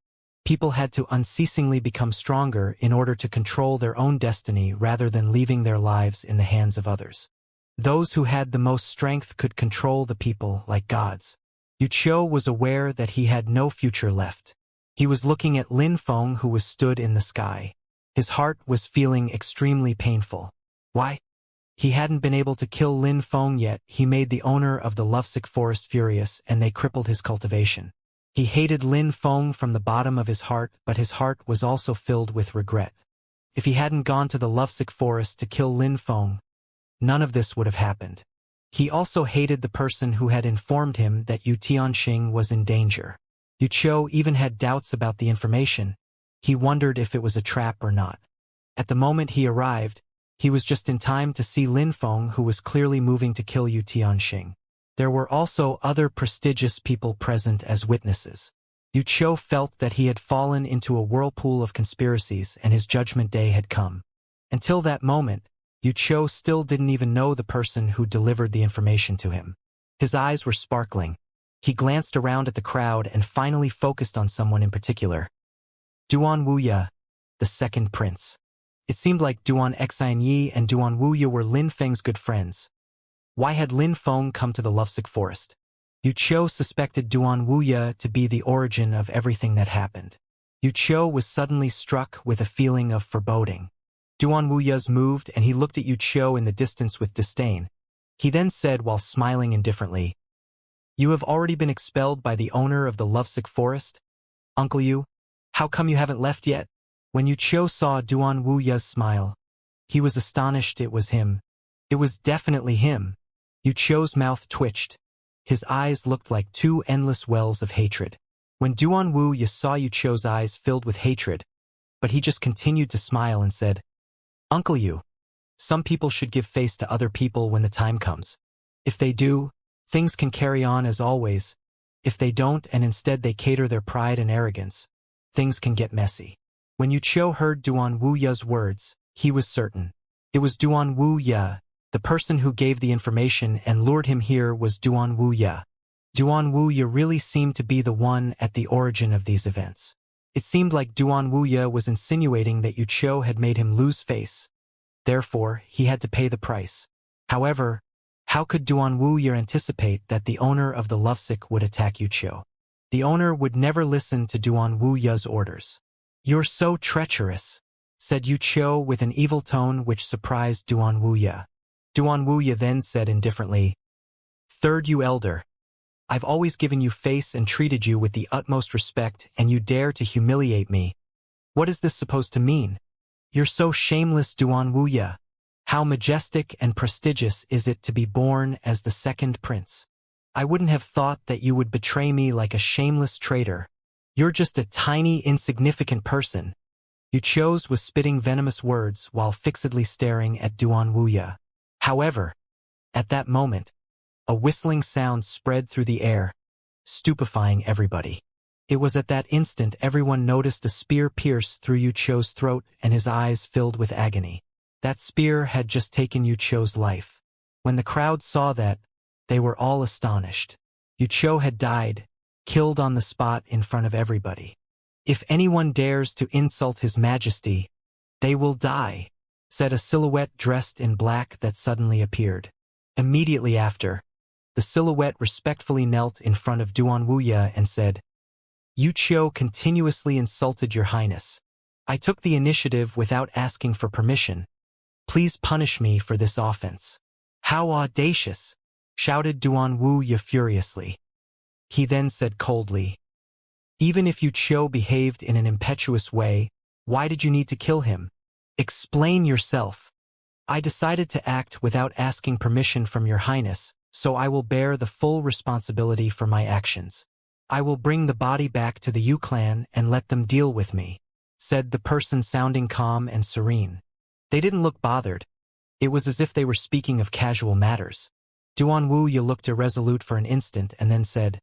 people had to unceasingly become stronger in order to control their own destiny rather than leaving their lives in the hands of others. Those who had the most strength could control the people like gods. Yu Qiu was aware that he had no future left. He was looking at Lin Feng, who was stood in the sky. His heart was feeling extremely painful. Why? He hadn't been able to kill Lin Feng yet. He made the owner of the lovesick forest furious, and they crippled his cultivation. He hated Lin Feng from the bottom of his heart, but his heart was also filled with regret. If he hadn't gone to the lovesick forest to kill Lin Feng, none of this would have happened. He also hated the person who had informed him that Yu Tianxing was in danger. Yu Qiu even had doubts about the information. He wondered if it was a trap or not. At the moment he arrived, he was just in time to see Lin Feng, who was clearly moving to kill Yu Tianxing. There were also other prestigious people present as witnesses. Yu Qiu felt that he had fallen into a whirlpool of conspiracies and his judgment day had come. Until that moment, Yu Qiu still didn't even know the person who delivered the information to him. His eyes were sparkling. He glanced around at the crowd and finally focused on someone in particular. Duan Wuya, the second prince. It seemed like Duan Xianyi and Duan Wuya were Lin Feng's good friends. Why had Lin Feng come to the lovesick forest? Yu Qiu suspected Duan Wuya to be the origin of everything that happened. Yu Qiu was suddenly struck with a feeling of foreboding. Duan Wuya's moved and he looked at Yu Qiu in the distance with disdain. He then said while smiling indifferently, "You have already been expelled by the owner of the lovesick forest? Uncle Yu, how come you haven't left yet?" When Yu Qiu saw Duan Wuya's smile, he was astonished. It was him. It was definitely him. Yu Qiu's mouth twitched. His eyes looked like two endless wells of hatred. When Duan Wuya saw Yu Qiu's eyes filled with hatred, but he just continued to smile and said, "Uncle Yu, some people should give face to other people when the time comes. If they do, things can carry on as always. If they don't and instead they cater their pride and arrogance, things can get messy." When Yu Qiu heard Duan Wuya's words, he was certain. It was Duan Wuya. The person who gave the information and lured him here was Duan Wuya. Duan Wuya really seemed to be the one at the origin of these events. It seemed like Duan Wuya was insinuating that Yu Qiu had made him lose face. Therefore, he had to pay the price. However, how could Duan Wuya anticipate that the owner of the lovesick would attack Yu Qiu? The owner would never listen to Duan Wuya's orders. "You're so treacherous," said Yu Qiu with an evil tone which surprised Duan Wuya. Duan Wuya then said indifferently, "Third Yu elder, I've always given you face and treated you with the utmost respect, and you dare to humiliate me. What is this supposed to mean? You're so shameless, Duan Wuya. How majestic and prestigious is it to be born as the second prince? I wouldn't have thought that you would betray me like a shameless traitor. You're just a tiny, insignificant person." Yu Qiu was spitting venomous words while fixedly staring at Duan Wuya. However, at that moment, a whistling sound spread through the air, stupefying everybody. It was at that instant everyone noticed a spear pierce through Yu Qiu's throat and his eyes filled with agony. That spear had just taken Yu Qiu's life. When the crowd saw that, they were all astonished. Yu Qiu had died, killed on the spot in front of everybody. "If anyone dares to insult His Majesty, they will die," said a silhouette dressed in black that suddenly appeared. Immediately after, the silhouette respectfully knelt in front of Duan Wuya and said, "Yu Qiu continuously insulted Your Highness. I took the initiative without asking for permission. Please punish me for this offense." "How audacious!" shouted Duan Wuya furiously. He then said coldly, "Even if Yu Qiu behaved in an impetuous way, why did you need to kill him? Explain yourself." "I decided to act without asking permission from Your Highness, so I will bear the full responsibility for my actions. I will bring the body back to the Yu clan and let them deal with me," said the person sounding calm and serene. They didn't look bothered. It was as if they were speaking of casual matters. Duan Wuya looked irresolute for an instant and then said,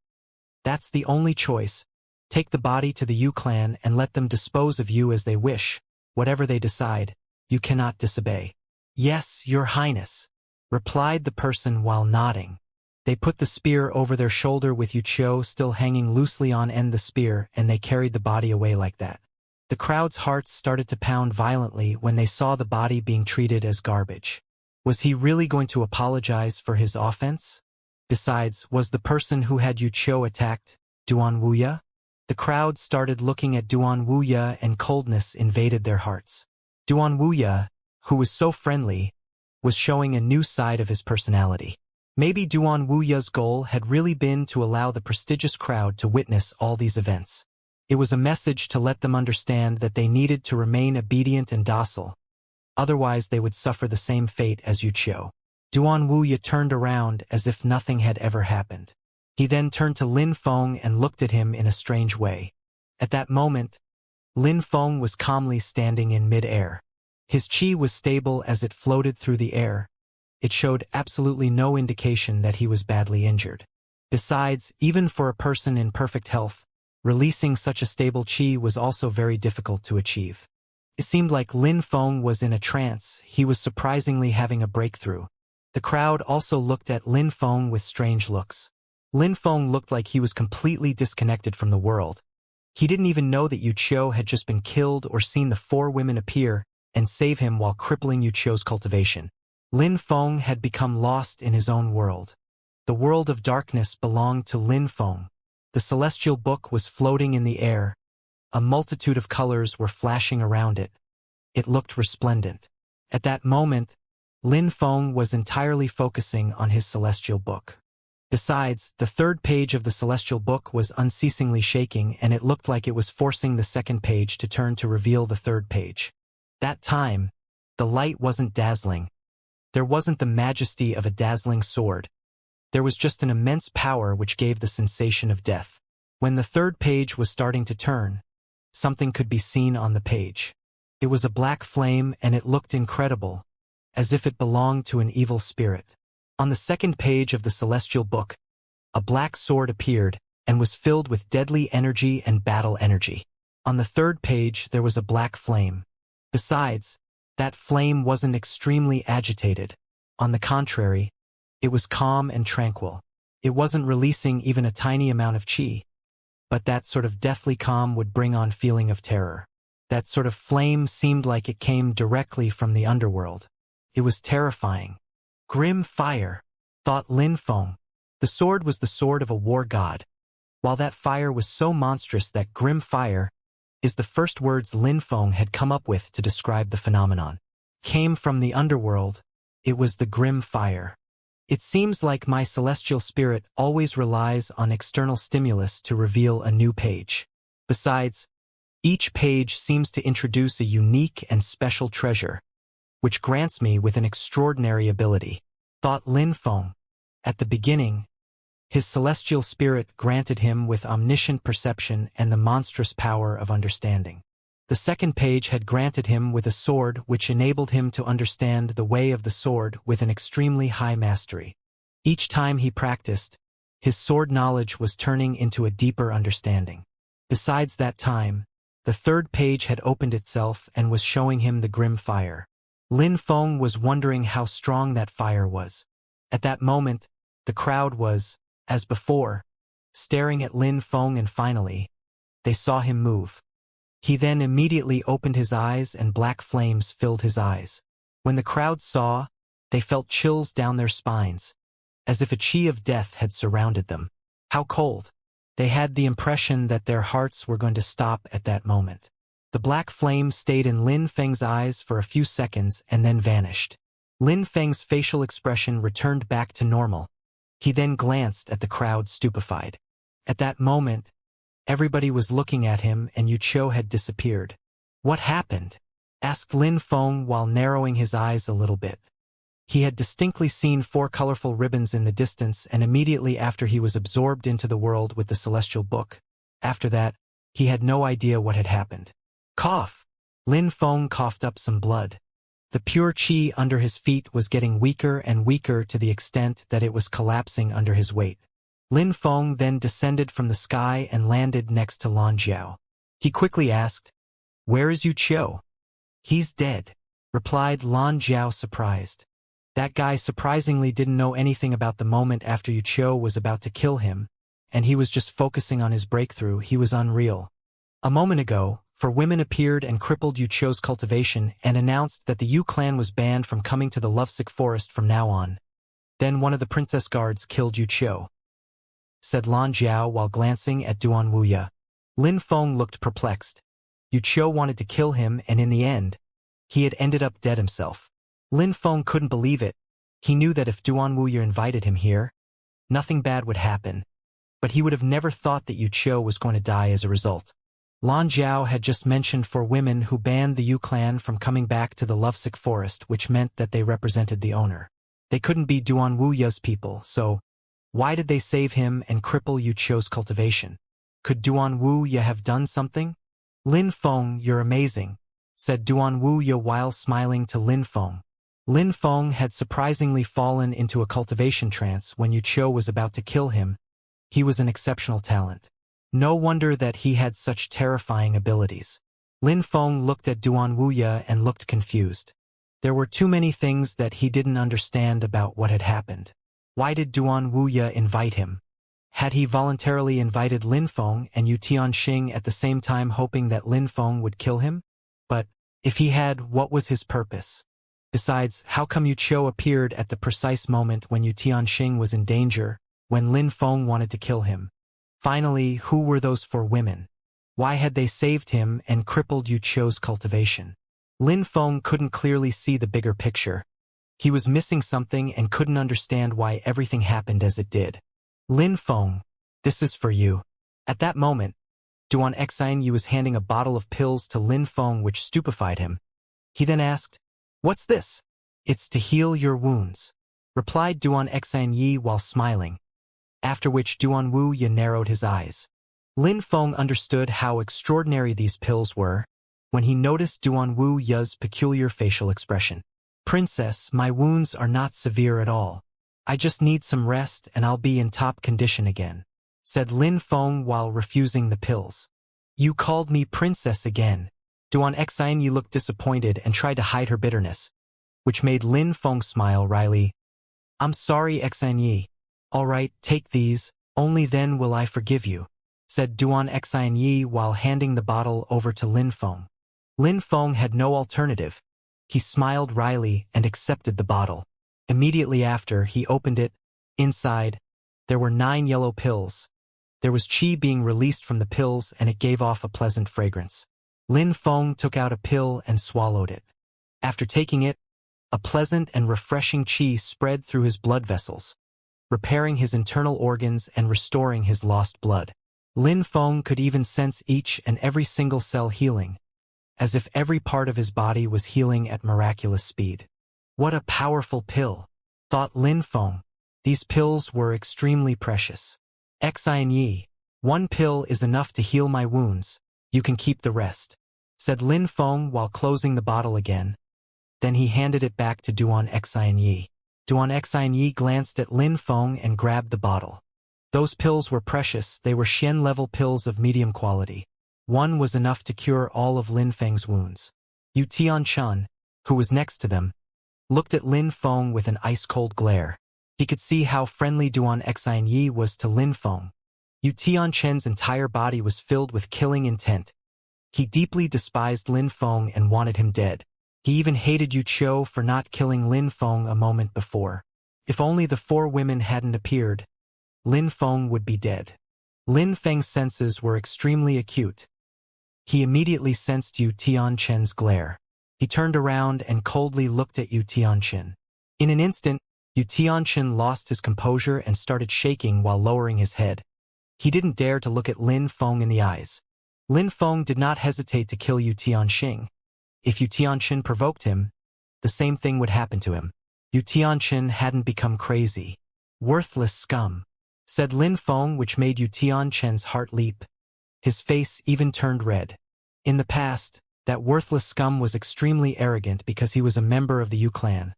"That's the only choice. Take the body to the Yu clan and let them dispose of you as they wish. Whatever they decide, you cannot disobey." "Yes, Your Highness," replied the person while nodding. They put the spear over their shoulder with Yu Qiu still hanging loosely on end the spear, and they carried the body away like that. The crowd's hearts started to pound violently when they saw the body being treated as garbage. Was he really going to apologize for his offense? Besides, was the person who had Yu Qiu attacked Duan Wuya? The crowd started looking at Duan Wuya and coldness invaded their hearts. Duan Wuya, who was so friendly, was showing a new side of his personality. Maybe Duan Wuya's goal had really been to allow the prestigious crowd to witness all these events. It was a message to let them understand that they needed to remain obedient and docile. Otherwise they would suffer the same fate as Yu Qiu. Duan Wuya turned around as if nothing had ever happened. He then turned to Lin Feng and looked at him in a strange way. At that moment, Lin Feng was calmly standing in mid-air. His qi was stable as it floated through the air. It showed absolutely no indication that he was badly injured. Besides, even for a person in perfect health, releasing such a stable qi was also very difficult to achieve. It seemed like Lin Feng was in a trance. He was surprisingly having a breakthrough. The crowd also looked at Lin Feng with strange looks. Lin Feng looked like he was completely disconnected from the world. He didn't even know that Yu Qiu had just been killed or seen the 4 women appear and save him while crippling Yu Qiu's cultivation. Lin Feng had become lost in his own world. The world of darkness belonged to Lin Feng. The celestial book was floating in the air. A multitude of colors were flashing around it. It looked resplendent. At that moment, Lin Feng was entirely focusing on his celestial book. Besides, the 3rd page of the celestial book was unceasingly shaking, and it looked like it was forcing the 2nd page to turn to reveal the 3rd page. That time, the light wasn't dazzling. There wasn't the majesty of a dazzling sword. There was just an immense power which gave the sensation of death. When the 3rd page was starting to turn, something could be seen on the page. It was a black flame and it looked incredible, as if it belonged to an evil spirit. On the 2nd page of the celestial book, a black sword appeared and was filled with deadly energy and battle energy. On the 3rd page there was a black flame. Besides, that flame wasn't extremely agitated. On the contrary, it was calm and tranquil. It wasn't releasing even a tiny amount of qi. But that sort of deathly calm would bring on feeling of terror. That sort of flame seemed like it came directly from the underworld. It was terrifying. Grim fire, thought Lin Feng. The sword was the sword of a war god. While that fire was so monstrous that grim fire is the first words Lin Feng had come up with to describe the phenomenon. Came from the underworld, it was the grim fire. It seems like my celestial spirit always relies on external stimulus to reveal a new page. Besides, each page seems to introduce a unique and special treasure, which grants me with an extraordinary ability, thought Lin Feng. At the beginning, his celestial spirit granted him with omniscient perception and the monstrous power of understanding. The 2nd page had granted him with a sword which enabled him to understand the way of the sword with an extremely high mastery. Each time he practiced, his sword knowledge was turning into a deeper understanding. Besides that time, the 3rd page had opened itself and was showing him the grim fire. Lin Feng was wondering how strong that fire was. At that moment, the crowd was, as before, staring at Lin Feng, and finally, they saw him move. He then immediately opened his eyes and black flames filled his eyes. When the crowd saw, they felt chills down their spines, as if a qi of death had surrounded them. How cold! They had the impression that their hearts were going to stop at that moment. The black flame stayed in Lin Feng's eyes for a few seconds and then vanished. Lin Feng's facial expression returned back to normal. He then glanced at the crowd stupefied. At that moment, everybody was looking at him and Yu Qiu had disappeared. What happened? Asked Lin Feng while narrowing his eyes a little bit. He had distinctly seen 4 colorful ribbons in the distance, and immediately after he was absorbed into the world with the celestial book. After that, he had no idea what had happened. Cough! Lin Feng coughed up some blood. The pure qi under his feet was getting weaker and weaker to the extent that it was collapsing under his weight. Lin Feng then descended from the sky and landed next to Lan Jiao. He quickly asked, "Where is Yu Qiu?" "He's dead," replied Lan Jiao, surprised. That guy surprisingly didn't know anything about the moment after Yu Qiu was about to kill him, and he was just focusing on his breakthrough. He was unreal. A moment ago, four women appeared and crippled Yu Qiu's cultivation and announced that the Yu clan was banned from coming to the Lovesick Forest from now on. Then one of the princess guards killed Yu Qiu, said Lan Jiao while glancing at Duan Wuya. Lin Feng looked perplexed. Yu Qiu wanted to kill him, and in the end, he had ended up dead himself. Lin Feng couldn't believe it. He knew that if Duan Wuya invited him here, nothing bad would happen, but he would have never thought that Yu Qiu was going to die as a result. Lan Jiao had just mentioned four women who banned the Yu clan from coming back to the Lovesick Forest, which meant that they represented the owner. They couldn't be Duan Wuya's people, so why did they save him and cripple Yu Qiu's cultivation? Could Duan Wuya have done something? "Lin Feng, you're amazing," said Duan Wuya while smiling to Lin Feng. Lin Feng had surprisingly fallen into a cultivation trance when Yu Qiu was about to kill him. He was an exceptional talent. No wonder that he had such terrifying abilities. Lin Feng looked at Duan Wuya and looked confused. There were too many things that he didn't understand about what had happened. Why did Duan Wuya invite him? Had he voluntarily invited Lin Feng and Yu Tianxing at the same time, hoping that Lin Feng would kill him? But if he had, what was his purpose? Besides, how come Yu Qiu appeared at the precise moment when Yu Tianxing was in danger, when Lin Feng wanted to kill him? Finally, who were those four women? Why had they saved him and crippled Yu Qiu's cultivation? Lin Feng couldn't clearly see the bigger picture. He was missing something and couldn't understand why everything happened as it did. "Lin Feng, this is for you." At that moment, Duan Xinyi was handing a bottle of pills to Lin Feng, which stupefied him. He then asked, "What's this?" "It's to heal your wounds," replied Duan Xinyi while smiling, after which Duan Wuya narrowed his eyes. Lin Feng understood how extraordinary these pills were when he noticed Duan Wuya's peculiar facial expression. "Princess, my wounds are not severe at all. I just need some rest and I'll be in top condition again," said Lin Feng while refusing the pills. "You called me princess again." Duan Xinyi looked disappointed and tried to hide her bitterness, which made Lin Feng smile wryly. "I'm sorry, Xinyi. All right, take these, only then will I forgive you," said Duan Xinyi while handing the bottle over to Lin Feng. Lin Feng had no alternative. He smiled wryly and accepted the bottle. Immediately after, he opened it. Inside, there were 9 yellow pills. There was qi being released from the pills, and it gave off a pleasant fragrance. Lin Feng took out a pill and swallowed it. After taking it, a pleasant and refreshing qi spread through his blood vessels, repairing his internal organs and restoring his lost blood. Lin Feng could even sense each and every single cell healing, as if every part of his body was healing at miraculous speed. What a powerful pill, thought Lin Feng. These pills were extremely precious. "Xinyi, 1 pill is enough to heal my wounds. You can keep the rest," said Lin Feng while closing the bottle again. Then he handed it back to Duan Xinyi. Duan Xinyi glanced at Lin Feng and grabbed the bottle. Those pills were precious. They were Xian-level pills of medium quality. One was enough to cure all of Lin Feng's wounds. Yu Tianxin, who was next to them, looked at Lin Feng with an ice-cold glare. He could see how friendly Duan Xinyi was to Lin Feng. Yu Tianxin's entire body was filled with killing intent. He deeply despised Lin Feng and wanted him dead. He even hated Yu Qiu for not killing Lin Feng a moment before. If only the 4 women hadn't appeared, Lin Feng would be dead. Lin Feng's senses were extremely acute. He immediately sensed Yu Tianxin's glare. He turned around and coldly looked at Yu Tianxin. In an instant, Yu Tianxin lost his composure and started shaking while lowering his head. He didn't dare to look at Lin Feng in the eyes. Lin Feng did not hesitate to kill Yu Tianxin. If Yu Tianxin provoked him, the same thing would happen to him. Yu Tianxin hadn't become crazy. "Worthless scum," said Lin Feng, which made Yu Tianxin's heart leap. His face even turned red. In the past, That worthless scum was extremely arrogant because he was a member of the Yu clan.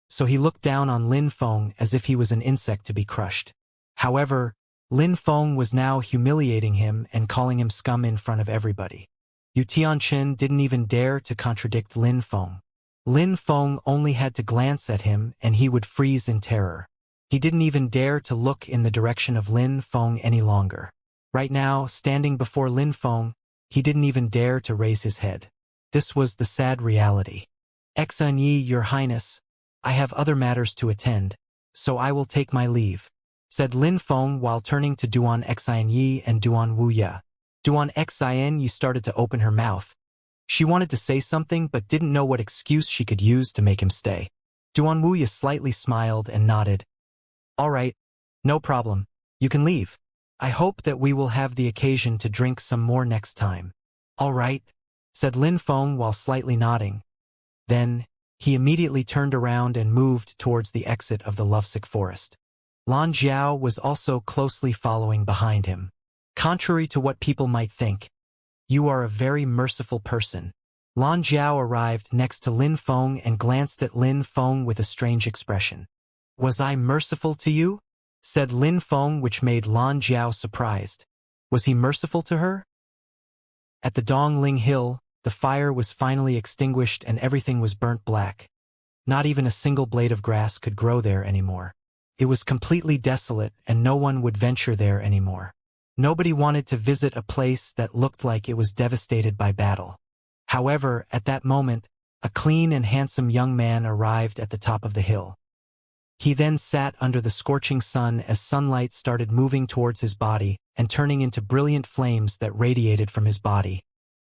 So he looked down on Lin Feng as if he was an insect to be crushed. However, Lin Feng was now humiliating him and calling him scum in front of everybody. Yu Tianqin didn't even dare to contradict Lin Feng. Lin Feng only had to glance at him and he would freeze in terror. He didn't even dare to look in the direction of Lin Feng any longer. Right now, standing before Lin Feng, he didn't even dare to raise his head. This was the sad reality. Xianxia, Your Highness, I have other matters to attend, so I will take my leave, said Lin Feng while turning to Duan Xianxia and Duan Wuxia. Duan Xianxia started to open her mouth. She wanted to say something but didn't know what excuse she could use to make him stay. Duan Wuxia slightly smiled and nodded. All right, no problem. You can leave. I hope that we will have the occasion to drink some more next time. All right, said Lin Feng while slightly nodding. Then, he immediately turned around and moved towards the exit of the lovesick forest. Lan Jiao was also closely following behind him. Contrary to what people might think, you are a very merciful person. Lan Jiao arrived next to Lin Feng and glanced at Lin Feng with a strange expression. Was I merciful to you? Said Lin Feng, which made Lan Jiao surprised. Was he merciful to her? At the Dongling Hill, the fire was finally extinguished and everything was burnt black. Not even a single blade of grass could grow there anymore. It was completely desolate and no one would venture there anymore. Nobody wanted to visit a place that looked like it was devastated by battle. However, at that moment, a clean and handsome young man arrived at the top of the hill. He then sat under the scorching sun as sunlight started moving towards his body and turning into brilliant flames that radiated from his body.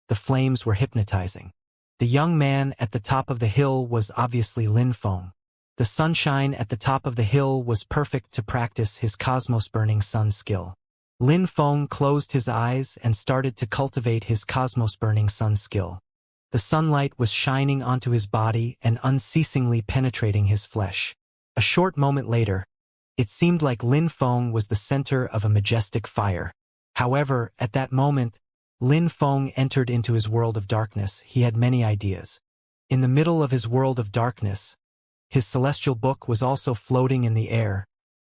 The flames were hypnotizing. The young man at the top of the hill was obviously Lin Feng. The sunshine at the top of the hill was perfect to practice his cosmos-burning sun skill. Lin Feng closed his eyes and started to cultivate his cosmos-burning sun skill. The sunlight was shining onto his body and unceasingly penetrating his flesh. A short moment later, it seemed like Lin Feng was the center of a majestic fire. However, at that moment, Lin Feng entered into his world of darkness. He had many ideas. In the middle of his world of darkness, his celestial book was also floating in the air.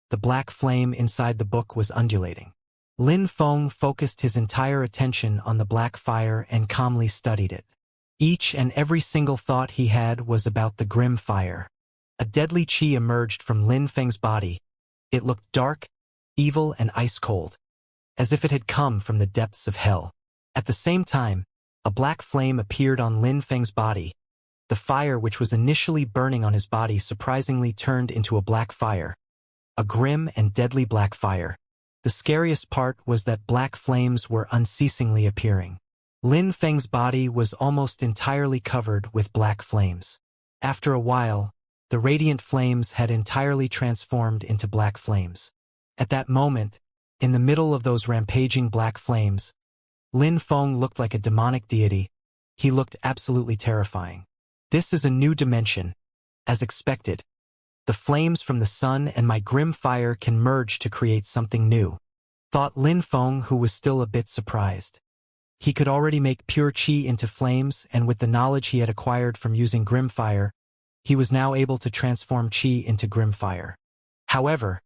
The black flame inside the book was undulating. Lin Feng focused his entire attention on the black fire and calmly studied it. Each and every single thought he had was about the grim fire. A deadly qi emerged from Lin Feng's body. It looked dark, evil, and ice-cold, as if it had come from the depths of hell. At the same time, a black flame appeared on Lin Feng's body. The fire which was initially burning on his body surprisingly turned into a black fire. A grim and deadly black fire. The scariest part was that black flames were unceasingly appearing. Lin Feng's body was almost entirely covered with black flames. After a while, the radiant flames had entirely transformed into black flames. At that moment, in the middle of those rampaging black flames, Lin Feng looked like a demonic deity. He looked absolutely terrifying. This is a new dimension. As expected, the flames from the sun and my grim fire can merge to create something new, thought Lin Feng, who was still a bit surprised. He could already make pure qi into flames, and with the knowledge he had acquired from using grim fire, he was now able to transform qi into grim fire. However,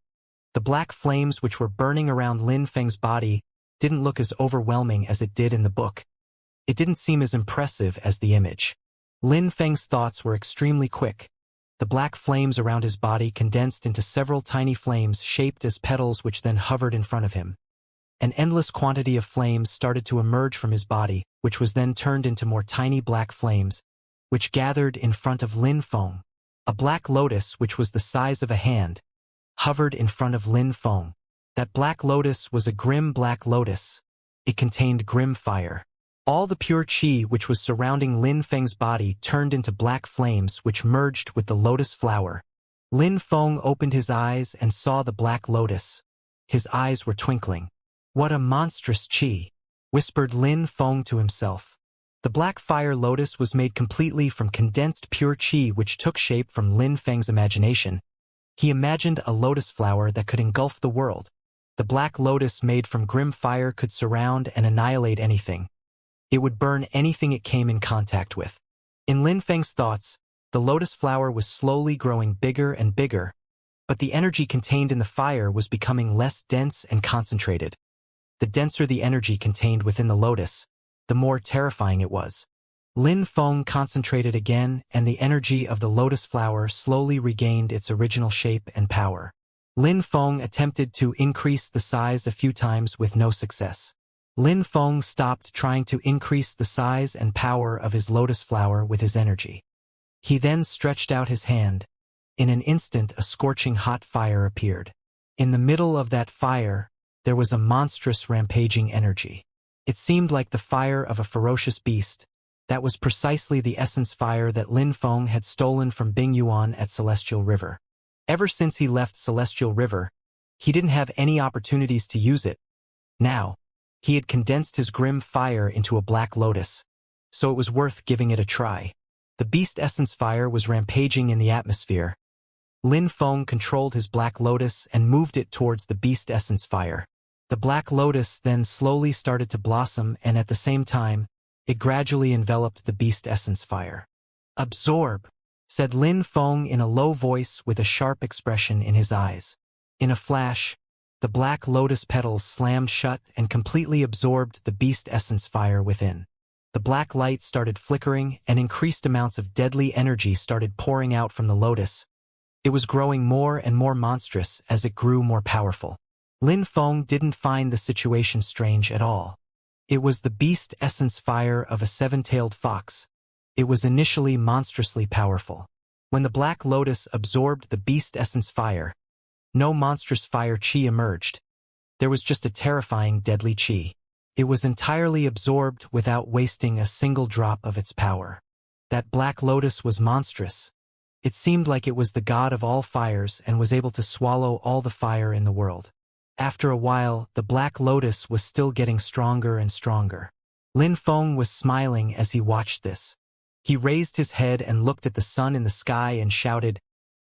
the black flames which were burning around Lin Feng's body didn't look as overwhelming as it did in the book. It didn't seem as impressive as the image. Lin Feng's thoughts were extremely quick. The black flames around his body condensed into several tiny flames shaped as petals which then hovered in front of him. An endless quantity of flames started to emerge from his body, which was then turned into more tiny black flames, which gathered in front of Lin Feng. A black lotus, which was the size of a hand, hovered in front of Lin Feng. That black lotus was a grim black lotus. It contained grim fire. All the pure qi which was surrounding Lin Feng's body turned into black flames which merged with the lotus flower. Lin Feng opened his eyes and saw the black lotus. His eyes were twinkling. What a monstrous qi, whispered Lin Feng to himself. The black fire lotus was made completely from condensed pure qi which took shape from Lin Feng's imagination. He imagined a lotus flower that could engulf the world. The black lotus made from grim fire could surround and annihilate anything. It would burn anything it came in contact with. In Lin Feng's thoughts, the lotus flower was slowly growing bigger and bigger, but the energy contained in the fire was becoming less dense and concentrated. The denser the energy contained within the lotus, the more terrifying it was. Lin Feng concentrated again, and the energy of the lotus flower slowly regained its original shape and power. Lin Feng attempted to increase the size a few times with no success. Lin Feng stopped trying to increase the size and power of his lotus flower with his energy. He then stretched out his hand. In an instant, a scorching hot fire appeared. In the middle of that fire, there was a monstrous rampaging energy. It seemed like the fire of a ferocious beast. That was precisely the essence fire that Lin Feng had stolen from Bing Yuan at Celestial River. Ever since he left Celestial River, he didn't have any opportunities to use it. Now, he had condensed his grim fire into a black lotus, so it was worth giving it a try. The beast essence fire was rampaging in the atmosphere. Lin Feng controlled his black lotus and moved it towards the beast essence fire. The black lotus then slowly started to blossom, and at the same time, it gradually enveloped the beast essence fire. "Absorb," said Lin Feng in a low voice with a sharp expression in his eyes. In a flash, the black lotus petals slammed shut and completely absorbed the beast essence fire within. The black light started flickering, and increased amounts of deadly energy started pouring out from the lotus. It was growing more and more monstrous as it grew more powerful. Lin Feng didn't find the situation strange at all. It was the beast essence fire of a seven-tailed fox. It was initially monstrously powerful. When the black lotus absorbed the beast essence fire, no monstrous fire chi emerged. There was just a terrifying deadly chi. It was entirely absorbed without wasting a single drop of its power. That black lotus was monstrous. It seemed like it was the god of all fires and was able to swallow all the fire in the world. After a while, the black lotus was still getting stronger and stronger. Lin Feng was smiling as he watched this. He raised his head and looked at the sun in the sky and shouted,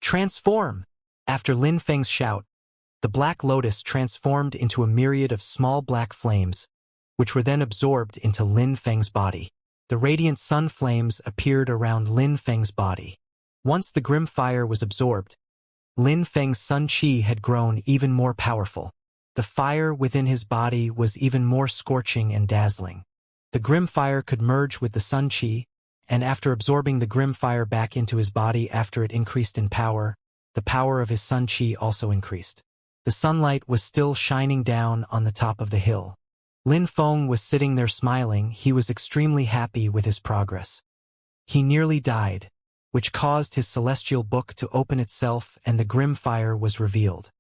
"Transform!" After Lin Feng's shout, the black lotus transformed into a myriad of small black flames, which were then absorbed into Lin Feng's body. The radiant sun flames appeared around Lin Feng's body. Once the grim fire was absorbed, Lin Feng's sun chi had grown even more powerful. The fire within his body was even more scorching and dazzling. The grim fire could merge with the sun chi, and after absorbing the grim fire back into his body after it increased in power, the power of his sun chi also increased. The sunlight was still shining down on the top of the hill. Lin Feng was sitting there smiling. He was extremely happy with his progress. He nearly died, which caused his celestial book to open itself, and the grim fire was revealed.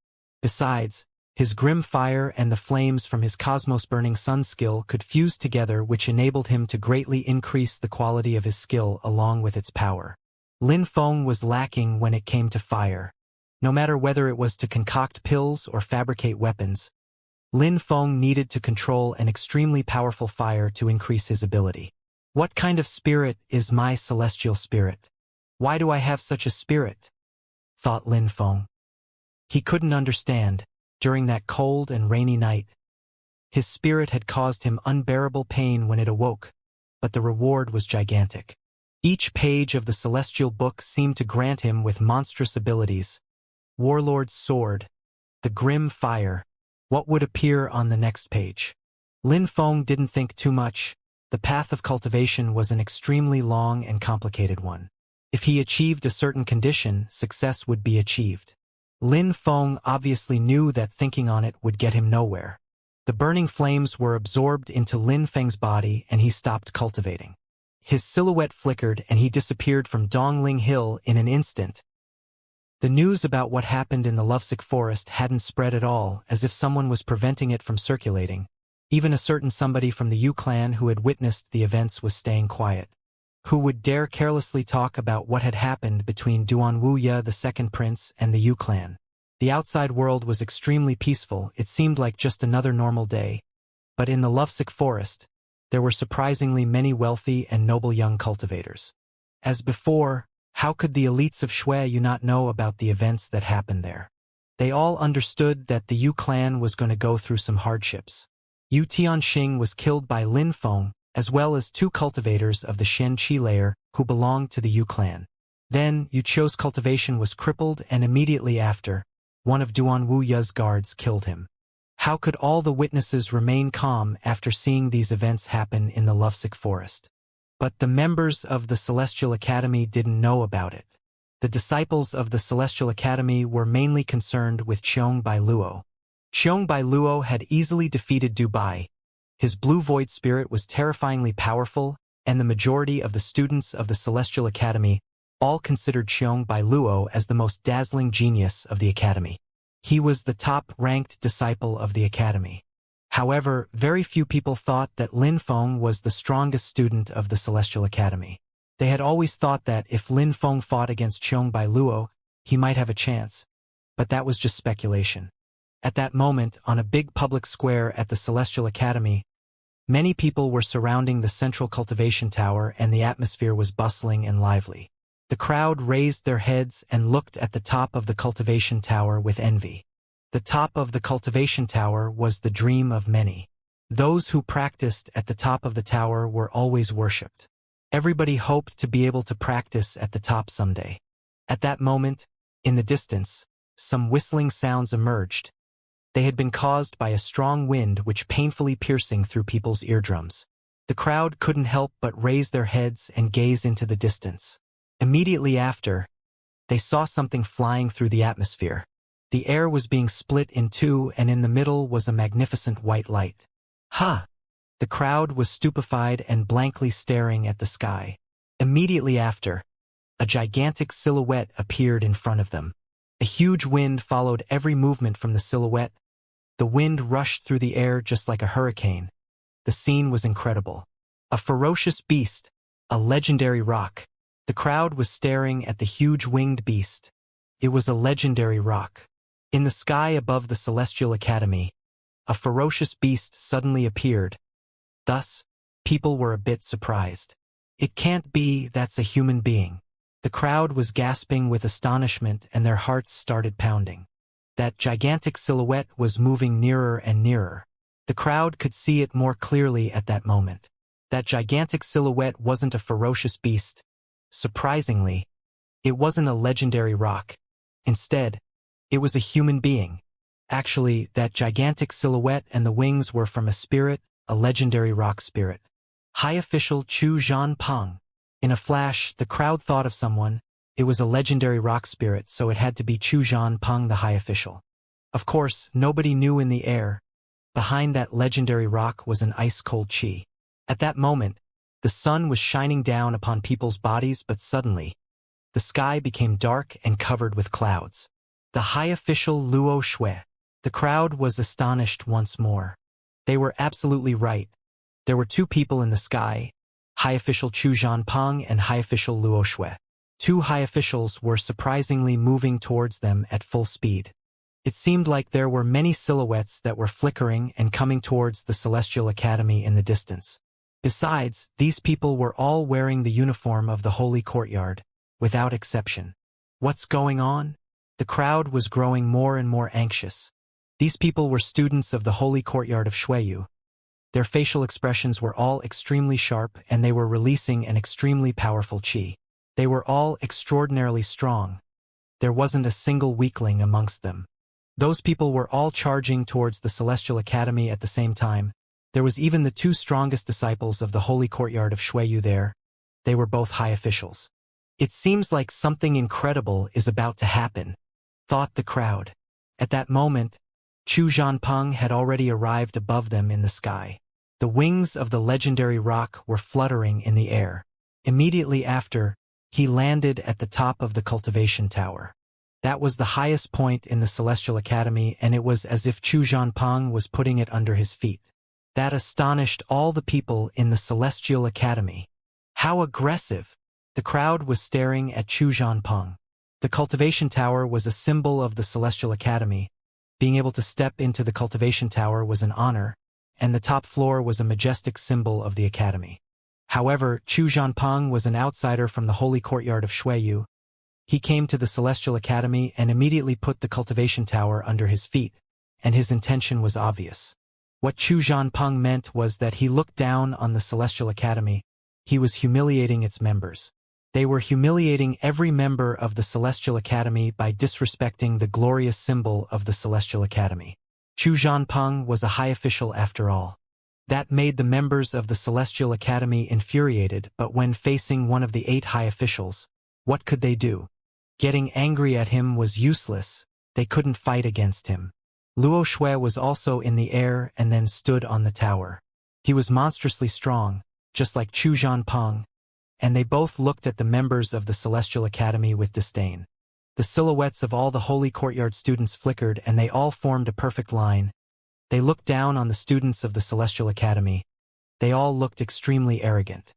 Besides, his grim fire and the flames from his cosmos-burning sun skill could fuse together, which enabled him to greatly increase the quality of his skill along with its power. Lin Feng was lacking when it came to fire. No matter whether it was to concoct pills or fabricate weapons, Lin Feng needed to control an extremely powerful fire to increase his ability. What kind of spirit is my celestial spirit? Why do I have such a spirit? Thought Lin Feng. He couldn't understand. During that cold and rainy night, his spirit had caused him unbearable pain when it awoke, but the reward was gigantic. Each page of the celestial book seemed to grant him with monstrous abilities. Warlord's sword, the grim fire. What would appear on the next page? Lin Feng didn't think too much. The path of cultivation was an extremely long and complicated one. If he achieved a certain condition, success would be achieved. Lin Feng obviously knew that thinking on it would get him nowhere. The burning flames were absorbed into Lin Feng's body, and he stopped cultivating. His silhouette flickered and he disappeared from Dongling Hill in an instant. The news about what happened in the lovesick forest hadn't spread at all, as if someone was preventing it from circulating. Even a certain somebody from the Yu clan who had witnessed the events was staying quiet. Who would dare carelessly talk about what had happened between Duan Wuya, the second prince, and the Yu clan? The outside world was extremely peaceful. It seemed like just another normal day. But in the lovesick forest, there were surprisingly many wealthy and noble young cultivators. As before, how could the elites of Shui not know about the events that happened there? They all understood that the Yu clan was going to go through some hardships. Yu Tianxing was killed by Lin Feng, as well as 2 cultivators of the Xianxia layer who belonged to the Yu clan. Then, Yu Chou's cultivation was crippled, and immediately after, one of Duan Wuya's guards killed him. How could all the witnesses remain calm after seeing these events happen in the lovesick forest? But the members of the Celestial Academy didn't know about it. The disciples of the Celestial Academy were mainly concerned with Qiong Bai Luo. Qiong Bai Luo had easily defeated Dubai. His blue void spirit was terrifyingly powerful, and the majority of the students of the Celestial Academy all considered Qiong Bai Luo as the most dazzling genius of the Academy. He was the top-ranked disciple of the Academy. However, very few people thought that Lin Feng was the strongest student of the Celestial Academy. They had always thought that if Lin Feng fought against Qiong Bai Luo, he might have a chance. But that was just speculation. At that moment, on a big public square at the Celestial Academy, many people were surrounding the central cultivation tower, and the atmosphere was bustling and lively. The crowd raised their heads and looked at the top of the cultivation tower with envy. The top of the cultivation tower was the dream of many. Those who practiced at the top of the tower were always worshipped. Everybody hoped to be able to practice at the top someday. At that moment, in the distance, some whistling sounds emerged. They had been caused by a strong wind which painfully piercing through people's eardrums. The crowd couldn't help but raise their heads and gaze into the distance. Immediately after, they saw something flying through the atmosphere. The air was being split in two, and in the middle was a magnificent white light. Ha! The crowd was stupefied and blankly staring at the sky. Immediately after, a gigantic silhouette appeared in front of them. A huge wind followed every movement from the silhouette. The wind rushed through the air just like a hurricane. The scene was incredible. A ferocious beast, a legendary rock. The crowd was staring at the huge winged beast. It was a legendary rock. In the sky above the Celestial Academy, a ferocious beast suddenly appeared. Thus, people were a bit surprised. It can't be, that's a human being. The crowd was gasping with astonishment, and their hearts started pounding. That gigantic silhouette was moving nearer and nearer. The crowd could see it more clearly at that moment. That gigantic silhouette wasn't a ferocious beast. Surprisingly, it wasn't a legendary rock. Instead, it was a human being. Actually, that gigantic silhouette and the wings were from a spirit, a legendary rock spirit. High Official Chu Zhanpeng. In a flash, the crowd thought of someone. It was a legendary rock spirit, so it had to be Chu Zhanpeng, the High Official. Of course, nobody knew in the air. Behind that legendary rock was an ice-cold qi. At that moment, the sun was shining down upon people's bodies, but suddenly, the sky became dark and covered with clouds. The High Official Luo Shui. The crowd was astonished once more. They were absolutely right. There were 2 people in the sky, High Official Chu Zhanpeng and High Official Luo Shui. 2 high officials were surprisingly moving towards them at full speed. It seemed like there were many silhouettes that were flickering and coming towards the Celestial Academy in the distance. Besides, these people were all wearing the uniform of the Holy Courtyard, without exception. What's going on? The crowd was growing more and more anxious. These people were students of the Holy Courtyard of Shuiyu. Their facial expressions were all extremely sharp, and they were releasing an extremely powerful qi. They were all extraordinarily strong. There wasn't a single weakling amongst them. Those people were all charging towards the Celestial Academy at the same time. There was even the 2 strongest disciples of the Holy Courtyard of Shuiyu there. They were both high officials. It seems like something incredible is about to happen, thought the crowd. At that moment, Chu Zhanpeng had already arrived above them in the sky. The wings of the legendary rock were fluttering in the air. Immediately after, he landed at the top of the cultivation tower. That was the highest point in the Celestial Academy, and it was as if Chu Zhanpeng was putting it under his feet. That astonished all the people in the Celestial Academy. How aggressive! The crowd was staring at Chu Zhanpeng. The cultivation tower was a symbol of the Celestial Academy. Being able to step into the cultivation tower was an honor, and the top floor was a majestic symbol of the Academy. However, Chu Zhanpeng was an outsider from the Holy Courtyard of Shuiyu. He came to the Celestial Academy and immediately put the cultivation tower under his feet, and his intention was obvious. What Chu Zhanpeng meant was that he looked down on the Celestial Academy. He was humiliating its members. They were humiliating every member of the Celestial Academy by disrespecting the glorious symbol of the Celestial Academy. Chu Zhanpeng was a high official after all. That made the members of the Celestial Academy infuriated, but when facing one of the 8 high officials, what could they do? Getting angry at him was useless. They couldn't fight against him. Luo Shui was also in the air and then stood on the tower. He was monstrously strong, just like Chu Zhanpeng, and they both looked at the members of the Celestial Academy with disdain. The silhouettes of all the Holy Courtyard students flickered and they all formed a perfect line. They looked down on the students of the Celestial Academy. They all looked extremely arrogant.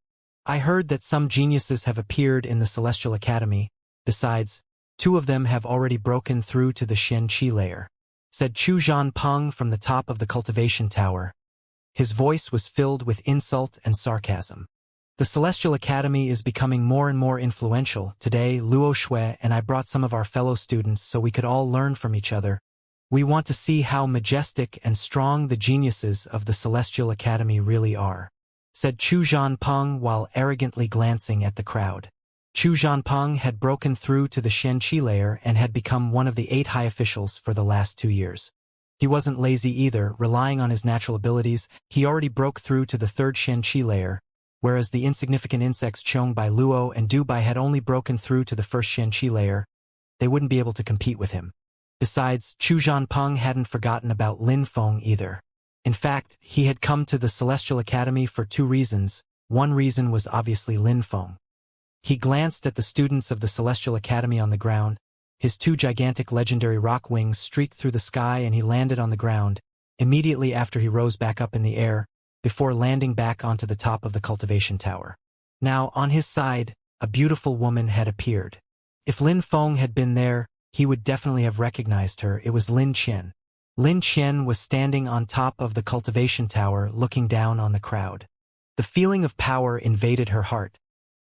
I heard that some geniuses have appeared in the Celestial Academy. Besides, 2 of them have already broken through to the Xianxia layer, said Chu Zhanpeng from the top of the Cultivation Tower. His voice was filled with insult and sarcasm. The Celestial Academy is becoming more and more influential. Today, Luo Shui and I brought some of our fellow students so we could all learn from each other. We want to see how majestic and strong the geniuses of the Celestial Academy really are, said Chu Zhanpeng while arrogantly glancing at the crowd. Chu Zhanpeng had broken through to the Xianxia layer and had become one of the 8 high officials for the last 2 years. He wasn't lazy either, relying on his natural abilities. He already broke through to the 3rd Xianxia layer, whereas the insignificant insects Chong by Luo and Du Bai had only broken through to the 1st Xianxia layer. They wouldn't be able to compete with him. Besides, Chu Zhanpeng hadn't forgotten about Lin Feng either. In fact, he had come to the Celestial Academy for 2 reasons. One reason was obviously Lin Feng. He glanced at the students of the Celestial Academy on the ground. His 2 gigantic legendary rock wings streaked through the sky and he landed on the ground, immediately after he rose back up in the air, before landing back onto the top of the Cultivation Tower. Now, on his side, a beautiful woman had appeared. If Lin Feng had been there, he would definitely have recognized her. It was Lin Qian. Lin Qian was standing on top of the Cultivation Tower looking down on the crowd. The feeling of power invaded her heart.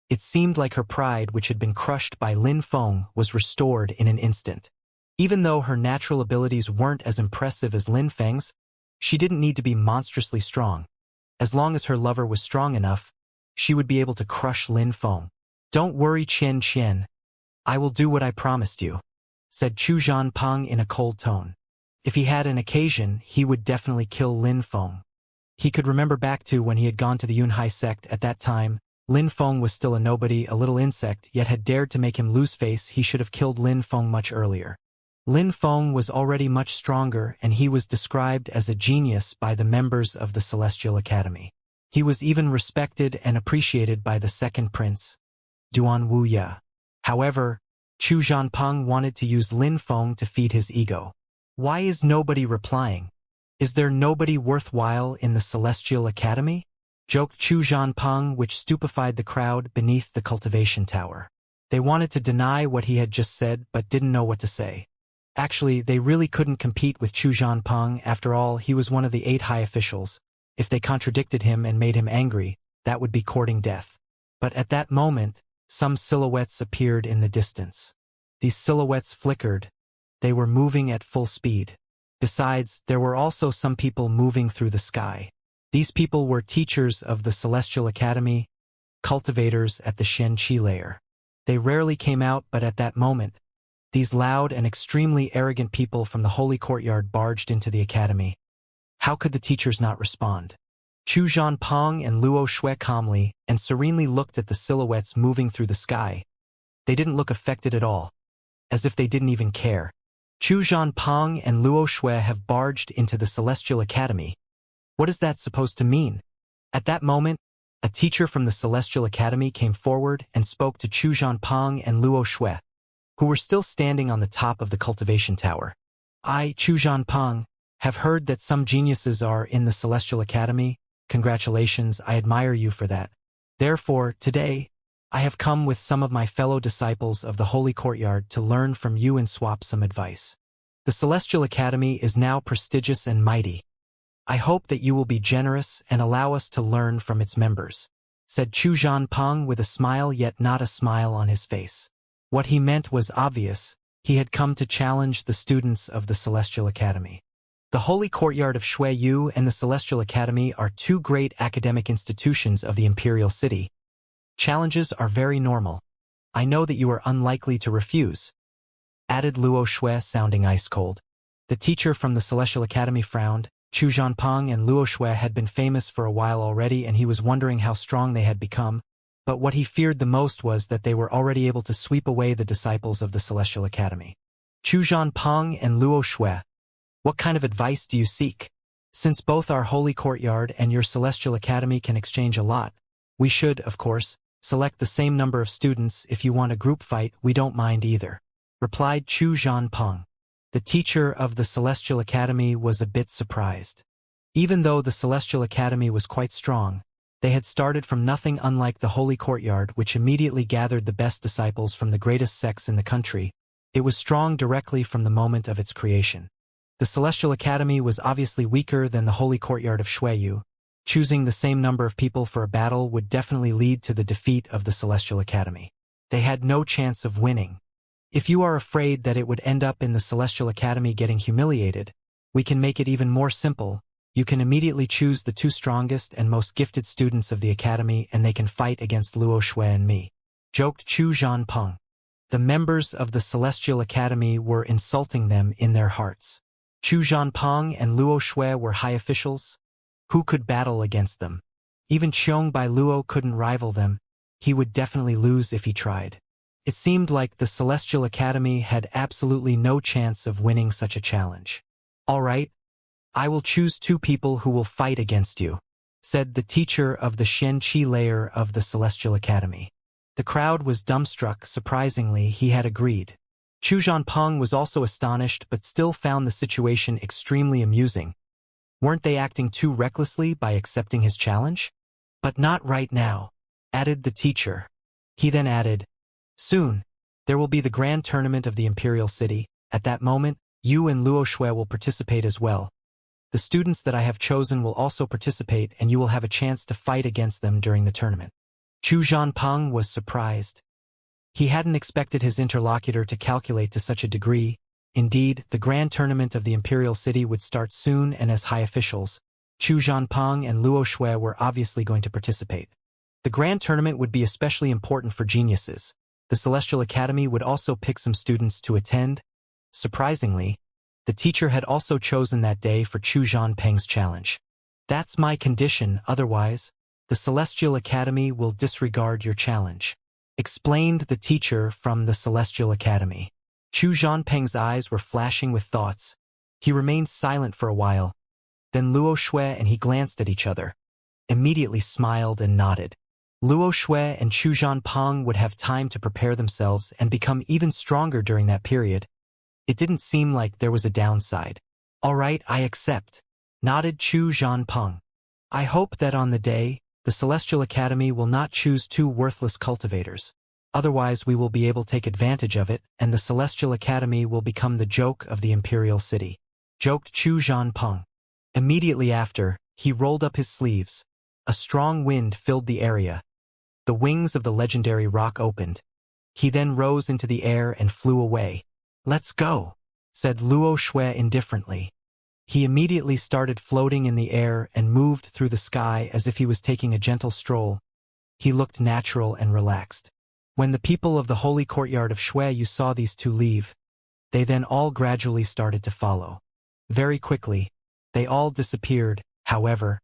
It seemed like her pride, which had been crushed by Lin Feng, was restored in an instant. Even though her natural abilities weren't as impressive as Lin Feng's, she didn't need to be monstrously strong. As long as her lover was strong enough, she would be able to crush Lin Feng. "Don't worry, Qian Qian. I will do what I promised you," said Chu Zhanpeng in a cold tone. If he had an occasion, he would definitely kill Lin Feng. He could remember back to when he had gone to the Yunhai sect. At that time, Lin Feng was still a nobody, a little insect, yet had dared to make him lose face. He should have killed Lin Feng much earlier. Lin Feng was already much stronger, and he was described as a genius by the members of the Celestial Academy. He was even respected and appreciated by the second prince, Duan Wuxia. However, Chu Zhanpeng wanted to use Lin Feng to feed his ego. Why is nobody replying? Is there nobody worthwhile in the Celestial Academy? Joked Chu Zhanpeng, which stupefied the crowd beneath the Cultivation Tower. They wanted to deny what he had just said but didn't know what to say. Actually, they really couldn't compete with Chu Zhanpeng. After all, he was one of the 8 high officials. If they contradicted him and made him angry, that would be courting death. But at that moment, some silhouettes appeared in the distance. These silhouettes flickered. They were moving at full speed. Besides, there were also some people moving through the sky. These people were teachers of the Celestial Academy, cultivators at the Xianxia layer. They rarely came out, but at that moment, these loud and extremely arrogant people from the Holy Courtyard barged into the academy. How could the teachers not respond? Chu Zhanpeng and Luo Shui calmly and serenely looked at the silhouettes moving through the sky. They didn't look affected at all, as if they didn't even care. Chu Zhanpeng and Luo Shui have barged into the Celestial Academy. What is that supposed to mean? At that moment, a teacher from the Celestial Academy came forward and spoke to Chu Zhanpeng and Luo Shui, who were still standing on the top of the Cultivation Tower. "I, Chu Zhanpeng, have heard that some geniuses are in the Celestial Academy. Congratulations, I admire you for that. Therefore, today, I have come with some of my fellow disciples of the Holy Courtyard to learn from you and swap some advice. The Celestial Academy is now prestigious and mighty. I hope that you will be generous and allow us to learn from its members," said Chu Zhanpeng with a smile yet not a smile on his face. What he meant was obvious. He had come to challenge the students of the Celestial Academy. The Holy Courtyard of Shui and the Celestial Academy are two great academic institutions of the Imperial City. Challenges are very normal. I know that you are unlikely to refuse," added Luo Shui, sounding ice-cold. The teacher from the Celestial Academy frowned. Chu Zhanpeng and Luo Shui had been famous for a while already, and he was wondering how strong they had become. But what he feared the most was that they were already able to sweep away the disciples of the Celestial Academy. "Chu Zhanpeng and Luo Shui, what kind of advice do you seek? Since both our Holy Courtyard and your Celestial Academy can exchange a lot, we should, of course, select the same number of students. If you want a group fight, we don't mind either," replied Chu Zhanpeng. The teacher of the Celestial Academy was a bit surprised. Even though the Celestial Academy was quite strong, they had started from nothing, unlike the Holy Courtyard, which immediately gathered the best disciples from the greatest sects in the country. It was strong directly from the moment of its creation. The Celestial Academy was obviously weaker than the Holy Courtyard of Shuiyu. Choosing the same number of people for a battle would definitely lead to the defeat of the Celestial Academy. They had no chance of winning. If you are afraid that it would end up in the Celestial Academy getting humiliated, we can make it even more simple. You can immediately choose the two strongest and most gifted students of the Academy, and they can fight against Luo Shui and me," joked Chu Zhanpeng. The members of the Celestial Academy were insulting them in their hearts. Chu Zhanpeng and Luo Shui were high officials. Who could battle against them? Even Qiong Bai Luo couldn't rival them. He would definitely lose if he tried. It seemed like the Celestial Academy had absolutely no chance of winning such a challenge. "All right, I will choose two people who will fight against you," said the teacher of the Xianxia layer of the Celestial Academy. The crowd was dumbstruck. Surprisingly, he had agreed. Chu Zhanpeng was also astonished, but still found the situation extremely amusing. Weren't they acting too recklessly by accepting his challenge? "But not right now," added the teacher. He then added, "Soon, there will be the grand tournament of the Imperial City. At that moment, you and Luo Shui will participate as well. The students that I have chosen will also participate, and you will have a chance to fight against them during the tournament." Chu Zhanpeng was surprised. He hadn't expected his interlocutor to calculate to such a degree. Indeed, the grand tournament of the Imperial City would start soon, and as high officials, Chu Zhanpeng and Luo Shui were obviously going to participate. The grand tournament would be especially important for geniuses. The Celestial Academy would also pick some students to attend. Surprisingly, the teacher had also chosen that day for Chu Zhanpeng's challenge. "That's my condition, otherwise, the Celestial Academy will disregard your challenge," explained the teacher from the Celestial Academy. Chu Zhanpeng's eyes were flashing with thoughts. He remained silent for a while. Then Luo Shui and he glanced at each other, immediately smiled and nodded. Luo Shui and Chu Zhanpeng would have time to prepare themselves and become even stronger during that period. It didn't seem like there was a downside. "All right, I accept," nodded Chu Zhanpeng. "I hope that on the day, the Celestial Academy will not choose two worthless cultivators. Otherwise, we will be able to take advantage of it, and the Celestial Academy will become the joke of the Imperial City," joked Chu Zhanpeng. Immediately after, he rolled up his sleeves. A strong wind filled the area. The wings of the legendary rock opened. He then rose into the air and flew away. "Let's go," said Luo Shui indifferently. He immediately started floating in the air and moved through the sky as if he was taking a gentle stroll. He looked natural and relaxed. When the people of the Holy Courtyard of Shuiyu saw these two leave, they then all gradually started to follow. Very quickly, they all disappeared. However,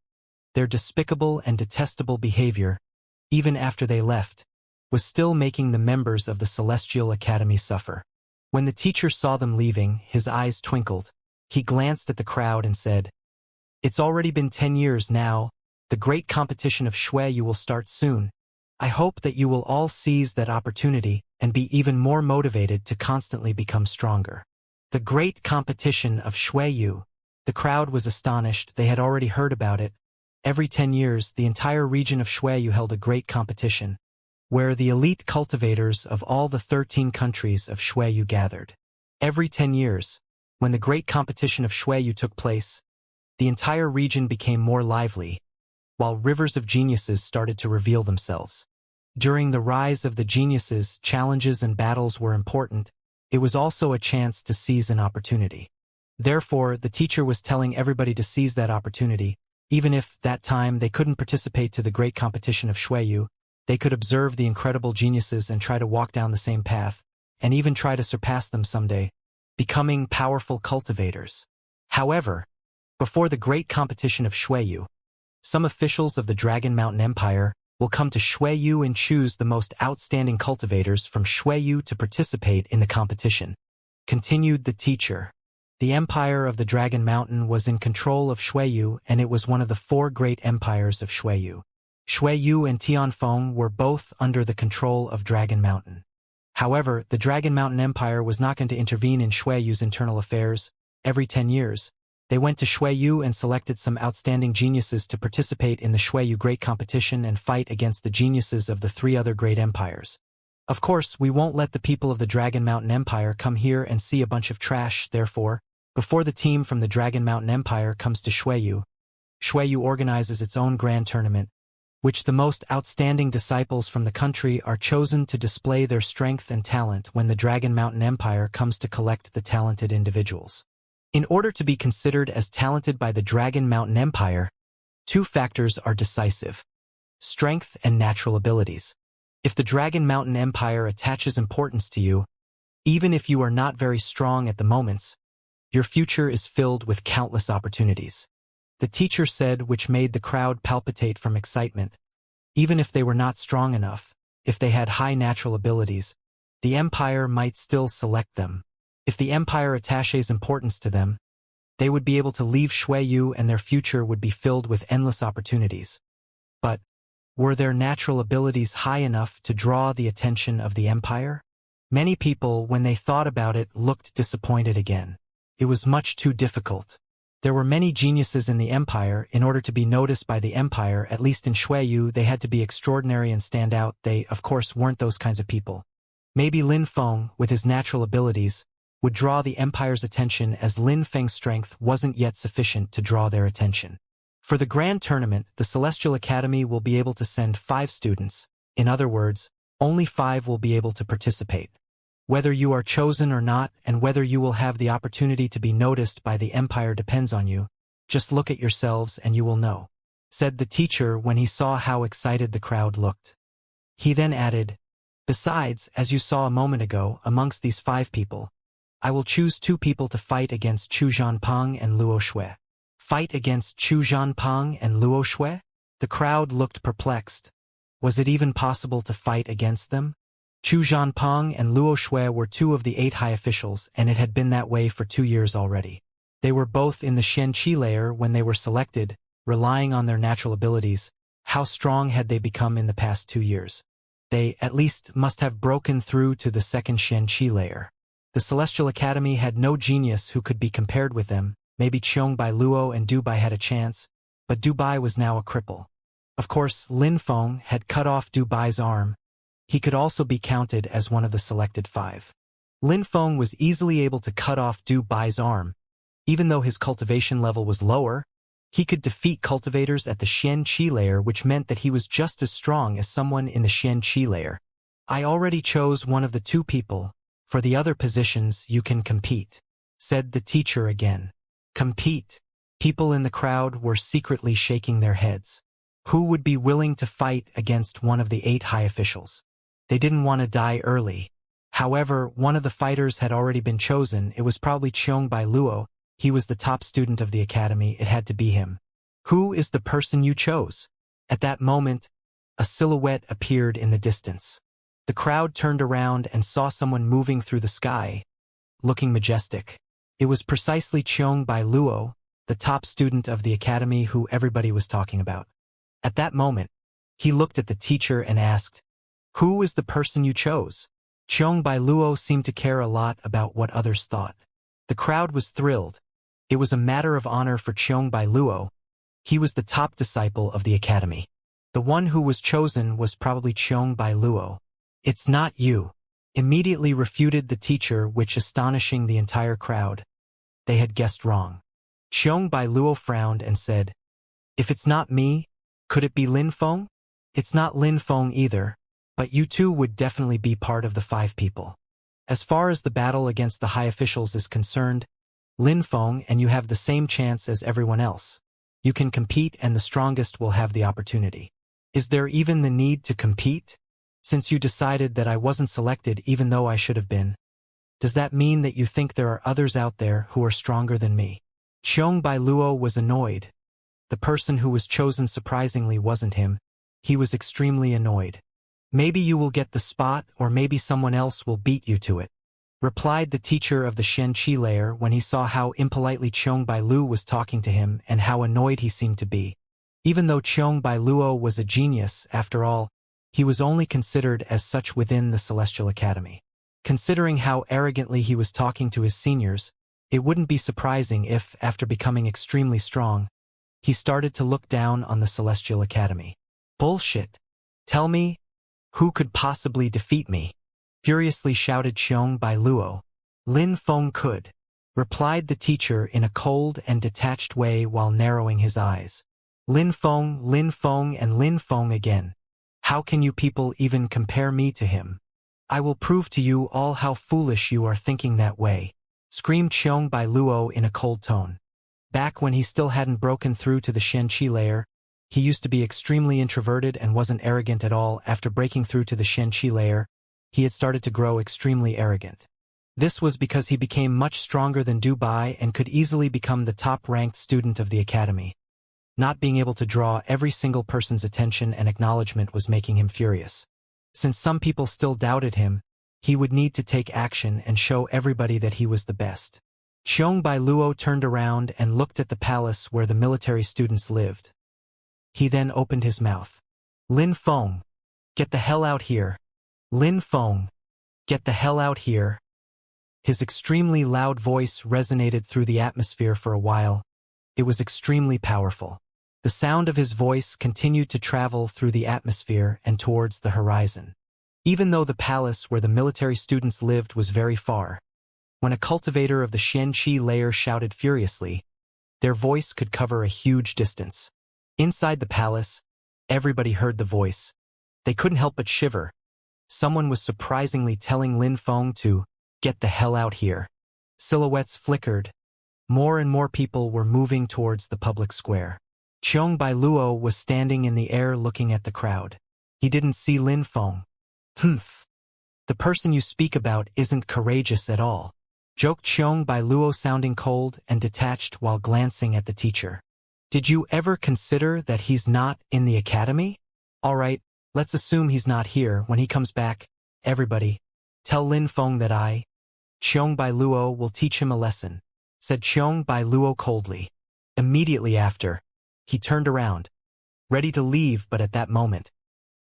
their despicable and detestable behavior, even after they left, was still making the members of the Celestial Academy suffer. When the teacher saw them leaving, his eyes twinkled. He glanced at the crowd and said, "It's already been 10 years now. The great competition of Shuiyu will start soon. I hope that you will all seize that opportunity and be even more motivated to constantly become stronger." The great competition of Shuiyu. The crowd was astonished. They had already heard about it. Every 10 years, the entire region of Shuiyu held a great competition, where the elite cultivators of all the 13 countries of Shuiyu gathered. Every 10 years, when the great competition of Shuiyu took place, the entire region became more lively, while rivers of geniuses started to reveal themselves. During the rise of the geniuses, challenges and battles were important. It was also a chance to seize an opportunity. Therefore, the teacher was telling everybody to seize that opportunity. Even if, that time, they couldn't participate to the great competition of Xueyu, they could observe the incredible geniuses and try to walk down the same path, and even try to surpass them someday, becoming powerful cultivators. However, before the great competition of Xueyu, some officials of the Dragon Mountain Empire will come to Xueyu and choose the most outstanding cultivators from Xueyu to participate in the competition. Continued the teacher. The empire of the Dragon Mountain was in control of Xueyu, and it was one of the 4 great empires of Xueyu. Xueyu and Tianfeng were both under the control of Dragon Mountain. However, the Dragon Mountain Empire was not going to intervene in Xueyu's internal affairs. Every 10 years, they went to Xueyu and selected some outstanding geniuses to participate in the Xueyu Great Competition and fight against the geniuses of the 3 other great empires. Of course, we won't let the people of the Dragon Mountain Empire come here and see a bunch of trash. Therefore, before the team from the Dragon Mountain Empire comes to Xueyu, Xueyu organizes its own grand tournament, which the most outstanding disciples from the country are chosen to display their strength and talent when the Dragon Mountain Empire comes to collect the talented individuals. In order to be considered as talented by the Dragon Mountain Empire, 2 factors are decisive: strength and natural abilities. If the Dragon Mountain Empire attaches importance to you, even if you are not very strong at the moments, your future is filled with countless opportunities. The teacher said, which made the crowd palpitate from excitement. Even if they were not strong enough, if they had high natural abilities, the empire might still select them. If the empire attaches importance to them, they would be able to leave Xueyu and their future would be filled with endless opportunities. But, were their natural abilities high enough to draw the attention of the empire? Many people, when they thought about it, looked disappointed again. It was much too difficult. There were many geniuses in the empire. In order to be noticed by the empire, at least in Xueyu, they had to be extraordinary and stand out. They, of course, weren't those kinds of people. Maybe Lin Feng, with his natural abilities, would draw the empire's attention, as Lin Feng's strength wasn't yet sufficient to draw their attention. For the grand tournament, the Celestial Academy will be able to send 5 students. In other words, only 5 will be able to participate. Whether you are chosen or not, and whether you will have the opportunity to be noticed by the empire depends on you. Just look at yourselves and you will know," said the teacher when he saw how excited the crowd looked. He then added, "Besides, as you saw a moment ago, amongst these 5 people, I will choose 2 people to fight against Chu Zhanpeng and Luo Shui." Fight against Chu Zhanpeng and Luo Shui? The crowd looked perplexed. Was it even possible to fight against them? Chu Zhanpeng and Luo Shui were 2 of the 8 high officials, and it had been that way for 2 years already. They were both in the Xianxia layer when they were selected, relying on their natural abilities. How strong had they become in the past 2 years? They, at least, must have broken through to the second Xianxia layer. The Celestial Academy had no genius who could be compared with them. Maybe Qiongbai Luo and Dubai had a chance, but Dubai was now a cripple. Of course, Lin Feng had cut off Dubai's arm. He could also be counted as one of the selected 5. Lin Feng was easily able to cut off Dubai's arm. Even though his cultivation level was lower, he could defeat cultivators at the Xianxia layer, which meant that he was just as strong as someone in the Xianxia layer. "I already chose one of the 2 people. For the other positions, you can compete," said the teacher again. Compete. People in the crowd were secretly shaking their heads. Who would be willing to fight against one of the 8 high officials? They didn't want to die early. However, one of the fighters had already been chosen. It was probably Qiongbai Luo. He was the top student of the academy. It had to be him. "Who is the person you chose?" At that moment, a silhouette appeared in the distance. The crowd turned around and saw someone moving through the sky, looking majestic. It was precisely Qiongbai Luo, the top student of the academy who everybody was talking about. At that moment, he looked at the teacher and asked, "Who is the person you chose?" Qiongbai Luo seemed to care a lot about what others thought. The crowd was thrilled. It was a matter of honor for Qiongbai Luo. He was the top disciple of the academy. The one who was chosen was probably Qiongbai Luo. "It's not you," immediately refuted the teacher, which astonishing the entire crowd. They had guessed wrong. Qiongbai Luo frowned and said, "If it's not me, could it be Lin Feng?" "It's not Lin Feng either, but you 2 would definitely be part of the 5 people." As far as the battle against the high officials is concerned, Lin Feng, and you have the same chance as everyone else. You can compete and the strongest will have the opportunity. Is there even the need to compete? Since you decided that I wasn't selected even though I should have been, does that mean that you think there are others out there who are stronger than me? Xiong Bailuo was annoyed. The person who was chosen surprisingly wasn't him. He was extremely annoyed. Maybe you will get the spot or maybe someone else will beat you to it, replied the teacher of the Xianxia layer when he saw how impolitely Xiong Bailuo was talking to him and how annoyed he seemed to be. Even though Xiong Bailuo was a genius, after all, he was only considered as such within the Celestial Academy. Considering how arrogantly he was talking to his seniors, it wouldn't be surprising if, after becoming extremely strong, he started to look down on the Celestial Academy. Bullshit. Tell me, who could possibly defeat me? Furiously shouted Xiong Bailuo. Lin Feng could, replied the teacher in a cold and detached way while narrowing his eyes. Lin Feng, and Lin Feng again. How can you people even compare me to him? I will prove to you all how foolish you are thinking that way, screamed Xiong Bailuo in a cold tone. Back when he still hadn't broken through to the Xianxia layer, he used to be extremely introverted and wasn't arrogant at all. After breaking through to the Xianxia layer, he had started to grow extremely arrogant. This was because he became much stronger than Dubai and could easily become the top-ranked student of the academy. Not being able to draw every single person's attention and acknowledgement was making him furious. Since some people still doubted him, he would need to take action and show everybody that he was the best. Xiong Bailuo turned around and looked at the palace where the military students lived. He then opened his mouth. Lin Feng, get the hell out here. Lin Feng, get the hell out here. His extremely loud voice resonated through the atmosphere for a while. It was extremely powerful. The sound of his voice continued to travel through the atmosphere and towards the horizon. Even though the palace where the military students lived was very far, when a cultivator of the Xianxia layer shouted furiously, their voice could cover a huge distance. Inside the palace, everybody heard the voice. They couldn't help but shiver. Someone was surprisingly telling Lin Feng to get the hell out here. Silhouettes flickered. More and more people were moving towards the public square. Xiong Bailuo was standing in the air looking at the crowd. He didn't see Lin Feng. Humph. The person you speak about isn't courageous at all, joked Xiong Bailuo, sounding cold and detached while glancing at the teacher. Did you ever consider that he's not in the academy? All right, let's assume he's not here. When he comes back, everybody, tell Lin Feng that Xiong Bailuo, will teach him a lesson, said Xiong Bailuo coldly. Immediately after, he turned around, ready to leave, but at that moment,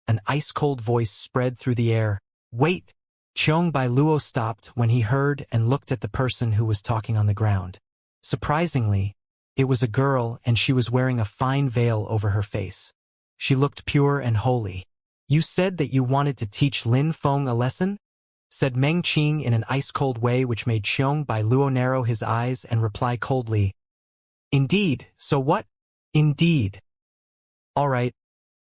an ice-cold voice spread through the air. Wait! Xiong Bailuo stopped when he heard and looked at the person who was talking on the ground. Surprisingly, it was a girl and she was wearing a fine veil over her face. She looked pure and holy. You said that you wanted to teach Lin Feng a lesson? Said Meng Qing in an ice-cold way, which made Xiong Bailuo narrow his eyes and reply coldly. Indeed, so what? Indeed. All right.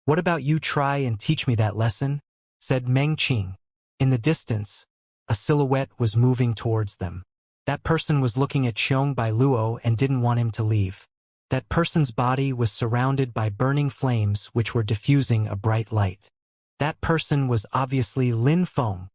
What about you try and teach me that lesson? Said Meng Qing. In the distance, a silhouette was moving towards them. That person was looking at Xiong Bailuo and didn't want him to leave. That person's body was surrounded by burning flames which were diffusing a bright light. That person was obviously Lin Feng.